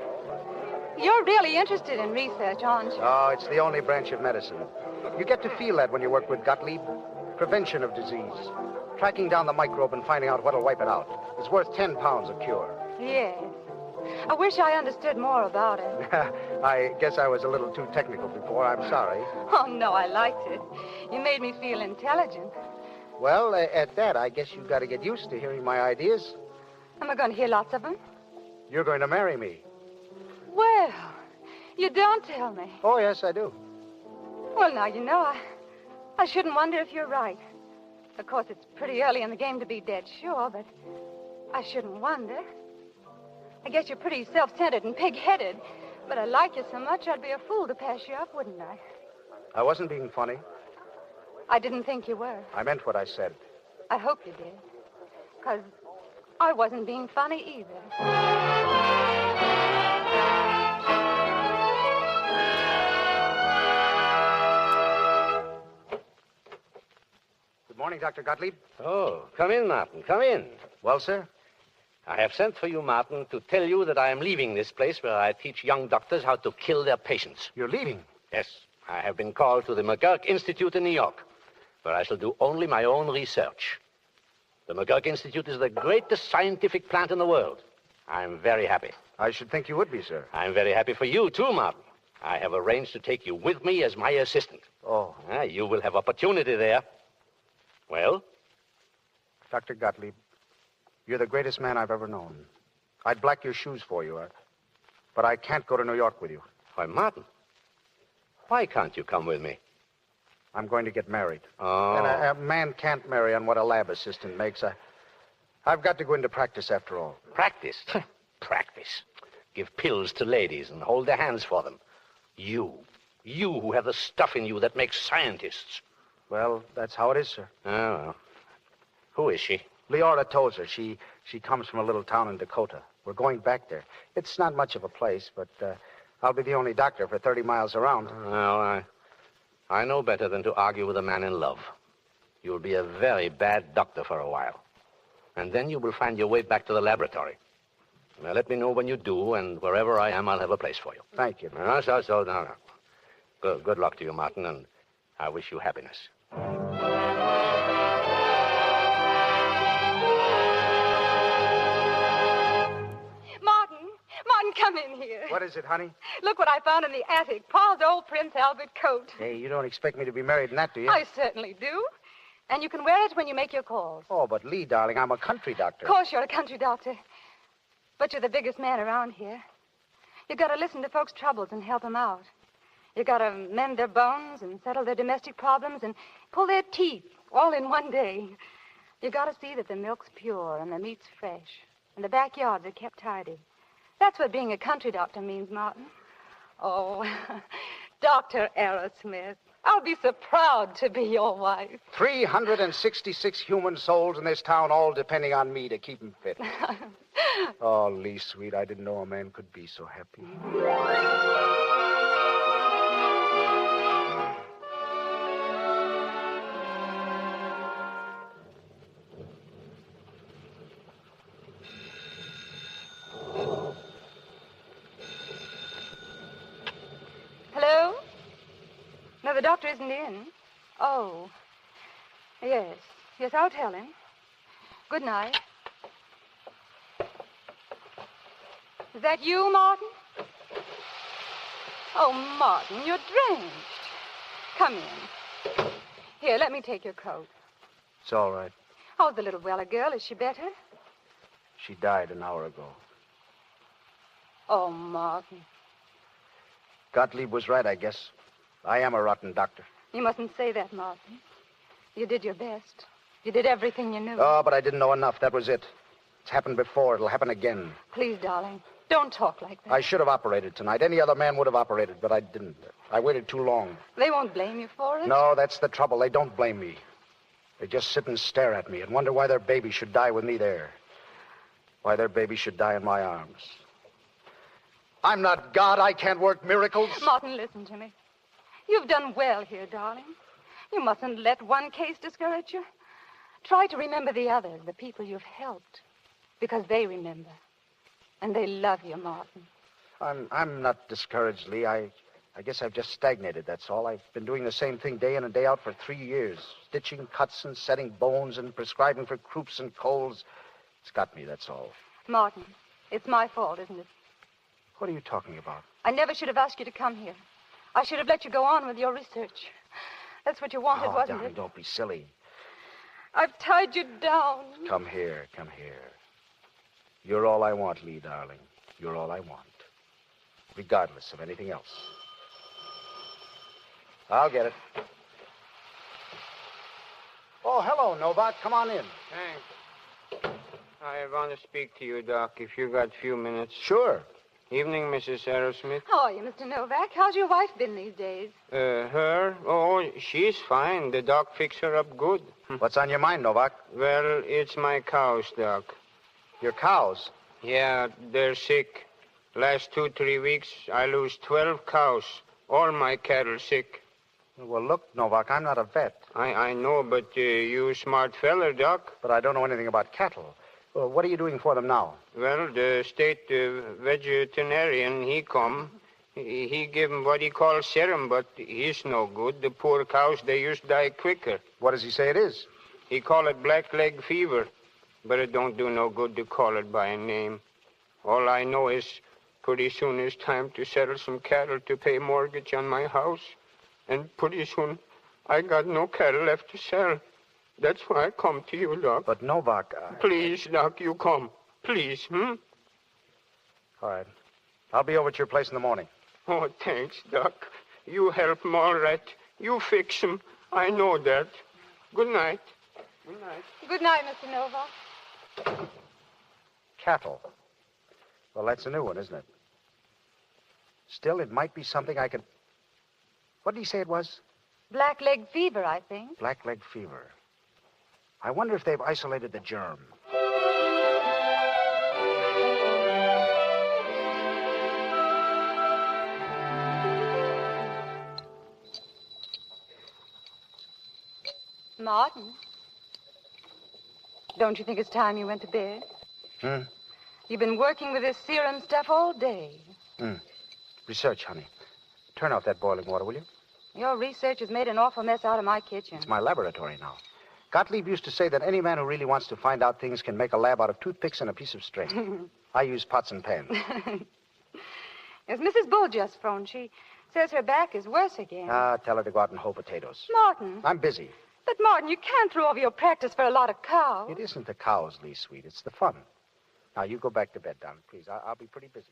Speaker 6: You're really interested in research, aren't you?
Speaker 9: Oh, it's the only branch of medicine. You get to feel that when you work with Gottlieb. Prevention of disease. Tracking down the microbe and finding out what'll wipe it out. It's worth 10 pounds of cure.
Speaker 6: Yes. I wish I understood more about it.
Speaker 9: I guess I was a little too technical before. I'm sorry.
Speaker 6: Oh, no, I liked it. You made me feel intelligent.
Speaker 9: Well, at that, I guess you've got to get used to hearing my ideas.
Speaker 6: Am I going to hear lots of them?
Speaker 9: You're going to marry me.
Speaker 6: Well, you don't tell me.
Speaker 9: Oh, yes, I do.
Speaker 6: Well, now, you know, I shouldn't wonder if you're right.
Speaker 10: Of course, it's pretty early in the game to be dead sure, but I shouldn't wonder. I guess you're pretty self-centered and pig-headed, but I like you so much I'd be a fool to pass you up, wouldn't I?
Speaker 9: I wasn't being funny.
Speaker 10: I didn't think you were.
Speaker 9: I meant what I said.
Speaker 10: I hope you did. Because I wasn't being funny either.
Speaker 9: Good morning, Dr. Gottlieb.
Speaker 11: Oh, come in, Martin. Come in.
Speaker 9: Well, sir?
Speaker 11: I have sent for you, Martin, to tell you that I am leaving this place where I teach young doctors how to kill their patients.
Speaker 9: You're leaving?
Speaker 11: Yes. I have been called to the McGurk Institute in New York, where I shall do only my own research. The McGurk Institute is the greatest scientific plant in the world. I'm very happy.
Speaker 9: I should think you would be, sir.
Speaker 11: I'm very happy for you, too, Martin. I have arranged to take you with me as my assistant.
Speaker 9: Oh.
Speaker 11: You will have opportunity there. Well?
Speaker 9: Dr. Gottlieb, you're the greatest man I've ever known. I'd black your shoes for you, but I can't go to New York with you.
Speaker 11: Why, Martin, why can't you come with me?
Speaker 9: I'm going to get married.
Speaker 11: Oh.
Speaker 9: And a man can't marry on what a lab assistant makes. I've got to go into practice after all.
Speaker 11: Practice? Practice. Give pills to ladies and hold their hands for them. You who have the stuff in you that makes scientists.
Speaker 9: Well, that's how it is, sir.
Speaker 11: Oh, well. Who is she?
Speaker 9: Leora Tozer. She comes from a little town in Dakota. We're going back there. It's not much of a place, but I'll be the only doctor for 30 miles around.
Speaker 11: Well, I know better than to argue with a man in love. You'll be a very bad doctor for a while. And then you will find your way back to the laboratory. Now, let me know when you do, and wherever I am, I'll have a place for you.
Speaker 9: Thank you.
Speaker 11: No. Good luck to you, Martin, and I wish you happiness.
Speaker 10: Martin, come in here.
Speaker 9: What is it, honey?
Speaker 10: Look what I found in the attic. Pa's old Prince Albert coat.
Speaker 9: Hey, you don't expect me to be married in that, do you?
Speaker 10: I certainly do. And you can wear it when you make your calls.
Speaker 9: Oh, but Lee, darling, I'm a country doctor.
Speaker 10: Of course you're a country doctor. But you're the biggest man around here. You got to listen to folks' troubles and help them out. You got to mend their bones and settle their domestic problems and pull their teeth all in one day. You got to see that the milk's pure and the meat's fresh and the backyards are kept tidy. That's what being a country doctor means, Martin. Oh, Dr. Aerosmith, I'll be so proud to be your wife.
Speaker 9: 366 human souls in this town, all depending on me to keep them fit. Oh, Lee, sweet, I didn't know a man could be so happy.
Speaker 10: Hello? No, the doctor isn't in. Oh. Yes. Yes, I'll tell him. Good night. Is that you, Martin? Oh, Martin, you're drenched. Come in. Here, let me take your coat.
Speaker 9: It's all right.
Speaker 10: How's the little Weller girl? Is she better?
Speaker 9: She died an hour ago.
Speaker 10: Oh, Martin.
Speaker 9: Gottlieb was right, I guess. I am a rotten doctor.
Speaker 10: You mustn't say that, Martin. You did your best. You did everything you knew.
Speaker 9: Oh, but I didn't know enough. That was it. It's happened before. It'll happen again.
Speaker 10: Please, darling, don't talk like that.
Speaker 9: I should have operated tonight. Any other man would have operated, but I didn't. I waited too long.
Speaker 10: They won't blame you for it.
Speaker 9: No, that's the trouble. They don't blame me. They just sit and stare at me and wonder why their baby should die with me there. Why their baby should die in my arms. I'm not God. I can't work miracles.
Speaker 10: Martin, listen to me. You've done well here, darling. You mustn't let one case discourage you. Try to remember the others, the people you've helped, because they remember. And they love you, Martin.
Speaker 9: I'm not discouraged, Lee. I guess I've just stagnated, that's all. I've been doing the same thing day in and day out for 3 years. Stitching cuts and setting bones and prescribing for croups and colds. It's got me, that's all.
Speaker 10: Martin, it's my fault, isn't it?
Speaker 9: What are you talking about?
Speaker 10: I never should have asked you to come here. I should have let you go on with your research. That's what you wanted, wasn't
Speaker 9: darling,
Speaker 10: it?
Speaker 9: Don't be silly.
Speaker 10: I've tied you down.
Speaker 9: Come here, come here. You're all I want, Lee, darling. You're all I want. Regardless of anything else. I'll get it. Oh, hello, Novak. Come on in.
Speaker 3: Thanks. I want to speak to you, Doc, if you got a few minutes.
Speaker 9: Sure.
Speaker 3: Evening, Mrs. Aerosmith.
Speaker 10: How are you, Mr. Novak? How's your wife been these days?
Speaker 3: Her? Oh, she's fine. The doc fixed her up good.
Speaker 9: What's on your mind, Novak?
Speaker 3: Well, it's my cows, Doc.
Speaker 9: Your cows?
Speaker 3: Yeah, they're sick. Last 2-3 weeks, I lose 12 cows. All my cattle sick.
Speaker 9: Well, look, Novak, I'm not a vet.
Speaker 3: I know, but you a smart feller, Doc.
Speaker 9: But I don't know anything about cattle. Well, what are you doing for them now?
Speaker 3: Well, the state veterinarian, he come. He give 'em what he calls serum, but he's no good. The poor cows, they used to die quicker.
Speaker 9: What does he say it is?
Speaker 3: He call it black leg fever, but it don't do no good to call it by a name. All I know is pretty soon it's time to settle some cattle to pay mortgage on my house. And pretty soon I got no cattle left to sell. That's why I come to you, Doc.
Speaker 9: But Novak...
Speaker 3: Please, Doc, you come. Please,
Speaker 9: All right. I'll be over at your place in the morning.
Speaker 3: Oh, thanks, Doc. You help 'em all right. You fix 'em. I know that. Good night. Good night.
Speaker 10: Good night, Mr. Novak.
Speaker 9: Cattle. Well, that's a new one, isn't it? Still, it might be something I could... What did he say it was?
Speaker 10: Black leg fever, I think.
Speaker 9: Black leg fever. I wonder if they've isolated the germ.
Speaker 10: Martin, don't you think it's time you went to bed? You've been working with this serum stuff all day.
Speaker 9: Research, honey. Turn off that boiling water, will you?
Speaker 10: Your research has made an awful mess out of my kitchen.
Speaker 9: It's my laboratory now. Gottlieb used to say that any man who really wants to find out things can make a lab out of toothpicks and a piece of string. I use pots and pans.
Speaker 10: Yes, Mrs. Bull just phoned. She says her back is worse again.
Speaker 9: Tell her to go out and hoe potatoes.
Speaker 10: Martin.
Speaker 9: I'm busy.
Speaker 10: But, Martin, you can't throw over your practice for a lot of cows.
Speaker 9: It isn't the cows, Lee, sweet. It's the fun. Now, you go back to bed, darling, please. I'll be pretty busy.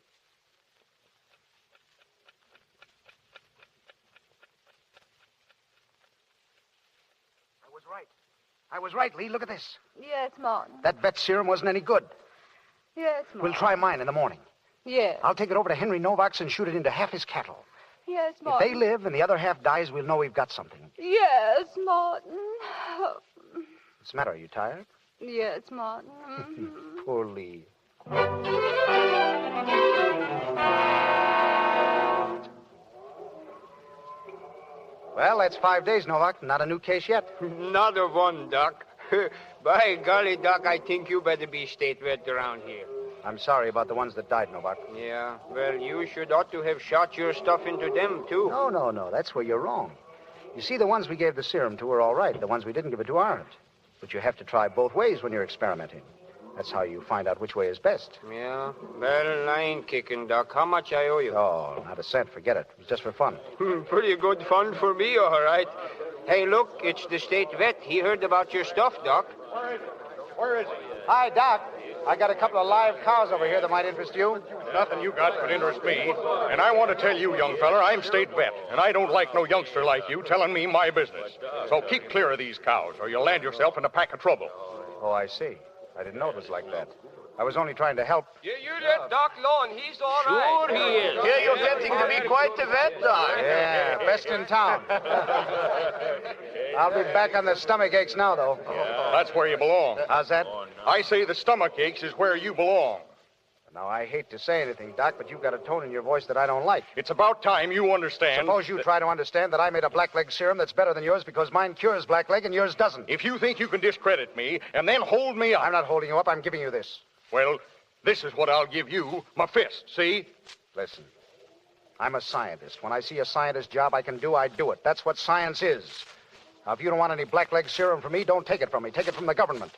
Speaker 9: I was right, Lee. Look at this.
Speaker 10: Yes, Martin.
Speaker 9: That vet serum wasn't any good.
Speaker 10: Yes, Martin.
Speaker 9: We'll try mine in the morning.
Speaker 10: Yes.
Speaker 9: I'll take it over to Henry Novak's and shoot it into half his cattle.
Speaker 10: Yes,
Speaker 9: If
Speaker 10: Martin.
Speaker 9: they live and the other half dies, we'll know we've got something.
Speaker 10: Yes, Martin.
Speaker 9: What's the matter? Are you tired?
Speaker 10: Yes, Martin.
Speaker 9: Poor Lee. Well, that's 5 days, Novak. Not a new case yet.
Speaker 3: Not a one, Doc. By golly, Doc, I think you better be state vet around here.
Speaker 9: I'm sorry about the ones that died, Novak.
Speaker 3: Yeah, well, you should ought to have shot your stuff into them, too.
Speaker 9: No. That's where you're wrong. You see, the ones we gave the serum to were all right. The ones we didn't give it to aren't. But you have to try both ways when you're experimenting. That's how you find out which way is best.
Speaker 3: Yeah? Well, I ain't kicking, Doc. How much I owe you?
Speaker 9: Oh, not a cent. Forget it. It was just for fun.
Speaker 3: Pretty good fun for me, all right. Hey, look, it's the state vet. He heard about your stuff, Doc.
Speaker 9: Where is he? Hi, Doc. I got a couple of live cows over here that might interest you.
Speaker 13: Nothing you got could interest me. And I want to tell you, young feller, I'm state vet, and I don't like no youngster like you telling me my business. So keep clear of these cows, or you'll land yourself in a pack of trouble.
Speaker 9: Oh, I see. I didn't know it was like that. I was only trying to help.
Speaker 5: You let Doc Law, and he's all right.
Speaker 3: Sure he is.
Speaker 5: Here you're getting to be quite the vet, Doc.
Speaker 9: Yeah, best in town. I'll be back on the stomach aches now, though.
Speaker 13: That's where you belong.
Speaker 9: How's that?
Speaker 13: I say the stomach aches is where you belong.
Speaker 9: Now, I hate to say anything, Doc, but you've got a tone in your voice that I don't like.
Speaker 13: It's about time you understand.
Speaker 9: Suppose you try to understand that I made a blackleg serum that's better than yours because mine cures blackleg and yours doesn't.
Speaker 13: If you think you can discredit me and then hold me up...
Speaker 9: I'm not holding you up. I'm giving you this.
Speaker 13: Well, this is what I'll give you, my fist, see?
Speaker 9: Listen, I'm a scientist. When I see a scientist job I can do, I do it. That's what science is. Now, if you don't want any blackleg serum from me, don't take it from me. Take it from the government.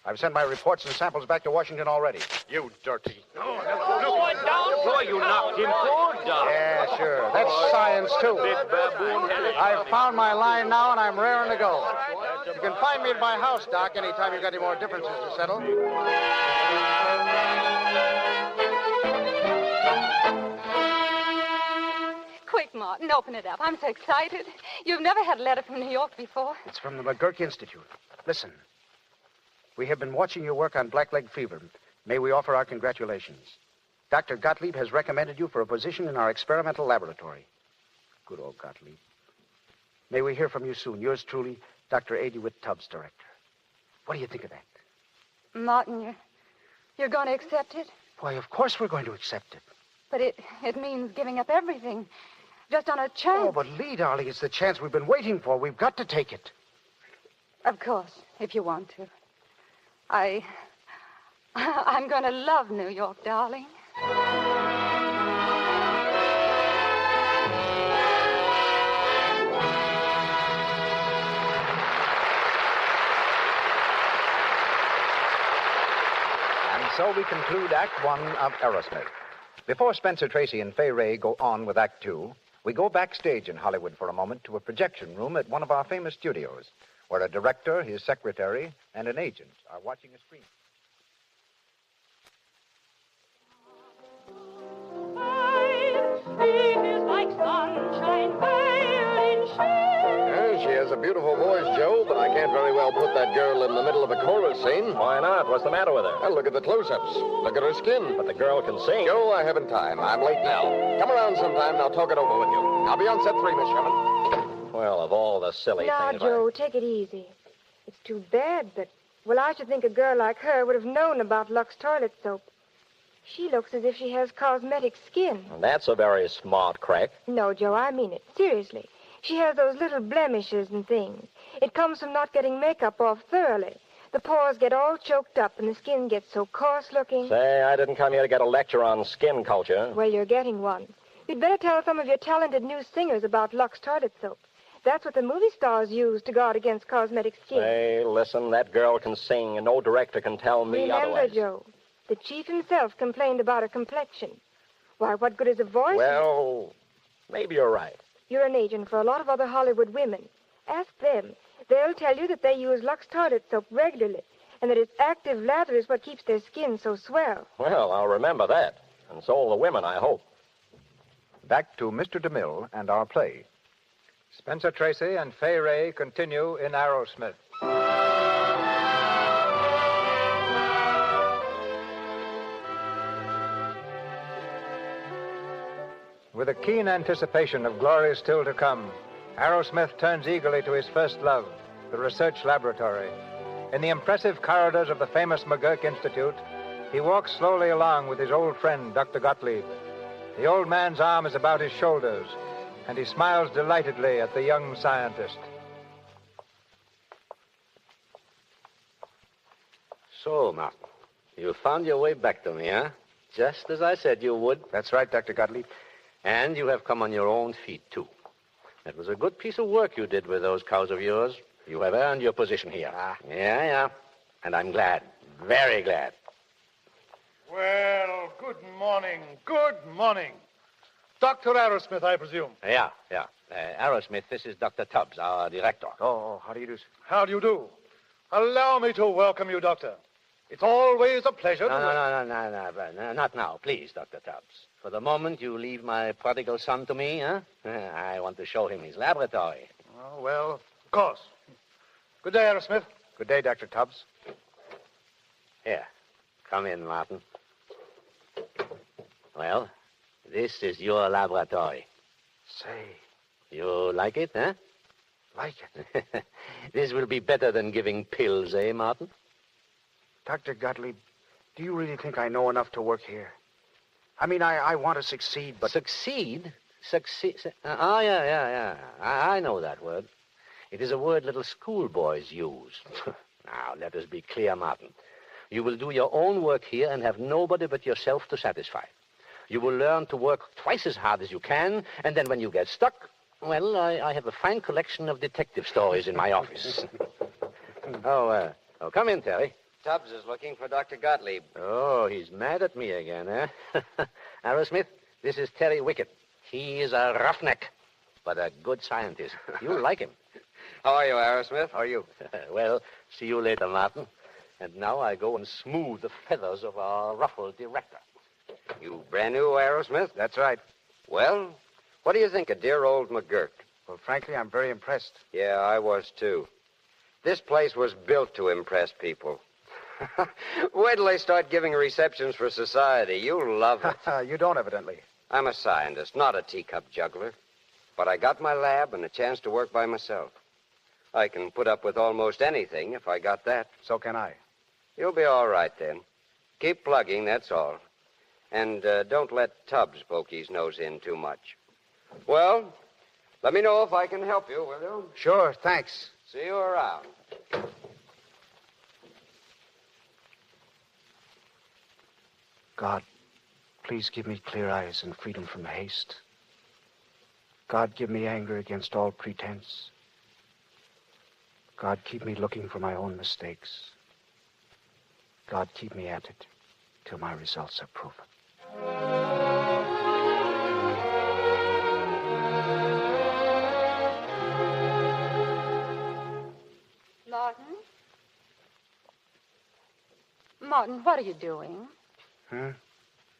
Speaker 9: I've sent my reports and samples back to Washington already.
Speaker 13: You dirty.
Speaker 5: Boy, you knocked him cold, Doc.
Speaker 9: Yeah, sure. That's science, too. I've found my line now, and I'm raring to go. You can find me at my house, Doc, anytime you've got any more differences to settle.
Speaker 10: Quick, Martin, open it up. I'm so excited. You've never had a letter from New York before.
Speaker 9: It's from the McGurk Institute. Listen. We have been watching your work on blackleg fever. May we offer our congratulations. Dr. Gottlieb has recommended you for a position in our experimental laboratory. Good old Gottlieb. May we hear from you soon. Yours truly, Dr. A. DeWitt Tubbs, Director. What do you think of that?
Speaker 10: Martin, you're going to accept it?
Speaker 9: Why, of course we're going to accept it.
Speaker 10: But it means giving up everything. Just on a chance.
Speaker 9: Oh, but Lee, darling, it's the chance we've been waiting for. We've got to take it.
Speaker 10: Of course, if you want to. I'm going to love New York, darling.
Speaker 17: So we conclude Act One of Aerosmith. Before Spencer Tracy and Fay Ray go on with Act Two, we go backstage in Hollywood for a moment to a projection room at one of our famous studios, where a director, his secretary, and an agent are watching a screen.
Speaker 14: She has a beautiful voice, Joe, but I can't very well put that girl in the middle of a chorus scene.
Speaker 22: Why not? What's the matter with her?
Speaker 14: Well, look at the close-ups. Look at her skin.
Speaker 22: But the girl can sing.
Speaker 14: Joe, I haven't time. I'm late now. Come around sometime and I'll talk it over with you. I'll be on set 3, Miss Sherman.
Speaker 22: Well, of all the silly
Speaker 1: Now,
Speaker 22: things...
Speaker 1: Joe, take it easy. It's too bad, but... Well, I should think a girl like her would have known about Lux toilet soap. She looks as if she has cosmetic skin.
Speaker 22: That's a very smart crack.
Speaker 1: No, Joe, I mean it. Seriously. She has those little blemishes and things. It comes from not getting makeup off thoroughly. The pores get all choked up and the skin gets so coarse-looking.
Speaker 22: Say, I didn't come here to get a lecture on skin culture.
Speaker 1: Well, you're getting one. You'd better tell some of your talented new singers about Lux toilet soap. That's what the movie stars use to guard against cosmetic skin.
Speaker 22: Say, listen, that girl can sing, and no director can tell me
Speaker 1: Remember,
Speaker 22: otherwise.
Speaker 1: Joe, the chief himself complained about her complexion. Why, what good is a voice?
Speaker 22: Well, maybe you're right.
Speaker 1: You're an agent for a lot of other Hollywood women. Ask them. They'll tell you that they use Lux toilet soap regularly, and that its active lather is what keeps their skin so swell.
Speaker 22: Well, I'll remember that. And so will the women, I hope.
Speaker 17: Back to Mr. DeMille and our play.
Speaker 15: Spencer Tracy and Fay Ray continue in Aerosmith. With a keen anticipation of glory still to come, Aerosmith turns eagerly to his first love, the research laboratory. In the impressive corridors of the famous McGurk Institute, he walks slowly along with his old friend, Dr. Gottlieb. The old man's arm is about his shoulders, and he smiles delightedly at the young scientist.
Speaker 11: So, Martin, you found your way back to me, huh? Just as I said you would.
Speaker 9: That's right, Dr. Gottlieb.
Speaker 11: And you have come on your own feet, too. It was a good piece of work you did with those cows of yours. You have earned your position here. Yeah. And I'm glad. Very glad.
Speaker 13: Well, good morning. Good morning. Dr. Aerosmith, I presume.
Speaker 11: Yeah. Aerosmith, this is Dr. Tubbs, our director.
Speaker 9: Oh, how do you do, sir?
Speaker 13: How do you do? Allow me to welcome you, Doctor. It's always a pleasure
Speaker 11: No, not now. Please, Dr. Tubbs. For the moment, you leave my prodigal son to me, huh? I want to show him his laboratory.
Speaker 13: Oh, well, of course. Good day, Aerosmith.
Speaker 9: Good day, Dr. Tubbs.
Speaker 11: Here, come in, Martin. Well, this is your laboratory.
Speaker 9: Say.
Speaker 11: You like it, huh?
Speaker 9: Like it?
Speaker 11: This will be better than giving pills, eh, Martin?
Speaker 9: Dr. Gottlieb, do you really think I know enough to work here? I mean, I want to succeed, but...
Speaker 11: Succeed? Yeah. I know that word. It is a word little schoolboys use. Now, let us be clear, Martin. You will do your own work here and have nobody but yourself to satisfy. You will learn to work twice as hard as you can, and then when you get stuck, well, I have a fine collection of detective stories in my office. Oh, come in, Terry.
Speaker 12: Tubbs is looking for Dr. Gottlieb.
Speaker 11: Oh, he's mad at me again, eh? Aerosmith, this is Terry Wickett. He is a roughneck, but a good scientist. You'll like him.
Speaker 12: How are you, Aerosmith?
Speaker 11: How are you? Well, see you later, Martin. And now I go and smooth the feathers of our ruffled director.
Speaker 12: You brand new, Aerosmith?
Speaker 9: That's right.
Speaker 12: Well, what do you think of dear old McGurk?
Speaker 9: Well, frankly, I'm very impressed.
Speaker 12: Yeah, I was, too. This place was built to impress people. Wait till they start giving receptions for society. You'll love it.
Speaker 9: You don't, evidently.
Speaker 12: I'm a scientist, not a teacup juggler. But I got my lab and a chance to work by myself. I can put up with almost anything if I got that.
Speaker 9: So can I.
Speaker 12: You'll be all right then. Keep plugging, that's all. And don't let Tubbs poke his nose in too much. Well, let me know if I can help you, will you?
Speaker 9: Sure, thanks.
Speaker 12: See you around.
Speaker 9: God, please give me clear eyes and freedom from haste. God, give me anger against all pretense. God, keep me looking for my own mistakes. God, keep me at it till my results are proven.
Speaker 10: Martin? Martin, what are you doing?
Speaker 9: Huh?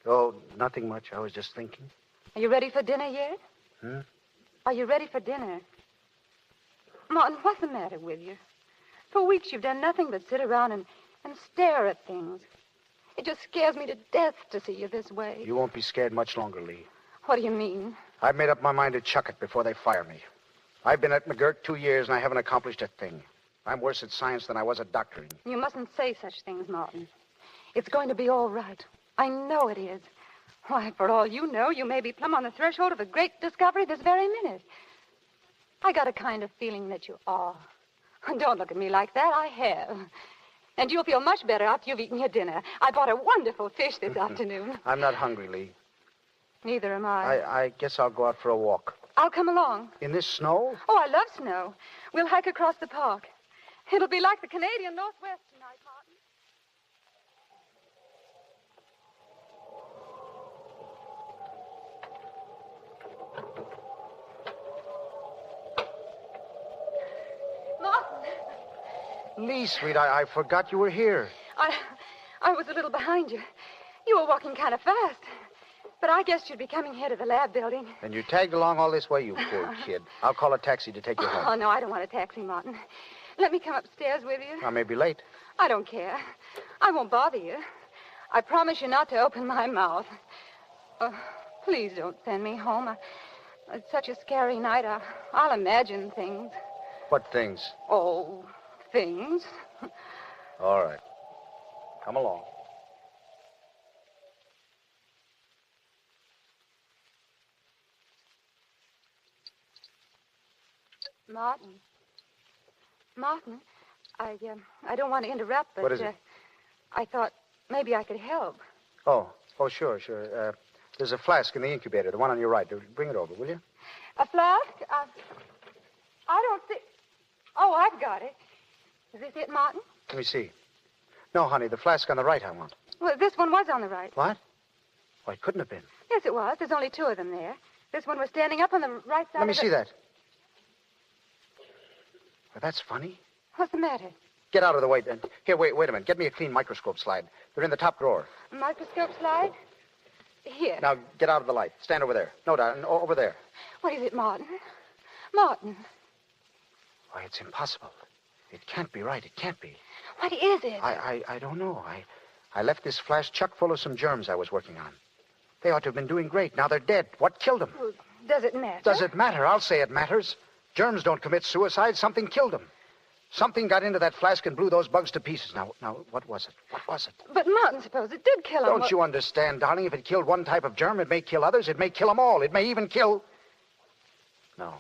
Speaker 9: Oh, nothing much. I was just thinking.
Speaker 10: Are you ready for dinner yet?
Speaker 9: Huh?
Speaker 10: Are you ready for dinner? Martin, what's the matter with you? For weeks you've done nothing but sit around and stare at things. It just scares me to death to see you this way.
Speaker 9: You won't be scared much longer, Lee.
Speaker 10: What do you mean?
Speaker 9: I've made up my mind to chuck it before they fire me. I've been at McGirt 2 years, and I haven't accomplished a thing. I'm worse at science than I was at doctoring.
Speaker 10: You mustn't say such things, Martin. It's going to be all right. I know it is. Why, for all you know, you may be plumb on the threshold of a great discovery this very minute. I got a kind of feeling that you are. Don't look at me like that. I have. And you'll feel much better after you've eaten your dinner. I bought a wonderful fish this afternoon.
Speaker 9: I'm not hungry, Lee.
Speaker 10: Neither am I.
Speaker 9: I guess I'll go out for a walk.
Speaker 10: I'll come along.
Speaker 9: In this snow?
Speaker 10: Oh, I love snow. We'll hike across the park. It'll be like the Canadian Northwest tonight, Martin.
Speaker 9: Lee, sweet, I forgot you were here.
Speaker 10: I was a little behind you. You were walking kind of fast. But I guessed you'd be coming here to the lab building.
Speaker 9: And you tagged along all this way, you poor kid. I'll call a taxi to take you home.
Speaker 10: Oh, no, I don't want a taxi, Martin. Let me come upstairs with you.
Speaker 9: I may be late.
Speaker 10: I don't care. I won't bother you. I promise you not to open my mouth. Please don't send me home. It's such a scary night. I'll imagine things.
Speaker 9: What things?
Speaker 10: Oh, things.
Speaker 9: All right. Come along.
Speaker 10: Martin, I don't want to interrupt, but
Speaker 9: what is it?
Speaker 10: I thought maybe I could help.
Speaker 9: Oh, sure. There's a flask in the incubator, the one on your right. Bring it over, will you?
Speaker 10: A flask? I don't see... Oh, I've got it. Is this it, Martin?
Speaker 9: Let me see. No, honey, the flask on the right I want.
Speaker 10: Well, this one was on the right.
Speaker 9: What? Well, it couldn't have been.
Speaker 10: Yes, it was. There's only 2 of them there. This one was standing up on the right side.
Speaker 9: Let me see that. Well, that's funny.
Speaker 10: What's the matter?
Speaker 9: Get out of the way. Here, wait a minute. Get me a clean microscope slide. They're in the top drawer.
Speaker 10: A microscope slide? Here.
Speaker 9: Now, get out of the light. Stand over there. No, darling, over there.
Speaker 10: What is it, Martin? Martin.
Speaker 9: Why, it's impossible. It can't be right. It can't be.
Speaker 10: What is it?
Speaker 9: I don't know. I left this flask chuck full of some germs I was working on. They ought to have been doing great. Now they're dead. What killed them?
Speaker 10: Well, does it matter?
Speaker 9: Does it matter? I'll say it matters. Germs don't commit suicide. Something killed them. Something got into that flask and blew those bugs to pieces. Now, what was it? What was it?
Speaker 10: But Martin, suppose it did kill them.
Speaker 9: Don't you understand, darling? If it killed one type of germ, it may kill others. It may kill them all. It may even kill... No,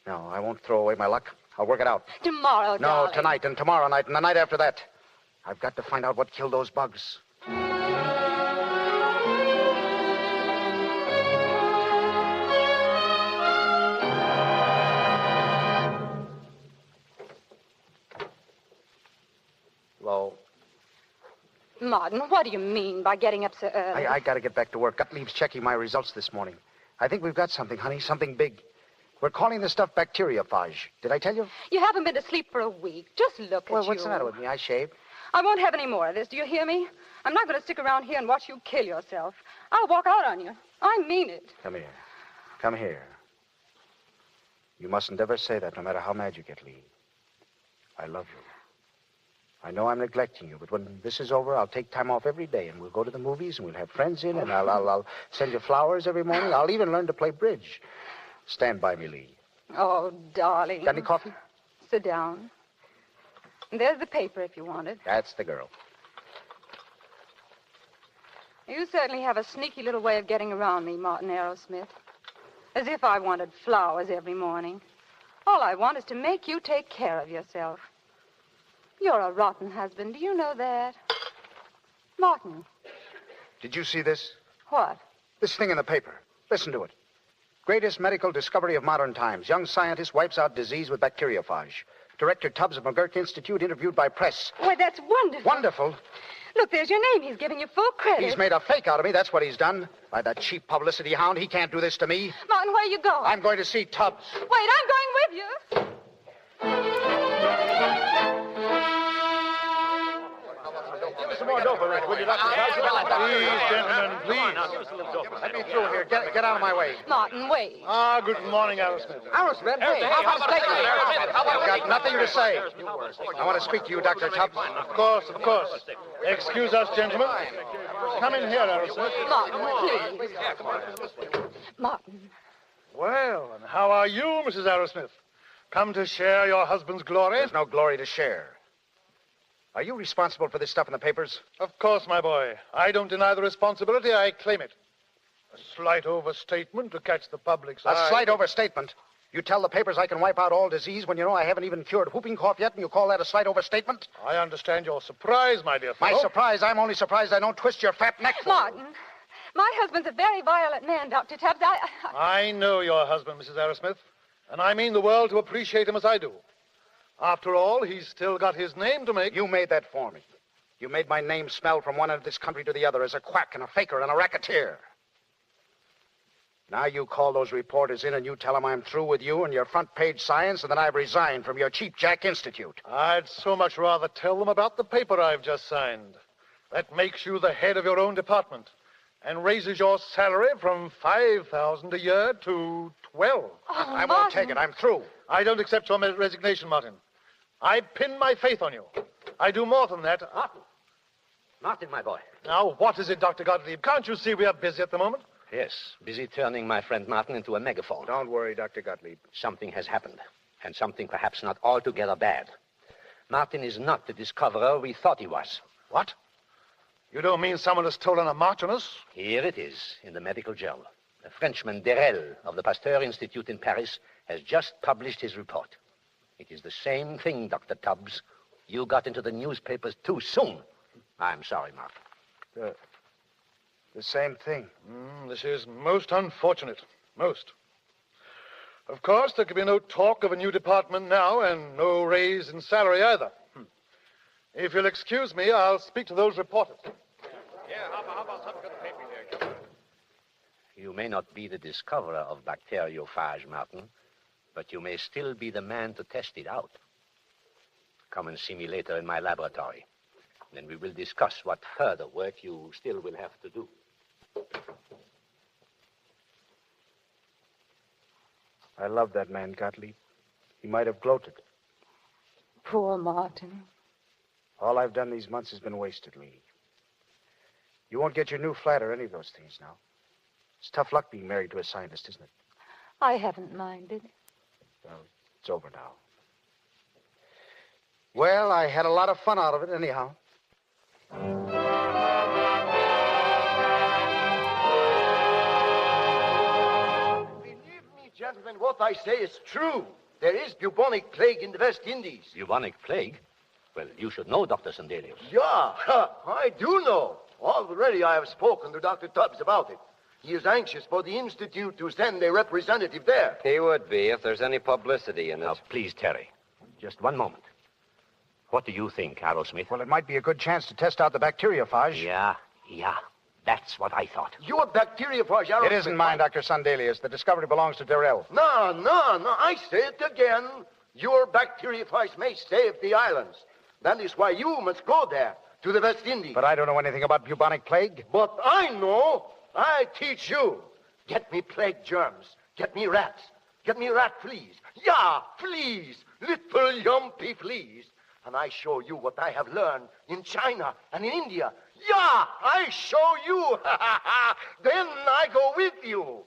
Speaker 9: I won't throw away my luck. I'll work it out.
Speaker 10: Tomorrow, darling.
Speaker 9: No, tonight and tomorrow night and the night after that. I've got to find out what killed those bugs. Hello?
Speaker 10: Martin, what do you mean by getting up so early?
Speaker 9: I got to get back to work. Gottlieb's checking my results this morning. I think we've got something, honey, something big. We're calling this stuff bacteriophage. Did I tell you?
Speaker 10: You haven't been to sleep for a week. Just look at you.
Speaker 9: Well, what's the matter with me? I shaved.
Speaker 10: I won't have any more of this. Do you hear me? I'm not going to stick around here and watch you kill yourself. I'll walk out on you. I mean it.
Speaker 9: Come here. Come here. You mustn't ever say that, no matter how mad you get, Lee. I love you. I know I'm neglecting you, but when this is over, I'll take time off every day, and we'll go to the movies, and we'll have friends in, and I'll send you flowers every morning. I'll even learn to play bridge. Stand by me, Lee.
Speaker 10: Oh, darling.
Speaker 9: Got any coffee?
Speaker 10: Sit down. There's the paper if you want it.
Speaker 9: That's the girl.
Speaker 10: You certainly have a sneaky little way of getting around me, Martin Aerosmith. As if I wanted flowers every morning. All I want is to make you take care of yourself. You're a rotten husband. Do you know that? Martin.
Speaker 9: Did you see this?
Speaker 10: What?
Speaker 9: This thing in the paper. Listen to it. Greatest medical discovery of modern times. Young scientist wipes out disease with bacteriophage. Director Tubbs of McGurk Institute interviewed by press.
Speaker 10: Why, that's wonderful.
Speaker 9: Wonderful?
Speaker 10: Look, there's your name. He's giving you full credit.
Speaker 9: He's made a fake out of me. That's what he's done. By that cheap publicity hound, he can't do this to me.
Speaker 10: Martin, where are you going?
Speaker 9: I'm going to see Tubbs.
Speaker 10: Wait, I'm going with you.
Speaker 13: Give us some more dope, Rick, will you, Dr. Tubbs? Please, gentlemen, please.
Speaker 9: Let me through here. Get out of my way.
Speaker 10: Martin, wait.
Speaker 13: Good morning, Aerosmith.
Speaker 9: Aerosmith? Hey, how about a steak? I've got nothing to say. I want to speak to you, Dr. Tubbs.
Speaker 13: Of course, of course. Excuse us, gentlemen. Come in here, Aerosmith.
Speaker 10: Martin, please. Martin.
Speaker 13: Well, and how are you, Mrs. Aerosmith? Come to share your husband's glory?
Speaker 9: There's no glory to share. Are you responsible for this stuff in the papers?
Speaker 13: Of course, my boy. I don't deny the responsibility. I claim it. A slight overstatement to catch the public's eye.
Speaker 9: A slight overstatement? You tell the papers I can wipe out all disease when you know I haven't even cured whooping cough yet, and you call that a slight overstatement?
Speaker 13: I understand your surprise, my dear fellow.
Speaker 9: My surprise? I'm only surprised I don't twist your fat neck.
Speaker 10: Martin, my husband's a very violent man, Dr. Tubbs.
Speaker 13: I know your husband, Mrs. Aerosmith, and I mean the world to appreciate him as I do. After all, he's still got his name to make.
Speaker 9: You made that for me. You made my name smell from one end of this country to the other as a quack and a faker and a racketeer. Now you call those reporters in and you tell them I'm through with you and your front-page science and that I've resigned from your cheap Jack Institute.
Speaker 13: I'd so much rather tell them about the paper I've just signed. That makes you the head of your own department and raises your salary from $5,000 a year to $12,000.
Speaker 9: I won't take it. I'm through.
Speaker 13: I don't accept your resignation, Martin. I pin my faith on you. I do more than that.
Speaker 11: Martin, my boy.
Speaker 13: Now, what is it, Dr. Gottlieb? Can't you see we are busy at the moment?
Speaker 11: Yes, busy turning my friend Martin into a megaphone.
Speaker 9: Don't worry, Dr. Gottlieb.
Speaker 11: Something has happened, and something perhaps not altogether bad. Martin is not the discoverer we thought he was.
Speaker 13: What? You don't mean someone has stolen a march on us?
Speaker 11: Here it is, in the medical journal. The Frenchman Derel of the Pasteur Institute in Paris has just published his report. It is the same thing, Dr. Tubbs. You got into the newspapers too soon. I'm sorry, Martin.
Speaker 9: The same thing.
Speaker 13: This is most unfortunate. Most. Of course, there could be no talk of a new department now and no raise in salary either. If you'll excuse me, I'll speak to those reporters.
Speaker 8: Yeah, how about some good paper here?
Speaker 11: You may not be the discoverer of bacteriophage, Martin, but you may still be the man to test it out. Come and see me later in my laboratory. Then we will discuss what further work you still will have to do.
Speaker 9: I love that man, Gottlieb. He might have gloated.
Speaker 10: Poor Martin.
Speaker 9: All I've done these months has been wasted, Lee. You won't get your new flat or any of those things now. It's tough luck being married to a scientist, isn't it?
Speaker 10: I haven't minded.
Speaker 9: Well, it's over now. Well, I had a lot of fun out of it, anyhow.
Speaker 16: Believe me, gentlemen, what I say is true. There is bubonic plague in the West Indies.
Speaker 11: Bubonic plague? Well, you should know, Dr. Sandelius.
Speaker 16: Yeah, I do know. Already I have spoken to Dr. Tubbs about it. He is anxious for the Institute to send a representative there.
Speaker 12: He would be if there's any publicity in it.
Speaker 11: Now, please, Terry, just one moment. What do you think, Arrowsmith?
Speaker 9: Well, it might be a good chance to test out the bacteriophage.
Speaker 11: Yeah. That's what I thought.
Speaker 16: Your bacteriophage, Arrowsmith.
Speaker 9: It isn't mine, Dr. Sandelius. The discovery belongs to Derel.
Speaker 16: No. I say it again. Your bacteriophage may save the islands. That is why you must go there, to the West Indies.
Speaker 9: But I don't know anything about bubonic plague.
Speaker 16: But I know. I teach you. Get me plague germs. Get me rats. Get me rat fleas. Yeah, fleas. Little yumpy fleas. And I show you what I have learned in China and in India. Yeah, I show you. Then I go with you.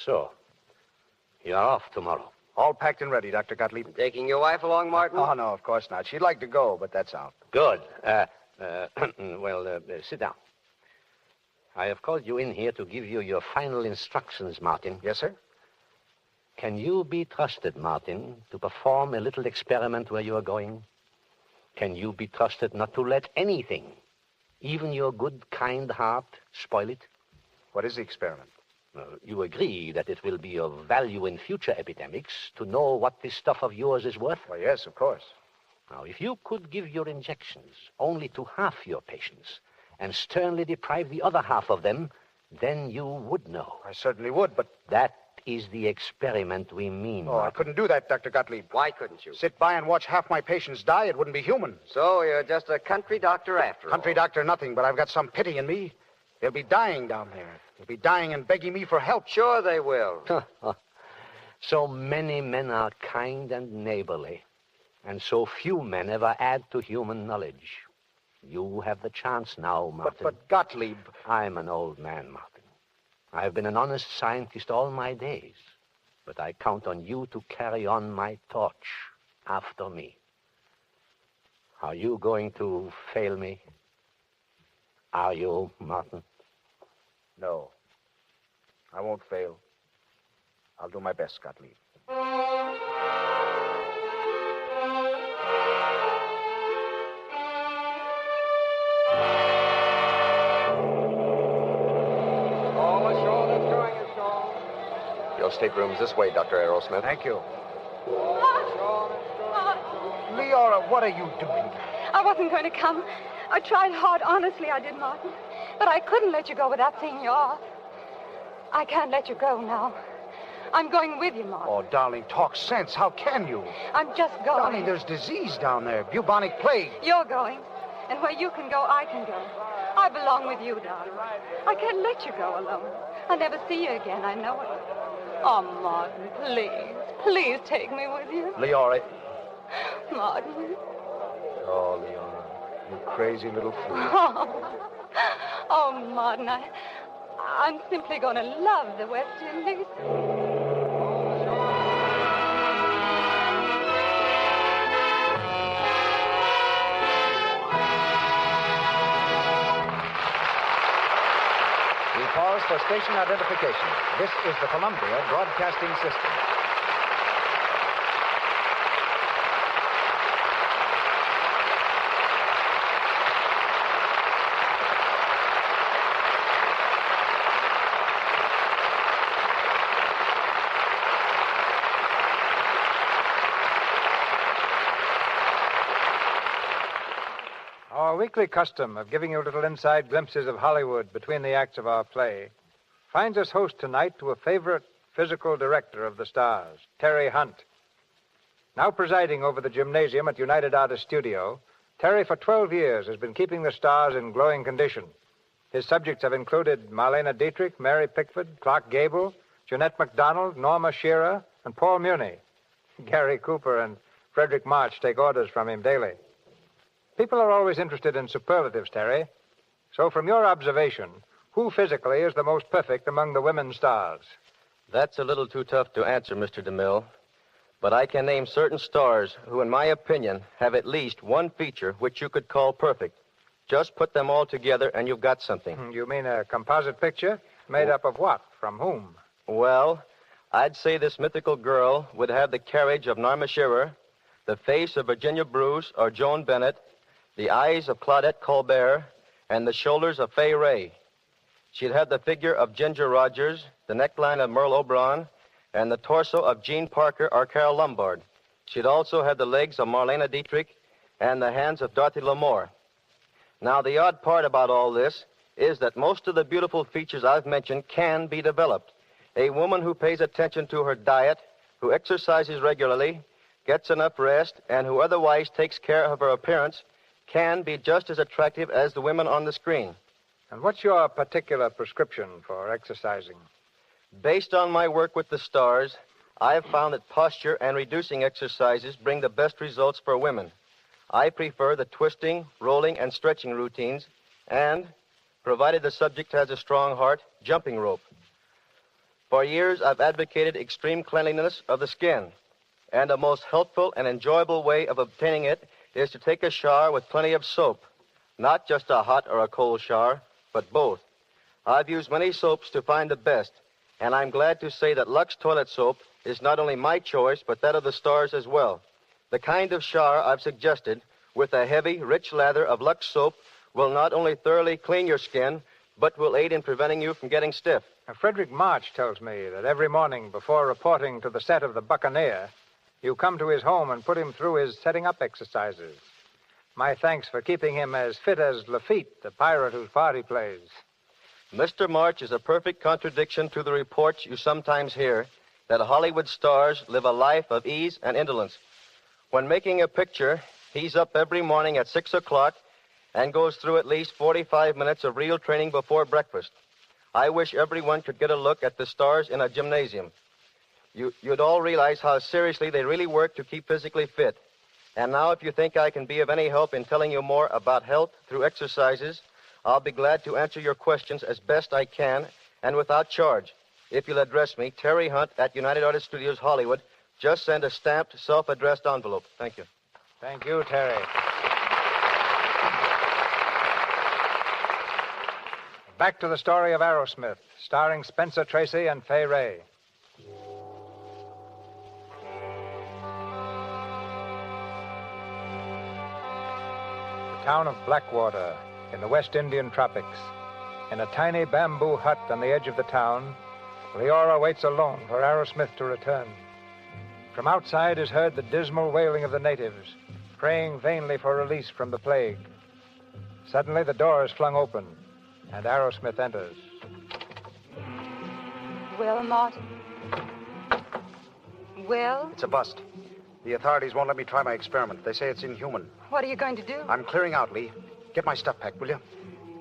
Speaker 11: So, you're off tomorrow.
Speaker 9: All packed and ready, Dr. Gottlieb.
Speaker 12: Taking your wife along, Martin?
Speaker 9: Oh, no, of course not. She'd like to go, but that's out.
Speaker 11: Good. Sit down. I have called you in here to give you your final instructions, Martin.
Speaker 9: Yes, sir?
Speaker 11: Can you be trusted, Martin, to perform a little experiment where you are going? Can you be trusted not to let anything, even your good, kind heart, spoil it?
Speaker 9: What is the experiment?
Speaker 11: You agree that it will be of value in future epidemics to know what this stuff of yours is worth?
Speaker 9: Well, yes, of course.
Speaker 11: Now, if you could give your injections only to half your patients and sternly deprive the other half of them, then you would know.
Speaker 9: I certainly would, but...
Speaker 11: That is the experiment we mean.
Speaker 9: Oh, I couldn't do that, Dr. Gottlieb.
Speaker 12: Why couldn't you?
Speaker 9: Sit by and watch half my patients die. It wouldn't be human.
Speaker 12: So you're just a country doctor after all.
Speaker 9: Country doctor, nothing, but I've got some pity in me. They'll be dying down there. They'll be dying and begging me for help.
Speaker 12: Sure they will.
Speaker 11: So many men are kind and neighborly, and so few men ever add to human knowledge. You have the chance now, Martin.
Speaker 9: But Gottlieb...
Speaker 11: I'm an old man, Martin. I've been an honest scientist all my days, but I count on you to carry on my torch after me. Are you going to fail me? Are you, Martin?
Speaker 9: No. I won't fail. I'll do my best, Gottlieb.
Speaker 14: Your stateroom's this way, Dr. Aerosmith.
Speaker 9: Thank you. Leora, what are you doing?
Speaker 10: I wasn't going to come. I tried hard, honestly, I did, Martin. But I couldn't let you go without seeing you off. I can't let you go now. I'm going with you, Martin.
Speaker 9: Oh, darling, talk sense. How can you?
Speaker 10: I'm just going.
Speaker 9: Darling, there's disease down there. Bubonic plague.
Speaker 10: You're going. And where you can go, I can go. I belong with you, darling. I can't let you go alone. I'll never see you again, I know it. Oh, Martin, please. Please take me with you.
Speaker 9: Leora.
Speaker 10: Martin.
Speaker 9: Oh, Leora. You crazy little fool.
Speaker 10: Oh, Martin, I'm simply going to love the West Indies.
Speaker 15: We pause for station identification. This is the Columbia Broadcasting System. Our weekly custom of giving you little inside glimpses of Hollywood between the acts of our play finds us host tonight to a favorite physical director of the stars, Terry Hunt. Now presiding over the gymnasium at United Artists Studio, Terry for 12 years has been keeping the stars in glowing condition. His subjects have included Marlene Dietrich, Mary Pickford, Clark Gable, Jeanette MacDonald, Norma Shearer, and Paul Muni. Gary Cooper and Frederick March take orders from him daily. People are always interested in superlatives, Terry. So from your observation, who physically is the most perfect among the women stars?
Speaker 22: That's a little too tough to answer, Mr. DeMille. But I can name certain stars who, in my opinion, have at least one feature which you could call perfect. Just put them all together and you've got something.
Speaker 15: You mean a composite picture? Made up of what? From whom?
Speaker 22: Well, I'd say this mythical girl would have the carriage of Norma Shearer, the face of Virginia Bruce or Joan Bennett, the eyes of Claudette Colbert, and the shoulders of Fay Ray. She'd have the figure of Ginger Rogers, the neckline of Merle Oberon, and the torso of Jean Parker or Carol Lombard. She'd also have the legs of Marlene Dietrich and the hands of Dorothy L'Amour. Now, the odd part about all this is that most of the beautiful features I've mentioned can be developed. A woman who pays attention to her diet, who exercises regularly, gets enough rest, and who otherwise takes care of her appearance can be just as attractive as the women on the screen.
Speaker 15: And what's your particular prescription for exercising?
Speaker 22: Based on my work with the stars, I have found that posture and reducing exercises bring the best results for women. I prefer the twisting, rolling, and stretching routines, and, provided the subject has a strong heart, jumping rope. For years, I've advocated extreme cleanliness of the skin, and the most helpful and enjoyable way of obtaining it is to take a shower with plenty of soap. Not just a hot or a cold shower, but both. I've used many soaps to find the best, and I'm glad to say that Lux toilet soap is not only my choice, but that of the stars as well. The kind of shower I've suggested, with a heavy, rich lather of Lux soap, will not only thoroughly clean your skin, but will aid in preventing you from getting stiff.
Speaker 15: Frederick March tells me that every morning before reporting to the set of The Buccaneer, you come to his home and put him through his setting-up exercises. My thanks for keeping him as fit as Lafitte, the pirate whose part he plays.
Speaker 22: Mr. March is a perfect contradiction to the reports you sometimes hear that Hollywood stars live a life of ease and indolence. When making a picture, he's up every morning at 6 o'clock and goes through at least 45 minutes of real training before breakfast. I wish everyone could get a look at the stars in a gymnasium. You'd all realize how seriously they really work to keep physically fit. And now, if you think I can be of any help in telling you more about health through exercises, I'll be glad to answer your questions as best I can and without charge. If you'll address me, Terry Hunt at United Artists Studios, Hollywood, just send a stamped, self-addressed envelope. Thank you.
Speaker 15: Thank you, Terry. Back to the story of Aerosmith, starring Spencer Tracy and Fay Wray. The town of Blackwater in the West Indian tropics. In a tiny bamboo hut on the edge of the town, Leora waits alone for Aerosmith to return. From outside is heard the dismal wailing of the natives, praying vainly for release from the plague. Suddenly, the door is flung open, and Aerosmith enters.
Speaker 10: Well, Martin? Well?
Speaker 9: It's a bust. The authorities won't let me try my experiment. They say it's inhuman.
Speaker 10: What are you going to do?
Speaker 9: I'm clearing out, Lee. Get my stuff packed, will you?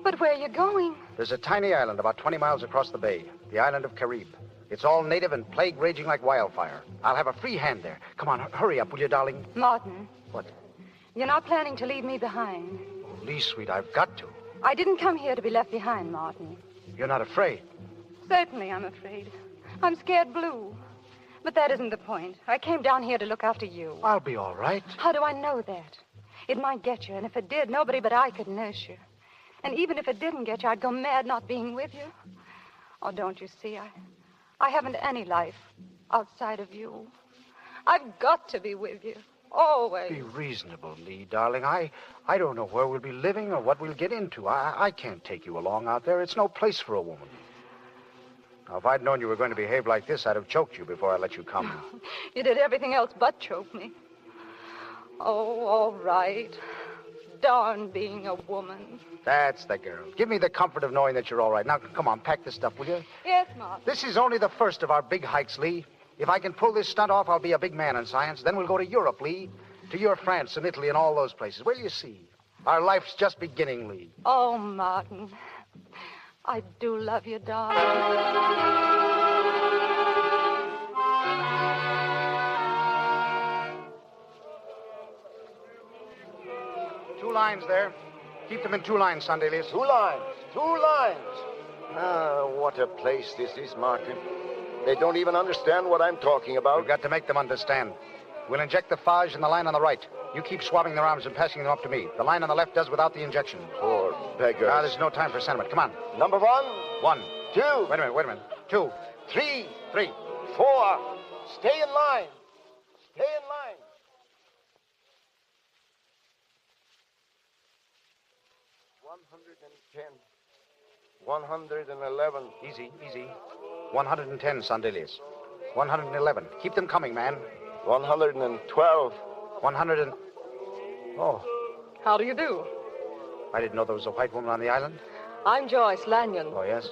Speaker 10: But where are you going?
Speaker 9: There's a tiny island about 20 miles across the bay, the island of Carib. It's all native and plague raging like wildfire. I'll have a free hand there. Come on, hurry up, will you, darling?
Speaker 10: Martin.
Speaker 9: What?
Speaker 10: You're not planning to leave me behind.
Speaker 9: Oh, Lee, sweet, I've got to.
Speaker 10: I didn't come here to be left behind, Martin.
Speaker 9: You're not afraid?
Speaker 10: Certainly I'm afraid. I'm scared blue. But that isn't the point. I came down here to look after you.
Speaker 9: I'll be all right.
Speaker 10: How do I know that? It might get you, and if it did, nobody but I could nurse you. And even if it didn't get you, I'd go mad not being with you. Oh, don't you see? I haven't any life outside of you. I've got to be with you. Always.
Speaker 9: Be reasonable, Lee, darling. I don't know where we'll be living or what we'll get into. I can't take you along out there. It's no place for a woman. Now, if I'd known you were going to behave like this, I'd have choked you before I let you come.
Speaker 10: You did everything else but choke me. Oh, all right. Darn being a woman.
Speaker 9: That's the girl. Give me the comfort of knowing that you're all right. Now, come on, pack this stuff, will you?
Speaker 10: Yes, Martin.
Speaker 9: This is only the first of our big hikes, Lee. If I can pull this stunt off, I'll be a big man in science. Then we'll go to Europe, Lee. To your France and Italy and all those places. Well, you see, our life's just beginning, Lee.
Speaker 10: Oh, Martin. I do love you, darling.
Speaker 9: 2 lines there. Keep them in 2 lines, Sunday,
Speaker 16: 2 lines. 2 lines. Ah, what a place this is, Martin. They don't even understand what I'm talking about.
Speaker 9: We've got to make them understand. We'll inject the phage in the line on the right. You keep swabbing their arms and passing them up to me. The line on the left does without the injection.
Speaker 16: Poor beggars.
Speaker 9: Now, there's no time for sentiment. Come on.
Speaker 16: Number 1.
Speaker 9: 1.
Speaker 16: 2.
Speaker 9: Wait a minute. 2.
Speaker 16: 3.
Speaker 9: 3.
Speaker 16: 4. Stay in line. Stay in line. $110. 111.
Speaker 9: Easy. 110, Sandelius. 111. Keep them coming, man.
Speaker 16: 112.
Speaker 9: 100 and... Oh.
Speaker 18: How do you do?
Speaker 9: I didn't know there was a white woman on the island.
Speaker 18: I'm Joyce Lanyon.
Speaker 9: Oh, yes?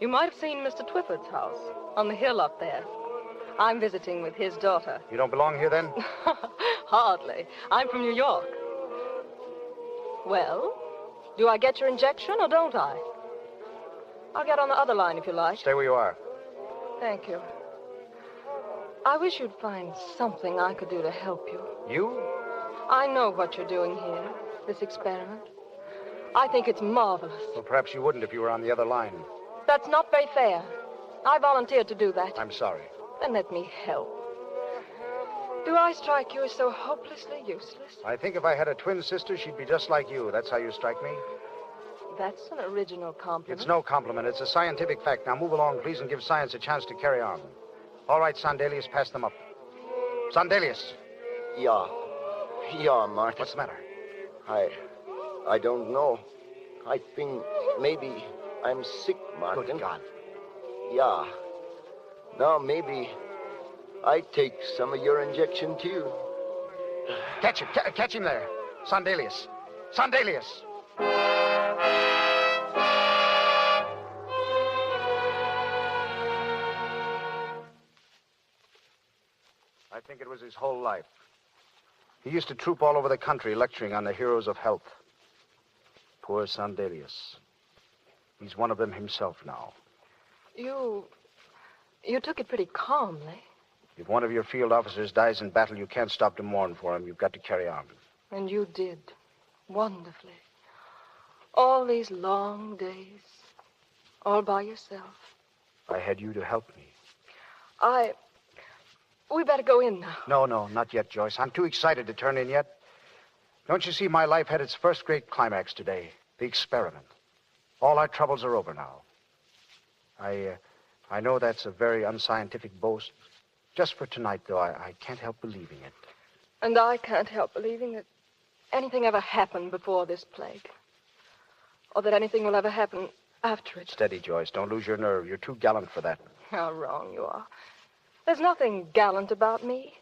Speaker 18: You might have seen Mr. Twyford's house on the hill up there. I'm visiting with his daughter.
Speaker 9: You don't belong here, then?
Speaker 18: Hardly. I'm from New York. Well, do I get your injection or don't I? I'll get on the other line if you like.
Speaker 9: Stay where you are.
Speaker 18: Thank you. I wish you'd find something I could do to help you.
Speaker 9: You?
Speaker 18: I know what you're doing here, this experiment. I think it's marvelous.
Speaker 9: Well, perhaps you wouldn't if you were on the other line.
Speaker 18: That's not very fair. I volunteered to do that.
Speaker 9: I'm sorry.
Speaker 18: Then let me help. Do I strike you as so hopelessly useless?
Speaker 9: I think if I had a twin sister, she'd be just like you. That's how you strike me.
Speaker 18: That's an original compliment.
Speaker 9: It's no compliment. It's a scientific fact. Now move along, please, and give science a chance to carry on. All right, Sandelius, pass them up. Sandelius.
Speaker 16: Yeah, Martin.
Speaker 9: What's the matter?
Speaker 16: I don't know. I think maybe I'm sick, Martin.
Speaker 9: Good God.
Speaker 16: Yeah. Now maybe I take some of your injection, too.
Speaker 9: Catch him. Catch him there. Sandelius. Sandelius. I think it was his whole life. He used to troop all over the country lecturing on the heroes of health. Poor Sandelius. He's one of them himself now.
Speaker 18: You took it pretty calmly.
Speaker 9: If one of your field officers dies in battle, you can't stop to mourn for him. You've got to carry on.
Speaker 18: And you did. Wonderfully. All these long days. All by yourself.
Speaker 9: I had you to help me.
Speaker 18: We better go in now.
Speaker 9: No, not yet, Joyce. I'm too excited to turn in yet. Don't you see, my life had its first great climax today. The experiment. All our troubles are over now. I know that's a very unscientific boast. Just for tonight, though, I can't help believing it.
Speaker 18: And I can't help believing that anything ever happened before this plague. Or that anything will ever happen after it.
Speaker 9: Steady, Joyce. Don't lose your nerve. You're too gallant for that.
Speaker 18: How wrong you are. There's nothing gallant about me.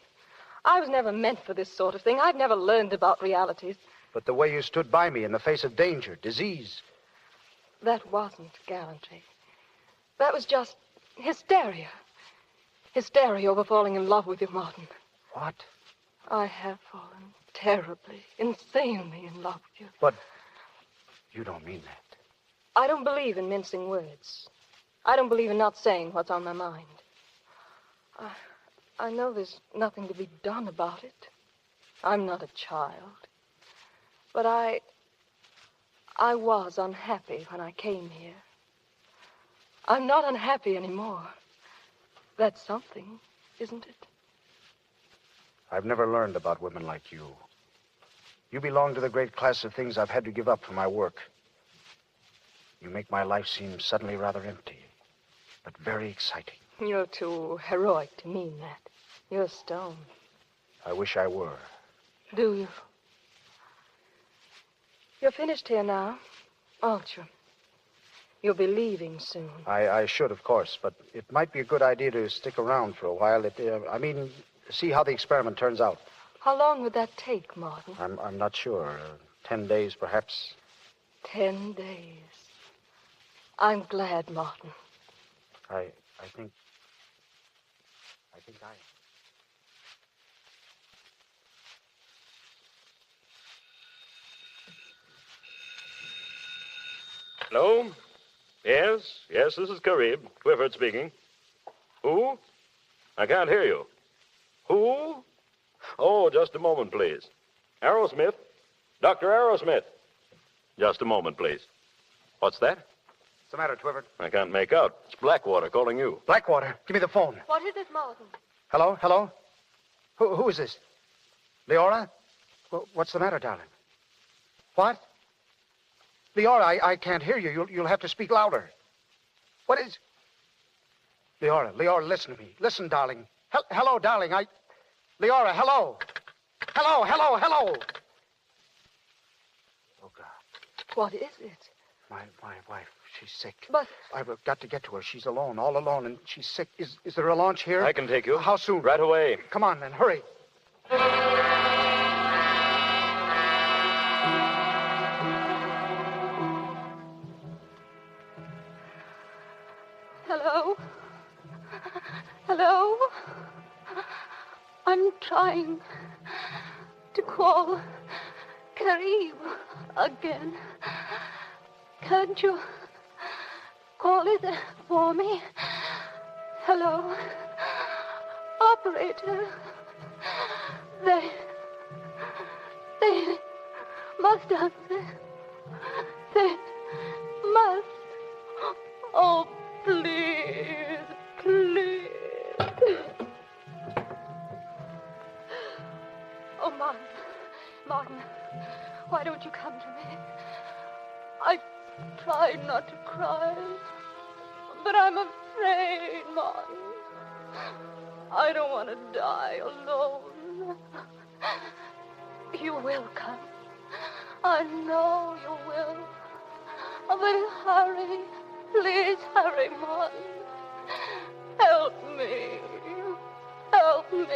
Speaker 18: I was never meant for this sort of thing. I've never learned about realities.
Speaker 9: But the way you stood by me in the face of danger, disease.
Speaker 18: That wasn't gallantry. That was just hysteria. Hysteria over falling in love with you, Martin.
Speaker 9: What?
Speaker 18: I have fallen terribly, insanely in love with you.
Speaker 9: But you don't mean that.
Speaker 18: I don't believe in mincing words. I don't believe in not saying what's on my mind. I know there's nothing to be done about it. I'm not a child. But I was unhappy when I came here. I'm not unhappy anymore. That's something, isn't it?
Speaker 9: I've never learned about women like you. You belong to the great class of things I've had to give up for my work. You make my life seem suddenly rather empty, but very exciting.
Speaker 18: You're too heroic to mean that. You're a stone.
Speaker 9: I wish I were.
Speaker 18: Do you? You're finished here now, aren't you? You'll be leaving soon.
Speaker 9: I should, of course, but it might be a good idea to stick around for a while. See how the experiment turns out.
Speaker 18: How long would that take, Martin?
Speaker 9: I'm not sure. 10 days, perhaps.
Speaker 18: 10 days. I'm glad, Martin.
Speaker 9: I think I am.
Speaker 8: Hello? Yes, this is Carib. Twyford speaking. Who? I can't hear you. Who? Oh, just a moment, please. Aerosmith? Dr. Aerosmith. Just a moment, please. What's that?
Speaker 9: What's the matter, Twyford?
Speaker 8: I can't make out. It's Blackwater calling you.
Speaker 9: Blackwater, give me the phone.
Speaker 18: What is it, Martin?
Speaker 9: Hello? Who is this? Leora? What's the matter, darling? What? Leora, I can't hear you. You'll have to speak louder. What is... Leora, listen to me. Listen, darling. Hello, darling. Leora, hello. Hello. Oh, God.
Speaker 18: What is it?
Speaker 9: My wife, she's sick.
Speaker 18: But...
Speaker 9: I've got to get to her. She's alone, all alone, and she's sick. Is there a launch here?
Speaker 8: I can take you.
Speaker 9: How soon?
Speaker 8: Right away.
Speaker 9: Come on, then. Hurry.
Speaker 10: Hello? I'm trying to call Carib.
Speaker 6: again. Can't you call it for me? Hello? Operator. They must answer. They must. Oh, please, please. Oh, Martin, why don't you come to me? I tried not to cry, but I'm afraid, Martin. I don't want to die alone. You will come. I know you will. Oh, but hurry. Please hurry, Martin. Help me. Help me.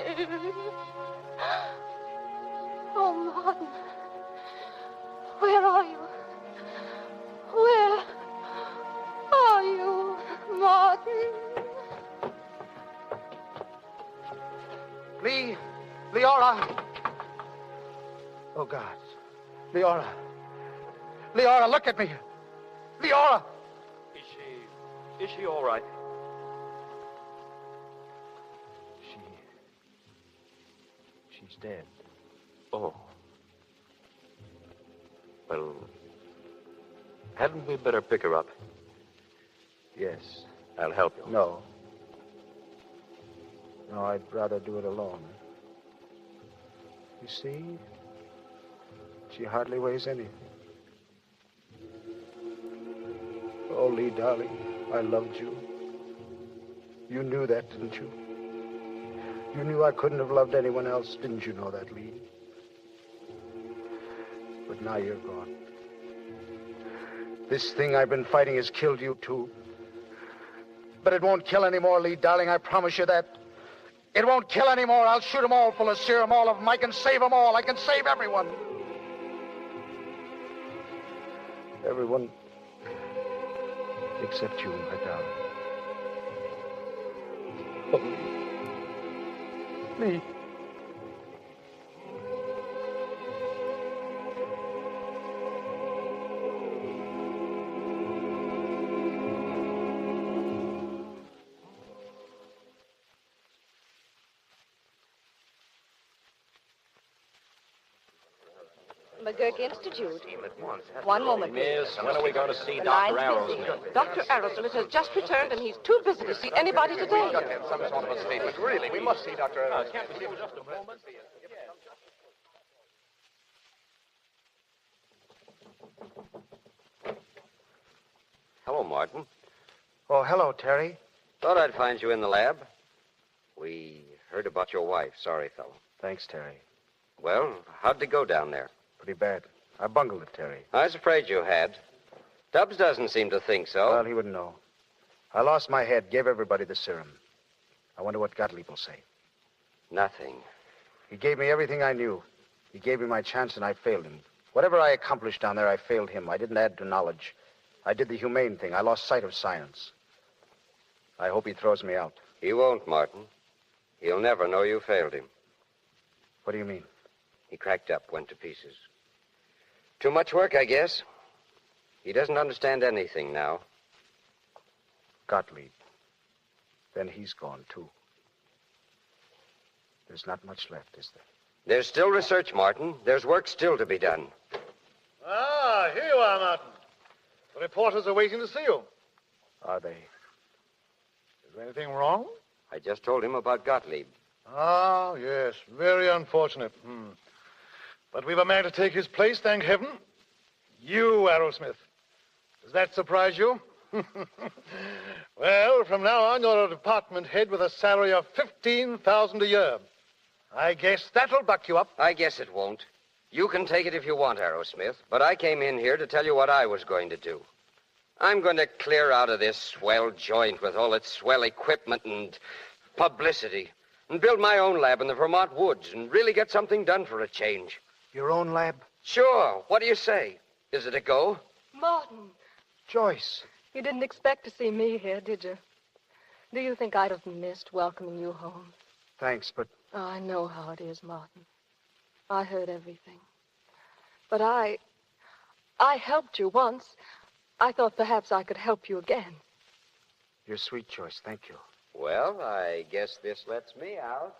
Speaker 6: Oh, Martin. Where are you? Where are you, Martin?
Speaker 9: Leora. Oh, God. Leora. Leora, look at me. Leora.
Speaker 8: Is she all right?
Speaker 9: She's dead.
Speaker 8: Oh. Well, hadn't we better pick her up?
Speaker 9: Yes.
Speaker 8: I'll help you.
Speaker 9: No, I'd rather do it alone. You see, she hardly weighs anything. Oh, Lee, darling, I loved you. You knew that, didn't you? You knew I couldn't have loved anyone else. Didn't you know that, Lee? But now you're gone. This thing I've been fighting has killed you, too. But it won't kill anymore, Lee, darling. I promise you that. It won't kill anymore. I'll shoot them all full of serum, all of them. I can save them all. I can save everyone. Everyone except you, my darling. Oh, Lee.
Speaker 2: McGurk Institute. One moment, please.
Speaker 22: Miss, when are we going to see
Speaker 2: The
Speaker 22: Dr.
Speaker 2: line's busy.
Speaker 22: Arrowsmith?
Speaker 2: Dr. Arrowsmith has just returned, and he's too busy to see anybody today.
Speaker 11: We've got to have some sort of a statement. Really, we must see Dr. Arrow.
Speaker 22: Can't we see him just a moment?
Speaker 12: Hello, Martin.
Speaker 9: Oh, hello, Terry.
Speaker 12: Thought I'd find you in the lab. We heard about your wife. Sorry, fellow.
Speaker 9: Thanks, Terry.
Speaker 12: Well, how'd it go down there?
Speaker 9: Pretty bad. I bungled it, Terry.
Speaker 12: I was afraid you had. Tubbs doesn't seem to think so.
Speaker 9: Well, he wouldn't know. I lost my head, gave everybody the serum. I wonder what Gottlieb will say.
Speaker 12: Nothing.
Speaker 9: He gave me everything I knew. He gave me my chance, and I failed him. Whatever I accomplished down there, I failed him. I didn't add to knowledge. I did the humane thing. I lost sight of science. I hope he throws me out.
Speaker 12: He won't, Martin. He'll never know you failed him.
Speaker 9: What do you mean?
Speaker 12: He cracked up, went to pieces. Too much work, I guess. He doesn't understand anything now.
Speaker 9: Gottlieb. Then he's gone, too. There's not much left, is there?
Speaker 12: There's still research, Martin. There's work still to be done.
Speaker 13: Ah, here you are, Martin. The reporters are waiting to see you.
Speaker 9: Are they?
Speaker 13: Is there anything wrong?
Speaker 12: I just told him about Gottlieb.
Speaker 13: Ah, yes. Very unfortunate. But we've a man to take his place, thank heaven. You, Arrowsmith. Does that surprise you? Well, from now on, you're a department head with a salary of $15,000 a year. I guess that'll buck you up.
Speaker 12: I guess it won't. You can take it if you want, Arrowsmith, but I came in here to tell you what I was going to do. I'm going to clear out of this swell joint with all its swell equipment and publicity and build my own lab in the Vermont woods and really get something done for a change.
Speaker 9: Your own lab?
Speaker 12: Sure. What do you say? Is it a go?
Speaker 18: Martin.
Speaker 9: Joyce.
Speaker 18: You didn't expect to see me here, did you? Do you think I'd have missed welcoming you home?
Speaker 9: Thanks, but...
Speaker 18: Oh, I know how it is, Martin. I heard everything. But I I helped you once. I thought perhaps I could help you again.
Speaker 9: You're sweet, Joyce. Thank you.
Speaker 12: Well, I guess this lets me out.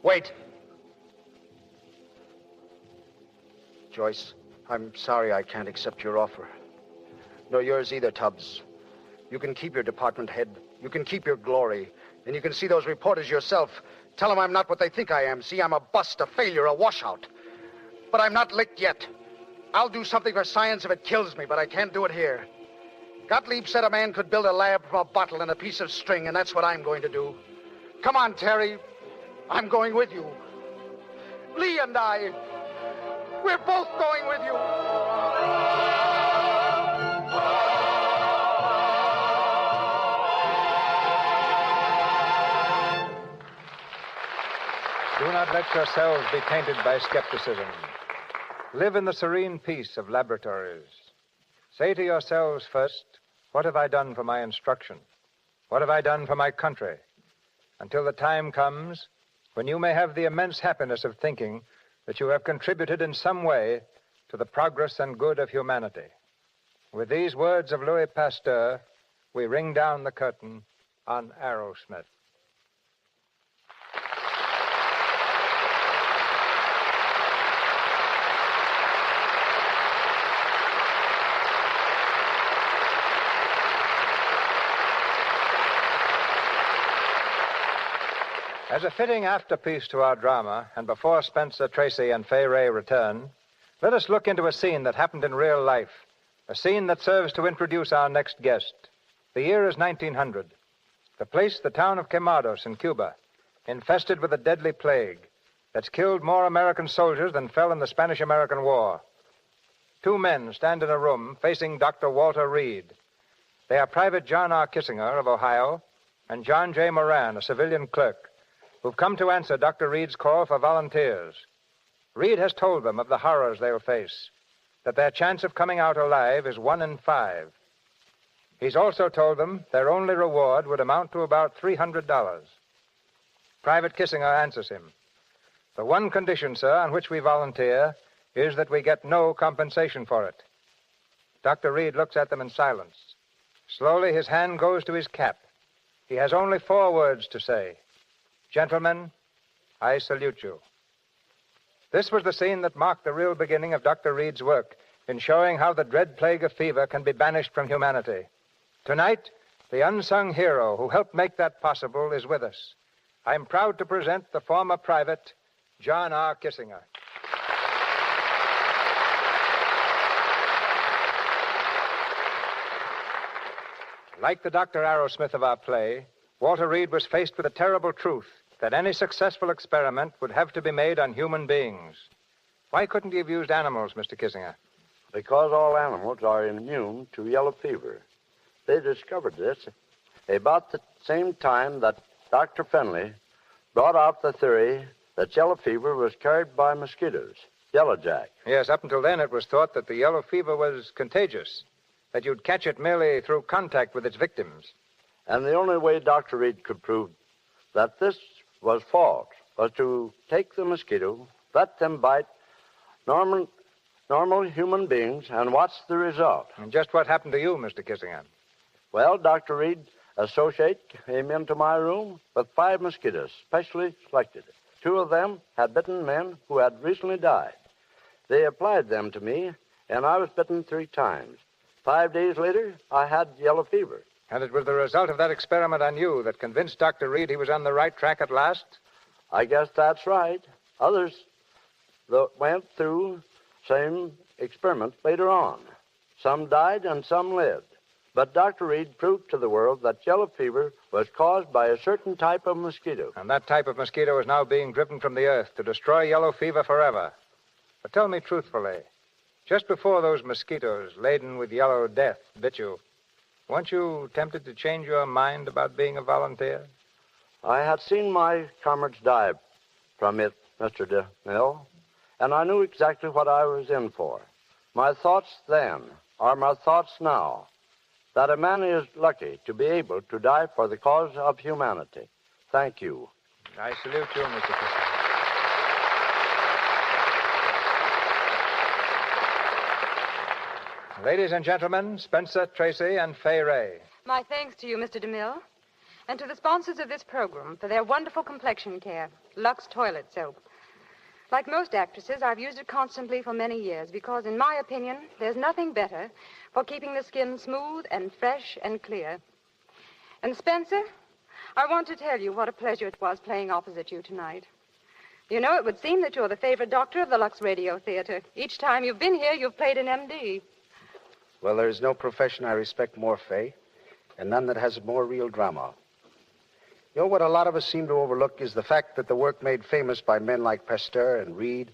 Speaker 9: Wait. Joyce, I'm sorry I can't accept your offer. No, yours either, Tubbs. You can keep your department head. You can keep your glory. And you can see those reporters yourself. Tell them I'm not what they think I am. See, I'm a bust, a failure, a washout. But I'm not licked yet. I'll do something for science if it kills me, but I can't do it here. Gottlieb said a man could build a lab from a bottle and a piece of string, and that's what I'm going to do. Come on, Terry. I'm going with you. Lee and I, we're both going with you.
Speaker 15: Do not let yourselves be tainted by skepticism. Live in the serene peace of laboratories. Say to yourselves first, what have I done for my instruction? What have I done for my country? Until the time comes when you may have the immense happiness of thinking that you have contributed in some way to the progress and good of humanity. With these words of Louis Pasteur, we ring down the curtain on Aerosmith. As a fitting afterpiece to our drama, and before Spencer Tracy and Fay Ray return, let us look into a scene that happened in real life, a scene that serves to introduce our next guest. The year is 1900. The place, the town of Quemados in Cuba, infested with a deadly plague that's killed more American soldiers than fell in the Spanish-American War. Two men stand in a room facing Dr. Walter Reed. They are Private John R. Kissinger of Ohio and John J. Moran, a civilian clerk, who've come to answer Dr. Reed's call for volunteers. Reed has told them of the horrors they'll face, that their chance of coming out alive is 1 in 5. He's also told them their only reward would amount to about $300. Private Kissinger answers him. The one condition, sir, on which we volunteer is that we get no compensation for it. Dr. Reed looks at them in silence. Slowly, his hand goes to his cap. He has only 4 words to say. Gentlemen, I salute you. This was the scene that marked the real beginning of Dr. Reed's work in showing how the dread plague of fever can be banished from humanity. Tonight, the unsung hero who helped make that possible is with us. I'm proud to present the former private, John R. Kissinger. Like the Dr. Aerosmith of our play, Walter Reed was faced with a terrible truth that any successful experiment would have to be made on human beings. Why couldn't he have used animals, Mr. Kissinger?
Speaker 4: Because all animals are immune to yellow fever. They discovered this about the same time that Dr. Finley brought out the theory that yellow fever was carried by mosquitoes, yellowjack.
Speaker 15: Yes, up until then it was thought that the yellow fever was contagious, that you'd catch it merely through contact with its victims.
Speaker 4: And the only way Dr. Reed could prove that this was false was to take the mosquito, let them bite normal human beings, and watch the result.
Speaker 15: And just what happened to you, Mr. Kissinger?
Speaker 4: Well, Dr. Reed's associate came into my room with 5 mosquitoes, specially selected. 2 of them had bitten men who had recently died. They applied them to me, and I was bitten 3 times. 5 days later, I had yellow fever.
Speaker 15: And it was the result of that experiment on you that convinced Dr. Reed he was on the right track at last?
Speaker 4: I guess that's right. Others went through same experiment later on. Some died and some lived. But Dr. Reed proved to the world that yellow fever was caused by a certain type of mosquito.
Speaker 15: And that type of mosquito is now being driven from the earth to destroy yellow fever forever. But tell me truthfully, just before those mosquitoes laden with yellow death bit you, weren't you tempted to change your mind about being a volunteer?
Speaker 4: I had seen my comrades die from it, Mr. DeMille, and I knew exactly what I was in for. My thoughts then are my thoughts now, that a man is lucky to be able to die for the cause of humanity. Thank you.
Speaker 15: I salute you, Mr. Kissinger. Ladies and gentlemen, Spencer Tracy and Fay Ray.
Speaker 10: My thanks to you, Mr. DeMille, and to the sponsors of this program for their wonderful complexion care, Lux Toilet Soap. Like most actresses, I've used it constantly for many years because, in my opinion, there's nothing better for keeping the skin smooth and fresh and clear. And Spencer, I want to tell you what a pleasure it was playing opposite you tonight. You know, it would seem that you're the favorite doctor of the Lux Radio Theater. Each time you've been here, you've played an MD.
Speaker 9: Well, there's no profession I respect more, Fay, and none that has more real drama. You know, what a lot of us seem to overlook is the fact that the work made famous by men like Pasteur and Reed,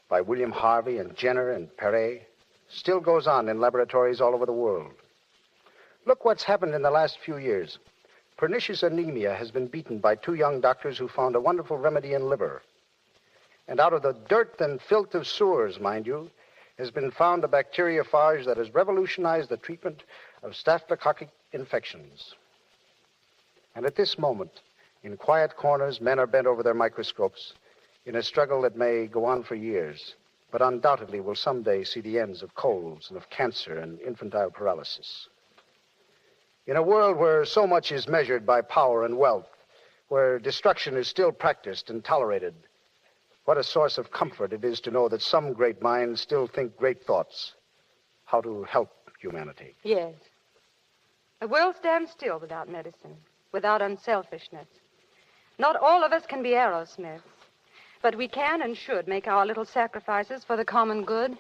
Speaker 9: by William Harvey and Jenner and Perret, still goes on in laboratories all over the world. Look what's happened in the last few years. Pernicious anemia has been beaten by two young doctors who found a wonderful remedy in liver. And out of the dirt and filth of sewers, mind you, has been found a bacteriophage that has revolutionized the treatment of staphylococcal infections. And at this moment, in quiet corners, men are bent over their microscopes in a struggle that may go on for years, but undoubtedly will someday see the ends of colds and of cancer and infantile paralysis. In a world where so much is measured by power and wealth, where destruction is still practiced and tolerated, what a source of comfort it is to know that some great minds still think great thoughts, how to help humanity.
Speaker 10: Yes. The world stands still without medicine, without unselfishness. Not all of us can be Aerosmiths, but we can and should make our little sacrifices for the common good.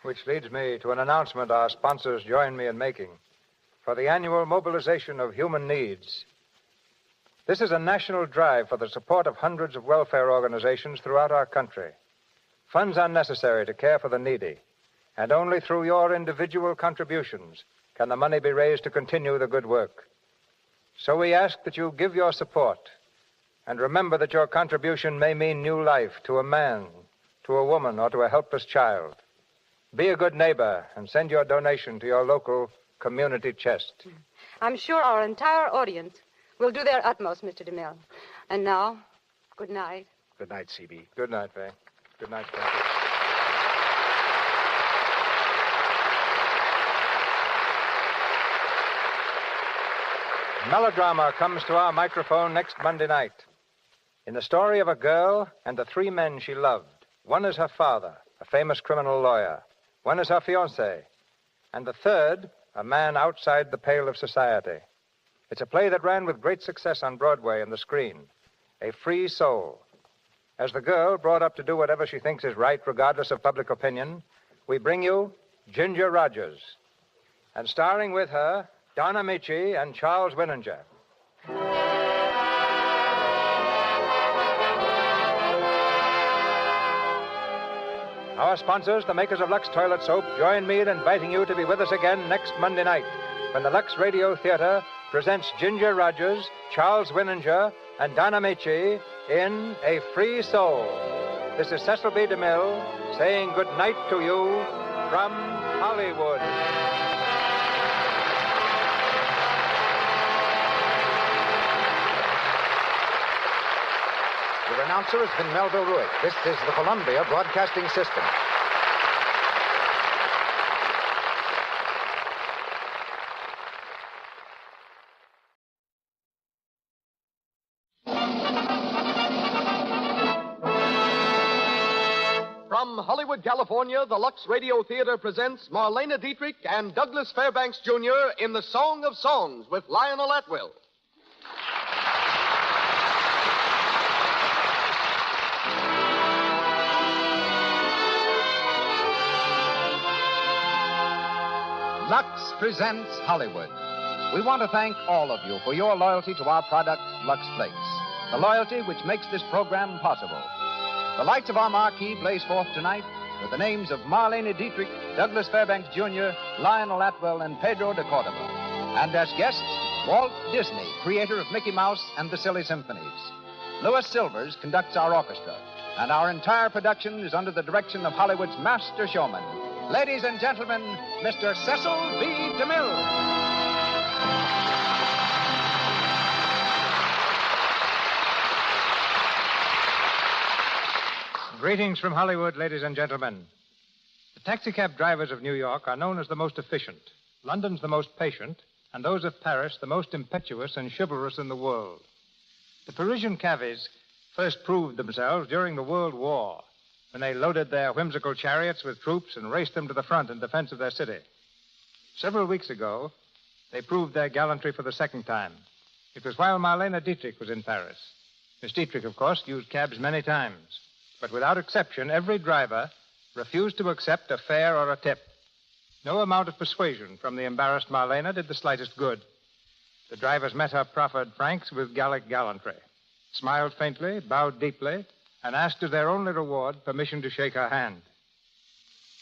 Speaker 15: Which leads me to an announcement our sponsors join me in making for the annual mobilization of human needs. This is a national drive for the support of hundreds of welfare organizations throughout our country. Funds are necessary to care for the needy, and only through your individual contributions can the money be raised to continue the good work. So we ask that you give your support, and remember that your contribution may mean new life to a man, to a woman, or to a helpless child. Be a good neighbor and send your donation to your local community chest.
Speaker 10: I'm sure our entire audience will do their utmost, Mr. DeMille. And now, good night.
Speaker 9: Good night, C.B.
Speaker 15: Good night, Fay. Good night, Spencer. Melodrama comes to our microphone next Monday night. In the story of a girl and the three men she loved. One is her father, a famous criminal lawyer. One is her fiancé. And the third, a man outside the pale of society. It's a play that ran with great success on Broadway and the screen. A Free Soul. As the girl, brought up to do whatever she thinks is right, regardless of public opinion, we bring you Ginger Rogers. And starring with her, Donna Michi and Charles Winninger. Our sponsors, the makers of Lux Toilet Soap, join me in inviting you to be with us again next Monday night when the Lux Radio Theater presents Ginger Rogers, Charles Winninger, and Donna Michi in A Free Soul. This is Cecil B. DeMille saying good night to you from Hollywood.
Speaker 17: Your announcer has been Melville Ruick. This is the Columbia Broadcasting System.
Speaker 14: From Hollywood, California, the Lux Radio Theater presents Marlena Dietrich and Douglas Fairbanks, Jr. in The Song of Songs with Lionel Atwill.
Speaker 17: Lux presents Hollywood. We want to thank all of you for your loyalty to our product, Lux Flakes. The loyalty which makes this program possible. The lights of our marquee blaze forth tonight with the names of Marlena Dietrich, Douglas Fairbanks Jr., Lionel Atwill, and Pedro de Cordova. And as guests, Walt Disney, creator of Mickey Mouse and the Silly Symphonies. Louis Silvers conducts our orchestra, and our entire production is under the direction of Hollywood's master showman. Ladies and gentlemen, Mr. Cecil B. DeMille.
Speaker 15: Greetings from Hollywood, ladies and gentlemen. The taxicab drivers of New York are known as the most efficient, London's the most patient, and those of Paris the most impetuous and chivalrous in the world. The Parisian cabbies first proved themselves during the World War, when they loaded their whimsical chariots with troops and raced them to the front in defense of their city. Several weeks ago, they proved their gallantry for the second time. It was while Marlene Dietrich was in Paris. Miss Dietrich, of course, used cabs many times. But without exception, every driver refused to accept a fare or a tip. No amount of persuasion from the embarrassed Marlene did the slightest good. The drivers met her proffered francs with Gallic gallantry, smiled faintly, bowed deeply, and asked as their only reward permission to shake her hand.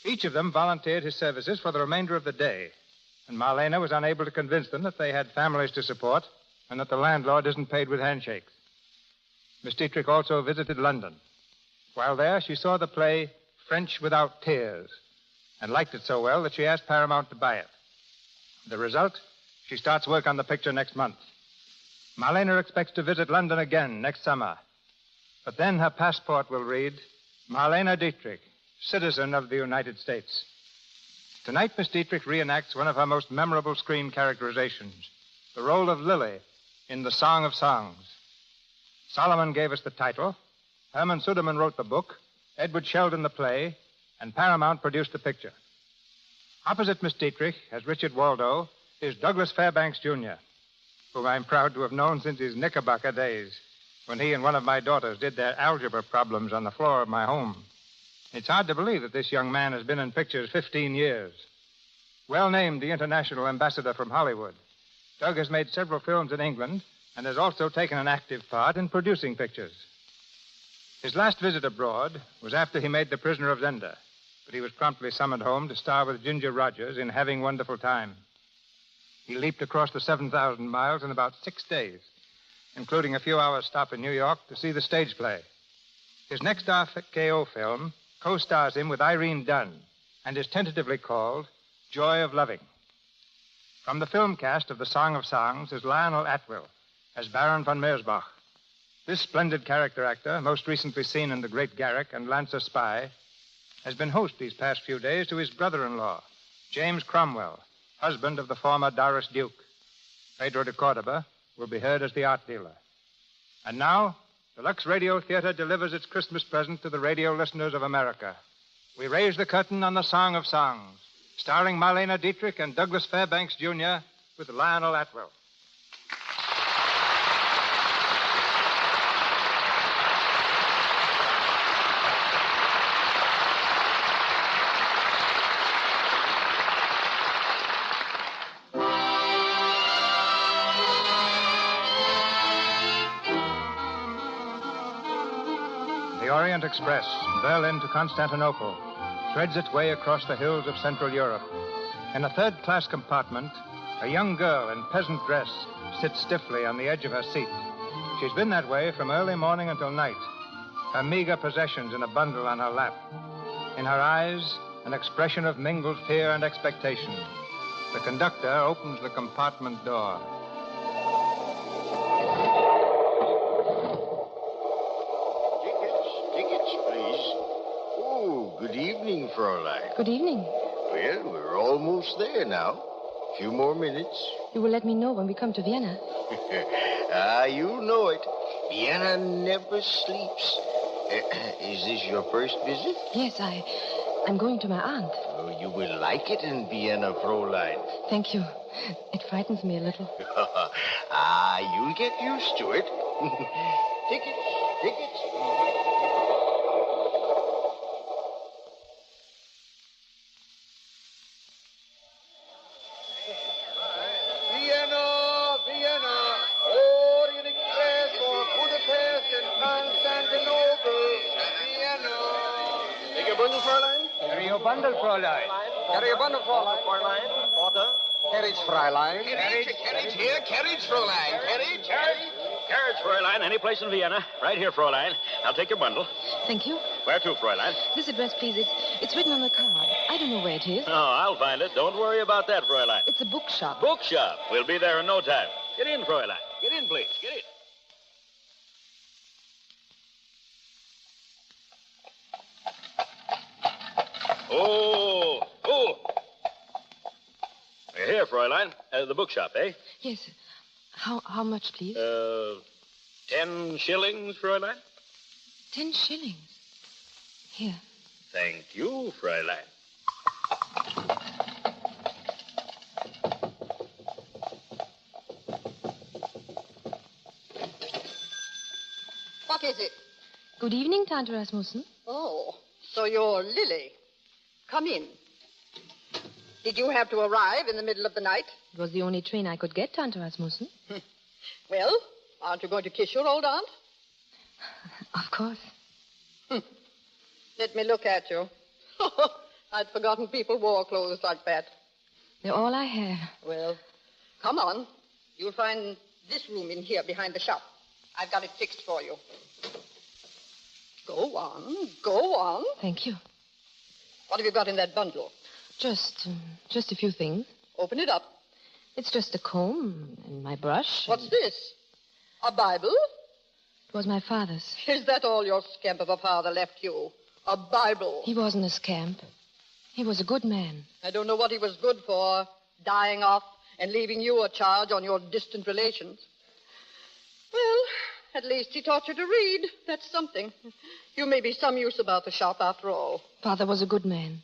Speaker 15: Each of them volunteered his services for the remainder of the day, and Marlene was unable to convince them that they had families to support and that the landlord isn't paid with handshakes. Miss Dietrich also visited London. While there, she saw the play French Without Tears and liked it so well that she asked Paramount to buy it. The result? She starts work on the picture next month. Marlene expects to visit London again next summer. But then her passport will read, Marlene Dietrich, citizen of the United States. Tonight, Miss Dietrich reenacts one of her most memorable screen characterizations, the role of Lily in The Song of Songs. Solomon gave us the title, Herman Suderman wrote the book, Edward Sheldon the play, and Paramount produced the picture. Opposite Miss Dietrich, as Richard Waldo, is Douglas Fairbanks, Jr., whom I'm proud to have known since his Knickerbocker days, when he and one of my daughters did their algebra problems on the floor of my home. It's hard to believe that this young man has been in pictures 15 years. Well named the international ambassador from Hollywood, Doug has made several films in England and has also taken an active part in producing pictures. His last visit abroad was after he made The Prisoner of Zenda, but he was promptly summoned home to star with Ginger Rogers in Having Wonderful Time. He leaped across the 7,000 miles in about 6 days, including a few hours' stop in New York to see the stage play. His next RKO film co-stars him with Irene Dunn and is tentatively called Joy of Loving. From the film cast of The Song of Songs is Lionel Atwill as Baron von Meersbach. This splendid character actor, most recently seen in The Great Garrick and Lancer Spy, has been host these past few days to his brother-in-law, James Cromwell, husband of the former Doris Duke. Pedro de Cordoba will be heard as the art dealer. And now, the Lux Radio Theater delivers its Christmas present to the radio listeners of America. We raise the curtain on The Song of Songs, starring Marlene Dietrich and Douglas Fairbanks, Jr., with Lionel Atwill. The Orient Express, Berlin to Constantinople, threads its way across the hills of Central Europe. In a third-class compartment, a young girl in peasant dress sits stiffly on the edge of her seat. She's been that way from early morning until night, her meager possessions in a bundle on her lap. In her eyes, an expression of mingled fear and expectation. The conductor opens the compartment door.
Speaker 7: Good evening, Fräulein.
Speaker 18: Good evening.
Speaker 7: Well, we're almost there now. A few more minutes.
Speaker 18: You will let me know when we come to Vienna.
Speaker 7: You know it. Vienna never sleeps. Is this your first visit?
Speaker 18: Yes, I'm going to my aunt.
Speaker 7: Oh, you will like it in Vienna, Fräulein.
Speaker 18: Thank you. It frightens me a little.
Speaker 7: You'll get used to it. Tickets.
Speaker 16: Vienna, Orient Express for Budapest and Constantinople. Vienna.
Speaker 22: Take your bundle, Fräulein.
Speaker 9: Carry your bundle, Fräulein.
Speaker 22: Carry your bundle, Fräulein.
Speaker 9: Porter. Carriage, Fräulein.
Speaker 22: Carriage here. Carriage, Fräulein. Carriage, Fräulein. Any place in Vienna. Right here, Fräulein. I'll take your bundle.
Speaker 18: Thank you.
Speaker 22: Where to, Fräulein?
Speaker 18: This address, please. It's written on the card. I don't know where it is.
Speaker 22: Oh, I'll find it. Don't worry about that, Fräulein.
Speaker 18: It's a bookshop.
Speaker 22: Bookshop. We'll be there in no time. Get in, Fräulein. Get in, please. Get in.
Speaker 8: Oh! Here, Fräulein. The bookshop, eh?
Speaker 18: Yes. How much, please?
Speaker 8: 10 shillings, Fräulein?
Speaker 18: 10 shillings. Here.
Speaker 8: Thank you, Fräulein.
Speaker 19: What is it?
Speaker 18: Good evening, Tante Rasmussen.
Speaker 19: Oh, so you're Lily. Come in. Did you have to arrive in the middle of the night?
Speaker 18: It was the only train I could get, Tante Rasmussen.
Speaker 19: Well, aren't you going to kiss your old aunt?
Speaker 18: Of course.
Speaker 19: Let me look at you. I'd forgotten people wore clothes like that.
Speaker 18: They're all I have.
Speaker 19: Well, come on. You'll find this room in here behind the shop. I've got it fixed for you. Go on.
Speaker 18: Thank you.
Speaker 19: What have you got in that bundle?
Speaker 18: Just a few things.
Speaker 19: Open it up.
Speaker 18: It's just a comb and my brush.
Speaker 19: What's this? A Bible?
Speaker 18: It was my father's.
Speaker 19: Is that all your scamp of a father left you? A Bible?
Speaker 18: He wasn't a scamp. He was a good man.
Speaker 19: I don't know what he was good for, dying off and leaving you a charge on your distant relations. Well, at least he taught you to read. That's something. You may be some use about the shop after all.
Speaker 18: Father was a good man.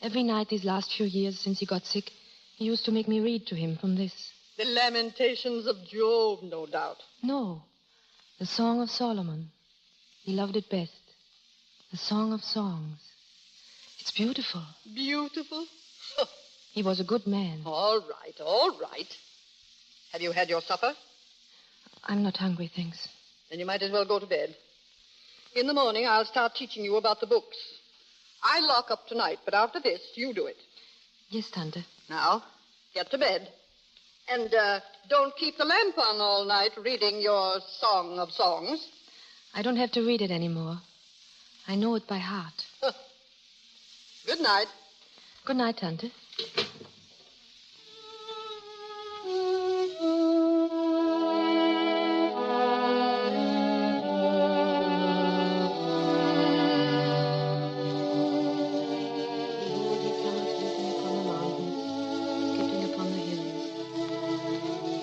Speaker 18: Every night these last few years since he got sick, he used to make me read to him from this.
Speaker 19: The Lamentations of Job, no doubt.
Speaker 18: No. The Song of Solomon. He loved it best. The Song of Songs. It's beautiful.
Speaker 19: Beautiful?
Speaker 18: He was a good man.
Speaker 19: All right. Have you had your supper?
Speaker 18: I'm not hungry, thanks.
Speaker 19: Then you might as well go to bed. In the morning, I'll start teaching you about the books. I lock up tonight, but after this, you do it.
Speaker 18: Yes, Tante.
Speaker 19: Now, get to bed. And don't keep the lamp on all night reading your Song of Songs.
Speaker 18: I don't have to read it anymore. I know it by heart.
Speaker 19: Good night.
Speaker 18: Good night, Tante.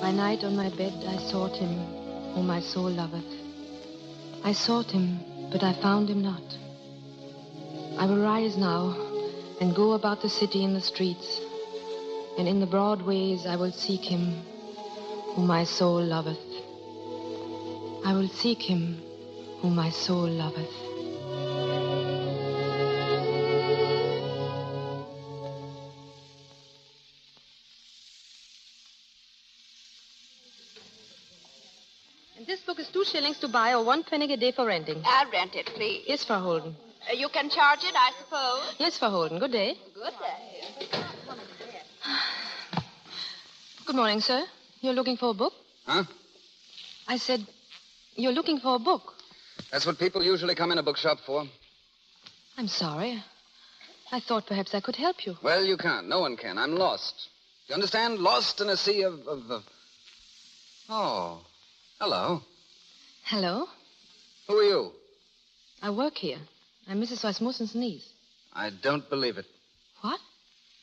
Speaker 18: By night on my bed I sought him, whom my soul loveth. I sought him, but I found him not. I will rise now and go about the city in the streets, and in the broad ways I will seek him, whom my soul loveth. I will seek him, whom my soul loveth. This book is 2 shillings to buy or 1 penny a day for renting.
Speaker 6: I'll rent it, please.
Speaker 18: Yes, Frau Holden.
Speaker 6: You can charge it, I suppose.
Speaker 18: Yes, Frau Holden. Good day.
Speaker 6: Good day.
Speaker 18: Good morning, sir. You're looking for a book?
Speaker 20: Huh?
Speaker 18: I said, you're looking for a book.
Speaker 20: That's what people usually come in a bookshop for.
Speaker 18: I'm sorry. I thought perhaps I could help you.
Speaker 20: Well, you can't. No one can. I'm lost. You understand? Lost in a sea of... Oh, hello.
Speaker 18: Hello?
Speaker 20: Who are you?
Speaker 18: I work here. I'm Mrs. Rasmussen's niece.
Speaker 20: I don't believe it.
Speaker 18: What?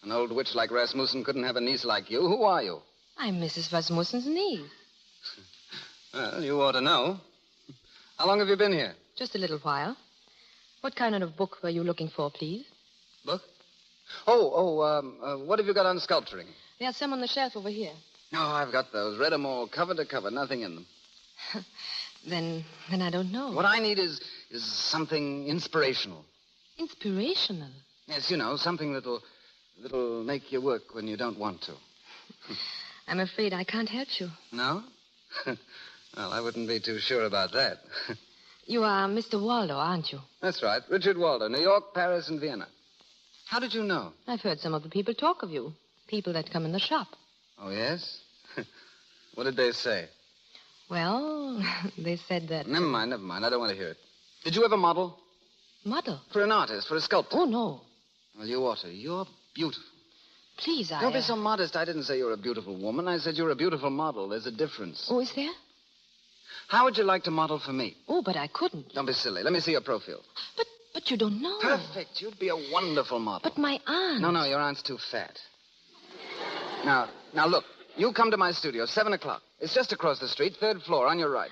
Speaker 20: An old witch like Rasmussen couldn't have a niece like you. Who are you?
Speaker 18: I'm Mrs. Rasmussen's niece.
Speaker 20: Well, you ought to know. How long have you been here?
Speaker 18: Just a little while. What kind of book were you looking for, please?
Speaker 20: Book? What have you got on sculpturing?
Speaker 18: There's some on the shelf over here.
Speaker 20: Oh, I've got those. Read them all, cover to cover, nothing in them.
Speaker 18: Then I don't know.
Speaker 20: What I need is something inspirational.
Speaker 18: Inspirational?
Speaker 20: Yes, you know, something that'll make you work when you don't want to.
Speaker 18: I'm afraid I can't help you.
Speaker 20: No? Well, I wouldn't be too sure about that.
Speaker 18: You are Mr. Waldo, aren't you?
Speaker 20: That's right. Richard Waldo, New York, Paris, and Vienna. How did you know?
Speaker 18: I've heard some of the people talk of you. People that come in the shop.
Speaker 20: Oh, yes? What did they say?
Speaker 18: Well, they said that...
Speaker 20: Never mind. I don't want to hear it. Did you ever model?
Speaker 18: Model?
Speaker 20: For an artist, for a sculptor?
Speaker 18: Oh, no.
Speaker 20: Well, you ought to. You're beautiful.
Speaker 18: Please,
Speaker 20: Don't be so modest. I didn't say you're a beautiful woman. I said you're a beautiful model. There's a difference.
Speaker 18: Oh, is there?
Speaker 20: How would you like to model for me?
Speaker 18: Oh, but I couldn't.
Speaker 20: Don't be silly. Let me see your profile.
Speaker 10: But you don't know.
Speaker 20: Perfect. You'd be a wonderful model.
Speaker 10: But my aunt...
Speaker 20: No, your aunt's too fat. Now, look. You come to my studio, 7 o'clock. It's just across the street, 3rd floor, on your right.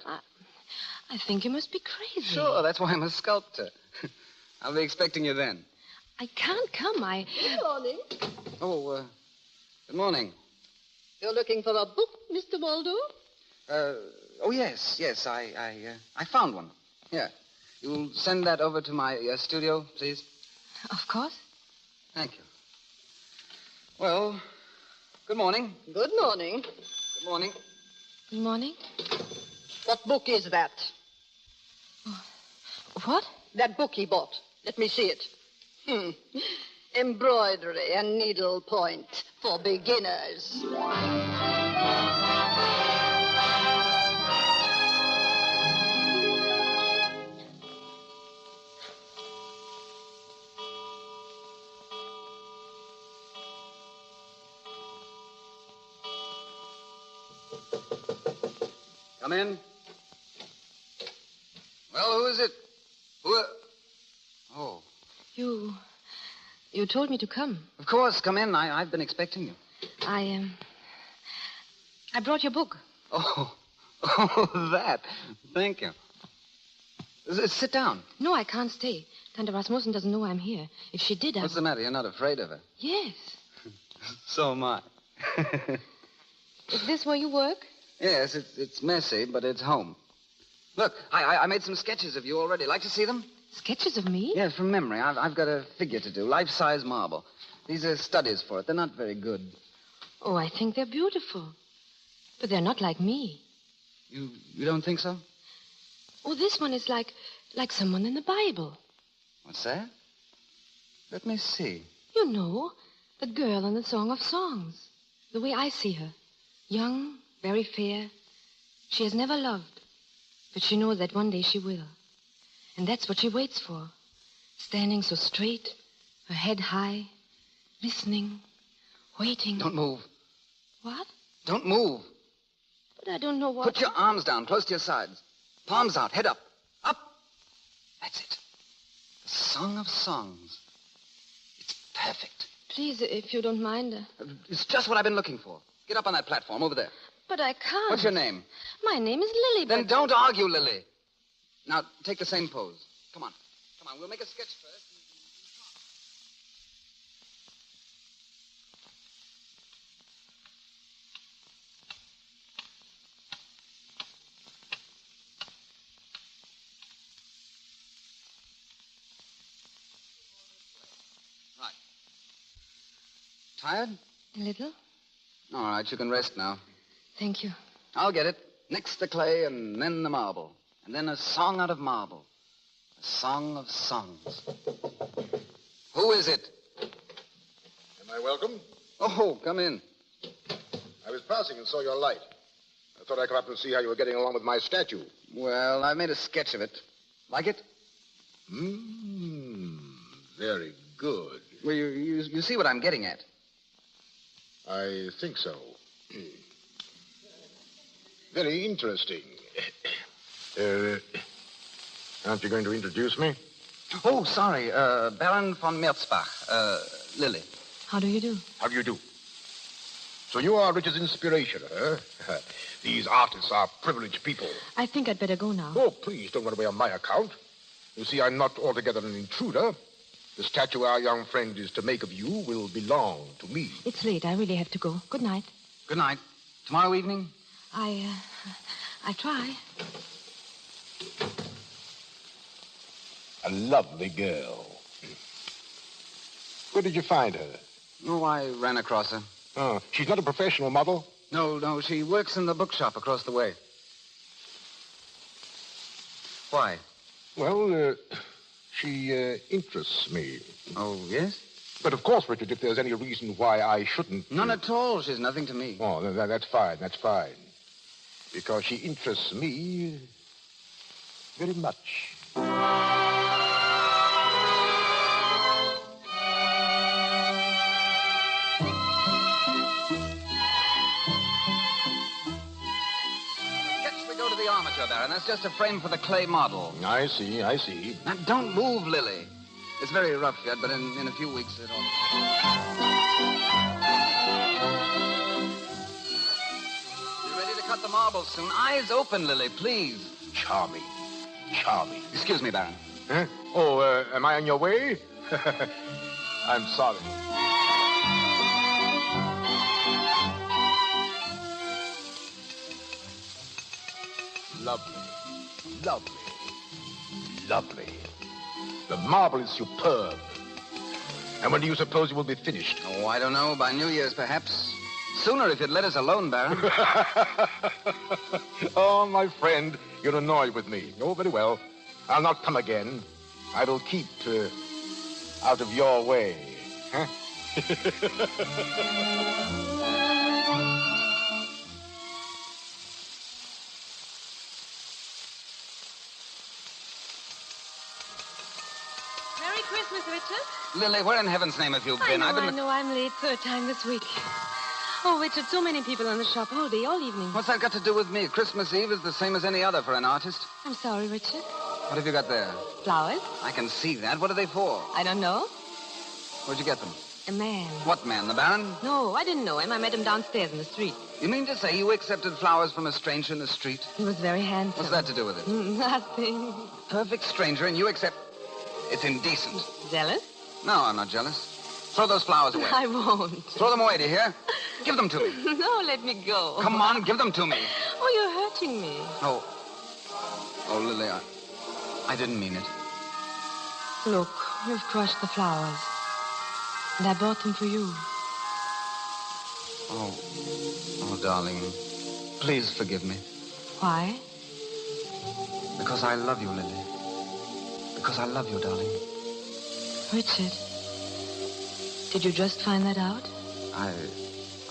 Speaker 10: I think you must be crazy.
Speaker 20: Sure, that's why I'm a sculptor. I'll be expecting you then.
Speaker 10: I can't come.
Speaker 19: Good morning.
Speaker 20: Oh, good morning.
Speaker 19: You're looking for a book, Mr. Waldo?
Speaker 20: Yes. I found one. Here. You'll send that over to my studio, please?
Speaker 10: Of course.
Speaker 20: Thank you. Well, good morning.
Speaker 19: Good morning.
Speaker 20: Good morning.
Speaker 10: Good morning.
Speaker 19: What book is that?
Speaker 10: What?
Speaker 19: That book he bought. Let me see it. Embroidery and needlepoint for beginners.
Speaker 20: Come in. Well, who is it? Oh.
Speaker 10: You told me to come.
Speaker 20: Of course, come in. I've been expecting you.
Speaker 10: I brought your book.
Speaker 20: Oh, that. Thank you. Sit down.
Speaker 10: No, I can't stay. Tante Rasmussen doesn't know I'm here. If she did,
Speaker 20: What's the matter? You're not afraid of her?
Speaker 10: Yes.
Speaker 20: So am I.
Speaker 10: Is this where you work?
Speaker 20: Yes, it's messy, but it's home. Look, I made some sketches of you already. Like to see them?
Speaker 10: Sketches of me?
Speaker 20: Yes, from memory. I've got a figure to do, life-size marble. These are studies for it. They're not very good.
Speaker 10: Oh, I think they're beautiful. But they're not like me.
Speaker 20: You don't think so?
Speaker 10: Oh, this one is like someone in the Bible.
Speaker 20: What's that? Let me see.
Speaker 10: You know, the girl in the Song of Songs. The way I see her. Young, very fair. She has never loved. But she knows that one day she will. And that's what she waits for. Standing so straight, her head high, listening, waiting.
Speaker 20: Don't move.
Speaker 10: What?
Speaker 20: Don't move.
Speaker 10: But I don't know what...
Speaker 20: Put your arms down, close to your sides. Palms out, head up. Up. That's it. The Song of Songs. It's perfect.
Speaker 10: Please, if you don't mind.
Speaker 20: It's just what I've been looking for. Get up on that platform over there.
Speaker 10: But I can't.
Speaker 20: What's your name?
Speaker 10: My name is Lily, but...
Speaker 20: Then don't argue, Lily. Now, take the same pose. Come on. We'll make a sketch first. Right. Tired?
Speaker 10: A little.
Speaker 20: All right, you can rest now.
Speaker 10: Thank you.
Speaker 20: I'll get it. Next the clay and then the marble. And then a song out of marble. A song of songs. Who is it?
Speaker 3: Am I welcome?
Speaker 20: Oh, come in.
Speaker 3: I was passing and saw your light. I thought I'd come up and see how you were getting along with my statue.
Speaker 20: Well, I made a sketch of it. Like it?
Speaker 3: Very good.
Speaker 20: Well, you see what I'm getting at.
Speaker 3: I think so. Very interesting. Aren't you going to introduce me?
Speaker 20: Oh, sorry. Baron von Merzbach. Lily.
Speaker 10: How do you do?
Speaker 3: How do you do? So you are Richard's inspiration, huh? These artists are privileged people.
Speaker 10: I think I'd better go now.
Speaker 3: Oh, please, don't run away on my account. You see, I'm not altogether an intruder. The statue our young friend is to make of you will belong to me.
Speaker 10: It's late. I really have to go. Good night.
Speaker 20: Good night. Tomorrow evening?
Speaker 10: I try.
Speaker 3: A lovely girl. Where did you find her?
Speaker 20: Oh, I ran across her.
Speaker 3: Oh, she's not a professional model?
Speaker 20: No, she works in the bookshop across the way. Why?
Speaker 3: Well, she interests me.
Speaker 20: Oh, yes?
Speaker 3: But of course, Richard, if there's any reason why I shouldn't...
Speaker 20: None at all. She's nothing to me.
Speaker 3: Oh, that's fine. Because she interests me very much.
Speaker 20: the armature, Baron. That's just a frame for the clay model.
Speaker 3: I see.
Speaker 20: Now, don't move, Lily. It's very rough yet, but in a few weeks it'll... You're ready to cut the marble soon. Eyes open, Lily, please.
Speaker 3: Charming.
Speaker 20: Excuse me, Baron.
Speaker 3: Huh? Oh, am I on your way? I'm sorry. Lovely. The marble is superb. And when do you suppose it will be finished?
Speaker 20: Oh, I don't know. By New Year's, perhaps. Sooner if you'd let us alone, Baron.
Speaker 3: Oh, my friend, you're annoyed with me. Oh, very well. I'll not come again. I will keep out of your way. Huh?
Speaker 6: Merry Christmas, Richard.
Speaker 20: Lily, where in heaven's name have you been?
Speaker 6: I know. I'm late. Third time this week. Oh, Richard, so many people in the shop all day, all evening.
Speaker 20: What's that got to do with me? Christmas Eve is the same as any other for an artist.
Speaker 6: I'm sorry, Richard.
Speaker 20: What have you got there?
Speaker 6: Flowers?
Speaker 20: I can see that. What are they for?
Speaker 6: I don't know.
Speaker 20: Where'd you get them?
Speaker 6: A man.
Speaker 20: What man, the Baron?
Speaker 6: No, I didn't know him. I met him downstairs in the street.
Speaker 20: You mean to say you accepted flowers from a stranger in the street?
Speaker 6: He was very handsome.
Speaker 20: What's that to do with it?
Speaker 6: Nothing.
Speaker 20: Perfect stranger, and you accept... It's indecent.
Speaker 6: Jealous?
Speaker 20: No, I'm not jealous. Throw those flowers away.
Speaker 6: I won't.
Speaker 20: Throw them away, do you hear? Give them to me.
Speaker 6: No, let me go.
Speaker 20: Come on, give them to me.
Speaker 6: Oh, you're hurting me.
Speaker 20: Oh, Lily, I didn't mean it.
Speaker 6: Look, you've crushed the flowers. And I bought them for you.
Speaker 20: Oh, darling, please forgive me.
Speaker 6: Why?
Speaker 20: Because I love you, Lily. Because I love you, darling.
Speaker 6: Richard, did you just find that out?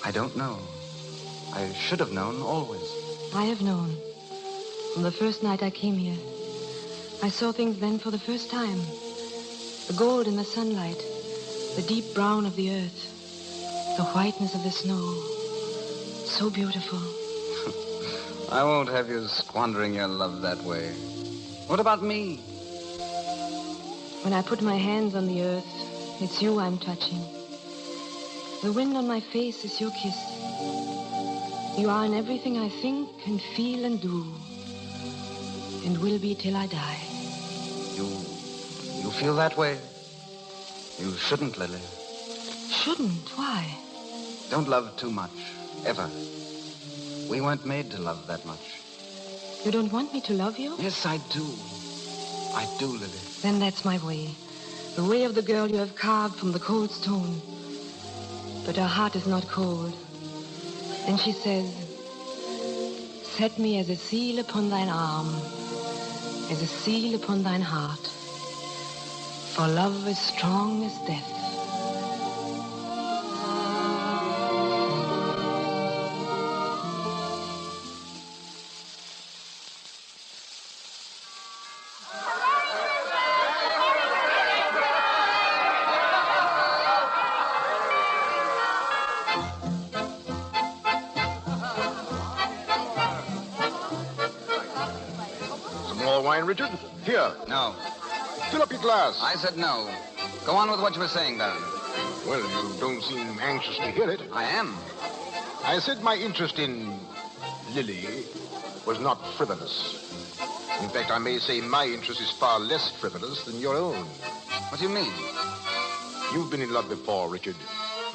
Speaker 20: I don't know. I should have known always.
Speaker 6: I have known. From the first night I came here. I saw things then for the first time. The gold in the sunlight, the deep brown of the earth, the whiteness of the snow. So beautiful.
Speaker 20: I won't have you squandering your love that way. What about me?
Speaker 6: When I put my hands on the earth, it's you I'm touching. The wind on my face is your kiss. You are in everything I think and feel and do, and will be till I die.
Speaker 20: You feel that way? You shouldn't, Lily.
Speaker 6: Shouldn't? Why?
Speaker 20: Don't love too much, ever. We weren't made to love that much.
Speaker 6: You don't want me to love you?
Speaker 20: Yes, I do. I do, Lily.
Speaker 6: Then that's my way. The way of the girl you have carved from the cold stone. But her heart is not cold. And she says, set me as a seal upon thine arm, as a seal upon thine heart. For love is strong as death.
Speaker 3: Wine, Richard? Here.
Speaker 20: No.
Speaker 3: Fill up your glass.
Speaker 20: I said no. Go on with what you were saying, Baron.
Speaker 3: Well, you don't seem anxious to hear it.
Speaker 20: I am.
Speaker 3: I said my interest in Lily was not frivolous. In fact, I may say my interest is far less frivolous than your own.
Speaker 20: What do you mean?
Speaker 3: You've been in love before, Richard.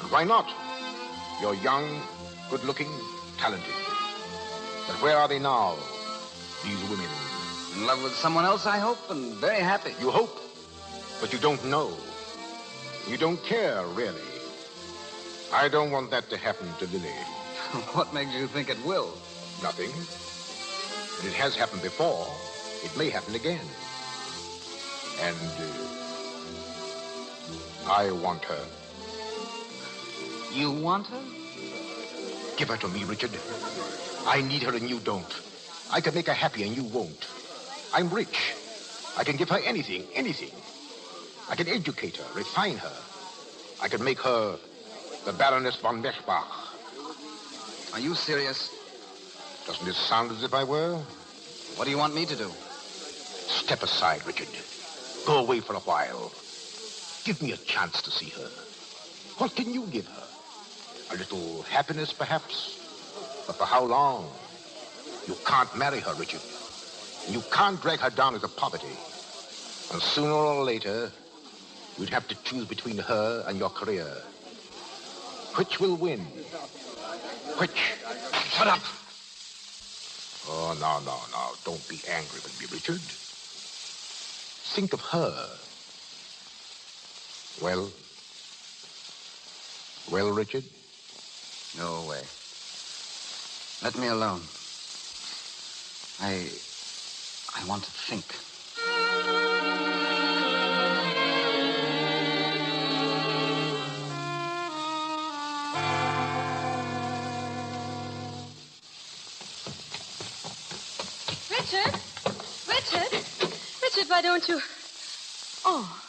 Speaker 3: And why not? You're young, good-looking, talented. But where are they now, these women?
Speaker 20: In love with someone else, I hope, and very happy.
Speaker 3: You hope, but you don't know. You don't care, really. I don't want that to happen to Lily.
Speaker 20: What makes you think it will?
Speaker 3: Nothing. But it has happened before. It may happen again. And I want her.
Speaker 20: You want her?
Speaker 3: Give her to me, Richard. I need her and you don't. I can make her happy and you won't. I'm rich. I can give her anything. I can educate her, refine her. I can make her the Baroness von Mechbach.
Speaker 20: Are you serious?
Speaker 3: Doesn't it sound as if I were?
Speaker 20: What do you want me to do?
Speaker 3: Step aside, Richard. Go away for a while. Give me a chance to see her. What can you give her? A little happiness, perhaps? But for how long? You can't marry her, Richard. And you can't drag her down into poverty. And sooner or later, you'd have to choose between her and your career. Which will win? Which? Shut up! Oh, no. Don't be angry with me, Richard. Think of her. Well, Richard?
Speaker 20: No way. Let me alone. I want to think.
Speaker 10: Richard, why don't you... Oh.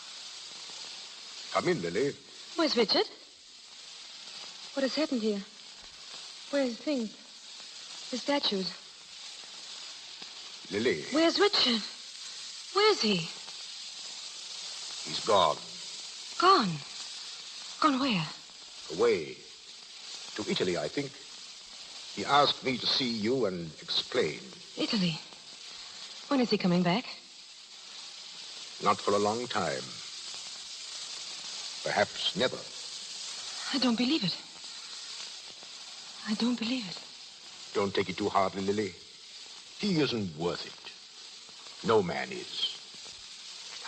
Speaker 3: Come in, Lily.
Speaker 10: Where's Richard? What has happened here? Where's the things? The statues.
Speaker 3: Lily.
Speaker 10: Where's Richard? Where's he?
Speaker 3: He's gone.
Speaker 10: Gone? Gone where?
Speaker 3: Away. To Italy, I think. He asked me to see you and explain.
Speaker 10: Italy? When is he coming back?
Speaker 3: Not for a long time. Perhaps never.
Speaker 10: I don't believe it. I don't believe it.
Speaker 3: Don't take it too hardly, Lily. He isn't worth it. No man is.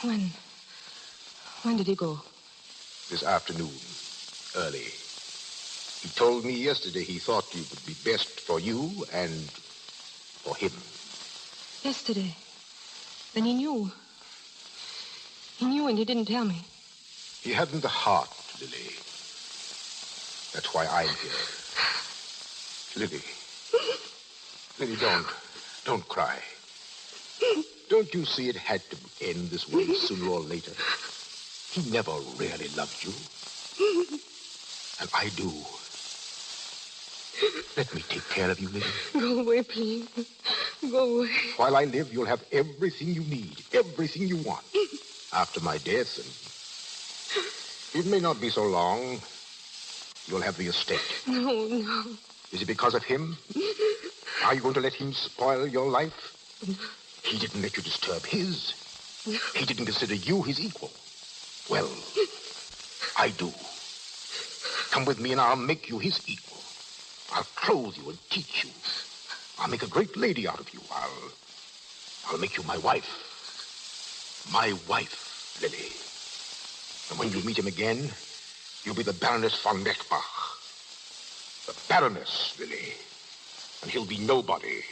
Speaker 10: When did he go?
Speaker 3: This afternoon. Early. He told me yesterday he thought it would be best for you and for him.
Speaker 10: Yesterday? Then he knew. He knew and he didn't tell me.
Speaker 3: He hadn't the heart, Lily. That's why I'm here. Lily. Lily, don't cry. Don't you see it had to end this way sooner or later? He never really loved you. And I do. Let me take care of you, Lily.
Speaker 10: Go away, please. Go away.
Speaker 3: While I live, you'll have everything you need, everything you want. After my death, and it may not be so long, you'll have the estate.
Speaker 10: No.
Speaker 3: Is it because of him? Are you going to let him spoil your life? He didn't let you disturb his. He didn't consider you his equal. Well, I do. Come with me and I'll make you his equal. I'll clothe you and teach you. I'll make a great lady out of you. I'll make you my wife. My wife, Lily. And when you meet him again, you'll be the Baroness von Lechbach. The Baroness, Lily. And he'll be nobody.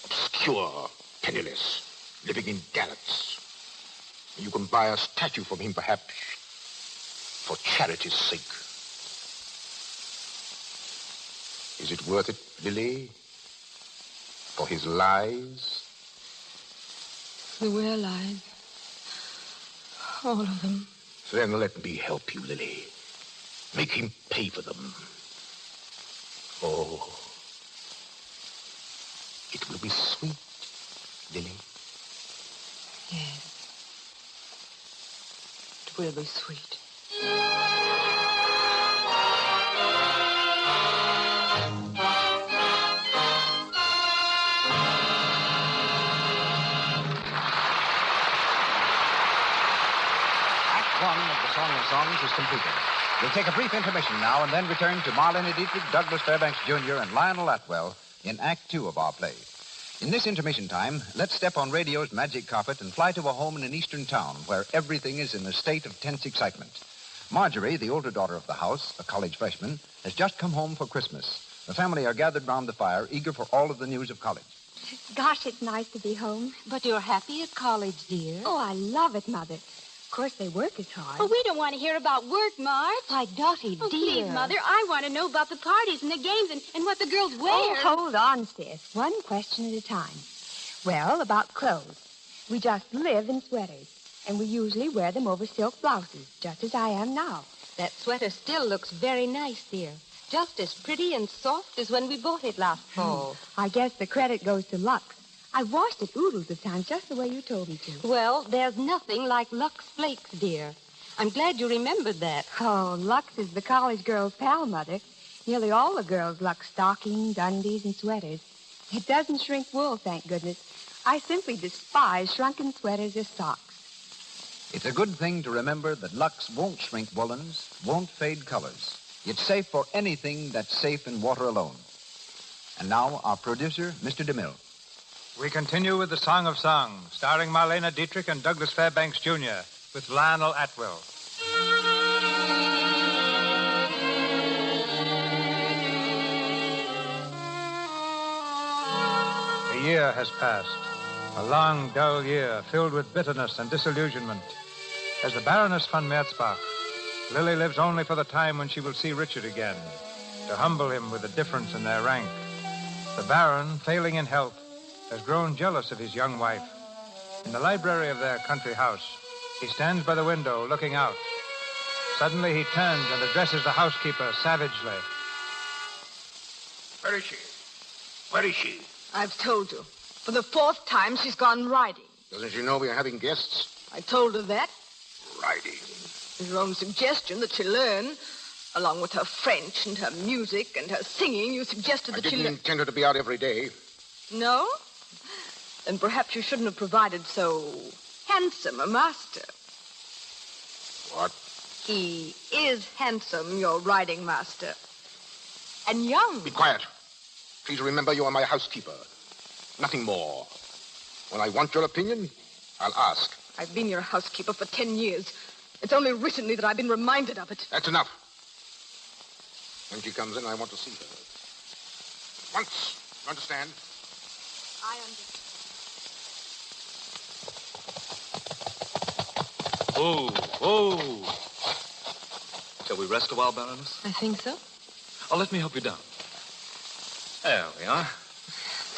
Speaker 3: Obscure, penniless, living in garrets. You can buy a statue from him, perhaps, for charity's sake. Is it worth it, Lily? For his lies?
Speaker 10: They were lies. All of them.
Speaker 3: Then let me help you, Lily. Make him pay for them. Oh. It will be sweet, Lily.
Speaker 10: Yes. It will be sweet.
Speaker 17: One of the Song of Songs is completed. We'll take a brief intermission now and then return to Marlene Dietrich, Douglas Fairbanks Jr., and Lionel Atwell in Act Two of our play. In this intermission time, let's step on radio's magic carpet and fly to a home in an eastern town where everything is in a state of tense excitement. Marjorie, the older daughter of the house, a college freshman, has just come home for Christmas. The family are gathered round the fire, eager for all of the news of college.
Speaker 5: Gosh, it's nice to be home.
Speaker 10: But you're happy at college, dear.
Speaker 5: Oh, I love it, Mother. Of course, they work as hard.
Speaker 6: Oh, we don't want to hear about work, Marge.
Speaker 10: Why, Dottie,
Speaker 6: Oh,
Speaker 10: dear.
Speaker 6: please, Mother, I want to know about the parties and the games and what the girls wear.
Speaker 5: Oh, hold on, sis. One question at a time. Well, about clothes. We just live in sweaters, and we usually wear them over silk blouses, just as I am now.
Speaker 10: That sweater still looks very nice, dear. Just as pretty and soft as when we bought it last fall.
Speaker 5: I guess the credit goes to Lux. I washed it oodles of times, just the way you told me to.
Speaker 2: Well, there's nothing like Lux Flakes, dear. I'm glad you remembered that.
Speaker 5: Oh, Lux is the college girl's pal, Mother. Nearly all the girls Lux stockings, undies, and sweaters. It doesn't shrink wool, thank goodness. I simply despise shrunken sweaters or socks.
Speaker 17: It's a good thing to remember that Lux won't shrink woolens, won't fade colors. It's safe for anything that's safe in water alone. And now, our producer, Mr. DeMille.
Speaker 15: We continue with the Song of Songs, starring Marlena Dietrich and Douglas Fairbanks, Jr., with Lionel Atwill. A year has passed, a long, dull year filled with bitterness and disillusionment. As the Baroness von Merzbach, Lily lives only for the time when she will see Richard again, to humble him with the difference in their rank. The Baron, failing in health, has grown jealous of his young wife. In the library of their country house, he stands by the window looking out. Suddenly he turns and addresses the housekeeper savagely.
Speaker 3: Where is she? Where is she?
Speaker 18: I've told you. For the 4th time, she's gone riding.
Speaker 3: Doesn't she know we are having guests?
Speaker 18: I told her that.
Speaker 3: Riding.
Speaker 18: It's her own suggestion that she learn. Along with her French and her music and her singing, you suggested that
Speaker 3: I didn't intend her to be out every day.
Speaker 18: No? Then perhaps you shouldn't have provided so handsome a master.
Speaker 3: What?
Speaker 18: He is handsome, your riding master. And young.
Speaker 3: Be quiet. Please remember you are my housekeeper. Nothing more. When I want your opinion, I'll ask.
Speaker 18: I've been your housekeeper for 10 years. It's only recently that I've been reminded of it.
Speaker 3: That's enough. When she comes in, I want to see her. Once. You understand?
Speaker 18: I understand.
Speaker 1: Oh. Shall we rest a while, Baroness?
Speaker 18: I think so.
Speaker 1: Oh, let me help you down. There we are.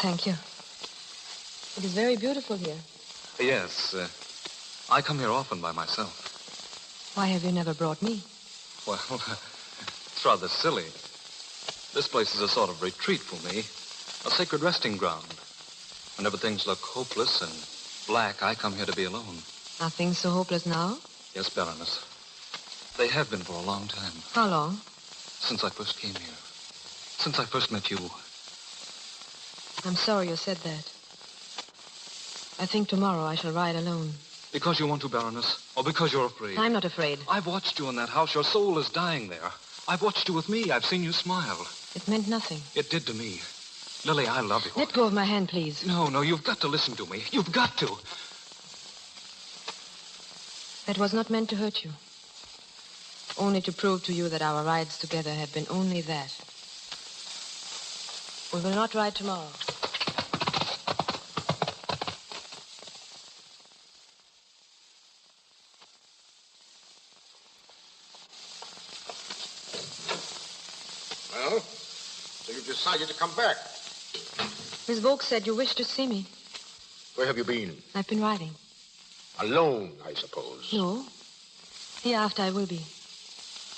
Speaker 18: Thank you. It is very beautiful here.
Speaker 1: Yes, I come here often by myself.
Speaker 18: Why have you never brought me?
Speaker 1: Well, it's rather silly. This place is a sort of retreat for me, a sacred resting ground. Whenever things look hopeless and black, I come here to be alone.
Speaker 18: Are things so hopeless now?
Speaker 1: Yes, Baroness. They have been for a long time.
Speaker 18: How long?
Speaker 1: Since I first came here. Since I first met you.
Speaker 18: I'm sorry you said that. I think tomorrow I shall ride alone.
Speaker 1: Because you want to, Baroness? Or because you're afraid?
Speaker 18: I'm not afraid.
Speaker 1: I've watched you in that house. Your soul is dying there. I've watched you with me. I've seen you smile.
Speaker 18: It meant nothing.
Speaker 1: It did to me. Lily, I love you.
Speaker 18: Let go of my hand, please.
Speaker 1: No, you've got to listen to me. You've got to.
Speaker 18: That was not meant to hurt you. Only to prove to you that our rides together have been only that. We will not ride tomorrow.
Speaker 3: Well, so you've decided to come back.
Speaker 18: Miss Volk said you wished to see me.
Speaker 3: Where have you been?
Speaker 18: I've been riding.
Speaker 3: Alone, I suppose.
Speaker 18: No. Hereafter I will be.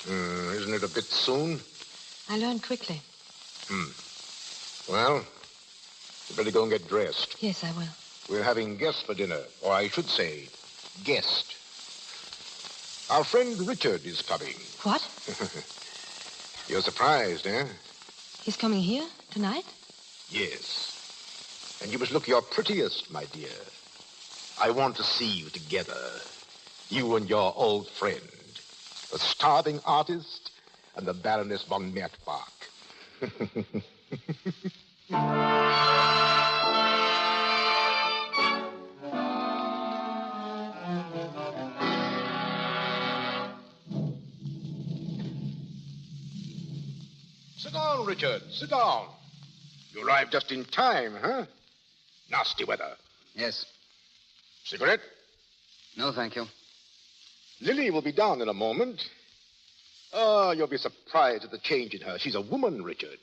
Speaker 3: Isn't it a bit soon?
Speaker 18: I learned quickly.
Speaker 3: Well, you better go and get dressed.
Speaker 18: Yes, I will.
Speaker 3: We're having guests for dinner, or I should say, guest. Our friend Richard is coming.
Speaker 18: What?
Speaker 3: You're surprised, eh?
Speaker 18: He's coming here tonight?
Speaker 3: Yes. And you must look your prettiest, my dear. I want to see you together. You and your old friend. The starving artist and the Baroness von Merzbach. Sit down, Richard. Sit down. You arrived just in time, huh? Nasty weather.
Speaker 20: Yes.
Speaker 3: Cigarette?
Speaker 20: No, thank you.
Speaker 3: Lily will be down in a moment. Oh, you'll be surprised at the change in her. She's a woman, Richard.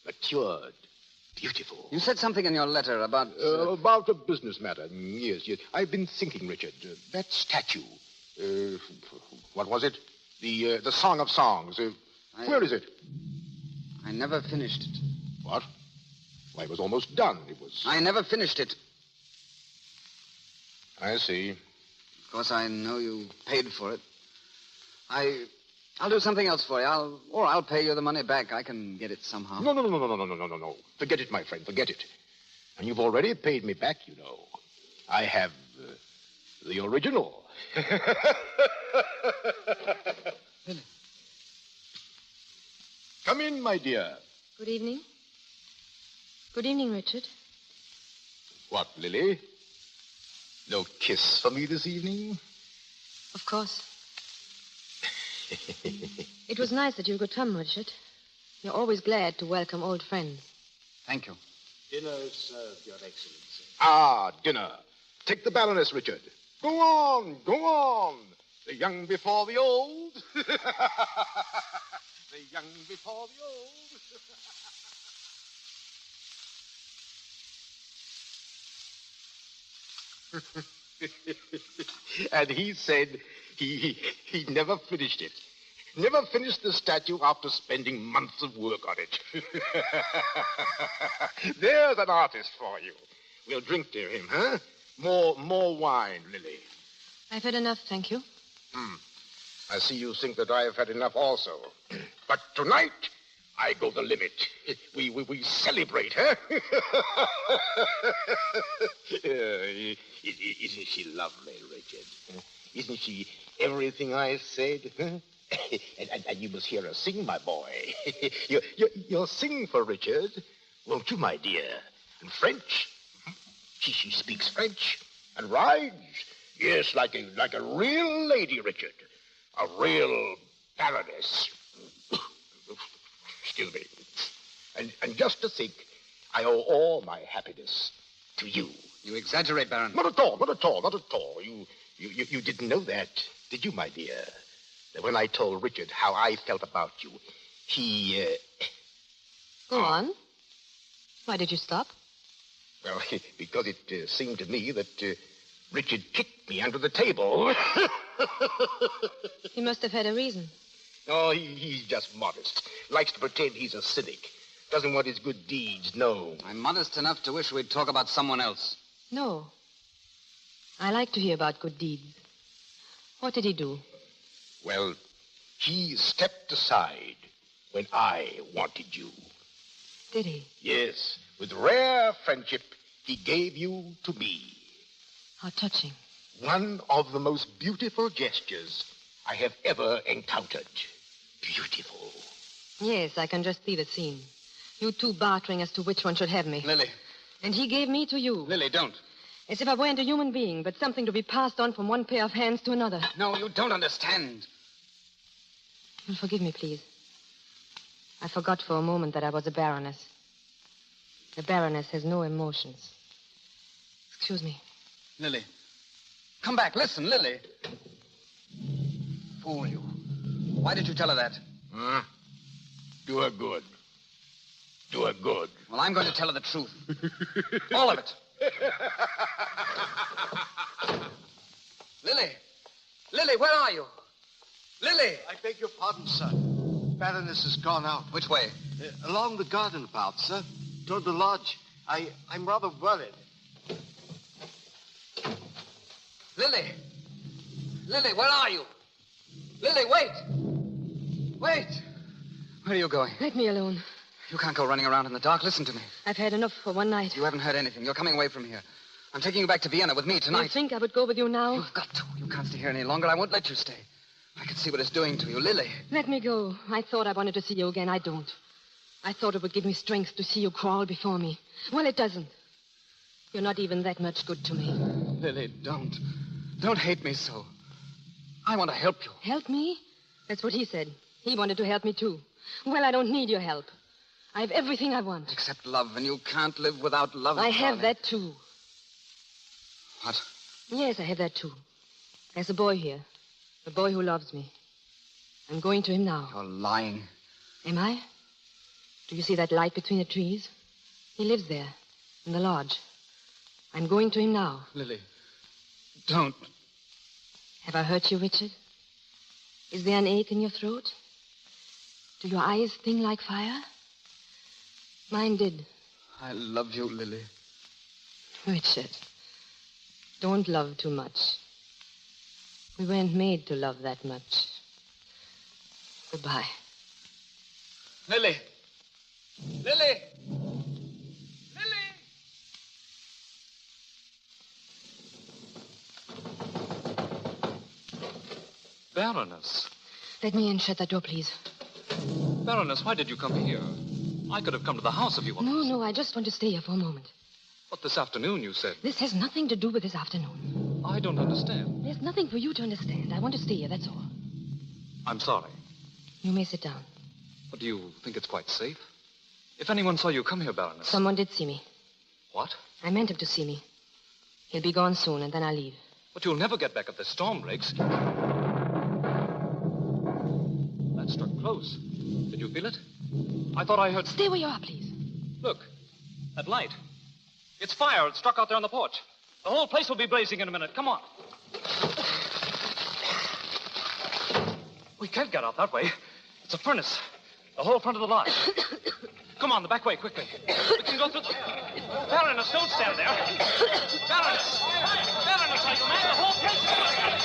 Speaker 3: Matured. Beautiful.
Speaker 20: You said something in your letter about...
Speaker 3: About a business matter. Yes. I've been thinking, Richard. That statue. What was it? The Song of Songs. Where is it?
Speaker 20: I never finished it.
Speaker 3: What? Why, it was almost done. It was...
Speaker 20: I never finished it.
Speaker 3: I see.
Speaker 20: Of course, I know you paid for it. I'll do something else for you. I'll pay you the money back. I can get it somehow.
Speaker 3: No. Forget it, my friend. Forget it. And you've already paid me back, you know. I have the original. Come in, my dear.
Speaker 11: Good evening. Good evening, Richard.
Speaker 3: What, Lily? No kiss for me this evening?
Speaker 11: Of course. It was nice that you could come, Richard. You're always glad to welcome old friends.
Speaker 20: Thank you.
Speaker 3: Dinner served, Your Excellency. Ah, dinner. Take the Baroness, Richard. Go on, go on. The young before the old. The young before the old. And he said he never finished it. Never finished the statue after spending months of work on it. There's an artist for you. We'll drink to him, huh? More wine, Lily.
Speaker 11: I've had enough, thank you.
Speaker 3: I see you think that I have had enough also. But tonight, I go the limit. We celebrate, huh? Isn't she lovely, Richard? Isn't she everything I said? Huh? And you must hear her sing, my boy. You'll sing for Richard, won't you, my dear? And French. She speaks French and rides. Yes, like a real lady, Richard. A real baroness. Excuse me. And just to think, I owe all my happiness to you.
Speaker 20: You exaggerate, Baron.
Speaker 3: Not at all. You didn't know that, did you, my dear? That when I told Richard how I felt about you, he,
Speaker 11: Go on. Why did you stop?
Speaker 3: Well, because it seemed to me that Richard kicked me under the table.
Speaker 11: He must have had a reason.
Speaker 3: Oh, he's just modest. Likes to pretend he's a cynic. Doesn't want his good deeds known.
Speaker 20: I'm modest enough to wish we'd talk about someone else.
Speaker 11: No. I like to hear about good deeds. What did he do?
Speaker 3: Well, he stepped aside when I wanted you.
Speaker 11: Did he?
Speaker 3: Yes. With rare friendship, he gave you to me.
Speaker 11: How touching.
Speaker 3: One of the most beautiful gestures I have ever encountered. Beautiful.
Speaker 11: Yes, I can just see the scene. You two bartering as to which one should have me.
Speaker 20: Lily.
Speaker 11: And he gave me to you.
Speaker 20: Lily, don't.
Speaker 11: As if I weren't a human being, but something to be passed on from one pair of hands to another.
Speaker 20: No, you don't understand.
Speaker 11: Well, forgive me, please. I forgot for a moment that I was a baroness. The baroness has no emotions. Excuse me.
Speaker 20: Lily. Come back. Listen, Lily. Fool you. Why did you tell her that?
Speaker 3: Do her good. Do her good.
Speaker 20: Well, I'm going to tell her the truth. All of it. Lily. Lily, where are you? Lily!
Speaker 16: I beg your pardon, sir. Baroness has gone out.
Speaker 20: Which way?
Speaker 16: Along the garden path, sir. Toward the lodge. I'm rather worried.
Speaker 20: Lily! Lily, where are you? Lily, wait! Wait! Where are you going?
Speaker 11: Let me alone.
Speaker 20: You can't go running around in the dark. Listen to me.
Speaker 11: I've had enough for one night.
Speaker 20: You haven't heard anything. You're coming away from here. I'm taking you back to Vienna with me tonight.
Speaker 11: You think I would go with you now?
Speaker 20: You've got to. You can't stay here any longer. I won't let you stay. I can see what it's doing to you. Lily.
Speaker 11: Let me go. I thought I wanted to see you again. I don't. I thought it would give me strength to see you crawl before me. Well, it doesn't. You're not even that much good to me.
Speaker 20: Lily, don't. Don't hate me so. I want to help you.
Speaker 11: Help me? That's what he said. He wanted to help me, too. Well, I don't need your help. I have everything I want.
Speaker 20: Except love, and you can't live without love.
Speaker 11: I have that, too.
Speaker 20: What?
Speaker 11: Yes, I have that, too. There's a boy here. A boy who loves me. I'm going to him now.
Speaker 20: You're lying.
Speaker 11: Am I? Do you see that light between the trees? He lives there, in the lodge. I'm going to him now.
Speaker 20: Lily, don't.
Speaker 11: Have I hurt you, Richard? Is there an ache in your throat? Do your eyes sting like fire? Mine did.
Speaker 20: I love you, Lily.
Speaker 11: Richard, Don't love too much. We weren't made to love that much. Goodbye.
Speaker 1: Lily! Lily! Baroness.
Speaker 11: Let me in. Shut that door, please.
Speaker 1: Baroness, why did you come here? I could have come to the house if you wanted.
Speaker 11: No, I just want to stay here for a moment.
Speaker 1: But this afternoon, you said.
Speaker 11: This has nothing to do with this afternoon.
Speaker 1: I don't understand.
Speaker 11: There's nothing for you to understand. I want to stay here, that's all.
Speaker 1: I'm sorry.
Speaker 11: You may sit down.
Speaker 1: But do you think it's quite safe? If anyone saw you come here, Baroness...
Speaker 11: Someone did see me.
Speaker 1: What?
Speaker 11: I meant him to see me. He'll be gone soon, and then I'll leave.
Speaker 1: But you'll never get back if the storm breaks. That struck close. Did you feel it? I thought I heard...
Speaker 11: Stay where you are, please.
Speaker 1: Look, that light. It's fire. It struck out there on the porch. The whole place will be blazing in a minute. Come on. We can't get out that way. It's a furnace. The whole front of the lot. Come on, the back way, quickly. We can go through the... Baroness, don't stand there. Baroness! Baroness, are you mad? The whole place is burning.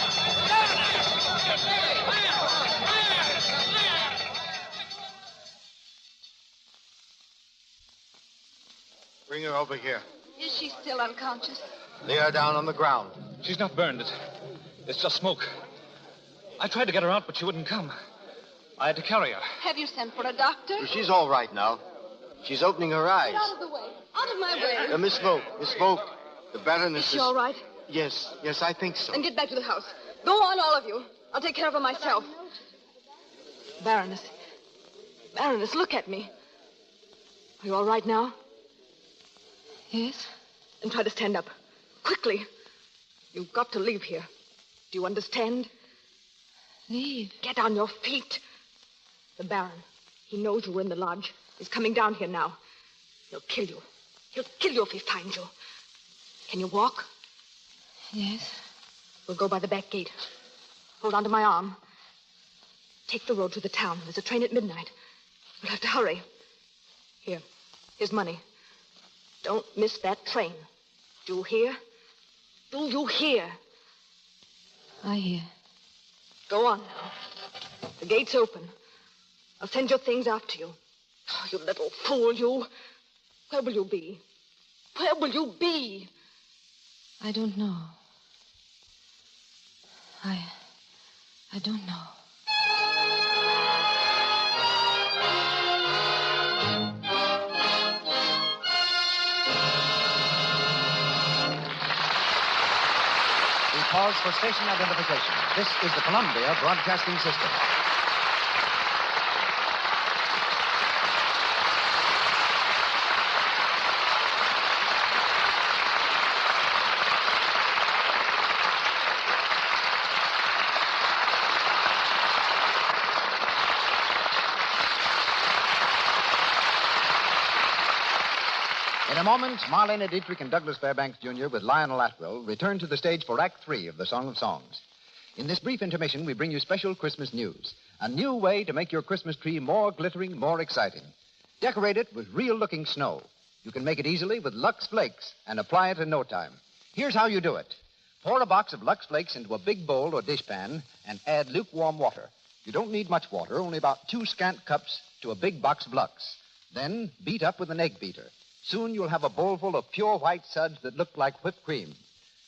Speaker 3: Bring her over here.
Speaker 19: Is she still unconscious?
Speaker 3: Lay her down on the ground.
Speaker 1: She's not burned. It's just smoke. I tried to get her out, but she wouldn't come. I had to carry her.
Speaker 19: Have you sent for a doctor?
Speaker 3: Well, she's all right now. She's opening her eyes.
Speaker 19: Get out of the way. Out of my way.
Speaker 3: Miss Smoke. The Baroness
Speaker 19: Is she all right?
Speaker 3: Yes, I think so.
Speaker 19: Then get back to the house. Go on, all of you. I'll take care of her myself. Baroness. Baroness, look at me. Are you all right now?
Speaker 11: Yes?
Speaker 19: Then try to stand up. Quickly. You've got to leave here. Do you understand?
Speaker 11: Leave?
Speaker 19: Get on your feet. The Baron, he knows you were in the lodge. He's coming down here now. He'll kill you. He'll kill you if he finds you. Can you walk?
Speaker 11: Yes.
Speaker 19: We'll go by the back gate. Hold on to my arm. Take the road to the town. There's a train at midnight. We'll have to hurry. Here's money. Don't miss that train. Do you hear? Do you hear?
Speaker 11: I hear.
Speaker 19: Go on now. The gate's open. I'll send your things after you. Oh, you little fool, you. Where will you be? Where will you be?
Speaker 11: I don't know. I don't know.
Speaker 17: We pause for station identification. This is the Columbia Broadcasting System. In a moment, Marlene Dietrich and Douglas Fairbanks, Jr. with Lionel Atwill return to the stage for Act 3 of The Song of Songs. In this brief intermission, we bring you special Christmas news. A new way to make your Christmas tree more glittering, more exciting. Decorate it with real-looking snow. You can make it easily with Lux Flakes and apply it in no time. Here's how you do it. Pour a box of Lux Flakes into a big bowl or dishpan and add lukewarm water. You don't need much water, only about 2 scant cups to a big box of Lux. Then beat up with an egg beater. Soon you'll have a bowlful of pure white suds that look like whipped cream.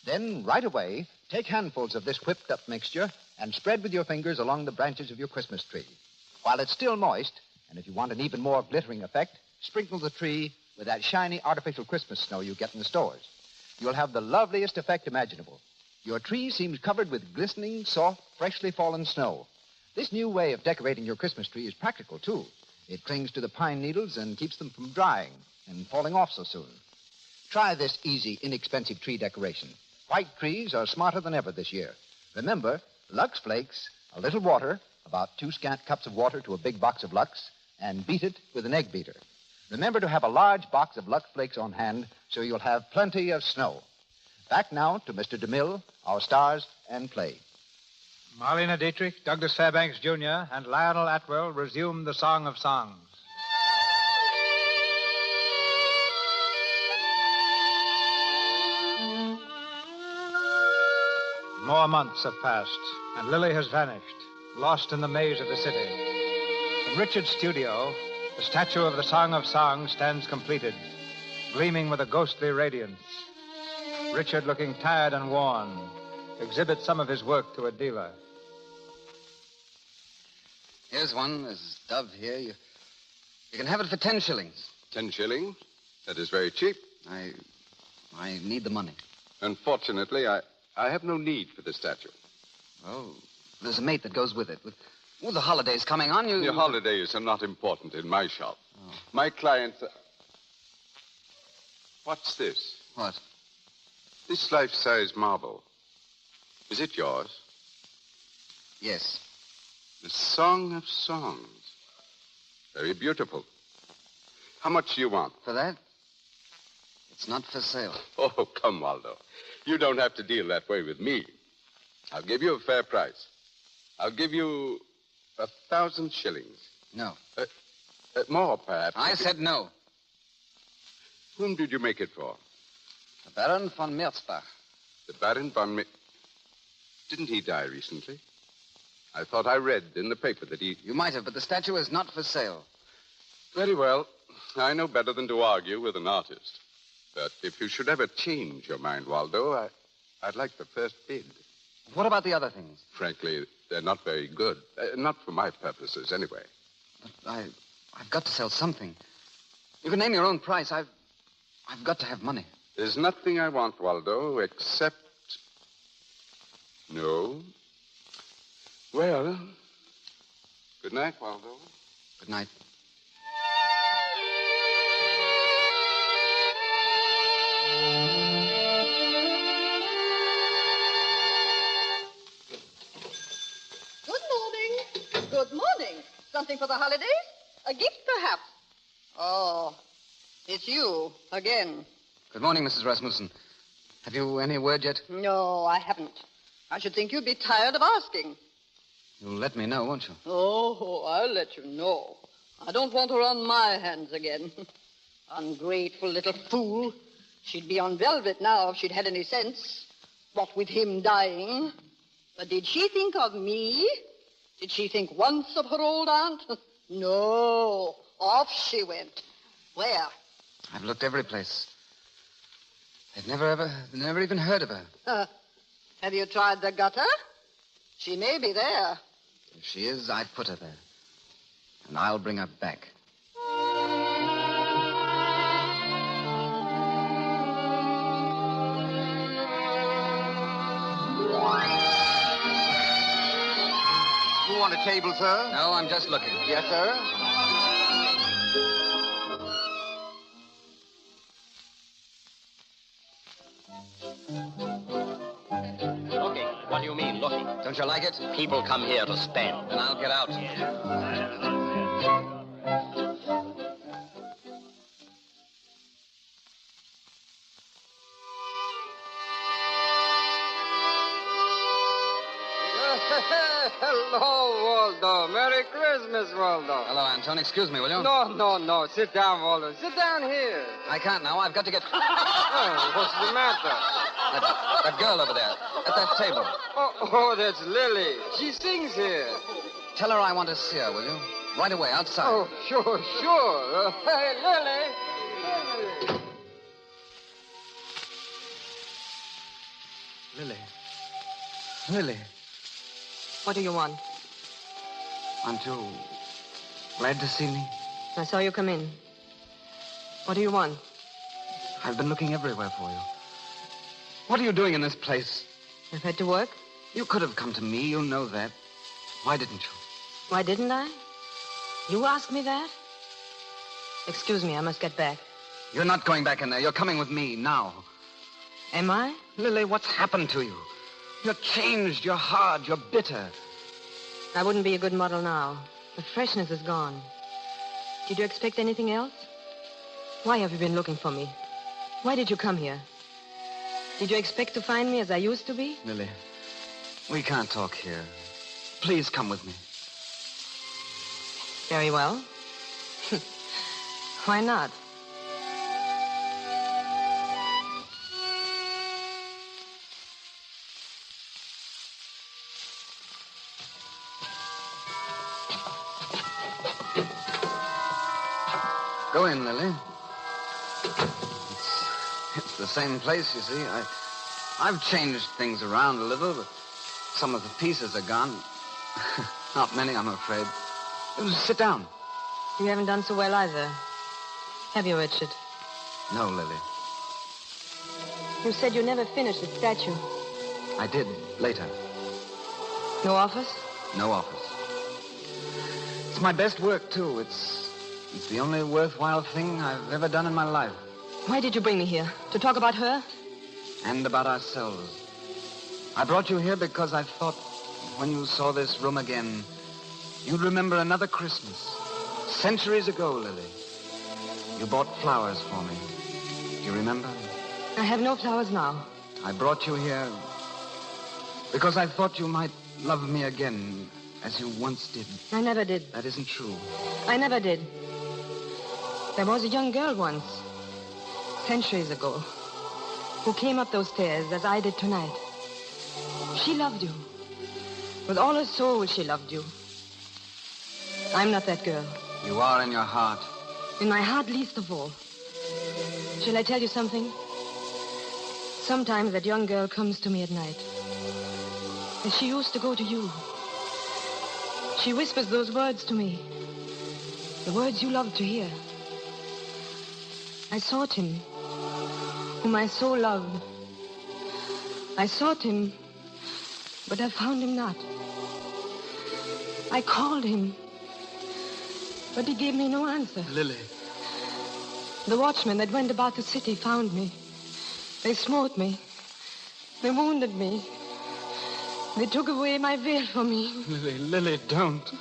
Speaker 17: Then, right away, take handfuls of this whipped-up mixture and spread with your fingers along the branches of your Christmas tree. While it's still moist, and if you want an even more glittering effect, sprinkle the tree with that shiny artificial Christmas snow you get in the stores. You'll have the loveliest effect imaginable. Your tree seems covered with glistening, soft, freshly fallen snow. This new way of decorating your Christmas tree is practical, too. It clings to the pine needles and keeps them from drying and falling off so soon. Try this easy, inexpensive tree decoration. White trees are smarter than ever this year. Remember, Lux Flakes, a little water, about 2 scant cups of water to a big box of Lux, and beat it with an egg beater. Remember to have a large box of Lux Flakes on hand so you'll have plenty of snow. Back now to Mr. DeMille, our stars and play.
Speaker 15: Marlene Dietrich, Douglas Fairbanks, Jr., and Lionel Atwill resume the Song of Songs. More months have passed, and Lily has vanished, lost in the maze of the city. In Richard's studio, the statue of the Song of Songs stands completed, gleaming with a ghostly radiance. Richard, looking tired and worn, exhibits some of his work to a dealer.
Speaker 20: Here's one. There's Dove here. You can have it for 10 shillings.
Speaker 13: 10 shillings? That is very cheap.
Speaker 20: I need the money.
Speaker 13: Unfortunately, I have no need for the statue.
Speaker 20: Oh, there's a mate that goes with it. With the holidays coming on,
Speaker 13: Your holidays are not important in my shop.
Speaker 20: Oh.
Speaker 13: My clients... What's this?
Speaker 20: What?
Speaker 13: This life-size marble. Is it yours?
Speaker 20: Yes.
Speaker 13: The Song of Songs. Very beautiful. How much do you want?
Speaker 20: For that? It's not for sale.
Speaker 13: Oh, come, Waldo. You don't have to deal that way with me. I'll give you a fair price. I'll give you 1,000 shillings.
Speaker 20: No.
Speaker 13: More, perhaps.
Speaker 20: I said no.
Speaker 13: Whom did you make it for?
Speaker 20: The Baron von Merzbach.
Speaker 13: The Baron von Didn't he die recently? I thought I read in the paper that he...
Speaker 20: You might have, but the statue is not for sale.
Speaker 13: Very well. I know better than to argue with an artist. But if you should ever change your mind, Waldo, I'd like the first bid.
Speaker 20: What about the other things?
Speaker 13: Frankly, they're not very good. Not for my purposes, anyway.
Speaker 20: But I've got to sell something. You can name your own price. I've got to have money.
Speaker 13: There's nothing I want, Waldo, except... No. Well, good night, Waldo.
Speaker 20: Good night.
Speaker 19: Good morning. Something for the holidays? A gift, perhaps? Oh, it's you again.
Speaker 20: Good morning, Mrs. Rasmussen. Have you any word yet?
Speaker 19: No, I haven't. I should think you'd be tired of asking.
Speaker 20: You'll let me know, won't you?
Speaker 19: Oh, I'll let you know. I don't want her on my hands again. Ungrateful little fool. She'd be on velvet now if she'd had any sense. What with him dying. But did she think of me? Did she think once of her old aunt? No. Off she went. Where?
Speaker 20: I've looked every place. They've never even heard of her.
Speaker 19: Have you tried the gutter? She may be there.
Speaker 20: If she is, I put her there. And I'll bring her back.
Speaker 16: You want a table, sir?
Speaker 20: No, I'm just looking.
Speaker 16: Yes, sir.
Speaker 21: Looking? What do you mean, looking?
Speaker 20: Don't you like it?
Speaker 21: People come here to spend.
Speaker 20: Then I'll get out.
Speaker 23: Hello, Waldo. Merry Christmas, Waldo.
Speaker 20: Hello, Anton. Excuse me, will you?
Speaker 23: No. Sit down, Waldo. Sit down here.
Speaker 20: I can't now. I've got to get...
Speaker 23: Oh, what's the matter?
Speaker 20: That girl over there, at that table.
Speaker 23: Oh, that's Lily. She sings here.
Speaker 20: Tell her I want to see her, will you? Right away, outside.
Speaker 23: Oh, sure. Hey, Lily.
Speaker 20: Lily.
Speaker 11: What do you want?
Speaker 20: Aren't you glad to see me?
Speaker 11: I saw you come in. What do you want?
Speaker 20: I've been looking everywhere for you. What are you doing in this place?
Speaker 11: I've had to work.
Speaker 20: You could have come to me. You know that. Why didn't you?
Speaker 11: Why didn't I? You asked me that? Excuse me, I must get back.
Speaker 20: You're not going back in there. You're coming with me now.
Speaker 11: Am I?
Speaker 20: Lily, what's happened to you? You're changed. You're hard. You're bitter.
Speaker 11: I wouldn't be a good model now. The freshness is gone. Did you expect anything else? Why have you been looking for me? Why did you come here? Did you expect to find me as I used to be?
Speaker 20: Lily, we can't talk here. Please come with me.
Speaker 11: Very well. Why not?
Speaker 20: Go in, Lily. It's the same place, you see. I've changed things around a little, but some of the pieces are gone. Not many, I'm afraid. Sit down.
Speaker 11: You haven't done so well either. Have you, Richard?
Speaker 20: No, Lily.
Speaker 11: You said you never finished the statue.
Speaker 20: I did, later.
Speaker 11: No office?
Speaker 20: No office. It's my best work, too. It's the only worthwhile thing I've ever done in my life.
Speaker 11: Why did you bring me here? To talk about her?
Speaker 20: And about ourselves. I brought you here because I thought when you saw this room again, you'd remember another Christmas. Centuries ago, Lily. You bought flowers for me. Do you remember?
Speaker 11: I have no flowers now.
Speaker 20: I brought you here because I thought you might love me again as you once did.
Speaker 11: I never did.
Speaker 20: That isn't true.
Speaker 11: I never did. There was a young girl once, centuries ago, who came up those stairs as I did tonight. She loved you. With all her soul, she loved you. I'm not that girl.
Speaker 20: You are in your heart.
Speaker 11: In my heart, least of all. Shall I tell you something? Sometimes that young girl comes to me at night, as she used to go to you. She whispers those words to me, the words you loved to hear. I sought him, whom I so loved. I sought him, but I found him not. I called him, but he gave me no answer.
Speaker 20: Lily.
Speaker 11: The watchmen that went about the city found me. They smote me. They wounded me. They took away my veil from me.
Speaker 20: Lily, don't.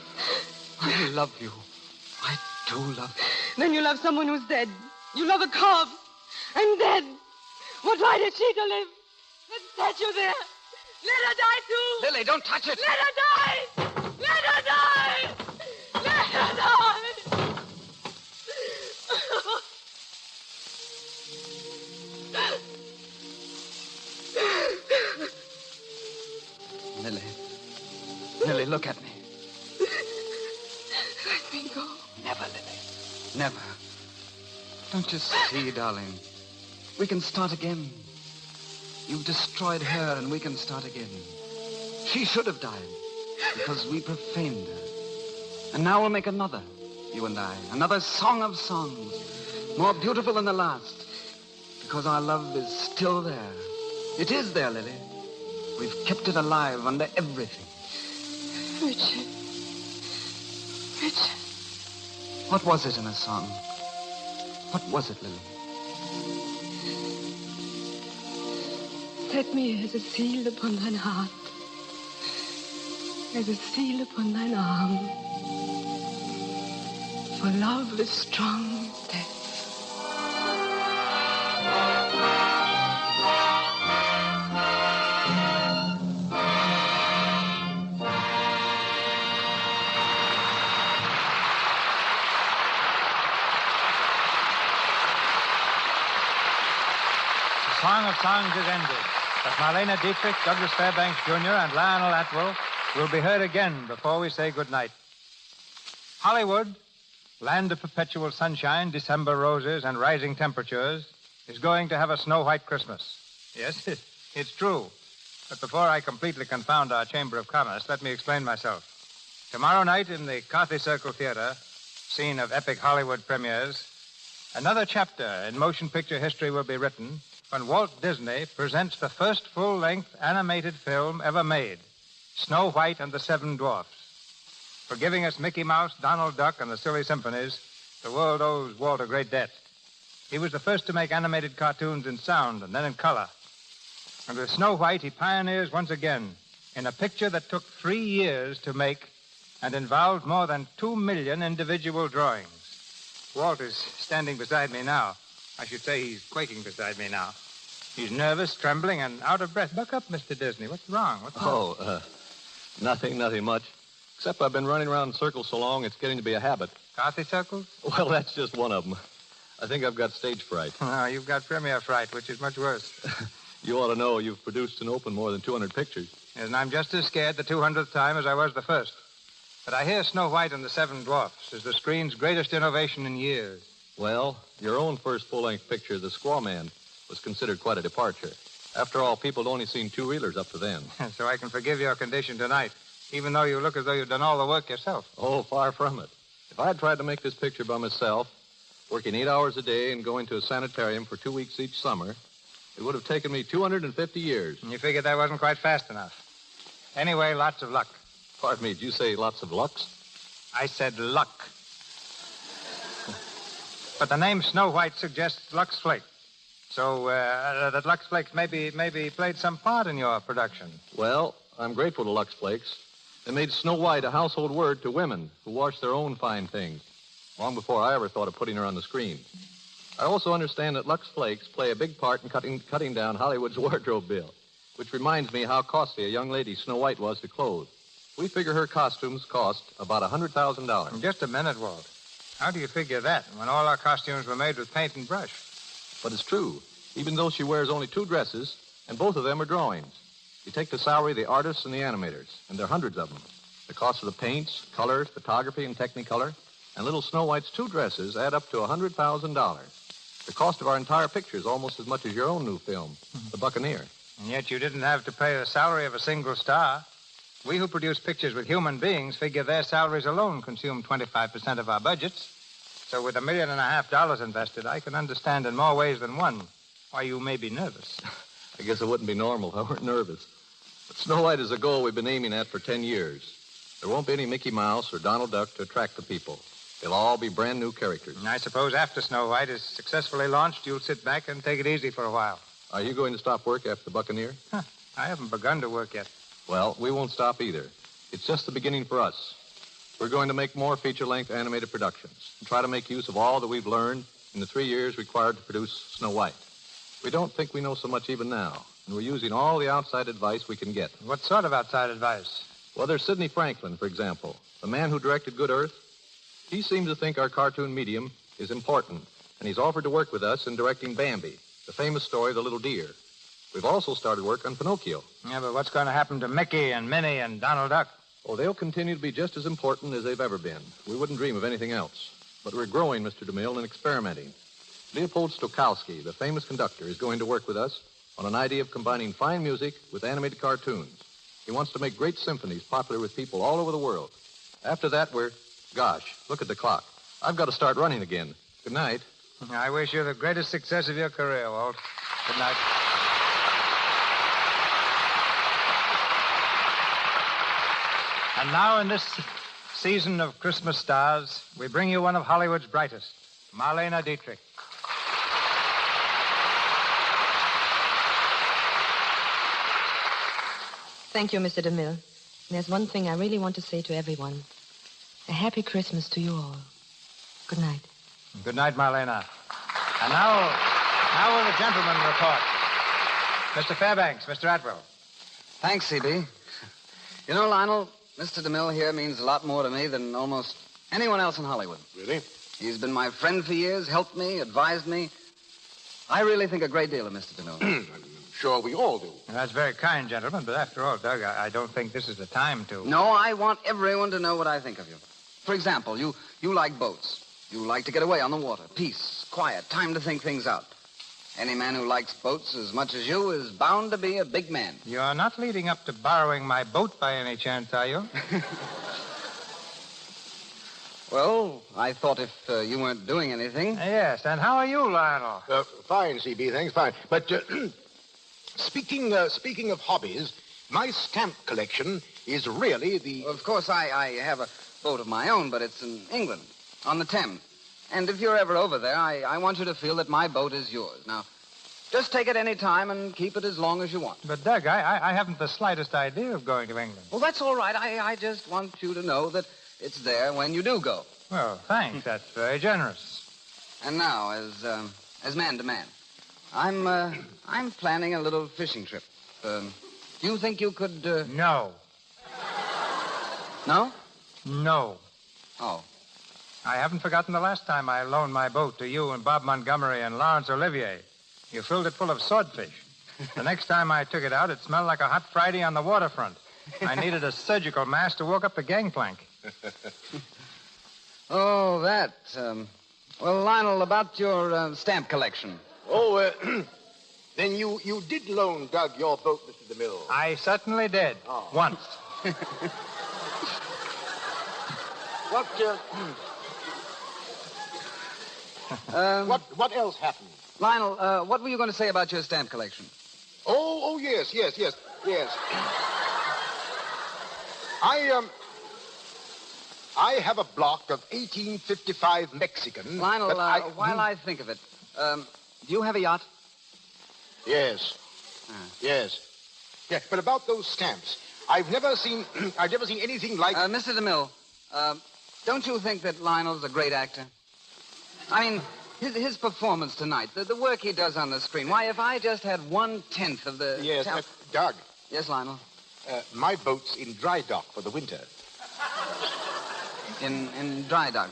Speaker 20: I love you. I do love you.
Speaker 11: Then you love someone who's dead. You love a corpse. I'm dead. What right has she to live? That statue there. Let her die, too.
Speaker 20: Lily, don't touch it.
Speaker 11: Let her die. Let her die. Let her die.
Speaker 20: Lily. Lily, look at me.
Speaker 11: Let me go.
Speaker 20: Never, Lily. Never. Don't you see, darling? We can start again. You've destroyed her, and we can start again. She should have died, because we profaned her. And now we'll make another, you and I. Another song of songs, more beautiful than the last. Because our love is still there. It is there, Lily. We've kept it alive under everything.
Speaker 11: Richard. Richard.
Speaker 20: What was it in a song? What was it, Lily?
Speaker 11: Set me as a seal upon thine heart, as a seal upon thine arm. For love is strong as death.
Speaker 15: The Song of Songs is ended. But Marlena Dietrich, Douglas Fairbanks Jr., and Lionel Atwill will be heard again before we say goodnight. Hollywood, land of perpetual sunshine, December roses, and rising temperatures, is going to have a snow-white Christmas. Yes, it's true. But before I completely confound our Chamber of Commerce, let me explain myself. Tomorrow night in the Carthy Circle Theater, scene of epic Hollywood premieres, another chapter in motion picture history will be written when Walt Disney presents the first full-length animated film ever made, Snow White and the Seven Dwarfs. For giving us Mickey Mouse, Donald Duck, and the Silly Symphonies, the world owes Walt a great debt. He was the first to make animated cartoons in sound and then in color. And with Snow White, he pioneers once again in a picture that took 3 years to make and involved more than 2 million individual drawings. Walt is standing beside me now. I should say he's quaking beside me now. He's nervous, trembling, and out of breath. Buck up, Mr. Disney. What's wrong?
Speaker 1: Nothing much. Except I've been running around in circles so long, it's getting to be a habit.
Speaker 15: Carthy circles?
Speaker 1: Well, that's just one of them. I think I've got stage fright.
Speaker 15: No, you've got premiere fright, which is much worse.
Speaker 1: You ought to know you've produced and opened more than 200 pictures.
Speaker 15: Yes, and I'm just as scared the 200th time as I was the first. But I hear Snow White and the Seven Dwarfs is the screen's greatest innovation in years.
Speaker 1: Well, your own first full-length picture, The Squaw Man, was considered quite a departure. After all, people had only seen two-reelers up to then.
Speaker 15: So I can forgive your condition tonight, even though you look as though you've done all the work yourself.
Speaker 1: Oh, far from it. If I had tried to make this picture by myself, working 8 hours a day and going to a sanitarium for 2 weeks each summer, it would have taken me 250 years.
Speaker 15: And you figured that wasn't quite fast enough. Anyway, lots of luck.
Speaker 1: Pardon me, did you say lots of Lux?
Speaker 15: I said luck. But the name Snow White suggests Lux Flake. So that Lux Flakes maybe played some part in your production.
Speaker 1: Well, I'm grateful to Lux Flakes. They made Snow White a household word to women who wash their own fine things, long before I ever thought of putting her on the screen. I also understand that Lux Flakes play a big part in cutting down Hollywood's wardrobe bill, which reminds me how costly a young lady Snow White was to clothe. We figure her costumes cost about $100,000.
Speaker 15: Just a minute, Walt. How do you figure that when all our costumes were made with paint and brush?
Speaker 1: But it's true, even though she wears only 2 dresses, and both of them are drawings. You take the salary of the artists and the animators, and there are hundreds of them. The cost of the paints, color, photography, and Technicolor, and little Snow White's 2 dresses add up to $100,000. The cost of our entire picture is almost as much as your own new film, The Buccaneer.
Speaker 15: And yet you didn't have to pay the salary of a single star. We who produce pictures with human beings figure their salaries alone consume 25% of our budgets. So with $1.5 million invested, I can understand in more ways than one why you may be nervous.
Speaker 1: I guess it wouldn't be normal if I weren't nervous. But Snow White is a goal we've been aiming at for 10 years. There won't be any Mickey Mouse or Donald Duck to attract the people. They'll all be brand new characters.
Speaker 15: And I suppose after Snow White is successfully launched, you'll sit back and take it easy for a while.
Speaker 1: Are you going to stop work after The Buccaneer?
Speaker 15: I haven't begun to work yet.
Speaker 1: Well, we won't stop either. It's just the beginning for us. We're going to make more feature-length animated productions and try to make use of all that we've learned in the 3 years required to produce Snow White. We don't think we know so much even now, and we're using all the outside advice we can get.
Speaker 15: What sort of outside advice?
Speaker 1: Well, there's Sidney Franklin, for example, the man who directed Good Earth. He seems to think our cartoon medium is important, and he's offered to work with us in directing Bambi, the famous story of the little deer. We've also started work on Pinocchio.
Speaker 15: Yeah, but what's going to happen to Mickey and Minnie and Donald Duck?
Speaker 1: Oh, they'll continue to be just as important as they've ever been. We wouldn't dream of anything else. But we're growing, Mr. DeMille, and experimenting. Leopold Stokowski, the famous conductor, is going to work with us on an idea of combining fine music with animated cartoons. He wants to make great symphonies popular with people all over the world. After that, Gosh, look at the clock. I've got to start running again. Good night.
Speaker 15: I wish you the greatest success of your career, Walt. Good night. And now, in this season of Christmas stars, we bring you one of Hollywood's brightest, Marlene Dietrich.
Speaker 11: Thank you, Mr. DeMille. There's one thing I really want to say to everyone. A happy Christmas to you all. Good night.
Speaker 15: Good night, Marlena. And now will the gentleman report. Mr. Fairbanks, Mr. Atwell.
Speaker 20: Thanks, C.B. You know, Lionel, Mr. DeMille here means a lot more to me than almost anyone else in Hollywood.
Speaker 3: Really?
Speaker 20: He's been my friend for years, helped me, advised me. I really think a great deal of Mr. DeMille.
Speaker 3: I'm sure we all do.
Speaker 15: Well, that's very kind, gentlemen, but after all, Doug, I don't think this is the time to...
Speaker 20: No, I want everyone to know what I think of you. For example, you like boats. You like to get away on the water. Peace, quiet, time to think things out. Any man who likes boats as much as you is bound to be a big man.
Speaker 15: You're not leading up to borrowing my boat by any chance, are you?
Speaker 20: Well, I thought if you weren't doing anything...
Speaker 15: Yes, and how are you, Lionel?
Speaker 3: Fine, C.B., thanks, fine. But speaking of hobbies, my stamp collection is really the...
Speaker 20: Of course, I have a boat of my own, but it's in England, on the Thames. And if you're ever over there, I want you to feel that my boat is yours. Now, just take it any time and keep it as long as you want.
Speaker 15: But, Doug, I haven't the slightest idea of going to England.
Speaker 20: Well, that's all right. I just want you to know that it's there when you do go.
Speaker 15: Well, thanks. That's very generous.
Speaker 20: And now, as man to man, I'm planning a little fishing trip. Do you think you could...
Speaker 15: No.
Speaker 20: No?
Speaker 15: No.
Speaker 20: Oh.
Speaker 15: I haven't forgotten the last time I loaned my boat to you and Bob Montgomery and Laurence Olivier. You filled it full of swordfish. The next time I took it out, it smelled like a hot Friday on the waterfront. I needed a surgical mask to walk up the gangplank.
Speaker 20: Oh, that. Well, Lionel, about your stamp collection.
Speaker 3: Oh, then you did loan Doug your boat, Mr. DeMille.
Speaker 15: I certainly did.
Speaker 3: Oh.
Speaker 15: Once.
Speaker 3: What else happened?
Speaker 20: Lionel, what were you going to say about your stamp collection?
Speaker 3: Oh, yes. I have a block of 1855 Mexican.
Speaker 20: Lionel, while I think of it, do you have a yacht?
Speaker 3: Yes. Yes. Yeah, but about those stamps, I've never seen anything like...
Speaker 20: Mr. DeMille, don't you think that Lionel's a great actor? I mean, his performance tonight, the work he does on the screen. Why, if I just had 1/10 of the...
Speaker 3: Yes, Doug.
Speaker 20: Yes, Lionel?
Speaker 3: My boat's in dry dock for the winter.
Speaker 20: In dry dock?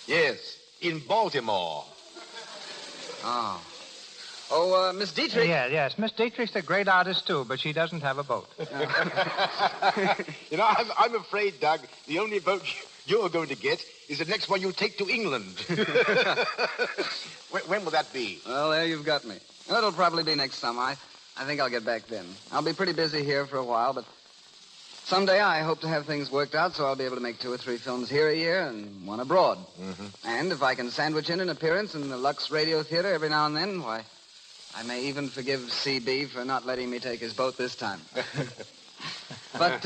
Speaker 3: Yes, in Baltimore.
Speaker 20: Oh. Oh, Miss Dietrich.
Speaker 15: Yes. Miss Dietrich's a great artist, too, but she doesn't have a boat.
Speaker 3: You know, I'm afraid, Doug, the only boat you're going to get is the next one you take to England. When will that be?
Speaker 20: Well, there you've got me. It'll probably be next summer. I think I'll get back then. I'll be pretty busy here for a while, but someday I hope to have things worked out so I'll be able to make 2 or 3 films here a year and 1 abroad. Mm-hmm. And if I can sandwich in an appearance in the Lux Radio Theater every now and then, why, I may even forgive CB for not letting me take his boat this time. But,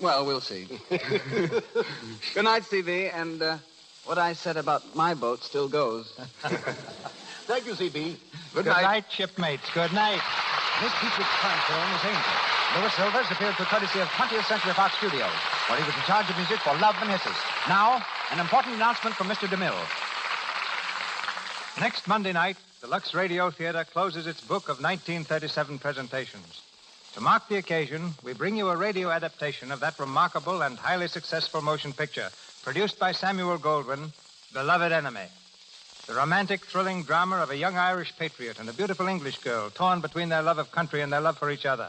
Speaker 20: well, we'll see. Good night, CB, and what I said about my boat still goes.
Speaker 3: Thank you, CB.
Speaker 15: Good night, shipmates. Good night.
Speaker 17: Miss Dietrich's current film is Angel. Louis Silvers appeared through courtesy of 20th Century Fox Studios, where he was in charge of music for Love and Hisses. Now, an important announcement from Mr. DeMille.
Speaker 15: Next Monday night, the Lux Radio Theater closes its book of 1937 presentations. To mark the occasion, we bring you a radio adaptation of that remarkable and highly successful motion picture produced by Samuel Goldwyn, Beloved Enemy. The romantic, thrilling drama of a young Irish patriot and a beautiful English girl torn between their love of country and their love for each other.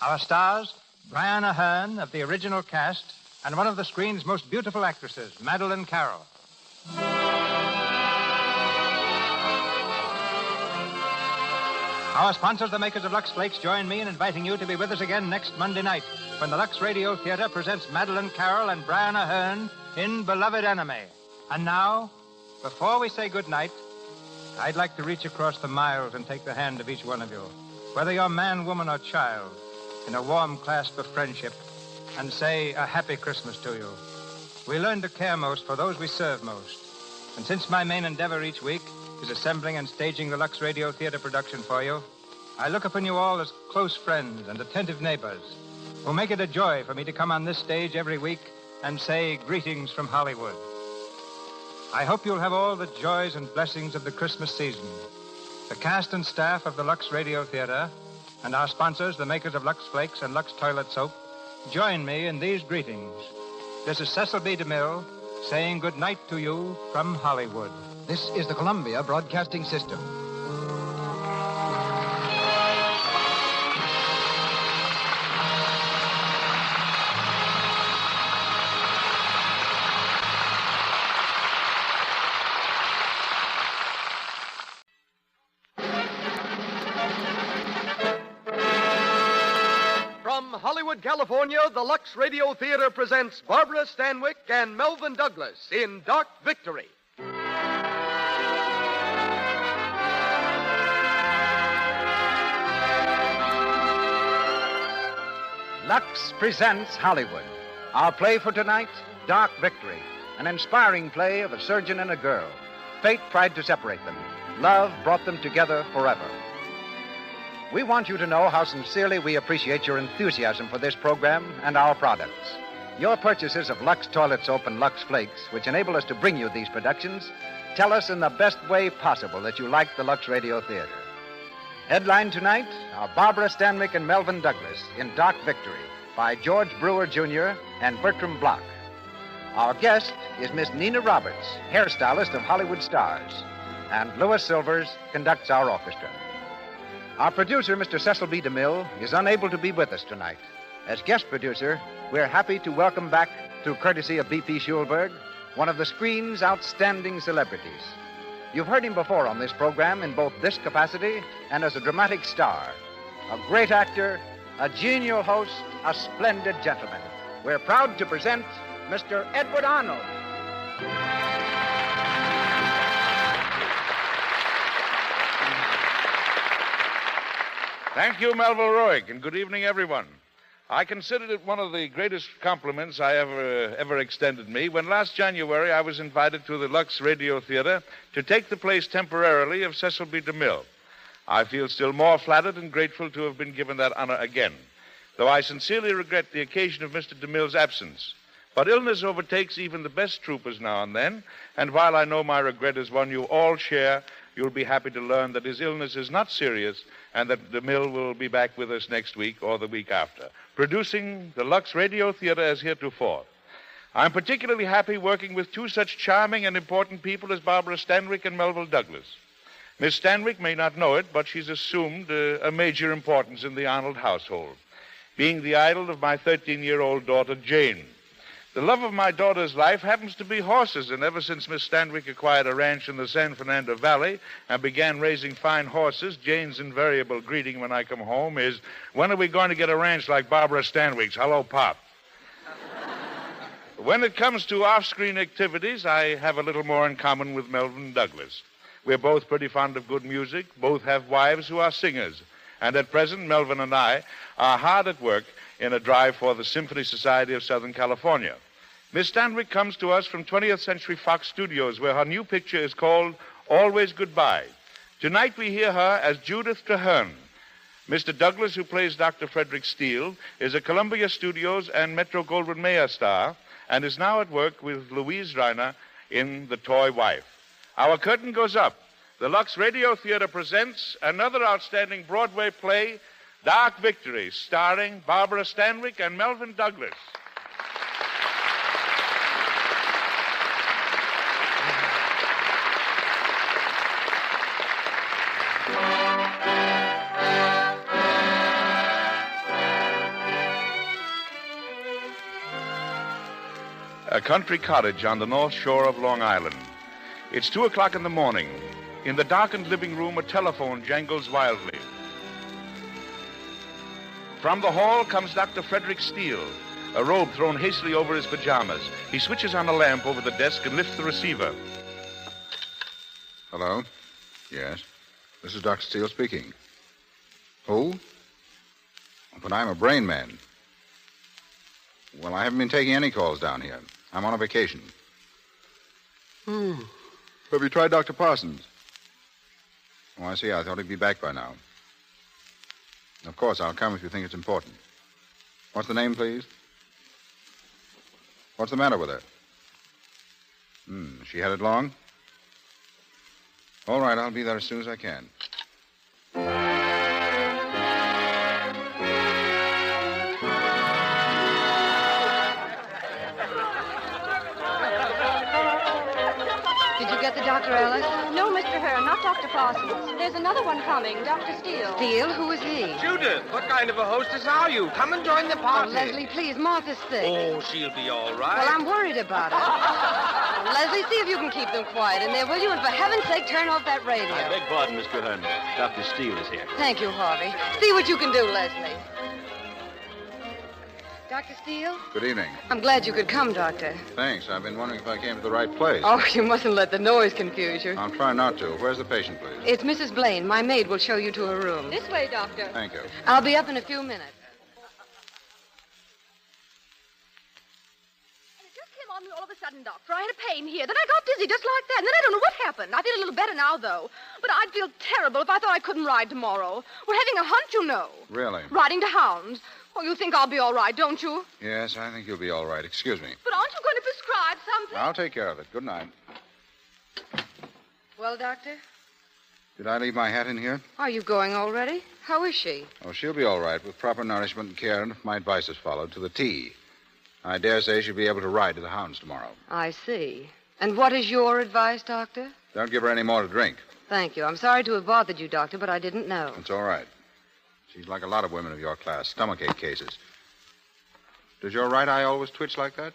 Speaker 15: Our stars, Brian Aherne of the original cast and one of the screen's most beautiful actresses, Madeleine Carroll. Our sponsors, the makers of Lux Flakes, join me in inviting you to be with us again next Monday night when the Lux Radio Theater presents Madeleine Carroll and Brian Aherne in Beloved Enemy. And now, before we say good night, I'd like to reach across the miles and take the hand of each one of you, whether you're man, woman, or child, in a warm clasp of friendship, and say a happy Christmas to you. We learn to care most for those we serve most. And since my main endeavor each week is assembling and staging the Lux Radio Theater production for you, I look upon you all as close friends and attentive neighbors who make it a joy for me to come on this stage every week and say greetings from Hollywood. I hope you'll have all the joys and blessings of the Christmas season. The cast and staff of the Lux Radio Theater and our sponsors, the makers of Lux Flakes and Lux Toilet Soap, join me in these greetings. This is Cecil B. DeMille saying good night to you from Hollywood.
Speaker 17: This is the Columbia Broadcasting System.
Speaker 4: From Hollywood, California, the Lux Radio Theater presents Barbara Stanwyck and Melvin Douglas in Dark Victory.
Speaker 17: Lux presents Hollywood. Our play for tonight, Dark Victory, an inspiring play of a surgeon and a girl. Fate tried to separate them. Love brought them together forever. We want you to know how sincerely we appreciate your enthusiasm for this program and our products. Your purchases of Lux Toilet Soap and Lux Flakes, which enable us to bring you these productions, tell us in the best way possible that you like the Lux Radio Theater. Headline tonight are Barbara Stanwyck and Melvin Douglas in Dark Victory by George Brewer, Jr. and Bertram Bloch. Our guest is Miss Nina Roberts, hairstylist of Hollywood stars, and Louis Silvers conducts our orchestra. Our producer, Mr. Cecil B. DeMille, is unable to be with us tonight. As guest producer, we're happy to welcome back, through courtesy of B.P. Schulberg, one of the screen's outstanding celebrities, You've heard him before on this program in both this capacity and as a dramatic star. A great actor, a genial host, a splendid gentleman. We're proud to present Mr. Edward Arnold.
Speaker 7: Thank you, Melville Roig, and good evening, everyone. I considered it one of the greatest compliments I ever extended me when last January I was invited to the Lux Radio Theater to take the place temporarily of Cecil B. DeMille. I feel still more flattered and grateful to have been given that honor again, though I sincerely regret the occasion of Mr. DeMille's absence. But illness overtakes even the best troopers now and then, and while I know my regret is one you all share, you'll be happy to learn that his illness is not serious and that DeMille will be back with us next week or the week after, producing the Lux Radio Theater as heretofore. I'm particularly happy working with two such charming and important people as Barbara Stanwyck and Melville Douglas. Miss Stanwyck may not know it, but she's assumed a major importance in the Arnold household, being the idol of my 13-year-old daughter, Jane. The love of my daughter's life happens to be horses, and ever since Miss Stanwyck acquired a ranch in the San Fernando Valley and began raising fine horses, Jane's invariable greeting when I come home is, "When are we going to get a ranch like Barbara Stanwyck's? Hello, Pop." When it comes to off-screen activities, I have a little more in common with Melvin Douglas. We're both pretty fond of good music, both have wives who are singers, and at present, Melvin and I are hard at work in a drive for the Symphony Society of Southern California. Miss Stanwyck comes to us from 20th Century Fox Studios, where her new picture is called Always Goodbye. Tonight we hear her as Judith Traherne. Mr. Douglas, who plays Dr. Frederick Steele, is a Columbia Studios and Metro-Goldwyn-Mayer star and is now at work with Louise Reiner in The Toy Wife. Our curtain goes up. The Lux Radio Theater presents another outstanding Broadway play, Dark Victory, starring Barbara Stanwyck and Melvin Douglas. A country cottage on the north shore of Long Island. It's 2 o'clock in the morning. In the darkened living room, a telephone jangles wildly. From the hall comes Dr. Frederick Steele, a robe thrown hastily over his pajamas. He switches on a lamp over the desk and lifts the receiver.
Speaker 13: Hello? Yes? This is Dr. Steele speaking. Who? But I'm a brain man. Well, I haven't been taking any calls down here. I'm on a vacation. Have you tried Dr. Parsons? Oh, I see. I thought he'd be back by now. Of course, I'll come if you think it's important. What's the name, please? What's the matter with her? She had it long? All right, I'll be there as soon as I can.
Speaker 10: Did you get the doctor, Alice?
Speaker 2: No, Mr. Hearn, not Dr. Parsons. There's another one coming, Dr. Steele.
Speaker 10: Steele? Who is he?
Speaker 12: Judith, what kind of a hostess are you? Come and join the party.
Speaker 10: Oh, Leslie, please, Martha's sick.
Speaker 12: Oh, she'll be all right.
Speaker 10: Well, I'm worried about her. Leslie, see if you can keep them quiet in there, will you? And for heaven's sake, turn off that radio.
Speaker 14: I beg pardon, Mr. Hearn. Dr. Steele is here.
Speaker 10: Thank you, Harvey. See what you can do, Leslie. Dr. Steele?
Speaker 13: Good evening.
Speaker 10: I'm glad you could come, Doctor.
Speaker 13: Thanks. I've been wondering if I came to the right place.
Speaker 10: Oh, you mustn't let the noise confuse you.
Speaker 13: I'll try not to. Where's the patient, please?
Speaker 10: It's Mrs. Blaine. My maid will show you to her room.
Speaker 2: This way, Doctor.
Speaker 13: Thank you.
Speaker 10: I'll be up in a few minutes.
Speaker 24: On me all of a sudden, Doctor. I had a pain here. Then I got dizzy just like that. And then I don't know what happened. I feel a little better now, though. But I'd feel terrible if I thought I couldn't ride tomorrow. We're having a hunt, you know.
Speaker 13: Really?
Speaker 24: Riding to hounds. Oh, you think I'll be all right, don't you?
Speaker 13: Yes, I think you'll be all right. Excuse me.
Speaker 24: But aren't you going to prescribe something?
Speaker 13: I'll take care of it. Good night.
Speaker 10: Well, Doctor?
Speaker 13: Did I leave my hat in here?
Speaker 10: Are you going already? How is she?
Speaker 13: Oh, she'll be all right with proper nourishment and care, and if my advice is followed, to the T. I dare say she'll be able to ride to the hounds tomorrow.
Speaker 10: I see. And what is your advice, Doctor?
Speaker 13: Don't give her any more to drink.
Speaker 10: Thank you. I'm sorry to have bothered you, Doctor, but I didn't know.
Speaker 13: It's all right. She's like a lot of women of your class, stomachache cases. Does your right eye always twitch like that?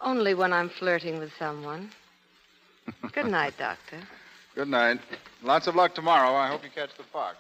Speaker 10: Only when I'm flirting with someone. Good night, Doctor.
Speaker 13: Good night. Lots of luck tomorrow. I hope you catch the fox.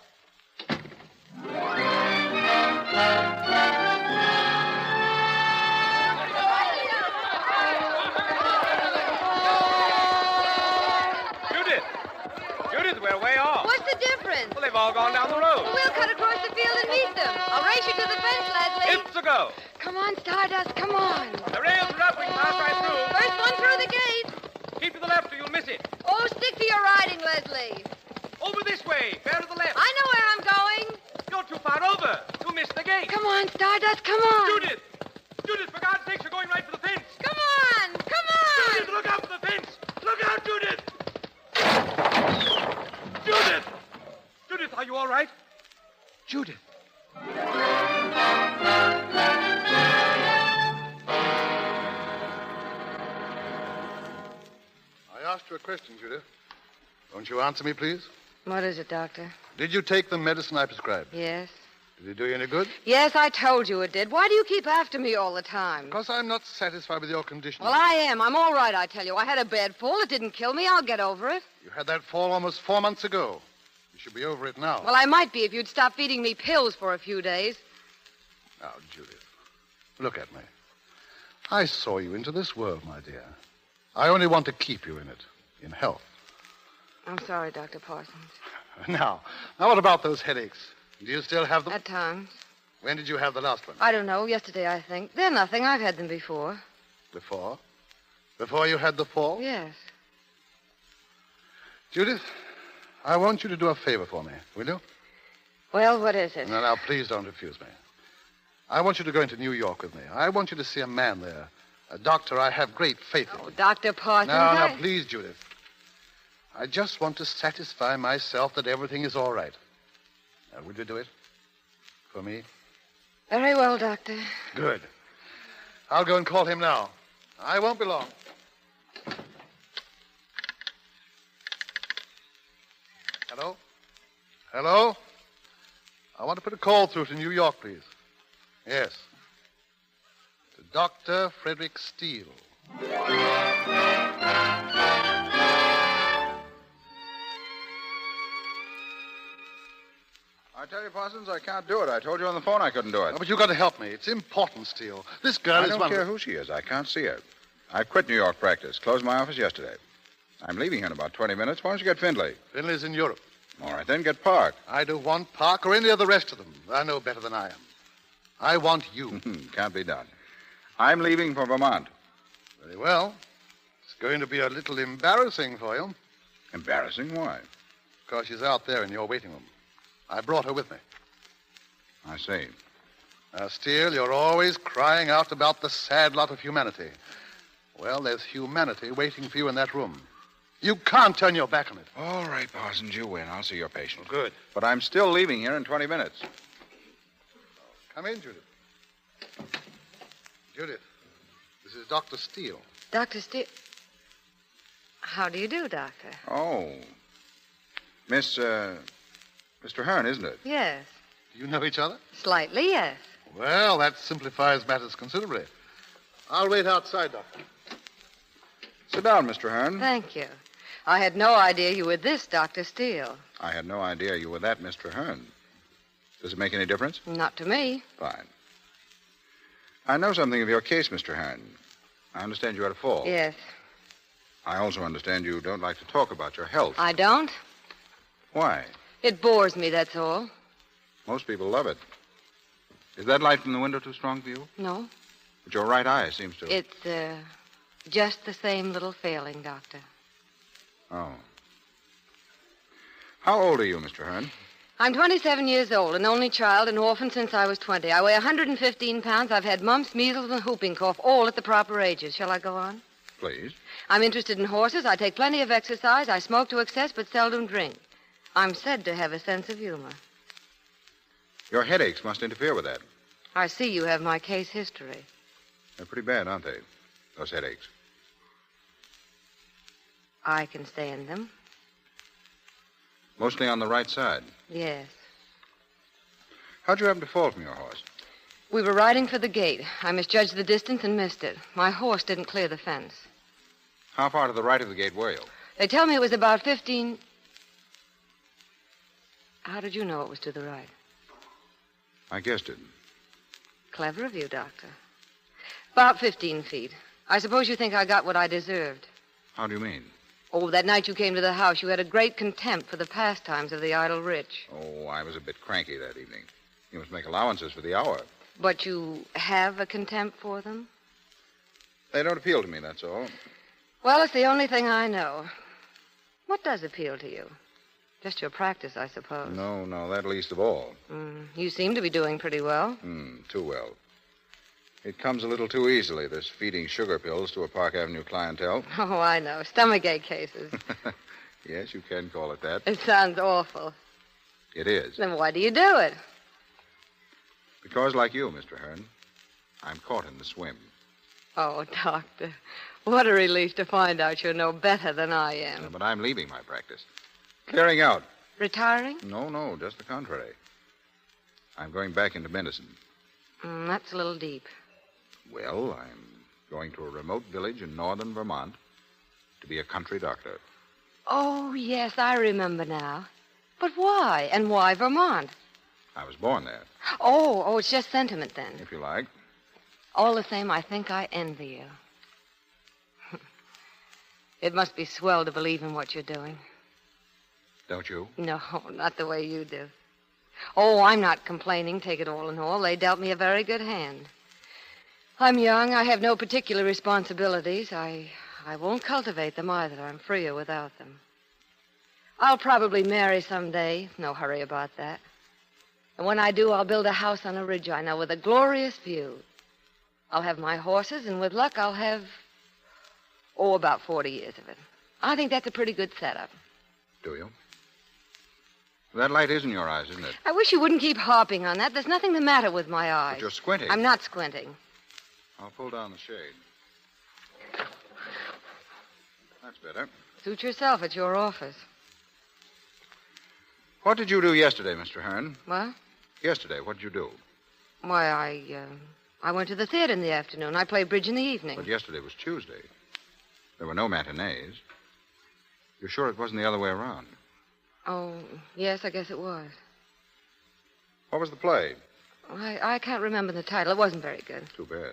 Speaker 12: Judith, we're way off.
Speaker 24: What's the difference?
Speaker 12: Well, they've all gone down the road.
Speaker 24: Well, we'll cut across the field and meet them. I'll race you to the fence, Leslie.
Speaker 12: It's a go.
Speaker 24: Come on, Stardust, come on.
Speaker 12: The rails are up. We can pass right through.
Speaker 24: First one through the gate.
Speaker 12: Keep to the left or you'll miss it.
Speaker 24: Oh, stick to your riding, Leslie.
Speaker 12: Over this way. Bear to the left.
Speaker 24: I know where I'm going.
Speaker 12: You're too far over. You missed the gate.
Speaker 24: Come on, Stardust, come on.
Speaker 12: Judith, for God's sake, you're going right for the fence.
Speaker 24: Come on, come on.
Speaker 12: Judith, look out for the fence. Look out, Judith. Judith, are you all right? Judith.
Speaker 6: I asked you a question, Judith. Won't you answer me, please?
Speaker 24: What is it, Doctor?
Speaker 6: Did you take the medicine I prescribed?
Speaker 24: Yes.
Speaker 6: Did it do you any good?
Speaker 24: Yes, I told you it did. Why do you keep after me all the time?
Speaker 6: Because I'm not satisfied with your condition.
Speaker 24: Well, I am. I'm all right, I tell you. I had a bad fall. It didn't kill me. I'll get over it.
Speaker 6: You had that fall almost 4 months ago. You should be over it now.
Speaker 24: Well, I might be if you'd stop feeding me pills for a few days.
Speaker 6: Now, Judith, look at me. I saw you into this world, my dear. I only want to keep you in it, in health.
Speaker 24: I'm sorry, Dr. Parsons.
Speaker 6: Now, what about those headaches? Do you still have them?
Speaker 24: At times.
Speaker 6: When did you have the last one?
Speaker 24: I don't know. Yesterday, I think. They're nothing. I've had them before.
Speaker 6: Before? Before you had the fall?
Speaker 24: Yes.
Speaker 6: Judith, I want you to do a favor for me, will you?
Speaker 24: Well, what is it?
Speaker 6: Now, please don't refuse me. I want you to go into New York with me. I want you to see a man there. A doctor I have great faith in.
Speaker 24: Oh, Dr. Parsons.
Speaker 6: Now, please, Judith. I just want to satisfy myself that everything is all right. Now, will you do it? For me?
Speaker 24: Very well, Doctor.
Speaker 6: Good. I'll go and call him now. I won't be long. Hello? Hello? I want to put a call through to New York, please. Yes. To Dr. Frederick Steele.
Speaker 13: I tell you, Parsons, I can't do it. I told you on the phone I couldn't do it.
Speaker 6: Oh, but you've got to help me. It's important, Steele. This girl
Speaker 13: I
Speaker 6: is
Speaker 13: don't
Speaker 6: one...
Speaker 13: care who she is. I can't see her. I quit New York practice. Closed my office yesterday. I'm leaving here in about 20 minutes. Why don't you get Findlay?
Speaker 6: Findlay's in Europe.
Speaker 13: All right, then get Park.
Speaker 6: I don't want Park or any of the rest of them. I know better than I am. I want you.
Speaker 13: Can't be done. I'm leaving for Vermont.
Speaker 6: Very well. It's going to be a little embarrassing for you.
Speaker 13: Embarrassing? Why?
Speaker 6: Because she's out there in your waiting room. I brought her with me.
Speaker 13: I see.
Speaker 6: Now, Steele, you're always crying out about the sad lot of humanity. Well, there's humanity waiting for you in that room. You can't turn your back on it.
Speaker 13: All right, Parsons, you win. I'll see your patient.
Speaker 6: Oh, good.
Speaker 13: But I'm still leaving here in 20 minutes.
Speaker 6: Come in, Judith. Judith, this is Dr. Steele.
Speaker 24: Dr. Steele? How do you do, Doctor?
Speaker 13: Oh. Mr. Hearn, isn't it?
Speaker 24: Yes.
Speaker 6: Do you know each other?
Speaker 24: Slightly, yes.
Speaker 6: Well, that simplifies matters considerably. I'll wait outside, Doctor.
Speaker 13: Sit down, Mr. Hearn.
Speaker 24: Thank you. I had no idea you were this Dr. Steele.
Speaker 13: I had no idea you were that, Mr. Hearn. Does it make any difference?
Speaker 24: Not to me.
Speaker 13: Fine. I know something of your case, Mr. Hearn. I understand you had a fall.
Speaker 24: Yes.
Speaker 13: I also understand you don't like to talk about your health.
Speaker 24: I don't?
Speaker 13: Why?
Speaker 24: It bores me, that's all.
Speaker 13: Most people love it. Is that light from the window too strong for you?
Speaker 24: No.
Speaker 13: But your right eye seems to...
Speaker 24: It's, just the same little failing, Doctor.
Speaker 13: Oh. How old are you, Mr. Hearn?
Speaker 24: I'm 27 years old, an only child, an orphan since I was 20. I weigh 115 pounds. I've had mumps, measles, and whooping cough, all at the proper ages. Shall I go on?
Speaker 13: Please.
Speaker 24: I'm interested in horses. I take plenty of exercise. I smoke to excess, but seldom drink. I'm said to have a sense of humor.
Speaker 13: Your headaches must interfere with that.
Speaker 24: I see you have my case history.
Speaker 13: They're pretty bad, aren't they? Those headaches.
Speaker 24: I can stand them.
Speaker 13: Mostly on the right side.
Speaker 24: Yes.
Speaker 13: How'd you happen to fall from your horse?
Speaker 24: We were riding for the gate. I misjudged the distance and missed it. My horse didn't clear the fence.
Speaker 13: How far to the right of the gate were you?
Speaker 11: They tell me it was about 15... How did you know it was to the right?
Speaker 13: I guessed it.
Speaker 11: Clever of you, Doctor. About 15 feet. I suppose you think I got what I deserved.
Speaker 13: How do you mean?
Speaker 11: Oh, that night you came to the house, you had a great contempt for the pastimes of the idle rich.
Speaker 13: Oh, I was a bit cranky that evening. You must make allowances for the hour.
Speaker 11: But you have a contempt for them?
Speaker 13: They don't appeal to me, that's all.
Speaker 11: Well, it's the only thing I know. What does appeal to you? Just your practice, I suppose.
Speaker 13: No, that least of all.
Speaker 11: You seem to be doing pretty well.
Speaker 13: Too well. It comes a little too easily, this feeding sugar pills to a Park Avenue clientele.
Speaker 11: Oh, I know. Stomachache cases.
Speaker 13: Yes, you can call it that.
Speaker 11: It sounds awful.
Speaker 13: It is.
Speaker 11: Then why do you do it?
Speaker 13: Because, like you, Mr. Hearn, I'm caught in the swim.
Speaker 11: Oh, Doctor, what a relief to find out you're no better than I am.
Speaker 13: But I'm leaving my practice. Clearing out.
Speaker 11: Retiring?
Speaker 13: No, just the contrary. I'm going back into medicine.
Speaker 11: That's a little deep.
Speaker 13: Well, I'm going to a remote village in northern Vermont to be a country doctor.
Speaker 11: Oh, yes, I remember now. But why? And why Vermont?
Speaker 13: I was born there.
Speaker 11: Oh, it's just sentiment then.
Speaker 13: If you like.
Speaker 11: All the same, I think I envy you. It must be swell to believe in what you're doing.
Speaker 13: Don't you?
Speaker 11: No, not the way you do. Oh, I'm not complaining, take it all in all. They dealt me a very good hand. I'm young. I have no particular responsibilities. I won't cultivate them either. I'm freer without them. I'll probably marry someday. No hurry about that. And when I do, I'll build a house on a ridge I know with a glorious view. I'll have my horses, and with luck, I'll have, about 40 years of it. I think that's a pretty good setup.
Speaker 13: Do you? That light is in your eyes, isn't it?
Speaker 11: I wish you wouldn't keep harping on that. There's nothing the matter with my eyes.
Speaker 13: But you're squinting.
Speaker 11: I'm not squinting.
Speaker 13: I'll pull down the shade. That's better.
Speaker 11: Suit yourself. It's your office.
Speaker 13: What did you do yesterday, Mr. Hearn?
Speaker 11: What?
Speaker 13: Yesterday, what did you do?
Speaker 11: Why, I went to the theater in the afternoon. I played bridge in the evening.
Speaker 13: But yesterday was Tuesday. There were no matinees. You're sure it wasn't the other way around?
Speaker 11: Oh, yes, I guess it was.
Speaker 13: What was the play?
Speaker 11: I can't remember the title. It wasn't very good.
Speaker 13: Too bad.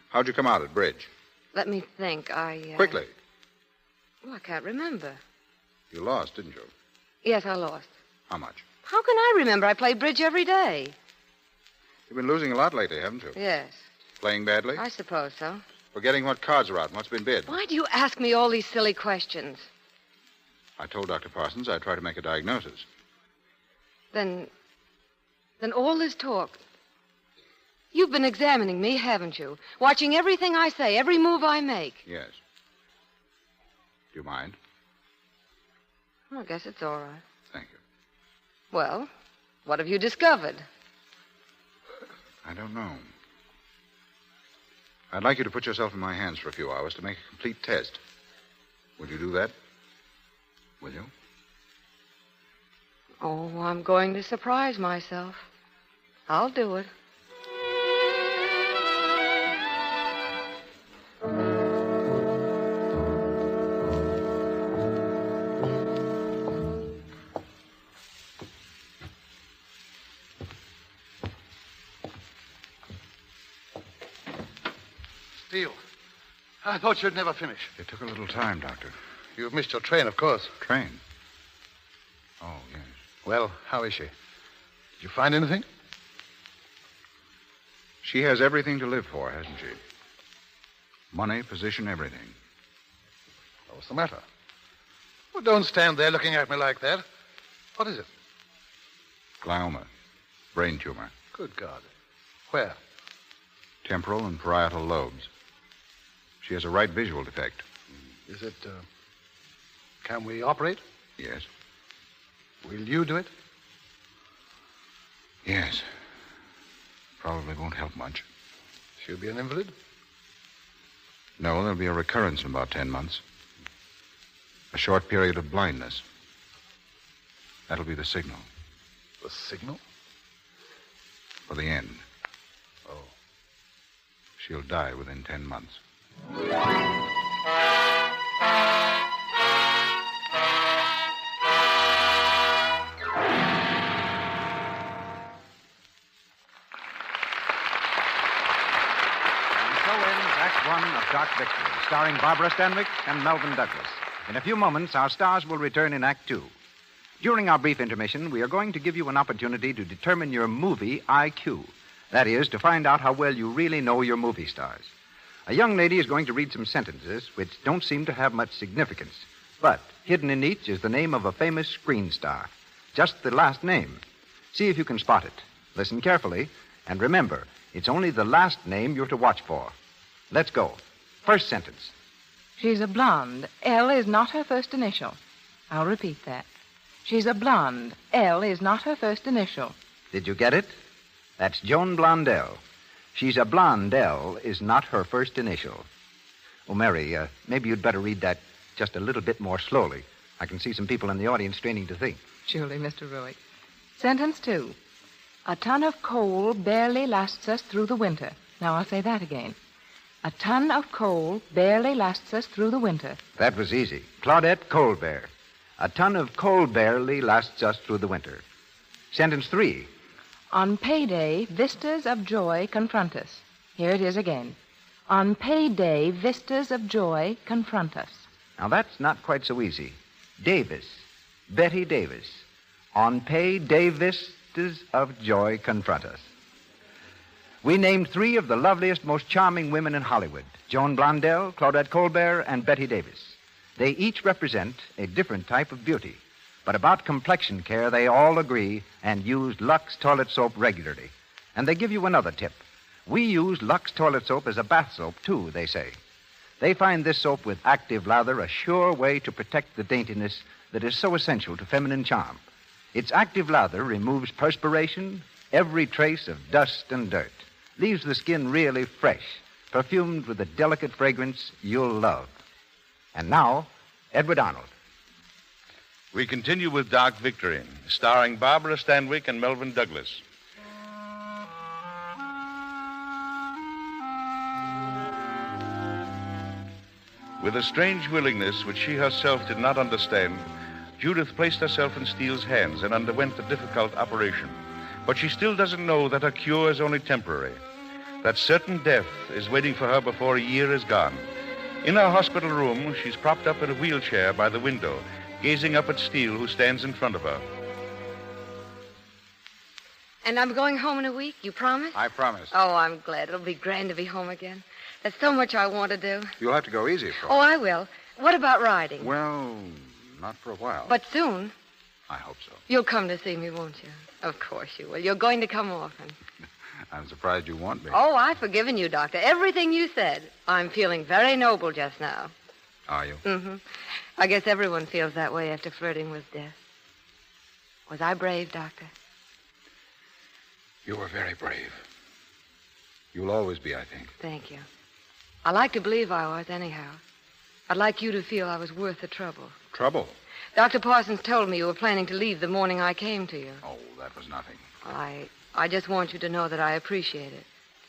Speaker 13: How'd you come out at bridge?
Speaker 11: Let me think.
Speaker 13: Quickly.
Speaker 11: Oh, I can't remember.
Speaker 13: You lost, didn't you?
Speaker 11: Yes, I lost.
Speaker 13: How much?
Speaker 11: How can I remember? I play bridge every day.
Speaker 13: You've been losing a lot lately, haven't you?
Speaker 11: Yes.
Speaker 13: Playing badly?
Speaker 11: I suppose so.
Speaker 13: Forgetting what cards are out and what's been bid.
Speaker 11: Why do you ask me all these silly questions?
Speaker 13: I told Dr. Parsons I'd try to make a diagnosis.
Speaker 11: Then all this talk... You've been examining me, haven't you? Watching everything I say, every move I make.
Speaker 13: Yes. Do you mind?
Speaker 11: I guess it's all right.
Speaker 13: Thank you.
Speaker 11: Well, what have you discovered?
Speaker 13: I don't know. I'd like you to put yourself in my hands for a few hours to make a complete test. Would you do that? Will you?
Speaker 11: Oh, I'm going to surprise myself. I'll do it.
Speaker 6: Steele, I thought you'd never finish.
Speaker 13: It took a little time, Doctor.
Speaker 6: You've missed your train, of course.
Speaker 13: Train? Oh, yes.
Speaker 6: Well, how is she? Did you find anything?
Speaker 13: She has everything to live for, hasn't she? Money, position, everything.
Speaker 6: What's the matter? Well, don't stand there looking at me like that. What is it?
Speaker 13: Glioma. Brain tumor.
Speaker 6: Good God. Where?
Speaker 13: Temporal and parietal lobes. She has a right visual defect.
Speaker 6: Is it, can we operate?
Speaker 13: Yes.
Speaker 6: Will you do it?
Speaker 13: Yes. Probably won't help much.
Speaker 6: She'll be an invalid?
Speaker 13: No, there'll be a recurrence in about 10 months. A short period of blindness. That'll be the signal.
Speaker 6: The signal?
Speaker 13: For the end.
Speaker 6: Oh.
Speaker 13: She'll die within 10 months.
Speaker 17: 1 of Dark Victory, starring Barbara Stanwyck and Melvin Douglas. In a few moments, our stars will return in Act 2. During our brief intermission, we are going to give you an opportunity to determine your movie IQ. That is, to find out how well you really know your movie stars. A young lady is going to read some sentences which don't seem to have much significance. But hidden in each is the name of a famous screen star. Just the last name. See if you can spot it. Listen carefully, and remember, it's only the last name you're to watch for. Let's go. First sentence.
Speaker 5: She's a blonde. L is not her first initial. I'll repeat that. She's a blonde. L is not her first initial.
Speaker 17: Did you get it? That's Joan Blondell. She's a blonde. L is not her first initial. Oh, Mary, maybe you'd better read that just a little bit more slowly. I can see some people in the audience straining to think.
Speaker 5: Surely, Mr. Ruick. Sentence 2. A ton of coal barely lasts us through the winter. Now, I'll say that again. A ton of coal barely lasts us through the winter.
Speaker 17: That was easy. Claudette Colbert. A ton of coal barely lasts us through the winter. Sentence 3.
Speaker 5: On payday, vistas of joy confront us. Here it is again. On payday, vistas of joy confront us.
Speaker 17: Now, that's not quite so easy. Davis. Betty Davis. On payday, vistas of joy confront us. We named 3 of the loveliest, most charming women in Hollywood. Joan Blondell, Claudette Colbert, and Betty Davis. They each represent a different type of beauty. But about complexion care, they all agree and use Lux toilet soap regularly. And they give you another tip. We use Lux toilet soap as a bath soap, too, they say. They find this soap with active lather a sure way to protect the daintiness that is so essential to feminine charm. Its active lather removes perspiration, every trace of dust and dirt. Leaves the skin really fresh, perfumed with a delicate fragrance you'll love. And now, Edward Arnold.
Speaker 7: We continue with Dark Victory, starring Barbara Stanwyck and Melvin Douglas. With a strange willingness which she herself did not understand, Judith placed herself in Steele's hands and underwent the difficult operation. But she still doesn't know that her cure is only temporary, that certain death is waiting for her before a year is gone. In her hospital room, she's propped up in a wheelchair by the window, gazing up at Steele, who stands in front of her.
Speaker 2: And I'm going home in a week, you promise?
Speaker 13: I promise.
Speaker 2: Oh, I'm glad. It'll be grand to be home again. There's so much I want to do.
Speaker 13: You'll have to go easy, Fro.
Speaker 2: Oh, I will. What about riding?
Speaker 13: Well, not for a while.
Speaker 2: But soon.
Speaker 13: I hope so.
Speaker 2: You'll come to see me, won't you? Of course you will. You're going to come often.
Speaker 13: I'm surprised you want me.
Speaker 2: Oh, I've forgiven you, Doctor. Everything you said. I'm feeling very noble just now.
Speaker 13: Are you?
Speaker 2: Mm-hmm. I guess everyone feels that way after flirting with death. Was I brave, Doctor?
Speaker 13: You were very brave. You'll always be, I think.
Speaker 2: Thank you. I like to believe I was, anyhow. I'd like you to feel I was worth the trouble.
Speaker 13: Trouble?
Speaker 2: Dr. Parsons told me you were planning to leave the morning I came to you.
Speaker 13: Oh, that was nothing.
Speaker 2: I just want you to know that I appreciate it,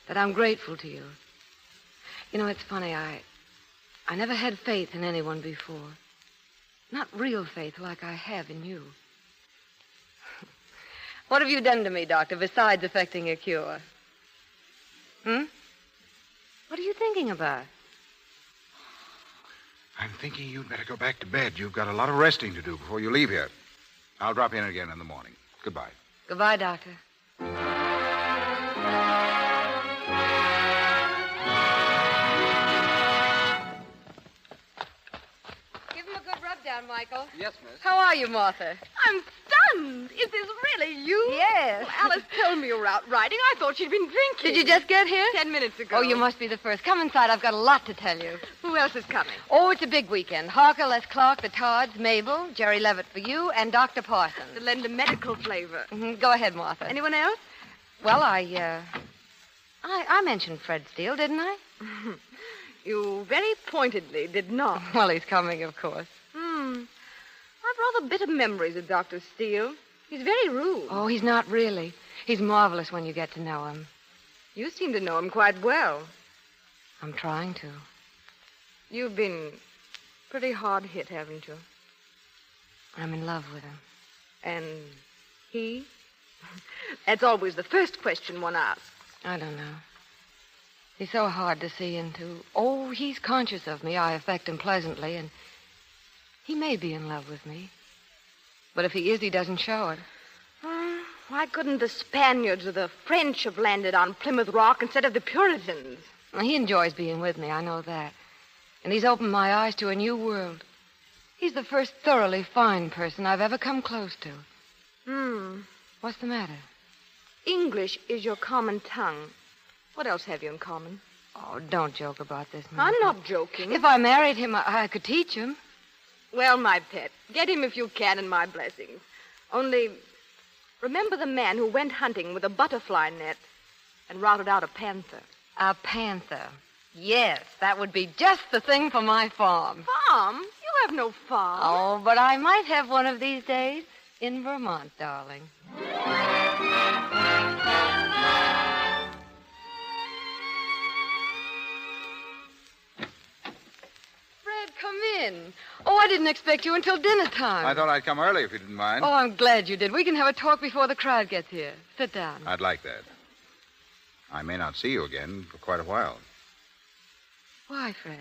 Speaker 2: that I'm grateful to you. You know, it's funny, I never had faith in anyone before. Not real faith like I have in you. What have you done to me, Doctor, besides effecting a cure? What are you thinking about?
Speaker 13: I'm thinking you'd better go back to bed. You've got a lot of resting to do before you leave here. I'll drop in again in the morning. Goodbye.
Speaker 2: Goodbye, Doctor. Give him a good rub down, Michael.
Speaker 23: Yes, miss.
Speaker 2: How are you, Martha?
Speaker 24: I'm stunned. Is this really you?
Speaker 2: Yes.
Speaker 24: Well, Alice told me you were out riding. I thought she'd been drinking.
Speaker 2: Did you just get here?
Speaker 24: 10 minutes ago.
Speaker 2: Oh, you must be the first. Come inside. I've got a lot to tell you.
Speaker 24: Who else is coming?
Speaker 2: Oh, it's a big weekend. Harker, Les Clark, the Todds, Mabel, Jerry Levitt for you, and Dr. Parsons.
Speaker 24: To lend a medical flavor.
Speaker 2: Mm-hmm. Go ahead, Martha.
Speaker 24: Anyone else?
Speaker 2: Well, I mentioned Fred Steele, didn't I?
Speaker 24: You very pointedly did not.
Speaker 2: Well, he's coming, of course.
Speaker 24: I've rather bitter memories of Dr. Steele. He's very rude.
Speaker 2: Oh, he's not really. He's marvelous when you get to know him.
Speaker 24: You seem to know him quite well.
Speaker 2: I'm trying to.
Speaker 24: You've been pretty hard hit, haven't you?
Speaker 2: I'm in love with him.
Speaker 24: And he? That's always the first question one asks.
Speaker 2: I don't know. He's so hard to see into. Oh, he's conscious of me. I affect him pleasantly, and he may be in love with me. But if he is, he doesn't show it.
Speaker 24: Why couldn't the Spaniards or the French have landed on Plymouth Rock instead of the Puritans?
Speaker 2: Well, he enjoys being with me, I know that. And he's opened my eyes to a new world. He's the first thoroughly fine person I've ever come close to. What's the matter?
Speaker 24: English is your common tongue. What else have you in common?
Speaker 2: Oh, don't joke about this, Mother.
Speaker 24: I'm not joking.
Speaker 2: If I married him, I could teach him.
Speaker 24: Well, my pet, get him if you can, and my blessings. Only, remember the man who went hunting with a butterfly net and routed out a panther.
Speaker 2: A panther. Yes, that would be just the thing for my farm.
Speaker 24: Farm? You have no farm.
Speaker 2: Oh, but I might have one of these days in Vermont, darling. Fred, come in. Oh, I didn't expect you until dinner time.
Speaker 13: I thought I'd come early if you didn't mind.
Speaker 2: Oh, I'm glad you did. We can have a talk before the crowd gets here. Sit down.
Speaker 13: I'd like that. I may not see you again for quite a while.
Speaker 2: Why, Fred?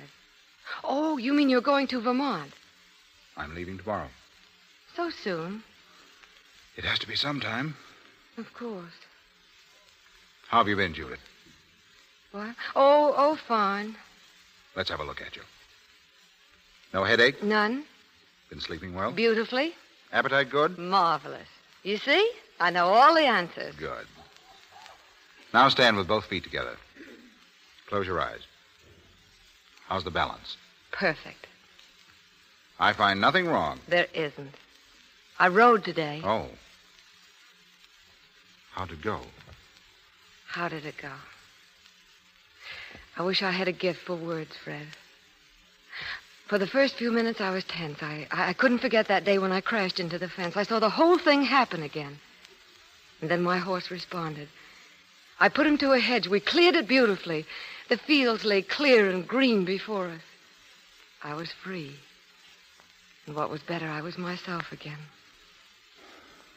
Speaker 2: Oh, you mean you're going to Vermont?
Speaker 13: I'm leaving tomorrow.
Speaker 2: So soon?
Speaker 13: It has to be sometime.
Speaker 2: Of course.
Speaker 13: How have you been, Judith?
Speaker 2: What? Oh, fine.
Speaker 13: Let's have a look at you. No headache?
Speaker 2: None.
Speaker 13: Been sleeping well?
Speaker 2: Beautifully.
Speaker 13: Appetite good?
Speaker 2: Marvelous. You see? I know all the answers.
Speaker 13: Good. Now stand with both feet together. Close your eyes. How's the balance?
Speaker 2: Perfect.
Speaker 13: I find nothing wrong.
Speaker 2: There isn't. I rode today.
Speaker 13: Oh. How'd it go?
Speaker 2: How did it go? I wish I had a gift for words, Fred. For the first few minutes, I was tense. I couldn't forget that day when I crashed into the fence. I saw the whole thing happen again. And then my horse responded. I put him to a hedge. We cleared it beautifully. The fields lay clear and green before us. I was free. And what was better, I was myself again.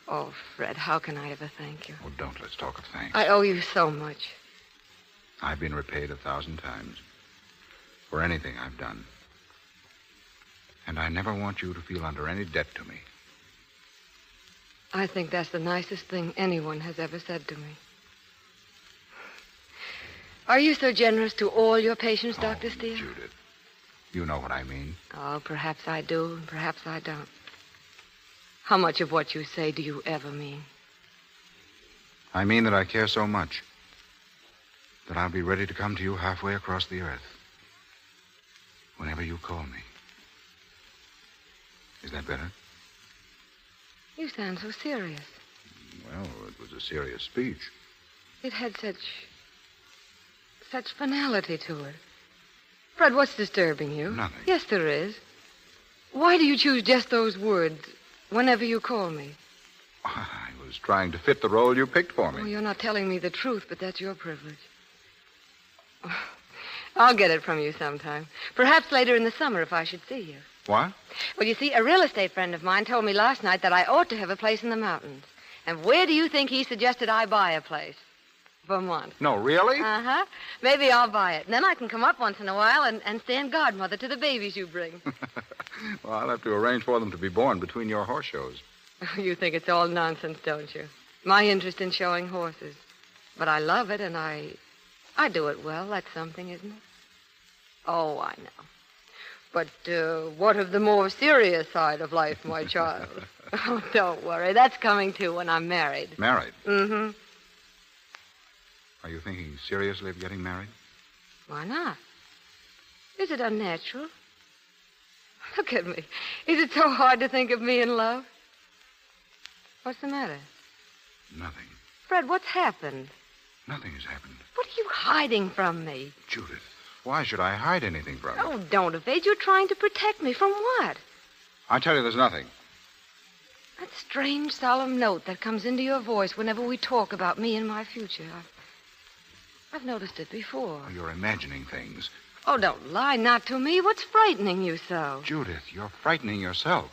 Speaker 2: Oh, Fred, how can I ever thank you?
Speaker 13: Oh, don't let's talk of thanks.
Speaker 2: I owe you so much.
Speaker 13: I've been repaid 1,000 times for anything I've done. And I never want you to feel under any debt to me.
Speaker 2: I think that's the nicest thing anyone has ever said to me. Are you so generous to all your patients, Dr. Steele?
Speaker 13: Judith, you know what I mean.
Speaker 2: Oh, perhaps I do, and perhaps I don't. How much of what you say do you ever mean?
Speaker 13: I mean that I care so much that I'll be ready to come to you halfway across the earth whenever you call me. Is that better?
Speaker 2: You sound so serious.
Speaker 13: Well, it was a serious speech.
Speaker 2: It had such finality to it. Fred, what's disturbing you?
Speaker 13: Nothing.
Speaker 2: Yes, there is. Why do you choose just those words whenever you call me?
Speaker 13: I was trying to fit the role you picked for me.
Speaker 2: Oh, you're not telling me the truth, but that's your privilege. I'll get it from you sometime. Perhaps later in the summer if I should see you.
Speaker 13: What?
Speaker 2: Well, you see, a real estate friend of mine told me last night that I ought to have a place in the mountains. And where do you think he suggested I buy a place? Vermont.
Speaker 13: No, really?
Speaker 2: Uh-huh. Maybe I'll buy it. And then I can come up once in a while and stand godmother to the babies you bring.
Speaker 13: Well, I'll have to arrange for them to be born between your horse shows.
Speaker 2: You think it's all nonsense, don't you? My interest in showing horses. But I love it, and I do it well. That's something, isn't it? Oh, I know. But what of the more serious side of life, my child? Oh, don't worry. That's coming, too, when I'm married.
Speaker 13: Married?
Speaker 2: Mm-hmm.
Speaker 13: Are you thinking seriously of getting married?
Speaker 2: Why not? Is it unnatural? Look at me. Is it so hard to think of me in love? What's the matter?
Speaker 13: Nothing.
Speaker 2: Fred, what's happened?
Speaker 13: Nothing has happened.
Speaker 2: What are you hiding from me?
Speaker 13: Judith, why should I hide anything from you?
Speaker 2: Oh, don't evade. You're trying to protect me. From what?
Speaker 13: I tell you, there's nothing.
Speaker 2: That strange, solemn note that comes into your voice whenever we talk about me and my future. I've noticed it before.
Speaker 13: Oh, you're imagining things.
Speaker 2: Oh, don't lie, not to me. What's frightening you so?
Speaker 13: Judith, you're frightening yourself.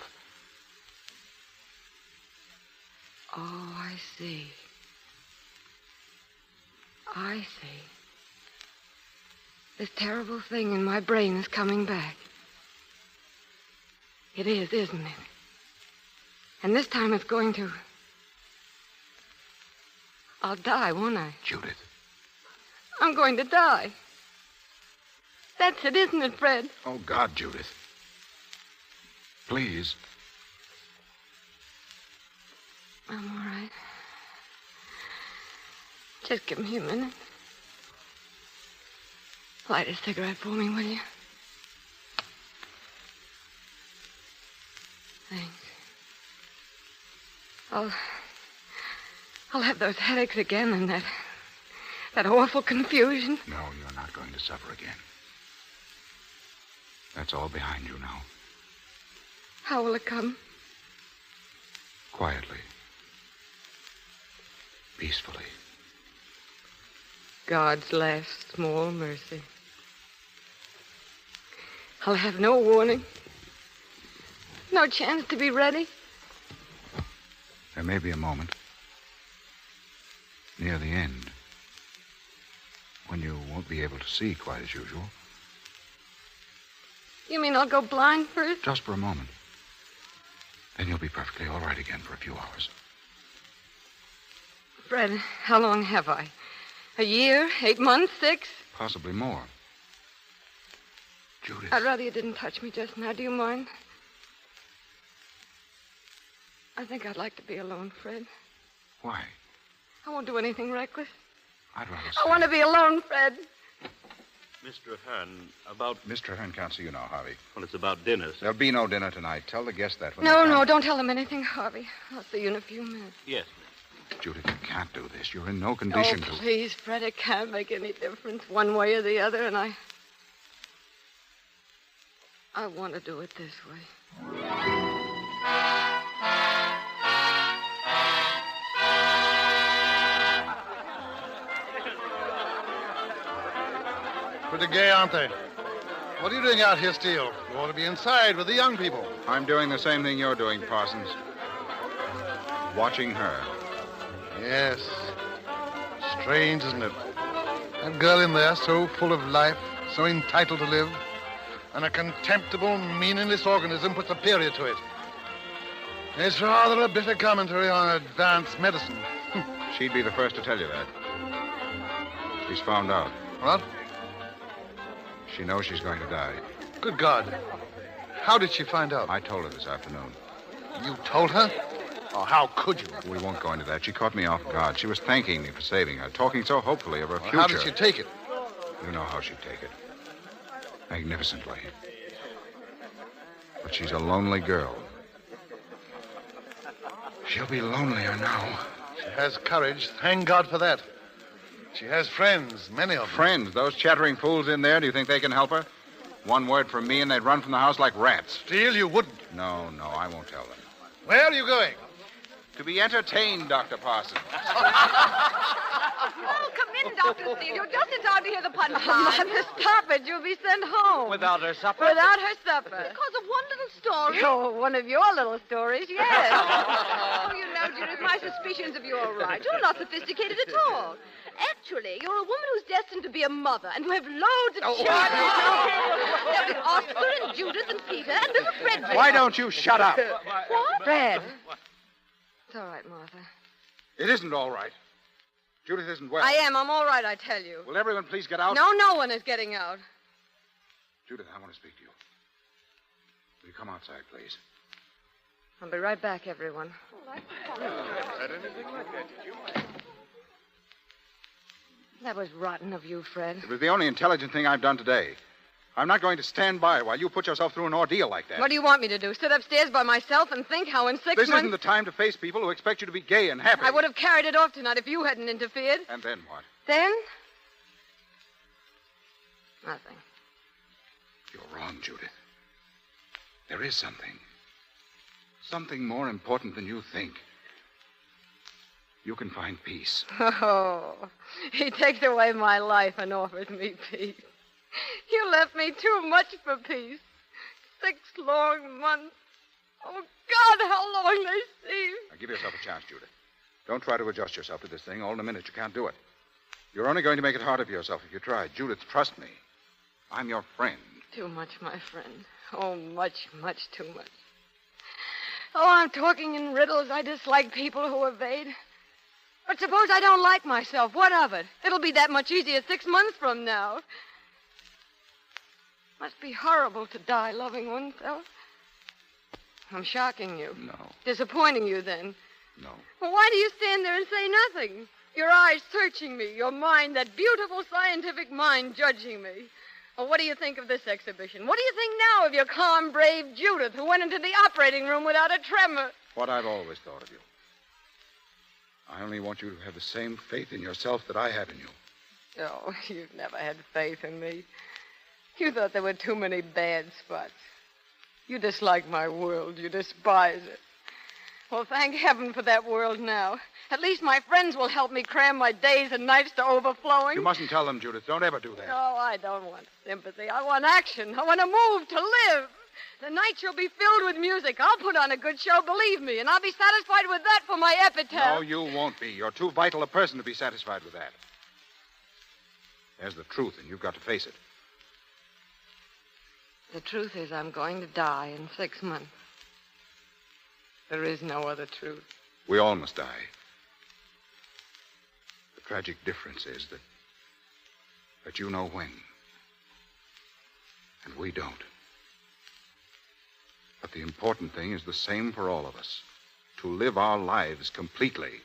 Speaker 2: Oh, I see. I see. This terrible thing in my brain is coming back. It is, isn't it? And this time it's going to... I'll die, won't I?
Speaker 3: Judith.
Speaker 2: I'm going to die. That's it, isn't it, Fred?
Speaker 3: Oh, God, Judith. Please.
Speaker 2: I'm all right. Just give me a minute. Light a cigarette for me, will you? Thanks. I'll have those headaches again and that awful confusion.
Speaker 3: No, you're not going to suffer again. That's all behind you now.
Speaker 2: How will it come?
Speaker 3: Quietly. Peacefully.
Speaker 2: God's last small mercy. I'll have no warning. No chance to be ready.
Speaker 3: There may be a moment near the end when you won't be able to see quite as usual.
Speaker 2: You mean I'll go blind first?
Speaker 3: Just for a moment. Then you'll be perfectly all right again for a few hours.
Speaker 2: Fred, how long have I? A year? 8 months? 6?
Speaker 3: Possibly more. Judith.
Speaker 2: I'd rather you didn't touch me just now. Do you mind? I think I'd like to be alone, Fred.
Speaker 3: Why?
Speaker 2: I won't do anything reckless.
Speaker 3: I'd rather
Speaker 2: I want to be alone, Fred.
Speaker 14: Mr. Hearn, about...
Speaker 3: Mr. Hearn can't see you now, Harvey.
Speaker 14: Well, it's about dinner.
Speaker 3: There'll be no dinner tonight. Tell the guests that when
Speaker 2: No,
Speaker 3: they come.
Speaker 2: no, don't tell them anything, Harvey. I'll see you in a few minutes.
Speaker 14: Yes,
Speaker 3: Judith, you can't do this. You're in no condition to...
Speaker 2: Please, Fred, it can't make any difference one way or the other, and I want to do it this way.
Speaker 6: Pretty gay, aren't they? What are you doing out here, Steele? You ought to be inside with the young people.
Speaker 13: I'm doing the same thing you're doing, Parsons. Watching her.
Speaker 6: Yes. Strange, isn't it? That girl in there, so full of life, so entitled to live, and a contemptible, meaningless organism puts a period to it. It's rather a bitter commentary on advanced medicine.
Speaker 13: She'd be the first to tell you that. She's found out.
Speaker 6: What?
Speaker 13: She knows she's going to die.
Speaker 6: Good God. How did she find out?
Speaker 13: I told her this afternoon.
Speaker 6: You told her? Oh, how could you?
Speaker 13: We won't go into that. She caught me off guard. She was thanking me for saving her, talking so hopefully of her future.
Speaker 6: How did she take it?
Speaker 13: You know how she'd take it. Magnificently. But she's a lonely girl. She'll be lonelier now.
Speaker 6: She has courage. Thank God for that. She has friends, many of them.
Speaker 13: Friends? Those chattering fools in there, do you think they can help her? One word from me and they'd run from the house like rats.
Speaker 6: Steele, you wouldn't.
Speaker 13: No, I won't tell them.
Speaker 6: Where are you going?
Speaker 13: To be entertained, Dr. Parsons.
Speaker 24: Oh, come in, Dr. Steele. You're just in time to hear the punchline.
Speaker 2: Mother, stop it. You'll be sent home.
Speaker 14: Without her supper?
Speaker 2: Without her supper.
Speaker 24: Because of one little story?
Speaker 2: Oh, one of your little stories, yes.
Speaker 24: Oh, you know, Judith, my suspicions of you are right. You're not sophisticated at all. Actually, you're a woman who's destined to be a mother, and you have loads of children. There'll be Oscar and Judith and Peter and little Frederick.
Speaker 13: Why don't you shut up?
Speaker 24: What?
Speaker 2: Fred. It's all right, Martha.
Speaker 13: It isn't all right. Judith isn't well.
Speaker 2: I am. I'm all right, I tell you.
Speaker 13: Will everyone please get out?
Speaker 2: No one is getting out.
Speaker 13: Judith, I want to speak to you. Will you come outside, please?
Speaker 2: I'll be right back, everyone. That was rotten of you, Fred.
Speaker 13: It was the only intelligent thing I've done today. I'm not going to stand by while you put yourself through an ordeal like that.
Speaker 2: What do you want me to do? Sit upstairs by myself and think how in 6 months...
Speaker 13: This isn't the time to face people who expect you to be gay and happy.
Speaker 2: I would have carried it off tonight if you hadn't interfered.
Speaker 13: And then what?
Speaker 2: Then? Nothing.
Speaker 13: You're wrong, Judith. There is something. Something more important than you think. You can find peace.
Speaker 2: Oh, he takes away my life and offers me peace. You left me too much for peace. 6 long months. Oh, God, how long they seem.
Speaker 13: Now, give yourself a chance, Judith. Don't try to adjust yourself to this thing all in a minute. You can't do it. You're only going to make it harder for yourself if you try. Judith, trust me. I'm your friend.
Speaker 2: Too much, my friend. Oh, much, much too much. Oh, I'm talking in riddles. I dislike people who evade. But suppose I don't like myself. What of it? It'll be that much easier 6 months from now. Must be horrible to die loving oneself. I'm shocking you.
Speaker 13: No.
Speaker 2: Disappointing you, then.
Speaker 13: No.
Speaker 2: Well, why do you stand there and say nothing? Your eyes searching me, your mind, that beautiful scientific mind, judging me. Well, what do you think of this exhibition? What do you think now of your calm, brave Judith, who went into the operating room without a tremor?
Speaker 13: What I've always thought of you. I only want you to have the same faith in yourself that I have in you.
Speaker 2: Oh, you've never had faith in me. You thought there were too many bad spots. You dislike my world. You despise it. Well, thank heaven for that world now. At least my friends will help me cram my days and nights to overflowing.
Speaker 13: You mustn't tell them, Judith. Don't ever do that.
Speaker 2: No, I don't want sympathy. I want action. I want to move, to live. The night shall be filled with music. I'll put on a good show, believe me, and I'll be satisfied with that for my epitaph.
Speaker 13: No, you won't be. You're too vital a person to be satisfied with that. There's the truth, and you've got to face it.
Speaker 2: The truth is I'm going to die in 6 months. There is no other truth.
Speaker 13: We all must die. The tragic difference is that you know when. And we don't. But the important thing is the same for all of us. To live our lives completely.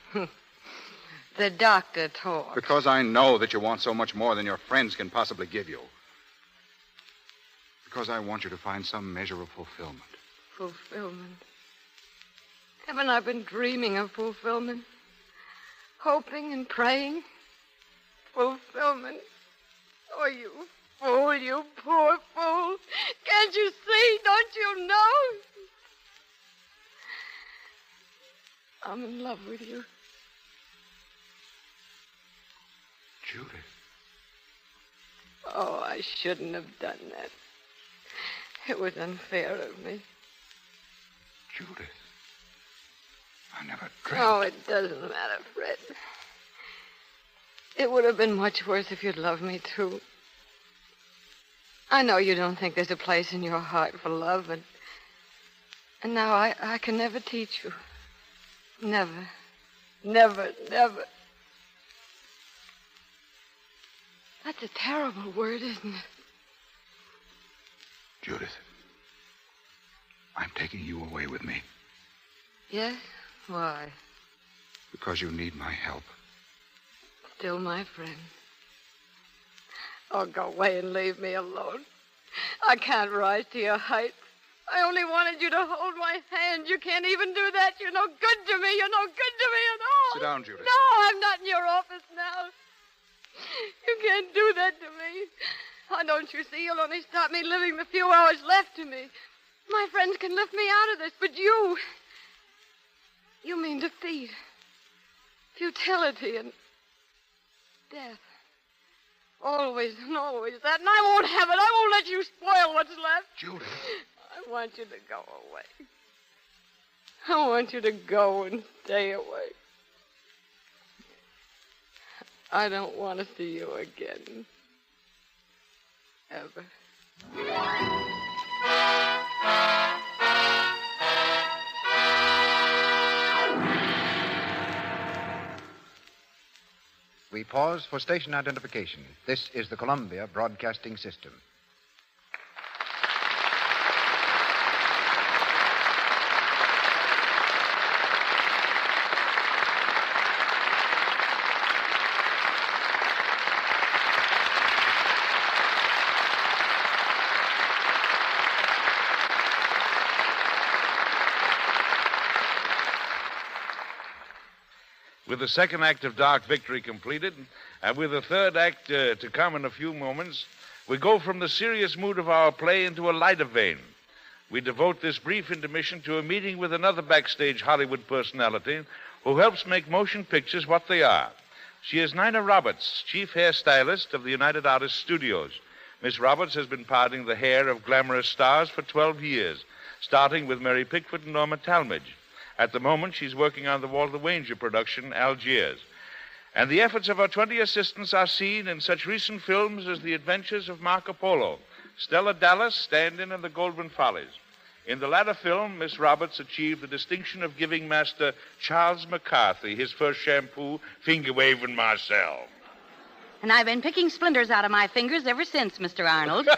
Speaker 2: The doctor talks.
Speaker 13: Because I know that you want so much more than your friends can possibly give you. Because I want you to find some measure of fulfillment.
Speaker 2: Fulfillment. Haven't I been dreaming of fulfillment? Hoping and praying? Fulfillment. Oh, you fool, you poor fool. Can't you see? Don't you know? I'm in love with you.
Speaker 13: Judith.
Speaker 2: Oh, I shouldn't have done that. It was unfair of me.
Speaker 13: Judith. I never dreamt.
Speaker 2: Oh, it doesn't matter, Fred. It would have been much worse if you'd loved me, too. I know you don't think there's a place in your heart for love, and now I can never teach you. Never. Never, never. That's a terrible word, isn't it?
Speaker 13: Judith, I'm taking you away with me.
Speaker 2: Yes? Why?
Speaker 13: Because you need my help.
Speaker 2: Still my friend. Oh, go away and leave me alone. I can't rise to your height. I only wanted you to hold my hand. You can't even do that. You're no good to me. You're no good to me at all.
Speaker 13: Sit down, Judith.
Speaker 2: No, I'm not in your office now. You can't do that to me. Oh, don't you see? You'll only stop me living the few hours left to me. My friends can lift me out of this, but you mean defeat, futility, and death. Always and always that, and I won't have it. I won't let you spoil what's left.
Speaker 13: Judith.
Speaker 2: I want you to go away. I want you to go and stay away. I don't want to see you again. Ever.
Speaker 17: We pause for station identification. This is the Columbia Broadcasting System.
Speaker 7: With the second act of Dark Victory completed, and with the third act to come in a few moments, we go from the serious mood of our play into a lighter vein. We devote this brief intermission to a meeting with another backstage Hollywood personality who helps make motion pictures what they are. She is Nina Roberts, chief hairstylist of the United Artists Studios. Miss Roberts has been parting the hair of glamorous stars for 12 years, starting with Mary Pickford and Norma Talmadge. At the moment, she's working on the Walter Wanger production, Algiers. And the efforts of our 20 assistants are seen in such recent films as The Adventures of Marco Polo, Stella Dallas, Stand-In, and The Goldwyn Follies. In the latter film, Miss Roberts achieved the distinction of giving Master Charles McCarthy his first shampoo, Finger-Waving Marcel.
Speaker 8: And I've been picking splinters out of my fingers ever since, Mr. Arnold.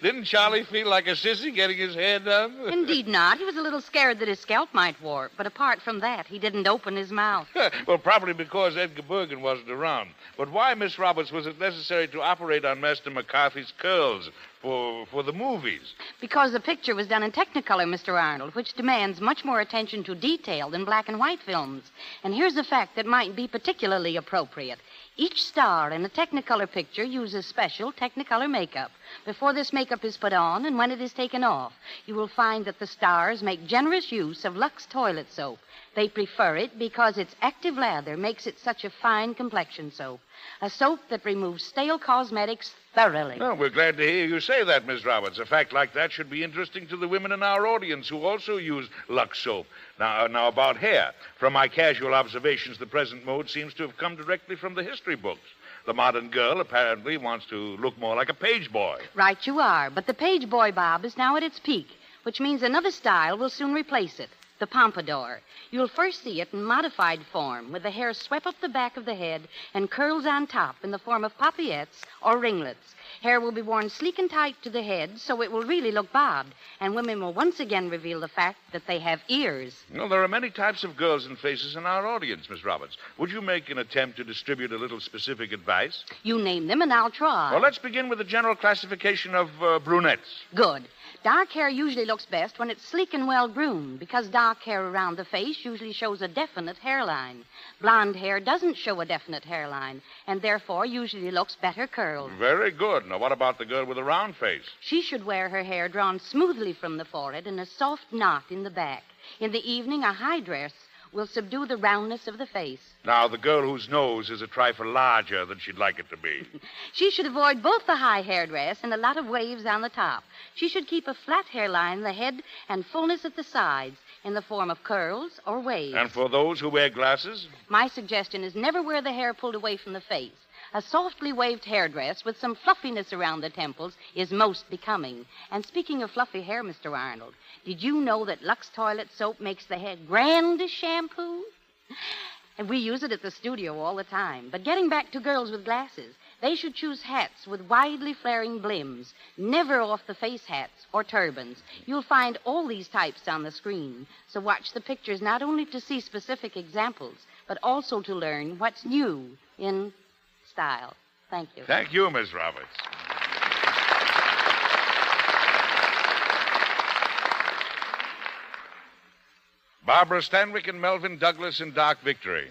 Speaker 7: Didn't Charlie feel like a sissy getting his hair done?
Speaker 8: Indeed not. He was a little scared that his scalp might warp. But apart from that, he didn't open his mouth.
Speaker 7: Well, probably because Edgar Bergen wasn't around. But why, Miss Roberts, was it necessary to operate on Master McCarthy's curls for the movies?
Speaker 8: Because the picture was done in Technicolor, Mr. Arnold, which demands much more attention to detail than black and white films. And here's a fact that might be particularly appropriate. Each star in a Technicolor picture uses special Technicolor makeup. Before this makeup is put on and when it is taken off, you will find that the stars make generous use of Lux toilet soap. They prefer it because its active lather makes it such a fine complexion soap. A soap that removes stale cosmetics thoroughly.
Speaker 7: Well, we're glad to hear you say that, Miss Roberts. A fact like that should be interesting to the women in our audience who also use Lux soap. Now about hair. From my casual observations, the present mode seems to have come directly from the history books. The modern girl apparently wants to look more like a page boy.
Speaker 8: Right you are, but the page boy bob is now at its peak, which means another style will soon replace it. The pompadour. You'll first see it in modified form, with the hair swept up the back of the head and curls on top in the form of paillettes or ringlets. Hair will be worn sleek and tight to the head, so it will really look bobbed, and women will once again reveal the fact that they have ears.
Speaker 7: Well, there are many types of girls and faces in our audience, Miss Roberts. Would you make an attempt to distribute a little specific advice?
Speaker 8: You name them, and I'll try.
Speaker 7: Well, let's begin with the general classification of brunettes.
Speaker 8: Good. Dark hair usually looks best when it's sleek and well-groomed, because dark hair around the face usually shows a definite hairline. Blonde hair doesn't show a definite hairline, and therefore usually looks better curled.
Speaker 7: Very good. Now, what about the girl with a round face?
Speaker 8: She should wear her hair drawn smoothly from the forehead and a soft knot in the back. In the evening, a high dress will subdue the roundness of the face.
Speaker 7: Now, the girl whose nose is a trifle larger than she'd like it to be.
Speaker 8: She should avoid both the high hairdress and a lot of waves on the top. She should keep a flat hairline in the head and fullness at the sides in the form of curls or waves.
Speaker 7: And for those who wear glasses?
Speaker 8: My suggestion is never wear the hair pulled away from the face. A softly waved hairdress with some fluffiness around the temples is most becoming. And speaking of fluffy hair, Mr. Arnold, did you know that Lux toilet soap makes the hair grand as shampoo? And we use it at the studio all the time. But getting back to girls with glasses, they should choose hats with widely flaring brims, never off-the-face hats or turbans. You'll find all these types on the screen. So watch the pictures not only to see specific examples, but also to learn what's new in style. Thank you.
Speaker 7: Thank you, Miss Roberts. Barbara Stanwyck and Melvin Douglas in Dark Victory.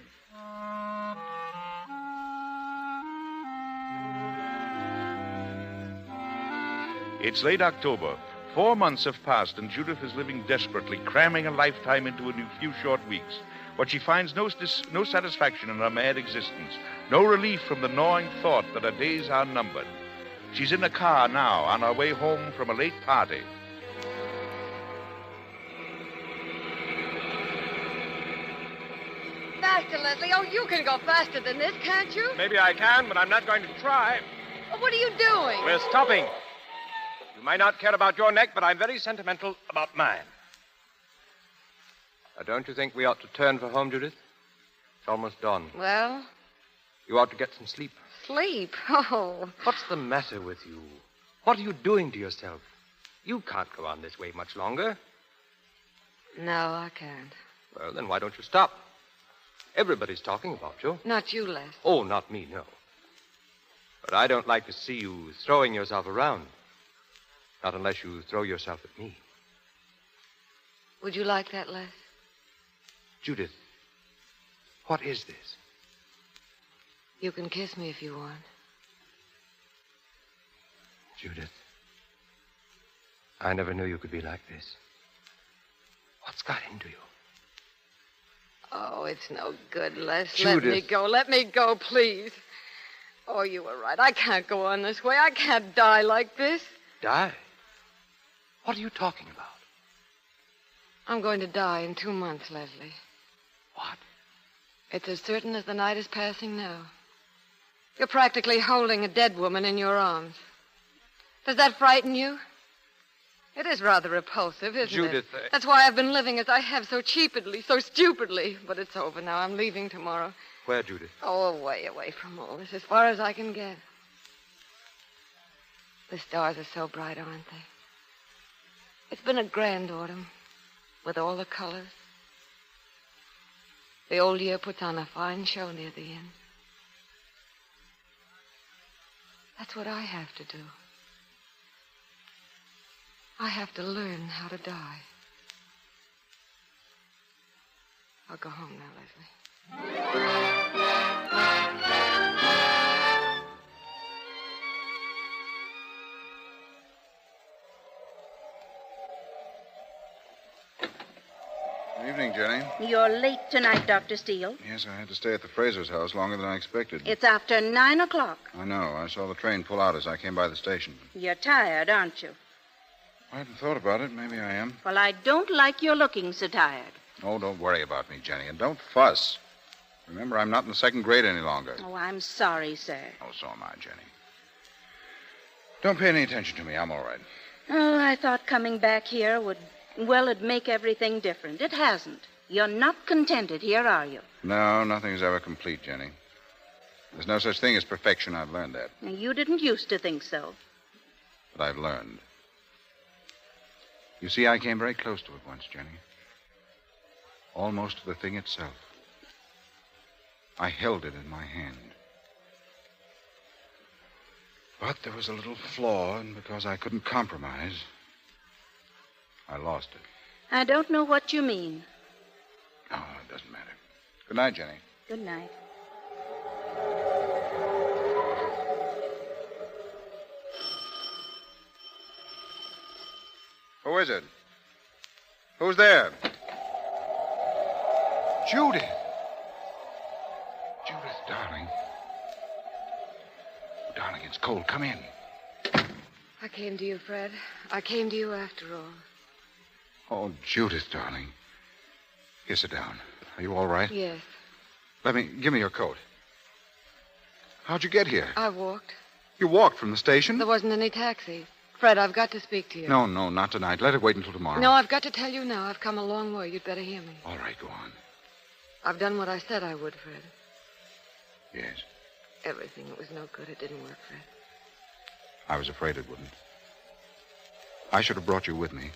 Speaker 7: It's late October. 4 months have passed, and Judith is living desperately, cramming a lifetime into a few short weeks. But she finds no satisfaction in her mad existence, no relief from the gnawing thought that her days are numbered. She's in a car now, on her way home from a late party.
Speaker 2: Faster, Leslie. Oh, you can go faster than this, can't you?
Speaker 23: Maybe I can, but I'm not going to try.
Speaker 2: Oh, what are you doing?
Speaker 23: We're stopping. You might not care about your neck, but I'm very sentimental about mine. Now, don't you think we ought to turn for home, Judith? It's almost dawn.
Speaker 2: Well?
Speaker 23: You ought to get some sleep.
Speaker 2: Sleep? Oh.
Speaker 23: What's the matter with you? What are you doing to yourself? You can't go on this way much longer.
Speaker 2: No, I can't.
Speaker 23: Well, then why don't you stop? Everybody's talking about you.
Speaker 2: Not you, Les.
Speaker 23: Oh, not me, no. But I don't like to see you throwing yourself around. Not unless you throw yourself at me.
Speaker 2: Would you like that, Les?
Speaker 23: Judith, what is this?
Speaker 2: You can kiss me if you want.
Speaker 23: Judith, I never knew you could be like this. What's got into you?
Speaker 2: Oh, it's no good, Les.
Speaker 23: Judith.
Speaker 2: Let me go. Let me go, please. Oh, you were right. I can't go on this way. I can't die like this.
Speaker 23: Die? What are you talking about?
Speaker 2: I'm going to die in 2 months, Leslie.
Speaker 23: What?
Speaker 2: It's as certain as the night is passing now. You're practically holding a dead woman in your arms. Does that frighten you? It is rather repulsive, isn't
Speaker 23: Judith,
Speaker 2: it? That's why I've been living as I have, so cheaply, so stupidly. But it's over now. I'm leaving tomorrow.
Speaker 23: Where, Judith?
Speaker 2: Oh, away from all this, as far as I can get. The stars are so bright, aren't they? It's been a grand autumn, with all the colors. The old year puts on a fine show near the end. That's what I have to do. I have to learn how to die. I'll go home now, Leslie.
Speaker 13: Good evening, Jenny.
Speaker 8: You're late tonight, Dr. Steele.
Speaker 13: Yes, I had to stay at the Fraser's house longer than I expected.
Speaker 8: It's after 9 o'clock.
Speaker 13: I know. I saw the train pull out as I came by the station.
Speaker 8: You're tired, aren't you?
Speaker 13: I hadn't thought about it. Maybe I am.
Speaker 8: Well, I don't like your looking so tired.
Speaker 13: Oh, don't worry about me, Jenny, and don't fuss. Remember, I'm not in the second grade any longer.
Speaker 8: Oh, I'm sorry, sir.
Speaker 13: Oh, so am I, Jenny. Don't pay any attention to me. I'm all right.
Speaker 8: Oh, I thought coming back here it'd make everything different. It hasn't. You're not contented here, are you?
Speaker 13: No, nothing's ever complete, Jenny. There's no such thing as perfection. I've learned that.
Speaker 8: Now, you didn't used to think so.
Speaker 13: But I've learned. You see, I came very close to it once, Jenny. Almost to the thing itself. I held it in my hand. But there was a little flaw, and because I couldn't compromise, I lost it.
Speaker 8: I don't know what you mean.
Speaker 13: Oh, it doesn't matter. Good night, Jenny.
Speaker 8: Good night.
Speaker 13: Who is it? Who's there? Judith. Judith, darling. Darling, it's cold. Come in.
Speaker 2: I came to you, Fred. I came to you after all.
Speaker 13: Oh, Judith, darling. Here, sit down. Are you all right?
Speaker 2: Yes.
Speaker 13: Give me your coat. How'd you get here?
Speaker 2: I walked.
Speaker 13: You walked from the station?
Speaker 2: There wasn't any taxi. Fred, I've got to speak to you.
Speaker 13: No, not tonight. Let it wait until tomorrow.
Speaker 2: No, I've got to tell you now. I've come a long way. You'd better hear me.
Speaker 13: All right, go on.
Speaker 2: I've done what I said I would, Fred.
Speaker 13: Yes.
Speaker 2: Everything. It was no good. It didn't work, Fred.
Speaker 13: I was afraid it wouldn't. I should have brought you with me.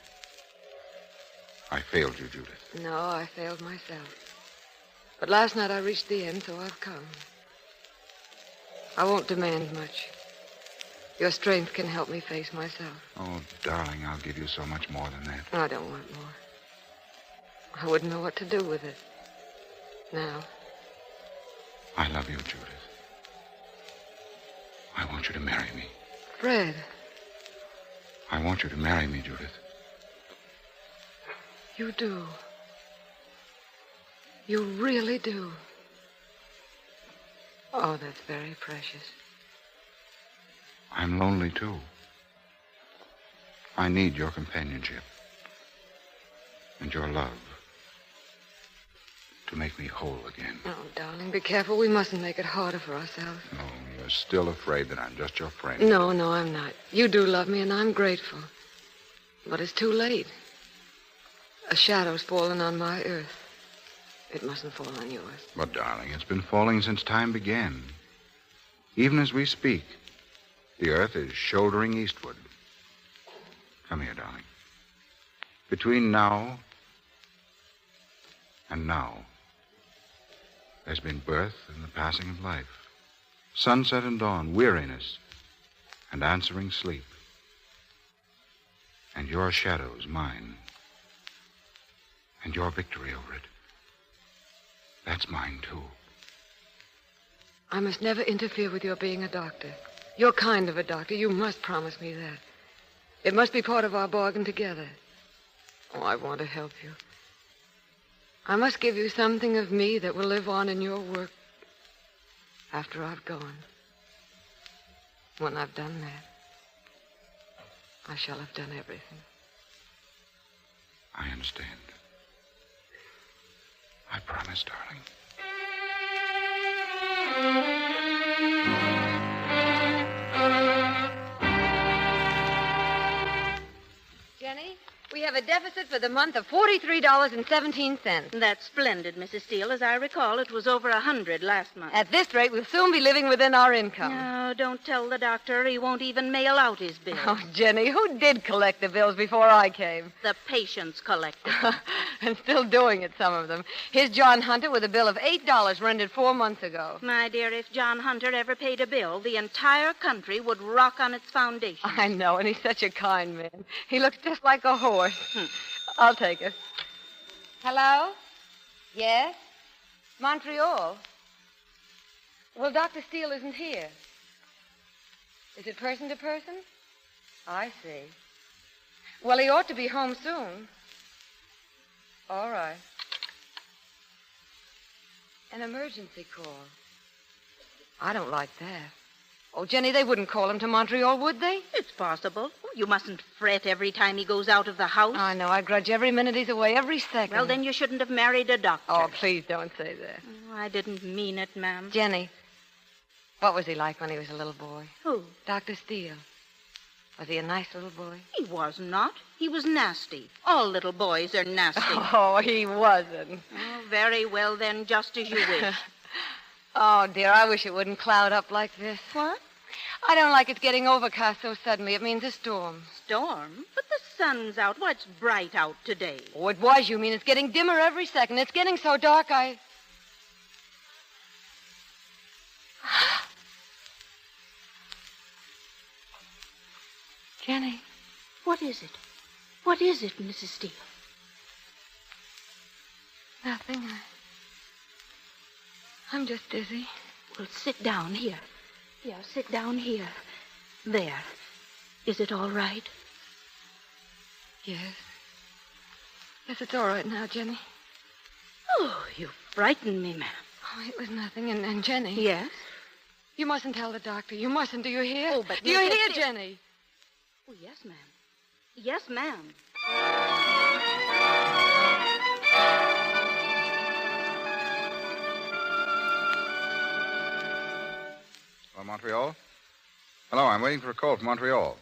Speaker 13: I failed you, Judith.
Speaker 2: No, I failed myself. But last night I reached the end, so I've come. I won't demand much. Your strength can help me face myself.
Speaker 13: Oh, darling, I'll give you so much more than that.
Speaker 2: I don't want more. I wouldn't know what to do with it. Now.
Speaker 13: I love you, Judith. I want you to marry me.
Speaker 2: Fred.
Speaker 13: I want you to marry me, Judith.
Speaker 2: You do. You really do. Oh, that's very precious.
Speaker 13: I'm lonely, too. I need your companionship and your love to make me whole again.
Speaker 2: Oh, darling, be careful. We mustn't make it harder for ourselves.
Speaker 13: No, you're still afraid that I'm just your friend.
Speaker 2: No, I'm not. You do love me, and I'm grateful. But it's too late. A shadow's fallen on my earth. It mustn't fall on yours.
Speaker 13: But, darling, it's been falling since time began. Even as we speak, the earth is shouldering eastward. Come here, darling. Between now and now, there's been birth and the passing of life, sunset and dawn, weariness and answering sleep. And your shadow's mine. And your victory over it. That's mine, too.
Speaker 2: I must never interfere with your being a doctor. Your kind of a doctor. You must promise me that. It must be part of our bargain together. Oh, I want to help you. I must give you something of me that will live on in your work after I've gone. When I've done that, I shall have done everything.
Speaker 13: I understand. I promise, darling.
Speaker 2: Jenny, we have a deficit for the month of $43.17.
Speaker 8: That's splendid, Mrs. Steele. As I recall, it was over 100 last month.
Speaker 2: At this rate, we'll soon be living within our income.
Speaker 8: No, don't tell the doctor. He won't even mail out his bills.
Speaker 2: Oh, Jenny, who did collect the bills before I came?
Speaker 8: The patients collected them.
Speaker 2: And still doing it, some of them. Here's John Hunter with a bill of $8 rendered 4 months ago.
Speaker 8: My dear, if John Hunter ever paid a bill, the entire country would rock on its foundation.
Speaker 2: I know, and he's such a kind man. He looks just like a horse. I'll take it. Hello? Yes? Montreal? Well, Dr. Steele isn't here. Is it person to person? I see. Well, he ought to be home soon. All right. An emergency call. I don't like that. Oh, Jenny, they wouldn't call him to Montreal, would they?
Speaker 8: It's possible. You mustn't fret every time he goes out of the house.
Speaker 2: I know. I grudge every minute he's away, every second.
Speaker 8: Well, then you shouldn't have married a doctor.
Speaker 2: Oh, please don't say that.
Speaker 8: Oh, I didn't mean it, ma'am.
Speaker 2: Jenny, what was he like when he was a little boy?
Speaker 8: Who?
Speaker 2: Dr. Steele. Was he a nice little boy?
Speaker 8: He was not. He was nasty. All little boys are nasty.
Speaker 2: Oh, he wasn't.
Speaker 8: Oh, very well, then, just as you wish.
Speaker 2: Oh, dear, I wish it wouldn't cloud up like this.
Speaker 8: What?
Speaker 2: I don't like it getting overcast so suddenly. It means a storm.
Speaker 8: Storm? But the sun's out. Why, it's bright out today.
Speaker 2: Oh, it was, you mean. It's getting dimmer every second. It's getting so dark, Jenny.
Speaker 8: What is it? What is it, Mrs. Steele?
Speaker 2: Nothing. I'm just dizzy.
Speaker 8: Well, sit down here. Yeah, sit down here. There. Is it all right?
Speaker 2: Yes. Yes, it's all right now, Jenny.
Speaker 8: Oh, you frightened me, ma'am.
Speaker 2: Oh, it was nothing. And Jenny.
Speaker 8: Yes?
Speaker 2: You mustn't tell the doctor. You mustn't. Do you hear?
Speaker 8: Oh, but...
Speaker 2: Do you hear, Jenny?
Speaker 8: Oh, yes, ma'am. Yes, ma'am.
Speaker 13: Hello, Montreal? Hello, I'm waiting for a call from Montreal.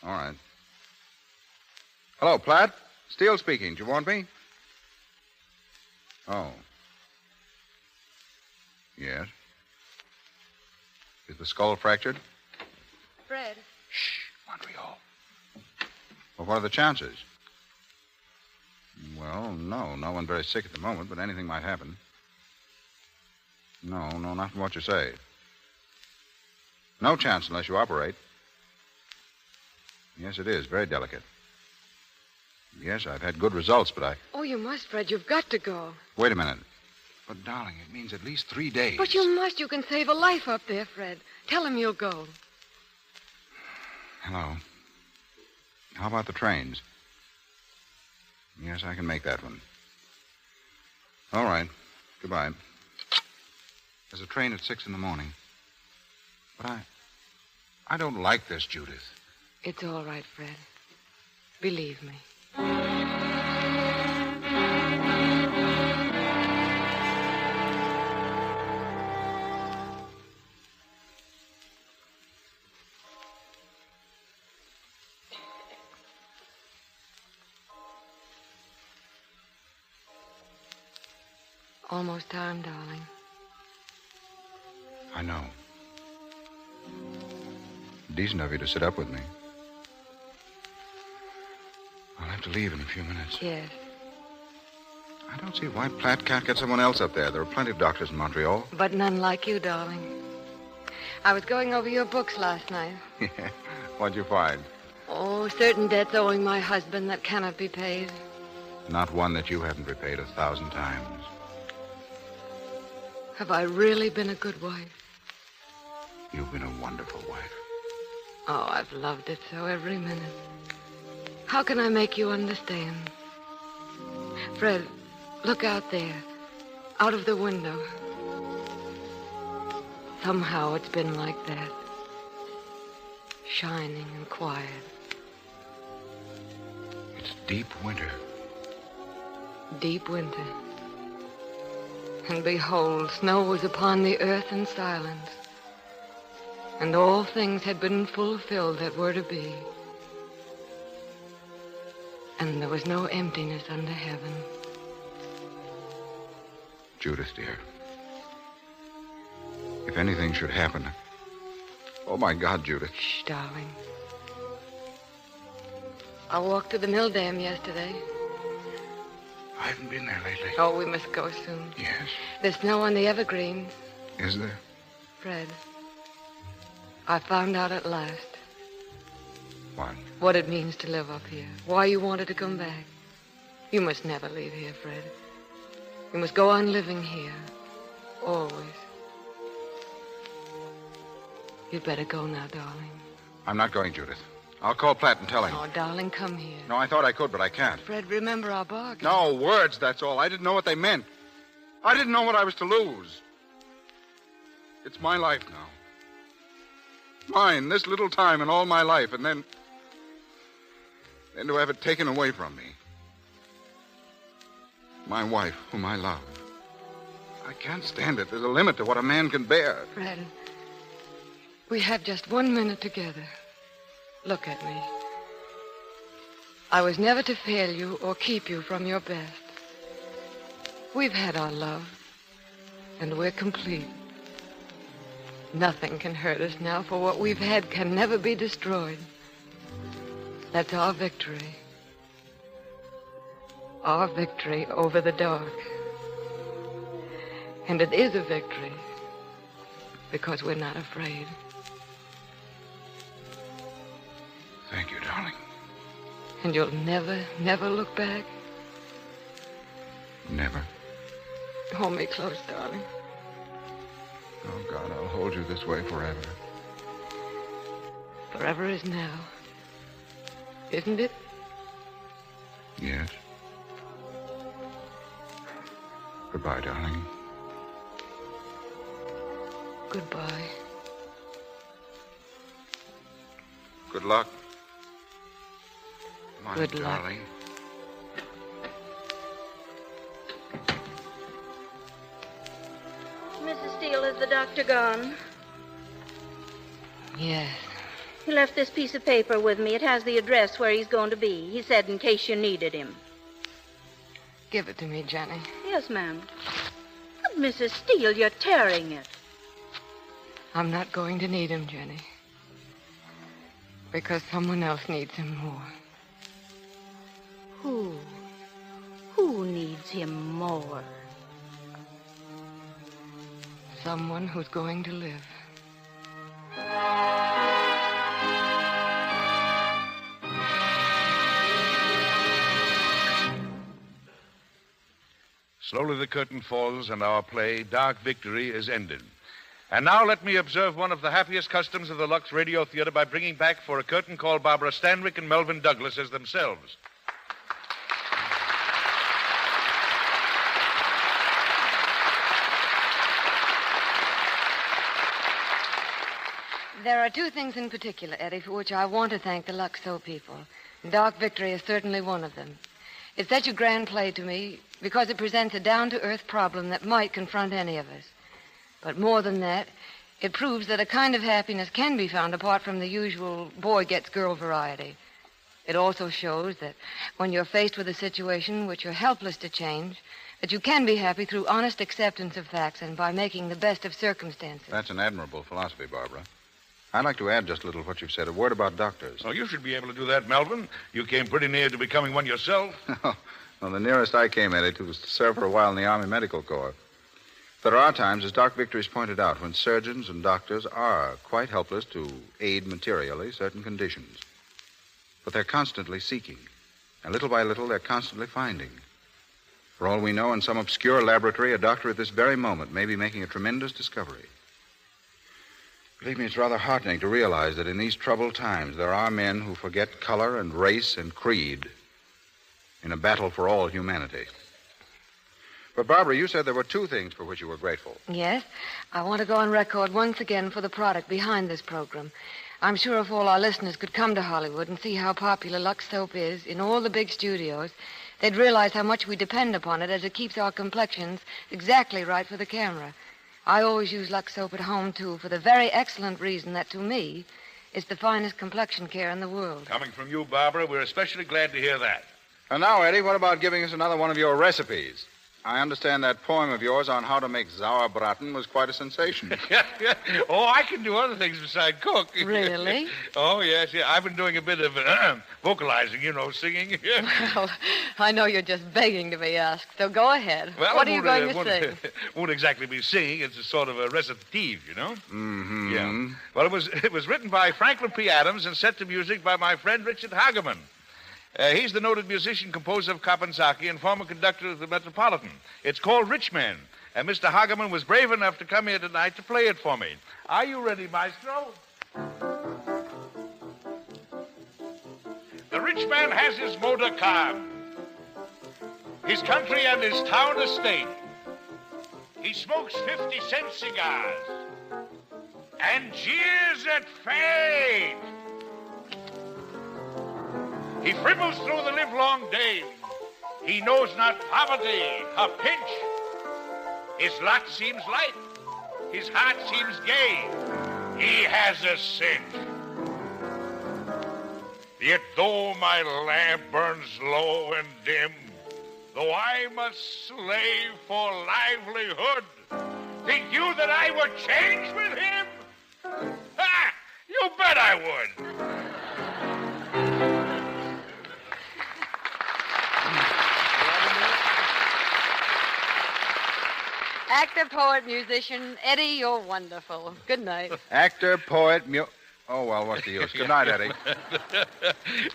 Speaker 13: All right. Hello, Platt? Steele speaking. Do you want me? Oh. Yes. Is the skull fractured?
Speaker 2: Fred.
Speaker 13: Montreal. Well, what are the chances? Well, no one very sick at the moment, but anything might happen. No, not from what you say. No chance unless you operate. Yes, it is. Very delicate. Yes, I've had good results, but I...
Speaker 2: Oh, you must, Fred. You've got to go.
Speaker 13: Wait a minute. But, darling, it means at least 3 days.
Speaker 2: But you must. You can save a life up there, Fred. Tell him you'll go.
Speaker 13: Hello. How about the trains? Yes, I can make that one. All right. Goodbye. There's a train at 6 in the morning. But I don't like this, Judith.
Speaker 2: It's all right, Fred. Believe me. Almost time, darling.
Speaker 13: I know. Decent of you to sit up with me. I'll have to leave in a few minutes.
Speaker 2: Yes.
Speaker 13: I don't see why Platt can't get someone else up there. There are plenty of doctors in Montreal.
Speaker 2: But none like you, darling. I was going over your books last night.
Speaker 13: Yeah. What'd you find?
Speaker 2: Oh, certain debts owing my husband that cannot be paid.
Speaker 13: Not one that you haven't repaid 1,000 times.
Speaker 2: Have I really been a good wife?
Speaker 13: You've been a wonderful wife.
Speaker 2: Oh, I've loved it so every minute. How can I make you understand? Fred, look out there. Out of the window. Somehow it's been like that. Shining and quiet.
Speaker 13: It's deep winter.
Speaker 2: Deep winter. And behold, snow was upon the earth in silence. And all things had been fulfilled that were to be. And there was no emptiness under heaven.
Speaker 13: Judith, dear. If anything should happen... Oh, my God, Judith.
Speaker 2: Shh, darling. I walked to the mill dam yesterday.
Speaker 13: I haven't been there lately.
Speaker 2: Oh, we must go soon.
Speaker 13: Yes?
Speaker 2: There's snow on the evergreens.
Speaker 13: Is there?
Speaker 2: Fred, I found out at last.
Speaker 13: What?
Speaker 2: What it means to live up here. Why you wanted to come back. You must never leave here, Fred. You must go on living here. Always. You'd better go now, darling.
Speaker 13: I'm not going, Judith. I'll call Platt and tell him.
Speaker 2: Oh, darling, come here.
Speaker 13: No, I thought I could, but I can't.
Speaker 2: Fred, remember our bargain.
Speaker 13: No, words, that's all. I didn't know what they meant. I didn't know what I was to lose. It's my life now. Mine, this little time in all my life, and then to have it taken away from me. My wife, whom I love. I can't stand it. There's a limit to what a man can bear.
Speaker 2: Fred, we have just 1 minute together. Look at me. I was never to fail you or keep you from your best. We've had our love, and we're complete. Nothing can hurt us now, for what we've had can never be destroyed. That's our victory. Our victory over the dark. And it is a victory because we're not afraid.
Speaker 13: Thank you, darling.
Speaker 2: And you'll never, never look back?
Speaker 13: Never.
Speaker 2: Hold me close, darling.
Speaker 13: Oh, God, I'll hold you this way forever.
Speaker 2: Forever is now. Isn't it?
Speaker 13: Yes. Goodbye, darling.
Speaker 2: Goodbye.
Speaker 13: Good luck. My
Speaker 2: Good luck.
Speaker 13: darling.
Speaker 8: Mrs. Steele, is the doctor gone?
Speaker 2: Yes.
Speaker 8: He left this piece of paper with me. It has the address where he's going to be. He said in case you needed him.
Speaker 2: Give it to me, Jenny.
Speaker 8: Yes, ma'am. But, Mrs. Steele, you're tearing it.
Speaker 2: I'm not going to need him, Jenny. Because someone else needs him more.
Speaker 8: Who? Who needs him more?
Speaker 2: Someone who's going to live.
Speaker 7: Slowly the curtain falls and our play, Dark Victory, is ended. And now let me observe one of the happiest customs of the Lux Radio Theater by bringing back for a curtain call Barbara Stanwyck and Melvin Douglas as themselves.
Speaker 2: There are two things in particular, Eddie, for which I want to thank the Lux Soap people. Dark Victory is certainly one of them. It's such a grand play to me because it presents a down-to-earth problem that might confront any of us. But more than that, it proves that a kind of happiness can be found apart from the usual boy-gets-girl variety. It also shows that when you're faced with a situation which you're helpless to change, that you can be happy through honest acceptance of facts and by making the best of circumstances.
Speaker 13: That's an admirable philosophy, Barbara. I'd like to add just a little to what you've said. A word about doctors.
Speaker 7: Oh, you should be able to do that, Melvin. You came pretty near to becoming one yourself.
Speaker 13: Well, the nearest I came, Eddie, was to serve for a while in the Army Medical Corps. There are times, as Dark Victory's pointed out, when surgeons and doctors are quite helpless to aid materially certain conditions. But they're constantly seeking. And little by little, they're constantly finding. For all we know, in some obscure laboratory, a doctor at this very moment may be making a tremendous discovery. Believe me, it's rather heartening to realize that in these troubled times, there are men who forget color and race and creed in a battle for all humanity. But, Barbara, you said there were two things for which you were grateful.
Speaker 2: Yes. I want to go on record once again for the product behind this program. I'm sure if all our listeners could come to Hollywood and see how popular Lux Soap is in all the big studios, they'd realize how much we depend upon it as it keeps our complexions exactly right for the camera. I always use Lux soap at home, too, for the very excellent reason that, to me, it's the finest complexion care in the world.
Speaker 7: Coming from you, Barbara, we're especially glad to hear that.
Speaker 13: And now, Eddie, what about giving us another one of your recipes? I understand that poem of yours on how to make sauerbraten was quite a sensation.
Speaker 7: Oh, I can do other things besides cook.
Speaker 2: Really?
Speaker 7: Oh, yes. Yeah. I've been doing a bit of vocalizing, singing.
Speaker 2: Well, I know you're just begging to be asked, so go ahead.
Speaker 7: Well,
Speaker 2: what are you going to sing?
Speaker 7: Won't exactly be singing. It's a sort of a recitative,
Speaker 13: Mm-hmm.
Speaker 7: Yeah. Well, it was written by Franklin P. Adams and set to music by my friend Richard Hageman. He's the noted musician, composer of Kapensaki, and former conductor of the Metropolitan. It's called Rich Man, and Mr. Hageman was brave enough to come here tonight to play it for me. Are you ready, maestro? The rich man has his motor car, his country and his town estate. He smokes 50-cent cigars and jeers at fate. He fribbles through the livelong day. He knows not poverty, a pinch. His lot seems light. His heart seems gay. He has a cinch. Yet though my lamp burns low and dim, though I must slave for livelihood, think you that I would change with him? Ha! You bet I would.
Speaker 2: Actor, poet, musician, Eddie, you're wonderful. Good night.
Speaker 13: Actor, poet, Oh, well, what's the use? Good night, Eddie.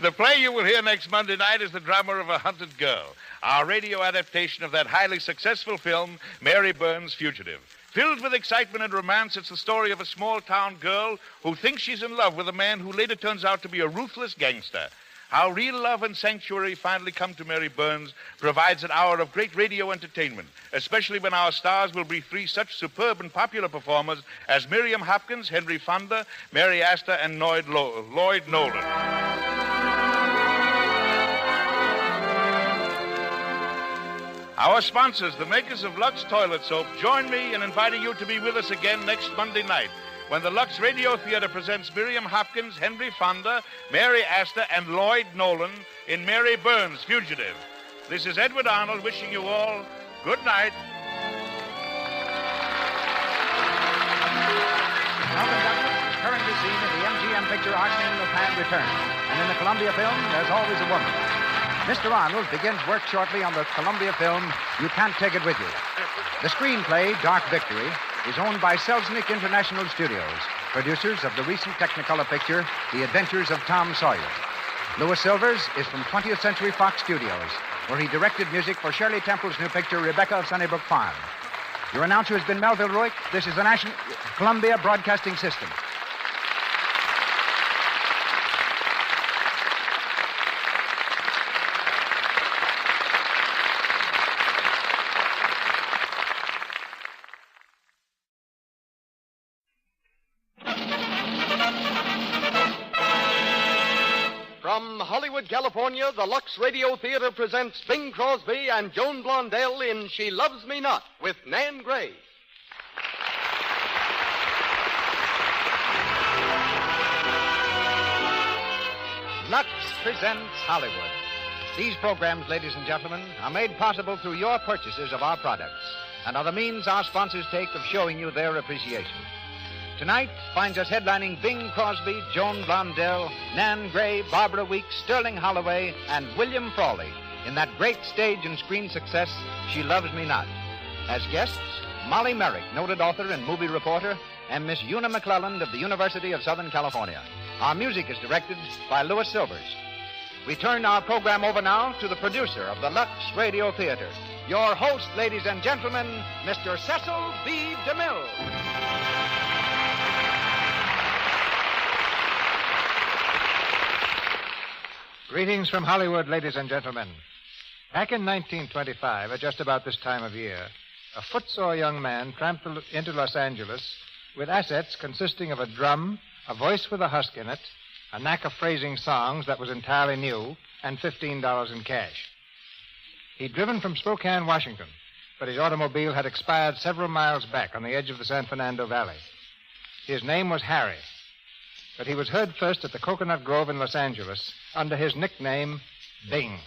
Speaker 7: The play you will hear next Monday night is The Drama of a Hunted Girl, our radio adaptation of that highly successful film, Mary Burns' Fugitive. Filled with excitement and romance, it's the story of a small-town girl who thinks she's in love with a man who later turns out to be a ruthless gangster. How real love and sanctuary finally come to Mary Burns provides an hour of great radio entertainment, especially when our stars will be three such superb and popular performers as Miriam Hopkins, Henry Fonda, Mary Astor, and Lloyd Nolan. Our sponsors, the makers of Lux Toilet Soap, join me in inviting you to be with us again next Monday night when the Lux Radio Theater presents Miriam Hopkins, Henry Fonda, Mary Astor, and Lloyd Nolan in Mary Burns' Fugitive. This is Edward Arnold wishing you all good night.
Speaker 17: Melvin Douglas is currently seen in the MGM picture Arsene Lupin Returns. And in the Columbia film, There's Always a Woman. Mr. Arnold begins work shortly on the Columbia film You Can't Take It With You. The screenplay, Dark Victory, is owned by Selznick International Studios, producers of the recent Technicolor picture, The Adventures of Tom Sawyer. Louis Silvers is from 20th Century Fox Studios, where he directed music for Shirley Temple's new picture, Rebecca of Sunnybrook Farm. Your announcer has been Melville Ruick. This is the National Columbia Broadcasting System.
Speaker 4: From Hollywood, California, the Lux Radio Theater presents Bing Crosby and Joan Blondell in She Loves Me Not with Nan Gray.
Speaker 17: Lux presents Hollywood. These programs, ladies and gentlemen, are made possible through your purchases of our products and are the means our sponsors take of showing you their appreciation. Tonight finds us headlining Bing Crosby, Joan Blondell, Nan Gray, Barbara Weeks, Sterling Holloway, and William Frawley in that great stage and screen success, She Loves Me Not. As guests, Molly Merrick, noted author and movie reporter, and Miss Una McClelland of the University of Southern California. Our music is directed by Louis Silvers. We turn our program over now to the producer of the Lux Radio Theater, your host, ladies and gentlemen, Mr. Cecil B. DeMille.
Speaker 15: Greetings from Hollywood, ladies and gentlemen. Back in 1925, at just about this time of year, a footsore young man tramped into Los Angeles with assets consisting of a drum, a voice with a husk in it, a knack of phrasing songs that was entirely new, and $15 in cash. He'd driven from Spokane, Washington, but his automobile had expired several miles back on the edge of the San Fernando Valley. His name was Harry, but he was heard first at the Coconut Grove in Los Angeles under his nickname, Bing.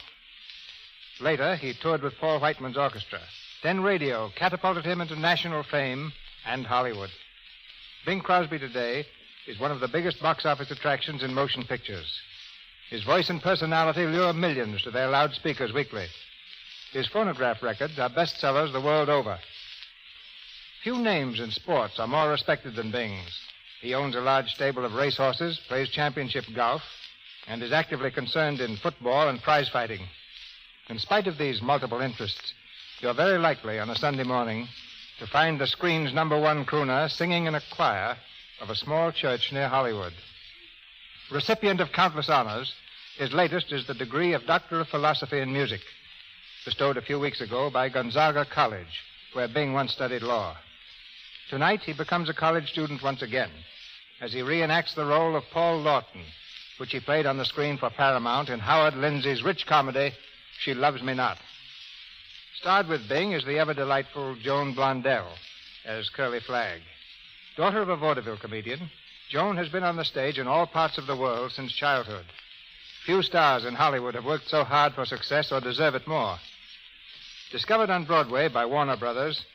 Speaker 15: Later, he toured with Paul Whiteman's orchestra. Then radio catapulted him into national fame and Hollywood. Bing Crosby today is one of the biggest box office attractions in motion pictures. His voice and personality lure millions to their loudspeakers weekly. His phonograph records are bestsellers the world over. Few names in sports are more respected than Bing's. He owns a large stable of racehorses, plays championship golf, and is actively concerned in football and prize fighting. In spite of these multiple interests, you're very likely on a Sunday morning to find the screen's #1 crooner singing in a choir of a small church near Hollywood. Recipient of countless honors, his latest is the degree of Doctor of Philosophy in Music, bestowed a few weeks ago by Gonzaga College, where Bing once studied law. Tonight, he becomes a college student once again, as he reenacts the role of Paul Lawton, which he played on the screen for Paramount in Howard Lindsay's rich comedy, She Loves Me Not. Starred with Bing is the ever-delightful Joan Blondell as Curly Flagg. Daughter of a vaudeville comedian, Joan has been on the stage in all parts of the world since childhood. Few stars in Hollywood have worked so hard for success or deserve it more. Discovered on Broadway by Warner Brothers,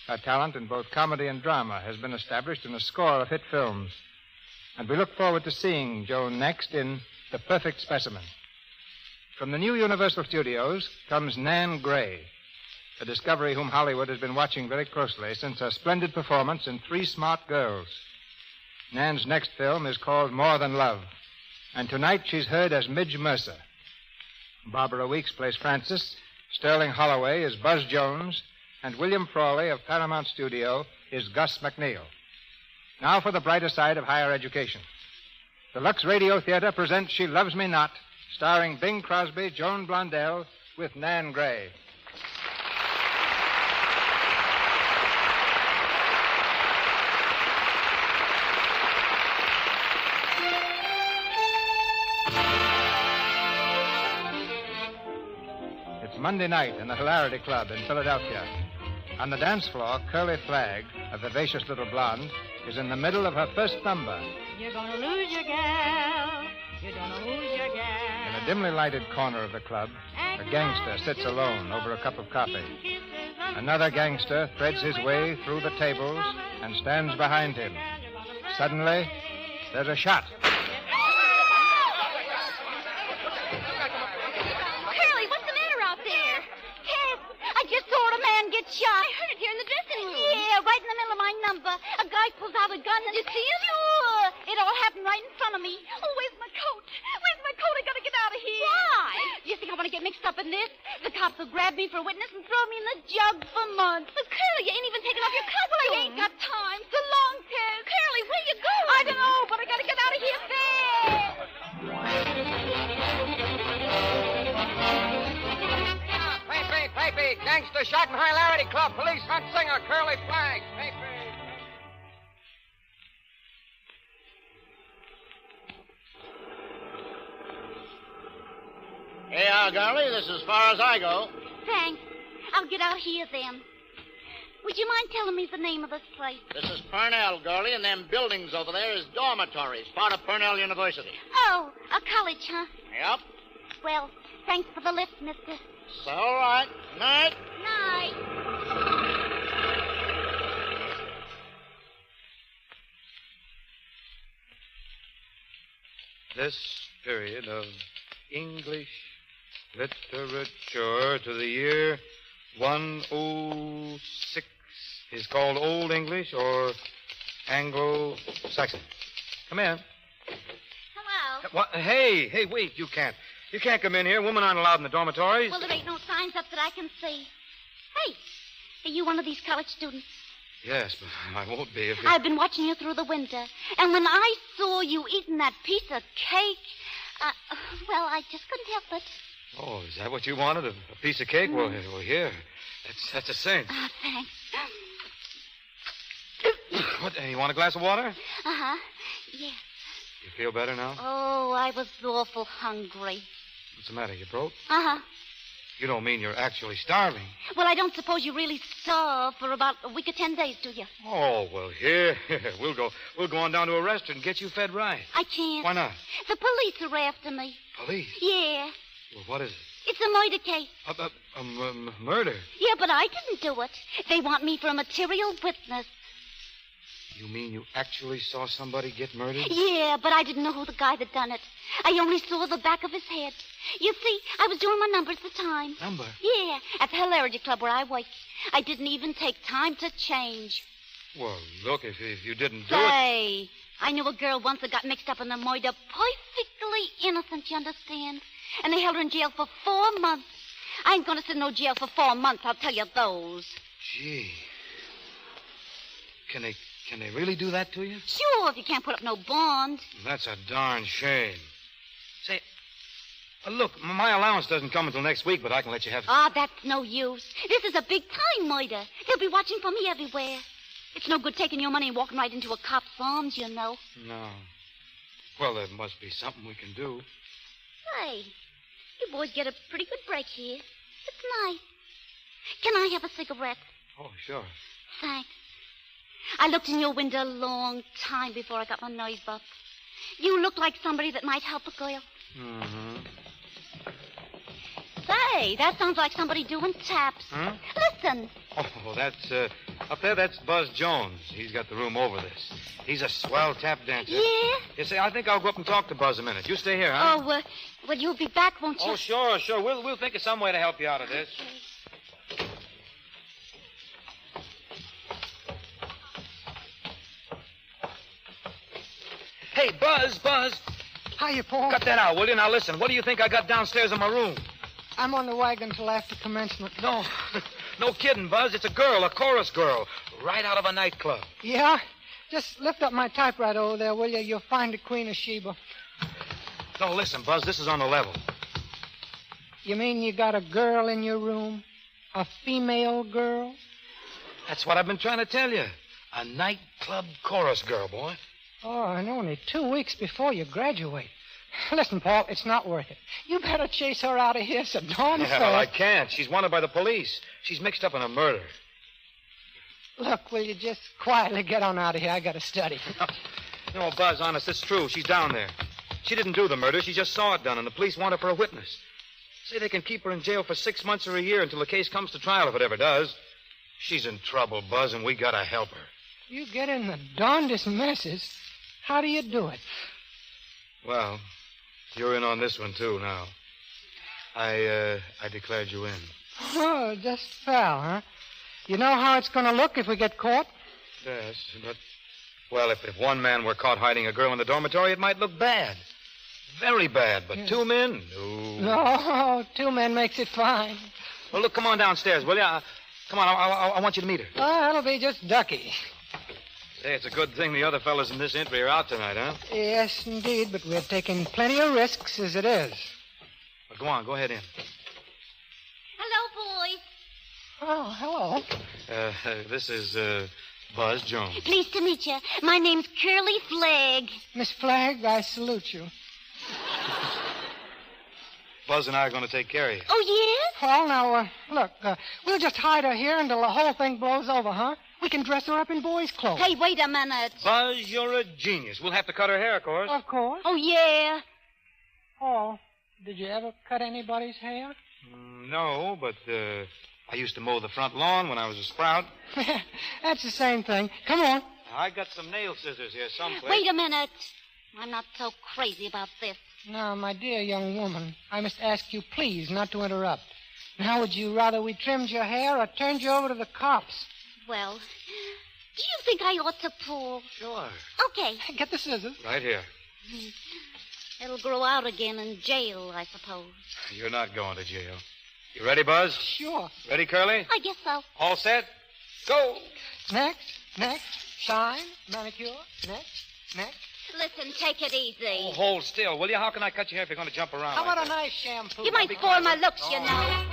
Speaker 15: her talent in both comedy and drama has been established in a score of hit films. And we look forward to seeing Joan next in The Perfect Specimen. From the new Universal Studios comes Nan Gray, a discovery whom Hollywood has been watching very closely since her splendid performance in Three Smart Girls. Nan's next film is called More Than Love, and tonight she's heard as Midge Mercer. Barbara Weeks plays Frances, Sterling Holloway is Buzz Jones, and William Frawley of Paramount Studio is Gus McNeil. Now for the brighter side of higher education. The Lux Radio Theater presents She Loves Me Not, starring Bing Crosby, Joan Blondell, with Nan Gray. It's Monday night in the Hilarity Club in Philadelphia. On the dance floor, Curly Flagg, a vivacious little blonde, is in the middle of her first number.
Speaker 9: You're gonna lose your gal. You don't know who's your gal.
Speaker 15: In a dimly lighted corner of the club, a gangster sits alone over a cup of coffee. Another gangster threads his way through the tables and stands behind him. Suddenly, there's a shot.
Speaker 24: Curly, what's the matter out there? Ted, I just saw a man get shot. I heard it here in the dressing room. Yeah, right in the middle of my number. A guy pulls out a gun and... Did you see it? Sure. It all happened right in front of me. Oh, where's my coat? Where's my coat? I gotta get out of here. Why? Do you think I want to get mixed up in this? The cops will grab me for a witness and throw me in the jug for months. But Curly, you ain't even taken off your costume. Well, I ain't got time. So long, Ted. Curly, where you going? I don't know, but I gotta get out of here fast.
Speaker 17: Papy, gangster shot in Hilarity Club. Police hunt singer Curly Flagg.
Speaker 18: Hey, Girlie, this is as far as I go.
Speaker 24: Thanks. I'll get out here then. Would you mind telling me the name of this place?
Speaker 18: This is Purnell, Girlie, and them buildings over there is dormitories, part of Purnell University.
Speaker 24: Oh, a college, huh?
Speaker 18: Yep.
Speaker 24: Well, thanks for the lift, mister.
Speaker 18: So, all right. Night.
Speaker 24: Night.
Speaker 19: This period of English literature to the year 106 is called Old English or Anglo-Saxon. Come in.
Speaker 24: Hello.
Speaker 19: What? Hey, wait, you can't come in here. Women aren't allowed in the dormitories.
Speaker 24: Well, there ain't no signs up that I can see. Hey, are you one of these college students?
Speaker 19: Yes, but I won't be if you...
Speaker 24: I've been watching you through the window, and when I saw you eating that piece of cake, well, I just couldn't help it.
Speaker 19: Oh, is that what you wanted? A piece of cake? Well, here. That's a cinch.
Speaker 24: Oh, thanks.
Speaker 19: What, you want a glass of water?
Speaker 24: Uh-huh. Yes.
Speaker 19: You feel better now?
Speaker 24: Oh, I was awful hungry.
Speaker 19: What's the matter? You broke?
Speaker 24: Uh-huh.
Speaker 19: You don't mean you're actually starving.
Speaker 8: Well, I don't suppose you really starve for about a week or 10 days, do you?
Speaker 19: Oh, well, here. We'll go on down to a restaurant and get you fed right.
Speaker 8: I can't.
Speaker 19: Why not?
Speaker 8: The police are after me.
Speaker 19: Police?
Speaker 8: Yeah.
Speaker 19: Well, what is it?
Speaker 8: It's a murder case.
Speaker 19: Murder?
Speaker 8: Yeah, but I didn't do it. They want me for a material witness.
Speaker 19: You mean you actually saw somebody get murdered?
Speaker 8: Yeah, but I didn't know who the guy that done it. I only saw the back of his head. You see, I was doing my numbers at the time.
Speaker 19: Number?
Speaker 8: Yeah, at the Hilarity Club where I work. I didn't even take time to change.
Speaker 19: Well, look, if you didn't do it...
Speaker 8: Say, I knew a girl once that got mixed up in the murder. Perfectly innocent, you understand? And they held her in jail for 4 months. I ain't going to sit in no jail for 4 months, I'll tell you those.
Speaker 19: Gee. Can they really do that to you?
Speaker 8: Sure, if you can't put up no bond.
Speaker 19: That's a darn shame. Say, look, my allowance doesn't come until next week, but I can let you have...
Speaker 8: Ah, that's no use. This is a big-time murder. They'll be watching for me everywhere. It's no good taking your money and walking right into a cop's arms, you know.
Speaker 19: No. Well, there must be something we can do.
Speaker 8: Hey, you boys get a pretty good break here. It's nice. Can I have a cigarette?
Speaker 19: Oh, sure.
Speaker 8: Thanks. I looked in your window a long time before I got my nerve up. You look like somebody that might help a girl.
Speaker 19: Mm-hmm.
Speaker 8: Say, that sounds like somebody doing taps.
Speaker 19: Huh?
Speaker 8: Listen.
Speaker 19: Oh, that's, up there, that's Buzz Jones. He's got the room over this. He's a swell tap dancer.
Speaker 8: Yeah?
Speaker 19: You see, I think I'll go up and talk to Buzz a minute. You stay here, huh?
Speaker 8: Oh, well, you'll be back, won't you?
Speaker 19: Oh, sure. We'll think of some way to help you out of this. Hey, Buzz.
Speaker 1: Hiya, Paul.
Speaker 19: Cut that out, will you? Now, listen, what do you think I got downstairs in my room?
Speaker 1: I'm on the wagon till after commencement.
Speaker 19: No kidding, Buzz. It's a girl, a chorus girl, right out of a nightclub.
Speaker 1: Yeah? Just lift up my typewriter over there, will you? You'll find the Queen of Sheba.
Speaker 19: No, listen, Buzz, this is on the level.
Speaker 1: You mean you got a girl in your room? A female girl?
Speaker 19: That's what I've been trying to tell you. A nightclub chorus girl, boy.
Speaker 1: Oh, and only 2 weeks before you graduate. Listen, Paul, it's not worth it. You better chase her out of here so darn fast.
Speaker 19: Well, I can't. She's wanted by the police. She's mixed up in a murder.
Speaker 1: Look, will you just quietly get on out of here? I got to study.
Speaker 19: No, Buzz, honest, it's true. She's down there. She didn't do the murder. She just saw it done, and the police want her for a witness. Say they can keep her in jail for 6 months or a year until the case comes to trial, if it ever does. She's in trouble, Buzz, and we got to help her.
Speaker 1: You get in the darndest messes. How do you do it?
Speaker 19: Well, you're in on this one, too, now. I declared you in.
Speaker 1: Oh, just fell, huh? You know how it's going to look if we get caught?
Speaker 19: Yes, but... Well, if one man were caught hiding a girl in the dormitory, it might look bad. Very bad, but
Speaker 1: Yes.
Speaker 19: 2 men?
Speaker 1: No, 2 men makes it fine.
Speaker 19: Well, look, come on downstairs, will you? Come on, I want you to meet her.
Speaker 1: Oh, that'll be just ducky.
Speaker 19: Say, it's a good thing the other fellas in this entry are out tonight, huh?
Speaker 1: Yes, indeed, but we're taking plenty of risks as it is.
Speaker 19: Well, go on, go ahead in.
Speaker 8: Hello, boys.
Speaker 1: Oh, hello.
Speaker 19: This is, Buzz Jones.
Speaker 8: Pleased to meet you. My name's Curly Flagg.
Speaker 1: Miss Flagg, I salute you.
Speaker 19: Buzz and I are going to take care of you.
Speaker 8: Oh, yes?
Speaker 1: Well, now, look, we'll just hide her here until the whole thing blows over, huh? We can dress her up in boys' clothes.
Speaker 8: Hey, wait a minute.
Speaker 19: Buzz, you're a genius. We'll have to cut her hair, of course.
Speaker 1: Of course.
Speaker 8: Oh, yeah.
Speaker 1: Oh, did you ever cut anybody's hair?
Speaker 19: No, but I used to mow the front lawn when I was a sprout.
Speaker 1: That's the same thing. Come on.
Speaker 19: I got some nail scissors here someplace.
Speaker 8: Wait a minute. I'm not so crazy about this.
Speaker 1: Now, my dear young woman, I must ask you please not to interrupt. Now, would you rather we trimmed your hair or turned you over to the cops?
Speaker 8: Well, do you think I ought to pull?
Speaker 19: Sure.
Speaker 8: Okay.
Speaker 1: Get the scissors.
Speaker 19: Right here.
Speaker 8: It'll grow out again in jail, I suppose.
Speaker 19: You're not going to jail. You ready, Buzz?
Speaker 1: Sure.
Speaker 19: Ready, Curly?
Speaker 8: I guess so.
Speaker 19: All set? Go!
Speaker 1: Next. Shine, manicure. Next.
Speaker 8: Listen, take it easy.
Speaker 19: Oh, hold still, will you? How can I cut your hair if you're going to jump around?
Speaker 1: How
Speaker 19: like
Speaker 1: about a
Speaker 19: that?
Speaker 1: nice shampoo?
Speaker 8: You might spoil my looks, you know.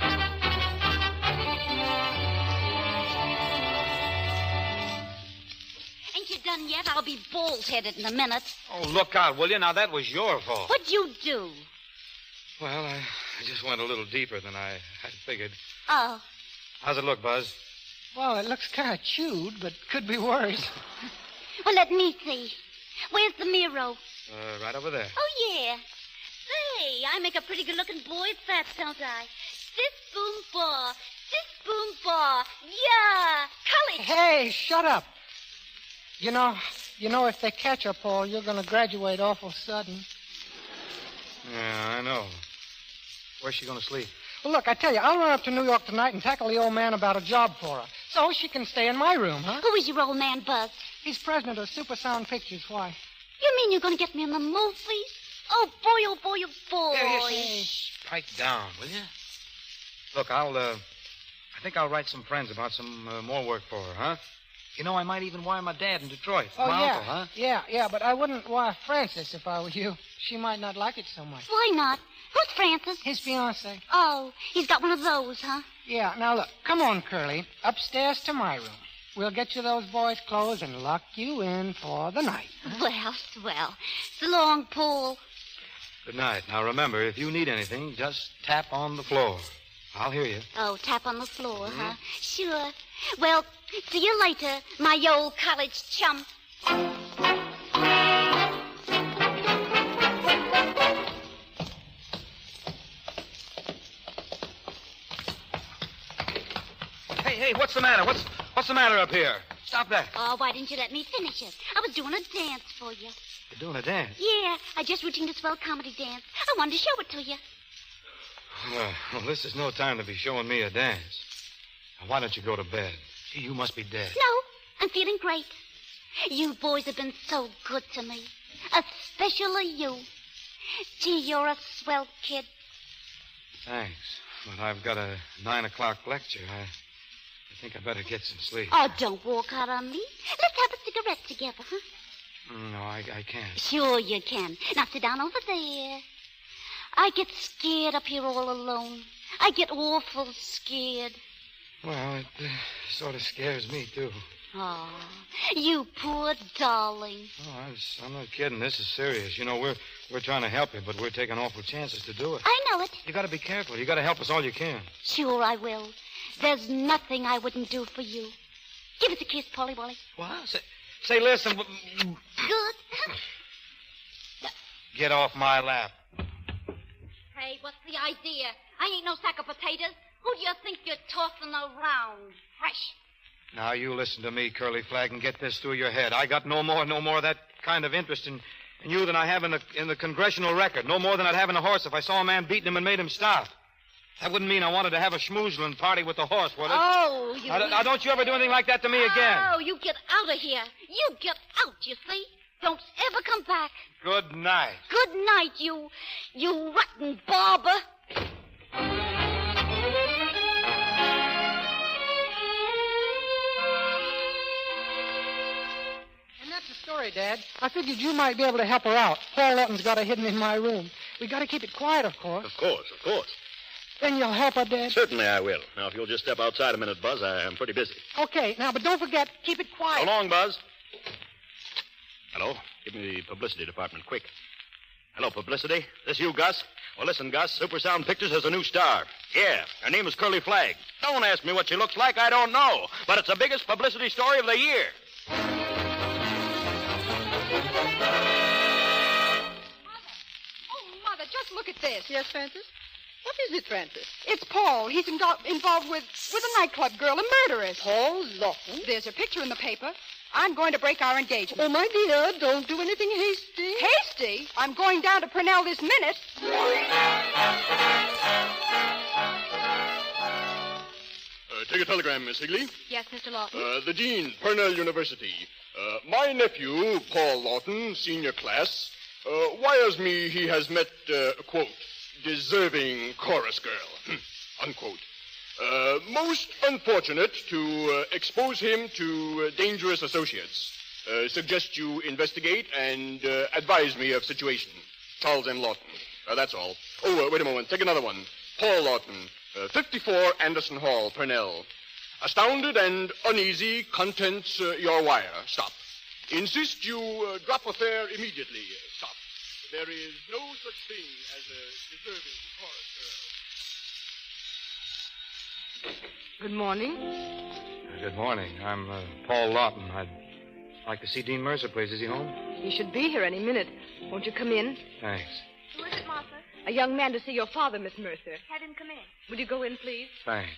Speaker 8: Ain't you done yet? I'll be bald-headed in a minute.
Speaker 19: Oh, look out, will you? Now, that was your fault.
Speaker 8: What'd you do?
Speaker 19: Well, I just went a little deeper than I had figured.
Speaker 8: Oh.
Speaker 19: How's it look, Buzz?
Speaker 1: Well, it looks kind of chewed, but could be worse.
Speaker 16: Well, let me see. Where's the mirror?
Speaker 19: Right over there.
Speaker 16: Oh, yeah. Say, I make a pretty good-looking boy at that, don't I? Sis, boom, bar. Sis, boom, bar. Yeah, college.
Speaker 1: Hey, shut up. You know, if they catch her, Paul, you're going to graduate awful sudden.
Speaker 19: Yeah, I know. Where's she going to sleep?
Speaker 1: Well, look, I tell you, I'll run up to New York tonight and tackle the old man about a job for her. So she can stay in my room, huh?
Speaker 16: Who is your old man, Buzz?
Speaker 1: He's president of Super Sound Pictures. Why?
Speaker 16: You mean you're going to get me in the movies? Oh, boy, oh, boy, oh, boy.
Speaker 19: Hey, pipe down, will you? Look, I think I'll write some friends about some more work for her, huh? You know, I might even wire my dad in Detroit.
Speaker 1: Oh,
Speaker 19: my
Speaker 1: yeah.
Speaker 19: uncle, huh?
Speaker 1: Yeah, but I wouldn't wire Francis if I were you. She might not like it so much.
Speaker 16: Why not? Who's Francis?
Speaker 1: His fiancé.
Speaker 16: Oh, he's got one of those, huh?
Speaker 1: Yeah, now look, come on, Curly. Upstairs to my room. We'll get you those boys' clothes and lock you in for the night. Huh?
Speaker 16: Well, swell. So long, Paul.
Speaker 19: Good night. Now, remember, if you need anything, just tap on the floor. I'll hear you.
Speaker 16: Oh, tap on the floor, huh? Sure. Well, see you later, my old college chum.
Speaker 19: Hey, what's the matter? What's the matter up here? Stop that.
Speaker 16: Oh, why didn't you let me finish it? I was doing a dance for you.
Speaker 19: You're doing a dance?
Speaker 16: Yeah, I just routine a swell comedy dance. I wanted to show it to you.
Speaker 19: Well, this is no time to be showing me a dance. Now, why don't you go to bed? Gee, you must be dead.
Speaker 16: No, I'm feeling great. You boys have been so good to me. Especially you. Gee, you're a swell kid.
Speaker 19: Thanks. But I've got a 9 o'clock lecture. I think I better get some sleep.
Speaker 16: Oh, don't walk out on me. Let's have a cigarette together, huh?
Speaker 19: No, I can't.
Speaker 16: Sure you can. Now sit down over there. I get scared up here all alone. I get awful scared.
Speaker 19: Well, it sort of scares me, too.
Speaker 16: Oh, you poor darling.
Speaker 19: Oh, I'm not kidding. This is serious. You know, we're trying to help you, but we're taking awful chances to do it.
Speaker 16: I know it.
Speaker 19: You got to be careful. You got to help us all you can.
Speaker 16: Sure I will. There's nothing I wouldn't do for you. Give us a kiss, Polly Wolly.
Speaker 19: What? Say, listen.
Speaker 16: Good.
Speaker 19: Get off my lap.
Speaker 16: Hey, what's the idea? I ain't no sack of potatoes. Who do you think you're tossing around? Fresh.
Speaker 19: Now, you listen to me, Curly Flag, and get this through your head. I got no more of that kind of interest in you than I have in the congressional record. No more than I'd have in a horse if I saw a man beating him and made him stop. That wouldn't mean I wanted to have a schmoozling party with the horse, would it?
Speaker 16: Oh, you...
Speaker 19: Now, don't you ever do anything like that to me again.
Speaker 16: Oh, you get out of here. You get out, you see? Don't ever come back.
Speaker 19: Good night.
Speaker 16: Good night, you rotten barber.
Speaker 1: And that's the story, Dad. I figured you might be able to help her out. Paul Lawton's got her hidden in my room. We got to keep it quiet, of course.
Speaker 14: Of course.
Speaker 1: Then you'll help her, Dad?
Speaker 14: Certainly I will. Now, if you'll just step outside a minute, Buzz, I am pretty busy.
Speaker 1: Okay, now, but don't forget, keep it quiet.
Speaker 14: So long, Buzz. Hello? Give me the publicity department, quick. Hello, publicity. This you, Gus? Well, listen, Gus. Super Sound Pictures has a new star. Yeah, her name is Curly Flag. Don't ask me what she looks like. I don't know. But it's the biggest publicity story of the year.
Speaker 24: Mother, just look at this.
Speaker 20: Yes, Francis? What is it, Francis?
Speaker 24: It's Paul. He's involved with a nightclub girl, a murderess.
Speaker 20: Paul Lawton?
Speaker 24: There's a picture in the paper. I'm going to break our engagement.
Speaker 20: Oh, my dear, don't do anything hasty.
Speaker 24: Hasty? I'm going down to Purnell this minute.
Speaker 21: Take a telegram, Miss Higley.
Speaker 24: Yes, Mr. Lawton.
Speaker 21: The Dean, Purnell University. My nephew, Paul Lawton, senior class, wires me he has met, quote, deserving chorus girl, unquote. Most unfortunate to expose him to dangerous associates. Suggest you investigate and advise me of situation. Charles M. Lawton. That's all. Oh, wait a moment. Take another one. Paul Lawton, 54 Anderson Hall, Purnell. Astounded and uneasy, contents your wire. Stop. Insist you drop a fare immediately. Stop. There is no such thing as a deserving chorus girl.
Speaker 5: Good morning.
Speaker 19: Good morning. I'm Paul Lawton. I'd like to see Dean Mercer, please. Is he home?
Speaker 24: He should be here any minute. Won't you come in?
Speaker 19: Thanks.
Speaker 24: Who is it, Martha? A young man to see your father, Miss Mercer.
Speaker 16: Have him come in.
Speaker 24: Will you go in, please?
Speaker 19: Thanks.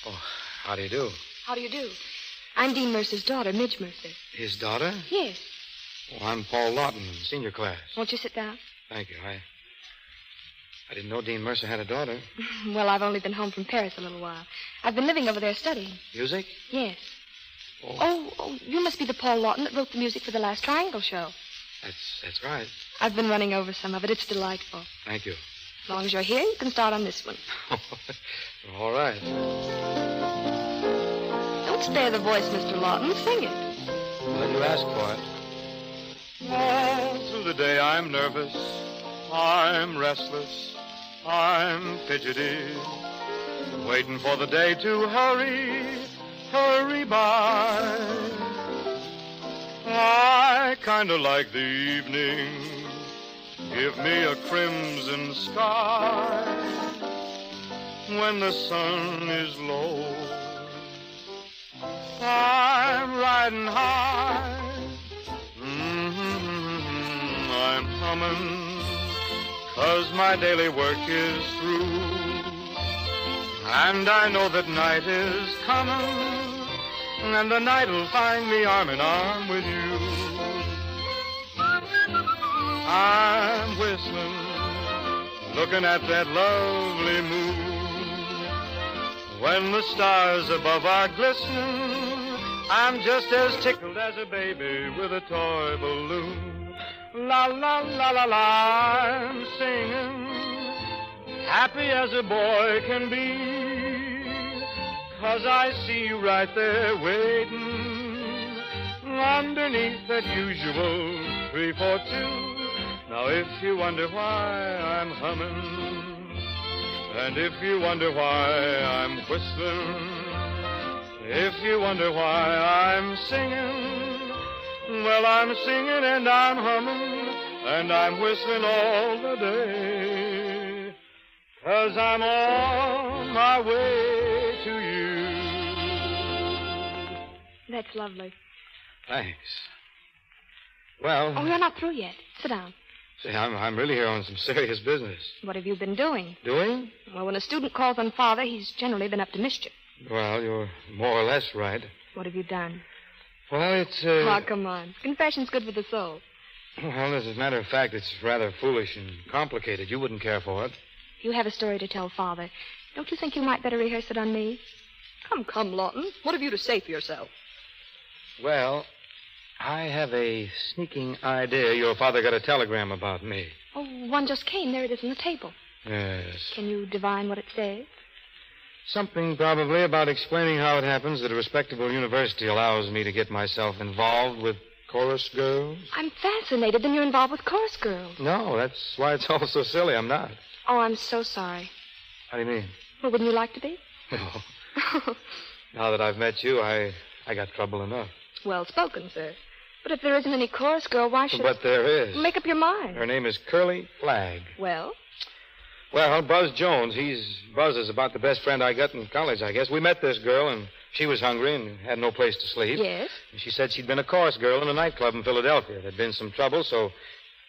Speaker 19: Oh, how do you do?
Speaker 24: How do you do? I'm Dean Mercer's daughter, Midge Mercer.
Speaker 19: His daughter?
Speaker 24: Yes.
Speaker 19: Well, I'm Paul Lawton, senior class.
Speaker 24: Won't you sit down?
Speaker 19: Thank you. I didn't know Dean Mercer had a daughter.
Speaker 24: Well, I've only been home from Paris a little while. I've been living over there studying.
Speaker 19: Music?
Speaker 24: Yes.
Speaker 19: Oh.
Speaker 24: Oh, you must be the Paul Lawton that wrote the music for the last Triangle show.
Speaker 19: That's right.
Speaker 24: I've been running over some of it. It's delightful.
Speaker 19: Thank you.
Speaker 24: As long as you're here, you can start on this one.
Speaker 19: All right.
Speaker 24: Don't spare the voice, Mr. Lawton. Sing it.
Speaker 19: Well, you asked for it. All through the day I'm nervous, I'm restless, I'm fidgety, waiting for the day to hurry by. I kind of like the evening, give me a crimson sky, when the sun is low, I'm riding high. I'm humming, 'cause my daily work is through, and I know that night is coming, and the night'll find me arm in arm with you. I'm whistling, looking at that lovely moon, when the stars above are glistening, I'm just as tickled as a baby with a toy balloon. La, la, la, la, la, I'm singing, happy as a boy can be, 'cause I see you right there waiting, underneath that usual 3-4-2. Now if you wonder why I'm humming, and if you wonder why I'm whistling, if you wonder why I'm singing, well, I'm singing and I'm humming and I'm whistling all the day, 'cause I'm on my way to you.
Speaker 24: That's lovely.
Speaker 19: Thanks. Well...
Speaker 24: Oh, you're not through yet. Sit down.
Speaker 19: Say, I'm really here on some serious business.
Speaker 24: What have you been doing?
Speaker 19: Doing?
Speaker 24: Well, when a student calls on Father, he's generally been up to mischief.
Speaker 19: Well, you're more or less right.
Speaker 24: What have you done?
Speaker 19: Well, it's,
Speaker 24: Oh, come on. Confession's good for the soul.
Speaker 19: Well, as a matter of fact, it's rather foolish and complicated. You wouldn't care for it.
Speaker 24: You have a story to tell Father. Don't you think you might better rehearse it on me?
Speaker 20: Come, Lawton. What have you to say for yourself?
Speaker 19: Well, I have a sneaking idea your father got a telegram about me.
Speaker 24: Oh, one just came. There it is on the table.
Speaker 19: Yes.
Speaker 24: Can you divine what it says?
Speaker 19: Something probably about explaining how it happens that a respectable university allows me to get myself involved with chorus girls.
Speaker 24: I'm fascinated. Then you're involved with chorus girls.
Speaker 19: No, that's why it's all so silly. I'm not.
Speaker 24: Oh, I'm so sorry.
Speaker 19: How do you mean?
Speaker 24: Well, wouldn't you like to be?
Speaker 19: No. Now that I've met you, I got trouble enough.
Speaker 24: Well spoken, sir. But if there isn't any chorus girl, why should...
Speaker 19: But there is.
Speaker 24: Make up your mind.
Speaker 19: Her name is Curly Flagg.
Speaker 24: Well?
Speaker 19: Well, Buzz Jones, Buzz is about the best friend I got in college, I guess. We met this girl, and she was hungry and had no place to sleep.
Speaker 24: Yes?
Speaker 19: And she said she'd been a chorus girl in a nightclub in Philadelphia. There'd been some trouble, so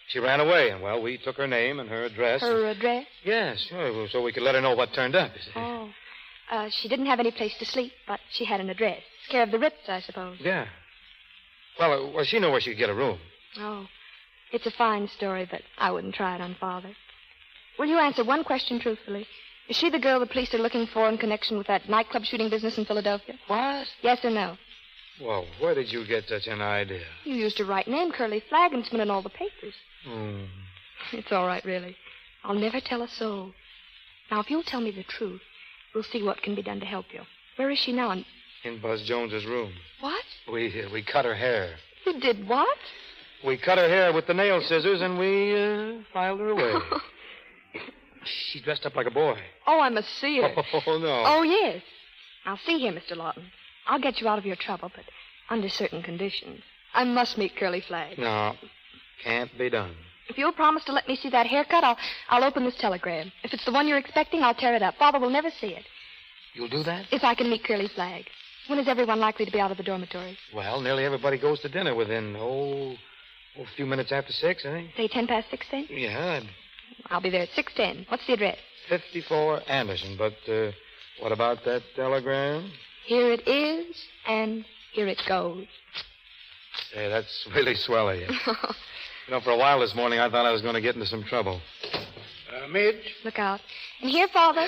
Speaker 19: she ran away. And, well, we took her name and her address.
Speaker 24: Her address?
Speaker 19: Yes, sure, so we could let her know what turned up, you see.
Speaker 24: Oh. She didn't have any place to sleep, but she had an address. It's care of the Ritz, I suppose.
Speaker 19: Yeah. Well, she knew where she could get a room.
Speaker 24: Oh. It's a fine story, but I wouldn't try it on Father. Will you answer one question truthfully? Is she the girl the police are looking for in connection with that nightclub shooting business in Philadelphia?
Speaker 19: What?
Speaker 24: Yes or no?
Speaker 19: Well, where did you get such an idea?
Speaker 24: You used her right name, Curly Flagg, and it's been in all the papers.
Speaker 19: Hmm.
Speaker 24: It's all right, really. I'll never tell a soul. Now, if you'll tell me the truth, we'll see what can be done to help you. Where is she now?
Speaker 19: In Buzz Jones's room.
Speaker 24: What?
Speaker 19: We cut her hair.
Speaker 24: You did what?
Speaker 19: We cut her hair with the nail scissors, and we filed her away. She dressed up like a boy.
Speaker 24: Oh, I must see her.
Speaker 19: Oh, no.
Speaker 24: Oh, yes. Now, see here, Mr. Lawton. I'll get you out of your trouble, but under certain conditions. I must meet Curly Flagg.
Speaker 19: No, can't be done.
Speaker 20: If you'll promise to let me see that haircut, I'll open this telegram. If it's the one you're expecting, I'll tear it up. Father will never see it.
Speaker 19: You'll do that?
Speaker 20: If I can meet Curly Flagg. When is everyone likely to be out of the dormitory?
Speaker 19: Well, nearly everybody goes to dinner within, a few minutes after 6, I think.
Speaker 20: Say 10 past 6, then?
Speaker 19: Yeah,
Speaker 20: I'll be there at 6:10. What's the address?
Speaker 19: 54 Anderson. But, what about that telegram?
Speaker 20: Here it is, and here it goes.
Speaker 19: Hey, that's really swell of you. For a while this morning, I thought I was going to get into some trouble.
Speaker 10: Midge?
Speaker 20: Look out. And here, Father.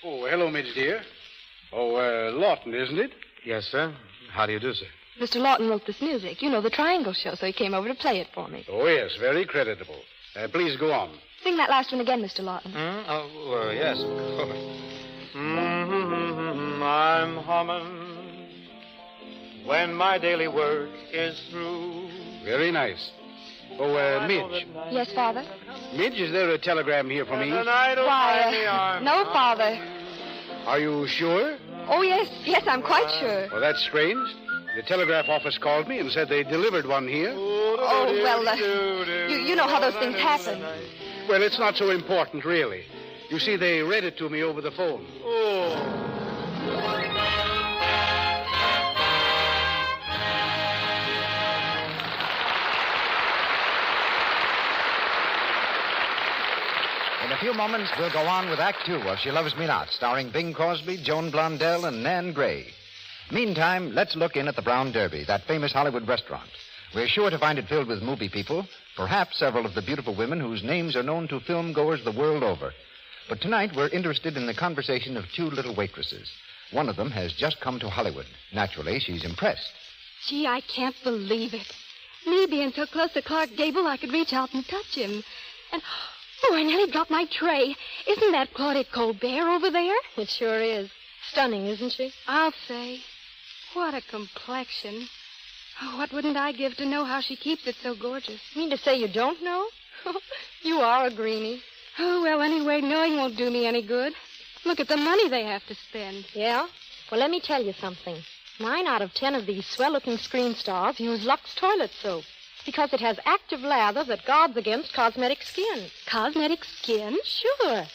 Speaker 10: Oh, hello, Midge, dear. Oh, Lawton, isn't it?
Speaker 19: Yes, sir. How do you do, sir?
Speaker 20: Mr. Lawton wrote this music. You know, the Triangle Show, so he came over to play it for me.
Speaker 10: Oh, yes, very creditable. Please go on.
Speaker 20: Sing that last one again, Mr. Lawton.
Speaker 19: Yes, of course. I'm humming when my daily work is through.
Speaker 10: Very nice. Oh, Midge.
Speaker 20: Yes, Father?
Speaker 10: Midge, is there a telegram here for me?
Speaker 20: Why, no, Father.
Speaker 10: Are you sure?
Speaker 20: Oh, yes, I'm quite sure.
Speaker 10: Well, that's strange. The telegraph office called me and said they delivered one here.
Speaker 20: Oh, well, you know how those things happen.
Speaker 10: Well, it's not so important, really. You see, they read it to me over the phone.
Speaker 17: In a few moments, we'll go on with Act Two of She Loves Me Not, starring Bing Crosby, Joan Blondell, and Nan Gray. Meantime, let's look in at the Brown Derby, that famous Hollywood restaurant. We're sure to find it filled with movie people, perhaps several of the beautiful women whose names are known to film goers the world over. But tonight, we're interested in the conversation of two little waitresses. One of them has just come to Hollywood. Naturally, she's impressed.
Speaker 24: Gee, I can't believe it. Me being so close to Clark Gable, I could reach out and touch him. And, I nearly dropped my tray. Isn't that Claudette Colbert over there?
Speaker 20: It sure is. Stunning, isn't she?
Speaker 24: I'll say. What a complexion. Oh, what wouldn't I give to know how she keeps it so gorgeous?
Speaker 20: You mean to say you don't know? You are a greenie.
Speaker 24: Oh, well, anyway, knowing won't do me any good. Look at the money they have to spend.
Speaker 20: Yeah? Well, let me tell you something. 9 out of 10 of these swell-looking screen stars use Lux toilet soap because it has active lather that guards against cosmetic skin.
Speaker 24: Cosmetic skin?
Speaker 20: Sure.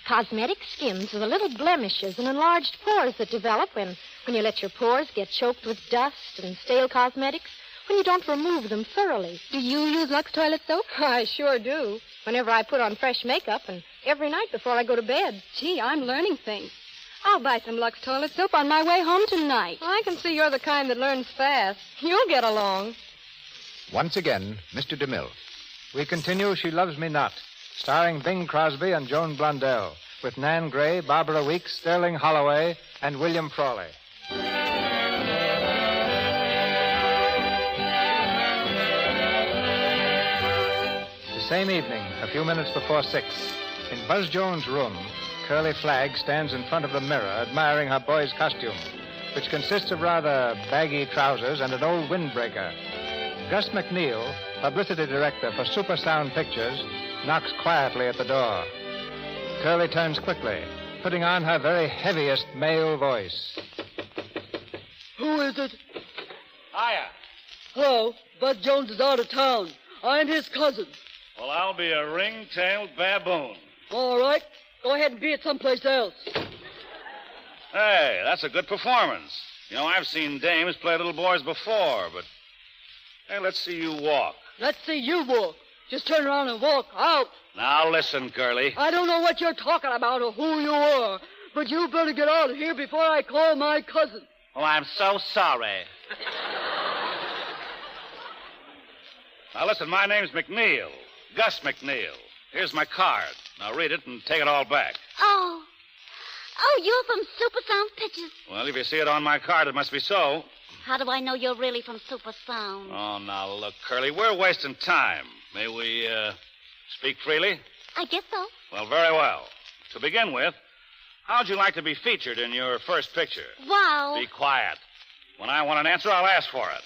Speaker 20: Cosmetic skins are the little blemishes and enlarged pores that develop when you let your pores get choked with dust and stale cosmetics, when you don't remove them thoroughly.
Speaker 24: Do you use Lux toilet soap?
Speaker 20: I sure do. Whenever I put on fresh makeup and every night before I go to bed.
Speaker 24: Gee, I'm learning things. I'll buy some Lux toilet soap on my way home tonight.
Speaker 20: I can see you're the kind that learns fast. You'll get along.
Speaker 17: Once again, Mr. DeMille.
Speaker 15: We continue She Loves Me Not, starring Bing Crosby and Joan Blondell, with Nan Gray, Barbara Weeks, Sterling Holloway, and William Frawley. The same evening, a few minutes before 6, in Buzz Jones' room, Curly Flagg stands in front of the mirror admiring her boy's costume, which consists of rather baggy trousers and an old windbreaker. Gus McNeil, publicity director for Super Sound Pictures, knocks quietly at the door. Curly turns quickly, putting on her very heaviest male voice.
Speaker 11: Who is it?
Speaker 10: Hiya.
Speaker 11: Hello. Bud Jones is out of town. I'm his cousin.
Speaker 7: Well, I'll be a ring-tailed baboon.
Speaker 11: All right. Go ahead and be at someplace else.
Speaker 7: Hey, that's a good performance. I've seen dames play little boys before, but... Hey, let's see you walk.
Speaker 11: Let's see you walk. Just turn around and walk out.
Speaker 7: Now listen, Curly.
Speaker 11: I don't know what you're talking about or who you are, but you better get out of here before I call my cousin.
Speaker 7: Oh, I'm so sorry. Now listen, my name's McNeil. Gus McNeil. Here's my card. Now read it and take it all back.
Speaker 16: Oh, you're from Super Sound Pictures.
Speaker 7: Well, if you see it on my card, it must be so.
Speaker 16: How do I know you're really from Super Sound?
Speaker 7: Oh, now look, Curly, we're wasting time. May we, speak freely?
Speaker 16: I guess so.
Speaker 7: Well, very well. To begin with, how'd you like to be featured in your first picture?
Speaker 16: Wow.
Speaker 7: Be quiet. When I want an answer, I'll ask for it.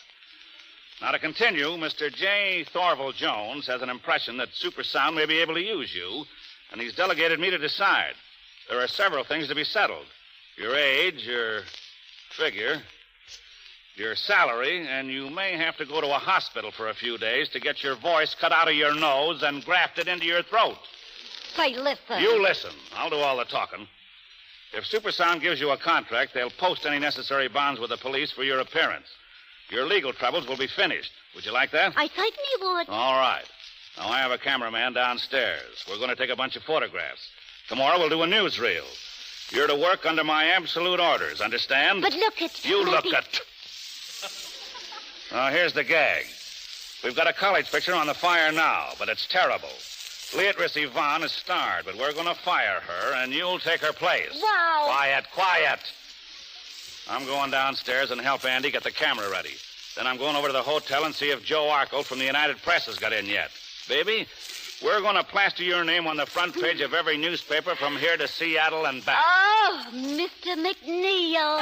Speaker 7: Now, to continue, Mr. J. Thorvald Jones has an impression that Super Sound may be able to use you, and he's delegated me to decide. There are several things to be settled. Your age, your figure,
Speaker 3: your salary, and you may have to go to a hospital for a few days to get your voice cut out of your nose and grafted into your throat.
Speaker 16: Say, listen.
Speaker 3: You listen. I'll do all the talking. If Supersound gives you a contract, they'll post any necessary bonds with the police for your appearance. Your legal troubles will be finished. Would you like that?
Speaker 16: I certainly would.
Speaker 3: All right. Now, I have a cameraman downstairs. We're going to take a bunch of photographs. Tomorrow, we'll do a newsreel. You're to work under my absolute orders, understand?
Speaker 16: But look at...
Speaker 3: You look at... Now, here's the gag. We've got a college picture on the fire now, but it's terrible. Beatrice Yvonne is starred, but we're going to fire her, and you'll take her place.
Speaker 16: Wow.
Speaker 3: Quiet, quiet. I'm going downstairs and help Andy get the camera ready. Then I'm going over to the hotel and see if Joe Arkle from the United Press has got in yet. Baby, we're going to plaster your name on the front page of every newspaper from here to Seattle and back.
Speaker 16: Oh, Mr. McNeil.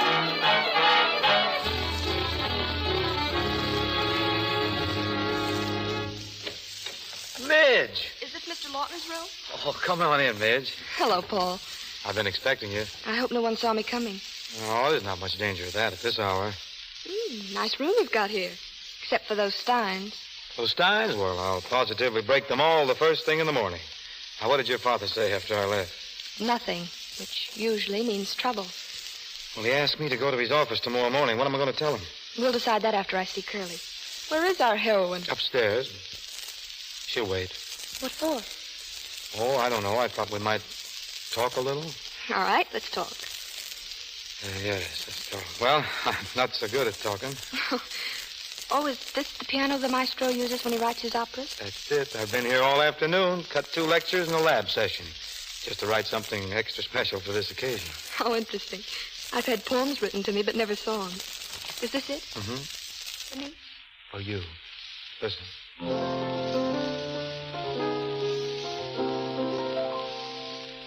Speaker 19: Midge!
Speaker 24: Is this Mr. Lawton's room?
Speaker 19: Oh, come on in, Midge.
Speaker 24: Hello, Paul.
Speaker 19: I've been expecting you.
Speaker 24: I hope no one saw me coming.
Speaker 19: Oh, there's not much danger of that at this hour.
Speaker 24: Nice room you've got here. Except for those steins.
Speaker 19: Those steins? Well, I'll positively break them all the first thing in the morning. Now, what did your father say after I left?
Speaker 24: Nothing, which usually means trouble.
Speaker 19: Well, he asked me to go to his office tomorrow morning. What am I going to tell him?
Speaker 24: We'll decide that after I see Curly. Where is our heroine?
Speaker 19: Upstairs. She'll wait.
Speaker 24: What for?
Speaker 19: Oh, I don't know. I thought we might talk a little.
Speaker 24: All right, let's talk.
Speaker 19: Yes, let's talk. Well, I'm not so good at talking.
Speaker 24: Oh, is this the piano the maestro uses when he writes his operas?
Speaker 19: That's it. I've been here all afternoon, cut 2 lectures and a lab session, just to write something extra special for this occasion.
Speaker 24: How interesting. I've had poems written to me, but never songs. Is this it?
Speaker 19: Mm-hmm.
Speaker 24: For me?
Speaker 19: For you. Listen.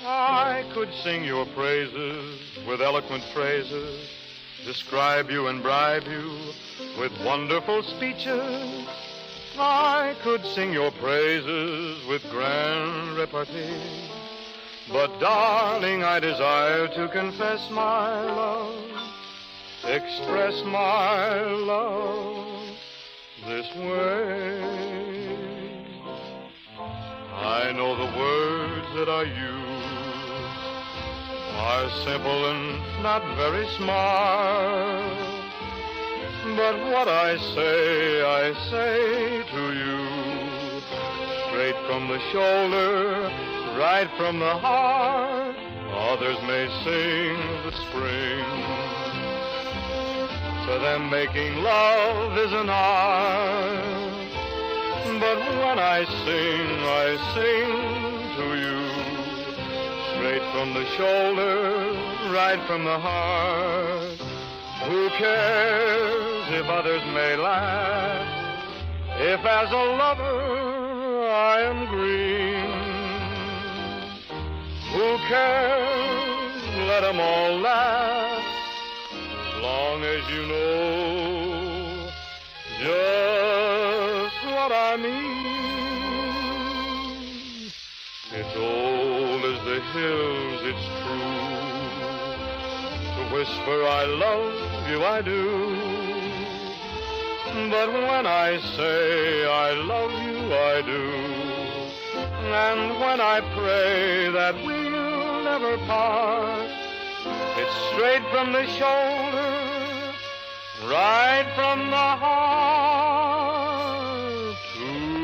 Speaker 6: I could sing your praises with eloquent phrases, describe you and bribe you with wonderful speeches. I could sing your praises with grand repartee. But, darling, I desire to confess my love, express my love this way. I know the words that I use are simple and not very smart. But what I say to you, straight from the shoulder, right from the heart. Others may sing the spring. To them making love is an art. But when I sing to you, straight from the shoulder, right from the heart. Who cares if others may laugh, if as a lover I am green? Who cares? Let them all laugh, as long as you know just what I mean. It's old as the hills, it's true, to whisper I love you, I do. But when I say I love you, I do. And when I pray that we'll never part, it's straight from the shoulder, right from the heart to you.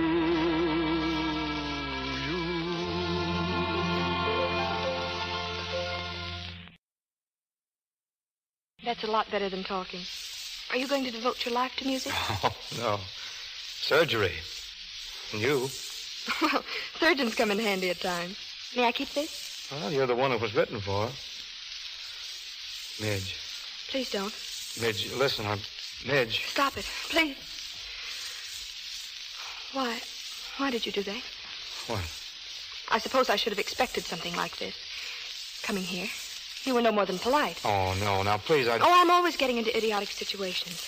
Speaker 24: That's a lot better than talking. Are you going to devote your life to music?
Speaker 19: Oh, no. Surgery. And you?
Speaker 24: Well, surgeons come in handy at times. May I keep this?
Speaker 19: Well, you're the one it was written for. Midge.
Speaker 24: Please don't.
Speaker 19: Midge, listen, Midge.
Speaker 24: Stop it, please. Why did you do that?
Speaker 19: What?
Speaker 24: I suppose I should have expected something like this. Coming here. You were no more than polite.
Speaker 19: Oh, no, now, please,
Speaker 24: Oh, I'm always getting into idiotic situations.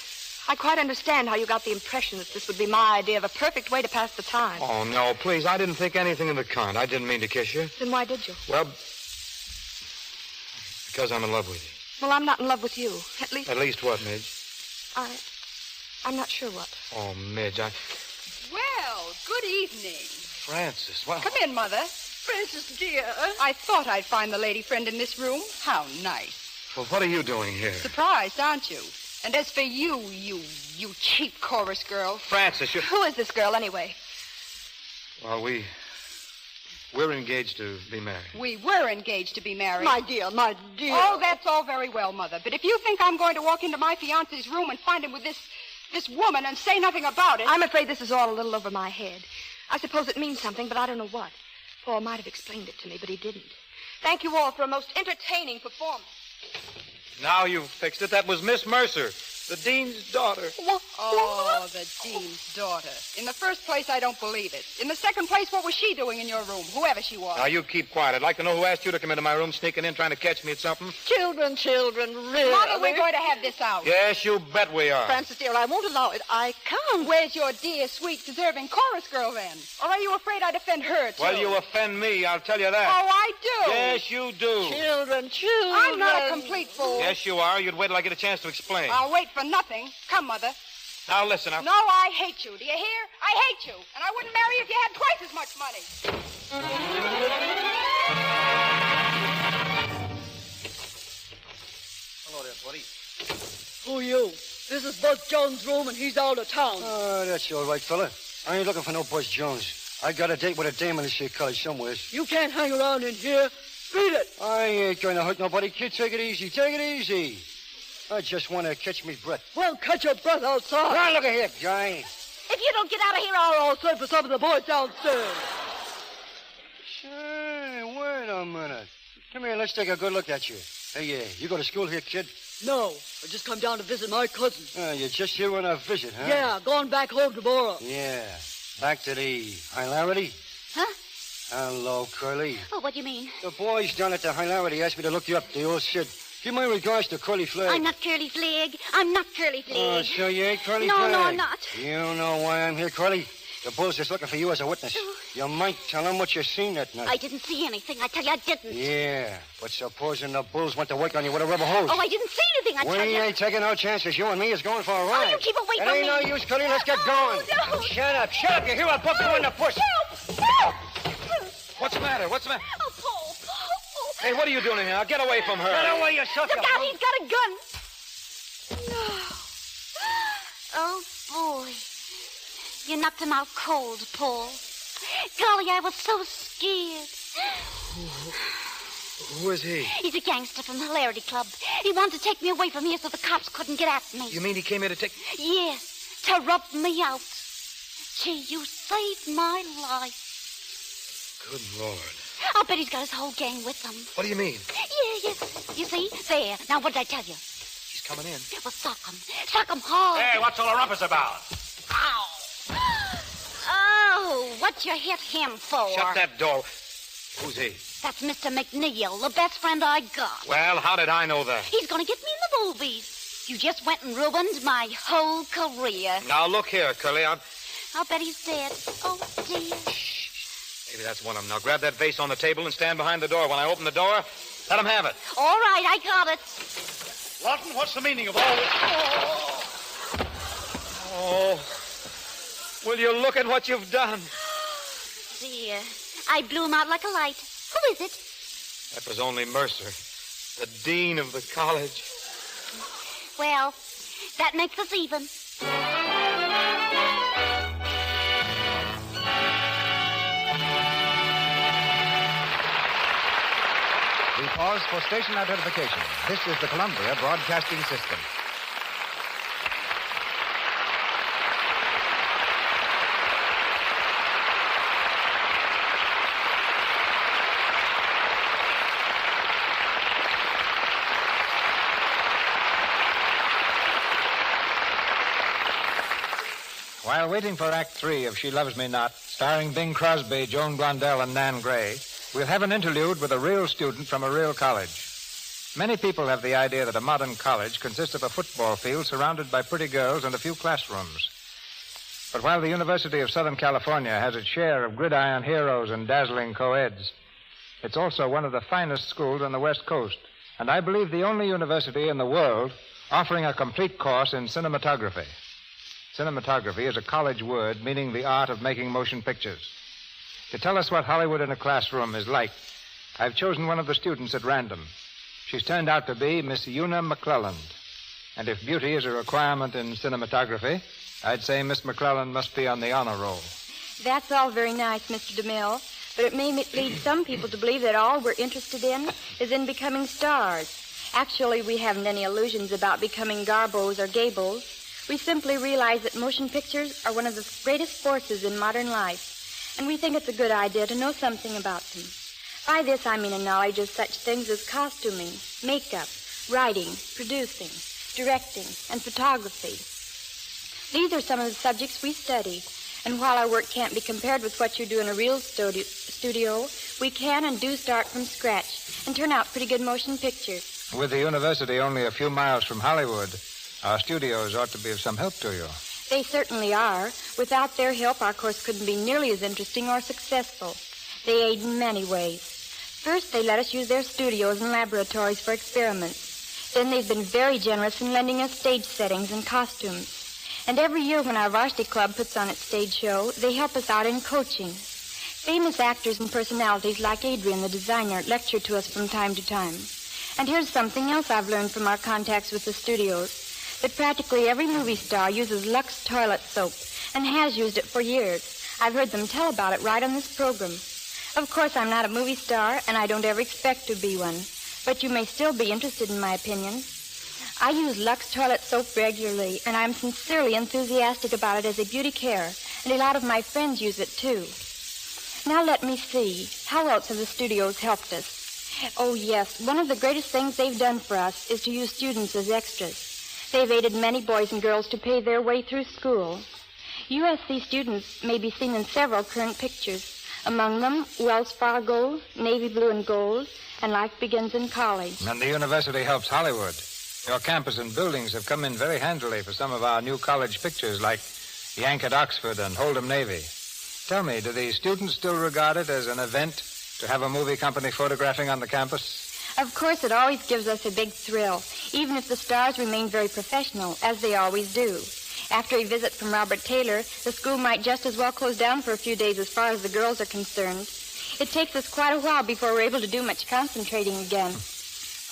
Speaker 24: I quite understand how you got the impression that this would be my idea of a perfect way to pass the time.
Speaker 19: Oh, no, please, I didn't think anything of the kind. I didn't mean to kiss you.
Speaker 24: Then why did you?
Speaker 19: Well, because I'm in love with you.
Speaker 24: Well, I'm not in love with you. At least...
Speaker 19: At least what, Midge?
Speaker 20: I'm not sure what.
Speaker 19: Oh, Midge,
Speaker 2: Well, good evening.
Speaker 19: Francis, well...
Speaker 2: Come in, Mother. Francis, dear. I thought I'd find the lady friend in this room. How nice.
Speaker 19: Well, what are you doing here?
Speaker 2: Surprised, aren't you? And as for you cheap chorus girl.
Speaker 19: Francis, you...
Speaker 20: Who is this girl, anyway?
Speaker 19: Well, we're engaged to be married.
Speaker 2: We were engaged to be married.
Speaker 11: My dear, my dear.
Speaker 2: Oh, that's all very well, Mother. But if you think I'm going to walk into my fiancé's room and find him with this woman and say nothing about it...
Speaker 20: I'm afraid this is all a little over my head. I suppose it means something, but I don't know what. Paul might have explained it to me, but he didn't. Thank you all for a most entertaining performance.
Speaker 19: Now you've fixed it. That was Miss Mercer, the dean's daughter.
Speaker 2: Oh, the dean's daughter. In the first place, I don't believe it. In the second place, what was she doing in your room, whoever she was?
Speaker 19: Now, you keep quiet. I'd like to know who asked you to come into my room, sneaking in, trying to catch me at something.
Speaker 11: Children, really.
Speaker 2: Mother, we're going to have this out.
Speaker 19: Yes, you bet we are.
Speaker 11: Francis, dear, I won't allow it. I can't.
Speaker 2: Where's your dear, sweet, deserving chorus girl, then? Or are you afraid I'd offend her, too?
Speaker 19: Well, you offend me, I'll tell you that.
Speaker 2: Oh, I do?
Speaker 19: Yes, you do.
Speaker 11: Children.
Speaker 2: I'm not a complete fool.
Speaker 19: Yes, you are. You'd wait till I get a chance to explain.
Speaker 2: I'll wait for nothing. Come, Mother.
Speaker 19: Now, listen,
Speaker 2: No, I hate you. Do you hear? I hate you. And I wouldn't marry you if you had twice as much money.
Speaker 10: Hello there, buddy.
Speaker 11: Who are you? This is Buzz Jones' room, and he's out of town.
Speaker 10: Oh, that's all right, fella. I ain't looking for no Buzz Jones. I got a date with a dame in this college somewhere.
Speaker 11: You can't hang around in here. Beat it.
Speaker 10: I ain't going to hurt nobody, kid. Take it easy. Take it easy. I just want to catch me breath.
Speaker 11: Well, catch your breath outside.
Speaker 10: Now, look at here, guy.
Speaker 11: If you don't get out of here, I'll send for some of the boys downstairs.
Speaker 10: Say, wait a minute. Come here, let's take a good look at you. Hey, you go to school here, kid?
Speaker 11: No, I just come down to visit my cousin.
Speaker 10: You're just here on a visit, huh?
Speaker 11: Yeah, going back home tomorrow.
Speaker 10: Yeah, back to the hilarity.
Speaker 8: Huh?
Speaker 10: Hello, Curly.
Speaker 8: Oh, what do you mean?
Speaker 10: The boys down at the hilarity asked me to look you up. They all said, give my regards to Curly Flagg.
Speaker 8: I'm not Curly Flagg. I'm not Curly Flagg.
Speaker 10: Oh, so you ain't Curly
Speaker 8: No,
Speaker 10: Flagg?
Speaker 8: no, I'm not.
Speaker 10: You know why I'm here, Curly? The Bull's just looking for you as a witness. You might tell him what you seen that night.
Speaker 8: I didn't see anything. I tell you, I didn't.
Speaker 10: Yeah, but supposing the Bulls went to work on you with a rubber hose.
Speaker 8: Oh, I didn't see anything, I tell you.
Speaker 10: We ain't taking no chances. You and me is going for a ride.
Speaker 8: Oh, you keep away from me.
Speaker 10: It ain't no use, Curly. Let's get going.
Speaker 8: No.
Speaker 10: Shut up. You hear? I'll put you in the push.
Speaker 19: What's the matter? What's the matter?
Speaker 8: Oh, Paul.
Speaker 19: Hey, what are you doing in here? Now, get away from her.
Speaker 10: Get away yourself,
Speaker 8: Look out, he's got a gun. No. Oh, boy. You knocked him out cold, Paul. Golly, I was so scared.
Speaker 19: Who is he?
Speaker 8: He's a gangster from the Hilarity Club. He wanted to take me away from here so the cops couldn't get at me.
Speaker 19: You mean he came here to take...
Speaker 8: Yes, to rub me out. Gee, you saved my life.
Speaker 19: Good Lord.
Speaker 8: I'll bet he's got his whole gang with him.
Speaker 19: What do you mean?
Speaker 8: Yeah. You see? There. Now, what did I tell you?
Speaker 19: He's coming in.
Speaker 8: Well, sock him. Sock him hard.
Speaker 3: Hey, what's all the rumpus about?
Speaker 8: Ow. Oh, what you hit him for?
Speaker 19: Shut that door. Who's he?
Speaker 8: That's Mr. McNeil, the best friend I got.
Speaker 19: Well, how did I know that?
Speaker 8: He's going to get me in the movies. You just went and ruined my whole career.
Speaker 19: Now, look here, Curly.
Speaker 8: I'll bet he's dead. Oh, dear.
Speaker 19: Maybe that's one of them. Now, grab that vase on the table and stand behind the door. When I open the door, let him have it.
Speaker 8: All right, I got it.
Speaker 3: Lawton, what's the meaning of all this?
Speaker 19: Oh. Will you look at what you've done?
Speaker 8: Dear, I blew him out like a light. Who is it?
Speaker 19: That was only Mercer, the dean of the college.
Speaker 8: Well, that makes us even.
Speaker 17: We pause for station identification. This is the Columbia Broadcasting System. While waiting for Act 3 of She Loves Me Not, starring Bing Crosby, Joan Blondell, and Nan Gray, we'll have an interlude with a real student from a real college. Many people have the idea that a modern college consists of a football field surrounded by pretty girls and a few classrooms. But while the University of Southern California has its share of gridiron heroes and dazzling co-eds, it's also one of the finest schools on the West Coast, and I believe the only university in the world
Speaker 15: offering a complete course in cinematography. Cinematography is a college word meaning the art of making motion pictures. To tell us what Hollywood in a classroom is like, I've chosen one of the students at random. She's turned out to be Miss Una McClelland. And if beauty is a requirement in cinematography, I'd say Miss McClelland must be on the honor roll.
Speaker 12: That's all very nice, Mr. DeMille, but it may lead some people to believe that all we're interested in is in becoming stars. Actually, we haven't any illusions about becoming Garbos or Gables. We simply realize that motion pictures are one of the greatest forces in modern life, and we think it's a good idea to know something about them. By this, I mean a knowledge of such things as costuming, makeup, writing, producing, directing, and photography. These are some of the subjects we study, and while our work can't be compared with what you do in a real studio, we can and do start from scratch and turn out pretty good motion pictures.
Speaker 15: With the university only a few miles from Hollywood, our studios ought to be of some help to you.
Speaker 12: They certainly are. Without their help, our course couldn't be nearly as interesting or successful. They aid in many ways. First, they let us use their studios and laboratories for experiments. Then they've been very generous in lending us stage settings and costumes. And every year when our varsity club puts on its stage show, they help us out in coaching. Famous actors and personalities like Adrian, the designer, lecture to us from time to time. And here's something else I've learned from our contacts with the studios, that practically every movie star uses Lux toilet soap and has used it for years. I've heard them tell about it right on this program. Of course, I'm not a movie star, and I don't ever expect to be one, but you may still be interested in my opinion. I use Lux toilet soap regularly, and I'm sincerely enthusiastic about it as a beauty care, and a lot of my friends use it, too. Now let me see. How else have the studios helped us? Oh, yes, one of the greatest things they've done for us is to use students as extras. They've aided many boys and girls to pay their way through school. USC students may be seen in several current pictures. Among them, Wells Fargo, Navy Blue and Gold, and Life Begins in College.
Speaker 15: And the university helps Hollywood. Your campus and buildings have come in very handily for some of our new college pictures, like Yank at Oxford and Hold'em Navy. Tell me, do the students still regard it as an event to have a movie company photographing on the campus?
Speaker 12: Of course, it always gives us a big thrill, even if the stars remain very professional, as they always do. After a visit from Robert Taylor, the school might just as well close down for a few days as far as the girls are concerned. It takes us quite a while before we're able to do much concentrating again.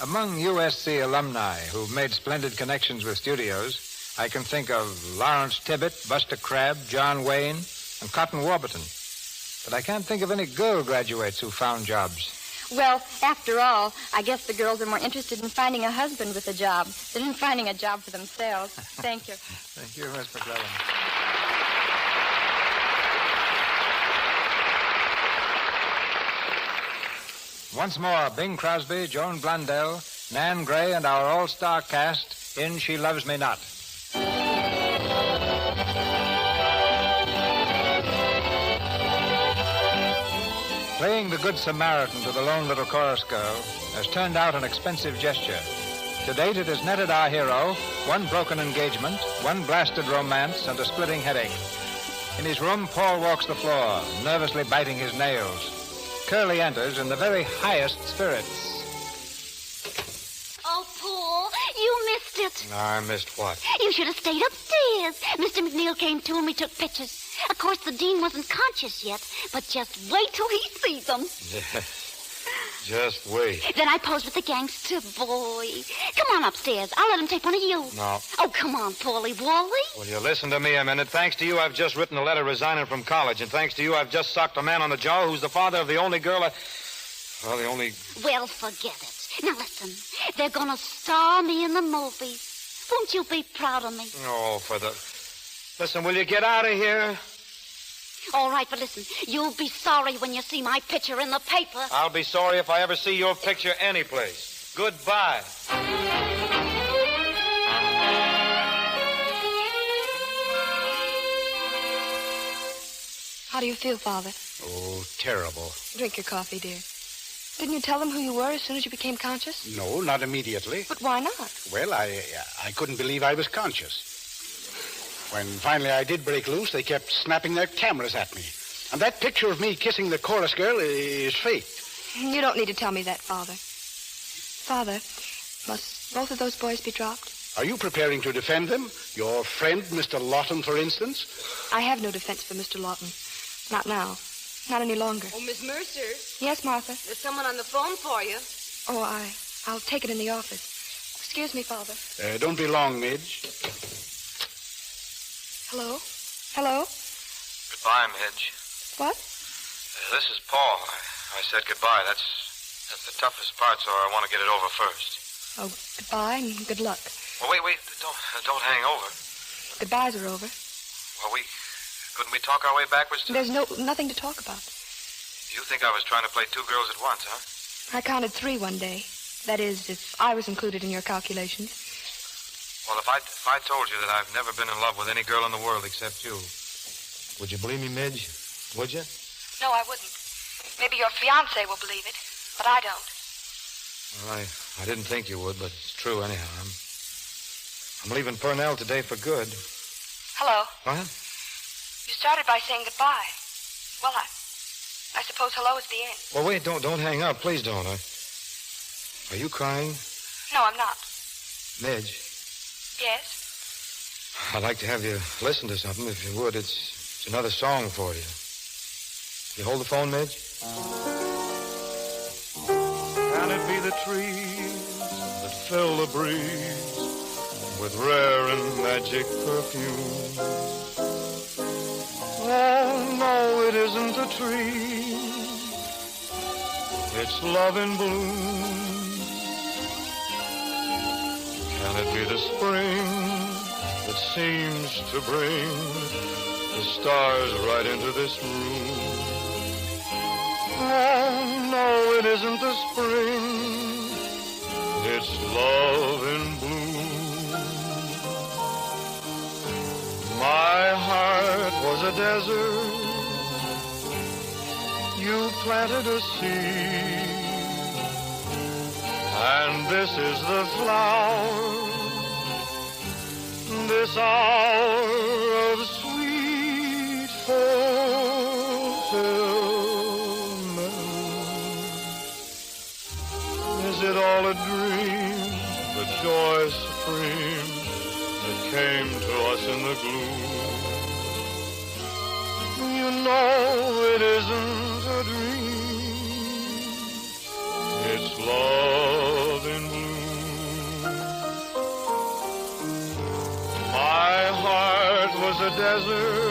Speaker 15: Among USC alumni who've made splendid connections with studios, I can think of Lawrence Tibbett, Buster Crabbe, John Wayne, and Cotton Warburton. But I can't think of any girl graduates who found jobs.
Speaker 12: Well, after all, I guess the girls are more interested in finding a husband with a job than in finding a job for themselves. Thank you.
Speaker 15: Thank you, Miss McClellan. Once more, Bing Crosby, Joan Blundell, Nan Gray, and our all-star cast in She Loves Me Not. Playing the Good Samaritan to the lone little chorus girl has turned out an expensive gesture. To date, it has netted our hero one broken engagement, one blasted romance, and a splitting headache. In his room, Paul walks the floor, nervously biting his nails. Curly enters in the very highest spirits.
Speaker 16: Oh, Paul, you missed it.
Speaker 19: I missed what?
Speaker 16: You should have stayed upstairs. Mr. McNeil came too and we took pictures. Of course, the dean wasn't conscious yet, but just wait till he sees them.
Speaker 19: Just wait.
Speaker 16: Then I posed with the gangster boy. Come on upstairs. I'll let him take one of you.
Speaker 19: No.
Speaker 16: Oh, come on, Paulie Wally.
Speaker 19: Will you listen to me a minute? Thanks to you, I've just written a letter resigning from college, and thanks to you, I've just socked a man on the jaw who's the father of the only girl
Speaker 16: Well, forget it. Now, listen. They're gonna star me in the movies. Won't you be proud of me?
Speaker 19: Oh, Listen, will you get out of here?
Speaker 16: All right, but listen, you'll be sorry when you see my picture in the paper.
Speaker 19: I'll be sorry if I ever see your picture anyplace. Goodbye.
Speaker 13: How do you feel, Father?
Speaker 10: Oh, terrible.
Speaker 13: Drink your coffee, dear. Didn't you tell them who you were as soon as you became conscious?
Speaker 10: No, not immediately.
Speaker 13: But why not?
Speaker 10: Well, I couldn't believe I was conscious. When finally I did break loose, they kept snapping their cameras at me. And that picture of me kissing the chorus girl is fake.
Speaker 13: You don't need to tell me that, Father. Father, must both of those boys be dropped?
Speaker 10: Are you preparing to defend them? Your friend, Mr. Lawton, for instance?
Speaker 13: I have no defense for Mr. Lawton. Not now. Not any longer.
Speaker 24: Oh, Miss Mercer.
Speaker 13: Yes, Martha?
Speaker 24: There's someone on the phone for you.
Speaker 13: Oh, I'll take it in the office. Excuse me, Father.
Speaker 10: Don't be long, Midge.
Speaker 13: Hello? Hello?
Speaker 4: Goodbye, Midge.
Speaker 13: What?
Speaker 4: This is Paul. I said goodbye. That's the toughest part, so I want to get it over first.
Speaker 13: Oh, goodbye and good luck.
Speaker 4: Well, wait. Don't hang over.
Speaker 13: Goodbyes are over.
Speaker 4: Well, couldn't we talk our way backwards to...
Speaker 13: There's nothing to talk about.
Speaker 4: You think I was trying to play two girls at once, huh?
Speaker 13: I counted 3 one day. That is, if I was included in your calculations.
Speaker 4: Well, if I told you that I've never been in love with any girl in the world except you,
Speaker 19: Would you believe me, Midge? Would you?
Speaker 13: No, I wouldn't. Maybe your fiancé will believe it, but I don't.
Speaker 19: Well, I didn't think you would, but it's true anyhow. I'm leaving Purnell today for good.
Speaker 13: Hello.
Speaker 19: What?
Speaker 13: You started by saying goodbye. Well, I suppose hello is the end.
Speaker 19: Well, wait, don't hang up. Please don't. Are you crying?
Speaker 13: No, I'm not.
Speaker 19: Midge,
Speaker 13: Yes?
Speaker 19: I'd like to have you listen to something, if you would. It's another song for you. You hold the phone, Midge?
Speaker 6: Can it be the trees that fill the breeze with rare and magic perfume? Oh, no, it isn't a tree. It's love in bloom. Can it be the spring that seems to bring the stars right into this room? Oh, no, it isn't the spring. It's love in bloom. My heart was a desert. You planted a seed. And this is the flower, this hour of sweet fulfillment. Is it all a dream, the joy supreme that came to us in the gloom? You know it isn't a dream. It's love in bloom. My heart was a desert,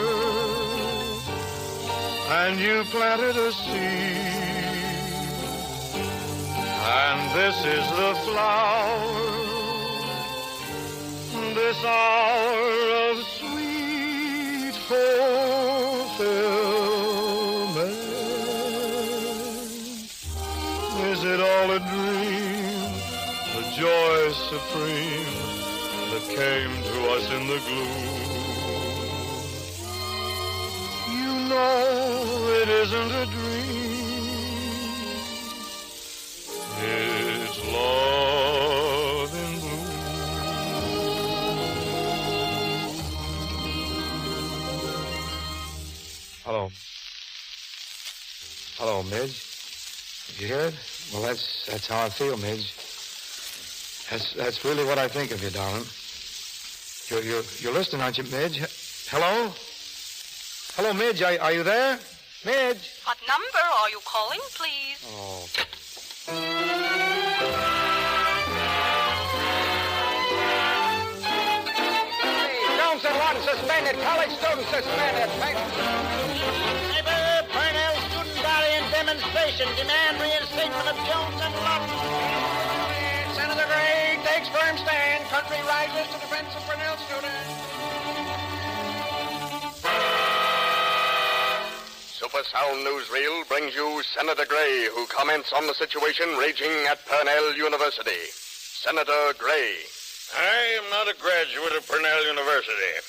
Speaker 6: and you planted a seed. And this is the flower, this hour of sweet fulfillment. Is it all a dream, the joy supreme that came to us in the gloom? You know it isn't a dream. It's love in bloom.
Speaker 19: Hello. Hello, Midge. Did you hear it? Well, that's how I feel, Midge. That's really what I think of you, darling. You're listening, aren't you, Midge? Hello? Hello, Midge. Are you there? Midge?
Speaker 9: What number are you calling, please?
Speaker 19: Oh.
Speaker 17: Jones and Lawton suspended. College students suspended.
Speaker 18: Neighbor, Purnell student rally and demonstration. Demand reinstatement of Jones and Lawton.
Speaker 17: Senator Gray takes firm stand. Country rises to defense of Purnell students.
Speaker 21: Super Sound Newsreel brings you Senator Gray, who comments on the situation raging at Purnell University. Senator Gray.
Speaker 22: I am not a graduate of Purnell University.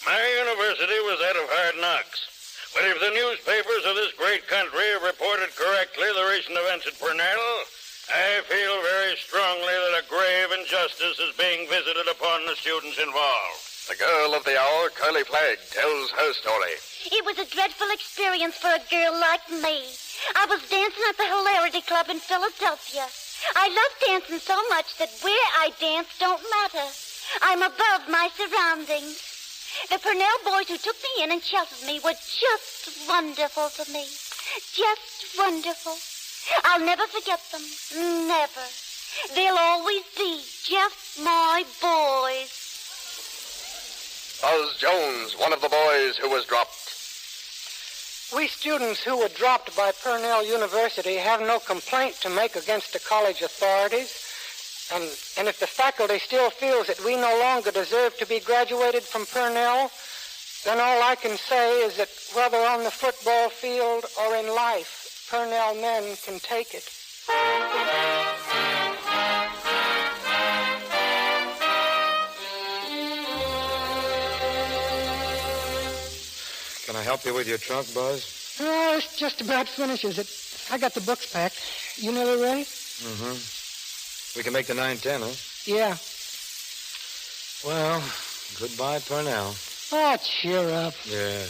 Speaker 22: My university was that of hard knocks. But if the newspapers of this great country have reported correctly the recent events at Purnell, I feel very strongly that a grave injustice is being visited upon the students involved.
Speaker 21: The girl of the hour, Curly Flagg, tells her story.
Speaker 16: It was a dreadful experience for a girl like me. I was dancing at the Hilarity Club in Philadelphia. I love dancing so much that where I dance don't matter. I'm above my surroundings. The Purnell boys who took me in and sheltered me were just wonderful to me. Just wonderful. I'll never forget them. Never. They'll always be just my boys.
Speaker 1: Buzz Jones, one of the boys who was dropped.
Speaker 5: We students who were dropped by Purnell University have no complaint to make against the college authorities. And if the faculty still feels that we no longer deserve to be graduated from Purnell, then all I can say is that whether on the football field or in life, Purnell men can take it.
Speaker 19: Can I help you with your trunk, Buzz?
Speaker 5: Oh, it's just about finishes it. I got the books packed. You nearly ready?
Speaker 19: Mm-hmm. We can make the 9:10, huh?
Speaker 5: Yeah.
Speaker 19: Well, goodbye, Purnell.
Speaker 5: Oh, cheer up.
Speaker 19: Yeah.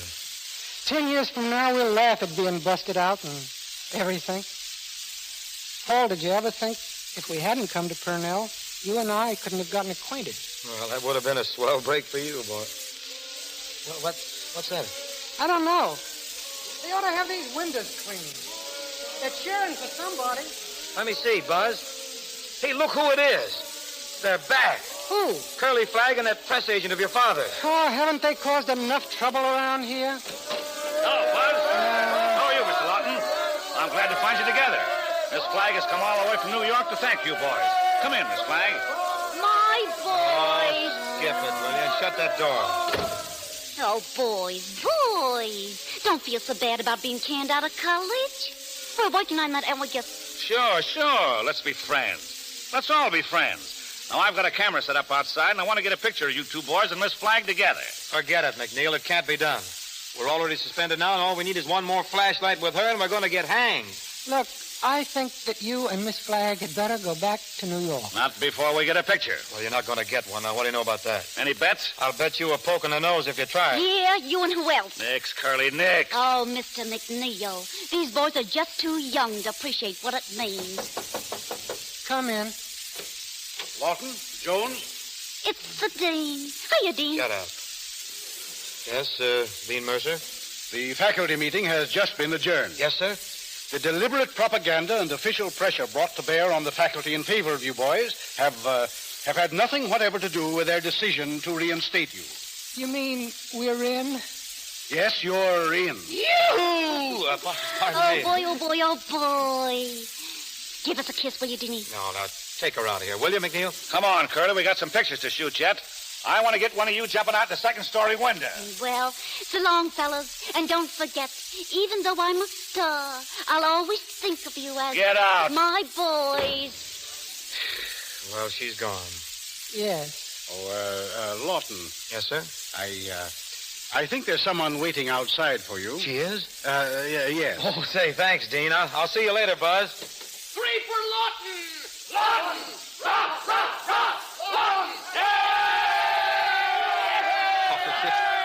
Speaker 5: 10 years from now, we'll laugh at being busted out and everything. Paul, did you ever think if we hadn't come to Purnell, you and I couldn't have gotten acquainted?
Speaker 19: Well, that would have been a swell break for you, boy. What's that?
Speaker 5: I don't know. They ought to have these windows cleaned. They're cheering for somebody.
Speaker 19: Let me see, Buzz. Hey, look who it is. They're back.
Speaker 5: Who?
Speaker 19: Curly Flag and that press agent of your father.
Speaker 5: Oh, haven't they caused enough trouble around here?
Speaker 3: Hello, Buzz. How are you, Mr. Lawton? I'm glad to find you together. Miss Flagg has come all the way from New York to thank you boys. Come in, Miss Flagg.
Speaker 16: My boys.
Speaker 19: Oh, skip it, will you? And shut that door.
Speaker 16: Oh, boys. Don't feel so bad about being canned out of college. We're working on that, and we just...
Speaker 3: Sure. Let's be friends. Let's all be friends. Now, I've got a camera set up outside, and I want to get a picture of you two boys and Miss Flagg together.
Speaker 19: Forget it, McNeil. It can't be done. We're already suspended now, and all we need is one more flashlight with her, and we're going to get hanged.
Speaker 5: Look, I think that you and Miss Flagg had better go back to New York.
Speaker 3: Not before we get a picture.
Speaker 19: Well, you're not going to get one. Now, what do you know about that?
Speaker 3: Any bets?
Speaker 19: I'll bet you a poke in the nose if you try.
Speaker 16: Yeah, you and who else?
Speaker 3: Nix, Curly, Nix.
Speaker 16: Oh, Mr. McNeil, these boys are just too young to appreciate what it means.
Speaker 5: Come in.
Speaker 14: Lawton? Jones?
Speaker 16: It's the Dean. Hiya, Dean.
Speaker 19: Shut up. Yes, Dean Mercer?
Speaker 14: The faculty meeting has just been adjourned.
Speaker 19: Yes, sir?
Speaker 14: The deliberate propaganda and official pressure brought to bear on the faculty in favor of you boys have had nothing whatever to do with their decision to reinstate you.
Speaker 5: You mean we're in?
Speaker 14: Yes, you're in.
Speaker 19: Yoo-hoo! Pardon me.
Speaker 16: Oh, boy. Give us a kiss, will you, Deanie?
Speaker 19: No, take her out of here, will you, McNeil?
Speaker 3: Come on, Curly. We got some pictures to shoot yet. I want to get one of you jumping out the second-story window.
Speaker 16: Well, so long, fellas. And don't forget, even though I'm a star, I'll always think of you as...
Speaker 3: Get out.
Speaker 16: My boys.
Speaker 19: Well, she's gone.
Speaker 5: Yes.
Speaker 14: Oh, Lawton.
Speaker 19: Yes, sir?
Speaker 14: I think there's someone waiting outside for you.
Speaker 19: She is?
Speaker 14: Yes.
Speaker 19: Oh, say, thanks, Dean. I'll see you later, Buzz.
Speaker 18: 3 for Lawton! Lawton! Lawton!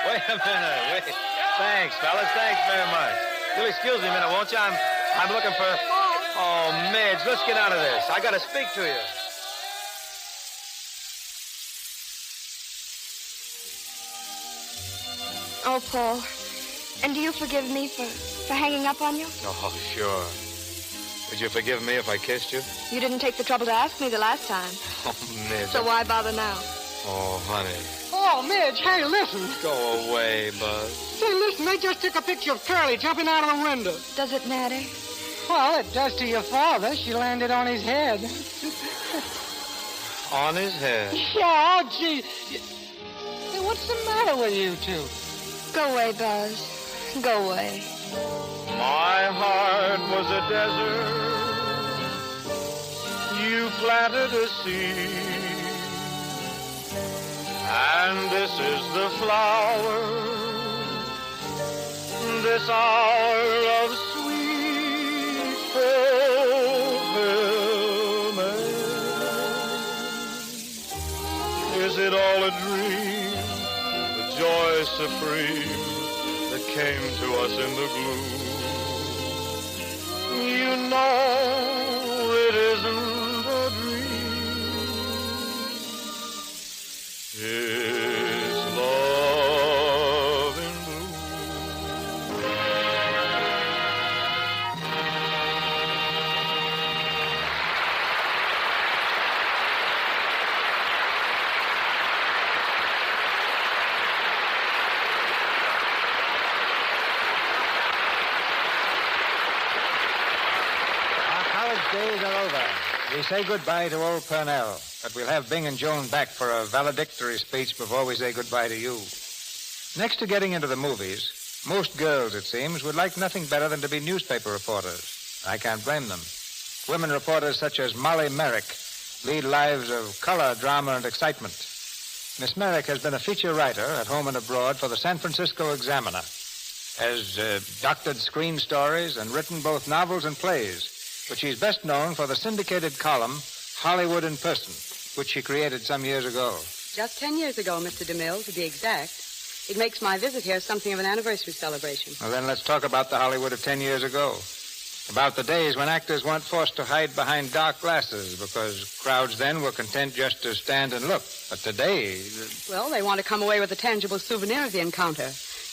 Speaker 19: Wait a minute. Thanks, fellas. Thanks very much. You'll excuse me a minute, won't you? I'm looking for... Oh, Midge, let's get out of this. I got to speak to you.
Speaker 12: Oh, Paul. And do you forgive me for hanging up on you?
Speaker 19: Oh, sure. Would you forgive me if I kissed you?
Speaker 12: You didn't take the trouble to ask me the last time.
Speaker 19: Oh, Midge.
Speaker 12: So why bother now?
Speaker 19: Oh, honey.
Speaker 5: Oh, Midge, hey, listen.
Speaker 19: Go away, Buzz.
Speaker 5: Say, listen, they just took a picture of Curly jumping out of the window.
Speaker 12: Does it matter?
Speaker 5: Well, it does to your father. She landed on his head.
Speaker 19: On his head?
Speaker 5: Yeah, oh, gee. Hey, what's the matter with you two?
Speaker 12: Go away, Buzz. Go away.
Speaker 6: My heart was a desert. You planted a seed. And this is the flower, this hour of sweet fulfillment. Is it all a dream, the joy supreme that came to us in the gloom? You know it isn't a dream.
Speaker 15: days are over. We say goodbye to old Purnell, but we'll have Bing and Joan back for a valedictory speech before we say goodbye to you. Next to getting into the movies, most girls, it seems, would like nothing better than to be newspaper reporters. I can't blame them. Women reporters such as Molly Merrick lead lives of color, drama, and excitement. Miss Merrick has been a feature writer at home and abroad for the San Francisco Examiner, has doctored screen stories and written both novels and plays, but she's best known for the syndicated column Hollywood in Person, which she created some years ago.
Speaker 2: Just 10 years ago, Mr. DeMille, to be exact. It makes my visit here something of an anniversary celebration.
Speaker 15: Well, then let's talk about the Hollywood of 10 years ago. About the days when actors weren't forced to hide behind dark glasses because crowds then were content just to stand and look. But today...
Speaker 2: Well, they want to come away with a tangible souvenir of the encounter.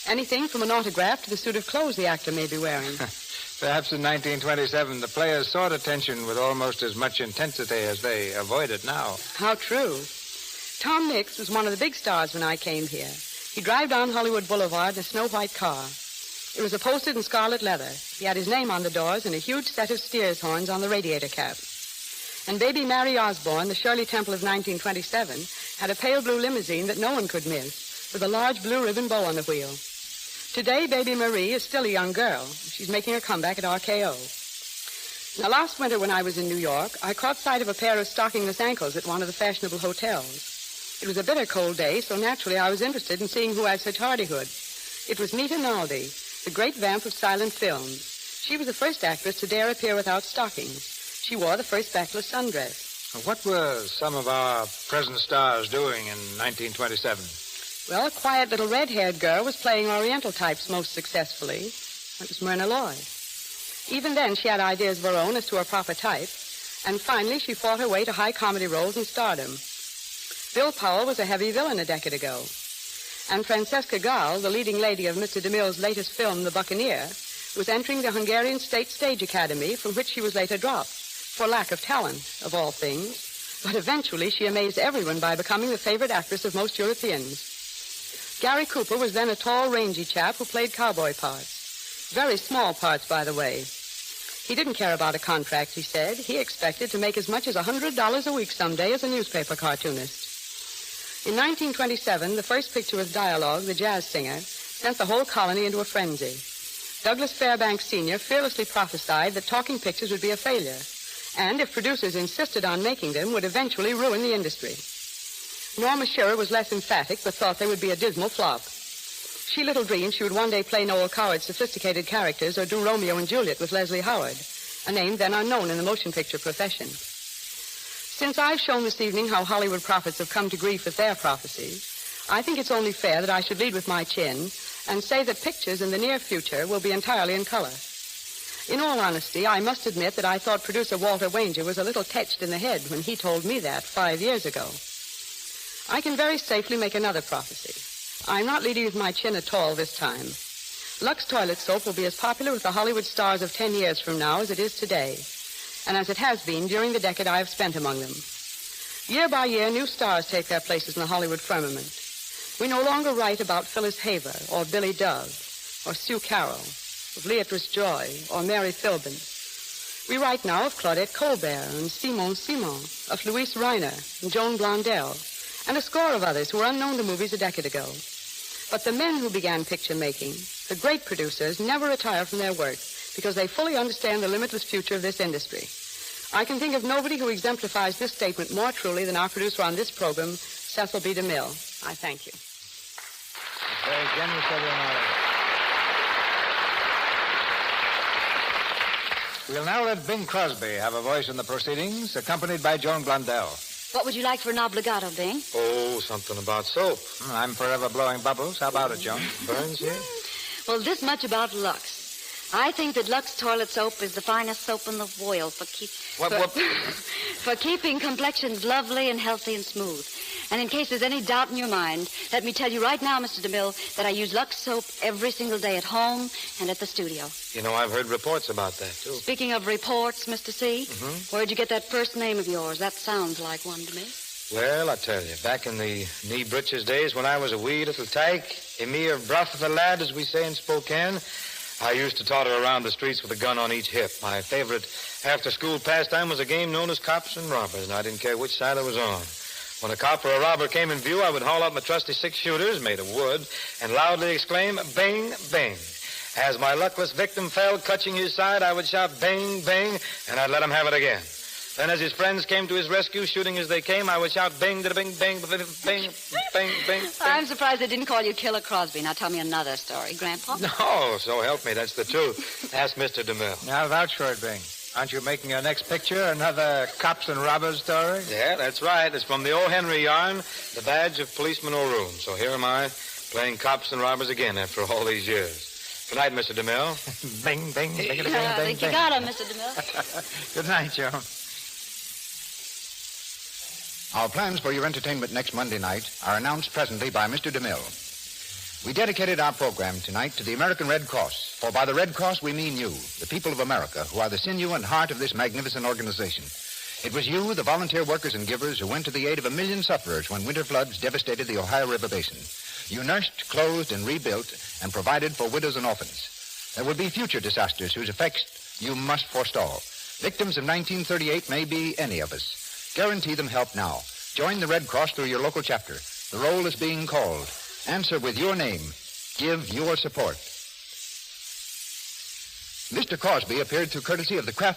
Speaker 2: Anything from an autograph to the suit of clothes the actor may be wearing.
Speaker 15: Perhaps in 1927, the players sought attention with almost as much intensity as they avoid it now.
Speaker 2: How true. Tom Mix was one of the big stars when I came here. He drove down Hollywood Boulevard in a snow-white car. It was upholstered in scarlet leather. He had his name on the doors and a huge set of steer's horns on the radiator cap. And baby Mary Osborne, the Shirley Temple of 1927, had a pale blue limousine that no one could miss, with a large blue ribbon bow on the wheel. Today, baby Marie is still a young girl. She's making her comeback at RKO. Now, last winter when I was in New York, I caught sight of a pair of stockingless ankles at one of the fashionable hotels. It was a bitter cold day, so naturally I was interested in seeing who had such hardihood. It was Nita Naldi, the great vamp of silent films. She was the first actress to dare appear without stockings. She wore the first backless sundress.
Speaker 15: What were some of our present stars doing in 1927?
Speaker 2: Well, a quiet little red-haired girl was playing Oriental types most successfully. It was Myrna Loy. Even then, she had ideas of her own as to her proper type. And finally, she fought her way to high comedy roles and stardom. Bill Powell was a heavy villain a decade ago. And Francesca Gall, the leading lady of Mr. DeMille's latest film, The Buccaneer, was entering the Hungarian State Stage Academy, from which she was later dropped, for lack of talent, of all things. But eventually, she amazed everyone by becoming the favorite actress of most Europeans. Gary Cooper was then a tall, rangy chap who played cowboy parts. Very small parts, by the way. He didn't care about a contract, he said. He expected to make as much as $100 a week someday as a newspaper cartoonist. In 1927, the first picture with dialogue, The Jazz Singer, sent the whole colony into a frenzy. Douglas Fairbanks Sr. fearlessly prophesied that talking pictures would be a failure, and if producers insisted on making them, would eventually ruin the industry. Norma Shearer was less emphatic, but thought they would be a dismal flop. She little dreamed she would one day play Noel Coward's sophisticated characters or do Romeo and Juliet with Leslie Howard, a name then unknown in the motion picture profession. Since I've shown this evening how Hollywood prophets have come to grief with their prophecies, I think it's only fair that I should lead with my chin and say that pictures in the near future will be entirely in color. In all honesty, I must admit that I thought producer Walter Wanger was a little touched in the head when he told me that 5 years ago. I can very safely make another prophecy. I'm not leading with my chin at all this time. Lux toilet soap will be as popular with the Hollywood stars of 10 years from now as it is today, and as it has been during the decade I have spent among them. Year by year, new stars take their places in the Hollywood firmament. We no longer write about Phyllis Haver or Billy Dove or Sue Carroll, of Leatrice Joy or Mary Philbin. We write now of Claudette Colbert and Simon Simon, of Louise Reiner and Joan Blondell, and a score of others who were unknown to movies a decade ago. But the men who began picture-making, the great producers, never retire from their work because they fully understand the limitless future of this industry. I can think of nobody who exemplifies this statement more truly than our producer on this program, Cecil B. DeMille. I thank you.
Speaker 15: It's very generous of you, Molly. We'll now let Bing Crosby have a voice in the proceedings, accompanied by Joan Blondell.
Speaker 7: What would you like for an obligato, Bing?
Speaker 19: Oh, something about soap.
Speaker 15: I'm forever blowing bubbles. How about it, Joan?
Speaker 19: Burns here?
Speaker 7: Well, this much about Lux. I think that Lux toilet soap is the finest soap in the world for for keeping complexions lovely and healthy and smooth. And in case there's any doubt in your mind, let me tell you right now, Mr. DeMille, that I use Lux soap every single day at home and at the studio.
Speaker 19: You know, I've heard reports about that, too.
Speaker 7: Speaking of reports, Mr. C, where'd you get that first name of yours? That sounds like one to me.
Speaker 19: Well, I tell you, back in the knee breeches days when I was a wee little tyke, a mere broth of a lad, as we say in Spokane, I used to totter around the streets with a gun on each hip. My favorite after-school pastime was a game known as cops and robbers, and I didn't care which side I was on. When a cop or a robber came in view, I would haul up my trusty six-shooters made of wood and loudly exclaim, "Bang, bang." As my luckless victim fell, clutching his side, I would shout, "Bang, bang," and I'd let him have it again. Then as his friends came to his rescue, shooting as they came, I would shout, "Bang, bang, bang, bang, bang, bang, bang."
Speaker 7: I'm surprised they didn't call you Killer Crosby. Now tell me another story, Grandpa.
Speaker 19: No, so help me, that's the truth. Ask Mr. DeMille.
Speaker 15: Now, vouch for it, Bing. Aren't you making your next picture another cops and robbers story?
Speaker 19: Yeah, that's right. It's from the O. Henry yarn, The Badge of Policeman O'Roon. So here am I, playing cops and robbers again after all these years. Good night, Mr. DeMille.
Speaker 15: Bing, bing, bing, bing, bing,
Speaker 7: I think you got him, Mr. DeMille.
Speaker 15: Good night, Joe.
Speaker 17: Our plans for your entertainment next Monday night are announced presently by Mr. DeMille. We dedicated our program tonight to the American Red Cross, for by the Red Cross we mean you, the people of America, who are the sinew and heart of this magnificent organization. It was you, the volunteer workers and givers, who went to the aid of 1 million sufferers when winter floods devastated the Ohio River Basin. You nursed, clothed, and rebuilt, and provided for widows and orphans. There will be future disasters whose effects you must forestall. Victims of 1938 may be any of us. Guarantee them help now. Join the Red Cross through your local chapter. The roll is being called. Answer with your name. Give your support. Mr. Crosby appeared through courtesy of the Kraft